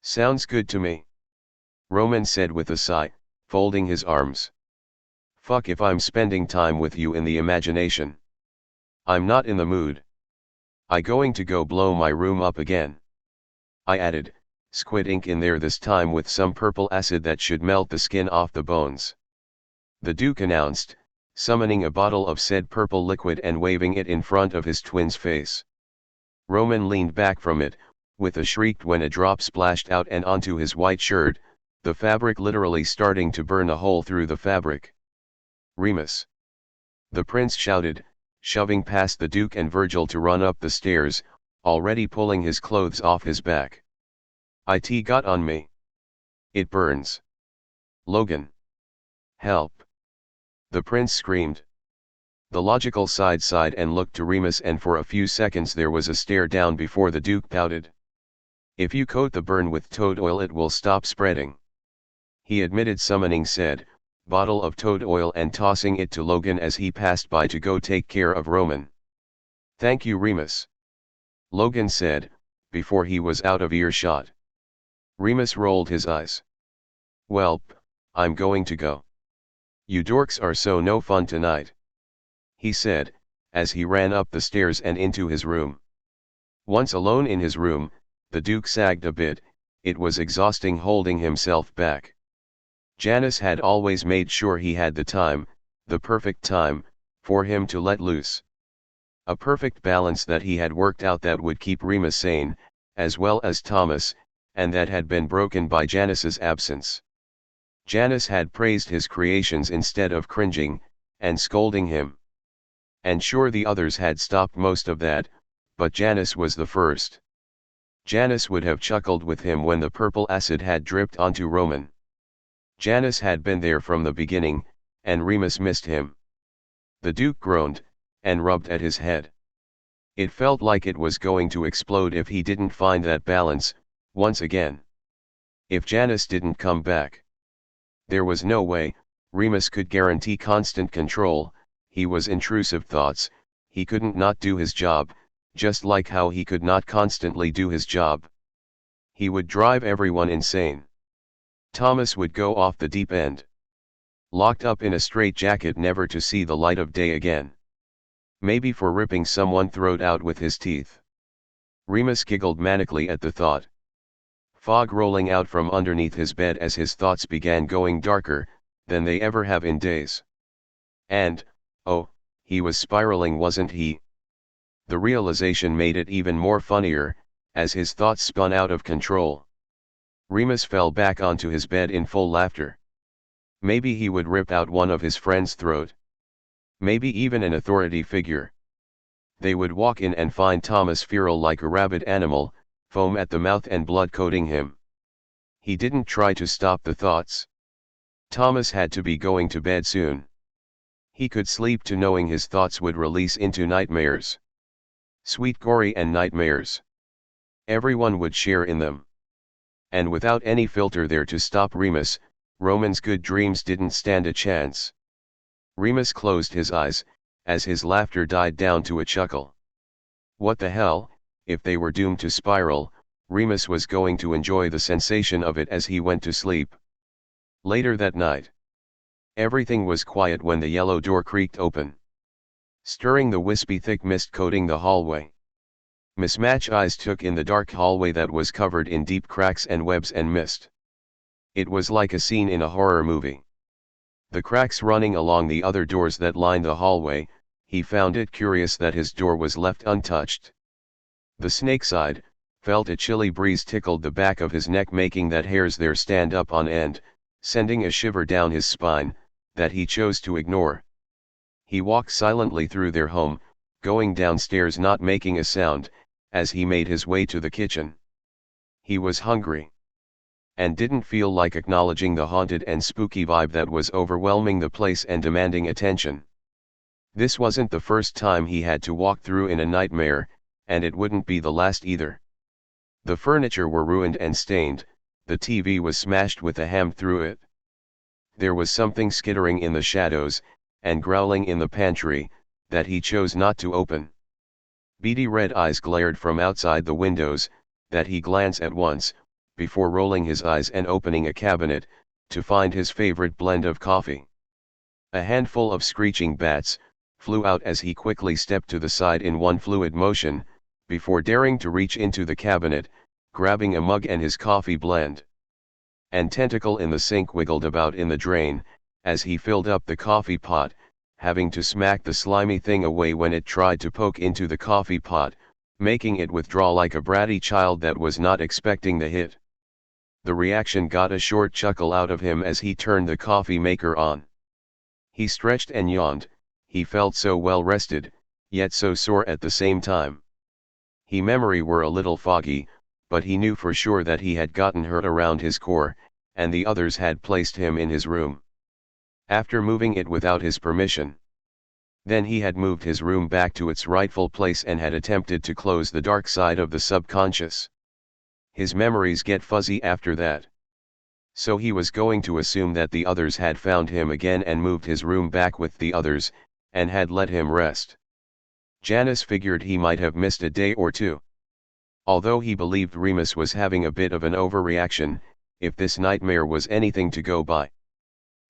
Speaker 1: "Sounds good to me," Roman said with a sigh, folding his arms. "Fuck if I'm spending time with you in the imagination. I'm not in the mood. I going to go blow my room up again," I added, squid ink in there this time with some purple acid that should melt the skin off the bones. The Duke announced, summoning a bottle of said purple liquid and waving it in front of his twin's face. Roman leaned back from it, with a shriek when a drop splashed out and onto his white shirt, the fabric literally starting to burn a hole through the fabric. "Remus!" the prince shouted, shoving past the Duke and Virgil to run up the stairs, already pulling his clothes off his back. "It got on me. It burns. Logan! Help!" the prince screamed. The logical side sighed and looked to Remus, and for a few seconds there was a stare down before the Duke pouted. "If you coat the burn with toad oil it will stop spreading," he admitted, summoning said bottle of toad oil and tossing it to Logan as he passed by to go take care of Roman. "Thank you, Remus," Logan said, before he was out of earshot. Remus rolled his eyes. "Welp, I'm going to go. You dorks are so no fun tonight," he said, as he ran up the stairs and into his room. Once alone in his room, the Duke sagged a bit. It was exhausting holding himself back. Janus had always made sure he had the time, the perfect time, for him to let loose. A perfect balance that he had worked out that would keep Remus sane, as well as Thomas, and that had been broken by Janus's absence. Janus had praised his creations instead of cringing and scolding him. And sure, the others had stopped most of that, but Janus was the first. Janus would have chuckled with him when the purple acid had dripped onto Roman. Janus had been there from the beginning, and Remus missed him. The Duke groaned, and rubbed at his head. It felt like it was going to explode if he didn't find that balance, once again. If Janus didn't come back. There was no way Remus could guarantee constant control. He was intrusive thoughts, he couldn't not do his job, just like how he could not constantly do his job. He would drive everyone insane. Thomas would go off the deep end. Locked up in a straitjacket never to see the light of day again. Maybe for ripping someone's throat out with his teeth. Remus giggled manically at the thought. Fog rolling out from underneath his bed as his thoughts began going darker than they ever have in days. And, oh, he was spiraling, wasn't he? The realization made it even more funnier, as his thoughts spun out of control. Remus fell back onto his bed in full laughter. Maybe he would rip out one of his friend's throat. Maybe even an authority figure. They would walk in and find Thomas feral like a rabid animal, foam at the mouth and blood coating him. He didn't try to stop the thoughts. Thomas had to be going to bed soon. He could sleep to knowing his thoughts would release into nightmares. Sweet gory and nightmares. Everyone would share in them. And without any filter there to stop Remus, Roman's good dreams didn't stand a chance. Remus closed his eyes, as his laughter died down to a chuckle. What the hell, if they were doomed to spiral, Remus was going to enjoy the sensation of it as he went to sleep. Later that night. Everything was quiet when the yellow door creaked open, stirring the wispy thick mist coating the hallway. Mismatched eyes took in the dark hallway that was covered in deep cracks and webs and mist. It was like a scene in a horror movie. The cracks running along the other doors that lined the hallway, he found it curious that his door was left untouched. The snake side, felt a chilly breeze tickled the back of his neck, making that hairs there stand up on end, sending a shiver down his spine, that he chose to ignore. He walked silently through their home, going downstairs not making a sound, as he made his way to the kitchen. He was hungry. And didn't feel like acknowledging the haunted and spooky vibe that was overwhelming the place and demanding attention. This wasn't the first time he had to walk through in a nightmare, and it wouldn't be the last either. The furniture were ruined and stained, the TV was smashed with a ham through it. There was something skittering in the shadows, and growling in the pantry, that he chose not to open. Beady red eyes glared from outside the windows, that he glanced at once, before rolling his eyes and opening a cabinet, to find his favorite blend of coffee. A handful of screeching bats flew out as he quickly stepped to the side in one fluid motion, before daring to reach into the cabinet, grabbing a mug and his coffee blend. An tentacle in the sink wiggled about in the drain, as he filled up the coffee pot, having to smack the slimy thing away when it tried to poke into the coffee pot, making it withdraw like a bratty child that was not expecting the hit. The reaction got a short chuckle out of him as he turned the coffee maker on. He stretched and yawned, he felt so well rested, yet so sore at the same time. His memory were a little foggy, but he knew for sure that he had gotten hurt around his core, and the others had placed him in his room. After moving it without his permission. Then he had moved his room back to its rightful place and had attempted to close the dark side of the subconscious. His memories get fuzzy after that. So he was going to assume that the others had found him again and moved his room back with the others, and had let him rest. Janus figured he might have missed a day or two. Although he believed Remus was having a bit of an overreaction, if this nightmare was anything to go by.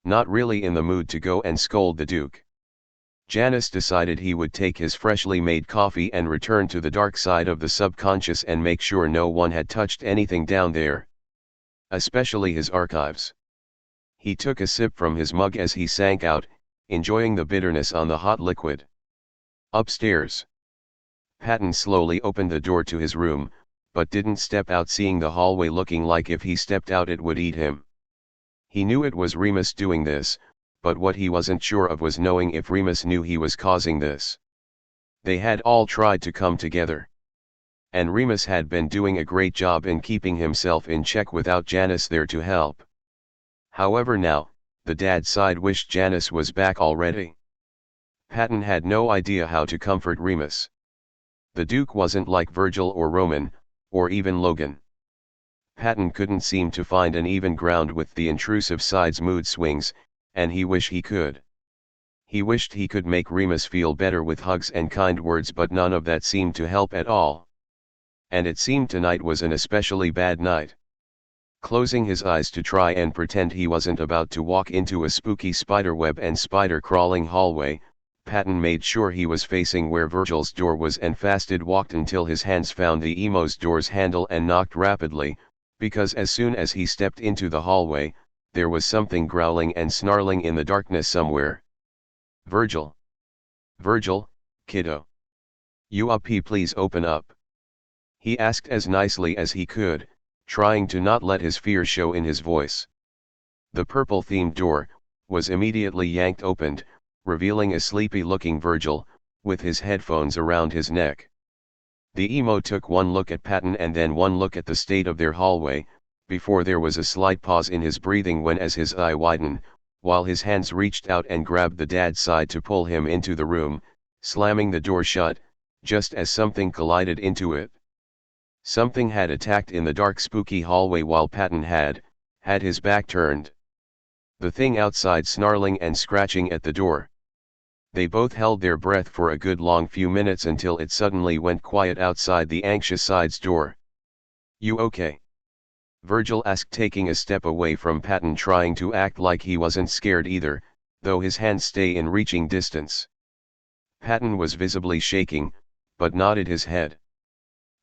Speaker 1: Not really in the mood to go and scold the Duke. Janus decided he would take his freshly made coffee and return to the dark side of the subconscious and make sure no one had touched anything down there. Especially his archives. He took a sip from his mug as he sank out, enjoying the bitterness on the hot liquid. Upstairs. Patton slowly opened the door to his room, but didn't step out, seeing the hallway looking like if he stepped out it would eat him. He knew it was Remus doing this, but what he wasn't sure of was knowing if Remus knew he was causing this. They had all tried to come together. And Remus had been doing a great job in keeping himself in check without Janus there to help. However now, the dad side wished Janus was back already. Patton had no idea how to comfort Remus. The Duke wasn't like Virgil or Roman, or even Logan. Patton couldn't seem to find an even ground with the intrusive side's mood swings, and he wished he could. He wished he could make Remus feel better with hugs and kind words, but none of that seemed to help at all. and it seemed tonight was an especially bad night. Closing his eyes to try and pretend he wasn't about to walk into a spooky spiderweb and spider-crawling hallway, Patton made sure he was facing where Virgil's door was and fasted walked until his hands found the emo's door's handle and knocked rapidly, because as soon as he stepped into the hallway, there was something growling and snarling in the darkness somewhere. Virgil. Virgil, kiddo. You up? Please open up. He asked as nicely as he could, trying to not let his fear show in his voice. The purple-themed door was immediately yanked open, revealing a sleepy-looking Virgil, with his headphones around his neck. The emo took one look at Patton and then one look at the state of their hallway, before there was a slight pause in his breathing when as his eye widened, while his hands reached out and grabbed the dad's side to pull him into the room, slamming the door shut, just as something collided into it. Something had attacked in the dark spooky hallway while Patton had his back turned. The thing outside snarling and scratching at the door. They both held their breath for a good long few minutes until it suddenly went quiet outside the anxious side's door. You okay? Virgil asked, taking a step away from Patton, trying to act like he wasn't scared either, though his hands stay in reaching distance. Patton was visibly shaking, but nodded his head.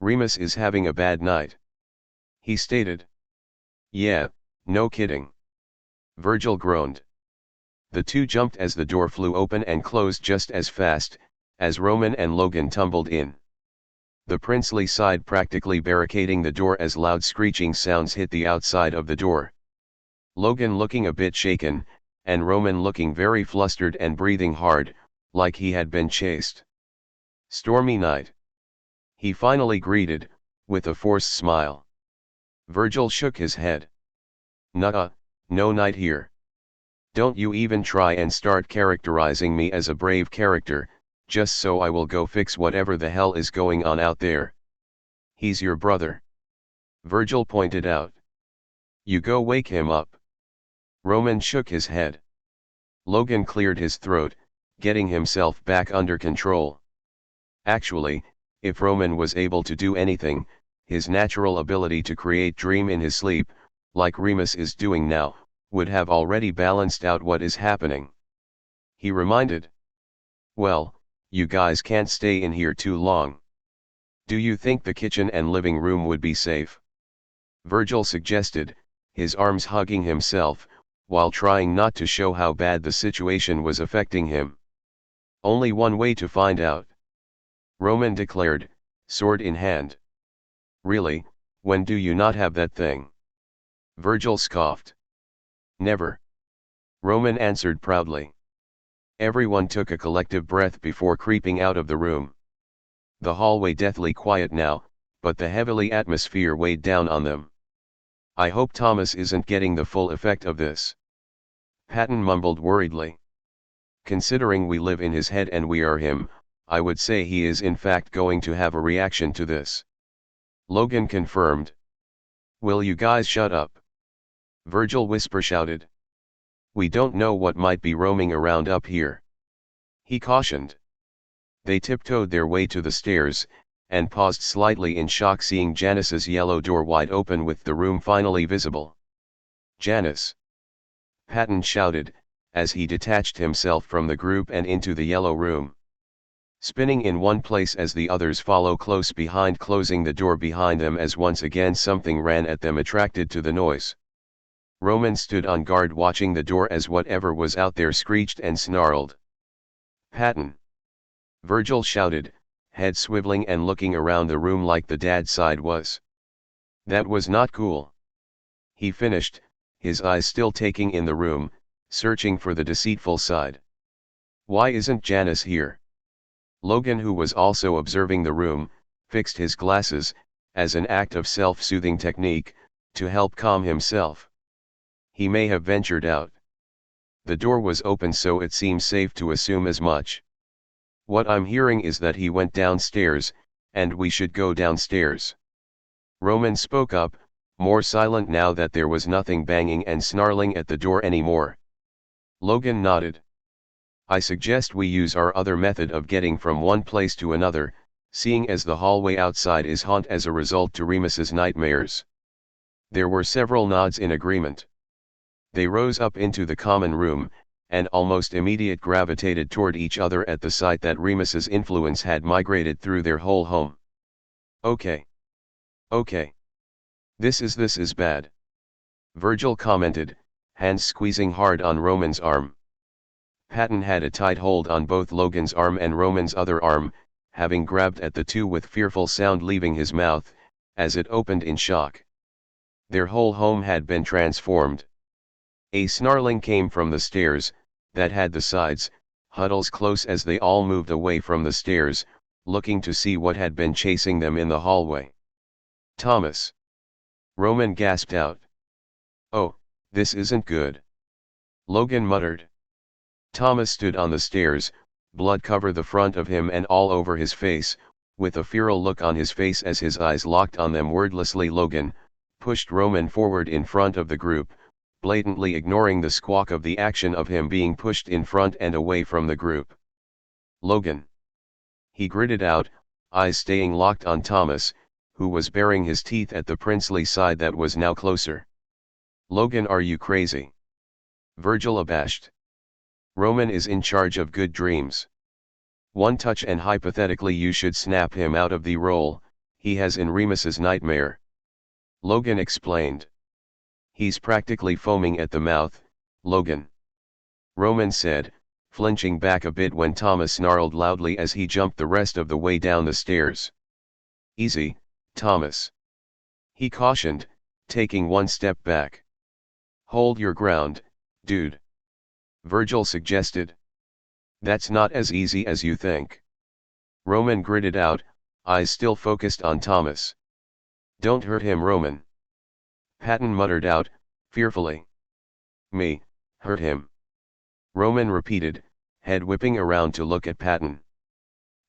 Speaker 1: Remus is having a bad night, he stated. Yeah, no kidding. Virgil groaned. The two jumped as the door flew open and closed just as fast as Roman and Logan tumbled in. The princely side practically barricading the door as loud screeching sounds hit the outside of the door. Logan looking a bit shaken, and Roman looking very flustered and breathing hard, like he had been chased. Stormy night, he finally greeted, with a forced smile. Virgil shook his head. Nuh-uh, no night here. Don't you even try and start characterizing me as a brave character, just so I will go fix whatever the hell is going on out there. He's your brother, Virgil pointed out. You go wake him up. Roman shook his head. Logan cleared his throat, getting himself back under control. Actually, if Roman was able to do anything, his natural ability to create dream in his sleep, like Remus is doing now, would have already balanced out what is happening. He reminded. Well, you guys can't stay in here too long. Do you think the kitchen and living room would be safe? Virgil suggested, his arms hugging himself, while trying not to show how bad the situation was affecting him. Only one way to find out, Roman declared, sword in hand. Really, when do you not have that thing? Virgil scoffed. Never. Roman answered proudly. Everyone took a collective breath before creeping out of the room. The hallway deathly quiet now, but the heavily atmosphere weighed down on them. I hope Thomas isn't getting the full effect of this, Patton mumbled worriedly. Considering we live in his head and we are him, I would say he is in fact going to have a reaction to this. Logan confirmed. Will you guys shut up? Virgil whisper shouted. We don't know what might be roaming around up here, he cautioned. They tiptoed their way to the stairs, and paused slightly in shock seeing Janus's yellow door wide open with the room finally visible. Janus! Patton shouted, as he detached himself from the group and into the yellow room. Spinning in one place as the others follow close behind, closing the door behind them as once again something ran at them attracted to the noise. Roman stood on guard watching the door as whatever was out there screeched and snarled. Patton! Virgil shouted, head swiveling and looking around the room like the dad side was. That was not cool. He finished, his eyes still taking in the room, searching for the deceitful side. Why isn't Janus here? Logan, who was also observing the room, fixed his glasses, as an act of self-soothing technique, to help calm himself. He may have ventured out. The door was open, so it seems safe to assume as much. What I'm hearing is that he went downstairs, and we should go downstairs. Roman spoke up, more silent now that there was nothing banging and snarling at the door anymore. Logan nodded. I suggest we use our other method of getting from one place to another, seeing as the hallway outside is haunt as a result to Remus's nightmares. There were several nods in agreement. They rose up into the common room, and almost immediate gravitated toward each other at the sight that Remus's influence had migrated through their whole home. Okay. Okay. This is bad. Virgil commented, hands squeezing hard on Roman's arm. Patton had a tight hold on both Logan's arm and Roman's other arm, having grabbed at the two with fearful sound leaving his mouth, as it opened in shock. Their whole home had been transformed. A snarling came from the stairs, that had the sides, huddles close as they all moved away from the stairs, looking to see what had been chasing them in the hallway. Thomas! Roman gasped out. Oh, this isn't good. Logan muttered. Thomas stood on the stairs, blood covered the front of him and all over his face, with a feral look on his face as his eyes locked on them wordlessly. Logan pushed Roman forward in front of the group, blatantly ignoring the squawk of the action of him being pushed in front and away from the group. Logan! He gritted out, eyes staying locked on Thomas, who was baring his teeth at the princely side that was now closer. Logan, are you crazy? Virgil abashed. Roman is in charge of good dreams. One touch and hypothetically you should snap him out of the role he has in Remus's nightmare. Logan explained. He's practically foaming at the mouth, Logan. Roman said, flinching back a bit when Thomas snarled loudly as he jumped the rest of the way down the stairs. Easy, Thomas. He cautioned, taking one step back. Hold your ground, dude. Virgil suggested. That's not as easy as you think. Roman gritted out, eyes still focused on Thomas. Don't hurt him, Roman. Patton muttered out, fearfully. Me, hurt him. Roman repeated, head whipping around to look at Patton.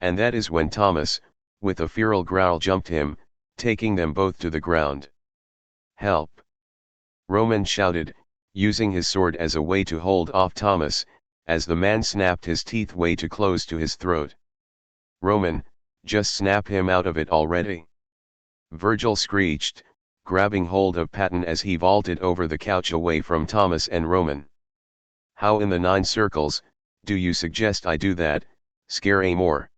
Speaker 1: And that is when Thomas, with a feral growl, jumped him, taking them both to the ground. Help! Roman shouted, using his sword as a way to hold off Thomas, as the man snapped his teeth way too close to his throat. Roman, just snap him out of it already. Virgil screeched, grabbing hold of Patton as he vaulted over the couch away from Thomas and Roman. How in the 9 circles, do you suggest I do that, scare a more?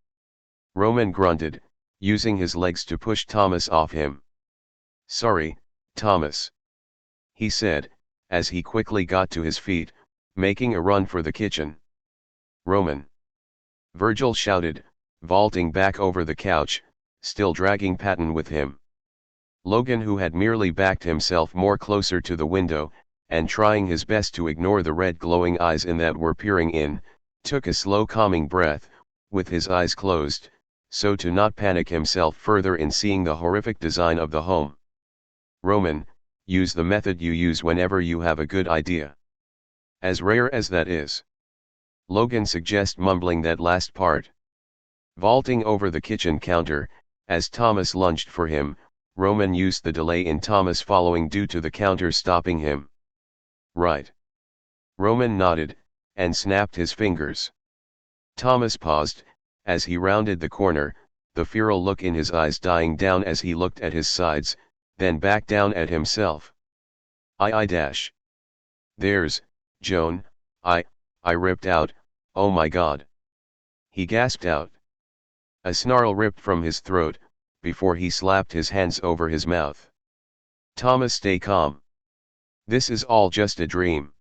Speaker 1: Roman grunted, using his legs to push Thomas off him. Sorry, Thomas. He said, as he quickly got to his feet, making a run for the kitchen. Roman! Virgil shouted, vaulting back over the couch, still dragging Patton with him. Logan, who had merely backed himself more closer to the window, and trying his best to ignore the red glowing eyes in that were peering in, took a slow calming breath, with his eyes closed, so to not panic himself further in seeing the horrific design of the home. Roman, use the method you use whenever you have a good idea. As rare as that is. Logan suggested, mumbling that last part. Vaulting over the kitchen counter, as Thomas lunged for him, Roman used the delay in Thomas following due to the counter stopping him. Right. Roman nodded, and snapped his fingers. Thomas paused, as he rounded the corner, the feral look in his eyes dying down as he looked at his sides, then back down at himself. There's, Joan, I ripped out, oh my God. He gasped out. A snarl ripped from his throat, before he slapped his hands over his mouth. Thomas, stay calm. This is all just a dream.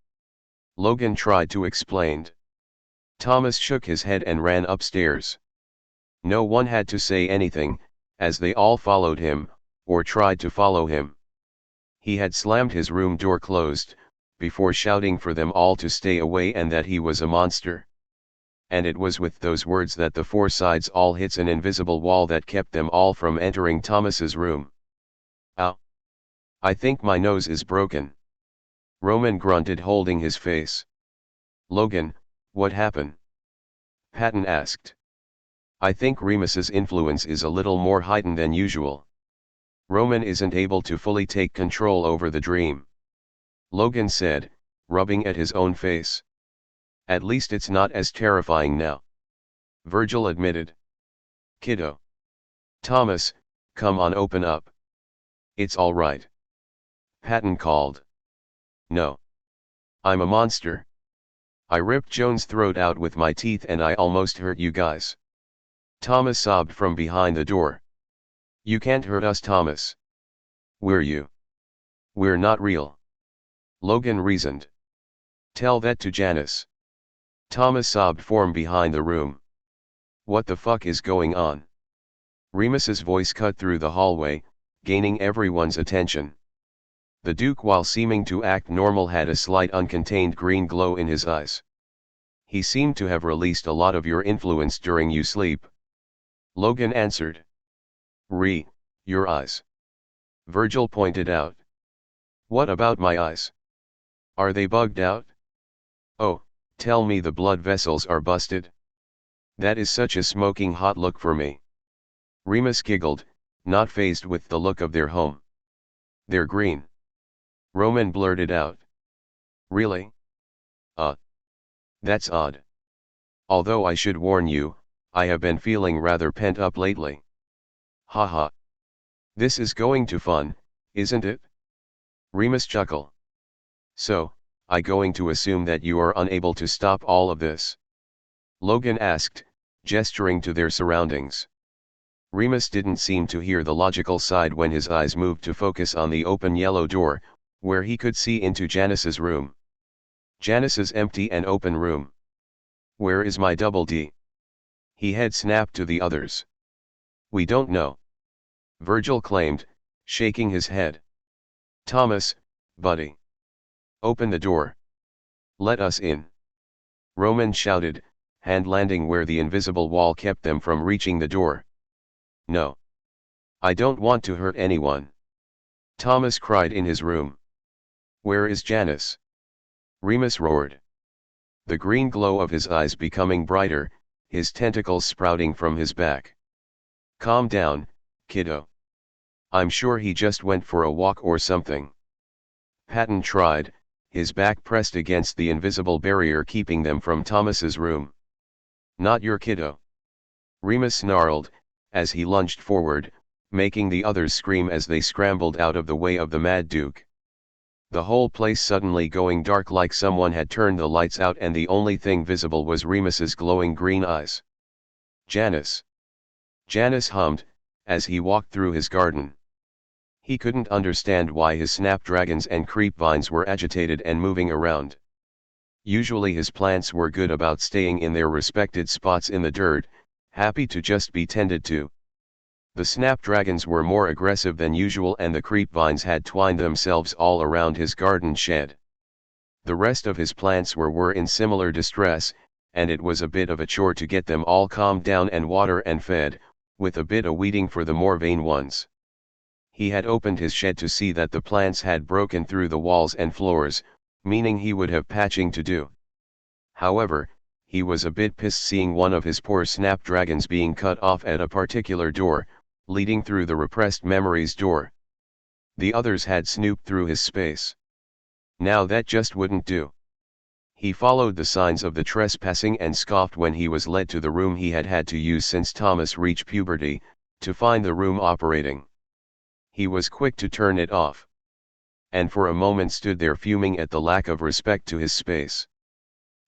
Speaker 1: Logan tried to explain. Thomas shook his head and ran upstairs. No one had to say anything, as they all followed him, or tried to follow him. He had slammed his room door closed, before shouting for them all to stay away and that he was a monster. And it was with those words that the 4 sides all hits an invisible wall that kept them all from entering Thomas's room. Ow! I think my nose is broken. Roman grunted, holding his face. Logan, what happened? Patton asked. I think Remus's influence is a little more heightened than usual. Roman isn't able to fully take control over the dream. Logan said, rubbing at his own face. At least it's not as terrifying now. Virgil admitted. Kiddo. Thomas, come on, open up. It's all right. Patton called. No. I'm a monster. I ripped Joan's throat out with my teeth and I almost hurt you guys. Thomas sobbed from behind the door. You can't hurt us, Thomas. We're you. We're not real. Logan reasoned. Tell that to Janus. Thomas sobbed from behind the room. What the fuck is going on? Remus's voice cut through the hallway, gaining everyone's attention. The Duke, while seeming to act normal, had a slight uncontained green glow in his eyes. He seemed to have released a lot of your influence during you sleep. Logan answered. Your eyes. Virgil pointed out. What about my eyes? Are they bugged out? Oh, tell me the blood vessels are busted? That is such a smoking hot look for me. Remus giggled, not fazed with the look of their home. They're green. Roman blurted out. Really? That's odd. Although I should warn you, I have been feeling rather pent up lately. Haha. This is going to fun, isn't it? Remus chuckled. So, I going to assume that you are unable to stop all of this? Logan asked, gesturing to their surroundings. Remus didn't seem to hear the logical side when his eyes moved to focus on the open yellow door, where he could see into Janus's room. Janus's empty and open room. Where is my double D? He had snapped to the others. We don't know. Virgil claimed, shaking his head. Thomas, buddy. Open the door. Let us in. Roman shouted, hand landing where the invisible wall kept them from reaching the door. No. I don't want to hurt anyone. Thomas cried in his room. Where is Janus? Remus roared. The green glow of his eyes becoming brighter, his tentacles sprouting from his back. Calm down, kiddo. I'm sure he just went for a walk or something. Patton tried, his back pressed against the invisible barrier keeping them from Thomas's room. Not your kiddo. Remus snarled, as he lunged forward, making the others scream as they scrambled out of the way of the Mad Duke. The whole place suddenly going dark like someone had turned the lights out and the only thing visible was Remus's glowing green eyes. Janus. Janus hummed, as he walked through his garden. He couldn't understand why his snapdragons and creep vines were agitated and moving around. Usually his plants were good about staying in their respected spots in the dirt, happy to just be tended to. The snapdragons were more aggressive than usual and the creep vines had twined themselves all around his garden shed. The rest of his plants were in similar distress, and it was a bit of a chore to get them all calmed down and water and fed, with a bit of weeding for the more vain ones. He had opened his shed to see that the plants had broken through the walls and floors, meaning he would have patching to do. However, he was a bit pissed seeing one of his poor snapdragons being cut off at a particular door, leading through the repressed memories door. The others had snooped through his space. Now that just wouldn't do. He followed the signs of the trespassing and scoffed when he was led to the room he had had to use since Thomas reached puberty, to find the room operating. He was quick to turn it off. And for a moment stood there fuming at the lack of respect to his space.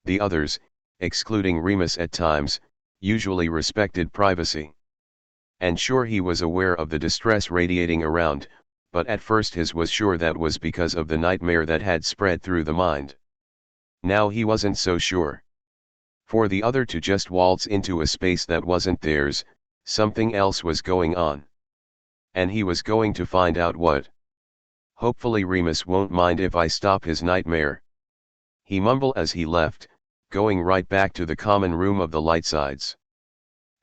Speaker 1: The others, excluding Remus at times, usually respected privacy. And sure, he was aware of the distress radiating around, but at first his was sure that was because of the nightmare that had spread through the mind. Now he wasn't so sure. For the other to just waltz into a space that wasn't theirs, something else was going on. And he was going to find out what. Hopefully Remus won't mind if I stop his nightmare. He mumbled as he left, going right back to the common room of the lightsides.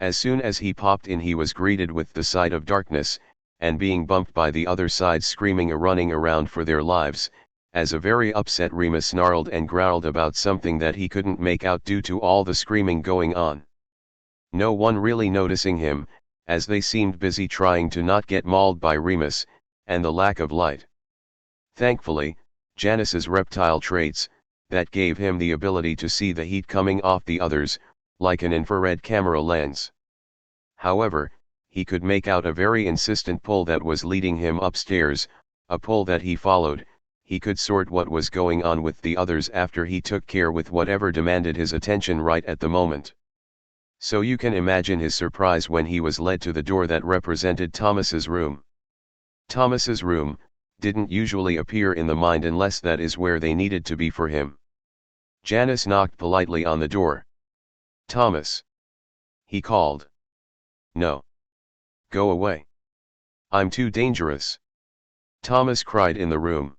Speaker 1: As soon as he popped in he was greeted with the sight of darkness, and being bumped by the other side screaming or running around for their lives, as a very upset Remus snarled and growled about something that he couldn't make out due to all the screaming going on. No one really noticing him, as they seemed busy trying to not get mauled by Remus, and the lack of light. Thankfully, Janus's reptile traits, that gave him the ability to see the heat coming off the others, like an infrared camera lens. However, he could make out a very insistent pull that was leading him upstairs, a pull that he followed. He could sort what was going on with the others after he took care with whatever demanded his attention right at the moment. So you can imagine his surprise when he was led to the door that represented Thomas's room. Thomas's room didn't usually appear in the mind unless that is where they needed to be for him. Janus knocked politely on the door. "Thomas," he called. "No. Go away. I'm too dangerous," Thomas cried in the room.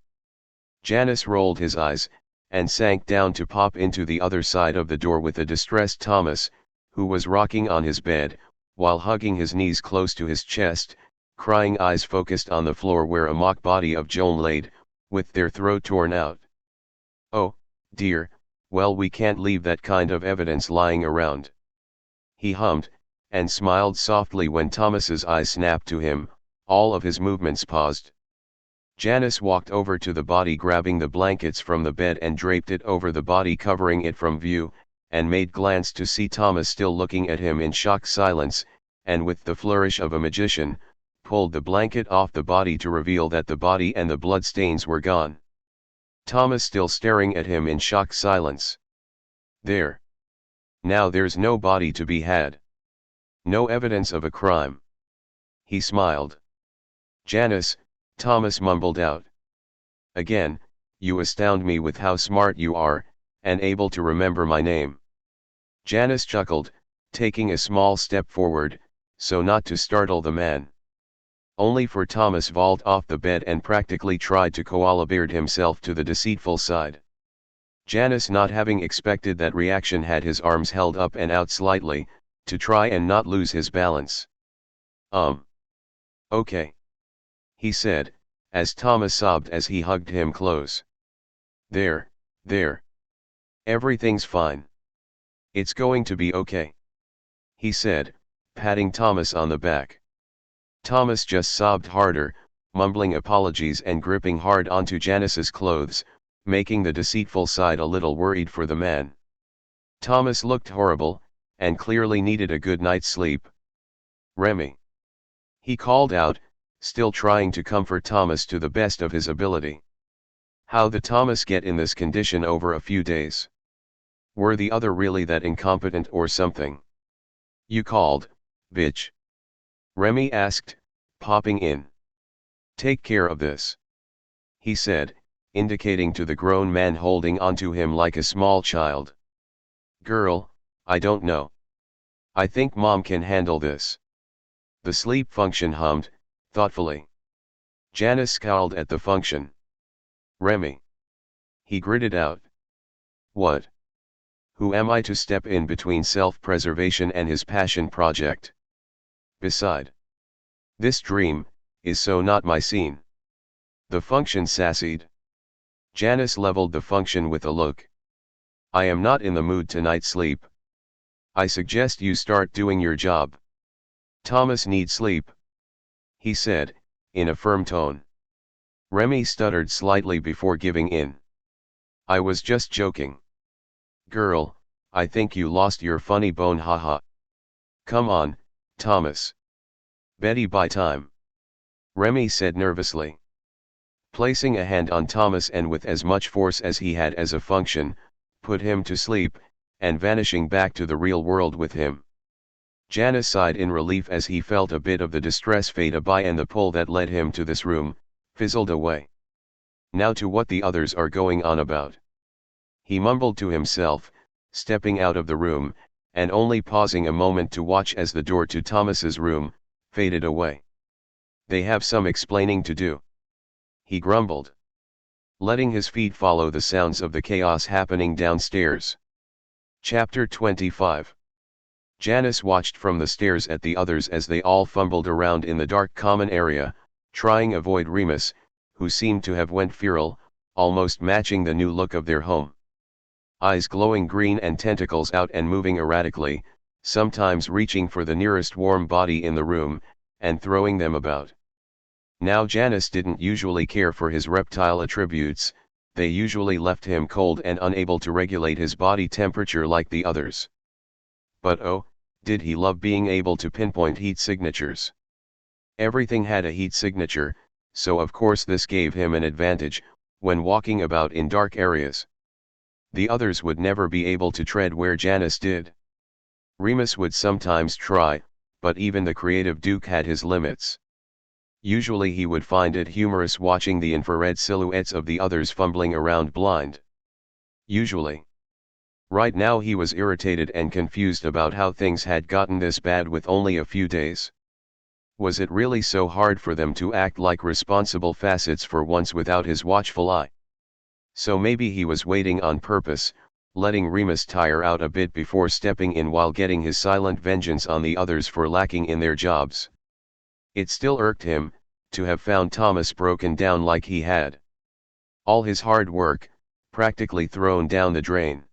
Speaker 1: Janus rolled his eyes, and sank down to pop into the other side of the door with a distressed Thomas, who was rocking on his bed, while hugging his knees close to his chest, crying, eyes focused on the floor where a mock body of Joan laid, with their throat torn out. "Oh, dear, well, we can't leave that kind of evidence lying around," he hummed, and smiled softly when Thomas's eyes snapped to him, all of his movements paused. Janus walked over to the body, grabbing the blankets from the bed and draped it over the body, covering it from view, and made glance to see Thomas still looking at him in shocked silence, and with the flourish of a magician, pulled the blanket off the body to reveal that the body and the blood stains were gone. Thomas still staring at him in shocked silence. "There. Now there's no body to be had. No evidence of a crime." He smiled. "Janus," Thomas mumbled out. "Again, you astound me with how smart you are, and able to remember my name." Janus chuckled, taking a small step forward, so not to startle the man. Only for Thomas vault off the bed and practically tried to koala-beard himself to the deceitful side. Janus, not having expected that reaction, had his arms held up and out slightly, to try and not lose his balance. Okay," he said, as Thomas sobbed as he hugged him close. There. Everything's fine. It's going to be okay," he said, patting Thomas on the back. Thomas just sobbed harder, mumbling apologies and gripping hard onto Janus's clothes, making the deceitful side a little worried for the man. Thomas looked horrible, and clearly needed a good night's sleep. "Remy," he called out, still trying to comfort Thomas to the best of his ability. How the Thomas get in this condition over a few days? Were the other really that incompetent or something? "You called, bitch?" Remy asked, popping in. "Take care of this," he said, indicating to the grown man holding onto him like a small child. "Girl, I don't know. I think Mom can handle this." The sleep function hummed, thoughtfully. Janus scowled at the function. "Remy," he gritted out. "What? Who am I to step in between self-preservation and his passion project? Beside, this dream is so not my scene." The function sassied. Janus leveled the function with a look. "I am not in the mood tonight, sleep. I suggest you start doing your job." "Thomas needs sleep," he said, in a firm tone. Remy stuttered slightly before giving in. "I was just joking. Girl, I think you lost your funny bone, haha. Come on, Thomas. Betty by time," Remy said nervously. Placing a hand on Thomas and with as much force as he had as a function, put him to sleep, and vanishing back to the real world with him. Janus sighed in relief as he felt a bit of the distress fade by and the pull that led him to this room fizzled away. Now to what the others are going on about, he mumbled to himself, stepping out of the room, and only pausing a moment to watch as the door to Thomas's room faded away. "They have some explaining to do," he grumbled, letting his feet follow the sounds of the chaos happening downstairs. Chapter 25. Janus watched from the stairs at the others as they all fumbled around in the dark common area, trying avoid Remus, who seemed to have went feral, almost matching the new look of their home. Eyes glowing green and tentacles out and moving erratically, sometimes reaching for the nearest warm body in the room, and throwing them about. Now Janus didn't usually care for his reptile attributes, they usually left him cold and unable to regulate his body temperature like the others. But oh, Did he love being able to pinpoint heat signatures? Everything had a heat signature, so of course this gave him an advantage when walking about in dark areas. The others would never be able to tread where Janus did. Remus would sometimes try, but even the creative Duke had his limits. Usually he would find it humorous watching the infrared silhouettes of the others fumbling around blind. Usually. Right now he was irritated and confused about how things had gotten this bad with only a few days. Was it really so hard for them to act like responsible facets for once without his watchful eye? So maybe he was waiting on purpose, letting Remus tire out a bit before stepping in while getting his silent vengeance on the others for lacking in their jobs. It still irked him, to have found Thomas broken down like he had. All his hard work, practically thrown down the drain.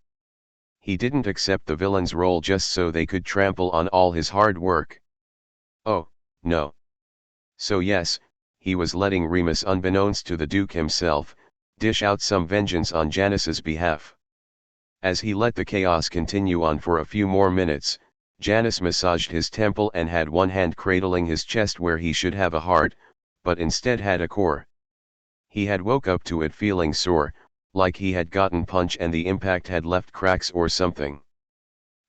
Speaker 1: He didn't accept the villain's role just so they could trample on all his hard work. Oh, no. So yes, he was letting Remus, unbeknownst to the Duke himself, dish out some vengeance on Janus's behalf. As he let the chaos continue on for a few more minutes, Janus massaged his temple and had one hand cradling his chest where he should have a heart, but instead had a core. He had woke up to it feeling sore, like he had gotten punched and the impact had left cracks or something.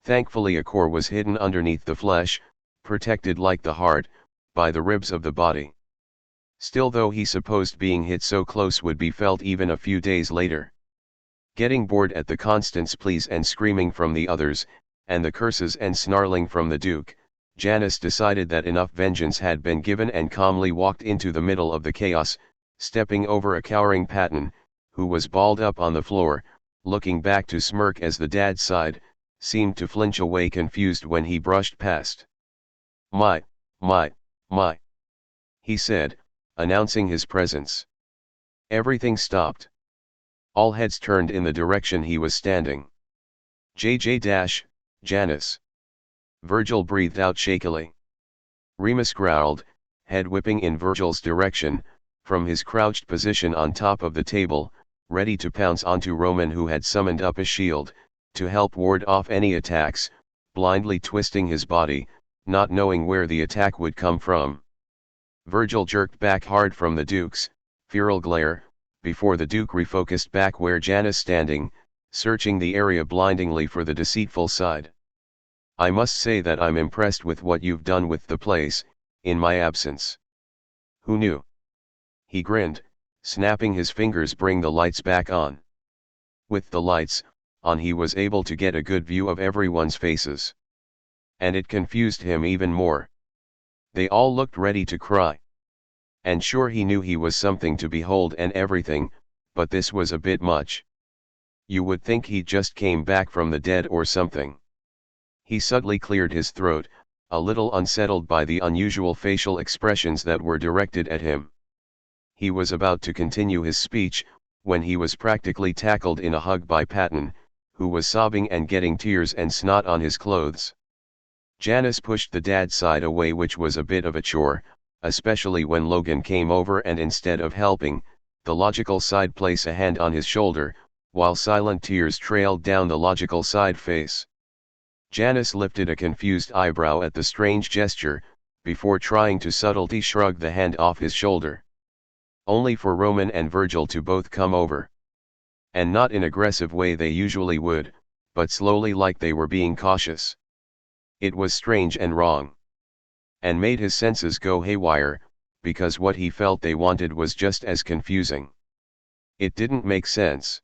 Speaker 1: Thankfully a core was hidden underneath the flesh, protected like the heart, by the ribs of the body. Still, though, he supposed being hit so close would be felt even a few days later. Getting bored at the constant pleas and screaming from the others, and the curses and snarling from the Duke, Janus decided that enough vengeance had been given and calmly walked into the middle of the chaos, stepping over a cowering Patton, who was balled up on the floor, looking back to smirk as the dad sighed, seemed to flinch away confused when he brushed past. My, he said, announcing his presence. Everything stopped. All heads turned in the direction he was standing. Janus. Virgil breathed out shakily. Remus growled, head whipping in Virgil's direction, from his crouched position on top of the table, ready to pounce onto Roman, who had summoned up a shield, to help ward off any attacks, blindly twisting his body, not knowing where the attack would come from. Virgil jerked back hard from the Duke's feral glare, before the Duke refocused back where Janus standing, searching the area blindingly for the deceitful side. I must say that I'm impressed with what you've done with the place, in my absence. Who knew? He grinned, snapping his fingers. Bring the lights back on. With the lights on, he was able to get a good view of everyone's faces. And it confused him even more. They all looked ready to cry. And sure, he knew he was something to behold and everything, but this was a bit much. You would think he just came back from the dead or something. He suddenly cleared his throat, a little unsettled by the unusual facial expressions that were directed at him. He was about to continue his speech, when he was practically tackled in a hug by Patton, who was sobbing and getting tears and snot on his clothes. Janus pushed the dad's side away, which was a bit of a chore, especially when Logan came over and, instead of helping, the logical side place a hand on his shoulder, while silent tears trailed down the logical side face. Janus lifted a confused eyebrow at the strange gesture, before trying to subtly shrug the hand off his shoulder. Only for Roman and Virgil to both come over. And not in aggressive way they usually would, but slowly, like they were being cautious. It was strange and wrong. And made his senses go haywire, because what he felt they wanted was just as confusing. It didn't make sense.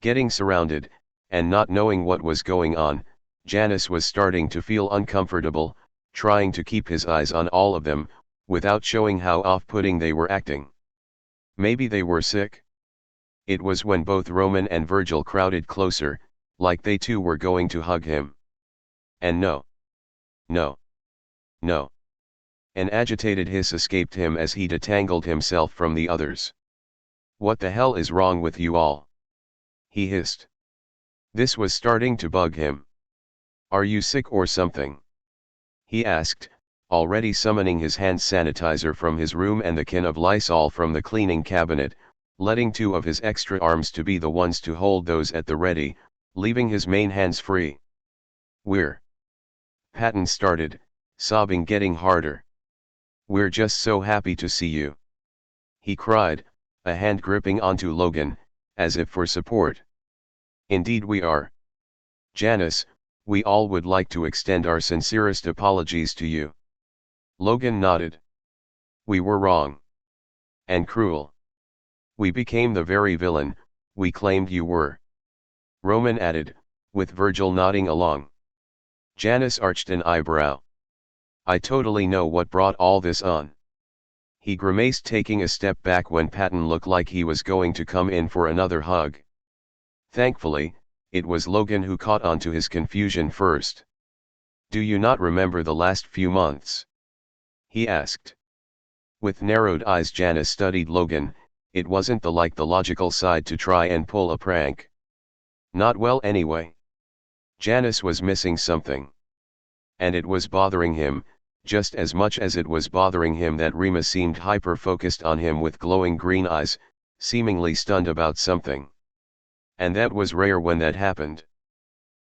Speaker 1: Getting surrounded, and not knowing what was going on, Janus was starting to feel uncomfortable, trying to keep his eyes on all of them, without showing how off-putting they were acting. Maybe they were sick? It was when both Roman and Virgil crowded closer, like they too were going to hug him. And no. An agitated hiss escaped him as he detangled himself from the others. What the hell is wrong with you all? He hissed. This was starting to bug him. Are you sick or something? He asked, already summoning his hand sanitizer from his room and the can of Lysol from the cleaning cabinet, letting two of his extra arms to be the ones to hold those at the ready, leaving his main hands free. We're Patton started, sobbing getting harder. "We're just so happy to see you," he cried, a hand gripping onto Logan, as if for support. "Indeed we are. Janus, we all would like to extend our sincerest apologies to you." Logan nodded. "We were wrong. And cruel. We became the very villain we claimed you were," Roman added, with Virgil nodding along. Janus arched an eyebrow. "I totally know what brought all this on." He grimaced, taking a step back when Patton looked like he was going to come in for another hug. Thankfully, it was Logan who caught on to his confusion first. "Do you not remember the last few months?" he asked. With narrowed eyes Janus studied Logan. It wasn't the logical side to try and pull a prank. Not well anyway. Janus was missing something. And it was bothering him, just as much as it was bothering him that Remus seemed hyper-focused on him with glowing green eyes, seemingly stunned about something. And that was rare when that happened.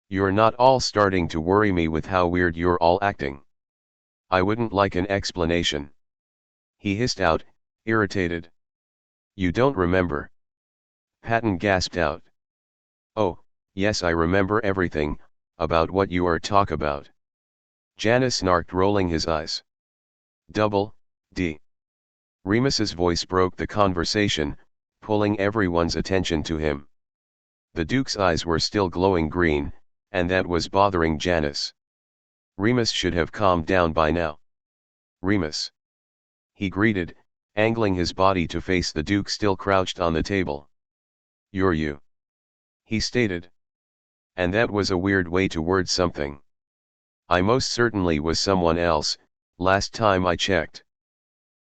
Speaker 1: "You're not all starting to worry me with how weird you're all acting. I wouldn't like an explanation," he hissed out, irritated. "You don't remember?" Patton gasped out. "Oh, yes, I remember everything about what you are talk about," Janus snarked, rolling his eyes. "Double D." Remus's voice broke the conversation, pulling everyone's attention to him. The Duke's eyes were still glowing green, and that was bothering Janus. Remus should have calmed down by now. "Remus," he greeted, angling his body to face the Duke still crouched on the table. "You're you," he stated. And that was a weird way to word something. "I most certainly was someone else, last time I checked,"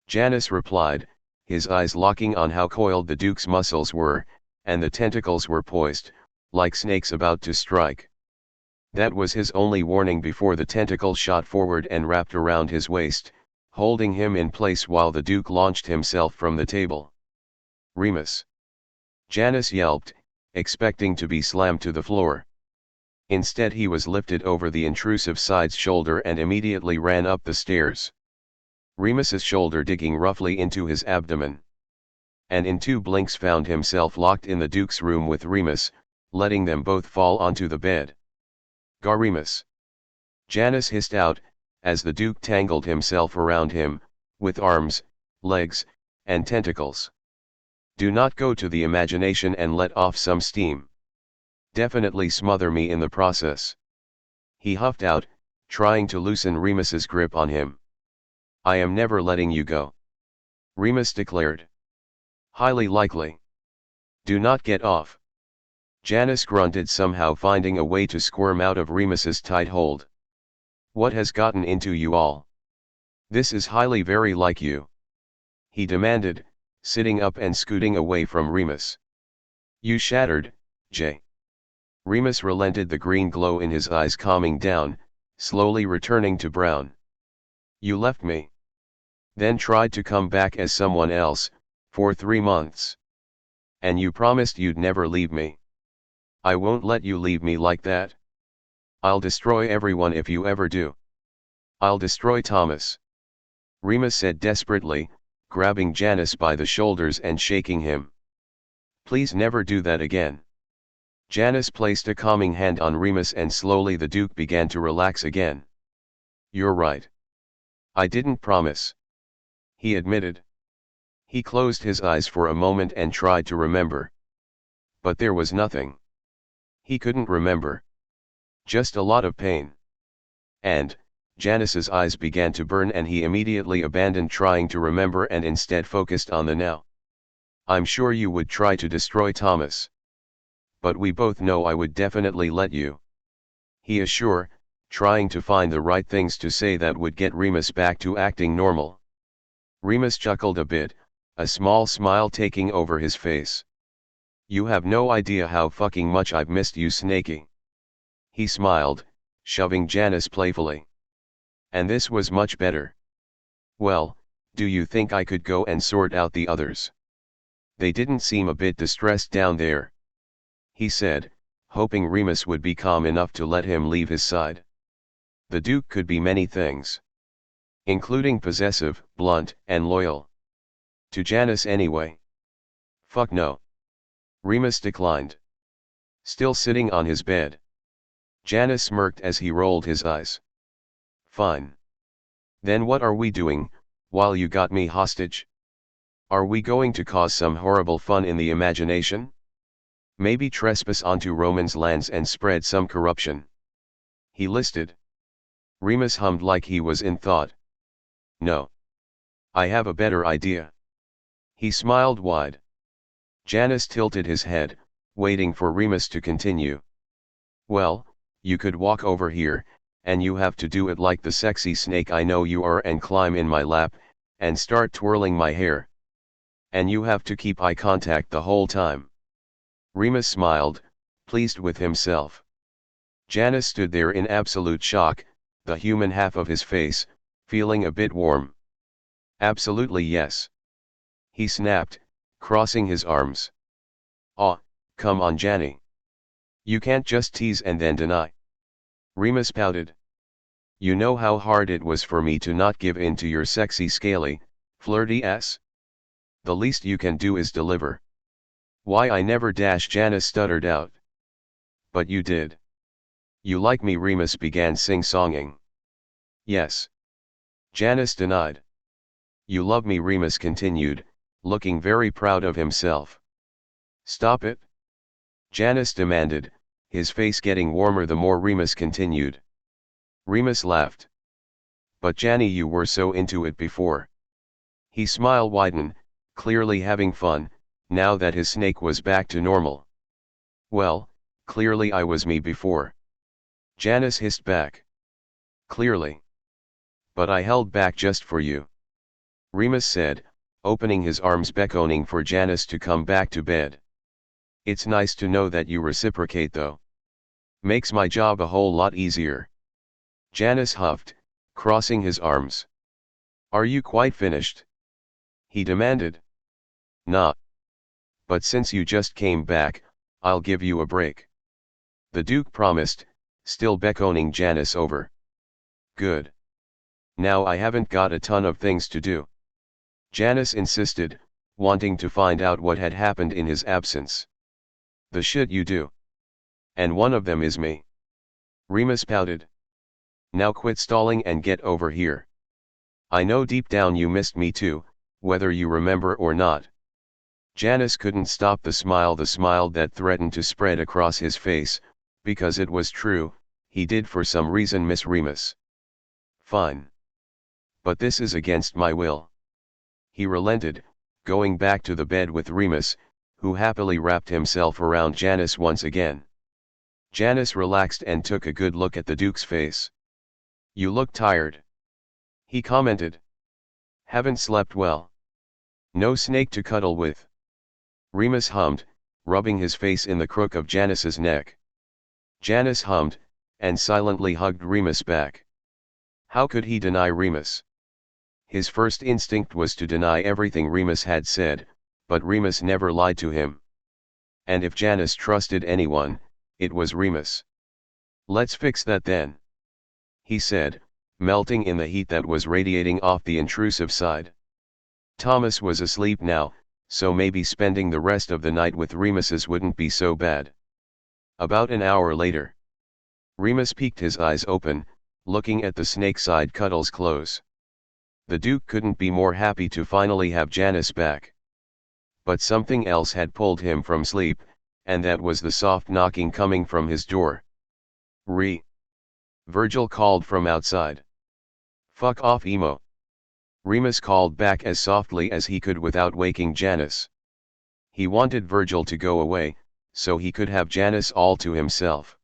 Speaker 1: Janus replied, his eyes locking on how coiled the Duke's muscles were, and the tentacles were poised, like snakes about to strike. That was his only warning before the tentacle shot forward and wrapped around his waist, holding him in place while the Duke launched himself from the table. "Remus!" Janus yelped, expecting to be slammed to the floor. Instead he was lifted over the intrusive side's shoulder and immediately ran up the stairs. Remus's shoulder digging roughly into his abdomen. And in 2 blinks found himself locked in the Duke's room with Remus, letting them both fall onto the bed. "Gar Remus!" Janus hissed out, as the Duke tangled himself around him, with arms, legs, and tentacles. "Do not go to the imagination and let off some steam. Definitely smother me in the process," he huffed out, trying to loosen Remus's grip on him. "I am never letting you go," Remus declared. "Highly likely. Do not get off." Janus grunted, somehow finding a way to squirm out of Remus's tight hold. "What has gotten into you all? This is highly very like you," he demanded, sitting up and scooting away from Remus. "You shattered, Jay." Remus relented, the green glow in his eyes calming down, slowly returning to brown. "You left me. Then tried to come back as someone else, for 3 months. And you promised you'd never leave me. I won't let you leave me like that. I'll destroy everyone if you ever do. I'll destroy Thomas," Remus said desperately, grabbing Janus by the shoulders and shaking him. "Please never do that again." Janus placed a calming hand on Remus and slowly the Duke began to relax again. "You're right. I didn't promise," he admitted. He closed his eyes for a moment and tried to remember. But there was nothing. He couldn't remember. Just a lot of pain. And, Janus's eyes began to burn and he immediately abandoned trying to remember and instead focused on the now. "I'm sure you would try to destroy Thomas. But we both know I would definitely let you," he assured, trying to find the right things to say that would get Remus back to acting normal. Remus chuckled a bit, a small smile taking over his face. "You have no idea how fucking much I've missed you, Snakey." He smiled, shoving Janus playfully. And this was much better. "Well, do you think I could go and sort out the others? They didn't seem a bit distressed down there," he said, hoping Remus would be calm enough to let him leave his side. The Duke could be many things, including possessive, blunt, and loyal. To Janus anyway. Fuck no. Remus declined. Still sitting on his bed. Janus smirked as he rolled his eyes. Fine. Then what are we doing, while you got me hostage? Are we going to cause some horrible fun in the imagination? Maybe trespass onto Romans' lands and spread some corruption? He listed. Remus hummed like he was in thought. No. I have a better idea. He smiled wide. Janus tilted his head, waiting for Remus to continue. Well, you could walk over here, and you have to do it like the sexy snake I know you are and climb in my lap, and start twirling my hair. And you have to keep eye contact the whole time. Remus smiled, pleased with himself. Janus stood there in absolute shock, the human half of his face, feeling a bit warm. Absolutely yes. He snapped, crossing his arms. Aw, come on Janny. You can't just tease and then deny. Remus pouted. You know how hard it was for me to not give in to your sexy scaly, flirty ass? The least you can do is deliver. Why I never Janus stuttered out. But you did. You like me Remus began sing-songing. Yes. Janus denied. You love me Remus continued, looking very proud of himself. Stop it. Janus demanded, his face getting warmer the more Remus continued. Remus laughed. But Janny you were so into it before. He smile widened, clearly having fun, now that his snake was back to normal. Well, clearly I was me before. Janus hissed back. Clearly. But I held back just for you. Remus said, opening his arms beckoning for Janus to come back to bed. It's nice to know that you reciprocate though. Makes my job a whole lot easier. Janus huffed, crossing his arms. Are you quite finished? He demanded. Nah. But since you just came back, I'll give you a break. The Duke promised, still beckoning Janus over. Good. Now I haven't got a ton of things to do. Janus insisted, wanting to find out what had happened in his absence. The shit you do. And one of them is me. Remus pouted. Now quit stalling and get over here. I know deep down you missed me too, whether you remember or not. Janus couldn't stop the smile that threatened to spread across his face, because it was true, he did for some reason miss Remus. Fine. But this is against my will. He relented, going back to the bed with Remus, who happily wrapped himself around Janus once again. Janus relaxed and took a good look at the Duke's face. You look tired. He commented. Haven't slept well. No snake to cuddle with. Remus hummed, rubbing his face in the crook of Janus's neck. Janus hummed, and silently hugged Remus back. How could he deny Remus? His first instinct was to deny everything Remus had said, but Remus never lied to him. And if Janus trusted anyone, it was Remus. Let's fix that then. He said, melting in the heat that was radiating off the intrusive side. Thomas was asleep now, so maybe spending the rest of the night with Remus's wouldn't be so bad. About an hour later. Remus peeked his eyes open, looking at the snake-side cuddles close. The Duke couldn't be more happy to finally have Janus back. But something else had pulled him from sleep, and that was the soft knocking coming from his door. Virgil called from outside. Fuck off emo. Remus called back as softly as he could without waking Janus. He wanted Virgil to go away, so he could have Janus all to himself.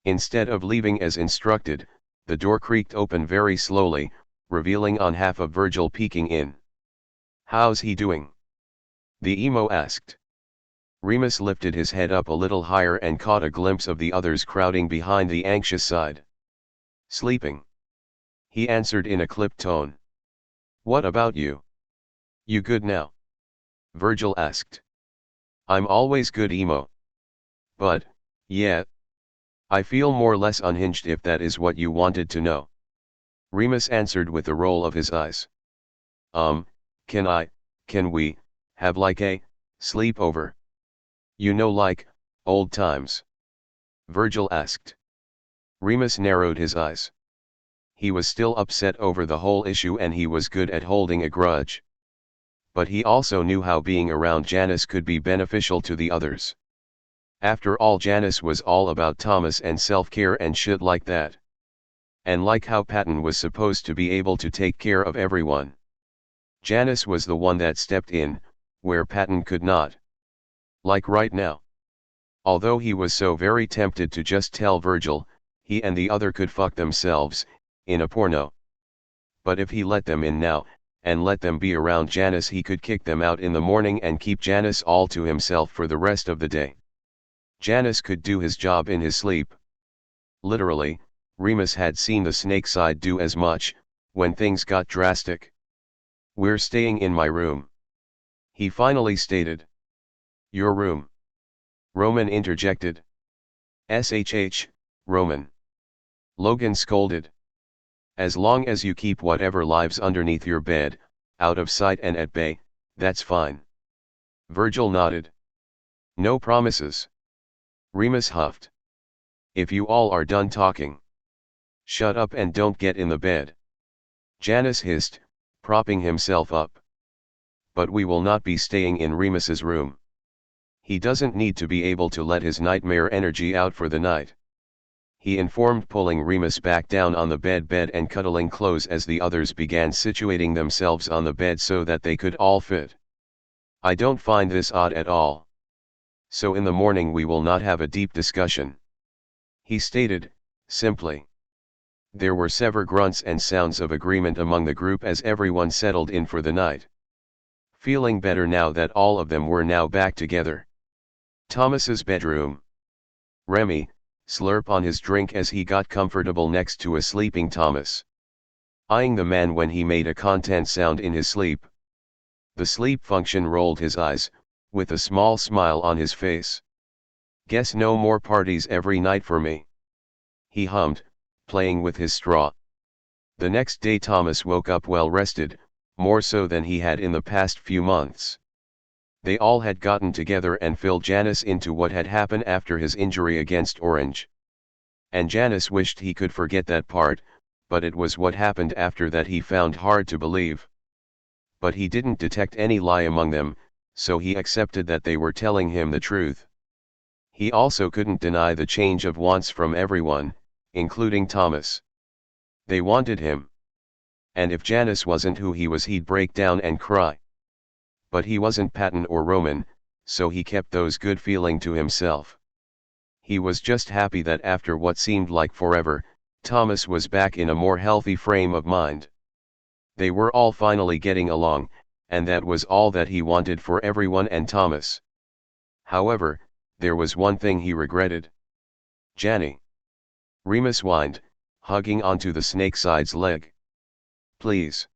Speaker 1: Instead of leaving as instructed, the door creaked open very slowly, revealing on half of Virgil peeking in. How's he doing? The emo asked. Remus lifted his head up a little higher and caught a glimpse of the others crowding behind the anxious side. Sleeping. He answered in a clipped tone. What about you? You good now? Virgil asked. I'm always good emo. But, yeah. I feel more or less unhinged if that is what you wanted to know. Remus answered with a roll of his eyes. Can we, have like a, sleepover? You know, like, old times? Virgil asked. Remus narrowed his eyes. He was still upset over the whole issue and he was good at holding a grudge. But he also knew how being around Janus could be beneficial to the others. After all, Janus was all about Thomas and self-care and shit like that. And like how Patton was supposed to be able to take care of everyone. Janus was the one that stepped in, where Patton could not. Like right now. Although he was so very tempted to just tell Virgil, he and the other could fuck themselves, in a porno. But if he let them in now, and let them be around Janus, he could kick them out in the morning and keep Janus all to himself for the rest of the day. Janus could do his job in his sleep. Literally, Remus had seen the snake side do as much, when things got drastic. "We're staying in my room," he finally stated. "Your room?" Roman interjected. "SHH, Roman." Logan scolded. "As long as you keep whatever lives underneath your bed, out of sight and at bay, that's fine." Virgil nodded. "No promises." Remus huffed. "If you all are done talking, shut up and don't get in the bed." Janus hissed, propping himself up. "But we will not be staying in Remus's room. He doesn't need to be able to let his nightmare energy out for the night," he informed, pulling Remus back down on the bed and cuddling close as the others began situating themselves on the bed so that they could all fit. "I don't find this odd at all. So in the morning we will not have a deep discussion," he stated, simply. There were several grunts and sounds of agreement among the group as everyone settled in for the night. Feeling better now that all of them were now back together. Thomas's bedroom. Remy, slurp on his drink as he got comfortable next to a sleeping Thomas. Eyeing the man when he made a content sound in his sleep. The sleep function rolled his eyes, with a small smile on his face. "Guess no more parties every night for me," he hummed, playing with his straw. The next day Thomas woke up well rested, more so than he had in the past few months. They all had gotten together and filled Janus into what had happened after his injury against Orange. And Janus wished he could forget that part, but it was what happened after that he found hard to believe. But he didn't detect any lie among them, so he accepted that they were telling him the truth. He also couldn't deny the change of wants from everyone, including Thomas. They wanted him. And if Janus wasn't who he was, he'd break down and cry. But he wasn't Patton or Roman, so he kept those good feeling to himself. He was just happy that after what seemed like forever, Thomas was back in a more healthy frame of mind. They were all finally getting along, and that was all that he wanted for everyone and Thomas. However, there was one thing he regretted. "Janny," Remus whined, hugging onto the snake-side's leg. "Please.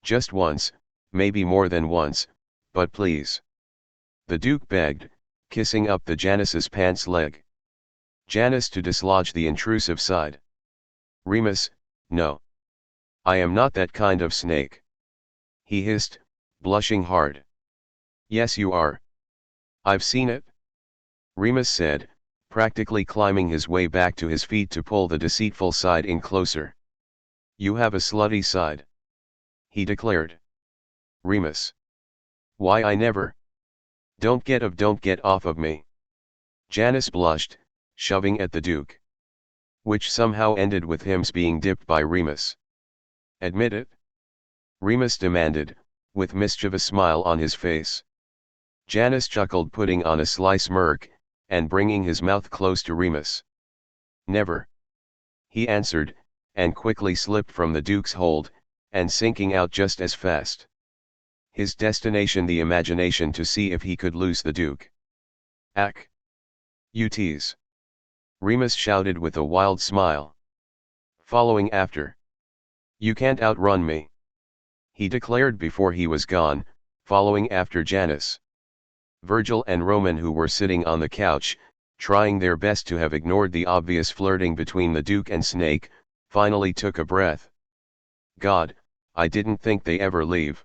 Speaker 1: Just once, maybe more than once, but please." The Duke begged, kissing up the Janus's pants leg. Janus to dislodge the intrusive side. "Remus, no. I am not that kind of snake," he hissed, blushing hard. "Yes you are. I've seen it," Remus said, practically climbing his way back to his feet to pull the deceitful side in closer. "You have a slutty side," he declared. "Remus. Why I never. Don't get off of me." Janus blushed, shoving at the Duke. Which somehow ended with him being dipped by Remus. "Admit it?" Remus demanded, with mischievous smile on his face. Janus chuckled, putting on a sly smirk, and bringing his mouth close to Remus. "Never," he answered, and quickly slipped from the Duke's hold, and sinking out just as fast. His destination the imagination to see if he could lose the Duke. "Ack! You tease!" Remus shouted with a wild smile. Following after. "You can't outrun me," he declared before he was gone, following after Janus. Virgil and Roman, who were sitting on the couch, trying their best to have ignored the obvious flirting between the Duke and Snake, finally took a breath. God, I didn't think they ever leave.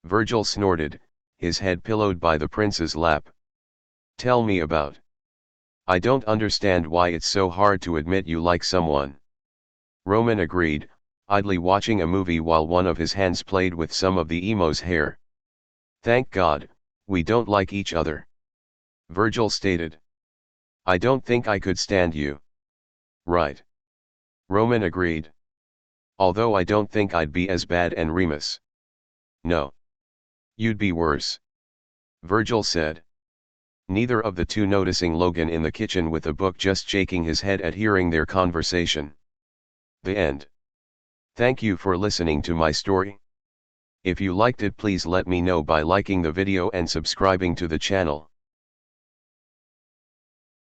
Speaker 1: Virgil snorted, his head pillowed by the prince's lap. Tell me about. I don't understand why it's so hard to admit you like someone. Roman agreed, idly watching a movie while one of his hands played with some of the emo's hair. Thank God, we don't like each other. Virgil stated. I don't think I could stand you. Right. Roman agreed. Although I don't think I'd be as bad as Remus. No. You'd be worse. Virgil said. Neither of the two noticing Logan in the kitchen with a book just shaking his head at hearing their conversation. The end. Thank you for listening to my story. If you liked it, please let me know by liking the video and subscribing to the channel.